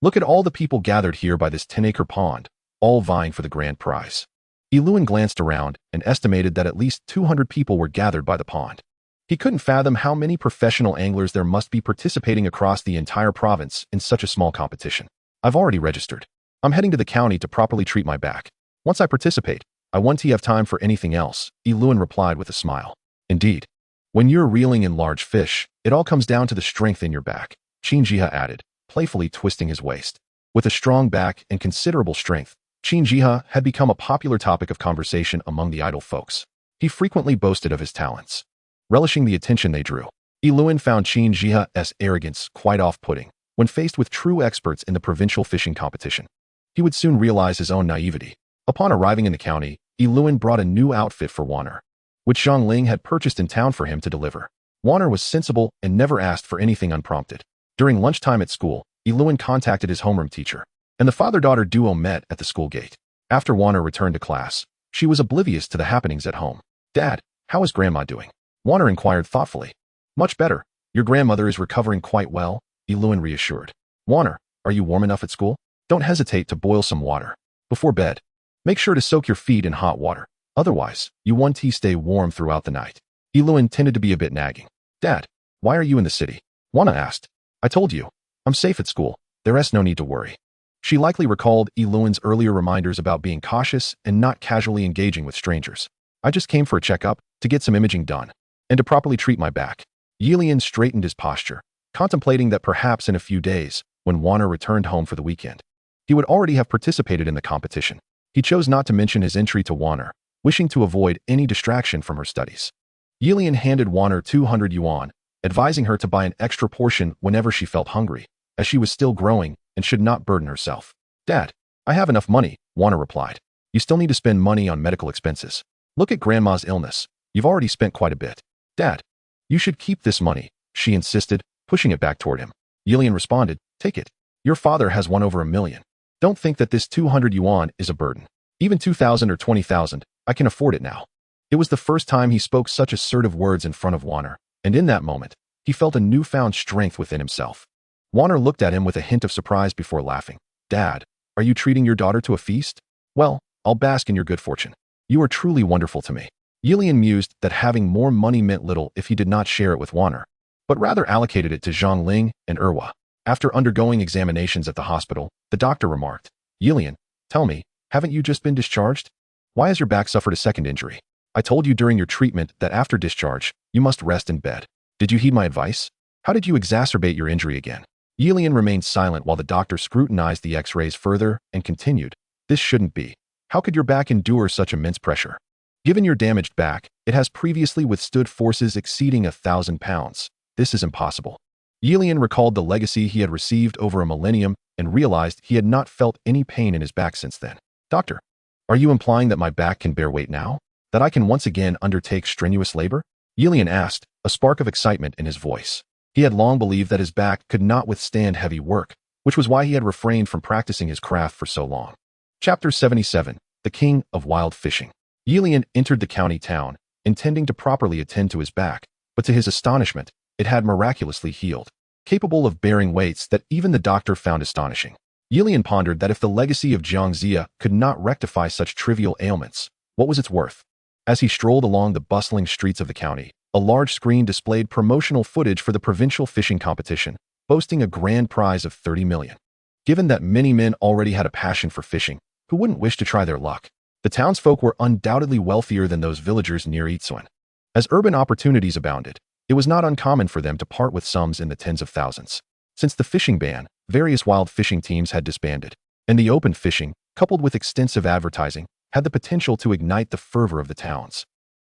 Look at all the people gathered here by this 10-acre pond, all vying for the grand prize. Lewin glanced around and estimated that at least 200 people were gathered by the pond. He couldn't fathom how many professional anglers there must be participating across the entire province in such a small competition. I've already registered. I'm heading to the county to properly treat my back. Once I participate, I won't have time for anything else, Lewin replied with a smile. Indeed. When you're reeling in large fish, it all comes down to the strength in your back, Qin Jiha added, playfully twisting his waist. With a strong back and considerable strength, Qin Jiha had become a popular topic of conversation among the idle folks. He frequently boasted of his talents. Relishing the attention they drew, Lewin found Qin Jiha's arrogance quite off-putting when faced with true experts in the provincial fishing competition. He would soon realize his own naivety. Upon arriving in the county, Lewin brought a new outfit for Warner, which Zhang Ling had purchased in town for him to deliver. Warner was sensible and never asked for anything unprompted. During lunchtime at school, Lewin contacted his homeroom teacher, and the father-daughter duo met at the school gate. After Warner returned to class, she was oblivious to the happenings at home. Dad, how is Grandma doing? Warner inquired thoughtfully. Much better. Your grandmother is recovering quite well, Lewin reassured. Warner, are you warm enough at school? Don't hesitate to boil some water. Before bed, make sure to soak your feet in hot water. Otherwise, you won't stay warm throughout the night. Lewin tended to be a bit nagging. Dad, why are you in the city? Warner asked. I told you. I'm safe at school. There's no need to worry. She likely recalled Lewin's earlier reminders about being cautious and not casually engaging with strangers. I just came for a checkup, to get some imaging done, and to properly treat my back. Lewin straightened his posture, contemplating that perhaps in a few days, when Warner returned home for the weekend, he would already have participated in the competition. He chose not to mention his entry to Warner, wishing to avoid any distraction from her studies. Lewin handed Warner 200 yuan, advising her to buy an extra portion whenever she felt hungry, as she was still growing and should not burden herself. Dad, I have enough money, Warner replied. You still need to spend money on medical expenses. Look at Grandma's illness. You've already spent quite a bit. Dad, you should keep this money, she insisted, pushing it back toward him. Lewin responded, take it. Your father has won over 1 million. Don't think that this 200 yuan is a burden. Even 2,000 or 20,000, I can afford it now. It was the first time he spoke such assertive words in front of Warner, and in that moment, He felt a newfound strength within himself. Warner looked at him with a hint of surprise before laughing. "Dad, are you treating your daughter to a feast? Well, I'll bask in your good fortune. You are truly wonderful to me." Yilian mused that having more money meant little if he did not share it with Warner, but rather allocated it to Zhongling and Erwa. After undergoing examinations at the hospital, the doctor remarked, "Yilian, tell me, haven't you just been discharged? Why has your back suffered a second injury? I told you during your treatment that after discharge, you must rest in bed. Did you heed my advice? How did you exacerbate your injury again?" Yilian remained silent while the doctor scrutinized the x-rays further and continued, "This shouldn't be. How could your back endure such immense pressure? Given your damaged back, it has previously withstood forces exceeding 1,000 pounds. This is impossible." Yilian recalled the legacy he had received over a millennium and realized he had not felt any pain in his back since then. "Doctor, are you implying that my back can bear weight now? That I can once again undertake strenuous labor?" Yilian asked, a spark of excitement in his voice. He had long believed that his back could not withstand heavy work, which was why he had refrained from practicing his craft for so long. Chapter 77, The King of Wild Fishing. Yilian entered the county town, intending to properly attend to his back, but to his astonishment, it had miraculously healed, capable of bearing weights that even the doctor found astonishing. Yilian pondered that if the legacy of Jiangxia could not rectify such trivial ailments, what was its worth? As he strolled along the bustling streets of the county, a large screen displayed promotional footage for the provincial fishing competition, boasting a grand prize of 30 million. Given that many men already had a passion for fishing, who wouldn't wish to try their luck? The townsfolk were undoubtedly wealthier than those villagers near Yitsuan. As urban opportunities abounded, it was not uncommon for them to part with sums in the tens of thousands. Since the fishing ban, various wild fishing teams had disbanded, and the open fishing, coupled with extensive advertising, had the potential to ignite the fervor of the towns.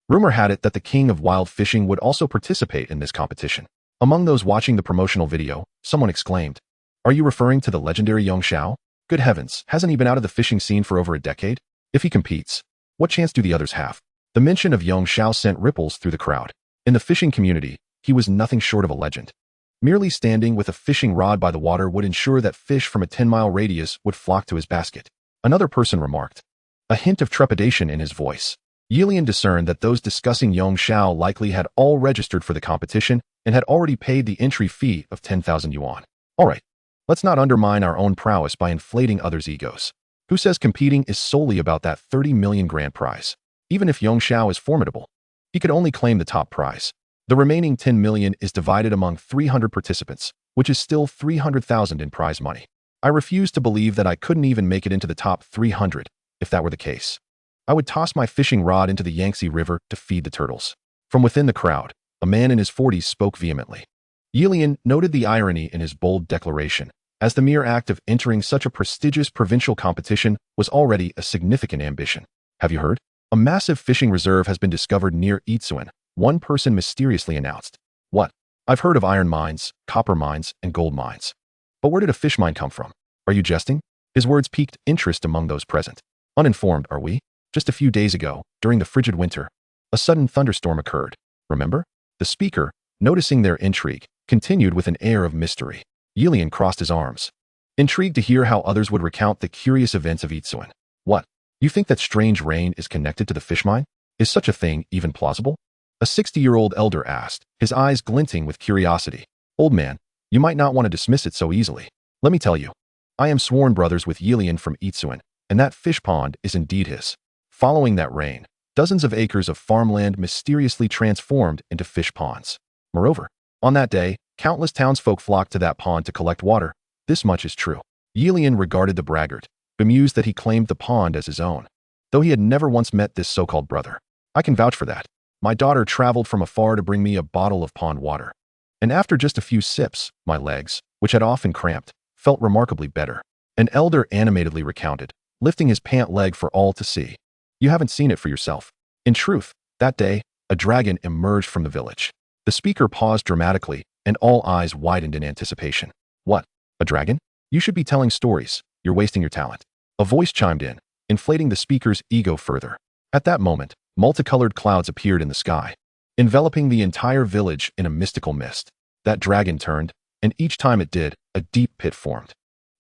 Rumor had it that the king of wild fishing would also participate in this competition. Among those watching the promotional video, someone exclaimed, "Are you referring to the legendary Yong Xiao? Good heavens, hasn't he been out of the fishing scene for over a decade? If he competes, what chance do the others have?" The mention of Yong Xiao sent ripples through the crowd. In the fishing community, he was nothing short of a legend. Merely standing with a fishing rod by the water would ensure that fish from a 10-mile radius would flock to his basket. Another person remarked, a hint of trepidation in his voice. Yilian discerned that those discussing Yong Xiao likely had all registered for the competition and had already paid the entry fee of 10,000 yuan. All right, let's not undermine our own prowess by inflating others' egos. Who says competing is solely about that 30 million grand prize? Even if Yong Xiao is formidable, he could only claim the top prize. The remaining 10 million is divided among 300 participants, which is still 300,000 in prize money. I refuse to believe that I couldn't even make it into the top 300, if that were the case. I would toss my fishing rod into the Yangtze River to feed the turtles. From within the crowd, a man in his 40s spoke vehemently. Yilian noted the irony in his bold declaration, as the mere act of entering such a prestigious provincial competition was already a significant ambition. "Have you heard? A massive fishing reserve has been discovered near Yitsuan," one person mysteriously announced. "What? I've heard of iron mines, copper mines, and gold mines. But where did a fish mine come from? Are you jesting?" His words piqued interest among those present. "Uninformed, are we? Just a few days ago, during the frigid winter, a sudden thunderstorm occurred. Remember?" The speaker, noticing their intrigue, continued with an air of mystery. Yilian crossed his arms, intrigued to hear how others would recount the curious events of Yitsuan. "What? You think that strange rain is connected to the fish mine? Is such a thing even plausible?" A 60-year-old elder asked, his eyes glinting with curiosity. "Old man, you might not want to dismiss it so easily. Let me tell you, I am sworn brothers with Yilian from Yitsuan, and that fish pond is indeed his. Following that rain, dozens of acres of farmland mysteriously transformed into fish ponds. Moreover, on that day, countless townsfolk flocked to that pond to collect water. This much is true." Yilian regarded the braggart, bemused that he claimed the pond as his own, though he had never once met this so-called brother. "I can vouch for that. My daughter traveled from afar to bring me a bottle of pond water. And after just a few sips, my legs, which had often cramped, felt remarkably better." An elder animatedly recounted, lifting his pant leg for all to see. "You haven't seen it for yourself. In truth, that day, a dragon emerged from the village." The speaker paused dramatically, and all eyes widened in anticipation. "What? A dragon? You should be telling stories. You're wasting your talent." A voice chimed in, inflating the speaker's ego further. At that moment, multicolored clouds appeared in the sky, enveloping the entire village in a mystical mist. That dragon turned, and each time it did, a deep pit formed.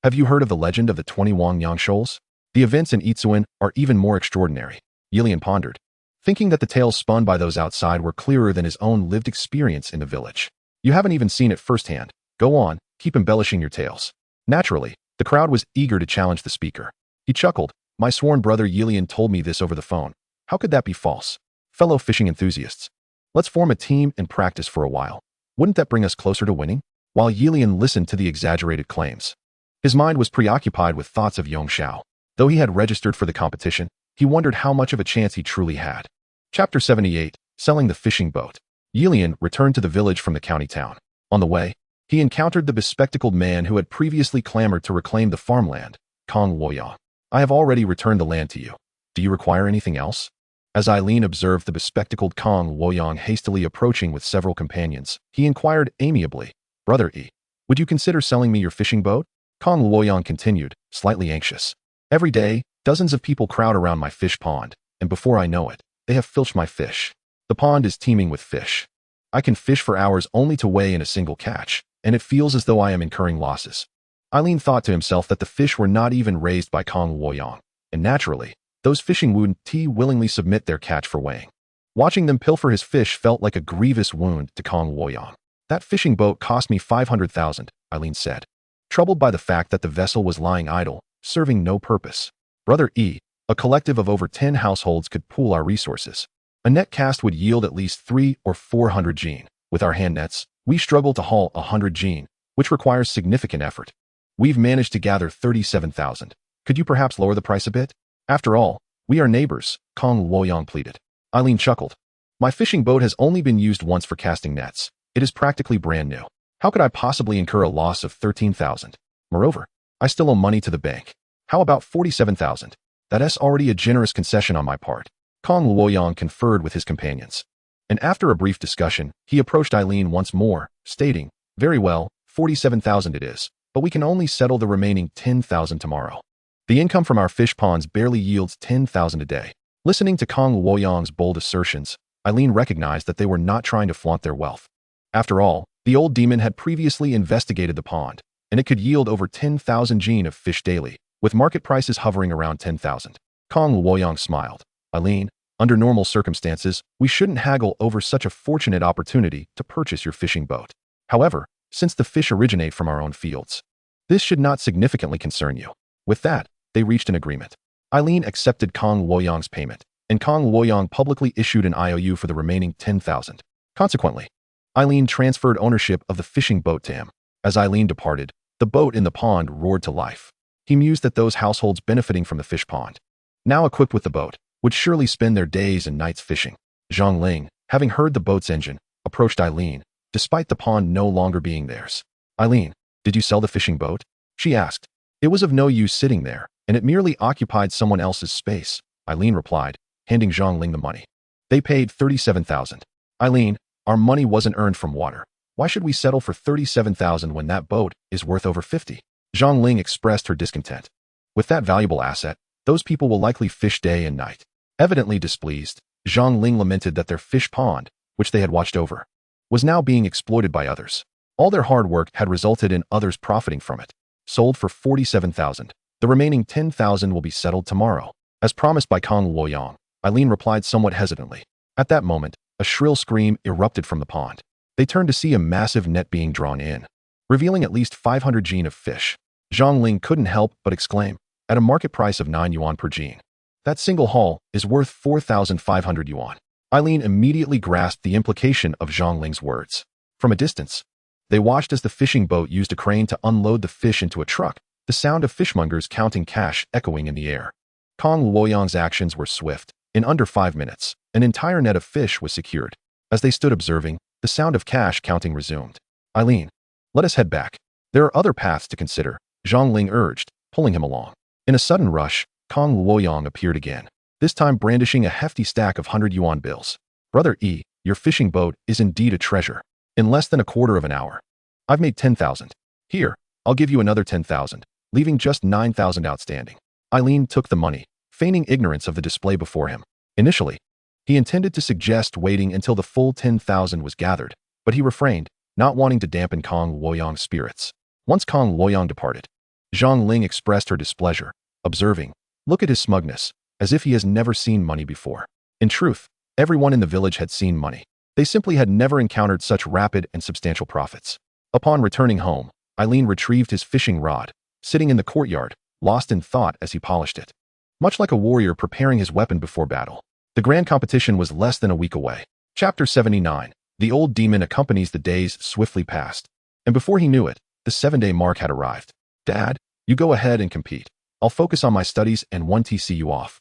"Have you heard of the legend of the 20 Wangyang shoals? The events in Yitsuan are even more extraordinary." Yilian pondered, thinking that the tales spun by those outside were clearer than his own lived experience in the village. You haven't even seen it firsthand. Go on, keep embellishing your tales. Naturally, the crowd was eager to challenge the speaker. He chuckled. My sworn brother Yilian told me this over the phone. How could that be false? Fellow fishing enthusiasts, let's form a team and practice for a while. Wouldn't that bring us closer to winning? While Yilian listened to the exaggerated claims, his mind was preoccupied with thoughts of Yong Xiao. Though he had registered for the competition, he wondered how much of a chance he truly had. Chapter 78, Selling the Fishing Boat. Yilian returned to the village from the county town. On the way, he encountered the bespectacled man who had previously clamored to reclaim the farmland, Kong Luoyang. I have already returned the land to you. Do you require anything else? As Eileen observed the bespectacled Kong Luoyang hastily approaching with several companions, he inquired amiably, Brother E, would you consider selling me your fishing boat? Kong Luoyang continued, slightly anxious. Every day, dozens of people crowd around my fish pond, and before I know it, they have filched my fish. The pond is teeming with fish. I can fish for hours only to weigh in a single catch, and it feels as though I am incurring losses. Eileen thought to himself that the fish were not even raised by Kong Luoyang, and naturally, those fishing wound willingly submit their catch for weighing. Watching them pilfer his fish felt like a grievous wound to Kong Luoyang. That fishing boat cost me 500,000, Eileen said, troubled by the fact that the vessel was lying idle, serving no purpose. Brother E, a collective of over 10 households could pool our resources. A net cast would yield at least 300 or 400 jin. With our hand nets, we struggle to haul 100 jin, which requires significant effort. We've managed to gather 37,000. Could you perhaps lower the price a bit? After all, we are neighbors, Kong Luoyang pleaded. Eileen chuckled. My fishing boat has only been used once for casting nets. It is practically brand new. How could I possibly incur a loss of 13,000? Moreover, I still owe money to the bank. How about 47,000? That's already a generous concession on my part. Kong Luoyang conferred with his companions. And after a brief discussion, he approached Eileen once more, stating, very well, 47,000 it is, but we can only settle the remaining 10,000 tomorrow. The income from our fish ponds barely yields 10,000 a day. Listening to Kong Luoyang's bold assertions, Eileen recognized that they were not trying to flaunt their wealth. After all, the old demon had previously investigated the pond, and it could yield over 10,000 jin of fish daily, with market prices hovering around 10,000. Kong Luoyang smiled. Eileen, under normal circumstances, we shouldn't haggle over such a fortunate opportunity to purchase your fishing boat. However, since the fish originate from our own fields, this should not significantly concern you. With that, they reached an agreement. Eileen accepted Kong Luoyang's payment, and Kong Luoyang publicly issued an IOU for the remaining 10,000. Consequently, Eileen transferred ownership of the fishing boat to him. As Eileen departed, the boat in the pond roared to life. He mused that those households benefiting from the fish pond, now equipped with the boat, would surely spend their days and nights fishing. Zhang Ling, having heard the boat's engine, approached Eileen, despite the pond no longer being theirs. Eileen, did you sell the fishing boat? She asked. It was of no use sitting there, and it merely occupied someone else's space, Eileen replied, handing Zhang Ling the money. They paid 37,000. Eileen, our money wasn't earned from water. Why should we settle for 37,000 when that boat is worth over 50? Zhang Ling expressed her discontent. With that valuable asset, those people will likely fish day and night. Evidently displeased, Zhang Ling lamented that their fish pond, which they had watched over, was now being exploited by others. All their hard work had resulted in others profiting from it. Sold for 47,000. The remaining 10,000 will be settled tomorrow. As promised by Kong Luoyang, Eileen replied somewhat hesitantly. At that moment, a shrill scream erupted from the pond. They turned to see a massive net being drawn in, revealing at least 500 jin of fish. Zhang Ling couldn't help but exclaim, at a market price of 9 yuan per jin. That single haul is worth 4,500 yuan. Eileen immediately grasped the implication of Zhang Ling's words. From a distance, they watched as the fishing boat used a crane to unload the fish into a truck, the sound of fishmongers counting cash echoing in the air. Kong Luoyang's actions were swift. In under 5 minutes, an entire net of fish was secured. As they stood observing, the sound of cash counting resumed. Eileen, let us head back. There are other paths to consider, Zhang Ling urged, pulling him along. In a sudden rush, Kong Luoyang appeared again, this time brandishing a hefty stack of 100 yuan bills. Brother E, your fishing boat is indeed a treasure. In less than a quarter of an hour, I've made 10,000. Here, I'll give you another 10,000, leaving just 9,000 outstanding. Eileen took the money, feigning ignorance of the display before him. Initially, he intended to suggest waiting until the full 10,000 was gathered, but he refrained, not wanting to dampen Kong Luoyang's spirits. Once Kong Luoyang departed, Zhang Ling expressed her displeasure, observing, look at his smugness, as if he has never seen money before. In truth, everyone in the village had seen money. They simply had never encountered such rapid and substantial profits. Upon returning home, Eileen retrieved his fishing rod, sitting in the courtyard, lost in thought as he polished it. Much like a warrior preparing his weapon before battle. The grand competition was less than a week away. Chapter 79. The old demon accompanies the days swiftly past. And before he knew it, the 7-day mark had arrived. Dad, you go ahead and compete. I'll focus on my studies and 1TC you off.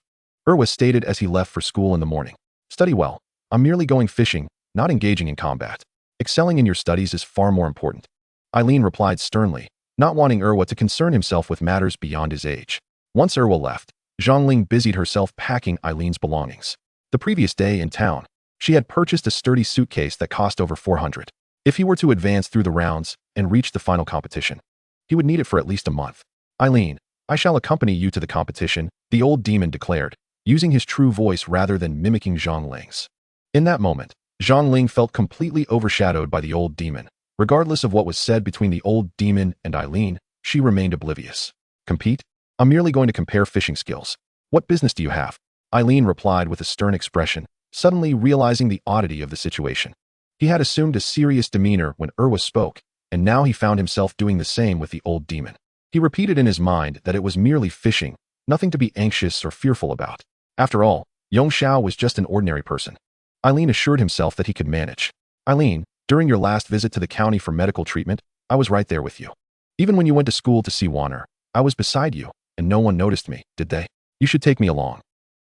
Urwa stated as he left for school in the morning. Study well. I'm merely going fishing, not engaging in combat. Excelling in your studies is far more important. Eileen replied sternly, not wanting Urwa to concern himself with matters beyond his age. Once Urwa left, Zhongling busied herself packing Eileen's belongings. The previous day in town, she had purchased a sturdy suitcase that cost over 400. If he were to advance through the rounds and reach the final competition, he would need it for at least a month. Eileen, I shall accompany you to the competition, the old demon declared, using his true voice rather than mimicking Zhongling's. In that moment, Zhongling felt completely overshadowed by the old demon. Regardless of what was said between the old demon and Eileen, she remained oblivious. Compete? I'm merely going to compare fishing skills. What business do you have? Eileen replied with a stern expression, suddenly realizing the oddity of the situation. He had assumed a serious demeanor when Urwa spoke, and now he found himself doing the same with the old demon. He repeated in his mind that it was merely fishing, nothing to be anxious or fearful about. After all, Yong Xiao was just an ordinary person. Eileen assured himself that he could manage. Eileen, during your last visit to the county for medical treatment, I was right there with you. Even when you went to school to see Warner, I was beside you, and no one noticed me, did they? You should take me along.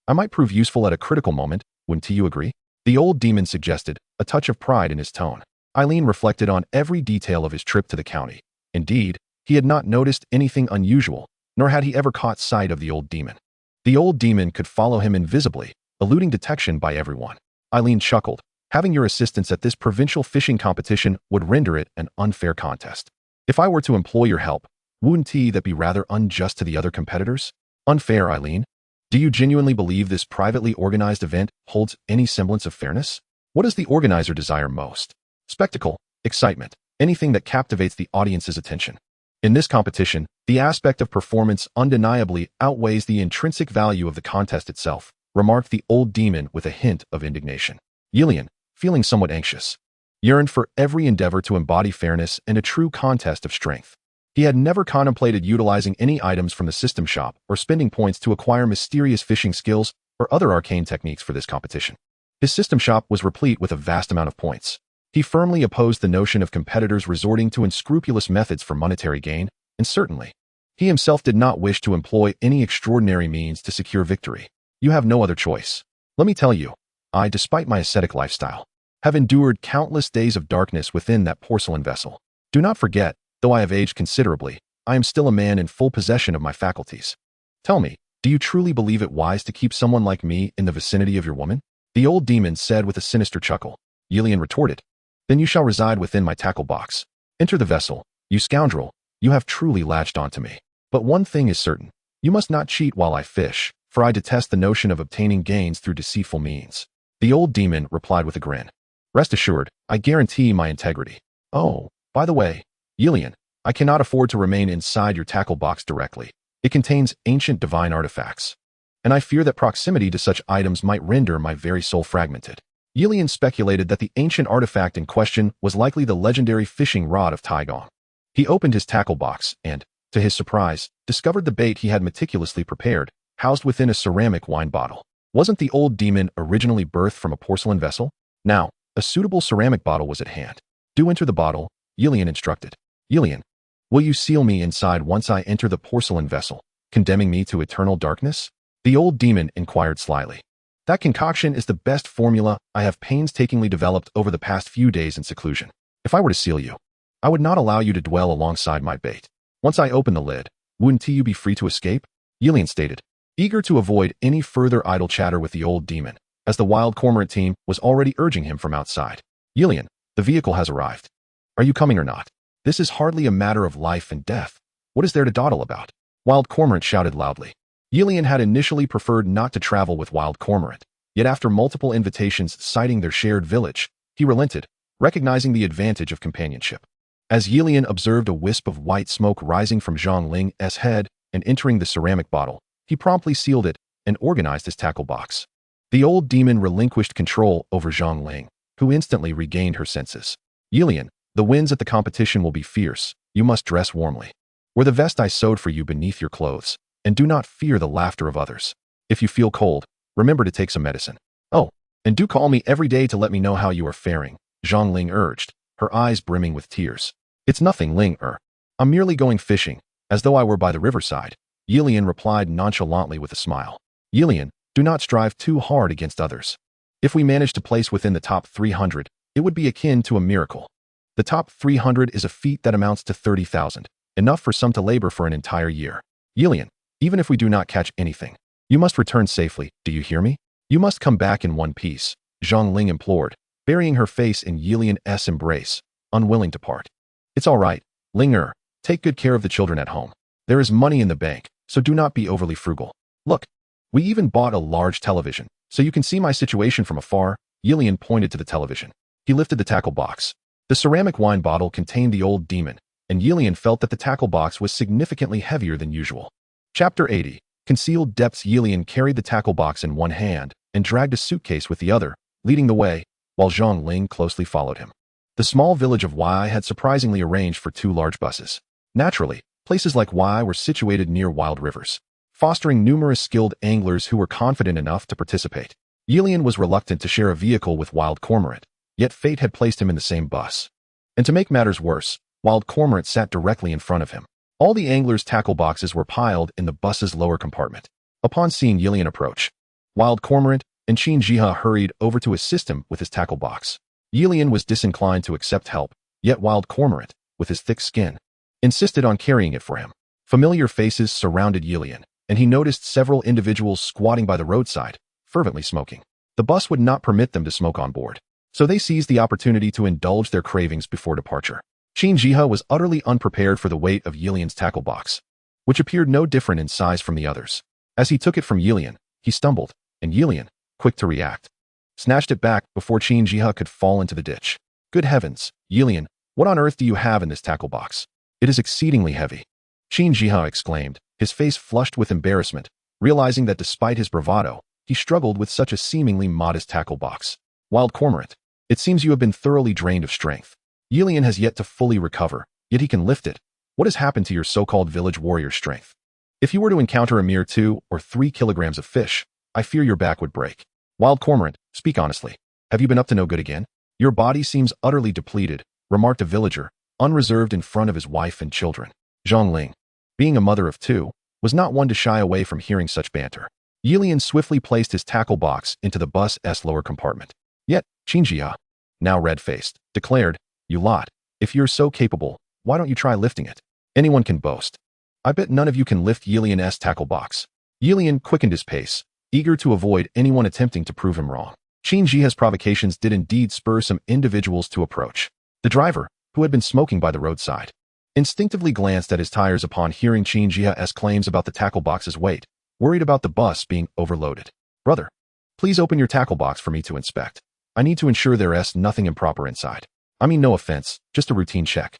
I might prove useful at a critical moment, wouldn't you agree? The old demon suggested, a touch of pride in his tone. Eileen reflected on every detail of his trip to the county. Indeed, he had not noticed anything unusual, nor had he ever caught sight of the old demon. The old demon could follow him invisibly, eluding detection by everyone. Eileen chuckled. Having your assistance at this provincial fishing competition would render it an unfair contest. If I were to employ your help, wouldn't that be rather unjust to the other competitors? Unfair, Eileen? Do you genuinely believe this privately organized event holds any semblance of fairness? What does the organizer desire most? Spectacle, excitement, anything that captivates the audience's attention. In this competition, the aspect of performance undeniably outweighs the intrinsic value of the contest itself, remarked the old demon with a hint of indignation. Yilian, feeling somewhat anxious, yearned for every endeavor to embody fairness and a true contest of strength. He had never contemplated utilizing any items from the system shop or spending points to acquire mysterious fishing skills or other arcane techniques for this competition. His system shop was replete with a vast amount of points. He firmly opposed the notion of competitors resorting to unscrupulous methods for monetary gain, and certainly, he himself did not wish to employ any extraordinary means to secure victory. You have no other choice. Let me tell you, I, despite my ascetic lifestyle, have endured countless days of darkness within that porcelain vessel. Do not forget, though I have aged considerably, I am still a man in full possession of my faculties. Tell me, do you truly believe it wise to keep someone like me in the vicinity of your woman? The old demon said with a sinister chuckle. Yilian retorted. Then you shall reside within my tackle box. Enter the vessel, you scoundrel, you have truly latched onto me. But one thing is certain, you must not cheat while I fish, for I detest the notion of obtaining gains through deceitful means. The old demon replied with a grin. Rest assured, I guarantee my integrity. Oh, by the way, Yilian, I cannot afford to remain inside your tackle box directly. It contains ancient divine artifacts, and I fear that proximity to such items might render my very soul fragmented. Yilian speculated that the ancient artifact in question was likely the legendary fishing rod of Taigong. He opened his tackle box and, to his surprise, discovered the bait he had meticulously prepared, housed within a ceramic wine bottle. Wasn't the old demon originally birthed from a porcelain vessel? Now, a suitable ceramic bottle was at hand. Do enter the bottle, Yilian instructed. Yilian, will you seal me inside once I enter the porcelain vessel, condemning me to eternal darkness? The old demon inquired slyly. That concoction is the best formula I have painstakingly developed over the past few days in seclusion. If I were to seal you, I would not allow you to dwell alongside my bait. Once I open the lid, wouldn't you be free to escape? Yilian stated, eager to avoid any further idle chatter with the old demon, as the wild cormorant team was already urging him from outside. Yilian, the vehicle has arrived. Are you coming or not? This is hardly a matter of life and death. What is there to dawdle about? Wild Cormorant shouted loudly. Yilian had initially preferred not to travel with Wild Cormorant, yet after multiple invitations citing their shared village, he relented, recognizing the advantage of companionship. As Yilian observed a wisp of white smoke rising from Zhang Ling's head and entering the ceramic bottle, he promptly sealed it and organized his tackle box. The old demon relinquished control over Zhang Ling, who instantly regained her senses. Yilian, the winds at the competition will be fierce. You must dress warmly. Wear the vest I sewed for you beneath your clothes, and do not fear the laughter of others. If you feel cold, remember to take some medicine. Oh, and do call me every day to let me know how you are faring, Zhang Ling urged, her eyes brimming with tears. It's nothing, Ling. I'm merely going fishing, as though I were by the riverside, Yilian replied nonchalantly with a smile. Yilian, do not strive too hard against others. If we manage to place within the top 300, it would be akin to a miracle. The top 300 is a feat that amounts to 30,000, enough for some to labor for an entire year. Yilian, even if we do not catch anything, you must return safely, do you hear me? You must come back in one piece, Zhang Ling implored, burying her face in Yilian's embrace, unwilling to part. It's all right, Ling. Take good care of the children at home. There is money in the bank, so do not be overly frugal. Look, we even bought a large television, so you can see my situation from afar. Yilian pointed to the television. He lifted the tackle box. The ceramic wine bottle contained the old demon, and Yilian felt that the tackle box was significantly heavier than usual. Chapter 80. Concealed Depths. Yilian carried the tackle box in one hand and dragged a suitcase with the other, leading the way, while Zhang Ling closely followed him. The small village of Wai had surprisingly arranged for 2 large buses. Naturally, places like Wai were situated near wild rivers, fostering numerous skilled anglers who were confident enough to participate. Yilian was reluctant to share a vehicle with Wild Cormorant, yet fate had placed him in the same bus. And to make matters worse, Wild Cormorant sat directly in front of him. All the anglers' tackle boxes were piled in the bus's lower compartment. Upon seeing Yilian approach, Wild Cormorant and Qin Jiha hurried over to assist him with his tackle box. Yilian was disinclined to accept help, yet Wild Cormorant, with his thick skin, insisted on carrying it for him. Familiar faces surrounded Yilian, and he noticed several individuals squatting by the roadside, fervently smoking. The bus would not permit them to smoke on board, so they seized the opportunity to indulge their cravings before departure. Qin Jiha was utterly unprepared for the weight of Yilian's tackle box, which appeared no different in size from the others. As he took it from Yilian, he stumbled, and Yilian, quick to react, snatched it back before Qin Jiha could fall into the ditch. Good heavens, Yilian, what on earth do you have in this tackle box? It is exceedingly heavy. Qin Jiha exclaimed, his face flushed with embarrassment, realizing that despite his bravado, he struggled with such a seemingly modest tackle box. Wild Cormorant, it seems you have been thoroughly drained of strength. Yilian has yet to fully recover, yet he can lift it. What has happened to your so-called village warrior strength? If you were to encounter a mere 2 or 3 kilograms of fish, I fear your back would break. Wild Cormorant, speak honestly. Have you been up to no good again? Your body seems utterly depleted, remarked a villager, unreserved in front of his wife and children. Zhang Ling, being a mother of 2, was not one to shy away from hearing such banter. Yilian swiftly placed his tackle box into the bus's lower compartment. Yet, Qin Jiha, now red-faced, declared, you lot, if you're so capable, why don't you try lifting it? Anyone can boast. I bet none of you can lift Yilian's tackle box. Yilian quickened his pace, eager to avoid anyone attempting to prove him wrong. Qin Jiha's provocations did indeed spur some individuals to approach. The driver, who had been smoking by the roadside, instinctively glanced at his tires upon hearing Qin Jiha's claims about the tackle box's weight, worried about the bus being overloaded. Brother, please open your tackle box for me to inspect. I need to ensure there's nothing improper inside. I mean no offense, just a routine check.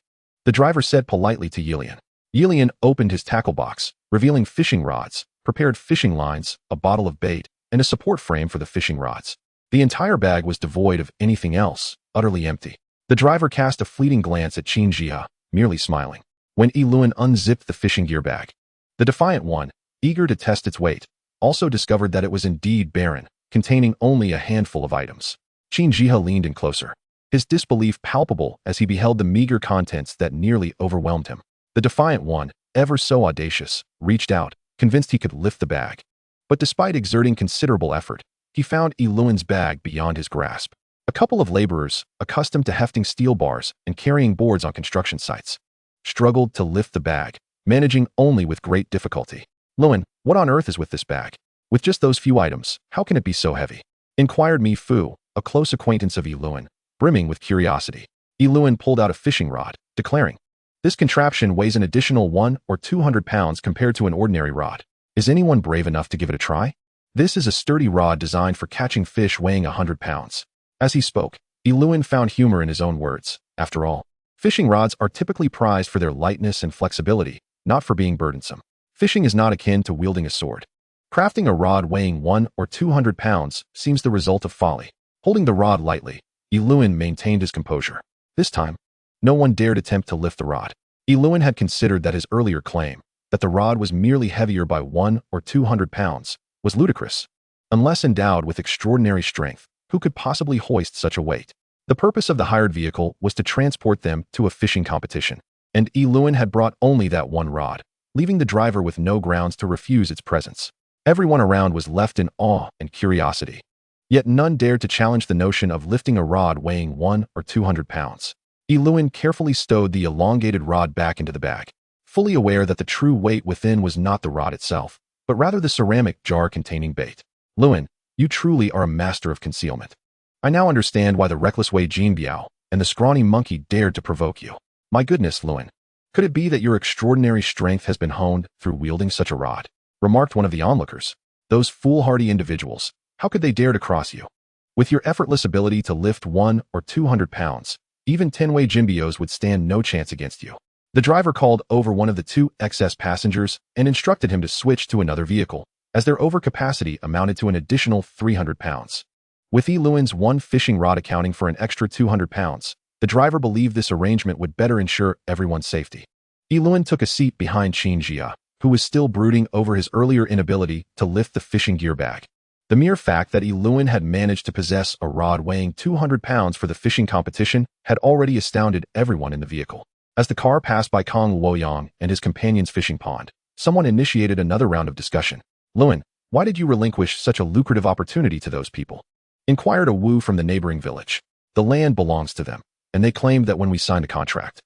The driver said politely to Yilian. Yilian opened his tackle box, revealing fishing rods, prepared fishing lines, a bottle of bait, and a support frame for the fishing rods. The entire bag was devoid of anything else, utterly empty. The driver cast a fleeting glance at Qin Jiha, merely smiling. When Yiluan unzipped the fishing gear bag, the defiant one, eager to test its weight, also discovered that it was indeed barren, containing only a handful of items. Qin Jiha leaned in closer, his disbelief palpable as he beheld the meager contents that nearly overwhelmed him. The defiant one, ever so audacious, reached out, convinced he could lift the bag. But despite exerting considerable effort, he found Yiluan's bag beyond his grasp. A couple of laborers, accustomed to hefting steel bars and carrying boards on construction sites, struggled to lift the bag, managing only with great difficulty. Luan, what on earth is with this bag? With just those few items, how can it be so heavy? Inquired Mi Fu, a close acquaintance of Yiluan, brimming with curiosity. Yiluan pulled out a fishing rod, declaring, this contraption weighs an additional 100 or 200 pounds compared to an ordinary rod. Is anyone brave enough to give it a try? This is a sturdy rod designed for catching fish weighing 100 pounds. As he spoke, Yiluan found humor in his own words. After all, fishing rods are typically prized for their lightness and flexibility, not for being burdensome. Fishing is not akin to wielding a sword. Crafting a rod weighing 100 or 200 pounds seems the result of folly. Holding the rod lightly, Lewin maintained his composure. This time, no one dared attempt to lift the rod. Lewin had considered that his earlier claim, that the rod was merely heavier by 100 or 200 pounds, was ludicrous. Unless endowed with extraordinary strength, who could possibly hoist such a weight? The purpose of the hired vehicle was to transport them to a fishing competition, and Lewin had brought only that one rod, leaving the driver with no grounds to refuse its presence. Everyone around was left in awe and curiosity. Yet none dared to challenge the notion of lifting a rod weighing 100 or 200 pounds. Lewin carefully stowed the elongated rod back into the bag, fully aware that the true weight within was not the rod itself, but rather the ceramic jar containing bait. Lewin, you truly are a master of concealment. I now understand why the reckless Wei Jinbiao and the scrawny monkey dared to provoke you. My goodness, Lewin. Could it be that your extraordinary strength has been honed through wielding such a rod? Remarked one of the onlookers. Those foolhardy individuals, how could they dare to cross you? With your effortless ability to lift 100 or 200 pounds, even 10 Wei Jinbios would stand no chance against you. The driver called over one of the two excess passengers and instructed him to switch to another vehicle, as their overcapacity amounted to an additional 300 pounds. With Lewin's one fishing rod accounting for an extra 200 pounds, the driver believed this arrangement would better ensure everyone's safety. Lewin took a seat behind Qin Jia, who was still brooding over his earlier inability to lift the fishing gear bag. The mere fact that Lewin had managed to possess a rod weighing 200 pounds for the fishing competition had already astounded everyone in the vehicle. As the car passed by Kong Luoyang and his companion's fishing pond, someone initiated another round of discussion. Lewin, why did you relinquish such a lucrative opportunity to those people? Inquired a Wu from the neighboring village. The land belongs to them, and they claimed that when we signed a contract,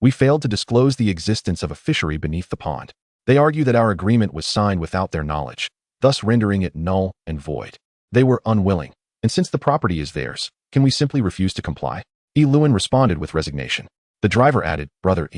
we failed to disclose the existence of a fishery beneath the pond. They argue that our agreement was signed without their knowledge, thus rendering it null and void. They were unwilling, and since the property is theirs, can we simply refuse to comply? Lewin responded with resignation. The driver added, Brother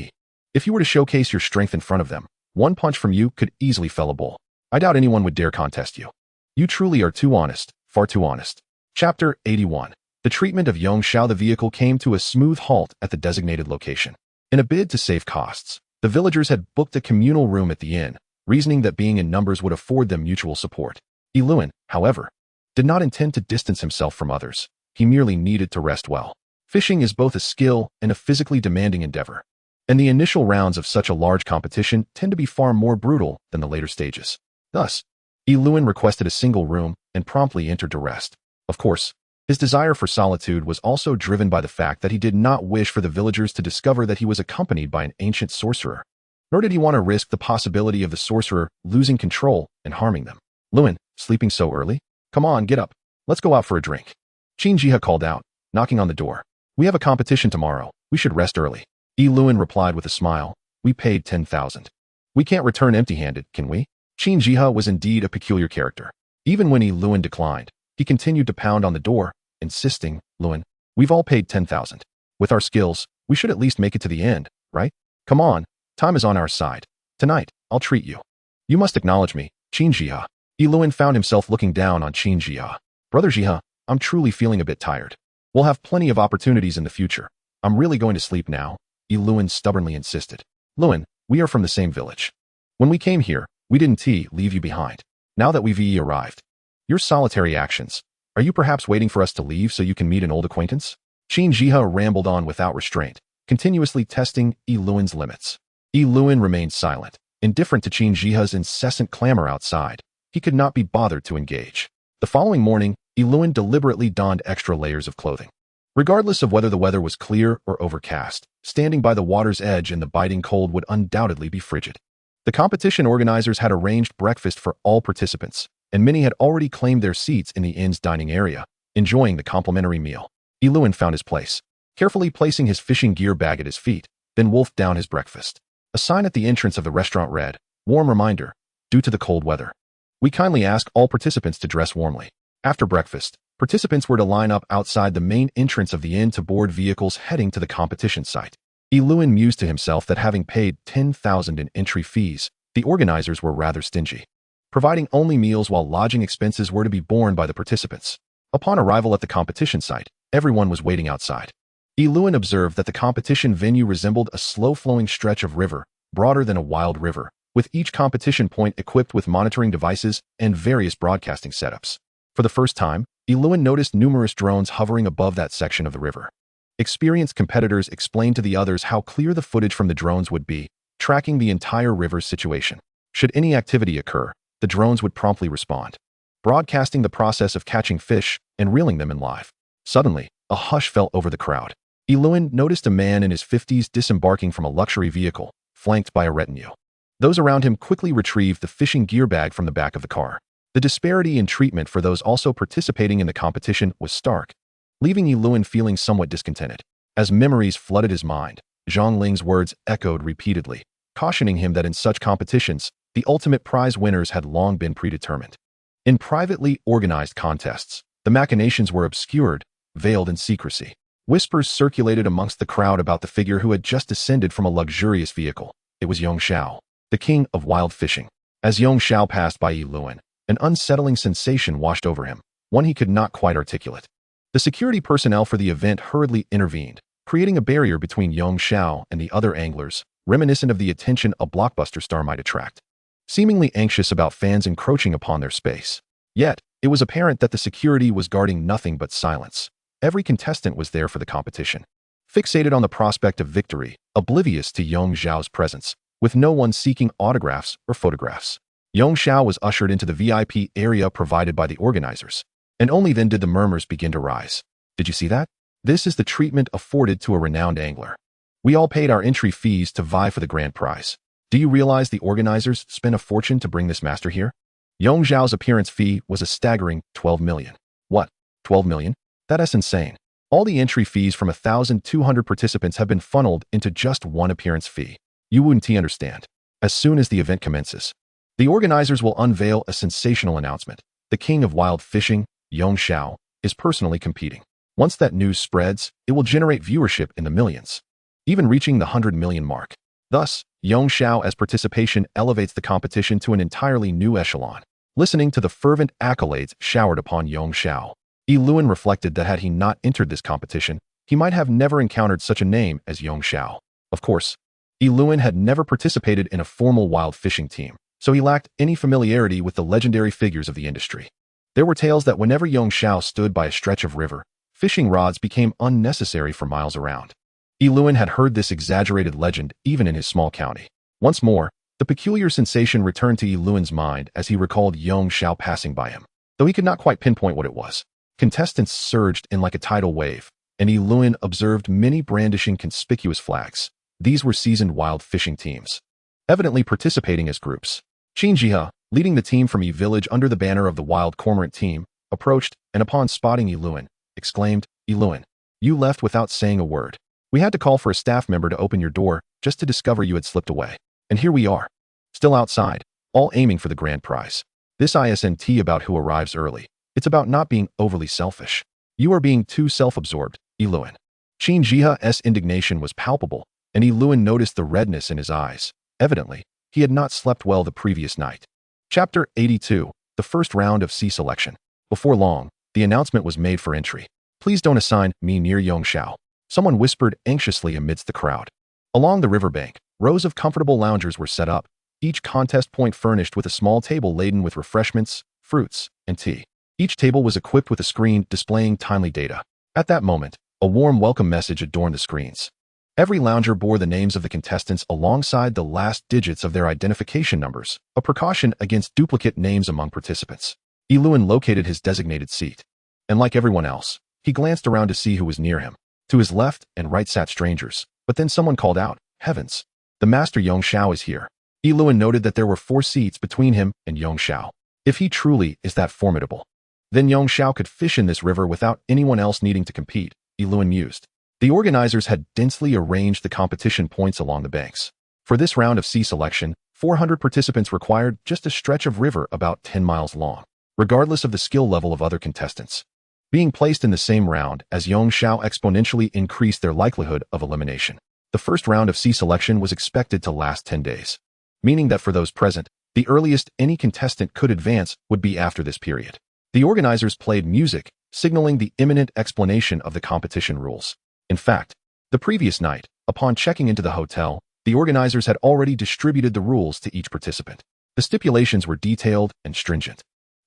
if you were to showcase your strength in front of them, one punch from you could easily fell a bull. I doubt anyone would dare contest you. You truly are too honest, far too honest. Chapter 81. The treatment of Yong Xiao. The vehicle came to a smooth halt at the designated location. In a bid to save costs, the villagers had booked a communal room at the inn, reasoning that being in numbers would afford them mutual support. Lewin, however, did not intend to distance himself from others. He merely needed to rest well. Fishing is both a skill and a physically demanding endeavor, and the initial rounds of such a large competition tend to be far more brutal than the later stages. Thus, Lewin requested a single room and promptly entered to rest. Of course, his desire for solitude was also driven by the fact that he did not wish for the villagers to discover that he was accompanied by an ancient sorcerer, nor did he want to risk the possibility of the sorcerer losing control and harming them. Lewin, sleeping so early? Come on, get up. Let's go out for a drink. Qin Jia called out, knocking on the door. We have a competition tomorrow. We should rest early. Lewin replied with a smile. We paid 10,000. We can't return empty-handed, can we? Qin Jia was indeed a peculiar character. Even when Lewin declined, he continued to pound on the door, insisting, Lewin, we've all paid 10,000. With our skills, we should at least make it to the end, right? Come on, time is on our side. Tonight, I'll treat you. You must acknowledge me, Qin Jia. Lewin found himself looking down on Qin Jia. Brother Jia, I'm truly feeling a bit tired. We'll have plenty of opportunities in the future. I'm really going to sleep now, Lewin stubbornly insisted. Lewin, we are from the same village. When we came here, we didn't leave you behind. Now that we've arrived, your solitary actions, are you perhaps waiting for us to leave so you can meet an old acquaintance? Qin Jia rambled on without restraint, continuously testing Lewin's limits. Lewin remained silent, indifferent to Qin Jia's incessant clamor outside. He could not be bothered to engage. The following morning, Lewin deliberately donned extra layers of clothing. Regardless of whether the weather was clear or overcast, standing by the water's edge in the biting cold would undoubtedly be frigid. The competition organizers had arranged breakfast for all participants, and many had already claimed their seats in the inn's dining area, enjoying the complimentary meal. Lewin found his place, carefully placing his fishing gear bag at his feet, then wolfed down his breakfast. A sign at the entrance of the restaurant read, Warm reminder, due to the cold weather. We kindly ask all participants to dress warmly. After breakfast, participants were to line up outside the main entrance of the inn to board vehicles heading to the competition site. Lewin mused to himself that having paid 10,000 in entry fees, the organizers were rather stingy, providing only meals while lodging expenses were to be borne by the participants. Upon arrival at the competition site, everyone was waiting outside. Lewin observed that the competition venue resembled a slow-flowing stretch of river, broader than a wild river, with each competition point equipped with monitoring devices and various broadcasting setups. For the first time, Lewin noticed numerous drones hovering above that section of the river. Experienced competitors explained to the others how clear the footage from the drones would be, tracking the entire river's situation. Should any activity occur, the drones would promptly respond, broadcasting the process of catching fish and reeling them in live. Suddenly, a hush fell over the crowd. Lewin noticed a man in his 50s disembarking from a luxury vehicle, flanked by a retinue. Those around him quickly retrieved the fishing gear bag from the back of the car. The disparity in treatment for those also participating in the competition was stark, leaving Lewin feeling somewhat discontented. As memories flooded his mind, Zhang Ling's words echoed repeatedly, cautioning him that in such competitions, the ultimate prize winners had long been predetermined. In privately organized contests, the machinations were obscured, veiled in secrecy. Whispers circulated amongst the crowd about the figure who had just descended from a luxurious vehicle. It was Yong Xiao, the king of wild fishing. As Yong Xiao passed by Lewin, an unsettling sensation washed over him, one he could not quite articulate. The security personnel for the event hurriedly intervened, creating a barrier between Yong Xiao and the other anglers, reminiscent of the attention a blockbuster star might attract. Seemingly anxious about fans encroaching upon their space. Yet, it was apparent that the security was guarding nothing but silence. Every contestant was there for the competition, fixated on the prospect of victory, oblivious to Yong Xiao's presence, with no one seeking autographs or photographs. Yong Xiao was ushered into the VIP area provided by the organizers, and only then did the murmurs begin to rise. Did you see that? This is the treatment afforded to a renowned angler. We all paid our entry fees to vie for the grand prize. Do you realize the organizers spent a fortune to bring this master here? Yong Xiao's appearance fee was a staggering 12 million. What? 12 million? That's insane. All the entry fees from 1,200 participants have been funneled into just one appearance fee. You wouldn't understand. As soon as the event commences, the organizers will unveil a sensational announcement. The king of wild fishing, Yong Xiao, is personally competing. Once that news spreads, it will generate viewership in the millions, even reaching the 100 million mark. Thus, Yong Xiao as participation elevates the competition to an entirely new echelon. Listening to the fervent accolades showered upon Yong Xiao, Lewin reflected that had he not entered this competition, he might have never encountered such a name as Yong Xiao. Of course, Lewin had never participated in a formal wild fishing team, so he lacked any familiarity with the legendary figures of the industry. There were tales that whenever Yong Xiao stood by a stretch of river, fishing rods became unnecessary for miles around. Lewin had heard this exaggerated legend even in his small county. Once more, the peculiar sensation returned to Lewin's mind as he recalled Yong Xiao passing by him, though he could not quite pinpoint what it was. Contestants surged in like a tidal wave, and Lewin observed many brandishing conspicuous flags. These were seasoned wild fishing teams, evidently participating as groups. Qin Jia, leading the team from village under the banner of the wild cormorant team, approached and upon spotting Lewin, exclaimed, "Lewin, you left without saying a word. We had to call for a staff member to open your door just to discover you had slipped away. And here we are, still outside, all aiming for the grand prize. This isn't about who arrives early. It's about not being overly selfish. You are being too self-absorbed, Lewin." Qin Jia's indignation was palpable, and Lewin noticed the redness in his eyes. Evidently, he had not slept well the previous night. Chapter 82, the first round of sea selection. Before long, the announcement was made for entry. "Please don't assign me near Yong Xiao," someone whispered anxiously amidst the crowd. Along the riverbank, rows of comfortable loungers were set up, each contest point furnished with a small table laden with refreshments, fruits, and tea. Each table was equipped with a screen displaying timely data. At that moment, a warm welcome message adorned the screens. Every lounger bore the names of the contestants alongside the last digits of their identification numbers, a precaution against duplicate names among participants. Lewin located his designated seat, and like everyone else, he glanced around to see who was near him. To his left and right sat strangers, but then someone called out, "Heavens! The master Yong Xiao is here." Lewin noted that there were 4 seats between him and Yong Xiao. If he truly is that formidable, then Yong Xiao could fish in this river without anyone else needing to compete, Lewin mused. The organizers had densely arranged the competition points along the banks. For this round of sea selection, 400 participants required just a stretch of river about 10 miles long, regardless of the skill level of other contestants. Being placed in the same round as Yong Xiao exponentially increased their likelihood of elimination. The first round of sea selection was expected to last 10 days, meaning that for those present, the earliest any contestant could advance would be after this period. The organizers played music, signaling the imminent explanation of the competition rules. In fact, the previous night, upon checking into the hotel, the organizers had already distributed the rules to each participant. The stipulations were detailed and stringent.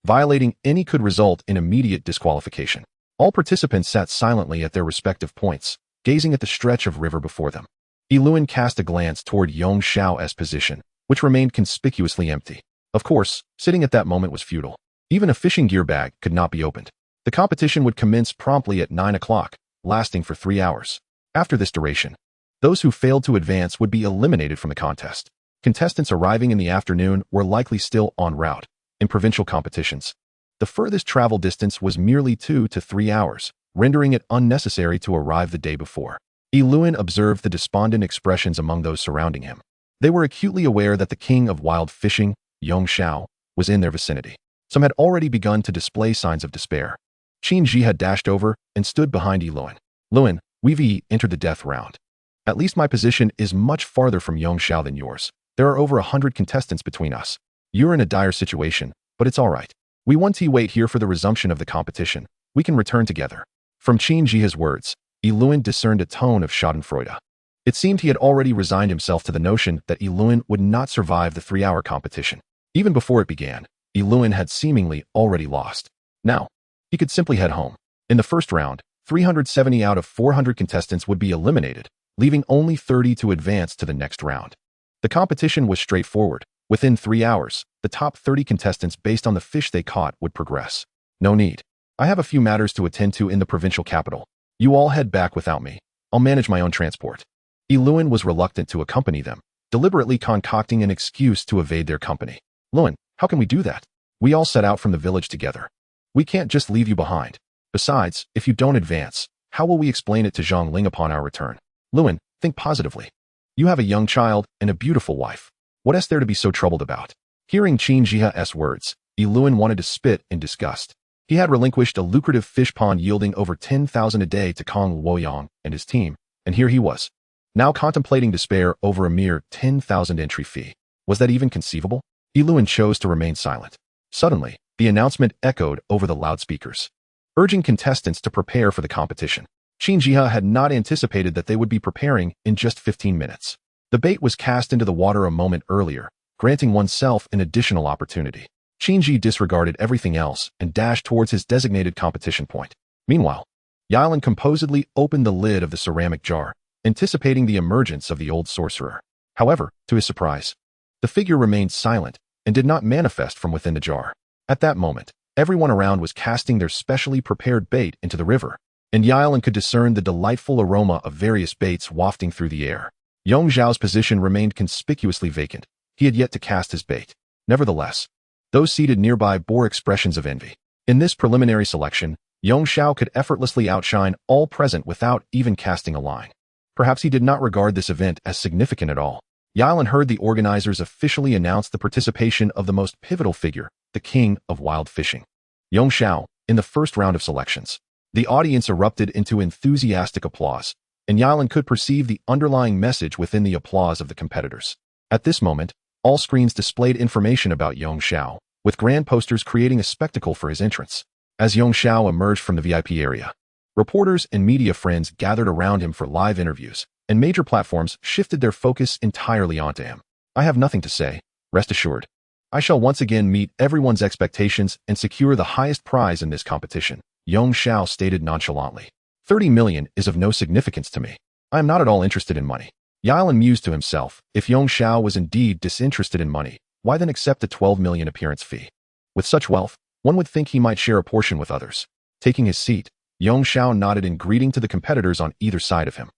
Violating any could result in immediate disqualification. All participants sat silently at their respective points, gazing at the stretch of river before them. Yiluan cast a glance toward Yong Xiao's position, which remained conspicuously empty. Of course, sitting at that moment was futile. Even a fishing gear bag could not be opened. The competition would commence promptly at 9 o'clock, lasting for 3 hours. After this duration, those who failed to advance would be eliminated from the contest. Contestants arriving in the afternoon were likely still en route. In provincial competitions, the furthest travel distance was merely 2 to 3 hours, rendering it unnecessary to arrive the day before. Yiluan observed the despondent expressions among those surrounding him. They were acutely aware that the king of wild fishing, Yong Xiao, was in their vicinity. Some had already begun to display signs of despair. Qin Ji had dashed over and stood behind Yiluan. Luan, we've entered the death round. At least my position is much farther from Yong Xiao than yours. There are over 100 contestants between us. You're in a dire situation, but it's all right. We want to wait here for the resumption of the competition. We can return together. From Qin Ji's words, Yiluan discerned a tone of schadenfreude. It seemed he had already resigned himself to the notion that Yiluan would not survive the 3-hour competition. Even before it began, Yiluan had seemingly already lost. Now, he could simply head home. In the first round, 370 out of 400 contestants would be eliminated, leaving only 30 to advance to the next round. The competition was straightforward. Within 3 hours, the top 30 contestants based on the fish they caught would progress. No need. I have a few matters to attend to in the provincial capital. You all head back without me. I'll manage my own transport. Yiluan was reluctant to accompany them, deliberately concocting an excuse to evade their company. Luan, how can we do that? We all set out from the village together. We can't just leave you behind. Besides, if you don't advance, how will we explain it to Zhongling upon our return? Luan, think positively. You have a young child and a beautiful wife. What is there to be so troubled about? Hearing Qin Ji's words, Yiluan wanted to spit in disgust. He had relinquished a lucrative fish pond yielding over 10,000 a day to Kong Luoyang and his team, and here he was, now contemplating despair over a mere 10,000 entry fee. Was that even conceivable? Yiluan chose to remain silent. Suddenly, the announcement echoed over the loudspeakers, urging contestants to prepare for the competition. Qin Ji had not anticipated that they would be preparing in just 15 minutes. The bait was cast into the water a moment earlier, granting oneself an additional opportunity. Qin Ji disregarded everything else and dashed towards his designated competition point. Meanwhile, Yilan composedly opened the lid of the ceramic jar, anticipating the emergence of the old sorcerer. However, to his surprise, the figure remained silent and did not manifest from within the jar. At that moment, everyone around was casting their specially prepared bait into the river, and Yilan could discern the delightful aroma of various baits wafting through the air. Yong Xiao's position remained conspicuously vacant. He had yet to cast his bait. Nevertheless, those seated nearby bore expressions of envy. In this preliminary selection, Yong Xiao could effortlessly outshine all present without even casting a line. Perhaps he did not regard this event as significant at all. Yilan heard the organizers officially announce the participation of the most pivotal figure, the king of wild fishing, Yong Xiao, in the first round of selections. The audience erupted into enthusiastic applause, and Yilan could perceive the underlying message within the applause of the competitors. At this moment, all screens displayed information about Yong Xiao, with grand posters creating a spectacle for his entrance. As Yong Xiao emerged from the VIP area, reporters and media friends gathered around him for live interviews, and major platforms shifted their focus entirely onto him. I have nothing to say, rest assured. I shall once again meet everyone's expectations and secure the highest prize in this competition, Yong Xiao stated nonchalantly. 30 million is of no significance to me. I am not at all interested in money. Yilan mused to himself, if Yong Xiao was indeed disinterested in money, why then accept a 12 million appearance fee? With such wealth, one would think he might share a portion with others. Taking his seat, Yong Xiao nodded in greeting to the competitors on either side of him.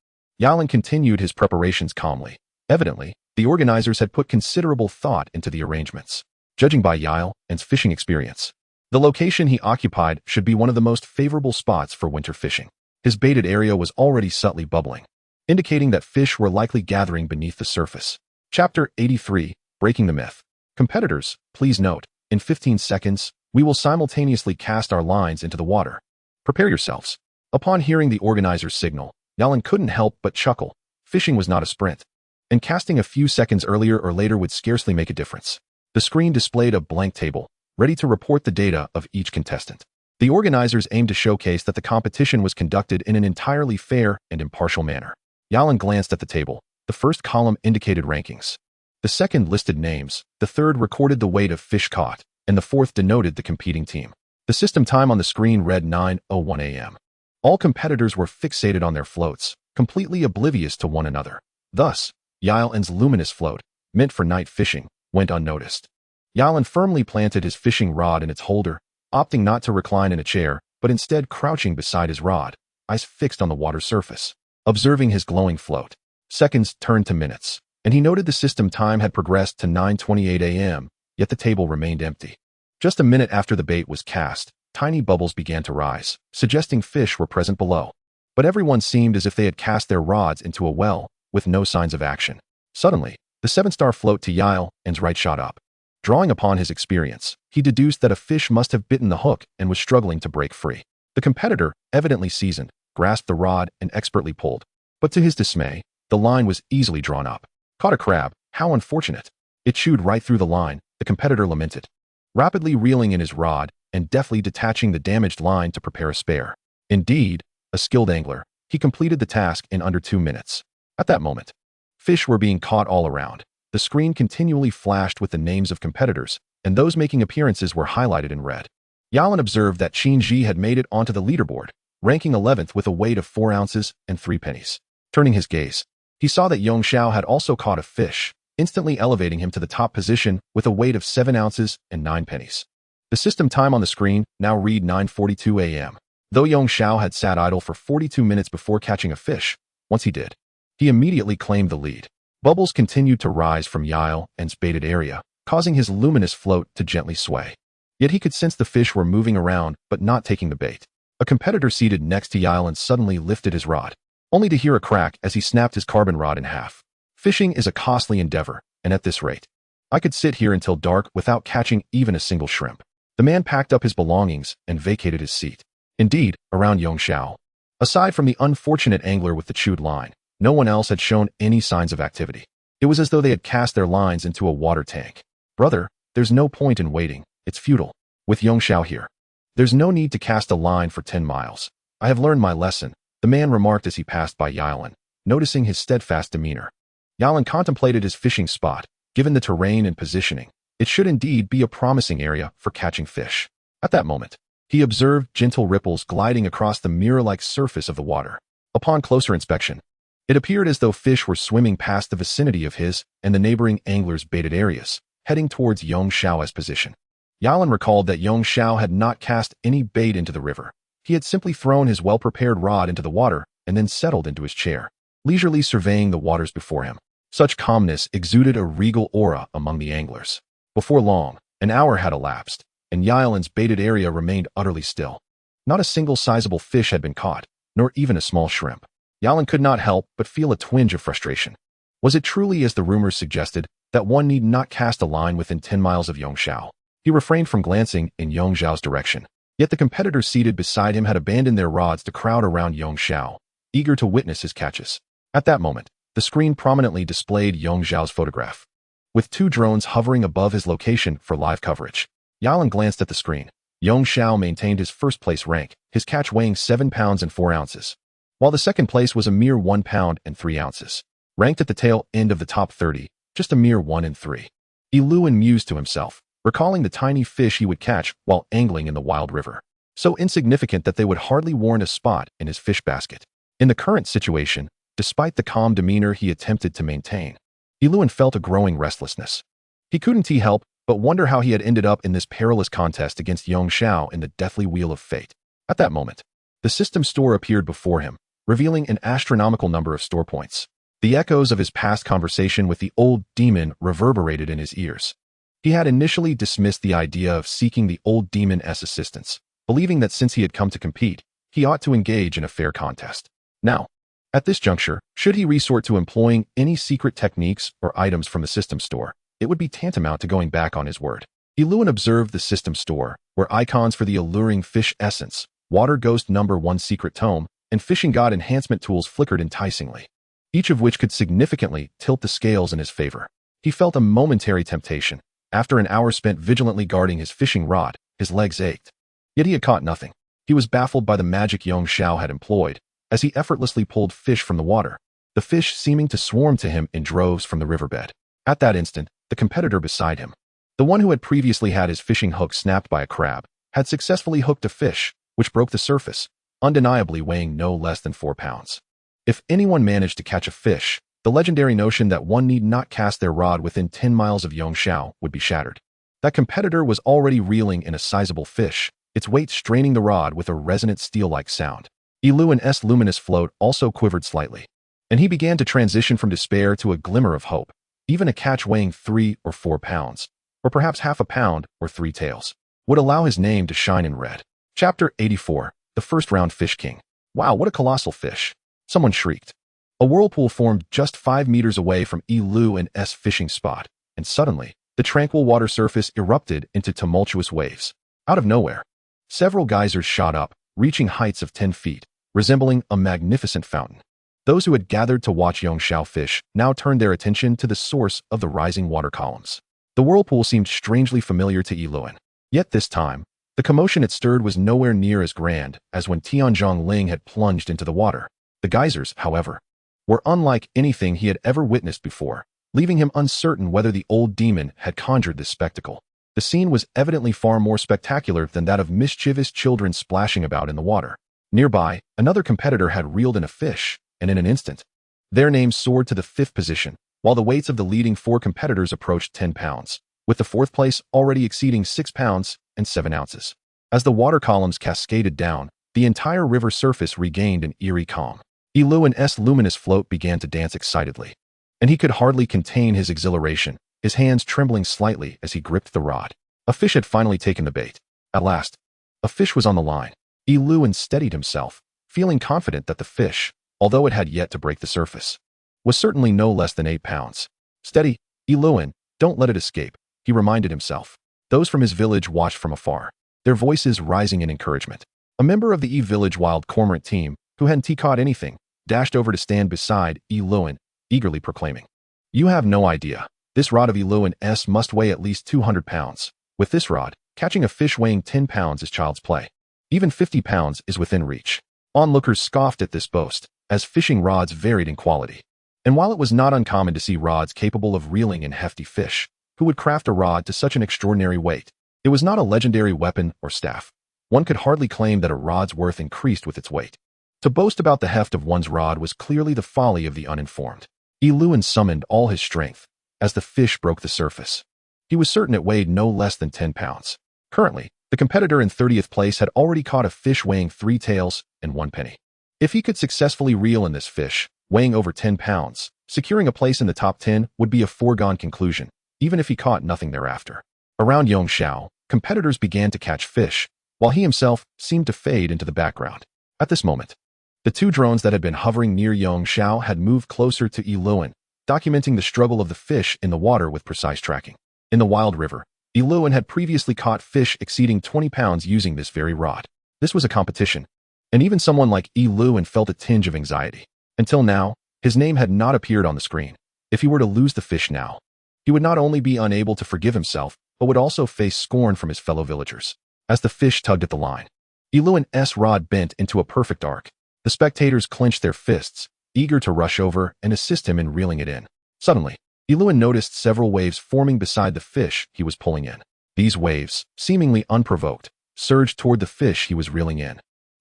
Yilan continued his preparations calmly. Evidently, the organizers had put considerable thought into the arrangements. Judging by Yilan's fishing experience, the location he occupied should be one of the most favorable spots for winter fishing. His baited area was already subtly bubbling, indicating that fish were likely gathering beneath the surface. Chapter 83, Breaking the Myth. Competitors, please note, in 15 seconds, we will simultaneously cast our lines into the water. Prepare yourselves. Upon hearing the organizer's signal, Yilan couldn't help but chuckle. Fishing was not a sprint, and casting a few seconds earlier or later would scarcely make a difference. The screen displayed a blank table, ready to report the data of each contestant. The organizers aimed to showcase that the competition was conducted in an entirely fair and impartial manner. Yilan glanced at the table. The first column indicated rankings. The second listed names. The third recorded the weight of fish caught, and the fourth denoted the competing team. The system time on the screen read 9:01 a.m. All competitors were fixated on their floats, completely oblivious to one another. Thus, Yilen's luminous float, meant for night fishing, went unnoticed. Yilen firmly planted his fishing rod in its holder, opting not to recline in a chair, but instead crouching beside his rod, eyes fixed on the water's surface, observing his glowing float. Seconds turned to minutes, and he noted the system time had progressed to 9:28 a.m., yet the table remained empty. Just a minute after the bait was cast, tiny bubbles began to rise, suggesting fish were present below. But everyone seemed as if they had cast their rods into a well, with no signs of action. Suddenly, the 7-star float to Yilen's right shot up. Drawing upon his experience, he deduced that a fish must have bitten the hook and was struggling to break free. The competitor, evidently seasoned, grasped the rod and expertly pulled. But to his dismay, the line was easily drawn up. Caught a crab, how unfortunate. It chewed right through the line, the competitor lamented. Rapidly reeling in his rod and deftly detaching the damaged line to prepare a spare. Indeed, a skilled angler, he completed the task in under 2 minutes. At that moment, fish were being caught all around. The screen continually flashed with the names of competitors, and those making appearances were highlighted in red. Yilen observed that Qin Ji had made it onto the leaderboard, ranking 11th with a weight of 4 ounces and 3 pennies. Turning his gaze, he saw that Yong Xiao had also caught a fish, instantly elevating him to the top position with a weight of 7 ounces and 9 pennies. The system time on the screen now read 9:42 a.m. Though Yong Xiao had sat idle for 42 minutes before catching a fish, once he did, he immediately claimed the lead. Bubbles continued to rise from Yilen's baited area, causing his luminous float to gently sway. Yet he could sense the fish were moving around but not taking the bait. A competitor seated next to Yilen suddenly lifted his rod, only to hear a crack as he snapped his carbon rod in half. Fishing is a costly endeavor, and at this rate, I could sit here until dark without catching even a single shrimp. The man packed up his belongings and vacated his seat. Indeed, around Yong Xiao, aside from the unfortunate angler with the chewed line, no one else had shown any signs of activity. It was as though they had cast their lines into a water tank. Brother, there's no point in waiting. It's futile. With Yong Xiao here, there's no need to cast a line for 10 miles. I have learned my lesson, the man remarked as he passed by Yilen, noticing his steadfast demeanor. Yilen contemplated his fishing spot. Given the terrain and positioning, it should indeed be a promising area for catching fish. At that moment, he observed gentle ripples gliding across the mirror-like surface of the water. Upon closer inspection, it appeared as though fish were swimming past the vicinity of his and the neighboring anglers' baited areas, heading towards Yong Xiao's position. Yilen recalled that Yong Xiao had not cast any bait into the river. He had simply thrown his well-prepared rod into the water and then settled into his chair, leisurely surveying the waters before him. Such calmness exuded a regal aura among the anglers. Before long, an hour had elapsed, and Yilen's baited area remained utterly still. Not a single sizable fish had been caught, nor even a small shrimp. Yilen could not help but feel a twinge of frustration. Was it truly, as the rumors suggested, that one need not cast a line within 10 miles of Yong Xiao? He refrained from glancing in Yong Xiao's direction. Yet the competitors seated beside him had abandoned their rods to crowd around Yong Xiao, eager to witness his catches. At that moment, the screen prominently displayed Yong Xiao's photograph, with 2 drones hovering above his location for live coverage. Yilen glanced at the screen. Yong Xiao maintained his first-place rank, his catch weighing 7 pounds and 4 ounces, while the second place was a mere 1 pound and 3 ounces. Ranked at the tail end of the top 30, just a mere 1 and 3. Yilen mused to himself, recalling the tiny fish he would catch while angling in the wild river, so insignificant that they would hardly warrant a spot in his fish basket. In the current situation, despite the calm demeanor he attempted to maintain, Yilen felt a growing restlessness. He couldn't help but wonder how he had ended up in this perilous contest against Yong Xiao in the deathly wheel of fate. At that moment, the system store appeared before him, revealing an astronomical number of store points. The echoes of his past conversation with the old demon reverberated in his ears. He had initially dismissed the idea of seeking the old demon's assistance, believing that since he had come to compete, he ought to engage in a fair contest. Now, at this juncture, should he resort to employing any secret techniques or items from the system store, it would be tantamount to going back on his word. Yilen observed the system store, where icons for the alluring fish essence, water ghost number 1 secret tome, and fishing god enhancement tools flickered enticingly, each of which could significantly tilt the scales in his favor. He felt a momentary temptation. After an hour spent vigilantly guarding his fishing rod, his legs ached. Yet he had caught nothing. He was baffled by the magic Yong Xiao had employed, as he effortlessly pulled fish from the water, the fish seeming to swarm to him in droves from the riverbed. At that instant, the competitor beside him, The one who had previously had his fishing hook snapped by a crab had successfully hooked a fish, which broke the surface, undeniably weighing no less than 4 pounds. If anyone managed to catch a fish, the legendary notion that one need not cast their rod within 10 miles of Yongshao would be shattered. That competitor was already reeling in a sizable fish, its weight straining the rod with a resonant steel-like sound. Iluan's luminous float also quivered slightly, and he began to transition from despair to a glimmer of hope. Even a catch weighing 3 or 4 pounds, or perhaps half a pound or 3 taels, would allow his name to shine in red. Chapter 84, The First Round Fish King. Wow, what a colossal fish! Someone shrieked. A whirlpool formed just 5 meters away from Iluan's fishing spot, and suddenly, the tranquil water surface erupted into tumultuous waves. Out of nowhere, several geysers shot up, reaching heights of 10 feet, resembling a magnificent fountain. Those who had gathered to watch Yongshao fish now turned their attention to the source of the rising water columns. The whirlpool seemed strangely familiar to Iluan. Yet this time, the commotion it stirred was nowhere near as grand as when Tianzhong Ling had plunged into the water. The geysers, however, were unlike anything he had ever witnessed before, leaving him uncertain whether the old demon had conjured this spectacle. The scene was evidently far more spectacular than that of mischievous children splashing about in the water. Nearby, another competitor had reeled in a fish, and in an instant, their names soared to the 5th position, while the weights of the leading 4 competitors approached 10 pounds, with the 4th place already exceeding 6 pounds and 7 ounces. As the water columns cascaded down, the entire river surface regained an eerie calm. Iluan's luminous float began to dance excitedly, and he could hardly contain his exhilaration, his hands trembling slightly as he gripped the rod. A fish had finally taken the bait. At last, a fish was on the line. Iluan steadied himself, feeling confident that the fish, although it had yet to break the surface, was certainly no less than 8 pounds. Steady, Iluan, don't let it escape, he reminded himself. Those from his village watched from afar, their voices rising in encouragement. A member of the village wild cormorant team, who hadn't caught anything, dashed over to stand beside Iluan, eagerly proclaiming, "You have no idea. This rod of Iluan's must weigh at least 200 pounds. With this rod, catching a fish weighing 10 pounds is child's play. Even 50 pounds is within reach." Onlookers scoffed at this boast, as fishing rods varied in quality. And while it was not uncommon to see rods capable of reeling in hefty fish, who would craft a rod to such an extraordinary weight? It was not a legendary weapon or staff. One could hardly claim that a rod's worth increased with its weight. To boast about the heft of one's rod was clearly the folly of the uninformed. Iluan summoned all his strength as the fish broke the surface. He was certain it weighed no less than 10 pounds. Currently, the competitor in 30th place had already caught a fish weighing 3 taels and 1 penny. If he could successfully reel in this fish, weighing over 10 pounds, securing a place in the top 10 would be a foregone conclusion, even if he caught nothing thereafter. Around Yongshao, competitors began to catch fish, while he himself seemed to fade into the background. At this moment, the 2 drones that had been hovering near Yongshao had moved closer to Iluan, documenting the struggle of the fish in the water with precise tracking. In the wild river, Iluan had previously caught fish exceeding 20 pounds using this very rod. This was a competition, and even someone like Iluan felt a tinge of anxiety. Until now, his name had not appeared on the screen. If he were to lose the fish now, he would not only be unable to forgive himself, but would also face scorn from his fellow villagers. As the fish tugged at the line, Iluan's rod bent into a perfect arc. The spectators clenched their fists, eager to rush over and assist him in reeling it in. Suddenly, Iluan noticed several waves forming beside the fish he was pulling in. These waves, seemingly unprovoked, surged toward the fish he was reeling in.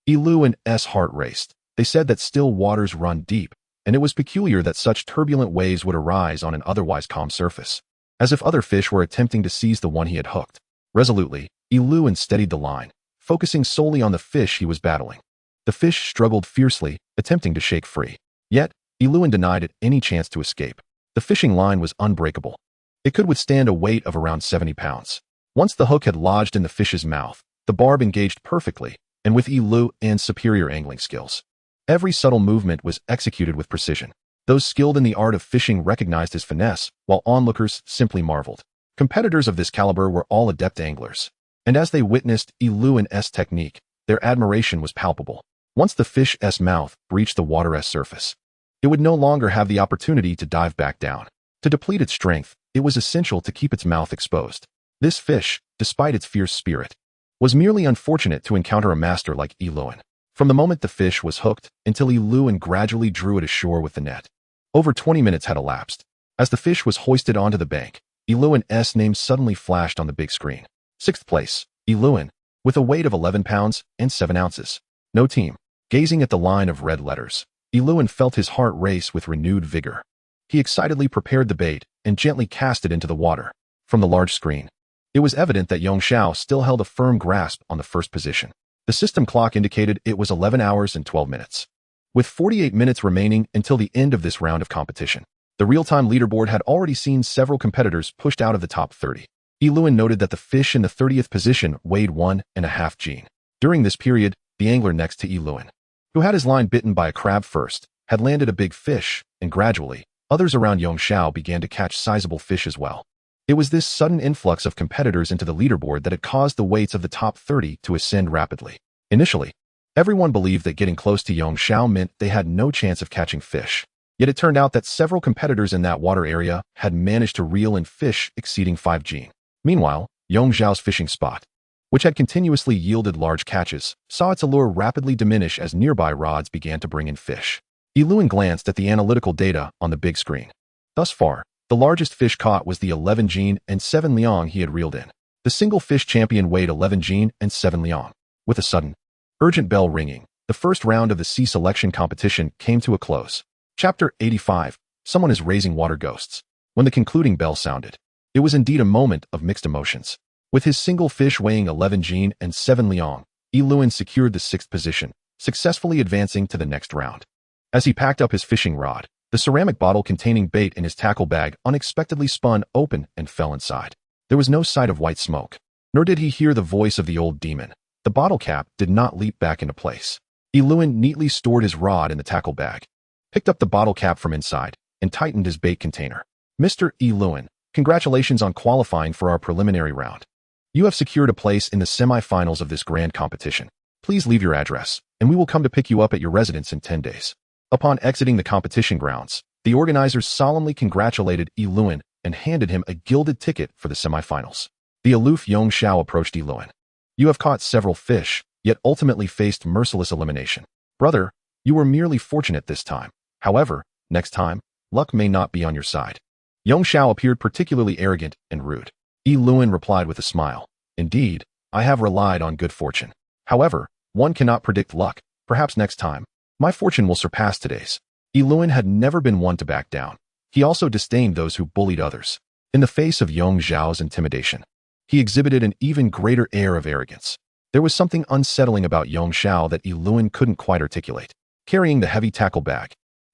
Iluan's heart raced. They said that still waters run deep, and it was peculiar that such turbulent waves would arise on an otherwise calm surface, as if other fish were attempting to seize the one he had hooked. Resolutely, Iluan steadied the line, focusing solely on the fish he was battling. The fish struggled fiercely, attempting to shake free. Yet, Iluan denied it any chance to escape. The fishing line was unbreakable. It could withstand a weight of around 70 pounds. Once the hook had lodged in the fish's mouth, the barb engaged perfectly, and with Iluan's superior angling skills. Every subtle movement was executed with precision. Those skilled in the art of fishing recognized his finesse, while onlookers simply marveled. Competitors of this caliber were all adept anglers, and as they witnessed Iluan's technique, their admiration was palpable. Once the fish's mouth reached the water's surface, it would no longer have the opportunity to dive back down. To deplete its strength, it was essential to keep its mouth exposed. This fish, despite its fierce spirit, was merely unfortunate to encounter a master like Iluan. From the moment the fish was hooked until Iluan gradually drew it ashore with the net, over 20 minutes had elapsed. As the fish was hoisted onto the bank, Yiluan's name suddenly flashed on the big screen. 6th place, Yiluan, with a weight of 11 pounds and 7 ounces. No team. Gazing at the line of red letters, Yiluan felt his heart race with renewed vigor. He excitedly prepared the bait and gently cast it into the water. From the large screen, it was evident that Yongxiao still held a firm grasp on the first position. The system clock indicated it was 11 hours and 12 minutes. With 48 minutes remaining until the end of this round of competition, the real-time leaderboard had already seen several competitors pushed out of the top 30. Yiluan noted that the fish in the 30th position weighed 1.5 gene. During this period, the angler next to Yiluan, who had his line bitten by a crab first, had landed a big fish, and gradually, others around Yongxiao began to catch sizable fish as well. It was this sudden influx of competitors into the leaderboard that had caused the weights of the top 30 to ascend rapidly. Initially, everyone believed that getting close to Yongxiao meant they had no chance of catching fish. Yet it turned out that several competitors in that water area had managed to reel in fish exceeding 5 gene. Meanwhile, Yongxiao's fishing spot, which had continuously yielded large catches, saw its allure rapidly diminish as nearby rods began to bring in fish. Yiluan glanced at the analytical data on the big screen. Thus far, the largest fish caught was the 11 gene and 7 liang he had reeled in. The single fish champion weighed 11 gene and 7 liang. With a sudden, urgent bell ringing, the first round of the sea selection competition came to a close. Chapter 85. Someone is raising water ghosts. When the concluding bell sounded, it was indeed a moment of mixed emotions. With his single fish weighing 11 gene and 7 liang, Yiluan secured the 6th position, successfully advancing to the next round. As he packed up his fishing rod, the ceramic bottle containing bait in his tackle bag unexpectedly spun open and fell inside. There was no sight of white smoke, nor did he hear the voice of the old demon. The bottle cap did not leap back into place. Yiluan neatly stored his rod in the tackle bag, picked up the bottle cap from inside, and tightened his bait container. Mr. Yiluan, congratulations on qualifying for our preliminary round. You have secured a place in the semi-finals of this grand competition. Please leave your address, and we will come to pick you up at your residence in 10 days. Upon exiting the competition grounds, the organizers solemnly congratulated Yiluan and handed him a gilded ticket for the semi-finals. The aloof Yongxiao approached Yiluan. You have caught several fish, yet ultimately faced merciless elimination. Brother, you were merely fortunate this time. However, next time, luck may not be on your side. Yongxiao appeared particularly arrogant and rude. Yiluan replied with a smile. Indeed, I have relied on good fortune. However, one cannot predict luck. Perhaps next time, my fortune will surpass today's. Yiluan had never been one to back down. He also disdained those who bullied others. In the face of Yongxiao's intimidation, he exhibited an even greater air of arrogance. There was something unsettling about Yongxiao that Yiluan couldn't quite articulate. Carrying the heavy tackle bag,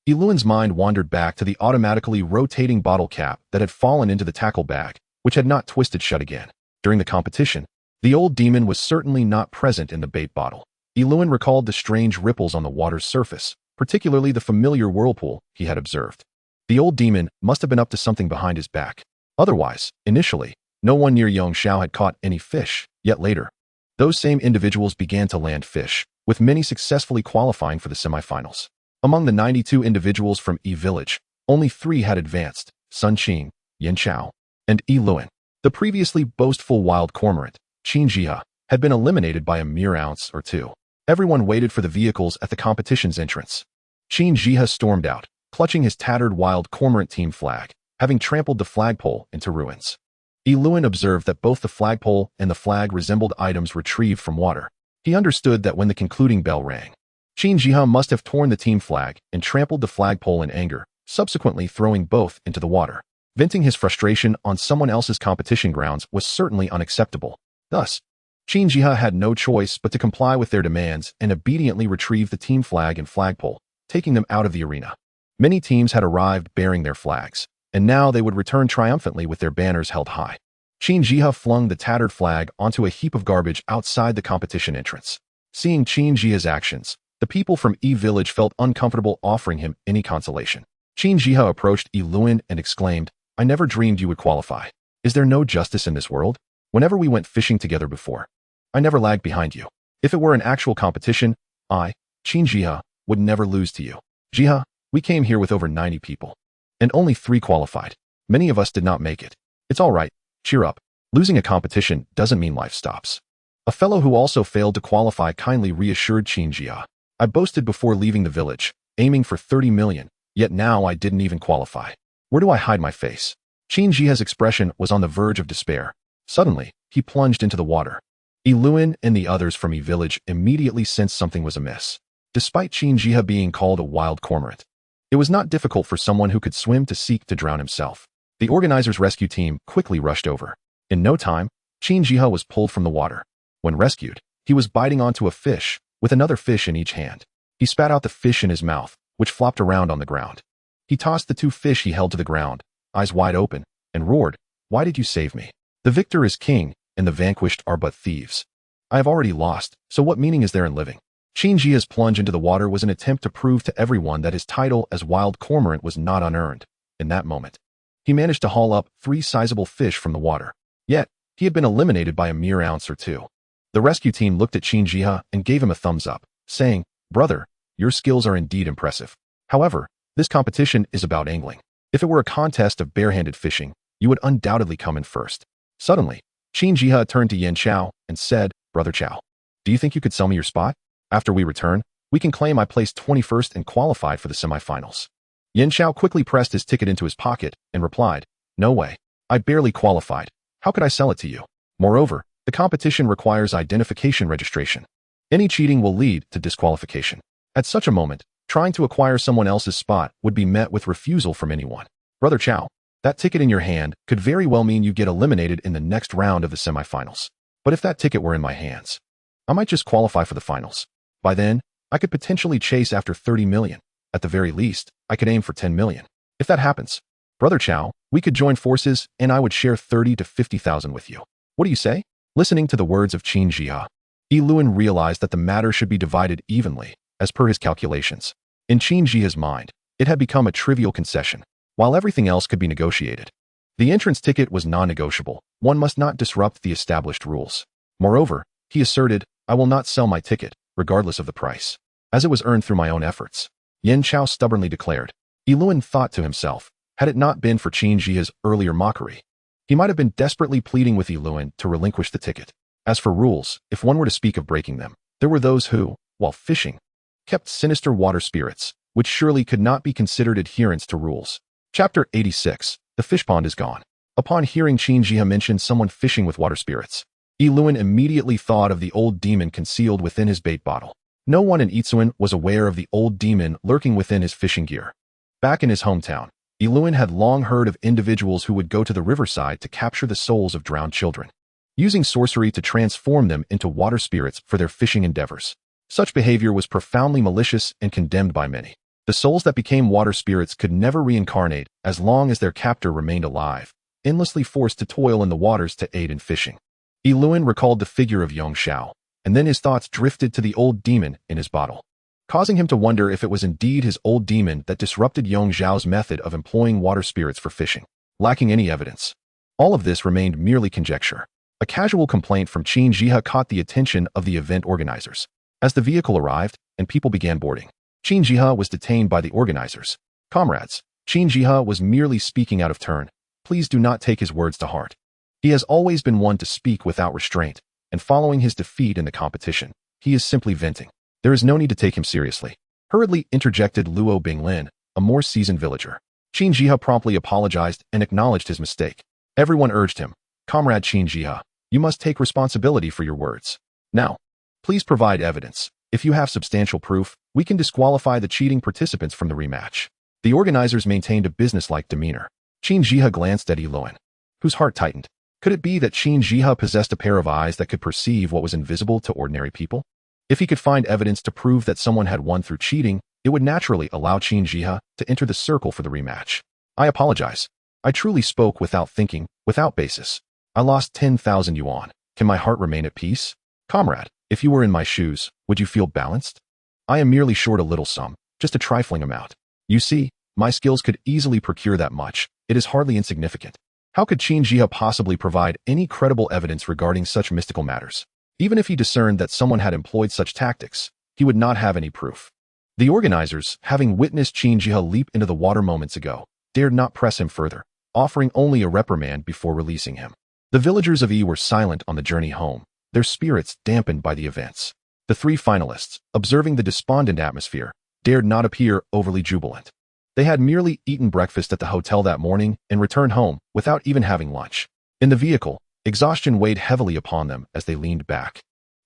Yiluan's mind wandered back to the automatically rotating bottle cap that had fallen into the tackle bag, which had not twisted shut again. During the competition, the old demon was certainly not present in the bait bottle. Yiluan recalled the strange ripples on the water's surface, particularly the familiar whirlpool he had observed. The old demon must have been up to something behind his back. Otherwise, initially, no one near Yongxiao had caught any fish, yet later, those same individuals began to land fish, with many successfully qualifying for the semifinals. Among the 92 individuals from E Village, only 3 had advanced: Sun Qing, Yin Chao, and Yiluan. The previously boastful wild cormorant, Qin Jia, had been eliminated by a mere ounce or 2. Everyone waited for the vehicles at the competition's entrance. Qin Jia stormed out, clutching his tattered wild cormorant team flag, having trampled the flagpole into ruins. Yiluan observed that both the flagpole and the flag resembled items retrieved from water. He understood that when the concluding bell rang, Qin Jia must have torn the team flag and trampled the flagpole in anger, subsequently throwing both into the water. Venting his frustration on someone else's competition grounds was certainly unacceptable. Thus, Qin Jia had no choice but to comply with their demands and obediently retrieve the team flag and flagpole, taking them out of the arena. Many teams had arrived bearing their flags, and now they would return triumphantly with their banners held high. Qin Jia flung the tattered flag onto a heap of garbage outside the competition entrance. Seeing Qin Jia's actions, the people from E Village felt uncomfortable offering him any consolation. Qin Jia approached Yiluan and exclaimed, I never dreamed you would qualify. Is there no justice in this world? Whenever we went fishing together before, I never lagged behind you. If it were an actual competition, I, Qin Jia, would never lose to you. Jia, we came here with over 90 people, and only 3 qualified. Many of us did not make it. It's all right. Cheer up. Losing a competition doesn't mean life stops. A fellow who also failed to qualify kindly reassured Qin Jia. I boasted before leaving the village, aiming for 30 million, yet now I didn't even qualify. Where do I hide my face? Qin Jihe's expression was on the verge of despair. Suddenly, he plunged into the water. Luan and the others from Yi village immediately sensed something was amiss. Despite Qin Jihe being called a wild cormorant, it was not difficult for someone who could swim to seek to drown himself. The organizers' rescue team quickly rushed over. In no time, Qin Jihe was pulled from the water. When rescued, he was biting onto a fish, with another fish in each hand. He spat out the fish in his mouth, which flopped around on the ground. He tossed the two fish he held to the ground, eyes wide open, and roared, "Why did you save me? The victor is king, and the vanquished are but thieves. I have already lost, so what meaning is there in living?" Qin Jihe's plunge into the water was an attempt to prove to everyone that his title as wild cormorant was not unearned. In that moment, he managed to haul up 3 sizable fish from the water. Yet, he had been eliminated by a mere ounce or two. The rescue team looked at Qin Jihe and gave him a thumbs up, saying, "Brother, your skills are indeed impressive. However, this competition is about angling. If it were a contest of barehanded fishing, you would undoubtedly come in first." Suddenly, Qin Jihe turned to Yan Chao and said, "Brother Chao, do you think you could sell me your spot? After we return, we can claim I placed 21st and qualified for the semifinals." Yan Chao quickly pressed his ticket into his pocket and replied, "No way. I barely qualified. How could I sell it to you? Moreover, the competition requires identification registration. Any cheating will lead to disqualification." At such a moment, trying to acquire someone else's spot would be met with refusal from anyone. "Brother Chao, that ticket in your hand could very well mean you get eliminated in the next round of the semifinals. But if that ticket were in my hands, I might just qualify for the finals. By then, I could potentially chase after 30 million. At the very least, I could aim for 10 million. If that happens, Brother Chao, we could join forces and I would share 30 to 50,000 with you. What do you say?" Listening to the words of Qin Jihe, Luan realized that the matter should be divided evenly, as per his calculations. In Qin Jihe's mind, it had become a trivial concession, while everything else could be negotiated. The entrance ticket was non-negotiable. One must not disrupt the established rules. Moreover, he asserted, "I will not sell my ticket, regardless of the price, as it was earned through my own efforts." Yan Chao stubbornly declared. Luan thought to himself, had it not been for Qin Jihe's earlier mockery, he might have been desperately pleading with Luan to relinquish the ticket. As for rules, if one were to speak of breaking them, there were those who, while fishing, kept sinister water spirits, which surely could not be considered adherence to rules. Chapter 86, The Fish Pond is Gone. Upon hearing Qin Jihe mention someone fishing with water spirits, Luan immediately thought of the old demon concealed within his bait bottle. No one in Yitsuan was aware of the old demon lurking within his fishing gear. Back in his hometown, Luan had long heard of individuals who would go to the riverside to capture the souls of drowned children, using sorcery to transform them into water spirits for their fishing endeavors. Such behavior was profoundly malicious and condemned by many. The souls that became water spirits could never reincarnate as long as their captor remained alive, endlessly forced to toil in the waters to aid in fishing. Luan recalled the figure of Yong Xiao, and then his thoughts drifted to the old demon in his bottle, causing him to wonder if it was indeed his old demon that disrupted Yong Xiao's method of employing water spirits for fishing. Lacking any evidence, all of this remained merely conjecture. A casual complaint from Qin Jihe caught the attention of the event organizers. As the vehicle arrived and people began boarding, Qin Jihe was detained by the organizers. "Comrades, Qin Jihe was merely speaking out of turn. Please do not take his words to heart. He has always been one to speak without restraint, and following his defeat in the competition, he is simply venting. There is no need to take him seriously," hurriedly interjected Luo Binglin, a more seasoned villager. Qin Jihe promptly apologized and acknowledged his mistake. Everyone urged him, "Comrade Qin Jihe, you must take responsibility for your words. Now, please provide evidence. If you have substantial proof, we can disqualify the cheating participants from the rematch." The organizers maintained a businesslike demeanor. Qin Jihe glanced at Luan, whose heart tightened. Could it be that Qin Jihe possessed a pair of eyes that could perceive what was invisible to ordinary people? If he could find evidence to prove that someone had won through cheating, it would naturally allow Qin Jihe to enter the circle for the rematch. "I apologize. I truly spoke without thinking, without basis. I lost 10,000 yuan. Can my heart remain at peace? Comrade, if you were in my shoes, would you feel balanced? I am merely short a little sum, just a trifling amount. You see, my skills could easily procure that much. It is hardly insignificant." How could Qin Jihe possibly provide any credible evidence regarding such mystical matters? Even if he discerned that someone had employed such tactics, he would not have any proof. The organizers, having witnessed Qin Jihe leap into the water moments ago, dared not press him further, offering only a reprimand before releasing him. The villagers of Yi were silent on the journey home, their spirits dampened by the events. The 3 finalists, observing the despondent atmosphere, dared not appear overly jubilant. They had merely eaten breakfast at the hotel that morning and returned home without even having lunch. In the vehicle, exhaustion weighed heavily upon them as they leaned back,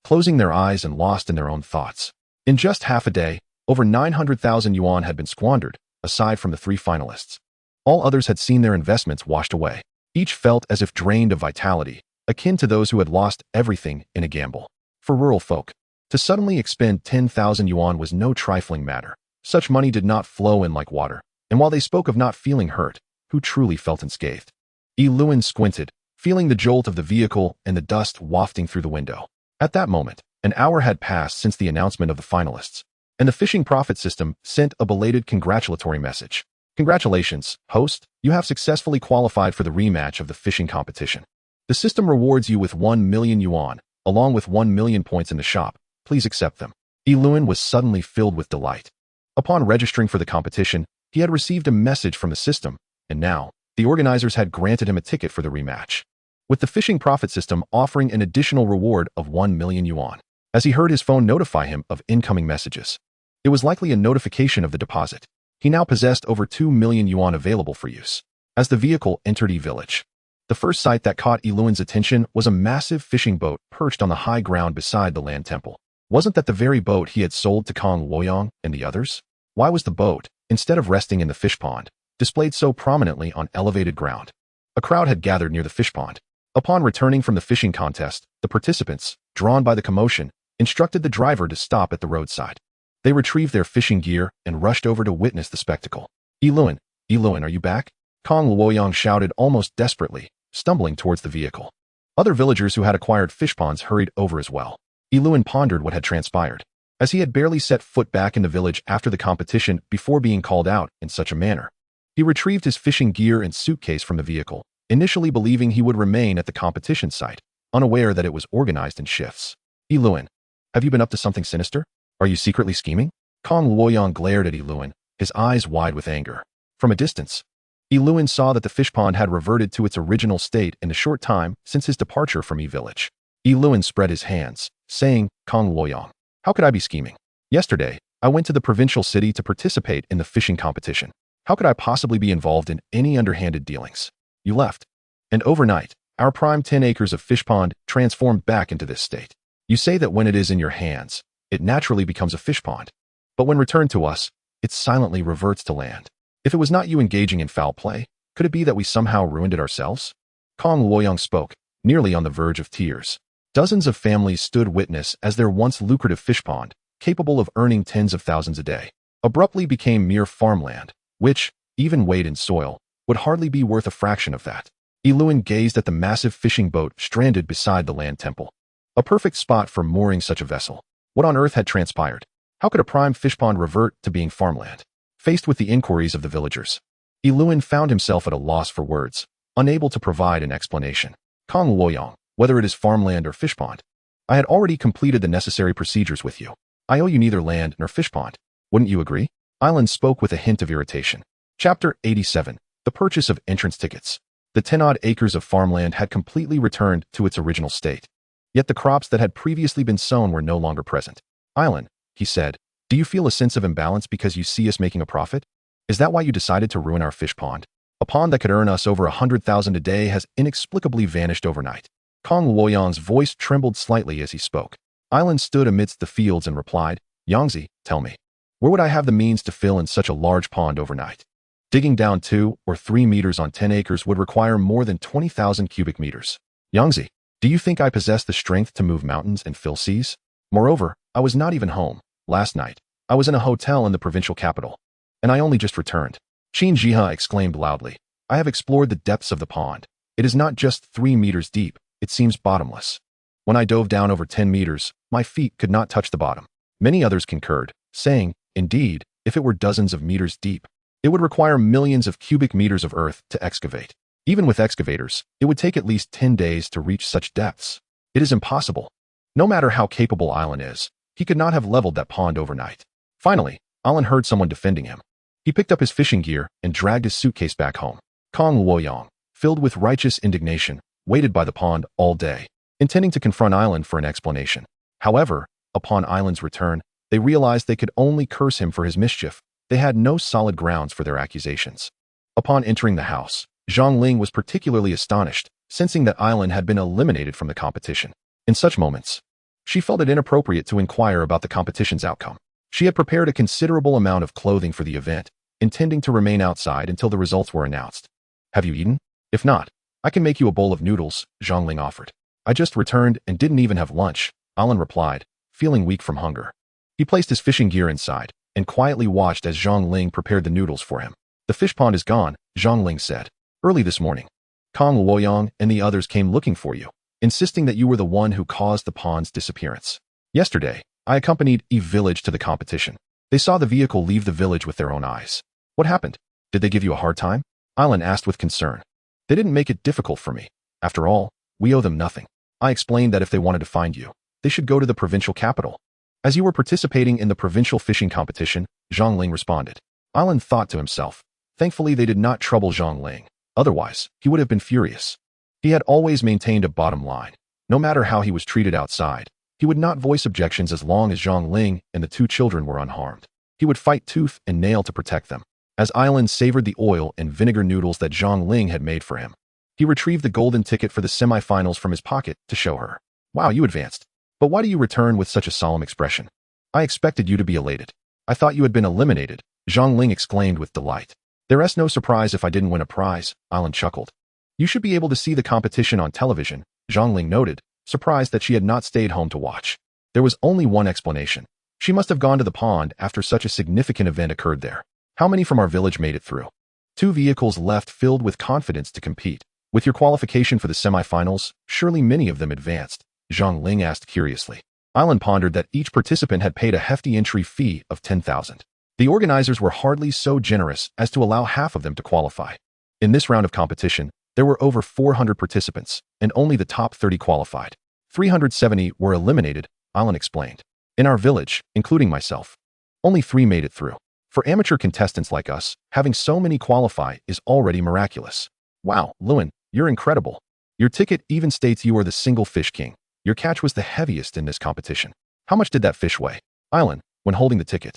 closing their eyes and lost in their own thoughts. In just half a day, over 900,000 yuan had been squandered, aside from the 3 finalists. All others had seen their investments washed away. Each felt as if drained of vitality, akin to those who had lost everything in a gamble. For rural folk, to suddenly expend 10,000 yuan was no trifling matter. Such money did not flow in like water, and while they spoke of not feeling hurt, who truly felt unscathed? Yi Luan squinted, feeling the jolt of the vehicle and the dust wafting through the window. At that moment, an hour had passed since the announcement of the finalists, and the fishing profit system sent a belated congratulatory message. Congratulations, host, you have successfully qualified for the rematch of the fishing competition. The system rewards you with 1 million yuan, along with 1 million points in the shop. Please accept them. Yi Luan was suddenly filled with delight. Upon registering for the competition, he had received a message from the system, and now, the organizers had granted him a ticket for the rematch, with the fishing profit system offering an additional reward of 1 million yuan. As he heard his phone notify him of incoming messages, it was likely a notification of the deposit. He now possessed over 2 million yuan available for use. As the vehicle entered Yi Village, the first sight that caught Yi Luan's attention was a massive fishing boat perched on the high ground beside the land temple. Wasn't that the very boat he had sold to Kong Luoyang and the others? Why was the boat, instead of resting in the fish pond, displayed so prominently on elevated ground? A crowd had gathered near the fish pond. Upon returning from the fishing contest, the participants, drawn by the commotion, instructed the driver to stop at the roadside. They retrieved their fishing gear and rushed over to witness the spectacle. Yi Luan, are you back? Kong Luoyang shouted almost desperately, stumbling towards the vehicle. Other villagers who had acquired fish ponds hurried over as well. Yi Luan pondered what had transpired, as he had barely set foot back in the village after the competition before being called out in such a manner. He retrieved his fishing gear and suitcase from the vehicle, initially believing he would remain at the competition site, unaware that it was organized in shifts. Yi Luan, have you been up to something sinister? Are you secretly scheming? Kong Luoyang glared at Yi Luan, his eyes wide with anger. From a distance, Yi Luan saw that the fish pond had reverted to its original state in the short time since his departure from Yi Village. Yi Luan spread his hands, saying, Kong Luoyang, how could I be scheming? Yesterday, I went to the provincial city to participate in the fishing competition. How could I possibly be involved in any underhanded dealings? You left. And overnight, our prime 10 acres of fish pond transformed back into this state. You say that when it is in your hands, it naturally becomes a fish pond. But when returned to us, it silently reverts to land. If it was not you engaging in foul play, could it be that we somehow ruined it ourselves? Kong Luoyang spoke, nearly on the verge of tears. Dozens of families stood witness as their once lucrative fish pond, capable of earning tens of thousands a day, abruptly became mere farmland, which, even weighed in soil, would hardly be worth a fraction of that. Yi Luan gazed at the massive fishing boat stranded beside the land temple. A perfect spot for mooring such a vessel. What on earth had transpired? How could a prime fish pond revert to being farmland? Faced with the inquiries of the villagers, Yi Luan found himself at a loss for words, unable to provide an explanation. Kong Luoyang, whether it is farmland or fish pond, I had already completed the necessary procedures with you. I owe you neither land nor fish pond. Wouldn't you agree? Island spoke with a hint of irritation. Chapter 87. The purchase of entrance tickets. The 10-odd acres of farmland had completely returned to its original state. Yet the crops that had previously been sown were no longer present. Island, he said, do you feel a sense of imbalance because you see us making a profit? Is that why you decided to ruin our fish pond? A pond that could earn us over 100,000 a day has inexplicably vanished overnight. Kong Luoyang's voice trembled slightly as he spoke. Island stood amidst the fields and replied, Yangzi, tell me, where would I have the means to fill in such a large pond overnight? Digging down 2 or 3 meters on 10 acres would require more than 20,000 cubic meters. Yangzi, do you think I possess the strength to move mountains and fill seas? Moreover, I was not even home. Last night, I was in a hotel in the provincial capital, and I only just returned. Qin Jiha exclaimed loudly. I have explored the depths of the pond. It is not just 3 meters deep, it seems bottomless. When I dove down over 10 meters, my feet could not touch the bottom. Many others concurred, saying, indeed, if it were dozens of meters deep, it would require millions of cubic meters of earth to excavate. Even with excavators, it would take at least 10 days to reach such depths. It is impossible. No matter how capable Island is, he could not have leveled that pond overnight. Finally, Island heard someone defending him. He picked up his fishing gear and dragged his suitcase back home. Kong Luoyang, filled with righteous indignation, waited by the pond all day, intending to confront Island for an explanation. However, upon Island's return, they realized they could only curse him for his mischief, they had no solid grounds for their accusations. Upon entering the house, Zhang Ling was particularly astonished, sensing that Ailan had been eliminated from the competition. In such moments, she felt it inappropriate to inquire about the competition's outcome. She had prepared a considerable amount of clothing for the event, intending to remain outside until the results were announced. Have you eaten? If not, I can make you a bowl of noodles, Zhang Ling offered. I just returned and didn't even have lunch, Ailan replied, feeling weak from hunger. He placed his fishing gear inside and quietly watched as Zhang Ling prepared the noodles for him. The fish pond is gone, Zhang Ling said. Early this morning, Kong Luoyang and the others came looking for you, insisting that you were the one who caused the pond's disappearance. Yesterday, I accompanied E Village to the competition. They saw the vehicle leave the village with their own eyes. What happened? Did they give you a hard time? Ailan asked with concern. They didn't make it difficult for me. After all, we owe them nothing. I explained that if they wanted to find you, they should go to the provincial capital. As you were participating in the provincial fishing competition, Zhang Ling responded. Ailan thought to himself. Thankfully, they did not trouble Zhang Ling. Otherwise, he would have been furious. He had always maintained a bottom line. No matter how he was treated outside, he would not voice objections as long as Zhang Ling and the two children were unharmed. He would fight tooth and nail to protect them. As Ailan savored the oil and vinegar noodles that Zhang Ling had made for him, he retrieved the golden ticket for the semifinals from his pocket to show her. Wow, you advanced. But why do you return with such a solemn expression? I expected you to be elated. I thought you had been eliminated, Zhang Ling exclaimed with delight. There's no surprise if I didn't win a prize, Ailan chuckled. You should be able to see the competition on television, Zhang Ling noted, surprised that she had not stayed home to watch. There was only one explanation. She must have gone to the pond after such a significant event occurred there. How many from our village made it through? 2 vehicles left filled with confidence to compete. With your qualification for the semifinals, surely many of them advanced, Zhang Ling asked curiously. Ailan pondered that each participant had paid a hefty entry fee of 10,000. The organizers were hardly so generous as to allow half of them to qualify. In this round of competition, there were over 400 participants, and only the top 30 qualified. 370 were eliminated, Ailan explained. In our village, including myself, only 3 made it through. For amateur contestants like us, having so many qualify is already miraculous. Wow, Luan, you're incredible. Your ticket even states you are the single fish king. Your catch was the heaviest in this competition. How much did that fish weigh? Ailan, when holding the ticket,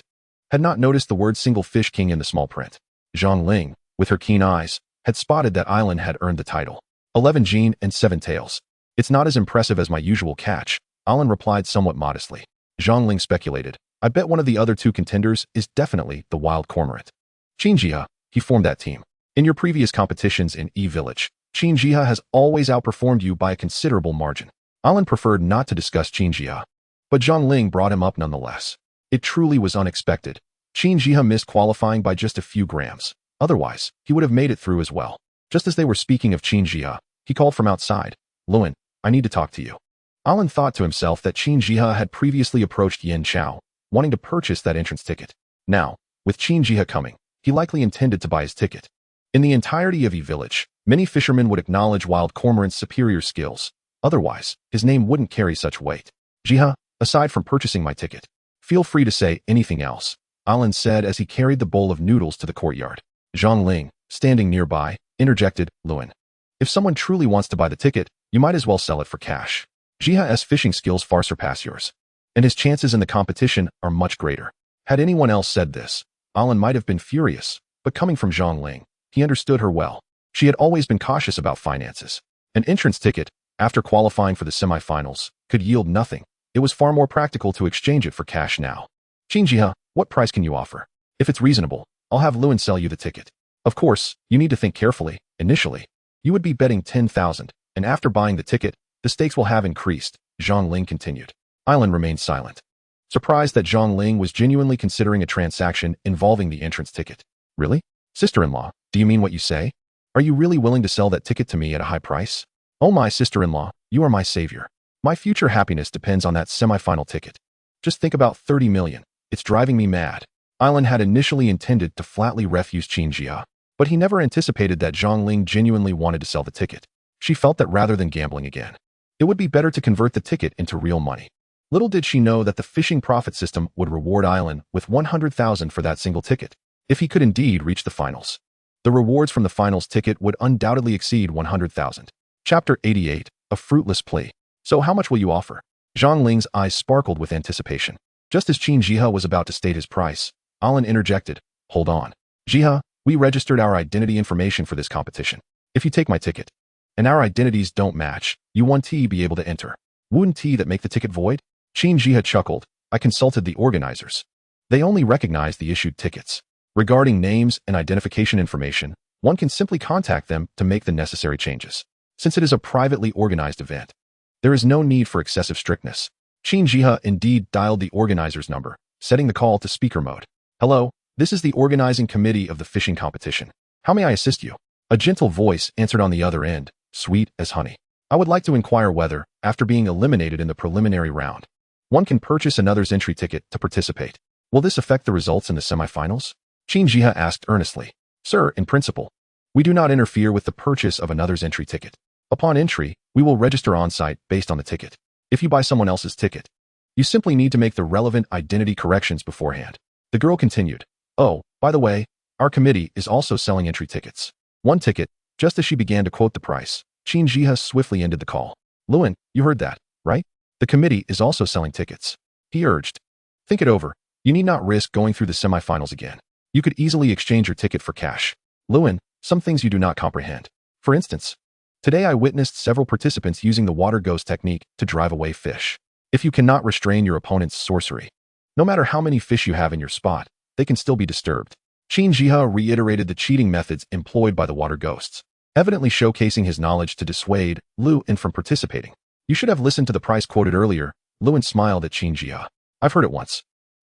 had not noticed the word single fish king in the small print. Zhang Ling, with her keen eyes, had spotted that Ailan had earned the title. 11 Jean and 7 tails. It's not as impressive as my usual catch, Ailan replied somewhat modestly. Zhang Ling speculated. I bet one of the other 2 contenders is definitely the wild cormorant. Qin Jia, he formed that team. In your previous competitions in E Village, Qin Jia has always outperformed you by a considerable margin. Ailan preferred not to discuss Qin Jia, but Zhang Ling brought him up nonetheless. It truly was unexpected. Qin Jia missed qualifying by just a few grams. Otherwise, he would have made it through as well. Just as they were speaking of Qin Jia, he called from outside. Luan, I need to talk to you. Ailan thought to himself that Qin Jia had previously approached Yin Chao, wanting to purchase that entrance ticket. Now, with Qin Jia coming, he likely intended to buy his ticket. In the entirety of E Village, many fishermen would acknowledge Wild Cormorant's superior skills. Otherwise, his name wouldn't carry such weight. Jia, aside from purchasing my ticket, feel free to say anything else, Ailan said as he carried the bowl of noodles to the courtyard. Zhang Ling, standing nearby, interjected, Luan. If someone truly wants to buy the ticket, you might as well sell it for cash. Jia's fishing skills far surpass yours, and his chances in the competition are much greater. Had anyone else said this, Ailan might have been furious, but coming from Zhang Ling, he understood her well. She had always been cautious about finances. An entrance ticket, after qualifying for the semifinals, could yield nothing. It was far more practical to exchange it for cash now. Qin Jia, what price can you offer? If it's reasonable, I'll have Luan sell you the ticket. Of course, you need to think carefully. Initially, you would be betting 10,000, and after buying the ticket, the stakes will have increased, Zhang Ling continued. Ailan remained silent, surprised that Zhang Ling was genuinely considering a transaction involving the entrance ticket. Really? Sister-in-law, do you mean what you say? Are you really willing to sell that ticket to me at a high price? Oh my sister-in-law, you are my savior. My future happiness depends on that semi-final ticket. Just think about 30 million. It's driving me mad. Ailan had initially intended to flatly refuse Qin Jia, but he never anticipated that Zhang Ling genuinely wanted to sell the ticket. She felt that rather than gambling again, it would be better to convert the ticket into real money. Little did she know that the fishing profit system would reward Ailan with 100,000 for that single ticket, if he could indeed reach the finals. The rewards from the finals ticket would undoubtedly exceed 100,000. Chapter 88, A Fruitless Plea. So how much will you offer? Zhang Ling's eyes sparkled with anticipation. Just as Qin Jia was about to state his price, Ailan interjected, Hold on. Jiha, we registered our identity information for this competition. If you take my ticket, and our identities don't match, you won't be able to enter. Wouldn't that make the ticket void? Qin Jiha chuckled. I consulted the organizers. They only recognize the issued tickets. Regarding names and identification information, one can simply contact them to make the necessary changes. Since it is a privately organized event, there is no need for excessive strictness. Qin Jiha indeed dialed the organizer's number, setting the call to speaker mode. Hello, this is the organizing committee of the fishing competition. How may I assist you? A gentle voice answered on the other end, sweet as honey. I would like to inquire whether, after being eliminated in the preliminary round, one can purchase another's entry ticket to participate. Will this affect the results in the semifinals? Qin Jiha asked earnestly. Sir, in principle, we do not interfere with the purchase of another's entry ticket. Upon entry, we will register on-site based on the ticket. If you buy someone else's ticket, you simply need to make the relevant identity corrections beforehand. The girl continued. Oh, by the way, our committee is also selling entry tickets. One ticket. Just as she began to quote the price, Qin Jiha swiftly ended the call. Luan, you heard that, right? The committee is also selling tickets. He urged. Think it over. You need not risk going through the semifinals again. You could easily exchange your ticket for cash. Luan, some things you do not comprehend. For instance, today I witnessed several participants using the water ghost technique to drive away fish. If you cannot restrain your opponent's sorcery, no matter how many fish you have in your spot, they can still be disturbed. Qin Jiha reiterated the cheating methods employed by the water ghosts, evidently showcasing his knowledge to dissuade Luan from participating. You should have listened to the price quoted earlier. Luan smiled at Qin Jiha. I've heard it once.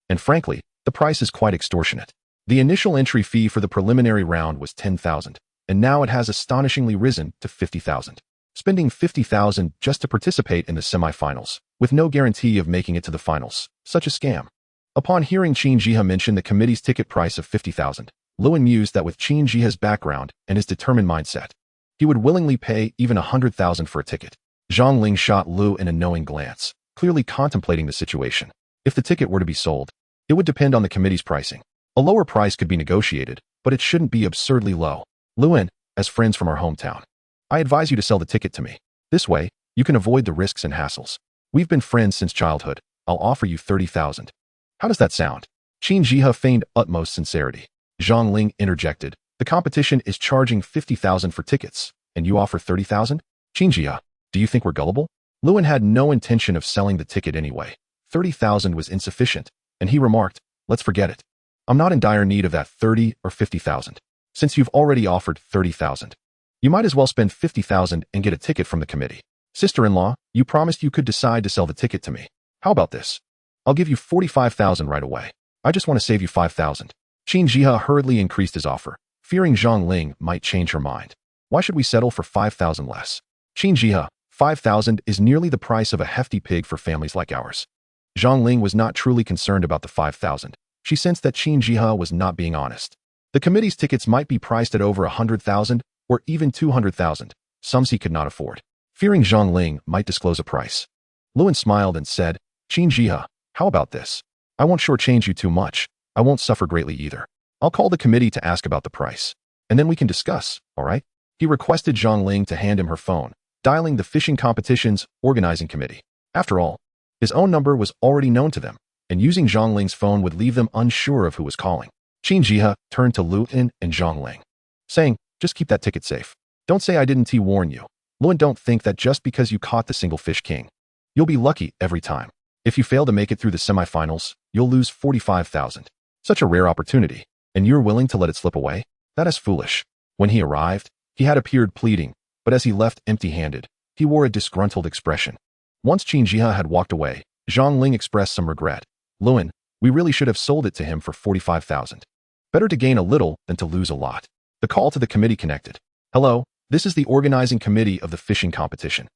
And frankly, the price is quite extortionate. The initial entry fee for the preliminary round was 10,000, and now it has astonishingly risen to 50,000. Spending 50,000 just to participate in the semifinals, with no guarantee of making it to the finals, such a scam. Upon hearing Qin Jiha mention the committee's ticket price of 50,000, Luan mused that with Qin Jiha's background and his determined mindset, he would willingly pay even 100,000 for a ticket. Zhang Ling shot Lu an knowing glance, clearly contemplating the situation. If the ticket were to be sold, it would depend on the committee's pricing. A lower price could be negotiated, but it shouldn't be absurdly low. Luan, as friends from our hometown, I advise you to sell the ticket to me. This way, you can avoid the risks and hassles. We've been friends since childhood. I'll offer you 30,000. How does that sound? Qin Jiha feigned utmost sincerity. Zhang Ling interjected. The competition is charging 50,000 for tickets, and you offer 30,000? Qin Jiha, do you think we're gullible? Luan had no intention of selling the ticket anyway. 30,000 was insufficient, and he remarked, let's forget it. I'm not in dire need of that 30 or 50,000. Since you've already offered 30,000, you might as well spend 50,000 and get a ticket from the committee. Sister-in-law, you promised you could decide to sell the ticket to me. How about this? I'll give you 45,000 right away. I just want to save you 5,000. Qin Jiha hurriedly increased his offer, fearing Zhang Ling might change her mind. Why should we settle for 5,000 less? Qin Jiha, 5,000 is nearly the price of a hefty pig for families like ours. Zhang Ling was not truly concerned about the 5,000. She sensed that Qin Jiha was not being honest. The committee's tickets might be priced at over 100,000 or even 200,000, sums he could not afford. Fearing Zhang Ling might disclose a price, Luan smiled and said, Qin Jiha, how about this? I won't shortchange you too much. I won't suffer greatly either. I'll call the committee to ask about the price, and then we can discuss, all right? He requested Zhang Ling to hand him her phone, dialing the fishing competition's organizing committee. After all, his own number was already known to them, and using Zhang Ling's phone would leave them unsure of who was calling. Qin Jiha turned to Luan and Zhang Ling, saying, just keep that ticket safe. Don't say I didn't warn you. Luan, don't think that just because you caught the single fish king, you'll be lucky every time. If you fail to make it through the semifinals, you'll lose 45,000. Such a rare opportunity, and you're willing to let it slip away? That is foolish. When he arrived, he had appeared pleading, but as he left empty-handed, he wore a disgruntled expression. Once Qin Jiha had walked away, Zhang Ling expressed some regret. Luan, we really should have sold it to him for 45,000. Better to gain a little than to lose a lot. The call to the committee connected. Hello, this is the organizing committee of the fishing competition.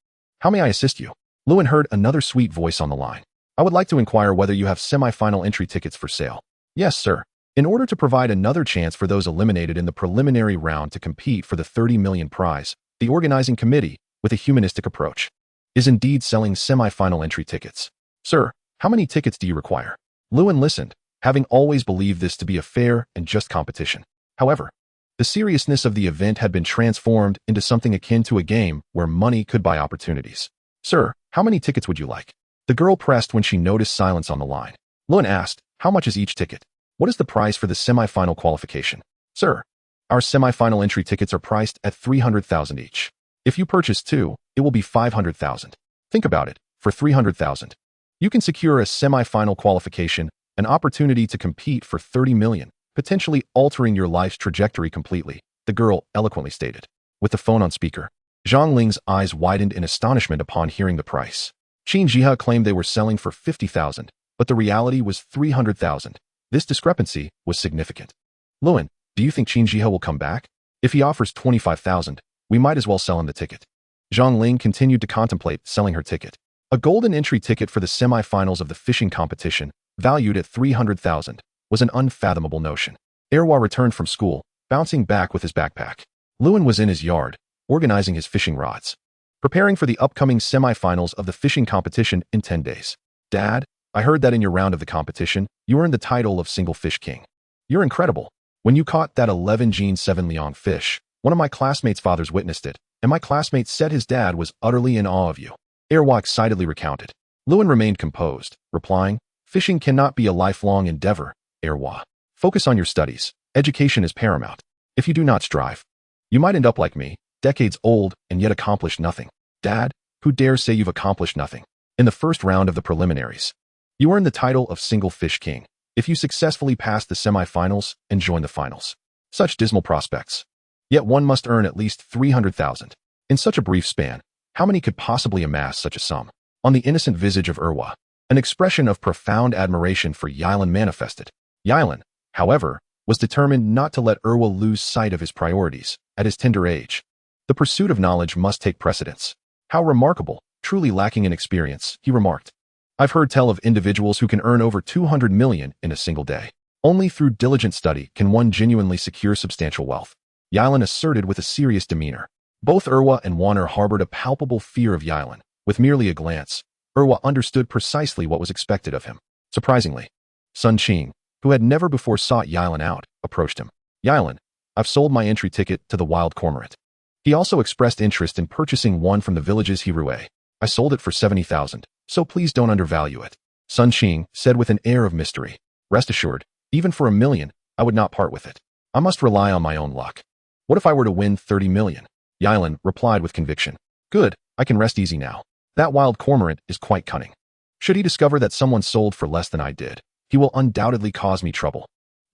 How may I assist you? Luan heard another sweet voice on the line. I would like to inquire whether you have semi-final entry tickets for sale. Yes, sir. In order to provide another chance for those eliminated in the preliminary round to compete for the 30 million prize, the organizing committee, with a humanistic approach, is indeed selling semi-final entry tickets. Sir, how many tickets do you require? Luan listened, having always believed this to be a fair and just competition. However, the seriousness of the event had been transformed into something akin to a game where money could buy opportunities. Sir, how many tickets would you like? The girl pressed when she noticed silence on the line. Luan asked, how much is each ticket? What is the price for the semi-final qualification? Sir, our semi-final entry tickets are priced at 300,000 each. If you purchase two, it will be 500,000. Think about it. For 300,000, you can secure a semi-final qualification, an opportunity to compete for 30 million, potentially altering your life's trajectory completely, the girl eloquently stated. With the phone on speaker, Zhang Ling's eyes widened in astonishment upon hearing the price. Qin Jihe claimed they were selling for 50,000, but the reality was 300,000. This discrepancy was significant. Luan, do you think Qin Jihe will come back? If he offers 25,000, we might as well sell him the ticket. Zhang Ling continued to contemplate selling her ticket. A golden entry ticket for the semi-finals of the fishing competition, valued at 300,000, was an unfathomable notion. Erwa returned from school, bouncing back with his backpack. Luan was in his yard, organizing his fishing rods, preparing for the upcoming semi-finals of the fishing competition in 10 days. Dad, I heard that in your round of the competition, you earned the title of Single Fish King. You're incredible. When you caught that 11 Gene 7 Liang fish, one of my classmates' fathers witnessed it, and my classmate said his dad was utterly in awe of you. Erwa excitedly recounted. Luan remained composed, replying, fishing cannot be a lifelong endeavor, Erwa. Focus on your studies. Education is paramount. If you do not strive, you might end up like me, decades old and yet accomplish nothing. Dad, who dares say you've accomplished nothing? In the first round of the preliminaries, you earned the title of Single Fish King. If you successfully pass the semi-finals and join the finals. Such dismal prospects. Yet one must earn at least 300,000. In such a brief span, how many could possibly amass such a sum? On the innocent visage of Erwa, an expression of profound admiration for Yilan manifested. Yilan, however, was determined not to let Erwa lose sight of his priorities at his tender age. The pursuit of knowledge must take precedence. How remarkable, truly lacking in experience, he remarked. I've heard tell of individuals who can earn over 200 million in a single day. Only through diligent study can one genuinely secure substantial wealth. Yilan asserted with a serious demeanor. Both Erwa and Warner harbored a palpable fear of Yilan. With merely a glance, Erwa understood precisely what was expected of him. Surprisingly, Sun Qing, who had never before sought Yilan out, approached him. Yilan, I've sold my entry ticket to the wild cormorant. He also expressed interest in purchasing one from the village's Hirue. I sold it for 70,000, so please don't undervalue it. Sun Qing said with an air of mystery. Rest assured, even for 1 million, I would not part with it. I must rely on my own luck. What if I were to win 30 million? Yilan replied with conviction. Good, I can rest easy now. That wild cormorant is quite cunning. Should he discover that someone sold for less than I did, he will undoubtedly cause me trouble.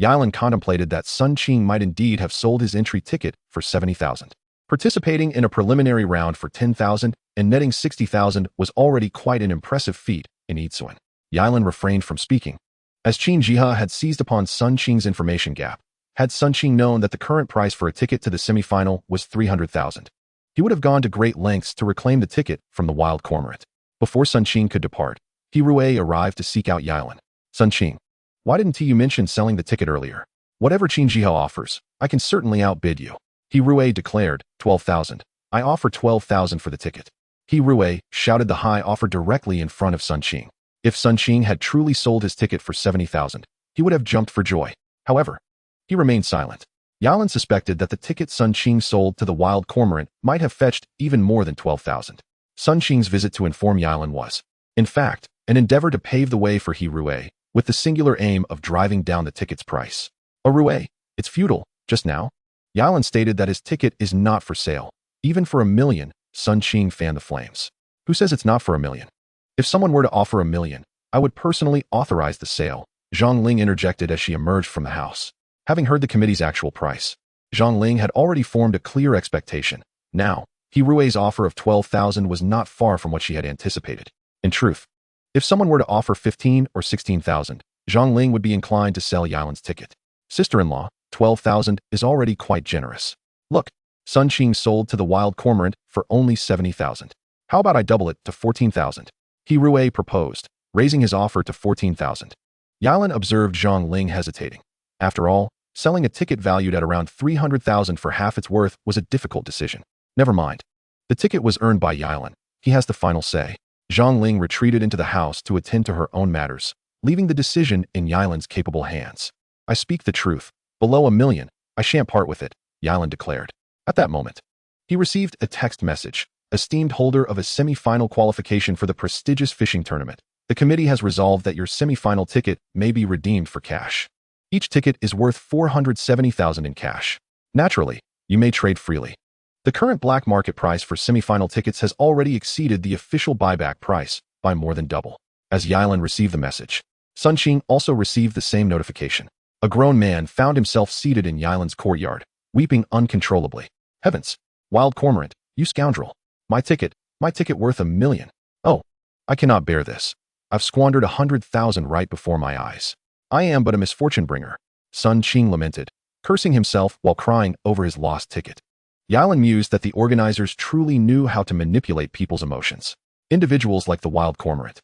Yilan contemplated that Sun Qing might indeed have sold his entry ticket for 70,000. Participating in a preliminary round for 10,000 and netting 60,000 was already quite an impressive feat in Yitsuan. Yilan refrained from speaking. As Qin Jihe had seized upon Sun Qing's information gap, had Sun Qing known that the current price for a ticket to the semifinal was 300,000, he would have gone to great lengths to reclaim the ticket from the wild cormorant. Before Sun Qing could depart, Hirue arrived to seek out Yilan. Sun Qing, why didn't you mention selling the ticket earlier? Whatever Qin Jihe offers, I can certainly outbid you. Hirue declared, 12,000. I offer 12,000 for the ticket. Hirue shouted the high offer directly in front of Sun Qing. If Sun Qing had truly sold his ticket for 70,000, he would have jumped for joy. However, he remained silent. Yilan suspected that the ticket Sun Qing sold to the wild cormorant might have fetched even more than 12,000. Sun Qing's visit to inform Yilan was, in fact, an endeavor to pave the way for Hirue, with the singular aim of driving down the ticket's price. Hirue, it's futile, just now. Yilan stated that his ticket is not for sale. Even for 1 million, Sun Qing fanned the flames. Who says it's not for 1 million? If someone were to offer 1 million, I would personally authorize the sale, Zhang Ling interjected as she emerged from the house. Having heard the committee's actual price, Zhang Ling had already formed a clear expectation. Now, Hirue's offer of 12,000 was not far from what she had anticipated. In truth, if someone were to offer 15 or 16,000, Zhang Ling would be inclined to sell Yilan's ticket. Sister-in-law, 12,000 is already quite generous. Look, Sun Qing sold to the wild cormorant for only 70,000. How about I double it to 14,000? Hirue proposed, raising his offer to 14,000. Yilan observed Zhang Ling hesitating. After all, selling a ticket valued at around 300,000 for half its worth was a difficult decision. Never mind. The ticket was earned by Yilan. He has the final say. Zhang Ling retreated into the house to attend to her own matters, leaving the decision in Yilan's capable hands. I speak the truth. Below 1 million, I shan't part with it, Yilan declared. At that moment, he received a text message. Esteemed holder of a semi-final qualification for the prestigious fishing tournament, the committee has resolved that your semi-final ticket may be redeemed for cash. Each ticket is worth 470,000 in cash. Naturally, you may trade freely. The current black market price for semifinal tickets has already exceeded the official buyback price by more than double. As Yilan received the message, Sun Qing also received the same notification. A grown man found himself seated in Yilan's courtyard, weeping uncontrollably. Heavens! Wild cormorant, you scoundrel! My ticket worth 1 million. Oh, I cannot bear this. I've squandered 100,000 right before my eyes. I am but a misfortune bringer, Sun Qing lamented, cursing himself while crying over his lost ticket. Yilan mused that the organizers truly knew how to manipulate people's emotions. Individuals like the wild cormorant,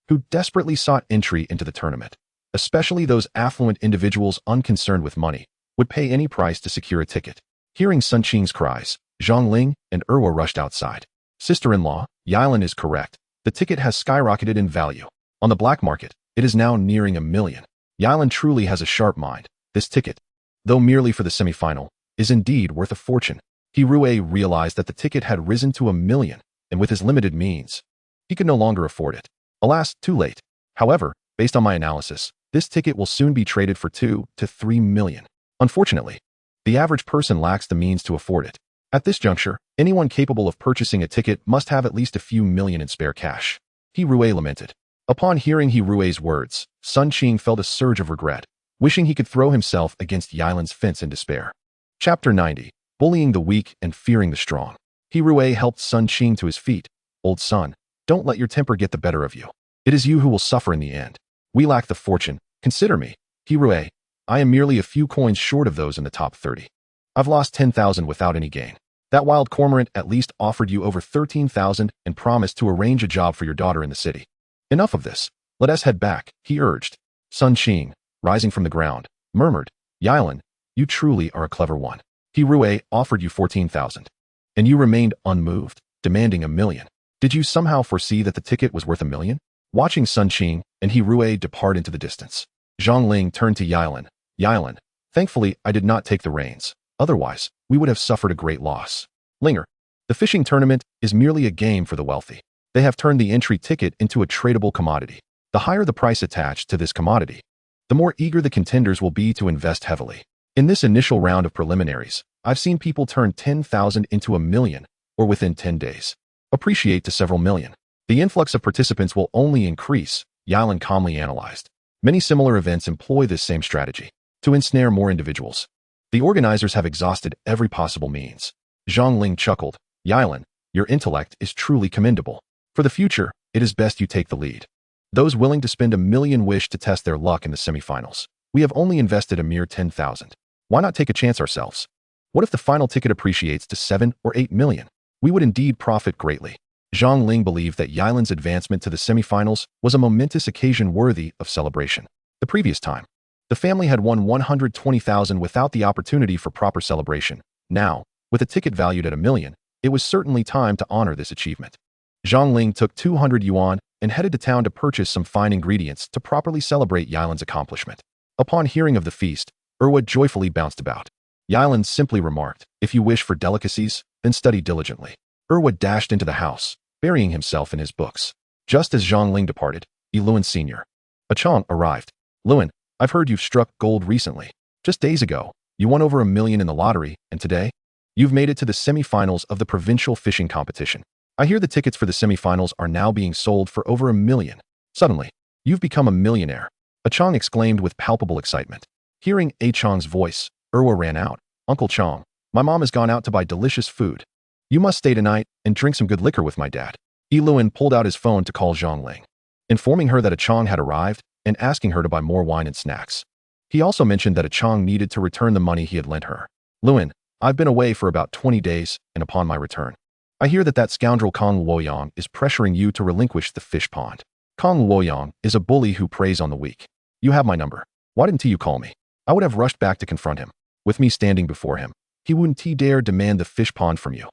who desperately sought entry into the tournament, especially those affluent individuals unconcerned with money, would pay any price to secure a ticket. Hearing Sun Qing's cries, Zhang Ling and rushed outside. Sister-in-law, Yilan is correct. The ticket has skyrocketed in value. On the black market, it is now nearing 1 million. Yilan truly has a sharp mind. This ticket, though merely for the semifinal, is indeed worth a fortune. Rui realized that the ticket had risen to 1 million, and with his limited means, he could no longer afford it. Alas, too late. However, based on my analysis, this ticket will soon be traded for 2 to 3 million. Unfortunately, the average person lacks the means to afford it. At this juncture, anyone capable of purchasing a ticket must have at least a few million in spare cash. Rui lamented. Upon hearing Rui's words, Sun Qing felt a surge of regret, wishing he could throw himself against Yilan's fence in despair. Chapter 90. Bullying the weak and fearing the strong. Rui helped Sun Qing to his feet. Old son, don't let your temper get the better of you. It is you who will suffer in the end. We lack the fortune. Consider me. Rui, I am merely a few coins short of those in the top 30. I've lost 10,000 without any gain. That wild cormorant at least offered you over 13,000 and promised to arrange a job for your daughter in the city. Enough of this. Let us head back, he urged. Sun Qing, rising from the ground, murmured, Yilan, you truly are a clever one. Rui offered you 14,000. And you remained unmoved, demanding 1 million. Did you somehow foresee that the ticket was worth 1 million? Watching Sun Qing and Rui depart into the distance, Zhang Ling turned to Yilan. Yilan, thankfully I did not take the reins. Otherwise, we would have suffered a great loss. Linger, the fishing tournament is merely a game for the wealthy. They have turned the entry ticket into a tradable commodity. The higher the price attached to this commodity, the more eager the contenders will be to invest heavily. In this initial round of preliminaries, I've seen people turn 10,000 into 1 million, or within 10 days, appreciate to several million. The influx of participants will only increase, Yilan calmly analyzed. Many similar events employ this same strategy to ensnare more individuals. The organizers have exhausted every possible means. Zhang Ling chuckled. Yilan, your intellect is truly commendable. For the future, it is best you take the lead. Those willing to spend 1 million wish to test their luck in the semifinals. We have only invested a mere 10,000. Why not take a chance ourselves? What if the final ticket appreciates to 7 or 8 million? We would indeed profit greatly. Zhang Ling believed that Yilan's advancement to the semifinals was a momentous occasion worthy of celebration. The previous time, the family had won 120,000 without the opportunity for proper celebration. Now, with a ticket valued at 1 million, it was certainly time to honor this achievement. Zhang Ling took 200 yuan and headed to town to purchase some fine ingredients to properly celebrate Yilan's accomplishment. Upon hearing of the feast, joyfully bounced about. Yilan simply remarked, if you wish for delicacies, then study diligently. Dashed into the house, burying himself in his books. Just as Zhang Ling departed, Luan Sr. Chong arrived. Luan, I've heard you've struck gold recently. Just days ago, you won over 1 million in the lottery, and today, you've made it to the semifinals of the provincial fishing competition. I hear the tickets for the semifinals are now being sold for over 1 million. Suddenly, you've become a millionaire. Chong exclaimed with palpable excitement. Hearing Chong's voice, ran out. Uncle Chong, my mom has gone out to buy delicious food. You must stay tonight and drink some good liquor with my dad. Luan pulled out his phone to call Zhang Ling, informing her that Chong had arrived and asking her to buy more wine and snacks. He also mentioned that Chong needed to return the money he had lent her. Luan, I've been away for about 20 days, and upon my return, I hear that scoundrel Kong Luoyang is pressuring you to relinquish the fish pond. Kong Luoyang is a bully who preys on the weak. You have my number. Why didn't you call me? I would have rushed back to confront him. With me standing before him, he wouldn't dare demand the fish pond from you.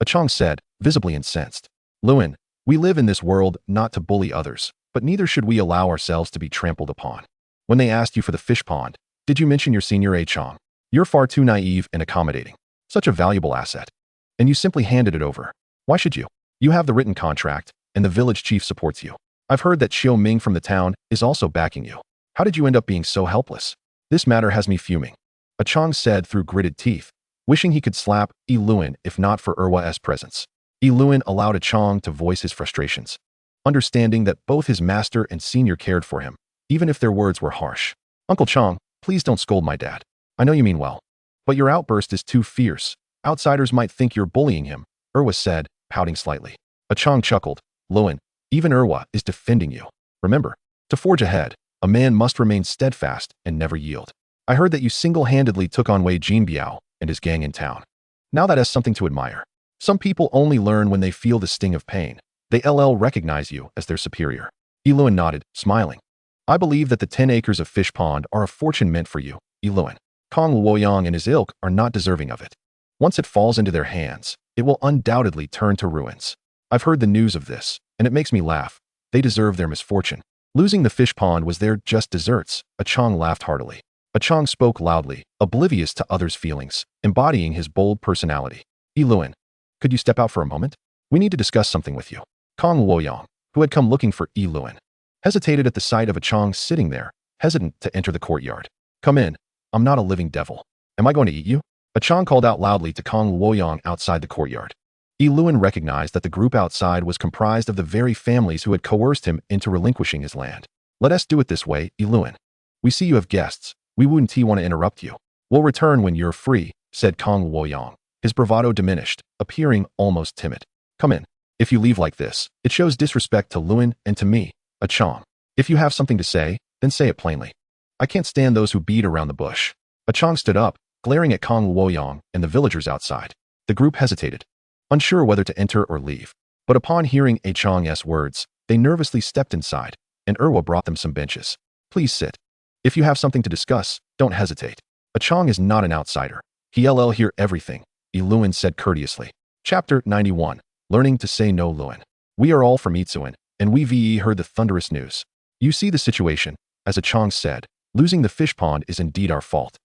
Chong said, visibly incensed. Luan, we live in this world not to bully others, but neither should we allow ourselves to be trampled upon. When they asked you for the fish pond, did you mention your senior Chong? You're far too naive and accommodating. Such a valuable asset. And you simply handed it over. Why should you? You have the written contract, and the village chief supports you. I've heard that Xiao Ming from the town is also backing you. How did you end up being so helpless? This matter has me fuming, Achong said through gritted teeth, wishing he could slap Luin if not for Erwa's presence. Luin allowed Achong to voice his frustrations, understanding that both his master and senior cared for him, even if their words were harsh. Uncle Chong, please don't scold my dad. I know you mean well, but your outburst is too fierce. Outsiders might think you're bullying him, Erwa said, pouting slightly. Achong chuckled. Luin, even Erwa is defending you. Remember, to forge ahead, a man must remain steadfast and never yield. I heard that you single-handedly took on Wei Jinbiao and his gang in town. Now that has something to admire. Some people only learn when they feel the sting of pain. They recognize you as their superior. Luin nodded, smiling. I believe that the 10 acres of fish pond are a fortune meant for you, Luin. Kong Luoyang and his ilk are not deserving of it. Once it falls into their hands, it will undoubtedly turn to ruins. I've heard the news of this, and it makes me laugh. They deserve their misfortune. Losing the fish pond was their just desserts, Achong laughed heartily. Achong spoke loudly, oblivious to others' feelings, embodying his bold personality. Luin, could you step out for a moment? We need to discuss something with you. Kong Luoyang, who had come looking for Luin, hesitated at the sight of Achong sitting there, hesitant to enter the courtyard. Come in. I'm not a living devil. Am I going to eat you? Achong called out loudly to Kong Luoyang outside the courtyard. Luin recognized that the group outside was comprised of the very families who had coerced him into relinquishing his land. Let us do it this way, Luin. We see you have guests. We wouldn't want to interrupt you. We'll return when you're free, said Kong Luoyang. His bravado diminished, appearing almost timid. Come in. If you leave like this, it shows disrespect to Luin and to me, Achong. If you have something to say, then say it plainly. I can't stand those who beat around the bush. Achong stood up, glaring at Kong Luoyang and the villagers outside. The group hesitated, unsure whether to enter or leave. But upon hearing Achong's words, they nervously stepped inside, and Erwa brought them some benches. Please sit. If you have something to discuss, don't hesitate. Achong is not an outsider. He'll hear everything, Luin said courteously. Chapter 91. Learning to say no. Luin. We are all from Itzuan, and we heard the thunderous news. You see the situation, as Achong said, losing the fish pond is indeed our fault.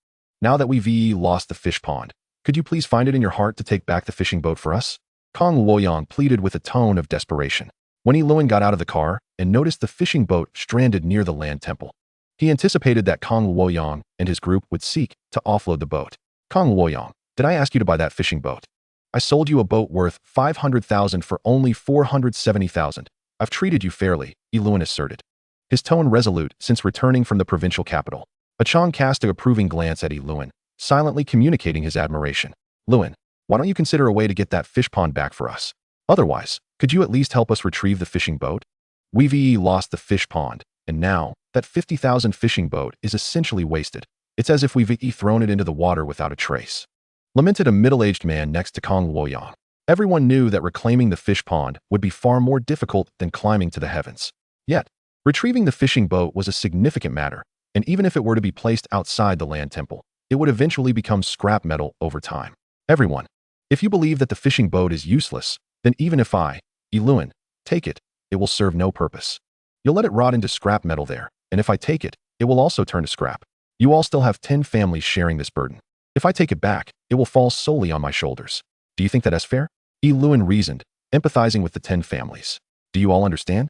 Now that we lost the fish pond, could you please find it in your heart to take back the fishing boat for us? Kong Luoyang pleaded with a tone of desperation. When Luin got out of the car and noticed the fishing boat stranded near the land temple, he anticipated that Kong Luoyang and his group would seek to offload the boat. Kong Luoyang, did I ask you to buy that fishing boat? I sold you a boat worth 500,000 for only 470,000. I've treated you fairly, Luin asserted, his tone resolute since returning from the provincial capital. Achong cast an approving glance at Luin, silently communicating his admiration. Luin, why don't you consider a way to get that fish pond back for us? Otherwise, could you at least help us retrieve the fishing boat? We lost the fish pond, and now, that 50,000 fishing boat is essentially wasted. It's as if we've thrown it into the water without a trace. Lamented a middle-aged man next to Kong Luoyang. Everyone knew that reclaiming the fish pond would be far more difficult than climbing to the heavens. Yet, retrieving the fishing boat was a significant matter, and even if it were to be placed outside the land temple, it would eventually become scrap metal over time. Everyone, if you believe that the fishing boat is useless, then even if I, Luin, take it, it will serve no purpose. You'll let it rot into scrap metal there, and if I take it, it will also turn to scrap. You all still have 10 families sharing this burden. If I take it back, it will fall solely on my shoulders. Do you think that is fair? Luin reasoned, empathizing with the 10 families. Do you all understand?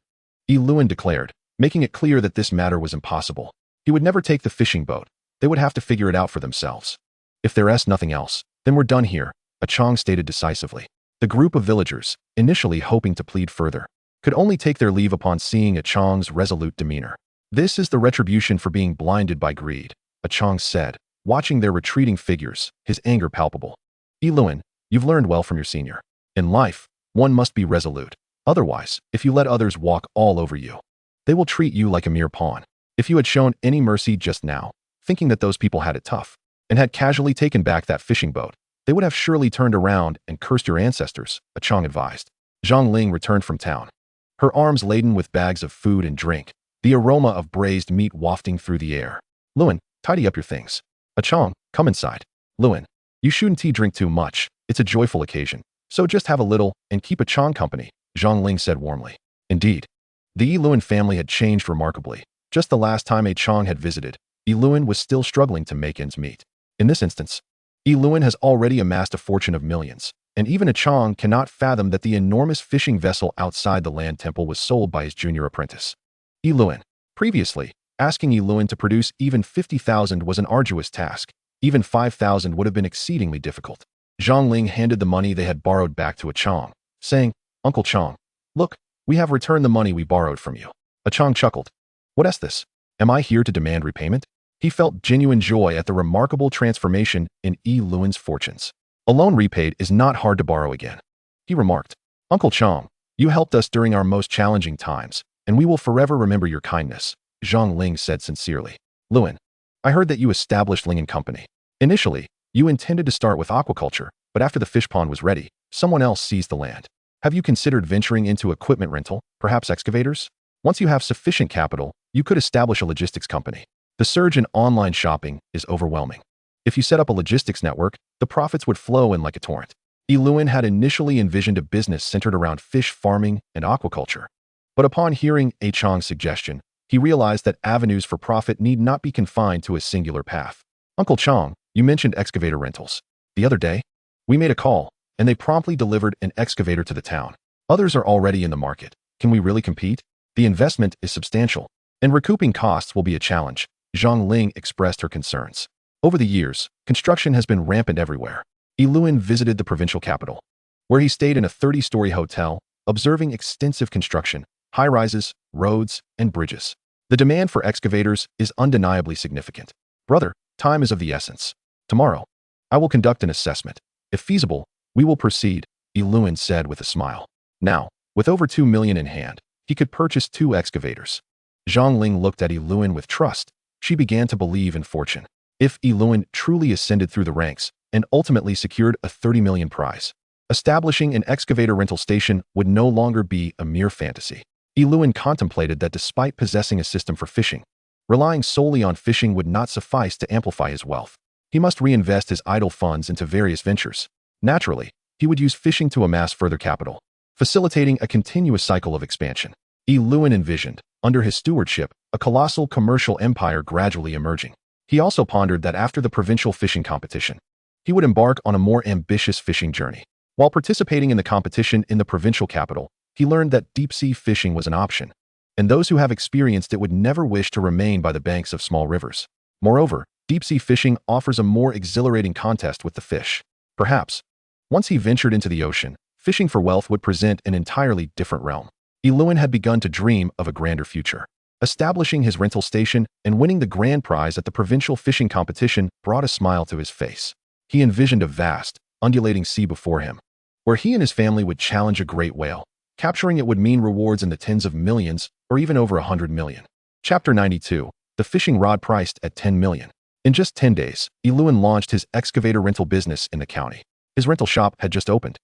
Luin declared, making it clear that this matter was impossible. He would never take the fishing boat. They would have to figure it out for themselves. If there's nothing else, then we're done here, Achong stated decisively. The group of villagers, initially hoping to plead further, could only take their leave upon seeing Achong's resolute demeanor. This is the retribution for being blinded by greed, Achong said, watching their retreating figures, his anger palpable. Luin, you've learned well from your senior. In life, one must be resolute. Otherwise, if you let others walk all over you, they will treat you like a mere pawn. If you had shown any mercy just now, thinking that those people had it tough, and had casually taken back that fishing boat, they would have surely turned around and cursed your ancestors, Achong advised. Zhang Ling returned from town, her arms laden with bags of food and drink, the aroma of braised meat wafting through the air. Luin, tidy up your things. Achong, come inside. Luin, you shouldn't drink too much. It's a joyful occasion, so just have a little and keep Achong company, Zhang Ling said warmly. Indeed, the Luin family had changed remarkably. Just the last time Achong had visited, Luin was still struggling to make ends meet. In this instance, Luin has already amassed a fortune of millions, and even Achong cannot fathom that the enormous fishing vessel outside the land temple was sold by his junior apprentice. Luin. Previously, Asking Yiluan to produce even 50,000 was an arduous task. Even 5,000 would have been exceedingly difficult. Zhang Ling handed the money they had borrowed back to a Chong, saying, "Uncle Chong, look, we have returned the money we borrowed from you." A Chong chuckled. "What's this? Am I here to demand repayment?" He felt genuine joy at the remarkable transformation in Yiluan's fortunes. "A loan repaid is not hard to borrow again," he remarked. "Uncle Chong, you helped us during our most challenging times, and we will forever remember your kindness," Zhang Ling said sincerely. "Luan, I heard that you established Ling and Company. Initially, you intended to start with aquaculture, but after the fish pond was ready, someone else seized the land. Have you considered venturing into equipment rental, perhaps excavators? Once you have sufficient capital, you could establish a logistics company. The surge in online shopping is overwhelming. If you set up a logistics network, the profits would flow in like a torrent." Yiluan had initially envisioned a business centered around fish farming and aquaculture. But upon hearing A Chong's suggestion, he realized that avenues for profit need not be confined to a singular path. "Uncle Chong, you mentioned excavator rentals. The other day, we made a call, and they promptly delivered an excavator to the town. Others are already in the market. Can we really compete? The investment is substantial, and recouping costs will be a challenge." Zhang Ling expressed her concerns. Over the years, construction has been rampant everywhere. Yiluan visited the provincial capital, where he stayed in a 30-story hotel, observing extensive construction, high-rises, roads, and bridges. The demand for excavators is undeniably significant. "Brother, time is of the essence. Tomorrow, I will conduct an assessment. If feasible, we will proceed," Yiluan said with a smile. Now, with over 2 million in hand, he could purchase 2 excavators. Zhang Ling looked at Yiluan with trust. She began to believe in fortune. If Yiluan truly ascended through the ranks and ultimately secured a 30 million prize, establishing an excavator rental station would no longer be a mere fantasy. Yiluan contemplated that despite possessing a system for fishing, relying solely on fishing would not suffice to amplify his wealth. He must reinvest his idle funds into various ventures. Naturally, he would use fishing to amass further capital, facilitating a continuous cycle of expansion. Yiluan envisioned, under his stewardship, a colossal commercial empire gradually emerging. He also pondered that after the provincial fishing competition, he would embark on a more ambitious fishing journey. While participating in the competition in the provincial capital, he learned that deep-sea fishing was an option, and those who have experienced it would never wish to remain by the banks of small rivers. Moreover, deep-sea fishing offers a more exhilarating contest with the fish. Perhaps, once he ventured into the ocean, fishing for wealth would present an entirely different realm. Yiluan had begun to dream of a grander future. Establishing his rental station and winning the grand prize at the provincial fishing competition brought a smile to his face. He envisioned a vast, undulating sea before him, where he and his family would challenge a great whale. Capturing it would mean rewards in the tens of millions or even over 100 million. Chapter 92. The fishing rod priced at 10 million. In just 10 days, Yiluan launched his excavator rental business in the county. His rental shop had just opened,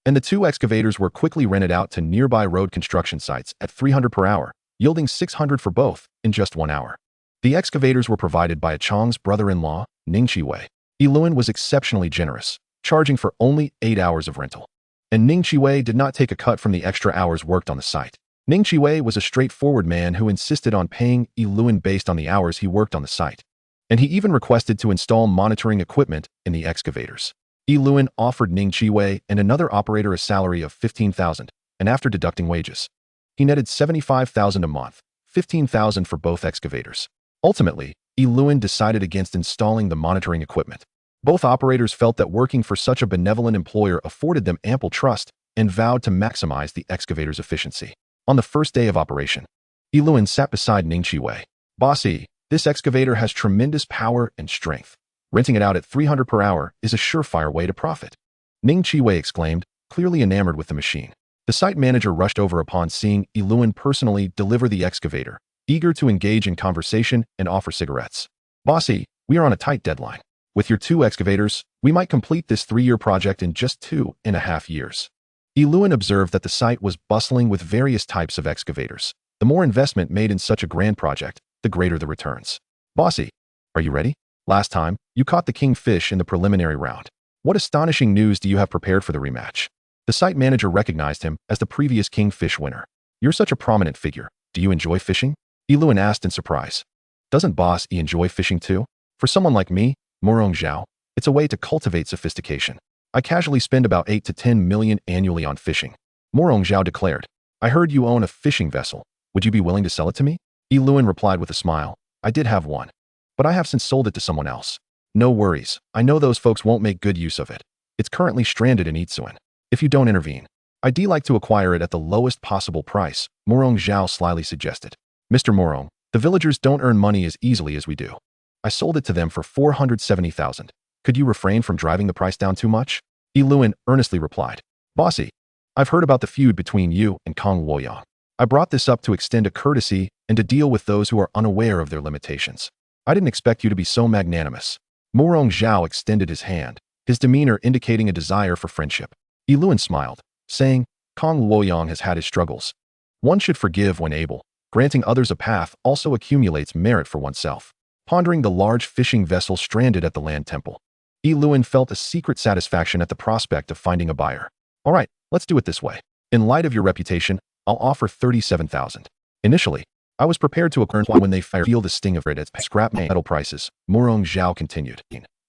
and the 2 excavators were quickly rented out to nearby road construction sites at 300 per hour, yielding 600 for both in just 1 hour. The excavators were provided by a Chong's brother-in-law, Ning Chiwei. Yiluan was exceptionally generous, charging for only 8 hours of rental. And Ning Chiwei did not take a cut from the extra hours worked on the site. Ning Chiwei was a straightforward man who insisted on paying Yiluan based on the hours he worked on the site. And he even requested to install monitoring equipment in the excavators. Yiluan offered Ning Chiwei and another operator a salary of 15,000, and after deducting wages, he netted 75,000 a month, 15,000 for both excavators. Ultimately, Yiluan decided against installing the monitoring equipment. Both operators felt that working for such a benevolent employer afforded them ample trust and vowed to maximize the excavator's efficiency. On the first day of operation, Yiluan sat beside Ning Chiwei. "Bossy, this excavator has tremendous power and strength. Renting it out at 300 per hour is a surefire way to profit," Ning Chiwei exclaimed, clearly enamored with the machine. The site manager rushed over upon seeing Yiluan personally deliver the excavator, eager to engage in conversation and offer cigarettes. "Bossy, we are on a tight deadline. With your 2 excavators, we might complete this 3-year project in just 2.5 years." Yiluan observed that the site was bustling with various types of excavators. The more investment made in such a grand project, the greater the returns. "Bossy, are you ready? Last time, you caught the kingfish in the preliminary round. What astonishing news do you have prepared for the rematch?" The site manager recognized him as the previous kingfish winner. "You're such a prominent figure. Do you enjoy fishing?" Yiluan asked in surprise. "Doesn't Boss E enjoy fishing too? For someone like me, Morong Zhao, it's a way to cultivate sophistication. I casually spend about 8 to 10 million annually on fishing," Morong Zhao declared. "I heard you own a fishing vessel. Would you be willing to sell it to me?" Yiluan replied with a smile. I did have one, but I have since sold it to someone else. No worries, I know those folks won't make good use of it. It's currently stranded in Itsuan. If you don't intervene, I'd like to acquire it at the lowest possible price, Morong Zhao slyly suggested. Mr. Morong, the villagers don't earn money as easily as we do. I sold it to them for 470,000. Could you refrain from driving the price down too much? Yi Luan earnestly replied. Bossy, I've heard about the feud between you and Kong Luoyang. I brought this up to extend a courtesy and to deal with those who are unaware of their limitations. I didn't expect you to be so magnanimous. Morong Zhao extended his hand, his demeanor indicating a desire for friendship. Yi Luan smiled, saying, Kong Luoyang has had his struggles. One should forgive when able. Granting others a path also accumulates merit for oneself. Pondering the large fishing vessel stranded at the land temple, Yi Luan felt a secret satisfaction at the prospect of finding a buyer. All right, let's do it this way. In light of your reputation, I'll offer 37,000. Initially, I was prepared to acquire when they feel the sting of it at scrap metal prices, Morong Zhao continued.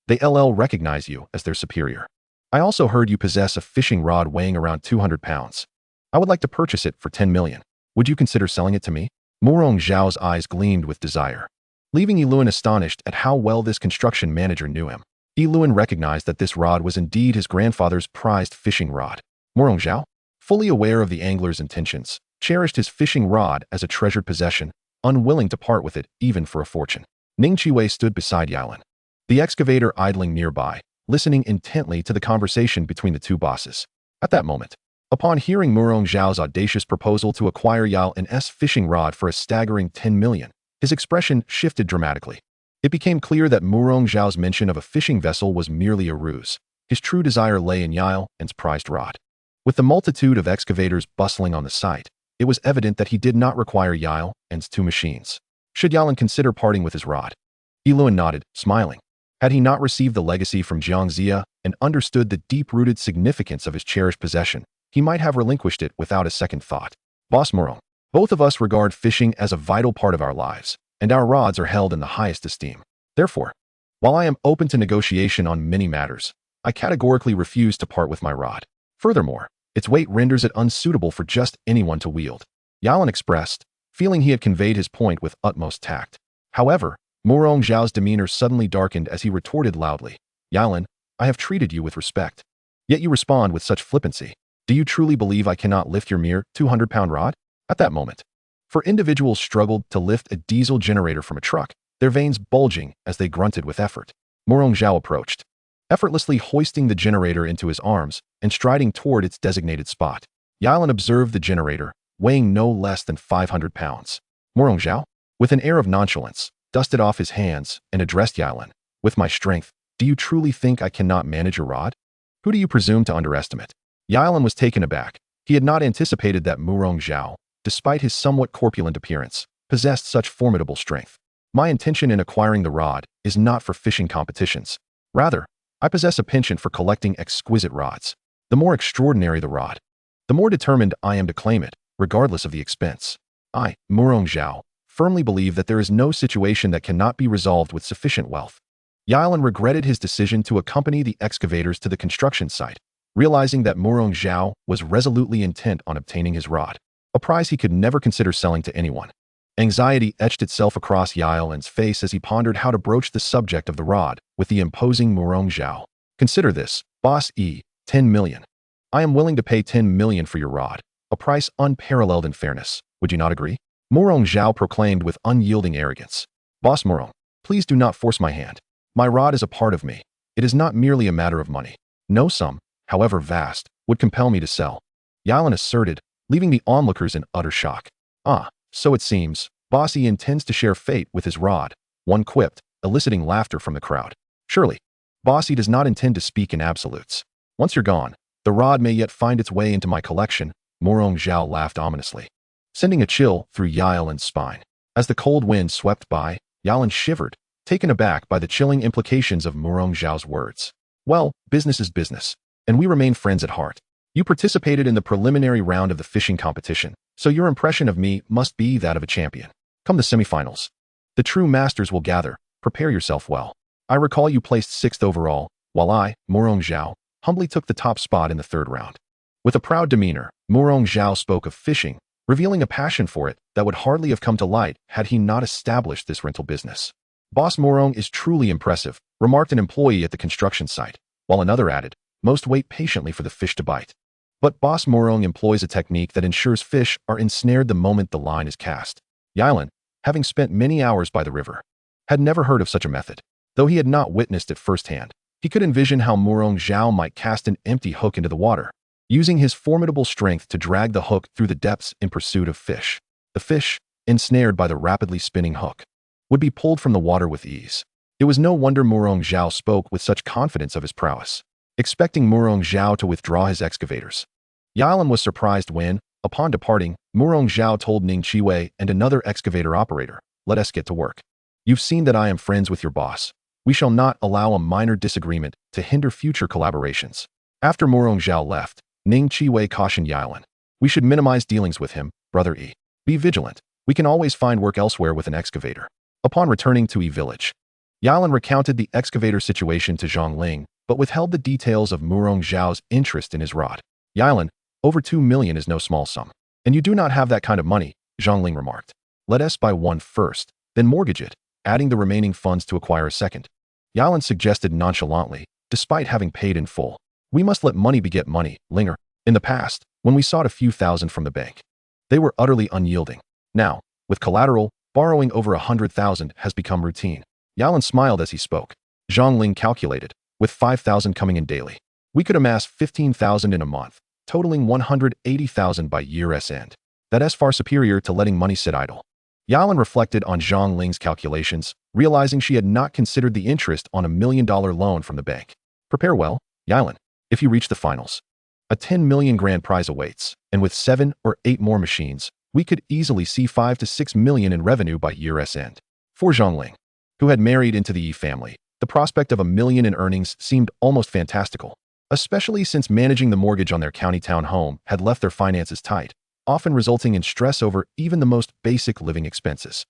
They recognize you as their superior. I also heard you possess a fishing rod weighing around 200 pounds. I would like to purchase it for 10 million. Would you consider selling it to me? Morong Zhao's eyes gleamed with desire, leaving Yi Luan astonished at how well this construction manager knew him. Yi Luan recognized that this rod was indeed his grandfather's prized fishing rod. Morong Zhao, fully aware of the angler's intentions, cherished his fishing rod as a treasured possession, unwilling to part with it even for a fortune. Ning Qiwei stood beside Yalan, the excavator idling nearby, listening intently to the conversation between the two bosses. At that moment, upon hearing Morong Zhao's audacious proposal to acquire Yalan's fishing rod for a staggering 10 million, his expression shifted dramatically. It became clear that Morong Zhao's mention of a fishing vessel was merely a ruse. His true desire lay in Yalan's prized rod. With the multitude of excavators bustling on the site, it was evident that he did not require Yalan's two machines. Should Yalan consider parting with his rod? Yi Luan nodded, smiling. Had he not received the legacy from Jiangxia and understood the deep-rooted significance of his cherished possession, he might have relinquished it without a second thought. Boss Morong, both of us regard fishing as a vital part of our lives, and our rods are held in the highest esteem. Therefore, while I am open to negotiation on many matters, I categorically refuse to part with my rod. Furthermore, its weight renders it unsuitable for just anyone to wield. Yalan expressed, feeling he had conveyed his point with utmost tact. However, Morong Zhao's demeanor suddenly darkened as he retorted loudly. Yalan, I have treated you with respect. Yet you respond with such flippancy. Do you truly believe I cannot lift your mere 200-pound rod? At that moment, for individuals struggled to lift a diesel generator from a truck, their veins bulging as they grunted with effort. Morong Zhao approached, effortlessly hoisting the generator into his arms and striding toward its designated spot. Yalan observed the generator, weighing no less than 500 pounds. Morong Zhao, with an air of nonchalance, dusted off his hands and addressed Yalan. With my strength, do you truly think I cannot manage your rod? Who do you presume to underestimate? Yalan was taken aback. He had not anticipated that Morong Zhao, despite his somewhat corpulent appearance, possessed such formidable strength. My intention in acquiring the rod is not for fishing competitions. Rather, I possess a penchant for collecting exquisite rods. The more extraordinary the rod, the more determined I am to claim it, regardless of the expense. I, Morong Zhao, firmly believe that there is no situation that cannot be resolved with sufficient wealth. Yalan regretted his decision to accompany the excavators to the construction site, realizing that Morong Zhao was resolutely intent on obtaining his rod, a prize he could never consider selling to anyone. Anxiety etched itself across Yalan's face as he pondered how to broach the subject of the rod with the imposing Morong Zhao. Consider this, Boss E, 10 million. I am willing to pay 10 million for your rod, a price unparalleled in fairness. Would you not agree? Morong Zhao proclaimed with unyielding arrogance. Boss Morong, please do not force my hand. My rod is a part of me. It is not merely a matter of money. No sum, however vast, would compel me to sell. Yalan asserted, leaving the onlookers in utter shock. Ah, so it seems, Bossy intends to share fate with his rod, one quipped, eliciting laughter from the crowd. Surely, Bossy does not intend to speak in absolutes. Once you're gone, the rod may yet find its way into my collection, Morong Zhao laughed ominously, sending a chill through Yalan's spine. As the cold wind swept by, Yalan shivered, taken aback by the chilling implications of Morong Zhao's words. Well, business is business, and we remain friends at heart. You participated in the preliminary round of the fishing competition, so your impression of me must be that of a champion. Come the semifinals. The true masters will gather. Prepare yourself well. I recall you placed 6th overall, while I, Morong Zhao, humbly took the top spot in the 3rd round. With a proud demeanor, Morong Zhao spoke of fishing, revealing a passion for it that would hardly have come to light had he not established this rental business. "Boss Morong is truly impressive," remarked an employee at the construction site, while another added, "Most wait patiently for the fish to bite." But Boss Morong employs a technique that ensures fish are ensnared the moment the line is cast. Yilan, having spent many hours by the river, had never heard of such a method. Though he had not witnessed it firsthand, he could envision how Morong Zhao might cast an empty hook into the water, using his formidable strength to drag the hook through the depths in pursuit of fish. The fish, ensnared by the rapidly spinning hook, would be pulled from the water with ease. It was no wonder Morong Zhao spoke with such confidence of his prowess, expecting Morong Zhao to withdraw his excavators. Yilan was surprised when, upon departing, Morong Zhao told Ning Chiwei and another excavator operator, "Let us get to work. You've seen that I am friends with your boss. We shall not allow a minor disagreement to hinder future collaborations." After Morong Zhao left, Ning Chiwei cautioned Yilan, "We should minimize dealings with him, Brother Yi. Be vigilant. We can always find work elsewhere with an excavator." Upon returning to Yi village, Yilan recounted the excavator situation to Zhang Ling, but withheld the details of Morong Zhao's interest in his rod. "Yilan, over 2 million is no small sum. And you do not have that kind of money," Zhang Ling remarked. "Let us buy one first, then mortgage it, adding the remaining funds to acquire a second." Yilan suggested nonchalantly, despite having paid in full. "We must let money beget money, Linger. In the past, when we sought a few thousand from the bank, they were utterly unyielding. Now, with collateral, borrowing over 100,000 has become routine." Yilan smiled as he spoke. Zhang Ling calculated, with 5,000 coming in daily, we could amass 15,000 in a month, totaling 180,000 by year's end. That is far superior to letting money sit idle. Yilan reflected on Zhang Ling's calculations, realizing she had not considered the interest on a $1 million loan from the bank. "Prepare well, Yilan. If you reach the finals, a 10 million grand prize awaits, and with 7 or 8 more machines, we could easily see 5 to 6 million in revenue by year's end." For Zhang Ling, who had married into the Yi family, the prospect of $1 million in earnings seemed almost fantastical, especially since managing the mortgage on their county town home had left their finances tight, often resulting in stress over even the most basic living expenses.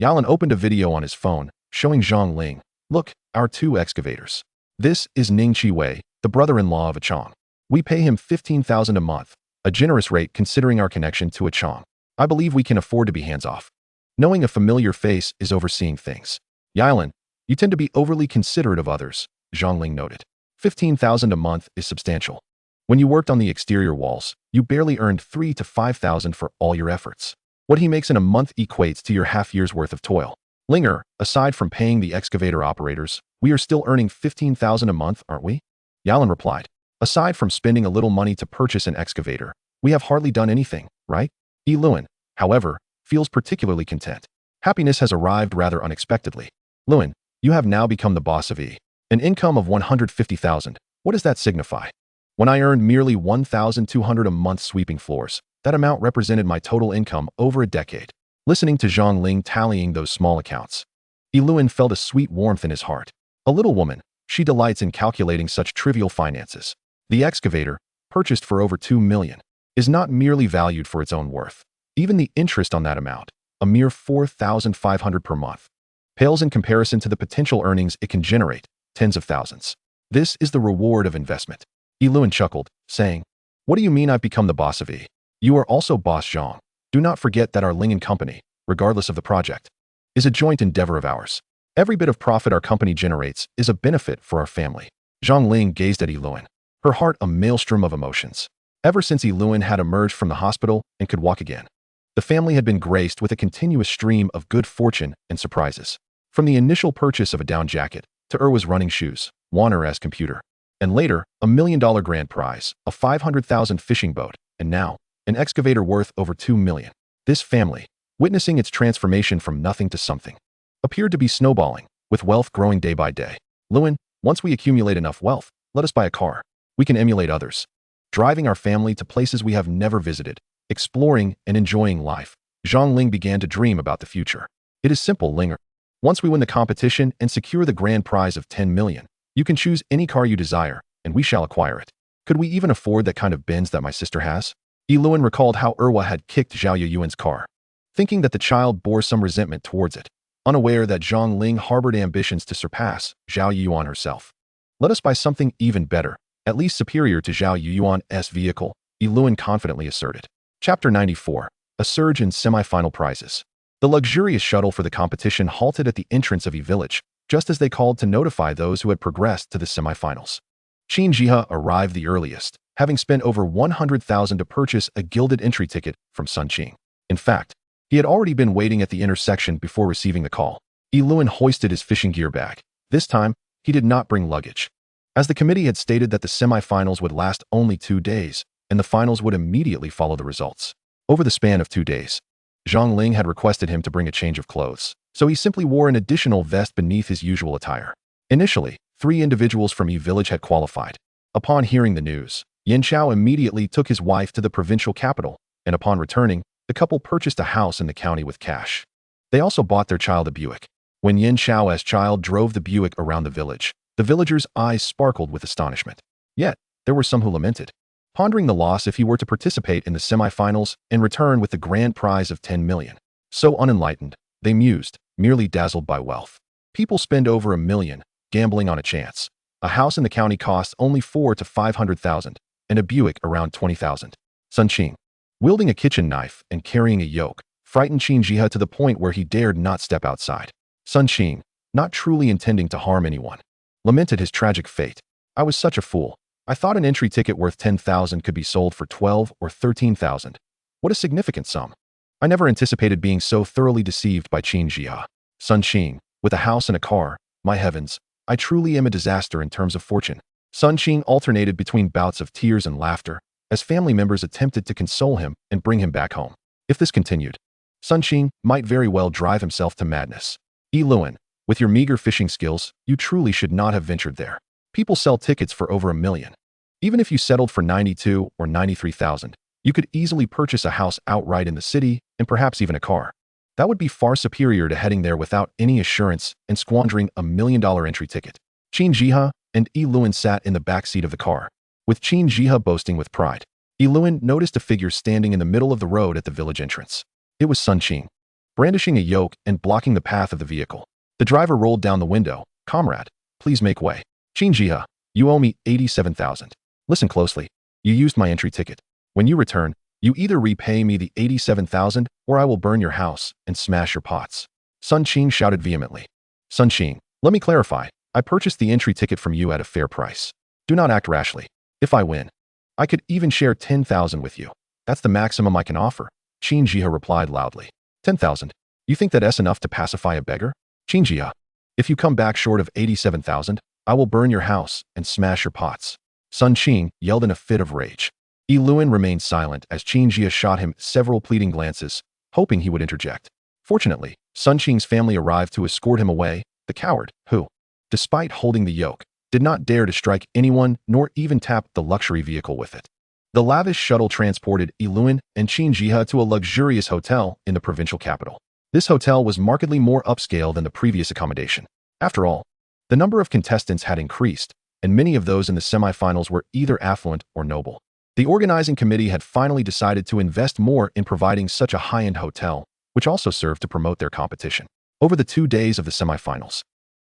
Yilan opened a video on his phone, showing Zhang Ling, "Look, our 2 excavators. This is Ning Chiwei, the brother-in-law of a Chong. We pay him 15,000 a month, a generous rate considering our connection to a Chong. I believe we can afford to be hands-off." Knowing a familiar face is overseeing things. "Yilan, you tend to be overly considerate of others," Zhang Ling noted. 15,000 a month is substantial. When you worked on the exterior walls, you barely earned 3 to 5,000 for all your efforts. What he makes in a month equates to your half year's worth of toil. Linger, aside from paying the excavator operators, we are still earning 15,000 a month, aren't we?" Yilan replied. "Aside from spending a little money to purchase an excavator, we have hardly done anything, right?" Yi Luan, however, feels particularly content. Happiness has arrived rather unexpectedly. "Luan, you have now become the boss of Yi. An income of 150,000. What does that signify? When I earned merely 1,200 a month sweeping floors, that amount represented my total income over a decade." Listening to Zhang Ling tallying those small accounts, Yi Luan felt a sweet warmth in his heart. A little woman, she delights in calculating such trivial finances. The excavator, purchased for over 2 million, is not merely valued for its own worth. Even the interest on that amount, a mere 4,500 per month, pales in comparison to the potential earnings it can generate, tens of thousands. This is the reward of investment. Yi Luan chuckled, saying, "What do you mean I've become the boss of Yi? You are also boss Zhang. Do not forget that our Ling and Company, regardless of the project, is a joint endeavor of ours. Every bit of profit our company generates is a benefit for our family." Zhang Ling gazed at Yi Luan, her heart a maelstrom of emotions. Ever since Yi Luan had emerged from the hospital and could walk again, the family had been graced with a continuous stream of good fortune and surprises. From the initial purchase of a down jacket, to Irwa's running shoes, Warner's computer, and later, a $1 million grand prize, a 500,000 fishing boat, and now, an excavator worth over 2 million. This family, witnessing its transformation from nothing to something, appeared to be snowballing, with wealth growing day by day. "Luan, once we accumulate enough wealth, let us buy a car. We can emulate others, driving our family to places we have never visited, exploring and enjoying life." Zhang Ling began to dream about the future. "It is simple, Linger. Once we win the competition and secure the grand prize of 10 million, you can choose any car you desire, and we shall acquire it. Could we even afford that kind of Benz that my sister has?" Yi Luan recalled how Irwa had kicked Zhao Yuan's car, thinking that the child bore some resentment towards it, unaware that Zhang Ling harbored ambitions to surpass Zhao Yuan herself. "Let us buy something even better, at least superior to Zhao Yuan's vehicle," Yi Luan confidently asserted. Chapter 94. A surge in semi-final prizes. The luxurious shuttle for the competition halted at the entrance of village, just as they called to notify those who had progressed to the semi-finals. Qin Jihe arrived the earliest, having spent over 100,000 to purchase a gilded entry ticket from Sun Qing. In fact, he had already been waiting at the intersection before receiving the call. Luan hoisted his fishing gear bag. This time, he did not bring luggage. As the committee had stated that the semi-finals would last only 2 days, and the finals would immediately follow the results. Over the span of 2 days, Zhang Ling had requested him to bring a change of clothes, so he simply wore an additional vest beneath his usual attire. Initially, 3 individuals from village had qualified. Upon hearing the news, Yin Chao immediately took his wife to the provincial capital, and upon returning, the couple purchased a house in the county with cash. They also bought their child a Buick. When Yin Chao's child drove the Buick around the village, the villagers' eyes sparkled with astonishment. Yet, there were some who lamented, pondering the loss if he were to participate in the semi-finals and return with the grand prize of 10 million. So unenlightened, they mused, merely dazzled by wealth. People spend over 1 million, gambling on a chance. A house in the county costs only 400,000 to 500,000, and a Buick around 20,000. Sun Qing, wielding a kitchen knife and carrying a yoke, frightened Qin Jihe to the point where he dared not step outside. Sun Qing, not truly intending to harm anyone, lamented his tragic fate. I was such a fool. I thought an entry ticket worth 10,000 could be sold for 12 or 13,000. What a significant sum. I never anticipated being so thoroughly deceived by Qin Jihe. Sun Qing, with a house and a car, my heavens, I truly am a disaster in terms of fortune. Sun Qing alternated between bouts of tears and laughter as family members attempted to console him and bring him back home. If this continued, Sun Qing might very well drive himself to madness. Luan, with your meager fishing skills, you truly should not have ventured there. People sell tickets for over 1 million. Even if you settled for 92 or 93,000, you could easily purchase a house outright in the city and perhaps even a car. That would be far superior to heading there without any assurance and squandering $1 million entry ticket. Qin Jihe and Luan sat in the back seat of the car, with Qin Jihe boasting with pride. Luan noticed a figure standing in the middle of the road at the village entrance. It was Sun Qing, brandishing a yoke and blocking the path of the vehicle. The driver rolled down the window. Comrade, please make way. Qin Jihe, you owe me 87,000. Listen closely. You used my entry ticket. When you return, you either repay me the 87,000 or I will burn your house and smash your pots. Sun Qing shouted vehemently. Sun Qing, let me clarify. I purchased the entry ticket from you at a fair price. Do not act rashly. If I win, I could even share 10,000 with you. That's the maximum I can offer. Qin Jihe replied loudly. 10,000. You think that's enough to pacify a beggar? Qin Jihe, if you come back short of 87,000, I will burn your house and smash your pots. Sun Qing yelled in a fit of rage. Luan remained silent as Qin Jihe shot him several pleading glances, hoping he would interject. Fortunately, Sun Qing's family arrived to escort him away, the coward, who, despite holding the yoke, did not dare to strike anyone nor even tap the luxury vehicle with it. The lavish shuttle transported Luan and Qin Jihe to a luxurious hotel in the provincial capital. This hotel was markedly more upscale than the previous accommodation. After all, the number of contestants had increased, and many of those in the semifinals were either affluent or noble. The organizing committee had finally decided to invest more in providing such a high-end hotel, which also served to promote their competition. Over the 2 days of the semifinals,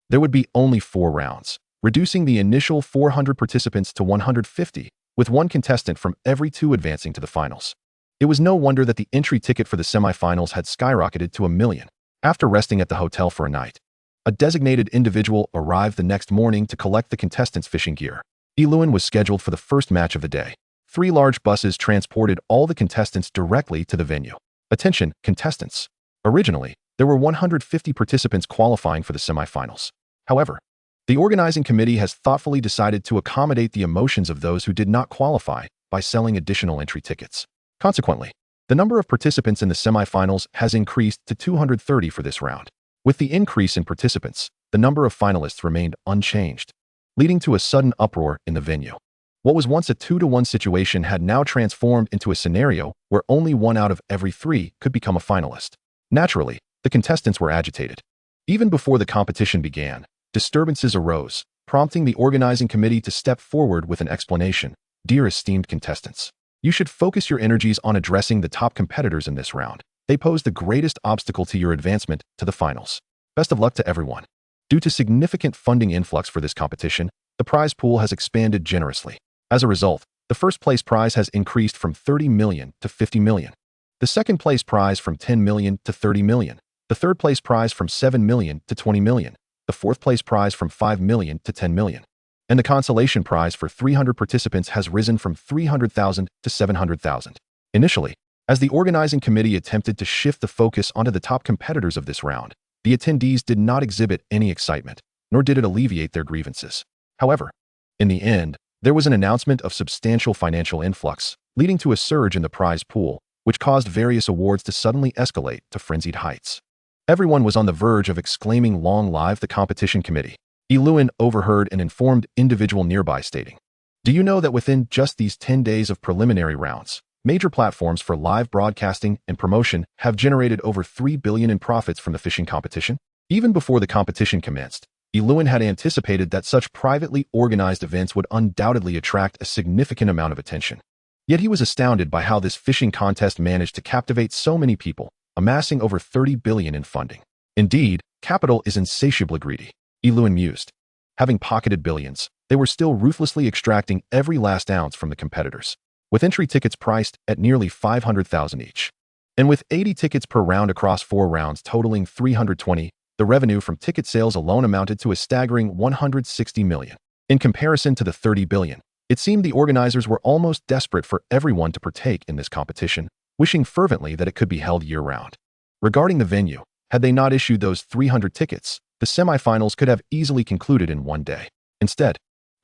there would be only 4 rounds, reducing the initial 400 participants to 150, with 1 contestant from every 2 advancing to the finals. It was no wonder that the entry ticket for the semifinals had skyrocketed to 1 million. After resting at the hotel for a night, a designated individual arrived the next morning to collect the contestants' fishing gear. Luan was scheduled for the first match of the day. 3 large buses transported all the contestants directly to the venue. Attention, contestants. Originally, there were 150 participants qualifying for the semifinals. However, the organizing committee has thoughtfully decided to accommodate the emotions of those who did not qualify by selling additional entry tickets. Consequently, the number of participants in the semifinals has increased to 230 for this round. With the increase in participants, the number of finalists remained unchanged, leading to a sudden uproar in the venue. What was once a 2-to-1 situation had now transformed into a scenario where only 1 out of every 3 could become a finalist. Naturally, the contestants were agitated. Even before the competition began, disturbances arose, prompting the organizing committee to step forward with an explanation. Dear esteemed contestants, you should focus your energies on addressing the top competitors in this round. They pose the greatest obstacle to your advancement to the finals. Best of luck to everyone. Due to significant funding influx for this competition, the prize pool has expanded generously. As a result, the first place prize has increased from 30 million to 50 million. The second place prize from 10 million to 30 million. The third place prize from 7 million to 20 million. The fourth place prize from 5 million to 10 million. And the consolation prize for 300 participants has risen from 300,000 to 700,000. Initially, as the organizing committee attempted to shift the focus onto the top competitors of this round, the attendees did not exhibit any excitement, nor did it alleviate their grievances. However, in the end, there was an announcement of substantial financial influx, leading to a surge in the prize pool, which caused various awards to suddenly escalate to frenzied heights. Everyone was on the verge of exclaiming "Long live the competition committee." Lewin overheard an informed individual nearby stating, "Do you know that within just these 10 days of preliminary rounds, major platforms for live broadcasting and promotion have generated over 3 billion in profits from the fishing competition?" Even before the competition commenced, Lewin had anticipated that such privately organized events would undoubtedly attract a significant amount of attention. Yet he was astounded by how this fishing contest managed to captivate so many people, amassing over 30 billion in funding. Indeed, capital is insatiably greedy, Lewin mused. Having pocketed billions, they were still ruthlessly extracting every last ounce from the competitors, with entry tickets priced at nearly 500,000 each. And with 80 tickets per round across 4 rounds totaling 320, the revenue from ticket sales alone amounted to a staggering 160 million. In comparison to the 30 billion, it seemed the organizers were almost desperate for everyone to partake in this competition, wishing fervently that it could be held year-round. Regarding the venue, had they not issued those 300 tickets, the semifinals could have easily concluded in one day. Instead,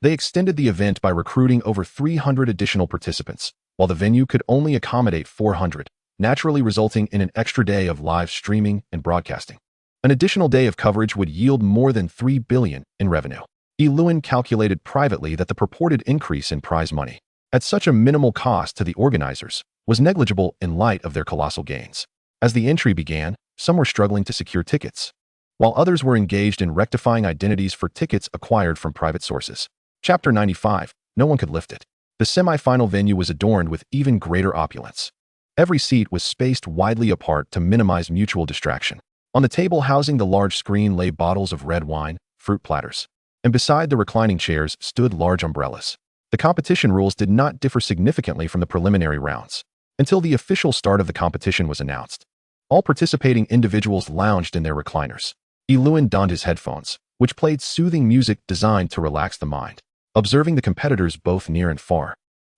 they extended the event by recruiting over 300 additional participants, while the venue could only accommodate 400, naturally resulting in an extra day of live streaming and broadcasting. An additional day of coverage would yield more than 3 billion in revenue. Lewin calculated privately that the purported increase in prize money, at such a minimal cost to the organizers, was negligible in light of their colossal gains. As the entry began, some were struggling to secure tickets, while others were engaged in rectifying identities for tickets acquired from private sources. Chapter 95. No one could lift it. The semi-final venue was adorned with even greater opulence. Every seat was spaced widely apart to minimize mutual distraction. On the table housing the large screen lay bottles of red wine, fruit platters, and beside the reclining chairs stood large umbrellas. The competition rules did not differ significantly from the preliminary rounds, until the official start of the competition was announced. All participating individuals lounged in their recliners. Lewin donned his headphones, which played soothing music designed to relax the mind, observing the competitors both near and far.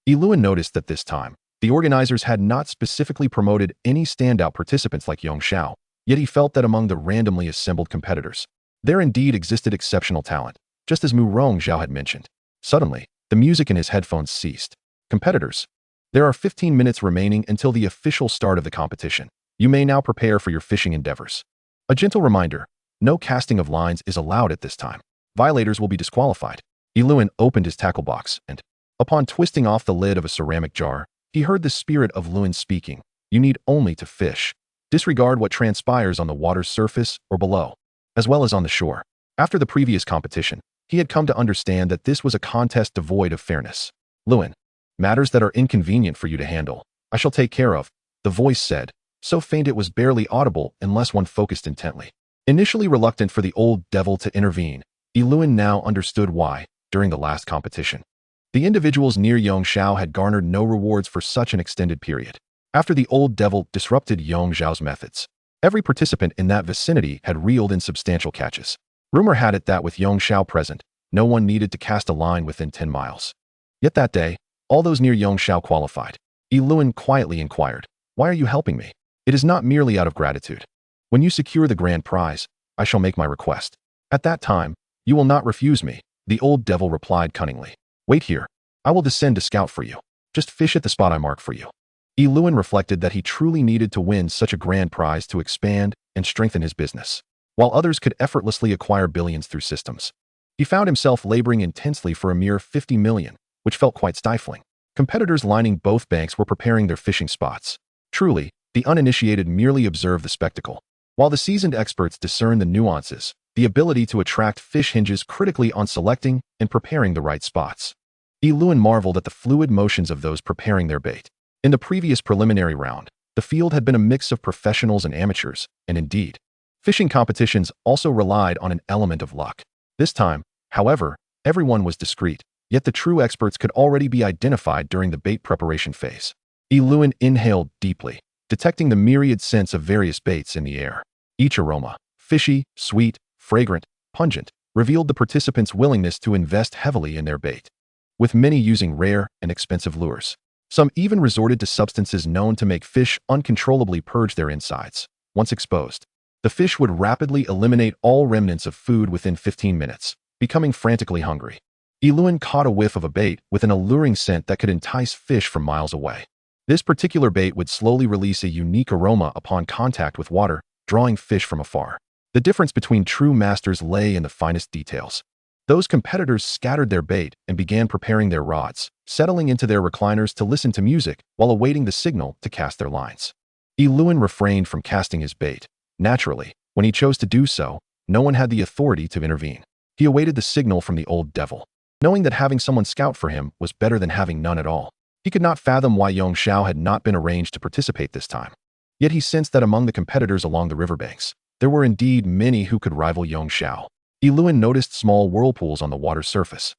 Lewin noticed that this time, the organizers had not specifically promoted any standout participants like Yong Xiao, yet he felt that among the randomly assembled competitors, there indeed existed exceptional talent, just as Mu Rong Zhao had mentioned. Suddenly, the music in his headphones ceased. "Competitors, there are 15 minutes remaining until the official start of the competition. You may now prepare for your fishing endeavors. A gentle reminder, no casting of lines is allowed at this time. Violators will be disqualified." Lewin opened his tackle box and, upon twisting off the lid of a ceramic jar, he heard the spirit of Lewin speaking. "You need only to fish. Disregard what transpires on the water's surface or below, as well as on the shore." After the previous competition, he had come to understand that this was a contest devoid of fairness. "Lewin, matters that are inconvenient for you to handle, I shall take care of," the voice said, so faint it was barely audible unless one focused intently. Initially reluctant for the old devil to intervene, Lewin now understood why, during the last competition, the individuals near Yong Xiao had garnered no rewards for such an extended period. After the old devil disrupted Yong Xiao's methods, every participant in that vicinity had reeled in substantial catches. Rumor had it that with Yong Xiao present, no one needed to cast a line within 10 miles. Yet that day, all those near Yong Xiao qualified. Lewin quietly inquired, "Why are you helping me?" "It is not merely out of gratitude. When you secure the grand prize, I shall make my request. At that time, you will not refuse me," the old devil replied cunningly. "Wait here. I will descend to scout for you. Just fish at the spot I mark for you." Lewin reflected that he truly needed to win such a grand prize to expand and strengthen his business, while others could effortlessly acquire billions through systems. He found himself laboring intensely for a mere 50 million, which felt quite stifling. Competitors lining both banks were preparing their fishing spots. Truly, the uninitiated merely observe the spectacle, while the seasoned experts discern the nuances. The ability to attract fish hinges critically on selecting and preparing the right spots. Lewin marveled at the fluid motions of those preparing their bait. In the previous preliminary round, the field had been a mix of professionals and amateurs, and indeed, fishing competitions also relied on an element of luck. This time, however, everyone was discreet, yet the true experts could already be identified during the bait preparation phase. Lewin inhaled deeply, detecting the myriad scents of various baits in the air. Each aroma, fishy, sweet, fragrant, pungent, revealed the participants' willingness to invest heavily in their bait, with many using rare and expensive lures. Some even resorted to substances known to make fish uncontrollably purge their insides. Once exposed, the fish would rapidly eliminate all remnants of food within 15 minutes, becoming frantically hungry. Iluin caught a whiff of a bait with an alluring scent that could entice fish from miles away. This particular bait would slowly release a unique aroma upon contact with water, drawing fish from afar. The difference between true masters lay in the finest details. Those competitors scattered their bait and began preparing their rods, settling into their recliners to listen to music while awaiting the signal to cast their lines. Iluin refrained from casting his bait. Naturally, when he chose to do so, no one had the authority to intervene. He awaited the signal from the old devil, knowing that having someone scout for him was better than having none at all. He could not fathom why Yong Xiao had not been arranged to participate this time. Yet he sensed that among the competitors along the riverbanks, there were indeed many who could rival Yong Xiao. Iluin noticed small whirlpools on the water's surface,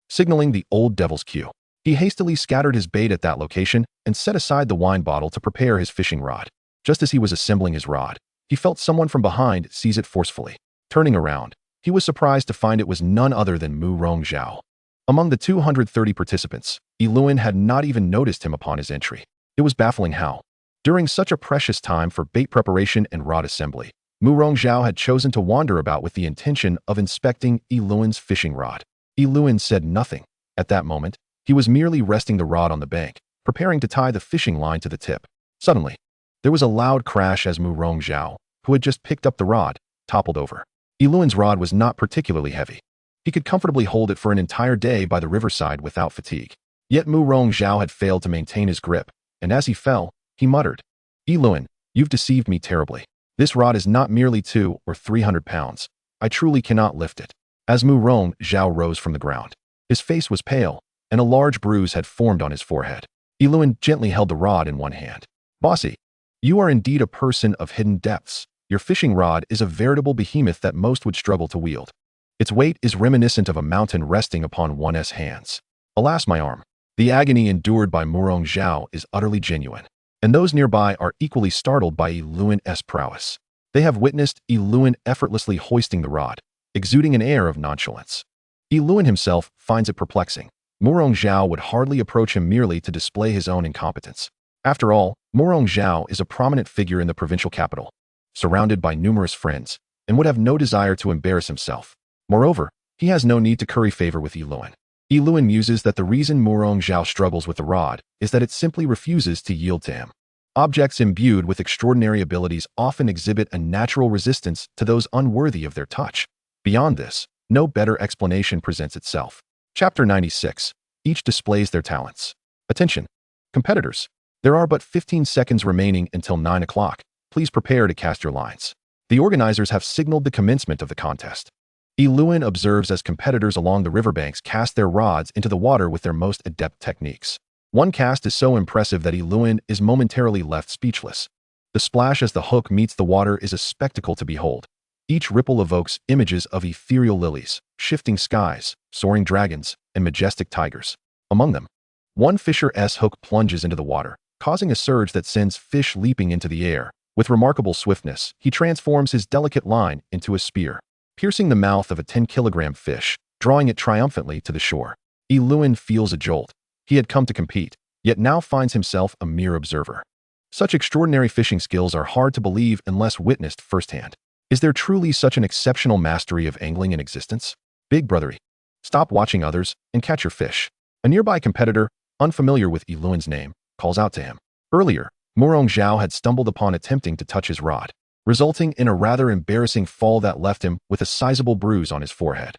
signaling the old devil's cue. He hastily scattered his bait at that location and set aside the wine bottle to prepare his fishing rod. Just as he was assembling his rod, he felt someone from behind seize it forcefully. Turning around, he was surprised to find it was none other than Mu Rongzhao. Among the 230 participants, Iluin had not even noticed him upon his entry. It was baffling how, during such a precious time for bait preparation and rod assembly, Mu Rongzhao had chosen to wander about with the intention of inspecting Iluin's fishing rod. Iluin said nothing. At that moment, he was merely resting the rod on the bank, preparing to tie the fishing line to the tip. Suddenly, there was a loud crash as Mu Rongzhao, who had just picked up the rod, toppled over. Iluin's rod was not particularly heavy. He could comfortably hold it for an entire day by the riverside without fatigue. Yet Mu Rongzhao had failed to maintain his grip, and as he fell, he muttered, "Iluin, you've deceived me terribly. This rod is not merely 200 or 300 pounds. I truly cannot lift it." As Mu Rongzhao rose from the ground, his face was pale, and a large bruise had formed on his forehead. Iluin gently held the rod in one hand. "Bossy, you are indeed a person of hidden depths. Your fishing rod is a veritable behemoth that most would struggle to wield. Its weight is reminiscent of a mountain resting upon one's hands. Alas, my arm. The agony endured by Mu Rongzhao is utterly genuine, and those nearby are equally startled by Iluin's prowess. They have witnessed Iluin effortlessly hoisting the rod, exuding an air of nonchalance. Iluin himself finds it perplexing. Mu Rongzhao would hardly approach him merely to display his own incompetence. After all, Mu Rongzhao is a prominent figure in the provincial capital, surrounded by numerous friends, and would have no desire to embarrass himself. Moreover, he has no need to curry favor with Iluin. Iluin muses that the reason Mu Rongzhao struggles with the rod is that it simply refuses to yield to him. Objects imbued with extraordinary abilities often exhibit a natural resistance to those unworthy of their touch. Beyond this, no better explanation presents itself. Chapter 96. Each displays their talents. Attention, competitors. There are but 15 seconds remaining until 9 o'clock. Please prepare to cast your lines. The organizers have signaled the commencement of the contest. Iluin observes as competitors along the riverbanks cast their rods into the water with their most adept techniques. One cast is so impressive that Iluin is momentarily left speechless. The splash as the hook meets the water is a spectacle to behold. Each ripple evokes images of ethereal lilies, shifting skies, soaring dragons, and majestic tigers. Among them, one fisher's hook plunges into the water, causing a surge that sends fish leaping into the air. With remarkable swiftness, he transforms his delicate line into a spear, piercing the mouth of a 10-kilogram fish, drawing it triumphantly to the shore. Iluin feels a jolt. He had come to compete, yet now finds himself a mere observer. Such extraordinary fishing skills are hard to believe unless witnessed firsthand. Is there truly such an exceptional mastery of angling in existence? Big brothery, stop watching others and catch your fish. A nearby competitor, unfamiliar with Iluin's name, calls out to him. Earlier, Mu Rongzhao had stumbled upon attempting to touch his rod, resulting in a rather embarrassing fall that left him with a sizable bruise on his forehead.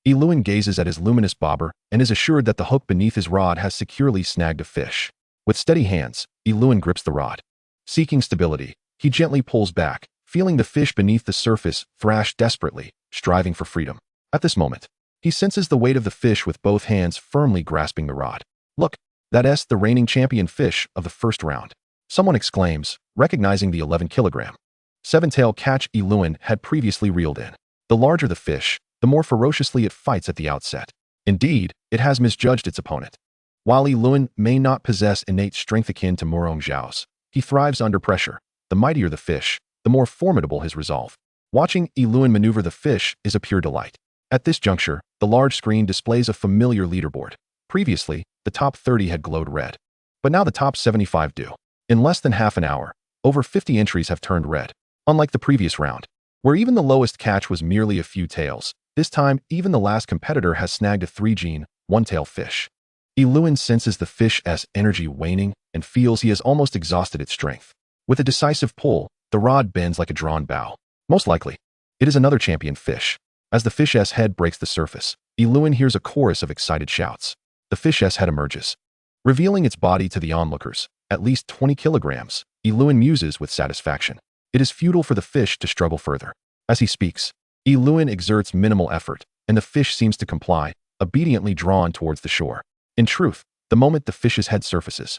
Iluin gazes at his luminous bobber and is assured that the hook beneath his rod has securely snagged a fish. With steady hands, Iluin grips the rod. Seeking stability, he gently pulls back, feeling the fish beneath the surface thrash desperately, striving for freedom. At this moment, he senses the weight of the fish with both hands firmly grasping the rod. Look, that's the reigning champion fish of the first round. Someone exclaims, recognizing the 11-kilogram seven-tail catch Iluin had previously reeled in. The larger the fish, the more ferociously it fights at the outset. Indeed, it has misjudged its opponent. While Iluin may not possess innate strength akin to Mu Rongzhao's, He thrives under pressure. The mightier the fish, the more formidable his resolve. Watching Lewin maneuver the fish is a pure delight. At this juncture, the large screen displays a familiar leaderboard. Previously, the top 30 had glowed red. But now the top 75 do. In less than half an hour, over 50 entries have turned red. Unlike the previous round, where even the lowest catch was merely a few tails, this time even the last competitor has snagged a 3-gene, 1-tail fish. Lewin senses the fish's energy waning and feels he has almost exhausted its strength. With a decisive pull, the rod bends like a drawn bow. Most likely, it is another champion fish. As the fish's head breaks the surface, Lewin hears a chorus of excited shouts. The fish's head emerges, revealing its body to the onlookers. At least 20 kilograms, Lewin muses with satisfaction. It is futile for the fish to struggle further. As he speaks, Lewin exerts minimal effort, and the fish seems to comply, obediently drawn towards the shore. In truth, the moment the fish's head surfaces,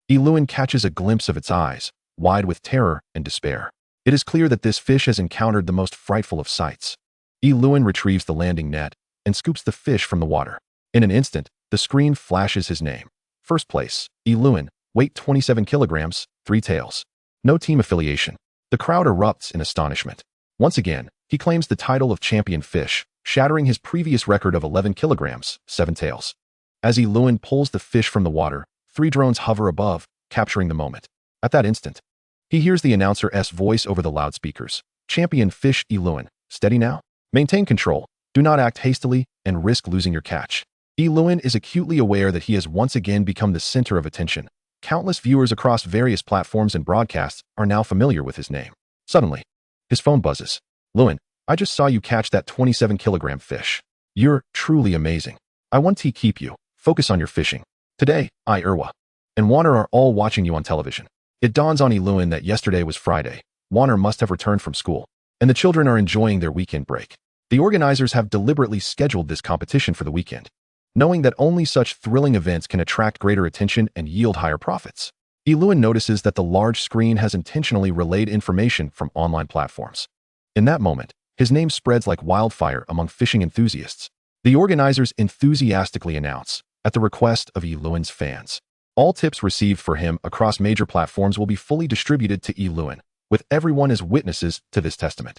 Lewin catches a glimpse of its eyes, wide with terror and despair. It is clear that this fish has encountered the most frightful of sights. Lewin retrieves the landing net and scoops the fish from the water. In an instant, the screen flashes his name. First place, Lewin, weight 27 kilograms, 3 tails. No team affiliation. The crowd erupts in astonishment. Once again, he claims the title of champion fish, shattering his previous record of 11 kilograms, 7 tails. As Lewin pulls the fish from the water, 3 drones hover above, capturing the moment. At that instant, he hears the announcer's voice over the loudspeakers. Champion fish Lewin, steady now. Maintain control. Do not act hastily and risk losing your catch. Lewin is acutely aware that he has once again become the center of attention. Countless viewers across various platforms and broadcasts are now familiar with his name. Suddenly, his phone buzzes. Lewin, I just saw you catch that 27-kilogram fish. You're truly amazing. I want to keep you. Focus on your fishing. Today, Irwa and Warner are all watching you on television. It dawns on Lewin that yesterday was Friday. Warner must have returned from school, and the children are enjoying their weekend break. The organizers have deliberately scheduled this competition for the weekend, knowing that only such thrilling events can attract greater attention and yield higher profits. Lewin notices that the large screen has intentionally relayed information from online platforms. In that moment, his name spreads like wildfire among fishing enthusiasts. The organizers enthusiastically announce, at the request of Lewin's fans, all tips received for him across major platforms will be fully distributed to Lewin, with everyone as witnesses to this testament.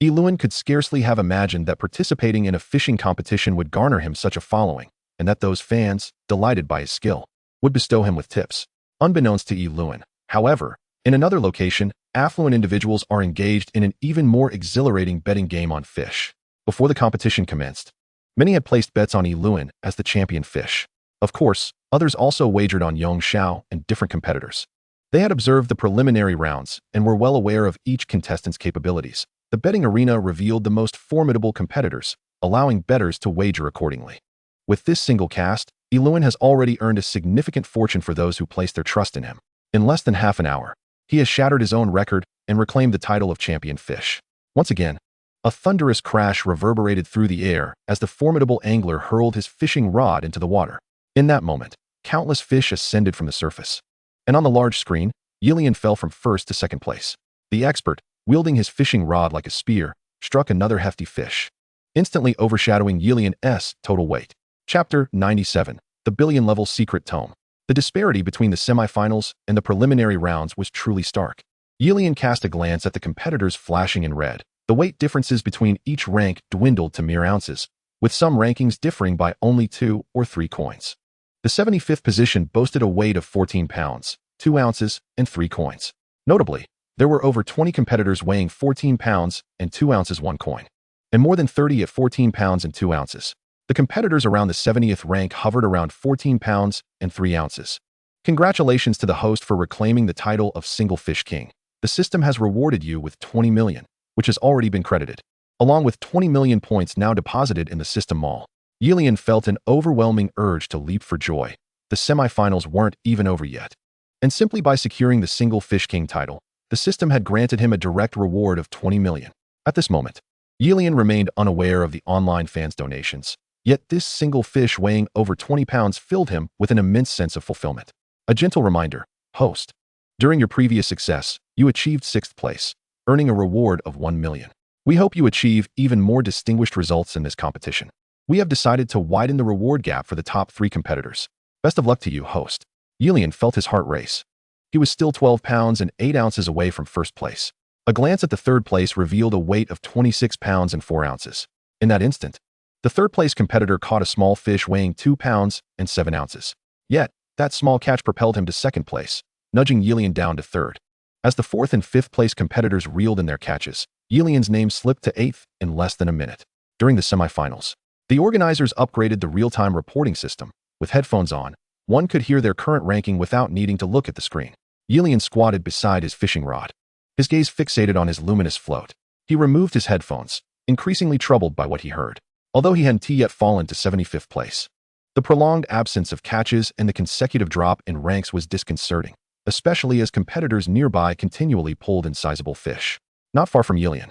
Lewin could scarcely have imagined that participating in a fishing competition would garner him such a following, and that those fans, delighted by his skill, would bestow him with tips. Unbeknownst to Lewin, however, in another location, affluent individuals are engaged in an even more exhilarating betting game on fish. Before the competition commenced, many had placed bets on Lewin as the champion fish. Of course, others also wagered on Yong Xiao and different competitors. They had observed the preliminary rounds and were well aware of each contestant's capabilities. The betting arena revealed the most formidable competitors, allowing bettors to wager accordingly. With this single cast, Lewin has already earned a significant fortune for those who place their trust in him. In less than half an hour, he has shattered his own record and reclaimed the title of champion fish. Once again, a thunderous crash reverberated through the air as the formidable angler hurled his fishing rod into the water. In that moment, countless fish ascended from the surface. And on the large screen, Lewin fell from first to second place. The expert, wielding his fishing rod like a spear, struck another hefty fish, instantly overshadowing Lewin's total weight. Chapter 97, The Billion-Level Secret Tome. The disparity between the semifinals and the preliminary rounds was truly stark. Lewin cast a glance at the competitors flashing in red. The weight differences between each rank dwindled to mere ounces, with some rankings differing by only 2 or 3 coins. The 75th position boasted a weight of 14 pounds, 2 ounces, and 3 coins. Notably, there were over 20 competitors weighing 14 pounds and 2 ounces 1 coin, and more than 30 at 14 pounds and 2 ounces. The competitors around the 70th rank hovered around 14 pounds and 3 ounces. Congratulations to the host for reclaiming the title of Single Fish King. The system has rewarded you with 20 million, which has already been credited, along with 20 million points now deposited in the system mall. Lewin felt an overwhelming urge to leap for joy. The semifinals weren't even over yet. And simply by securing the Single Fish King title, the system had granted him a direct reward of 20 million. At this moment, Lewin remained unaware of the online fans' donations. Yet this single fish weighing over 20 pounds filled him with an immense sense of fulfillment. A gentle reminder, host. During your previous success, you achieved 6th place, earning a reward of 1 million. We hope you achieve even more distinguished results in this competition. We have decided to widen the reward gap for the top 3 competitors. Best of luck to you, host. Lewin felt his heart race. He was still 12 pounds and 8 ounces away from first place. A glance at the third place revealed a weight of 26 pounds and 4 ounces. In that instant, the third-place competitor caught a small fish weighing 2 pounds and 7 ounces. Yet, that small catch propelled him to second place, nudging Yilian down to third. As the fourth and fifth-place competitors reeled in their catches, Yilian's name slipped to eighth in less than a minute. During the semifinals, the organizers upgraded the real-time reporting system. With headphones on, one could hear their current ranking without needing to look at the screen. Yilian squatted beside his fishing rod, his gaze fixated on his luminous float. He removed his headphones, increasingly troubled by what he heard. Although he hadn't yet fallen to 75th place, the prolonged absence of catches and the consecutive drop in ranks was disconcerting, especially as competitors nearby continually pulled in sizable fish. Not far from Yilian,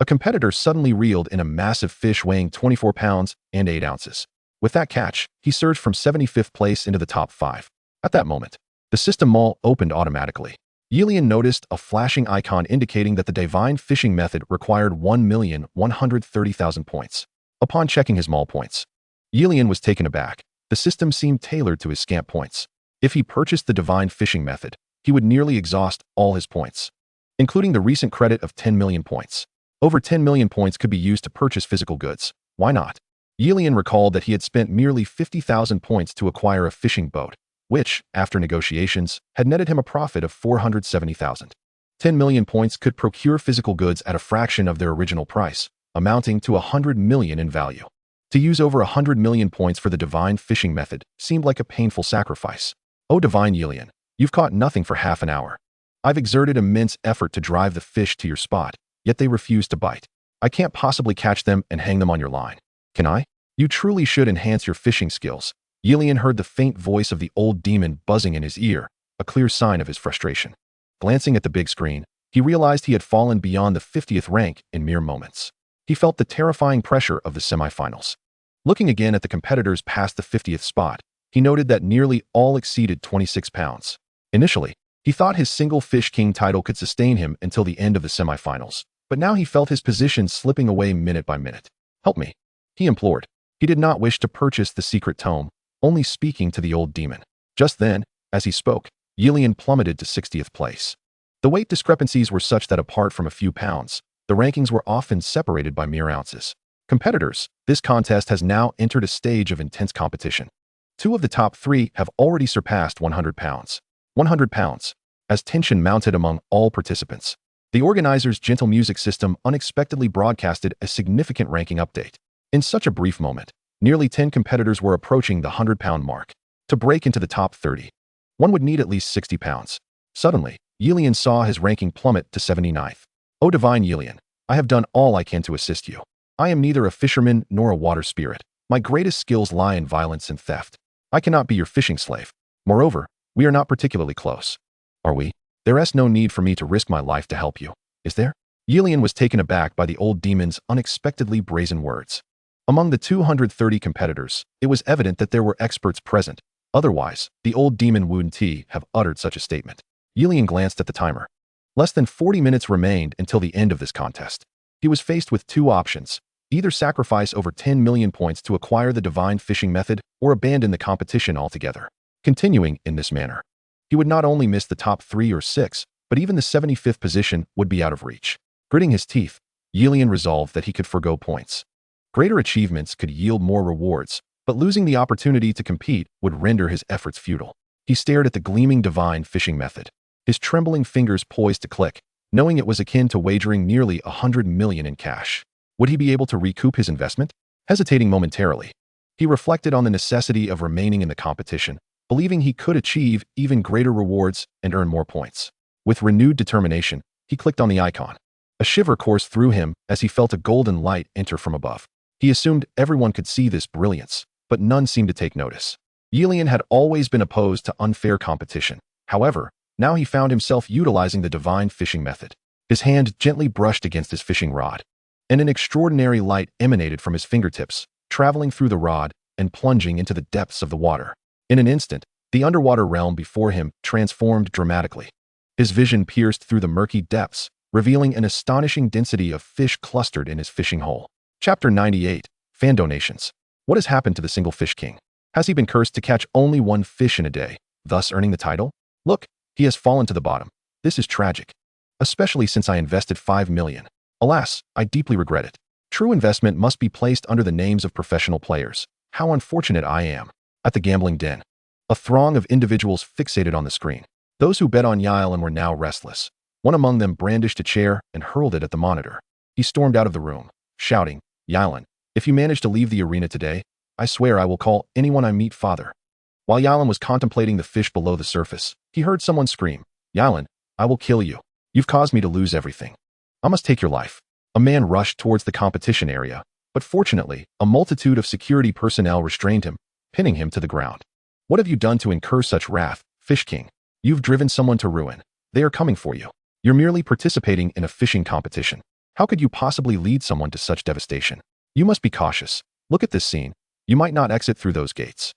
a competitor suddenly reeled in a massive fish weighing 24 pounds and 8 ounces. With that catch, he surged from 75th place into the top 5. At that moment, the system mall opened automatically. Yilian noticed a flashing icon indicating that the divine fishing method required 1,130,000 points. Upon checking his mall points, Yilian was taken aback. The system seemed tailored to his scant points. If he purchased the divine fishing method, he would nearly exhaust all his points, including the recent credit of 10 million points. Over 10 million points could be used to purchase physical goods. Why not? Yilian recalled that he had spent merely 50,000 points to acquire a fishing boat, which, after negotiations, had netted him a profit of 470,000. 10 million points could procure physical goods at a fraction of their original price, amounting to 100 million in value. To use over 100 million points for the divine fishing method seemed like a painful sacrifice. Oh divine Yilian, you've caught nothing for half an hour. I've exerted immense effort to drive the fish to your spot, yet they refuse to bite. I can't possibly catch them and hang them on your line. Can I? You truly should enhance your fishing skills. Yilian heard the faint voice of the old demon buzzing in his ear, a clear sign of his frustration. Glancing at the big screen, he realized he had fallen beyond the 50th rank in mere moments. He felt the terrifying pressure of the semifinals. Looking again at the competitors past the 50th spot, he noted that nearly all exceeded 26 pounds. Initially, he thought his single Fish King title could sustain him until the end of the semifinals, but now he felt his position slipping away minute by minute. Help me, he implored. He did not wish to purchase the secret tome, only speaking to the old demon. Just then, as he spoke, Yilian plummeted to 60th place. The weight discrepancies were such that apart from a few pounds, the rankings were often separated by mere ounces. Competitors, this contest has now entered a stage of intense competition. 2 of the top 3 have already surpassed 100 pounds. 100 pounds. As tension mounted among all participants, the organizers' gentle music system unexpectedly broadcasted a significant ranking update. In such a brief moment, nearly 10 competitors were approaching the 100-pound mark. To break into the top 30, one would need at least 60 pounds. Suddenly, Yilian saw his ranking plummet to 79th. O divine Yilian, I have done all I can to assist you. I am neither a fisherman nor a water spirit. My greatest skills lie in violence and theft. I cannot be your fishing slave. Moreover, we are not particularly close. Are we? There is no need for me to risk my life to help you, is there? Yilian was taken aback by the old demon's unexpectedly brazen words. Among the 230 competitors, it was evident that there were experts present. Otherwise, the old demon wouldn't have uttered such a statement. Yilian glanced at the timer. Less than 40 minutes remained until the end of this contest. He was faced with 2 options: either sacrifice over 10 million points to acquire the divine fishing method or abandon the competition altogether. Continuing in this manner, he would not only miss the top 3 or 6, but even the 75th position would be out of reach. Gritting his teeth, Yilian resolved that he could forgo points. Greater achievements could yield more rewards, but losing the opportunity to compete would render his efforts futile. He stared at the gleaming divine fishing method, his trembling fingers poised to click, knowing it was akin to wagering nearly 100 million in cash. Would he be able to recoup his investment? Hesitating momentarily, he reflected on the necessity of remaining in the competition, believing he could achieve even greater rewards and earn more points. With renewed determination, he clicked on the icon. A shiver coursed through him as he felt a golden light enter from above. He assumed everyone could see this brilliance, but none seemed to take notice. Yilian had always been opposed to unfair competition. However, now he found himself utilizing the divine fishing method. His hand gently brushed against his fishing rod, and an extraordinary light emanated from his fingertips, traveling through the rod and plunging into the depths of the water. In an instant, the underwater realm before him transformed dramatically. His vision pierced through the murky depths, revealing an astonishing density of fish clustered in his fishing hole. Chapter 98. Fan Donations. What has happened to the single Fish King? Has he been cursed to catch only 1 fish in a day, thus earning the title? Look, He has fallen to the bottom. This is tragic. Especially since I invested 5 million. Alas, I deeply regret it. True investment must be placed under the names of professional players. How unfortunate I am. At the gambling den. A throng of individuals fixated on the screen. Those who bet on Yael and were now restless. One among them brandished a chair and hurled it at the monitor. He stormed out of the room, shouting, "Yalan, if you manage to leave the arena today, I swear I will call anyone I meet father." While Yalan was contemplating the fish below the surface, he heard someone scream, "Yalan, I will kill you. You've caused me to lose everything. I must take your life." A man rushed towards the competition area, but fortunately, a multitude of security personnel restrained him, pinning him to the ground. "What have you done to incur such wrath, Fish King? You've driven someone to ruin. They are coming for you. You're merely participating in a fishing competition. How could you possibly lead someone to such devastation? You must be cautious. Look at this scene. You might not exit through those gates."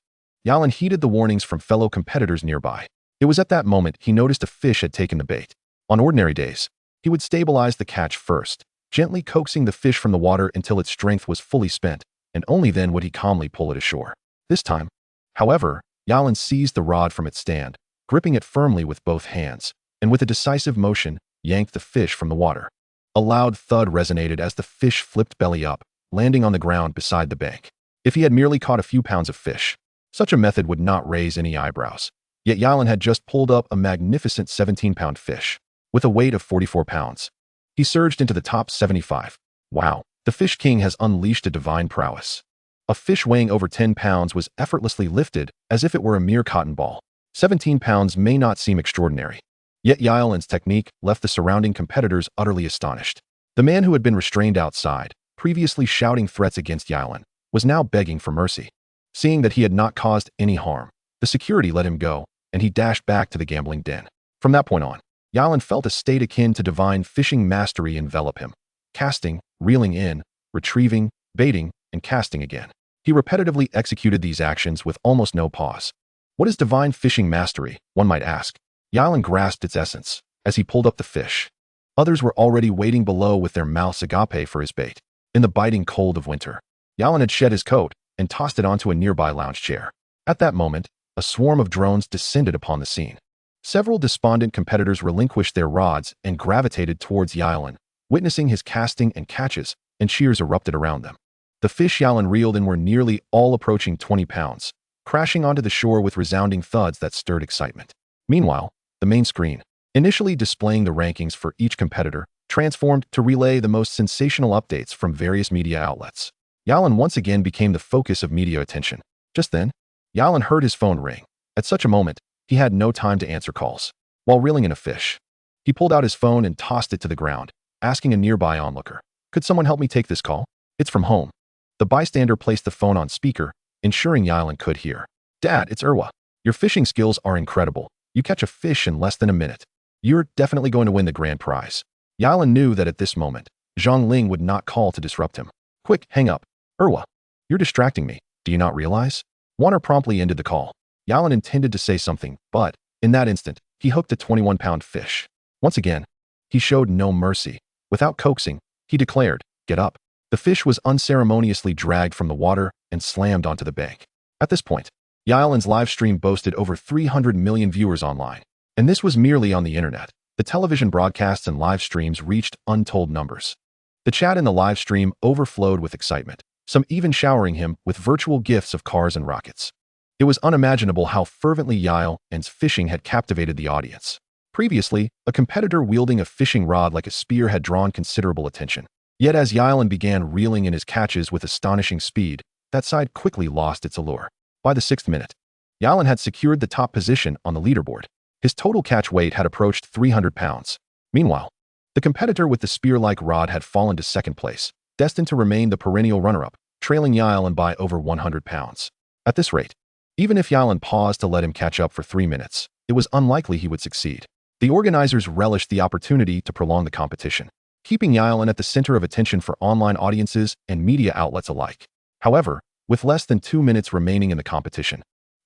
Yalan heeded the warnings from fellow competitors nearby. It was at that moment he noticed a fish had taken the bait. On ordinary days, he would stabilize the catch first, gently coaxing the fish from the water until its strength was fully spent, and only then would he calmly pull it ashore. This time, however, Yalan seized the rod from its stand, gripping it firmly with both hands, and with a decisive motion, yanked the fish from the water. A loud thud resonated as the fish flipped belly up, landing on the ground beside the bank. If he had merely caught a few pounds of fish, such a method would not raise any eyebrows. Yet Yalan had just pulled up a magnificent 17-pound fish, with a weight of 44 pounds. He surged into the top 75. Wow, the Fish King has unleashed a divine prowess. A fish weighing over 10 pounds was effortlessly lifted as if it were a mere cotton ball. 17 pounds may not seem extraordinary. Yet Yalan's technique left the surrounding competitors utterly astonished. The man who had been restrained outside, previously shouting threats against Yalan, was now begging for mercy. Seeing that he had not caused any harm, the security let him go, and he dashed back to the gambling den. From that point on, Yalan felt a state akin to divine fishing mastery envelop him. Casting, reeling in, retrieving, baiting, and casting again. He repetitively executed these actions with almost no pause. What is divine fishing mastery, one might ask? Yalan grasped its essence as he pulled up the fish. Others were already waiting below with their mouths agape for his bait. In the biting cold of winter, Yalan had shed his coat and tossed it onto a nearby lounge chair. At that moment, a swarm of drones descended upon the scene. Several despondent competitors relinquished their rods and gravitated towards Yalan, witnessing his casting and catches, and cheers erupted around them. The fish Yalan reeled in were nearly all approaching 20 pounds, crashing onto the shore with resounding thuds that stirred excitement. Meanwhile, the main screen, initially displaying the rankings for each competitor, transformed to relay the most sensational updates from various media outlets. Yalan once again became the focus of media attention. Just then, Yalan heard his phone ring. At such a moment, he had no time to answer calls. While reeling in a fish, he pulled out his phone and tossed it to the ground, asking a nearby onlooker, "Could someone help me take this call? It's from home." The bystander placed the phone on speaker, ensuring Yalan could hear. "Dad, it's Irwa. Your fishing skills are incredible. You catch a fish in less than a minute. You're definitely going to win the grand prize." Yalan knew that at this moment, Zhang Ling would not call to disrupt him. "Quick, hang up. Irwa, you're distracting me. Do you not realize?" Warner promptly ended the call. Yalan intended to say something, but, in that instant, he hooked a 21-pound fish. Once again, he showed no mercy. Without coaxing, he declared, "Get up." The fish was unceremoniously dragged from the water and slammed onto the bank. At this point, Yalan's live stream boasted over 300 million viewers online. And this was merely on the internet. The television broadcasts and live streams reached untold numbers. The chat in the live stream overflowed with excitement, some even showering him with virtual gifts of cars and rockets. It was unimaginable how fervently Yalan's fishing had captivated the audience. Previously, a competitor wielding a fishing rod like a spear had drawn considerable attention. Yet as Yalan began reeling in his catches with astonishing speed, that side quickly lost its allure. By the 6th minute, Yalan had secured the top position on the leaderboard. His total catch weight had approached 300 pounds. Meanwhile, the competitor with the spear-like rod had fallen to 2nd place, destined to remain the perennial runner-up, trailing Yalan by over 100 pounds. At this rate, even if Yalan paused to let him catch up for 3 minutes, it was unlikely he would succeed. The organizers relished the opportunity to prolong the competition, keeping Yalan at the center of attention for online audiences and media outlets alike. However, with less than 2 minutes remaining in the competition,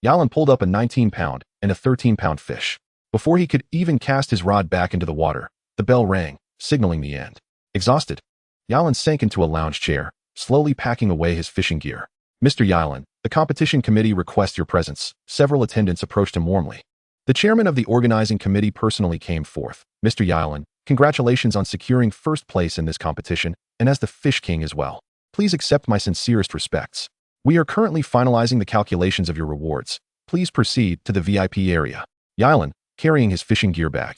Yalan pulled up a 19-pound and a 13-pound fish. Before he could even cast his rod back into the water, the bell rang, signaling the end. Exhausted, Yalan sank into a lounge chair, slowly packing away his fishing gear. "Mr. Yalan, the competition committee requests your presence." Several attendants approached him warmly. The chairman of the organizing committee personally came forth. Mr. Yilan, congratulations on securing first place in this competition, and as the Fish King as well. Please accept my sincerest respects. We are currently finalizing the calculations of your rewards. Please proceed to the VIP area. Yilan, carrying his fishing gear bag,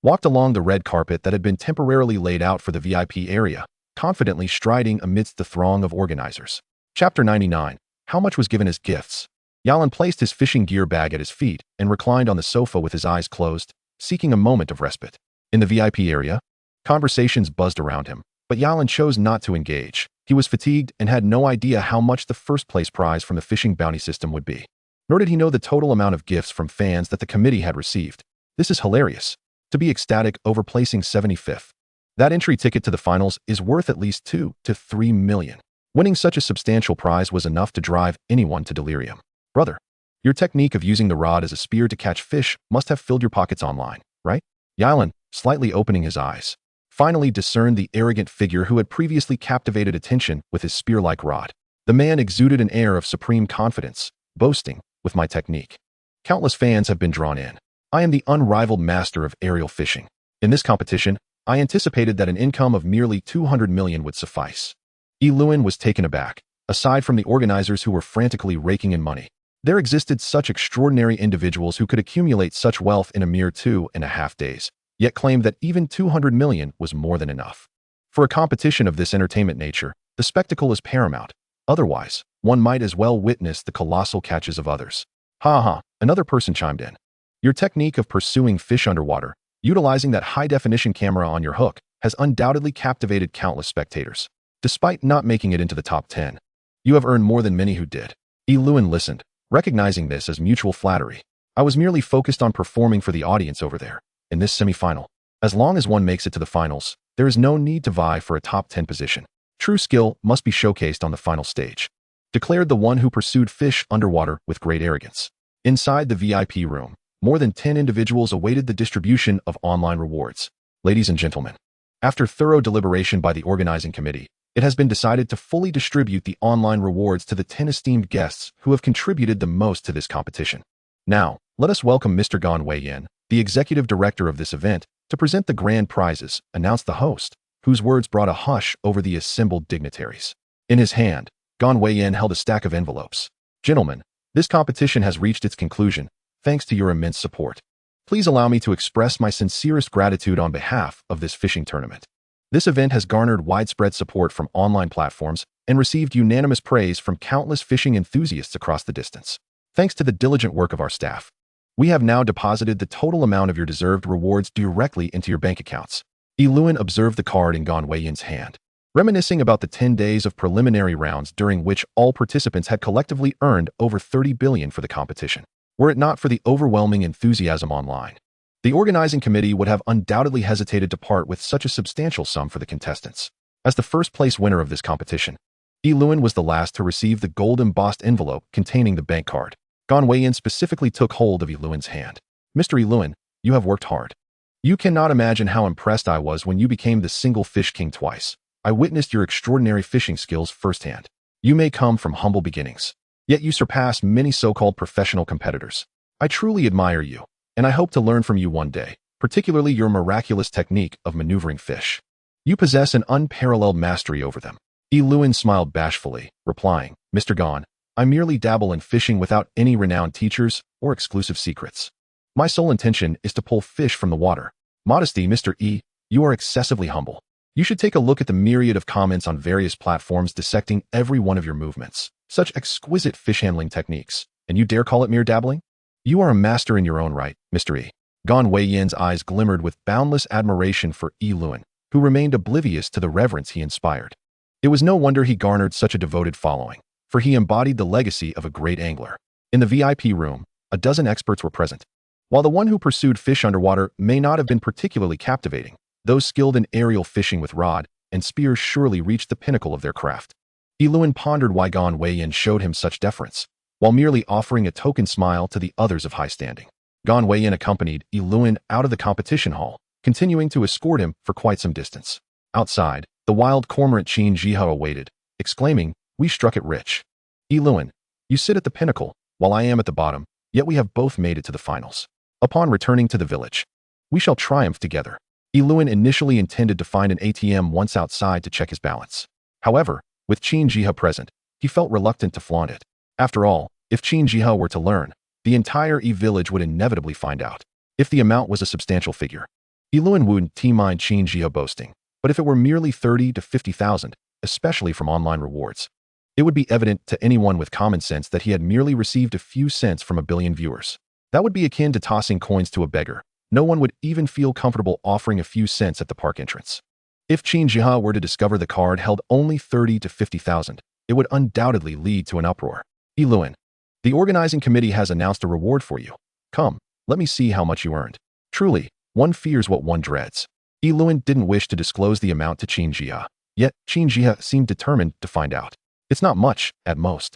walked along the red carpet that had been temporarily laid out for the VIP area, confidently striding amidst the throng of organizers. Chapter 99. How much was given as gifts? Yilan placed his fishing gear bag at his feet and reclined on the sofa with his eyes closed, seeking a moment of respite. In the VIP area, conversations buzzed around him, but Yilan chose not to engage. He was fatigued and had no idea how much the first-place prize from the fishing bounty system would be. Nor did he know the total amount of gifts from fans that the committee had received. This is hilarious. To be ecstatic over placing 75th. That entry ticket to the finals is worth at least 2 to 3 million. Winning such a substantial prize was enough to drive anyone to delirium. Brother, your technique of using the rod as a spear to catch fish must have filled your pockets online, right? Yilan, slightly opening his eyes, finally discerned the arrogant figure who had previously captivated attention with his spear-like rod. The man exuded an air of supreme confidence, boasting, with my technique. Countless fans have been drawn in. I am the unrivaled master of aerial fishing. In this competition, I anticipated that an income of merely 200 million would suffice. Luin was taken aback. Aside from the organizers who were frantically raking in money, there existed such extraordinary individuals who could accumulate such wealth in a mere 2.5 days, yet claimed that even 200 million was more than enough. For a competition of this entertainment nature, the spectacle is paramount. Otherwise, one might as well witness the colossal catches of others. Ha ha, another person chimed in. Your technique of pursuing fish underwater, utilizing that high-definition camera on your hook, has undoubtedly captivated countless spectators. Despite not making it into the top 10, you have earned more than many who did. Luin listened, recognizing this as mutual flattery. I was merely focused on performing for the audience over there, in this semi-final. As long as one makes it to the finals, there is no need to vie for a top 10 position. True skill must be showcased on the final stage, declared the one who pursued fish underwater with great arrogance. Inside the VIP room, more than 10 individuals awaited the distribution of online rewards. Ladies and gentlemen, after thorough deliberation by the organizing committee, it has been decided to fully distribute the online rewards to the 10 esteemed guests who have contributed the most to this competition. Now, let us welcome Mr. Gan Wei-yin, the executive director of this event, to present the grand prizes, announced the host, whose words brought a hush over the assembled dignitaries. In his hand, Gan Wei-yin held a stack of envelopes. Gentlemen, this competition has reached its conclusion, thanks to your immense support. Please allow me to express my sincerest gratitude on behalf of this fishing tournament. This event has garnered widespread support from online platforms and received unanimous praise from countless fishing enthusiasts across the distance. Thanks to the diligent work of our staff, we have now deposited the total amount of your deserved rewards directly into your bank accounts. Luin observed the card in Gan Wei-yin's hand, reminiscing about the 10 days of preliminary rounds during which all participants had collectively earned over 30 billion for the competition. Were it not for the overwhelming enthusiasm online, the organizing committee would have undoubtedly hesitated to part with such a substantial sum for the contestants. As the first-place winner of this competition, Luin was the last to receive the gold-embossed envelope containing the bank card. Gan Wei-yin specifically took hold of Luin's hand. Mr. Luin, you have worked hard. You cannot imagine how impressed I was when you became the single fish king twice. I witnessed your extraordinary fishing skills firsthand. You may come from humble beginnings, yet you surpass many so-called professional competitors. I truly admire you, and I hope to learn from you one day, particularly your miraculous technique of maneuvering fish. You possess an unparalleled mastery over them. Luin smiled bashfully, replying, Mr. Gan, I merely dabble in fishing without any renowned teachers or exclusive secrets. My sole intention is to pull fish from the water. Modesty, Mr. You are excessively humble. You should take a look at the myriad of comments on various platforms dissecting every one of your movements. Such exquisite fish handling techniques, and you dare call it mere dabbling? You are a master in your own right, Mr. Gan Wei-yin's eyes glimmered with boundless admiration for Luin, who remained oblivious to the reverence he inspired. It was no wonder he garnered such a devoted following, for he embodied the legacy of a great angler. In the VIP room, a dozen experts were present. While the one who pursued fish underwater may not have been particularly captivating, those skilled in aerial fishing with rod and spears surely reached the pinnacle of their craft. Luin pondered why Gan Wei-yin showed him such deference, while merely offering a token smile to the others of high standing. Gan Wei-yin accompanied Luin out of the competition hall, continuing to escort him for quite some distance. Outside, the wild cormorant Qin Jiho awaited, exclaiming, We struck it rich. Luin, you sit at the pinnacle, while I am at the bottom, yet we have both made it to the finals. Upon returning to the village, we shall triumph together. Yiluan initially intended to find an ATM once outside to check his balance. However, with Qin Jihe present, he felt reluctant to flaunt it. After all, if Qin Jihe were to learn, the entire village would inevitably find out. If the amount was a substantial figure, Yiluan wouldn't mind Qin Jihe boasting, but if it were merely 30 to 50,000, especially from online rewards, it would be evident to anyone with common sense that he had merely received a few cents from a billion viewers. That would be akin to tossing coins to a beggar. No one would even feel comfortable offering a few cents at the park entrance. If Qin Jihe were to discover the card held only 30 to 50,000, it would undoubtedly lead to an uproar. Yiluan, the organizing committee has announced a reward for you. Come, let me see how much you earned. Truly, one fears what one dreads. Yiluan didn't wish to disclose the amount to Qin Jihe, yet Qin Jihe seemed determined to find out. It's not much, at most.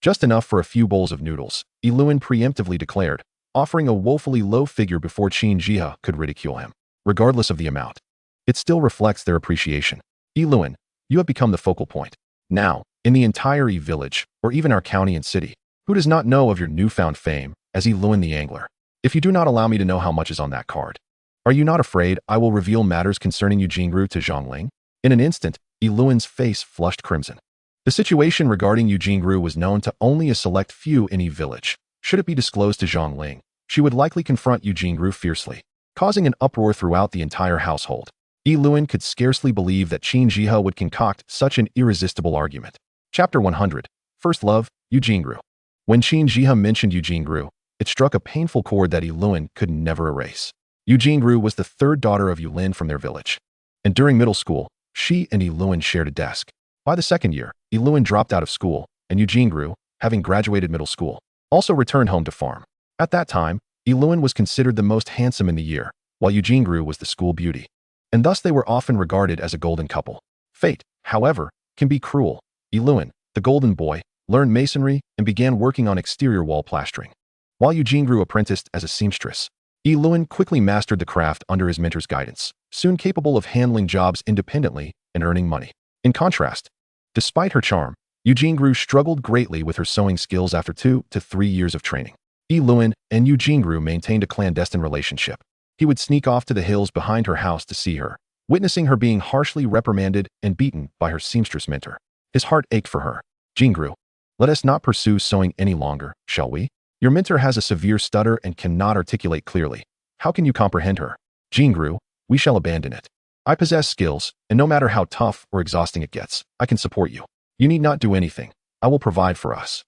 Just enough for a few bowls of noodles, Yiluan preemptively declared, offering a woefully low figure before Qin Jihe could ridicule him. Regardless of the amount, it still reflects their appreciation. Yiluan, you have become the focal point. Now, in the entire village, or even our county and city, who does not know of your newfound fame as Yiluan the Angler? If you do not allow me to know how much is on that card, are you not afraid I will reveal matters concerning Yujingru to Zhongling? In an instant, Yiluan's face flushed crimson. The situation regarding Yujingru was known to only a select few in village. Should it be disclosed to Zhongling, she would likely confront Yujingru fiercely, causing an uproar throughout the entire household. Yiluan could scarcely believe that Qin Jihe would concoct such an irresistible argument. Chapter 100. First Love, Yujingru. When Qin Jihe mentioned Yujingru, it struck a painful chord that Yiluan could never erase. Yujingru was the third daughter of Yulin from their village, and during middle school, she and Yiluan shared a desk. By the second year, Yiluan dropped out of school, and Yujingru, having graduated middle school, also returned home to farm. At that time, Yiluan was considered the most handsome in the year, while Yujingru was the school beauty, and thus they were often regarded as a golden couple. Fate, however, can be cruel. Yiluan, the golden boy, learned masonry and began working on exterior wall plastering, while Yujingru apprenticed as a seamstress. Yiluan quickly mastered the craft under his mentor's guidance, soon capable of handling jobs independently and earning money. In contrast, despite her charm, Yujingru struggled greatly with her sewing skills after 2 to 3 years of training. Yiluan and Yujingru maintained a clandestine relationship. He would sneak off to the hills behind her house to see her, witnessing her being harshly reprimanded and beaten by her seamstress mentor. His heart ached for her. Jingru, let us not pursue sewing any longer, shall we? Your mentor has a severe stutter and cannot articulate clearly. How can you comprehend her? Jingru, we shall abandon it. I possess skills, and no matter how tough or exhausting it gets, I can support you. You need not do anything. I will provide for us.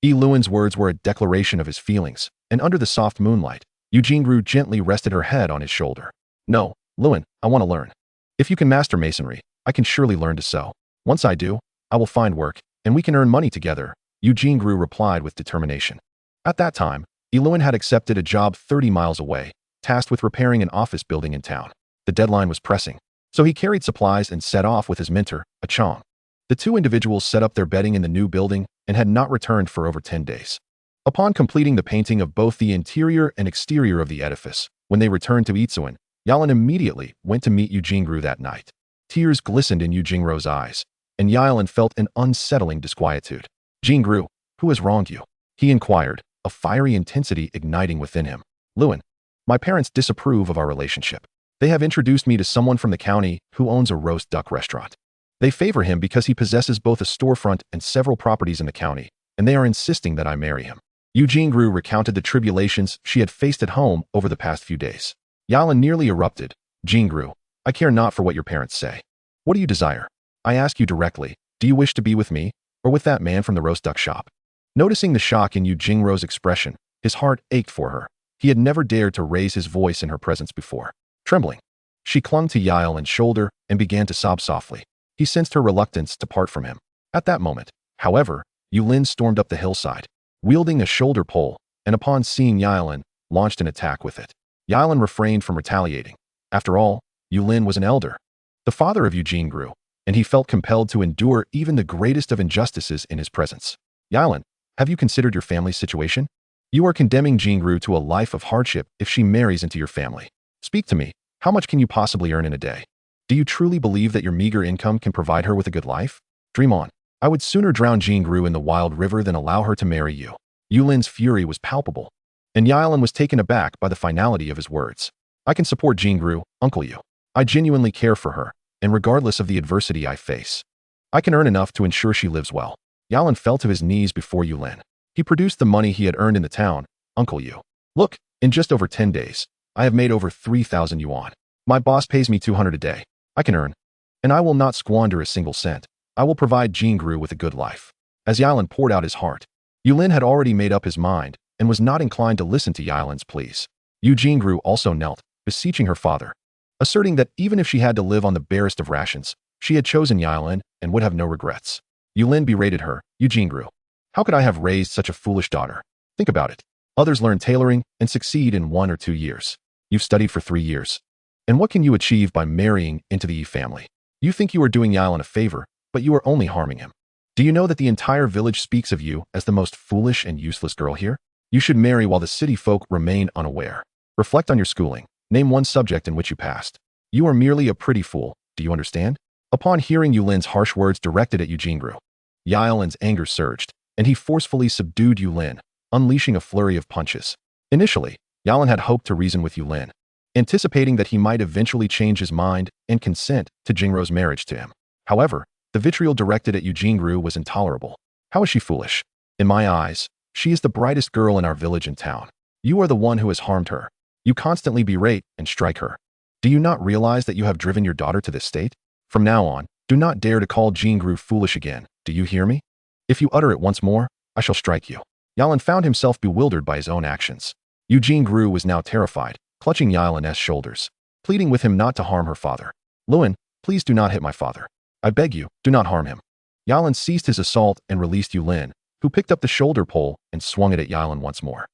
Yiluan's words were a declaration of his feelings, and under the soft moonlight, Yujingru gently rested her head on his shoulder. No, Luan, I want to learn. If you can master masonry, I can surely learn to sew. Once I do, I will find work, and we can earn money together, Yujingru replied with determination. At that time, Yiluan had accepted a job 30 miles away, tasked with repairing an office building in town. The deadline was pressing, so he carried supplies and set off with his mentor, a Chong. The two individuals set up their bedding in the new building and had not returned for over 10 days. Upon completing the painting of both the interior and exterior of the edifice, when they returned to Itsuan, Yalan immediately went to meet Yujingru that night. Tears glistened in Yujingru's eyes, and Yalan felt an unsettling disquietude. Jingru, who has wronged you? He inquired, a fiery intensity igniting within him. Luan, my parents disapprove of our relationship. They have introduced me to someone from the county who owns a roast duck restaurant. They favor him because he possesses both a storefront and several properties in the county, and they are insisting that I marry him. Yujingru recounted the tribulations she had faced at home over the past few days. Yalan nearly erupted. Jingru, I care not for what your parents say. What do you desire? I ask you directly, do you wish to be with me, or with that man from the roast duck shop? Noticing the shock in Yujingru's expression, his heart ached for her. He had never dared to raise his voice in her presence before. Trembling, she clung to Yalan's shoulder and began to sob softly. He sensed her reluctance to part from him. At that moment, however, Yulin stormed up the hillside, wielding a shoulder pole, and upon seeing Yalan, launched an attack with it. Yalan refrained from retaliating. After all, Yulin was an elder, the father of Yujingru, and he felt compelled to endure even the greatest of injustices in his presence. Yalan, have you considered your family's situation? You are condemning Jingru to a life of hardship if she marries into your family. Speak to me. How much can you possibly earn in a day? Do you truly believe that your meager income can provide her with a good life? Dream on. I would sooner drown Jingru in the wild river than allow her to marry you. Yulin's fury was palpable. And Yilin was taken aback by the finality of his words. I can support Jingru, Uncle Yu. I genuinely care for her, and regardless of the adversity I face, I can earn enough to ensure she lives well. Yilin fell to his knees before Yulin. He produced the money he had earned in the town. Uncle Yu. Look, in just over 10 days, I have made over 3,000 yuan. My boss pays me 200 a day. I can earn. And I will not squander a single cent. I will provide Jingru with a good life. As Yilin poured out his heart, Yulin had already made up his mind and was not inclined to listen to Yilin's pleas. Yu Jingru also knelt, beseeching her father, asserting that even if she had to live on the barest of rations, she had chosen Yilin and would have no regrets. Yulin berated her. Yu Jingru, how could I have raised such a foolish daughter? Think about it. Others learn tailoring and succeed in 1 or 2 years. You've studied for 3 years. And what can you achieve by marrying into the Yi family? You think you are doing Yilin a favor, but you are only harming him. Do you know that the entire village speaks of you as the most foolish and useless girl here? You should marry while the city folk remain unaware. Reflect on your schooling. Name one subject in which you passed. You are merely a pretty fool. Do you understand? Upon hearing Yulin's harsh words directed at Yu Jingru, Yilin's anger surged, and he forcefully subdued Yulin, unleashing a flurry of punches. Initially, Yilin had hoped to reason with Yulin, anticipating that he might eventually change his mind and consent to Jingru's marriage to him. However, the vitriol directed at Yu Jingru was intolerable. How is she foolish? In my eyes, she is the brightest girl in our village and town. You are the one who has harmed her. You constantly berate and strike her. Do you not realize that you have driven your daughter to this state? From now on, do not dare to call Jingru foolish again. Do you hear me? If you utter it once more, I shall strike you. Yilin found himself bewildered by his own actions. Yu Jingru was now terrified, clutching Yilin's shoulders, pleading with him not to harm her father. Luin, please do not hit my father. I beg you, do not harm him. Yilin ceased his assault and released Yulin, who picked up the shoulder pole and swung it at Yilin once more.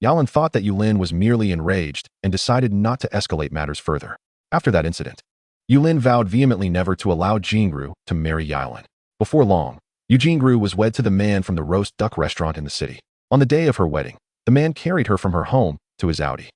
Yilin thought that Yulin was merely enraged and decided not to escalate matters further. After that incident, Yulin vowed vehemently never to allow Jingru to marry Yilin. Before long, Yu Jingru was wed to the man from the roast duck restaurant in the city. On the day of her wedding, the man carried her from her home to his Audi.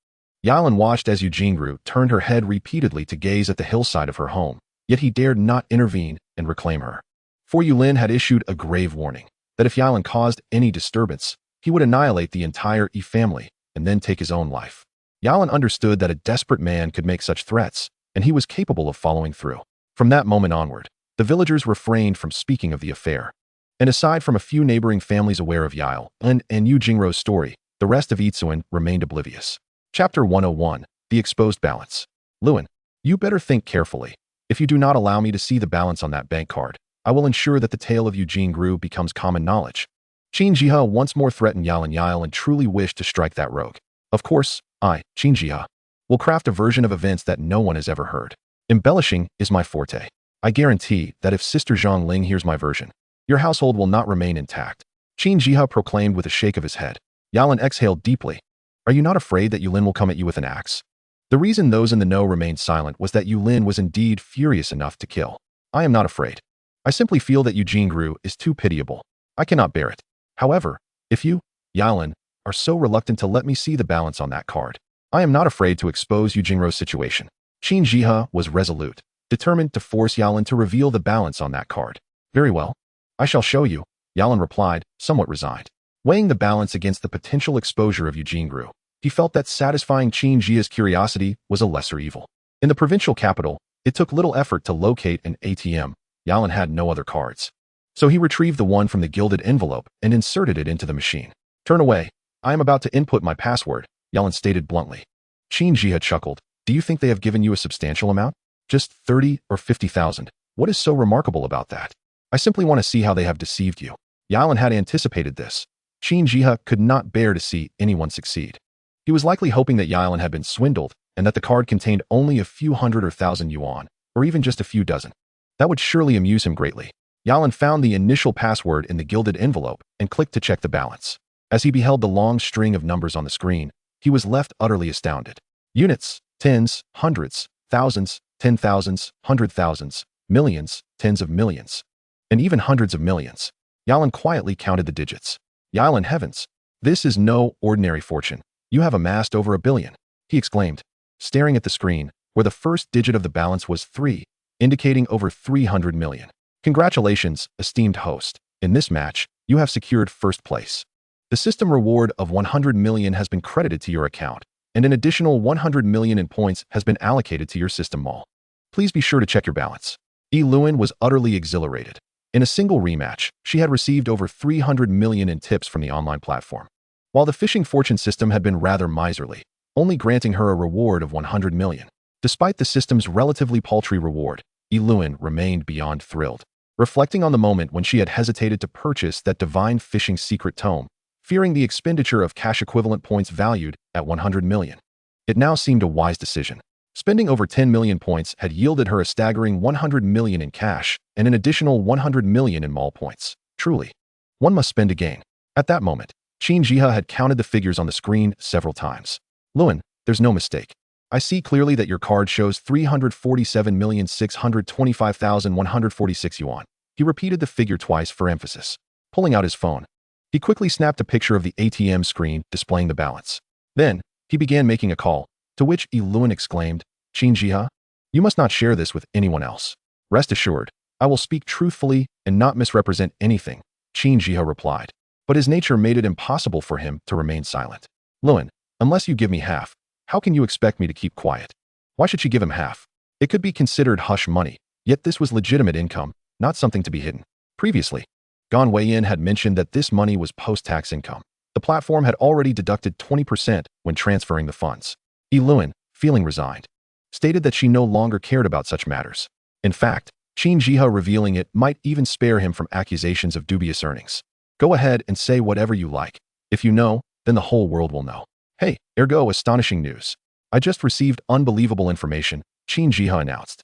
Yilin watched as Yu Jingru turned her head repeatedly to gaze at the hillside of her home, yet he dared not intervene and reclaim her. For Yulin had issued a grave warning that if Yilin caused any disturbance, he would annihilate the entire Yi family and then take his own life. Yilin understood that a desperate man could make such threats, and he was capable of following through. From that moment onward, the villagers refrained from speaking of the affair. And aside from a few neighboring families aware of Yilin and Yu Jingru's story, the rest of Yitsuan remained oblivious. Chapter 101, The Exposed Balance. Luin, you better think carefully. If you do not allow me to see the balance on that bank card, I will ensure that the tale of Yu Jingru becomes common knowledge. Qin Jihe once more threatened Yilin truly wished to strike that rogue. Of course, I, Qin Jihe, will craft a version of events that no one has ever heard. Embellishing is my forte. I guarantee that if Sister Zhang Ling hears my version, your household will not remain intact. Qin Jihe proclaimed with a shake of his head. Yilin exhaled deeply. Are you not afraid that Yulin will come at you with an axe? The reason those in the know remained silent was that Yulin was indeed furious enough to kill. I am not afraid. I simply feel that Yu Jingru is too pitiable. I cannot bear it. However, if you, Yilin, are so reluctant to let me see the balance on that card, I am not afraid to expose Yu Jingru's situation. Qin Jihe was resolute, determined to force Yilin to reveal the balance on that card. Very well. I shall show you, Yilin replied, somewhat resigned. Weighing the balance against the potential exposure of Yu Jingru, he felt that satisfying Qin Jihe's curiosity was a lesser evil. In the provincial capital, it took little effort to locate an ATM. Yilin had no other cards. So he retrieved the one from the gilded envelope and inserted it into the machine. Turn away. I am about to input my password, Yilin stated bluntly. Qin Jihe chuckled. Do you think they have given you a substantial amount? Just 30 or 50,000. What is so remarkable about that? I simply want to see how they have deceived you. Yilin had anticipated this. Qin Jihe could not bear to see anyone succeed. He was likely hoping that Yilin had been swindled and that the card contained only a few hundred or thousand yuan, or even just a few dozen. That would surely amuse him greatly. Yilin found the initial password in the gilded envelope and clicked to check the balance. As he beheld the long string of numbers on the screen, he was left utterly astounded. Units, tens, hundreds, thousands, 10,000s, 100,000s, millions, tens of millions, and even hundreds of millions. Yilin quietly counted the digits. Yilin, heavens! This is no ordinary fortune. You have amassed over 1 billion, he exclaimed, staring at the screen, where the first digit of the balance was 3, indicating over 300 million. Congratulations, esteemed host. In this match, you have secured first place. The system reward of 100 million has been credited to your account, and an additional 100 million in points has been allocated to your system mall. Please be sure to check your balance. Lewin was utterly exhilarated. In a single rematch, she had received over 300 million in tips from the online platform. While the fishing fortune system had been rather miserly, only granting her a reward of 100 million. Despite the system's relatively paltry reward, Lewin remained beyond thrilled. Reflecting on the moment when she had hesitated to purchase that divine fishing secret tome, fearing the expenditure of cash equivalent points valued at 100 million. It now seemed a wise decision. Spending over 10 million points had yielded her a staggering 100 million in cash and an additional 100 million in mall points. Truly, one must spend to gain. At that moment, Qin Jiha had counted the figures on the screen several times. Lewin, there's no mistake. I see clearly that your card shows 347,625,146 yuan. He repeated the figure twice for emphasis. Pulling out his phone, he quickly snapped a picture of the ATM screen displaying the balance. Then, he began making a call, to which Lewin exclaimed, Qin Jiha, you must not share this with anyone else. Rest assured, I will speak truthfully and not misrepresent anything, Qin Jiha replied. But his nature made it impossible for him to remain silent. Lewin, unless you give me half, how can you expect me to keep quiet? Why should she give him half? It could be considered hush money, yet this was legitimate income, not something to be hidden. Previously, Gan Weiyin had mentioned that this money was post-tax income. The platform had already deducted 20% when transferring the funds. Lewin, feeling resigned, stated that she no longer cared about such matters. In fact, Qin Jiha revealing it might even spare him from accusations of dubious earnings. Go ahead and say whatever you like. If you know, then the whole world will know. Hey, ergo astonishing news. I just received unbelievable information, Qin Jiha announced.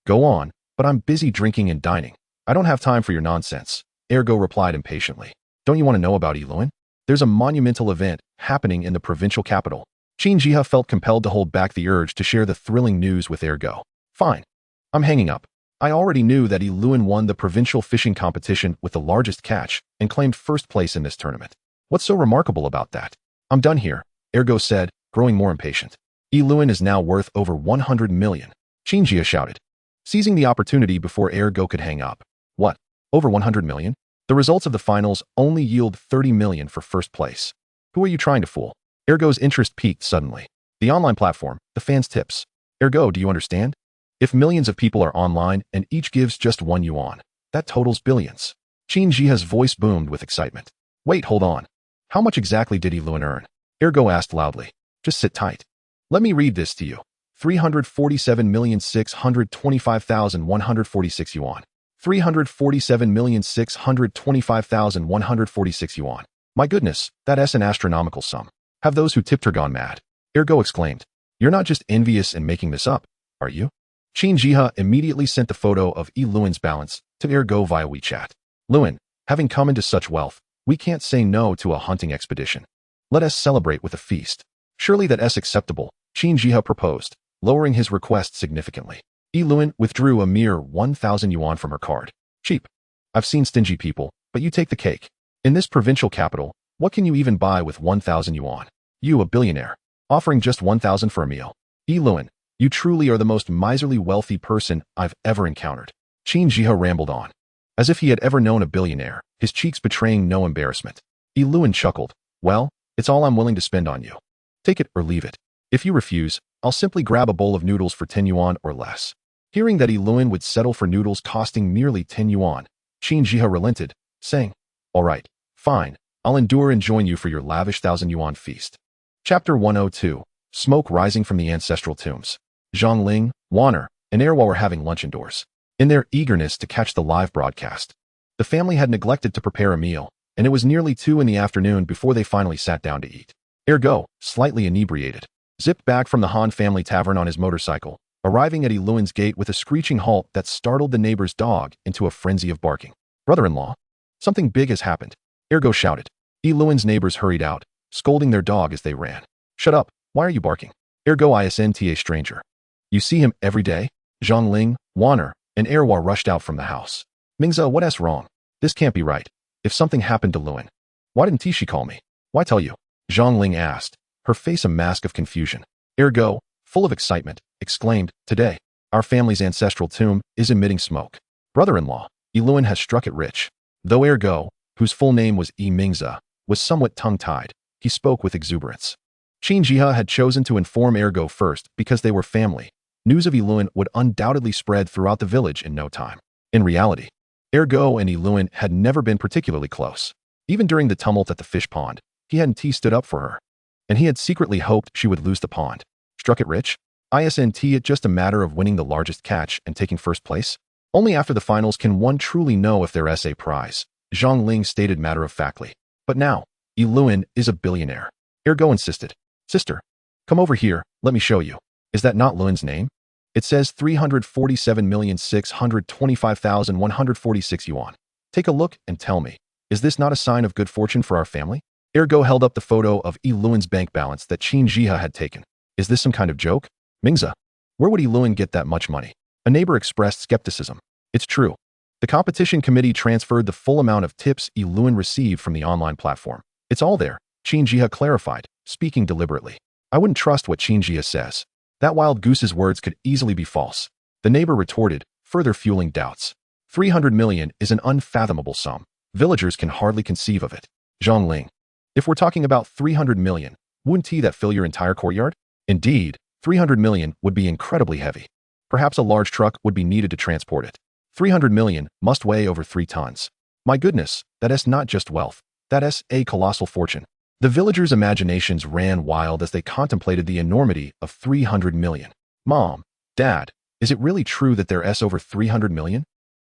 Go on, but I'm busy drinking and dining. I don't have time for your nonsense, ergo replied impatiently. Don't you want to know about Lewin? There's a monumental event happening in the provincial capital. Qin Jiha felt compelled to hold back the urge to share the thrilling news with ergo. Fine. I'm hanging up. I already knew that Lewin won the provincial fishing competition with the largest catch and claimed first place in this tournament. What's so remarkable about that? I'm done here, ergo said, growing more impatient. Lewin is now worth over 100 million, Qin Jiha shouted, seizing the opportunity before ergo could hang up. What? Over 100 million? The results of the finals only yield 30 million for first place. Who are you trying to fool? Ergo's interest peaked suddenly. The online platform, the fans' tips. Ergo, do you understand? If millions of people are online and each gives just 1 yuan, that totals billions. Qin Jiha's voice boomed with excitement. Wait, hold on. How much exactly did Lewin earn? Ergo asked loudly. Just sit tight. Let me read this to you. 347,625,146 yuan. 347,625,146 yuan. My goodness, that's an astronomical sum. Have those who tipped her gone mad? Ergo exclaimed. You're not just envious and making this up, are you? Qin Jiha immediately sent the photo of Lewin's balance to ergo via WeChat. Lewin, having come into such wealth, we can't say no to a hunting expedition. Let us celebrate with a feast. Surely that's acceptable, Qin Jiha proposed, lowering his request significantly. Lewin withdrew a mere 1,000 yuan from her card. Cheap. I've seen stingy people, but you take the cake. In this provincial capital, what can you even buy with 1,000 yuan? You, a billionaire, offering just 1,000 for a meal. Lewin, you truly are the most miserly wealthy person I've ever encountered. Qin Jiha rambled on. As if he had ever known a billionaire, his cheeks betraying no embarrassment. Lewin chuckled. Well, it's all I'm willing to spend on you. Take it or leave it. If you refuse, I'll simply grab a bowl of noodles for 10 yuan or less. Hearing that Lewin would settle for noodles costing merely 10 yuan, Qin Jiha relented, saying, all right, fine, I'll endure and join you for your lavish 1,000 yuan feast. Chapter 102. Smoke rising from the ancestral tombs. Zhang Ling, Wanner, and Erwa were having lunch indoors. In their eagerness to catch the live broadcast, the family had neglected to prepare a meal, and it was nearly 2 in the afternoon before they finally sat down to eat. Ergo, slightly inebriated, zipped back from the Han family tavern on his motorcycle, arriving at Lewin's gate with a screeching halt that startled the neighbor's dog into a frenzy of barking. Brother-in-law, something big has happened, Ergo shouted. Lewin's neighbors hurried out, scolding their dog as they ran. Shut up, why are you barking? Ergo isn't stranger. You see him every day? Zhang Ling, Wanner, and Erwa rushed out from the house. Mingza, what's wrong? This can't be right. If something happened to Lewin, why didn't she call me? Why tell you? Zhang Ling asked, her face a mask of confusion. Ergo, full of excitement, exclaimed, today, our family's ancestral tomb is emitting smoke. Brother-in-law, Lewin has struck it rich. Though Ergo, whose full name was Mingza, was somewhat tongue-tied. He spoke with exuberance. Qin Jihe had chosen to inform Ergo first because they were family. News of Yiluan would undoubtedly spread throughout the village in no time. In reality, Ergo and Yiluan had never been particularly close. Even during the tumult at the fish pond, he hadn't stood up for her. And he had secretly hoped she would lose the pond. Struck it rich? Isn't it just a matter of winning the largest catch and taking first place? Only after the finals can one truly know if there's a prize, Zhang Ling stated matter-of-factly. But now, Yiluan is a billionaire. Ergo insisted. Sister, come over here, let me show you. Is that not Luan's name? It says 347,625,146 yuan. Take a look and tell me, is this not a sign of good fortune for our family? Ergo held up the photo of Yiluan's bank balance that Qin Jihe had taken. Is this some kind of joke? Mingza, where would Yiluan get that much money? A neighbor expressed skepticism. It's true. The competition committee transferred the full amount of tips Yiluan received from the online platform. It's all there, Qin Jihe clarified, speaking deliberately. I wouldn't trust what Qin Jihe says. That wild goose's words could easily be false. The neighbor retorted, further fueling doubts. 300 million is an unfathomable sum. Villagers can hardly conceive of it. Zhang Ling. If we're talking about 300 million, wouldn't that fill your entire courtyard? Indeed, 300 million would be incredibly heavy. Perhaps a large truck would be needed to transport it. 300 million must weigh over 3 tons. My goodness, that's not just wealth. That's a colossal fortune. The villagers' imaginations ran wild as they contemplated the enormity of 300 million. Mom, Dad, is it really true that there's over 300 million?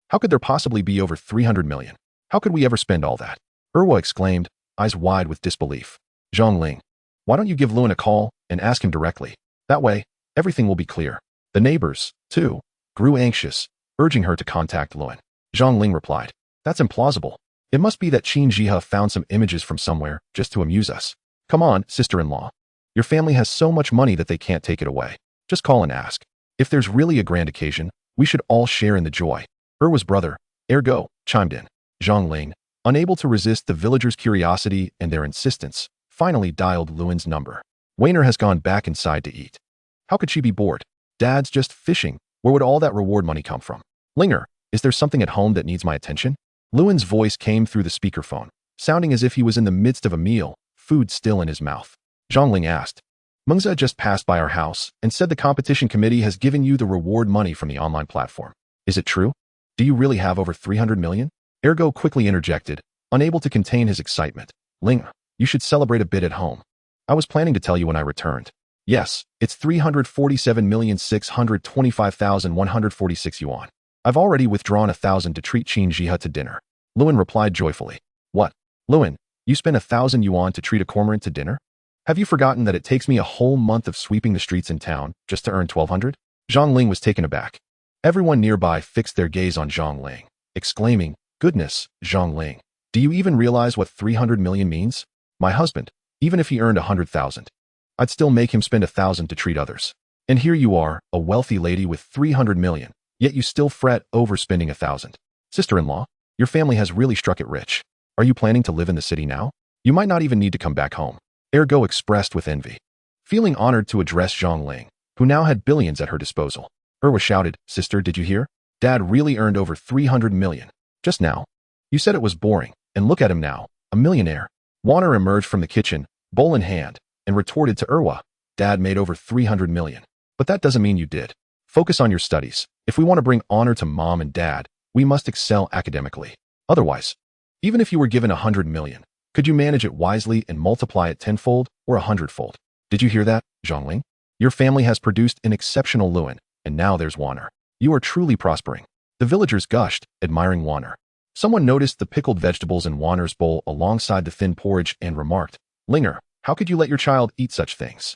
How could there possibly be over 300 million? How could we ever spend all that? Erwa exclaimed, eyes wide with disbelief. Zhang Ling, why don't you give Luan a call and ask him directly? That way, everything will be clear. The neighbors, too, grew anxious, urging her to contact Luan. Zhang Ling replied, that's implausible. It must be that Qin Jihe found some images from somewhere just to amuse us. Come on, sister-in-law. Your family has so much money that they can't take it away. Just call and ask. If there's really a grand occasion, we should all share in the joy. Erwa's brother, Ergo, chimed in. Zhang Ling, unable to resist the villagers' curiosity and their insistence, finally dialed Luan's number. Wainer has gone back inside to eat. How could she be bored? Dad's just fishing. Where would all that reward money come from? Linger, is there something at home that needs my attention? Luan's voice came through the speakerphone, sounding as if he was in the midst of a meal, food still in his mouth. Zhang Ling asked. Mengza just passed by our house and said the competition committee has given you the reward money from the online platform. Is it true? Do you really have over 300 million? Ergo quickly interjected, unable to contain his excitement. Ling, you should celebrate a bit at home. I was planning to tell you when I returned. Yes, it's 347,625,146 yuan. I've already withdrawn 1,000 to treat Qin Jihe to dinner. Luan replied joyfully. What? Luan, you spent 1,000 yuan to treat a cormorant to dinner? Have you forgotten that it takes me a whole month of sweeping the streets in town just to earn 1,200? Zhang Ling was taken aback. Everyone nearby fixed their gaze on Zhang Ling, exclaiming, Goodness, Zhang Ling, do you even realize what 300 million means? My husband, even if he earned 100,000, I'd still make him spend 1,000 to treat others. And here you are, a wealthy lady with 300 million. Yet you still fret over spending 1,000. Sister-in-law, your family has really struck it rich. Are you planning to live in the city now? You might not even need to come back home. Ergo expressed with envy. Feeling honored to address Zhang Ling, who now had billions at her disposal. Erwa shouted, Sister, did you hear? Dad really earned over 300 million. Just now. You said it was boring, and look at him now, a millionaire. Warner emerged from the kitchen, bowl in hand, and retorted to Erwa, Dad made over 300 million. But that doesn't mean you did. Focus on your studies. If we want to bring honor to Mom and Dad, we must excel academically. Otherwise, even if you were given 100 million, could you manage it wisely and multiply it tenfold or 100-fold? Did you hear that, Zhang Ling? Your family has produced an exceptional Luan, and now there's Warner. You are truly prospering. The villagers gushed, admiring Warner. Someone noticed the pickled vegetables in Warner's bowl alongside the thin porridge and remarked, Linger, how could you let your child eat such things?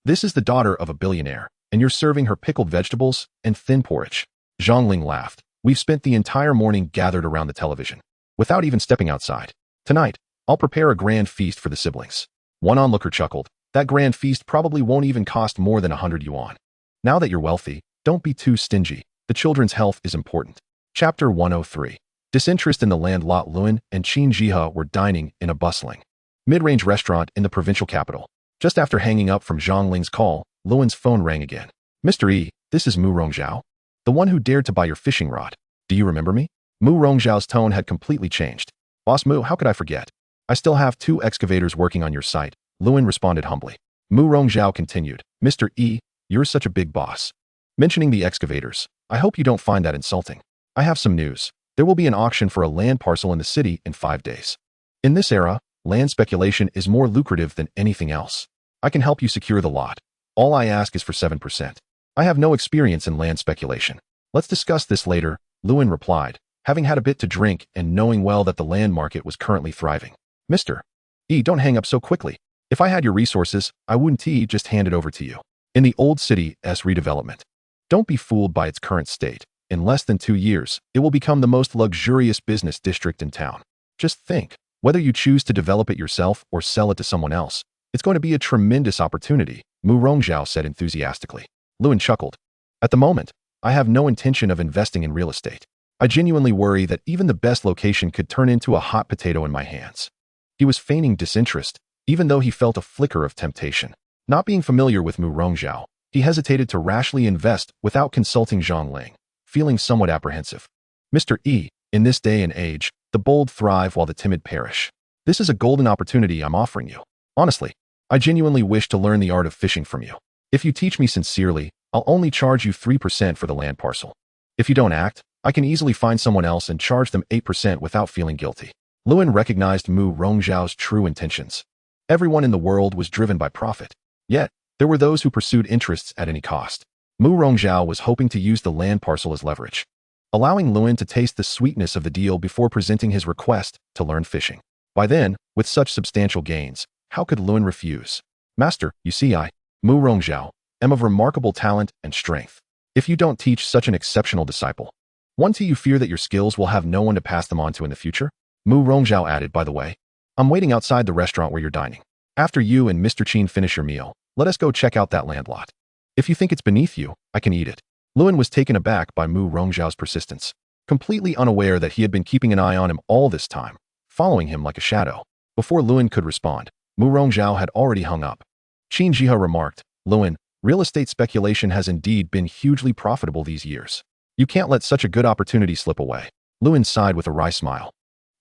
This is the daughter of a billionaire, and you're serving her pickled vegetables and thin porridge. Zhang Ling laughed. We've spent the entire morning gathered around the television, without even stepping outside. Tonight, I'll prepare a grand feast for the siblings. One onlooker chuckled. That grand feast probably won't even cost more than 100 yuan. Now that you're wealthy, don't be too stingy. The children's health is important. Chapter 103. Disinterest in the land lot. Luan and Qin Jihe were dining in a bustling mid-range restaurant in the provincial capital. Just after hanging up from Zhang Ling's call, Luan's phone rang again. Mr. E, this is Mu Rongzhao, the one who dared to buy your fishing rod. Do you remember me? Mu Rongzhao's tone had completely changed. Boss Mu, how could I forget? I still have 2 excavators working on your site, Luin responded humbly. Mu Rongzhao continued, Mr. E, you're such a big boss. Mentioning the excavators, I hope you don't find that insulting. I have some news. There will be an auction for a land parcel in the city in 5 days. In this era, land speculation is more lucrative than anything else. I can help you secure the lot. All I ask is for 7%. I have no experience in land speculation. Let's discuss this later, Luin replied, having had a bit to drink and knowing well that the land market was currently thriving. Mr. E, don't hang up so quickly. If I had your resources, I wouldn't just hand it over to you. In the old city's redevelopment. Don't be fooled by its current state. In less than 2 years, it will become the most luxurious business district in town. Just think, whether you choose to develop it yourself or sell it to someone else, it's going to be a tremendous opportunity, Mu Rongzhao said enthusiastically. Luin chuckled. At the moment, I have no intention of investing in real estate. I genuinely worry that even the best location could turn into a hot potato in my hands. He was feigning disinterest, even though he felt a flicker of temptation. Not being familiar with Mu Rongzhao, he hesitated to rashly invest without consulting Zhang Ling, feeling somewhat apprehensive. Mr. E, in this day and age, the bold thrive while the timid perish. This is a golden opportunity I'm offering you. Honestly, I genuinely wish to learn the art of fishing from you. If you teach me sincerely, I'll only charge you 3% for the land parcel. If you don't act, I can easily find someone else and charge them 8% without feeling guilty. Luin recognized Mu Rongzhao's true intentions. Everyone in the world was driven by profit. Yet, there were those who pursued interests at any cost. Mu Rongzhao was hoping to use the land parcel as leverage, allowing Luin to taste the sweetness of the deal before presenting his request to learn fishing. By then, with such substantial gains, how could Luin refuse? Master, you see Mu Rongzhao, am of remarkable talent and strength. If you don't teach such an exceptional disciple, won't you fear that your skills will have no one to pass them on to in the future? Mu Rongzhao added, by the way, I'm waiting outside the restaurant where you're dining. After you and Mr. Qin finish your meal, let us go check out that land lot. If you think it's beneath you, I can eat it. Luin was taken aback by Mu Rongzhao's persistence, completely unaware that he had been keeping an eye on him all this time, following him like a shadow. Before Luin could respond, Mu Rongzhao had already hung up. Qin Jihe remarked, Luin, real estate speculation has indeed been hugely profitable these years. You can't let such a good opportunity slip away. Luin sighed with a wry smile.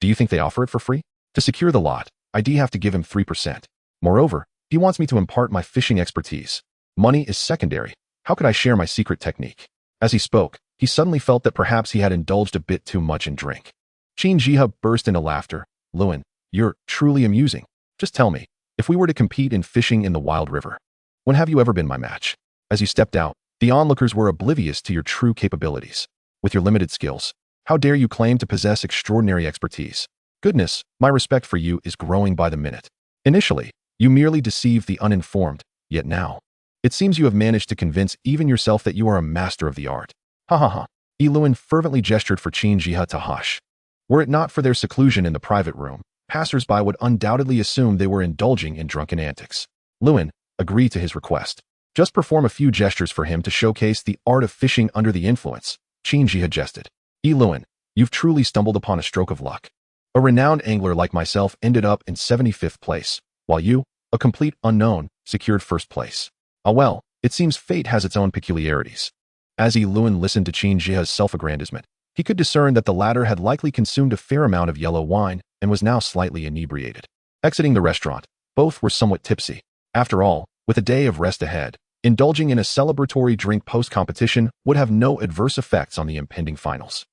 Do you think they offer it for free? To secure the lot, I'd have to give him 3%. Moreover, he wants me to impart my fishing expertise. Money is secondary. How could I share my secret technique? As he spoke, he suddenly felt that perhaps he had indulged a bit too much in drink. Qin Jihe burst into laughter. Luin, you're truly amusing. Just tell me, if we were to compete in fishing in the wild river, when have you ever been my match? As you stepped out, the onlookers were oblivious to your true capabilities. With your limited skills, how dare you claim to possess extraordinary expertise? Goodness, my respect for you is growing by the minute. Initially, you merely deceived the uninformed, yet now, it seems you have managed to convince even yourself that you are a master of the art. Ha ha ha. Luin fervently gestured for Qin Jihe to hush. Were it not for their seclusion in the private room, passers-by would undoubtedly assume they were indulging in drunken antics. Luin agreed to his request. Just perform a few gestures for him to showcase the art of fishing under the influence, Qin Jihe jested. Luin, you've truly stumbled upon a stroke of luck. A renowned angler like myself ended up in 75th place, while you, a complete unknown, secured first place. Ah well, it seems fate has its own peculiarities. As Luin listened to Qin Jihe's self-aggrandizement, he could discern that the latter had likely consumed a fair amount of yellow wine and was now slightly inebriated. Exiting the restaurant, both were somewhat tipsy. After all, with a day of rest ahead, indulging in a celebratory drink post-competition would have no adverse effects on the impending finals.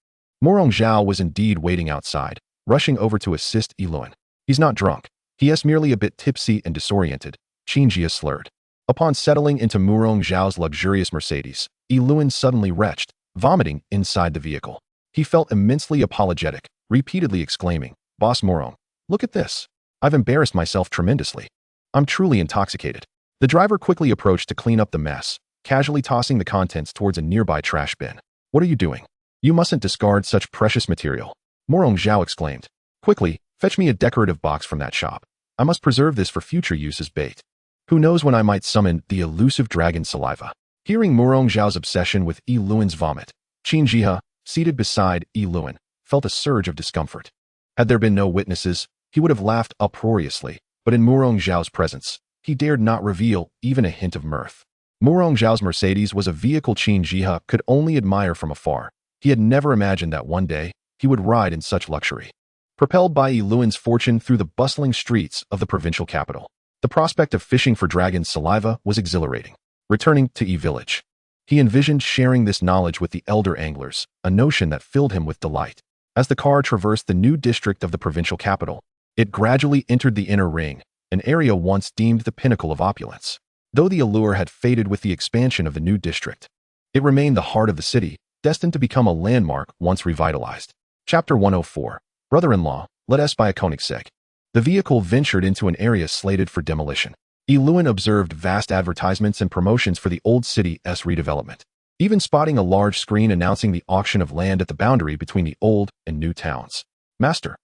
Mu Rongzhao was indeed waiting outside, rushing over to assist Luin. He's not drunk. He is merely a bit tipsy and disoriented, Qin Jihe slurred. Upon settling into Mu Rongzhao's luxurious Mercedes, Luin suddenly retched, vomiting inside the vehicle. He felt immensely apologetic, repeatedly exclaiming, Boss Morong, look at this. I've embarrassed myself tremendously. I'm truly intoxicated. The driver quickly approached to clean up the mess, casually tossing the contents towards a nearby trash bin. What are you doing? You mustn't discard such precious material. Mu Rongzhao exclaimed. Quickly, fetch me a decorative box from that shop. I must preserve this for future use as bait. Who knows when I might summon the elusive dragon saliva. Hearing Mu Rongzhao's obsession with Luin's vomit, Qin Jihe, seated beside Luin, felt a surge of discomfort. Had there been no witnesses, he would have laughed uproariously, but in Mu Rongzhao's presence, he dared not reveal even a hint of mirth. Mu Rongzhao's Mercedes was a vehicle Qin Jihe could only admire from afar. He had never imagined that one day, he would ride in such luxury. propelled by Yi Luan's fortune through the bustling streets of the provincial capital. The prospect of fishing for dragon's saliva was exhilarating. Returning to Yi Village, he envisioned sharing this knowledge with the elder anglers, a notion that filled him with delight. As the car traversed the new district of the provincial capital, it gradually entered the inner ring, an area once deemed the pinnacle of opulence. Though the allure had faded with the expansion of the new district, it remained the heart of the city, destined to become a landmark once revitalized. Chapter 104. Brother-in-law, let us buy a Koenigsegg. The vehicle ventured into an area slated for demolition. Yi Luan observed vast advertisements and promotions for the old city's redevelopment, even spotting a large screen announcing the auction of land at the boundary between the old and new towns. Master,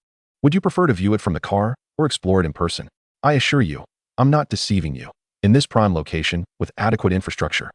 would you prefer to view it from the car or explore it in person? I assure you, I'm not deceiving you. In this prime location, with adequate infrastructure,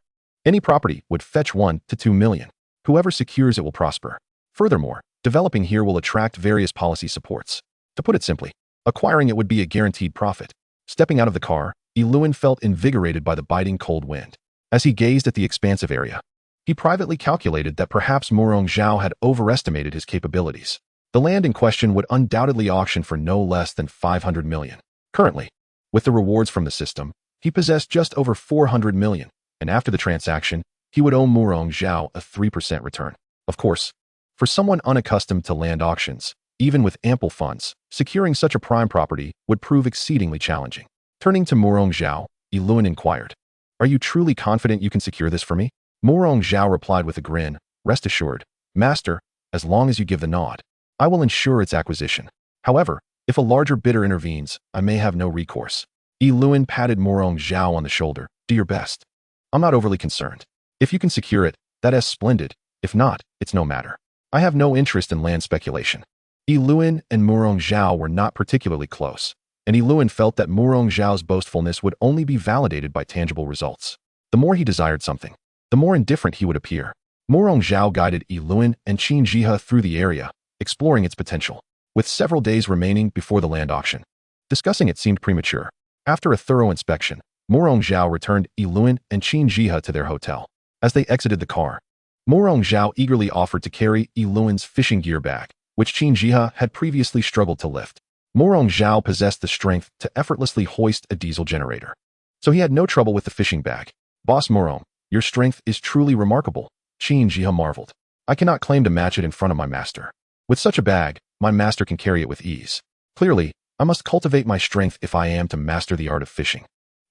any property would fetch 1 to 2 million. Whoever secures it will prosper. Furthermore, developing here will attract various policy supports. To put it simply, acquiring it would be a guaranteed profit. Stepping out of the car, Yi Luan felt invigorated by the biting cold wind. As he gazed at the expansive area, he privately calculated that perhaps Murong Zhao had overestimated his capabilities. The land in question would undoubtedly auction for no less than 500 million. Currently, with the rewards from the system, he possessed just over 400 million, and after the transaction, he would owe Murong Zhao a 3% return. Of course, for someone unaccustomed to land auctions, even with ample funds, securing such a prime property would prove exceedingly challenging. Turning to Murong Zhao, Yi Luan inquired, "Are you truly confident you can secure this for me?" Murong Zhao replied with a grin, "Rest assured, master, as long as you give the nod, I will ensure its acquisition. However, if a larger bidder intervenes, I may have no recourse." Yi Luan patted Murong Zhao on the shoulder. "Do your best. I'm not overly concerned. If you can secure it, that's splendid. If not, it's no matter. I have no interest in land speculation." Yi Luan and Murong Zhao were not particularly close, and Yi Luan felt that Murong Zhao's boastfulness would only be validated by tangible results. The more he desired something, the more indifferent he would appear. Murong Zhao guided Yi Luan and Qin Jihe through the area, exploring its potential. With several days remaining before the land auction, discussing it seemed premature. After a thorough inspection, Murong Zhao returned Yi Luan and Qin Jihe to their hotel. As they exited the car, Murong Zhao eagerly offered to carry Yi Luan's fishing gear bag, which Qin Jihe had previously struggled to lift. Murong Zhao possessed the strength to effortlessly hoist a diesel generator, so he had no trouble with the fishing bag. "Boss Murong, your strength is truly remarkable," Qin Jihe marveled. "I cannot claim to match it in front of my master. With such a bag, my master can carry it with ease. Clearly, I must cultivate my strength if I am to master the art of fishing."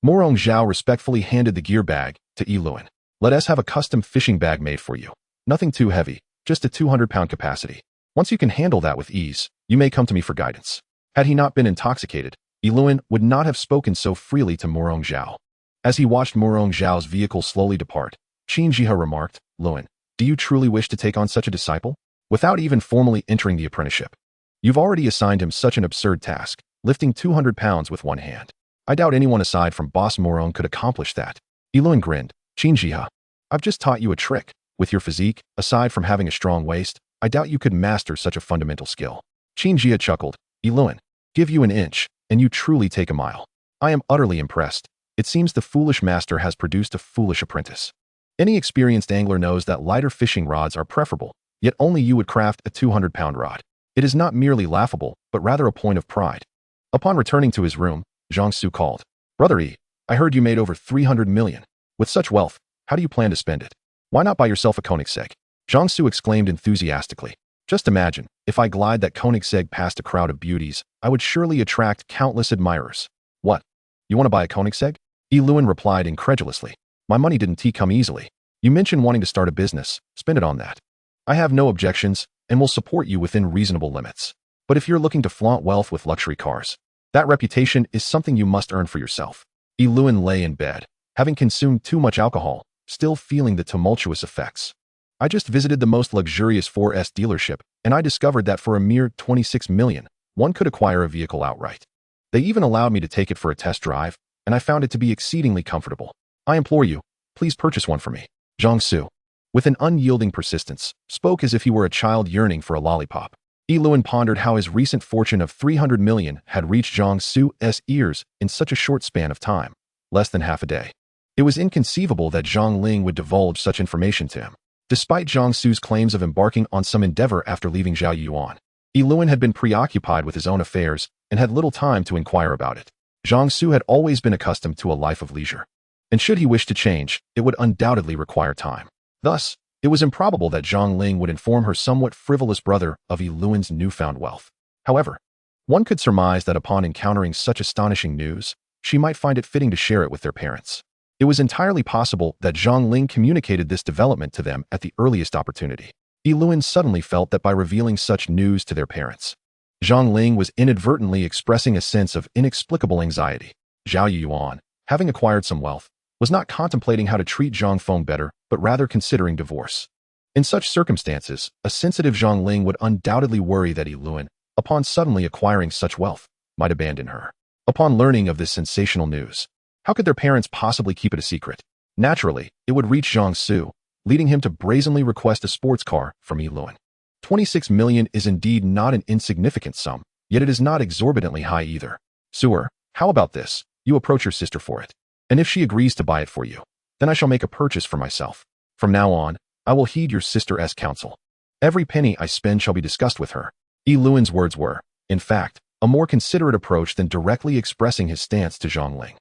Murong Zhao respectfully handed the gear bag to Yi Luan. "Let us have a custom fishing bag made for you. Nothing too heavy, just a 200-pound capacity. Once you can handle that with ease, you may come to me for guidance." Had he not been intoxicated, Yi Luan would not have spoken so freely to Murong Zhao. As he watched Murong Zhao's vehicle slowly depart, Qin Jihe remarked, "Luan, do you truly wish to take on such a disciple? Without even formally entering the apprenticeship, you've already assigned him such an absurd task, lifting 200 pounds with one hand. I doubt anyone aside from Boss Murong could accomplish that." Yi Luan grinned. "Qin Jihe, I've just taught you a trick. With your physique, aside from having a strong waist, I doubt you could master such a fundamental skill." Qin Jihe chuckled. "Yi Luan, give you an inch, and you truly take a mile. I am utterly impressed. It seems the foolish master has produced a foolish apprentice. Any experienced angler knows that lighter fishing rods are preferable, yet only you would craft a 200-pound rod. It is not merely laughable, but rather a point of pride." Upon returning to his room, Zhang Su called. "Brother Yi, I heard you made over 300 million. With such wealth, how do you plan to spend it? Why not buy yourself a Koenigsegg?" Zhang Su exclaimed enthusiastically. "Just imagine, if I glide that Koenigsegg past a crowd of beauties, I would surely attract countless admirers." "What? You want to buy a Koenigsegg?" Yi Luan replied incredulously. "My money didn't come easily. You mentioned wanting to start a business, spend it on that. I have no objections, and will support you within reasonable limits. But if you're looking to flaunt wealth with luxury cars, that reputation is something you must earn for yourself." Yi Luan lay in bed, having consumed too much alcohol, still feeling the tumultuous effects. "I just visited the most luxurious 4S dealership, and I discovered that for a mere 26 million, one could acquire a vehicle outright. They even allowed me to take it for a test drive, and I found it to be exceedingly comfortable. I implore you, please purchase one for me." Zhang Su, with an unyielding persistence, spoke as if he were a child yearning for a lollipop. Yi Luan pondered how his recent fortune of 300 million had reached Zhang Su's ears in such a short span of time, less than half a day. It was inconceivable that Zhang Ling would divulge such information to him. Despite Zhang Su's claims of embarking on some endeavor after leaving Zhao Yuan, Yiluan had been preoccupied with his own affairs and had little time to inquire about it. Zhang Su had always been accustomed to a life of leisure, and should he wish to change, it would undoubtedly require time. Thus, it was improbable that Zhang Ling would inform her somewhat frivolous brother of Yiluan's newfound wealth. However, one could surmise that upon encountering such astonishing news, she might find it fitting to share it with their parents. It was entirely possible that Zhang Ling communicated this development to them at the earliest opportunity. Yiluan suddenly felt that by revealing such news to their parents, Zhang Ling was inadvertently expressing a sense of inexplicable anxiety. Zhao Yuan, having acquired some wealth, was not contemplating how to treat Zhang Feng better, but rather considering divorce. In such circumstances, a sensitive Zhang Ling would undoubtedly worry that Yiluan, upon suddenly acquiring such wealth, might abandon her. Upon learning of this sensational news, how could their parents possibly keep it a secret? Naturally, it would reach Zhang Su, leading him to brazenly request a sports car from Yiluan. 26 million is indeed not an insignificant sum, yet it is not exorbitantly high either. Suer, how about this? You approach your sister for it. And if she agrees to buy it for you, then I shall make a purchase for myself. From now on, I will heed your sister's counsel. Every penny I spend shall be discussed with her. Yiluan's words were, in fact, a more considerate approach than directly expressing his stance to Zhang Ling.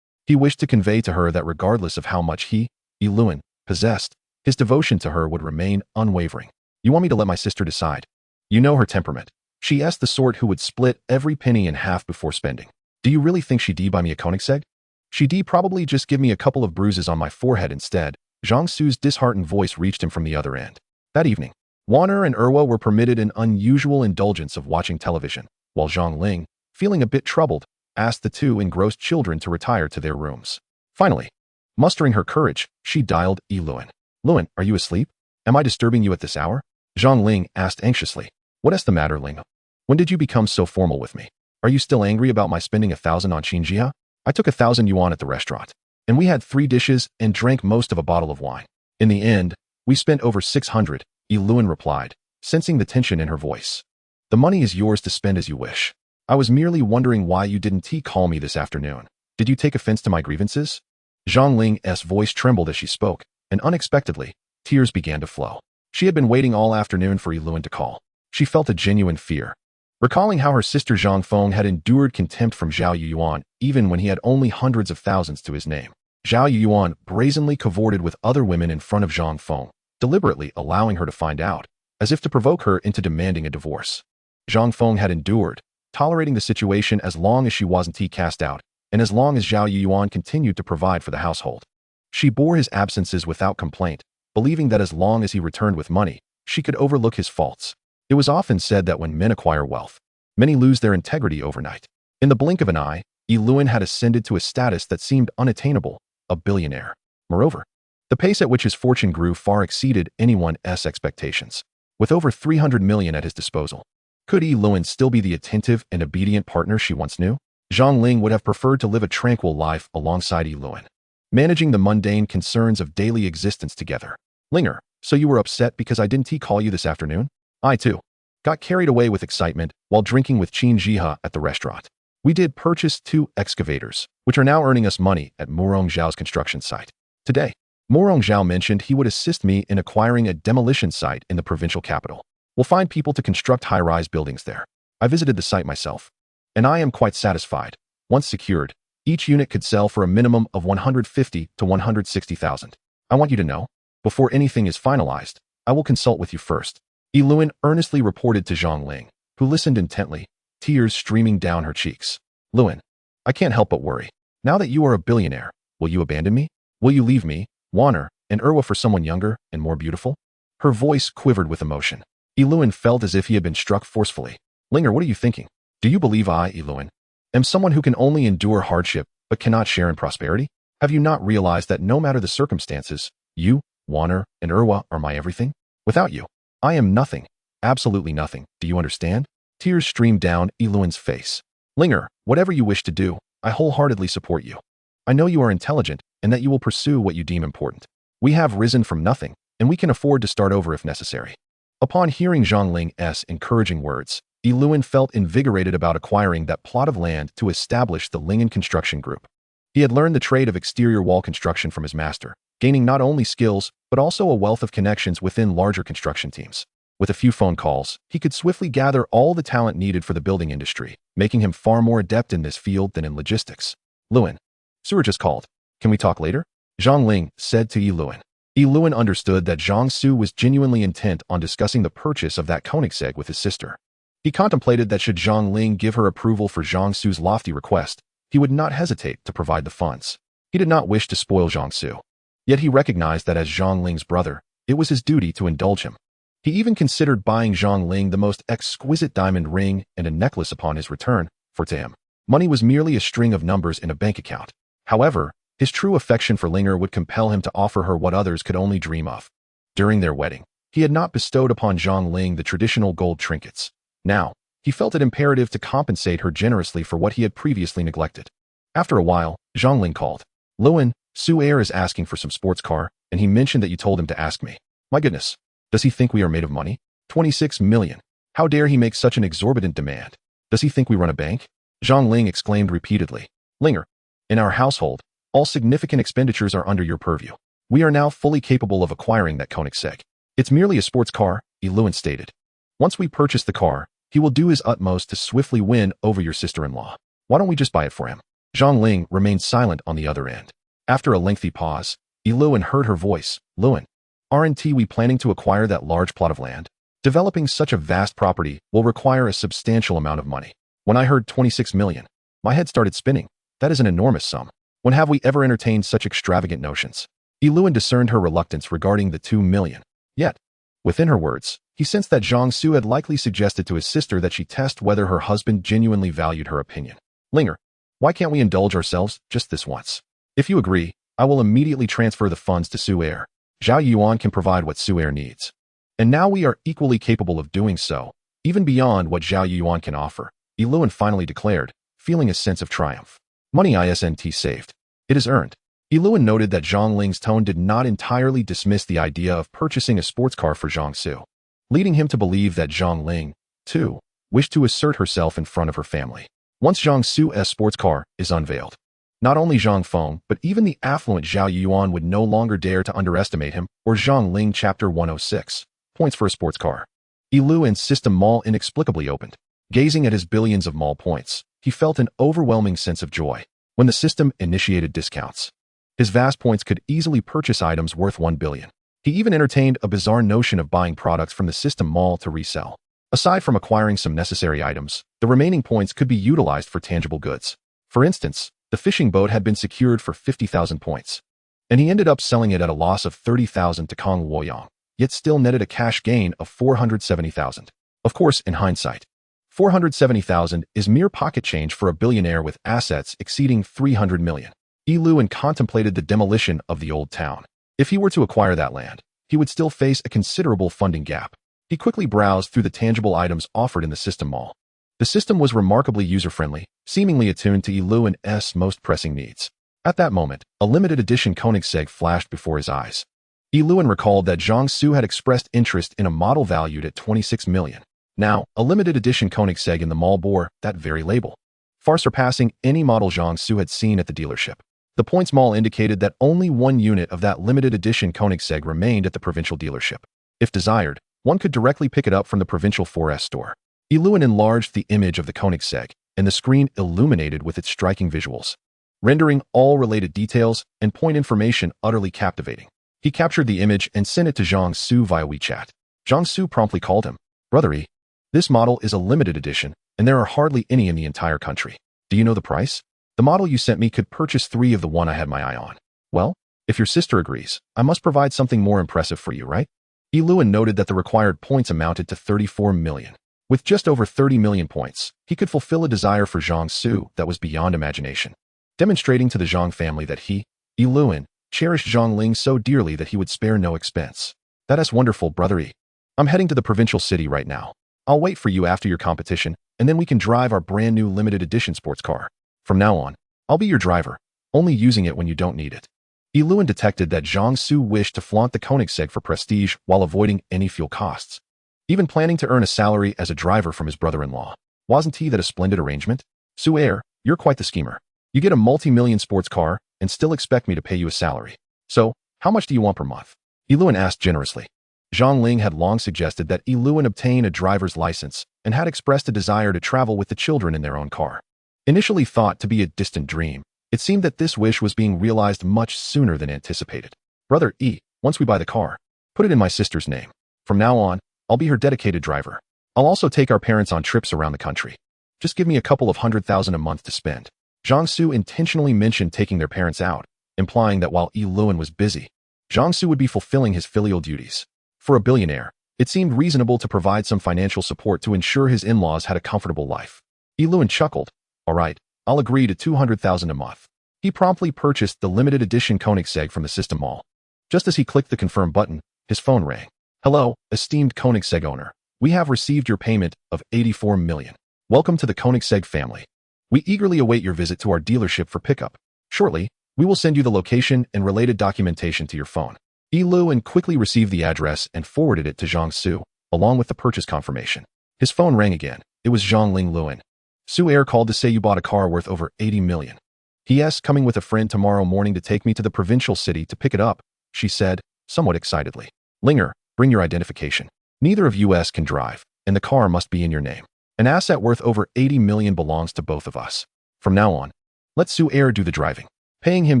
He wished to convey to her that regardless of how much he, Yiluan, possessed, his devotion to her would remain unwavering. You want me to let my sister decide? You know her temperament. She is the sort who would split every penny in half before spending. Do you really think she'd buy me a Koenigsegg? She'd probably just give me a couple of bruises on my forehead instead. Zhang Su's disheartened voice reached him from the other end. That evening, Warner and Erwa were permitted an unusual indulgence of watching television, while Zhang Ling, feeling a bit troubled, asked the two engrossed children to retire to their rooms. Finally, mustering her courage, she dialed Yiluan. Luan, are you asleep? Am I disturbing you at this hour? Zhang Ling asked anxiously. What is the matter, Ling? When did you become so formal with me? Are you still angry about my spending 1,000 on Qinjia? I took 1,000 yuan at the restaurant, and we had 3 dishes and drank most of a bottle of wine. In the end, we spent over 600, Yiluan replied, sensing the tension in her voice. The money is yours to spend as you wish. I was merely wondering why you didn't call me this afternoon. Did you take offense to my grievances? Zhang Ling's voice trembled as she spoke, and unexpectedly, tears began to flow. She had been waiting all afternoon for Yiluan to call. She felt a genuine fear. Recalling how her sister Zhang Feng had endured contempt from Zhao Yuan even when he had only hundreds of thousands to his name, Zhao Yuan brazenly cavorted with other women in front of Zhang Feng, deliberately allowing her to find out, as if to provoke her into demanding a divorce. Zhang Feng had endured, tolerating the situation as long as she wasn't cast out, and as long as Zhao Yuan continued to provide for the household. She bore his absences without complaint, believing that as long as he returned with money, she could overlook his faults. It was often said that when men acquire wealth, many lose their integrity overnight. In the blink of an eye, Yiluan had ascended to a status that seemed unattainable, a billionaire. Moreover, the pace at which his fortune grew far exceeded anyone's expectations. With over 300 million at his disposal, could Yiluan still be the attentive and obedient partner she once knew? Zhang Ling would have preferred to live a tranquil life alongside Yiluan, managing the mundane concerns of daily existence together. Linger, so you were upset because I didn't call you this afternoon? I, too, got carried away with excitement while drinking with Qin Jiha at the restaurant. We did purchase 2 excavators, which are now earning us money at Murong Zhao's construction site. Today, Murong Zhao mentioned he would assist me in acquiring a demolition site in the provincial capital. We'll find people to construct high-rise buildings there. I visited the site myself, and I am quite satisfied. Once secured, each unit could sell for a minimum of 150 to 160,000. I want you to know, before anything is finalized, I will consult with you first. Yiluan earnestly reported to Zhang Ling, who listened intently, tears streaming down her cheeks. Luan, I can't help but worry. Now that you are a billionaire, will you abandon me? Will you leave me, Warner, and Erwa for someone younger and more beautiful? Her voice quivered with emotion. Yiluan felt as if he had been struck forcefully. Linger, what are you thinking? Do you believe I, Yiluan, am someone who can only endure hardship but cannot share in prosperity? Have you not realized that no matter the circumstances, you, Warner, and Erwa are my everything? Without you, I am nothing, absolutely nothing. Do you understand? Tears streamed down Yiluan's face. Linger, whatever you wish to do, I wholeheartedly support you. I know you are intelligent and that you will pursue what you deem important. We have risen from nothing, and we can afford to start over if necessary. Upon hearing Zhang Ling's encouraging words, Yiluan felt invigorated about acquiring that plot of land to establish the Lingen Construction Group. He had learned the trade of exterior wall construction from his master, gaining not only skills, but also a wealth of connections within larger construction teams. With a few phone calls, he could swiftly gather all the talent needed for the building industry, making him far more adept in this field than in logistics. Luan. Su'er just called. Can we talk later? Zhang Ling said to Yi Luan. Yi Luan understood that Zhang Su was genuinely intent on discussing the purchase of that Koenigsegg with his sister. He contemplated that should Zhang Ling give her approval for Zhang Su's lofty request, he would not hesitate to provide the funds. He did not wish to spoil Zhang Su. Yet he recognized that as Zhang Ling's brother, it was his duty to indulge him. He even considered buying Zhang Ling the most exquisite diamond ring and a necklace upon his return, for to him, money was merely a string of numbers in a bank account. However, his true affection for Linger would compel him to offer her what others could only dream of. During their wedding, he had not bestowed upon Zhang Ling the traditional gold trinkets. Now, he felt it imperative to compensate her generously for what he had previously neglected. After a while, Zhang Ling called. Luan, Su'er is asking for some sports car, and he mentioned that you told him to ask me. My goodness, does he think we are made of money? 26 million. How dare he make such an exorbitant demand? Does he think we run a bank? Zhang Ling exclaimed repeatedly. Linger, in our household, all significant expenditures are under your purview. We are now fully capable of acquiring that Koenigsegg. It's merely a sports car, Yi Luan stated. Once we purchase the car, he will do his utmost to swiftly win over your sister-in-law. Why don't we just buy it for him? Zhang Ling remained silent on the other end. After a lengthy pause, Yi Luan heard her voice. Luan, aren't we planning to acquire that large plot of land? Developing such a vast property will require a substantial amount of money. When I heard 26 million, my head started spinning. That is an enormous sum. When have we ever entertained such extravagant notions? Yi Luan discerned her reluctance regarding the 2 million. Yet, within her words, he sensed that Zhang Su had likely suggested to his sister that she test whether her husband genuinely valued her opinion. Linger, why can't we indulge ourselves just this once? If you agree, I will immediately transfer the funds to Su'er. Zhao Yuan can provide what Su'er needs. And now we are equally capable of doing so, even beyond what Zhao Yuan can offer, Yi Luan finally declared, feeling a sense of triumph. Money isn't saved. It is earned. Yi Luan noted that Zhang Ling's tone did not entirely dismiss the idea of purchasing a sports car for Zhang Su, leading him to believe that Zhang Ling, too, wished to assert herself in front of her family. Once Zhang Su's sports car is unveiled, not only Zhang Feng, but even the affluent Zhao Yuan would no longer dare to underestimate him or Zhang Ling. Chapter 106. Points for a sports car. Yi Luan's system mall inexplicably opened. Gazing at his billions of mall points, he felt an overwhelming sense of joy. When the system initiated discounts, his vast points could easily purchase items worth 1 billion. He even entertained a bizarre notion of buying products from the system mall to resell. Aside from acquiring some necessary items, the remaining points could be utilized for tangible goods. For instance, the fishing boat had been secured for 50,000 points, and he ended up selling it at a loss of 30,000 to Kong Luoyang, yet still netted a cash gain of 470,000. Of course, in hindsight, 470,000 is mere pocket change for a billionaire with assets exceeding 300 million. Yi Luan contemplated the demolition of the old town. If he were to acquire that land, he would still face a considerable funding gap. He quickly browsed through the tangible items offered in the system mall. The system was remarkably user-friendly, seemingly attuned to Yi Luan's most pressing needs. At that moment, a limited edition Koenigsegg flashed before his eyes. Yi Luan recalled that Zhang Su had expressed interest in a model valued at 26 million. Now, a limited edition Koenigsegg in the mall bore that very label, far surpassing any model Zhang Su had seen at the dealership. The points mall indicated that only one unit of that limited edition Koenigsegg remained at the provincial dealership. If desired, one could directly pick it up from the provincial 4S store. Yi Luan enlarged the image of the Koenigsegg, and the screen illuminated with its striking visuals, rendering all related details and point information utterly captivating. He captured the image and sent it to Zhang Su via WeChat. Zhang Su promptly called him. Brother Yi, this model is a limited edition, and there are hardly any in the entire country. Do you know the price? The model you sent me could purchase 3 of the one I had my eye on. Well, if your sister agrees, I must provide something more impressive for you, right? Yi Luan noted that the required points amounted to 34 million. With just over 30 million points, he could fulfill a desire for Zhang Su that was beyond imagination, demonstrating to the Zhang family that he, Yi Luan, cherished Zhang Ling so dearly that he would spare no expense. That is wonderful, Brother Yi. I'm heading to the provincial city right now. I'll wait for you after your competition, and then we can drive our brand new limited edition sports car. From now on, I'll be your driver, only using it when you don't need it. Yi Luan detected that Zhang Su wished to flaunt the Koenigsegg for prestige while avoiding any fuel costs, even planning to earn a salary as a driver from his brother-in-law. Wasn't that a splendid arrangement? Su'er, you're quite the schemer. You get a multi-million sports car and still expect me to pay you a salary. So, how much do you want per month? Yi Luan asked generously. Zhang Ling had long suggested that Yi Luan obtain a driver's license and had expressed a desire to travel with the children in their own car. Initially thought to be a distant dream, it seemed that this wish was being realized much sooner than anticipated. Brother Yi, once we buy the car, put it in my sister's name. From now on, I'll be her dedicated driver. I'll also take our parents on trips around the country. Just give me a couple of 100,000 a month to spend. Zhang Su intentionally mentioned taking their parents out, implying that while Yi Luan was busy, Zhang Su would be fulfilling his filial duties. For a billionaire, it seemed reasonable to provide some financial support to ensure his in-laws had a comfortable life. Yi Luan chuckled. All right, I'll agree to 200,000 a month. He promptly purchased the limited edition Koenigsegg from the system mall. Just as he clicked the confirm button, his phone rang. Hello, esteemed Koenigsegg owner. We have received your payment of 84 million. Welcome to the Koenigsegg family. We eagerly await your visit to our dealership for pickup. Shortly, we will send you the location and related documentation to your phone. Yi Luan quickly received the address and forwarded it to Zhang Su, along with the purchase confirmation. His phone rang again. It was Zhang Ling Luan. Su Air called to say you bought a car worth over 80 million. Yes, coming with a friend tomorrow morning to take me to the provincial city to pick it up, she said, somewhat excitedly. Linger, bring your identification. Neither of us can drive, and the car must be in your name. An asset worth over 80 million belongs to both of us. From now on, let Su Air do the driving. Paying him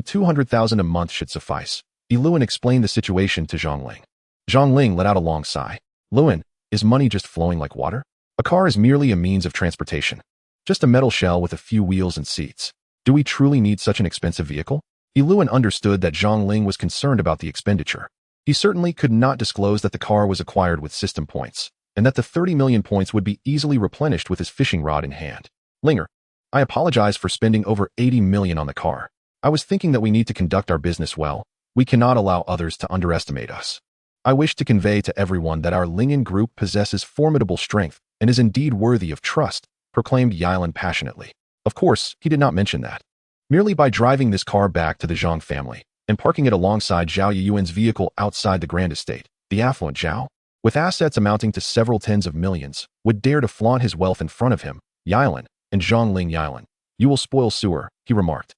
200,000 a month should suffice. Yi Luan explained the situation to Zhang Ling. Zhang Ling let out a long sigh. Luan, is money just flowing like water? A car is merely a means of transportation. Just a metal shell with a few wheels and seats. Do we truly need such an expensive vehicle? Yi Luan understood that Zhang Ling was concerned about the expenditure. He certainly could not disclose that the car was acquired with system points, and that the 30 million points would be easily replenished with his fishing rod in hand. Linger, I apologize for spending over 80 million on the car. I was thinking that we need to conduct our business well. We cannot allow others to underestimate us. I wish to convey to everyone that our Lingen group possesses formidable strength and is indeed worthy of trust, proclaimed Yilan passionately. Of course, he did not mention that. Merely by driving this car back to the Zhang family and parking it alongside Zhao Yuan's vehicle outside the Grand Estate, the affluent Zhao, with assets amounting to several tens of millions, would dare to flaunt his wealth in front of him, Yilan, and Zhang Ling Yilan. You will spoil Sewer, he remarked.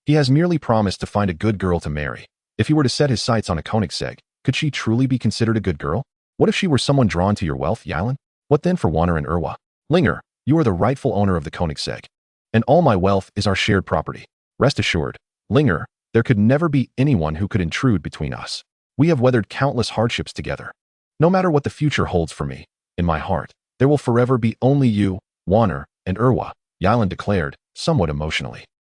He has merely promised to find a good girl to marry. If he were to set his sights on a Koenigsegg, could she truly be considered a good girl? What if she were someone drawn to your wealth, Yilan? What then for Warner and Irwa? Linger, you are the rightful owner of the Koenigsegg, and all my wealth is our shared property. Rest assured, Linger, there could never be anyone who could intrude between us. We have weathered countless hardships together. No matter what the future holds for me, in my heart, there will forever be only you, Warner, and Irwa, Yilan declared, somewhat emotionally.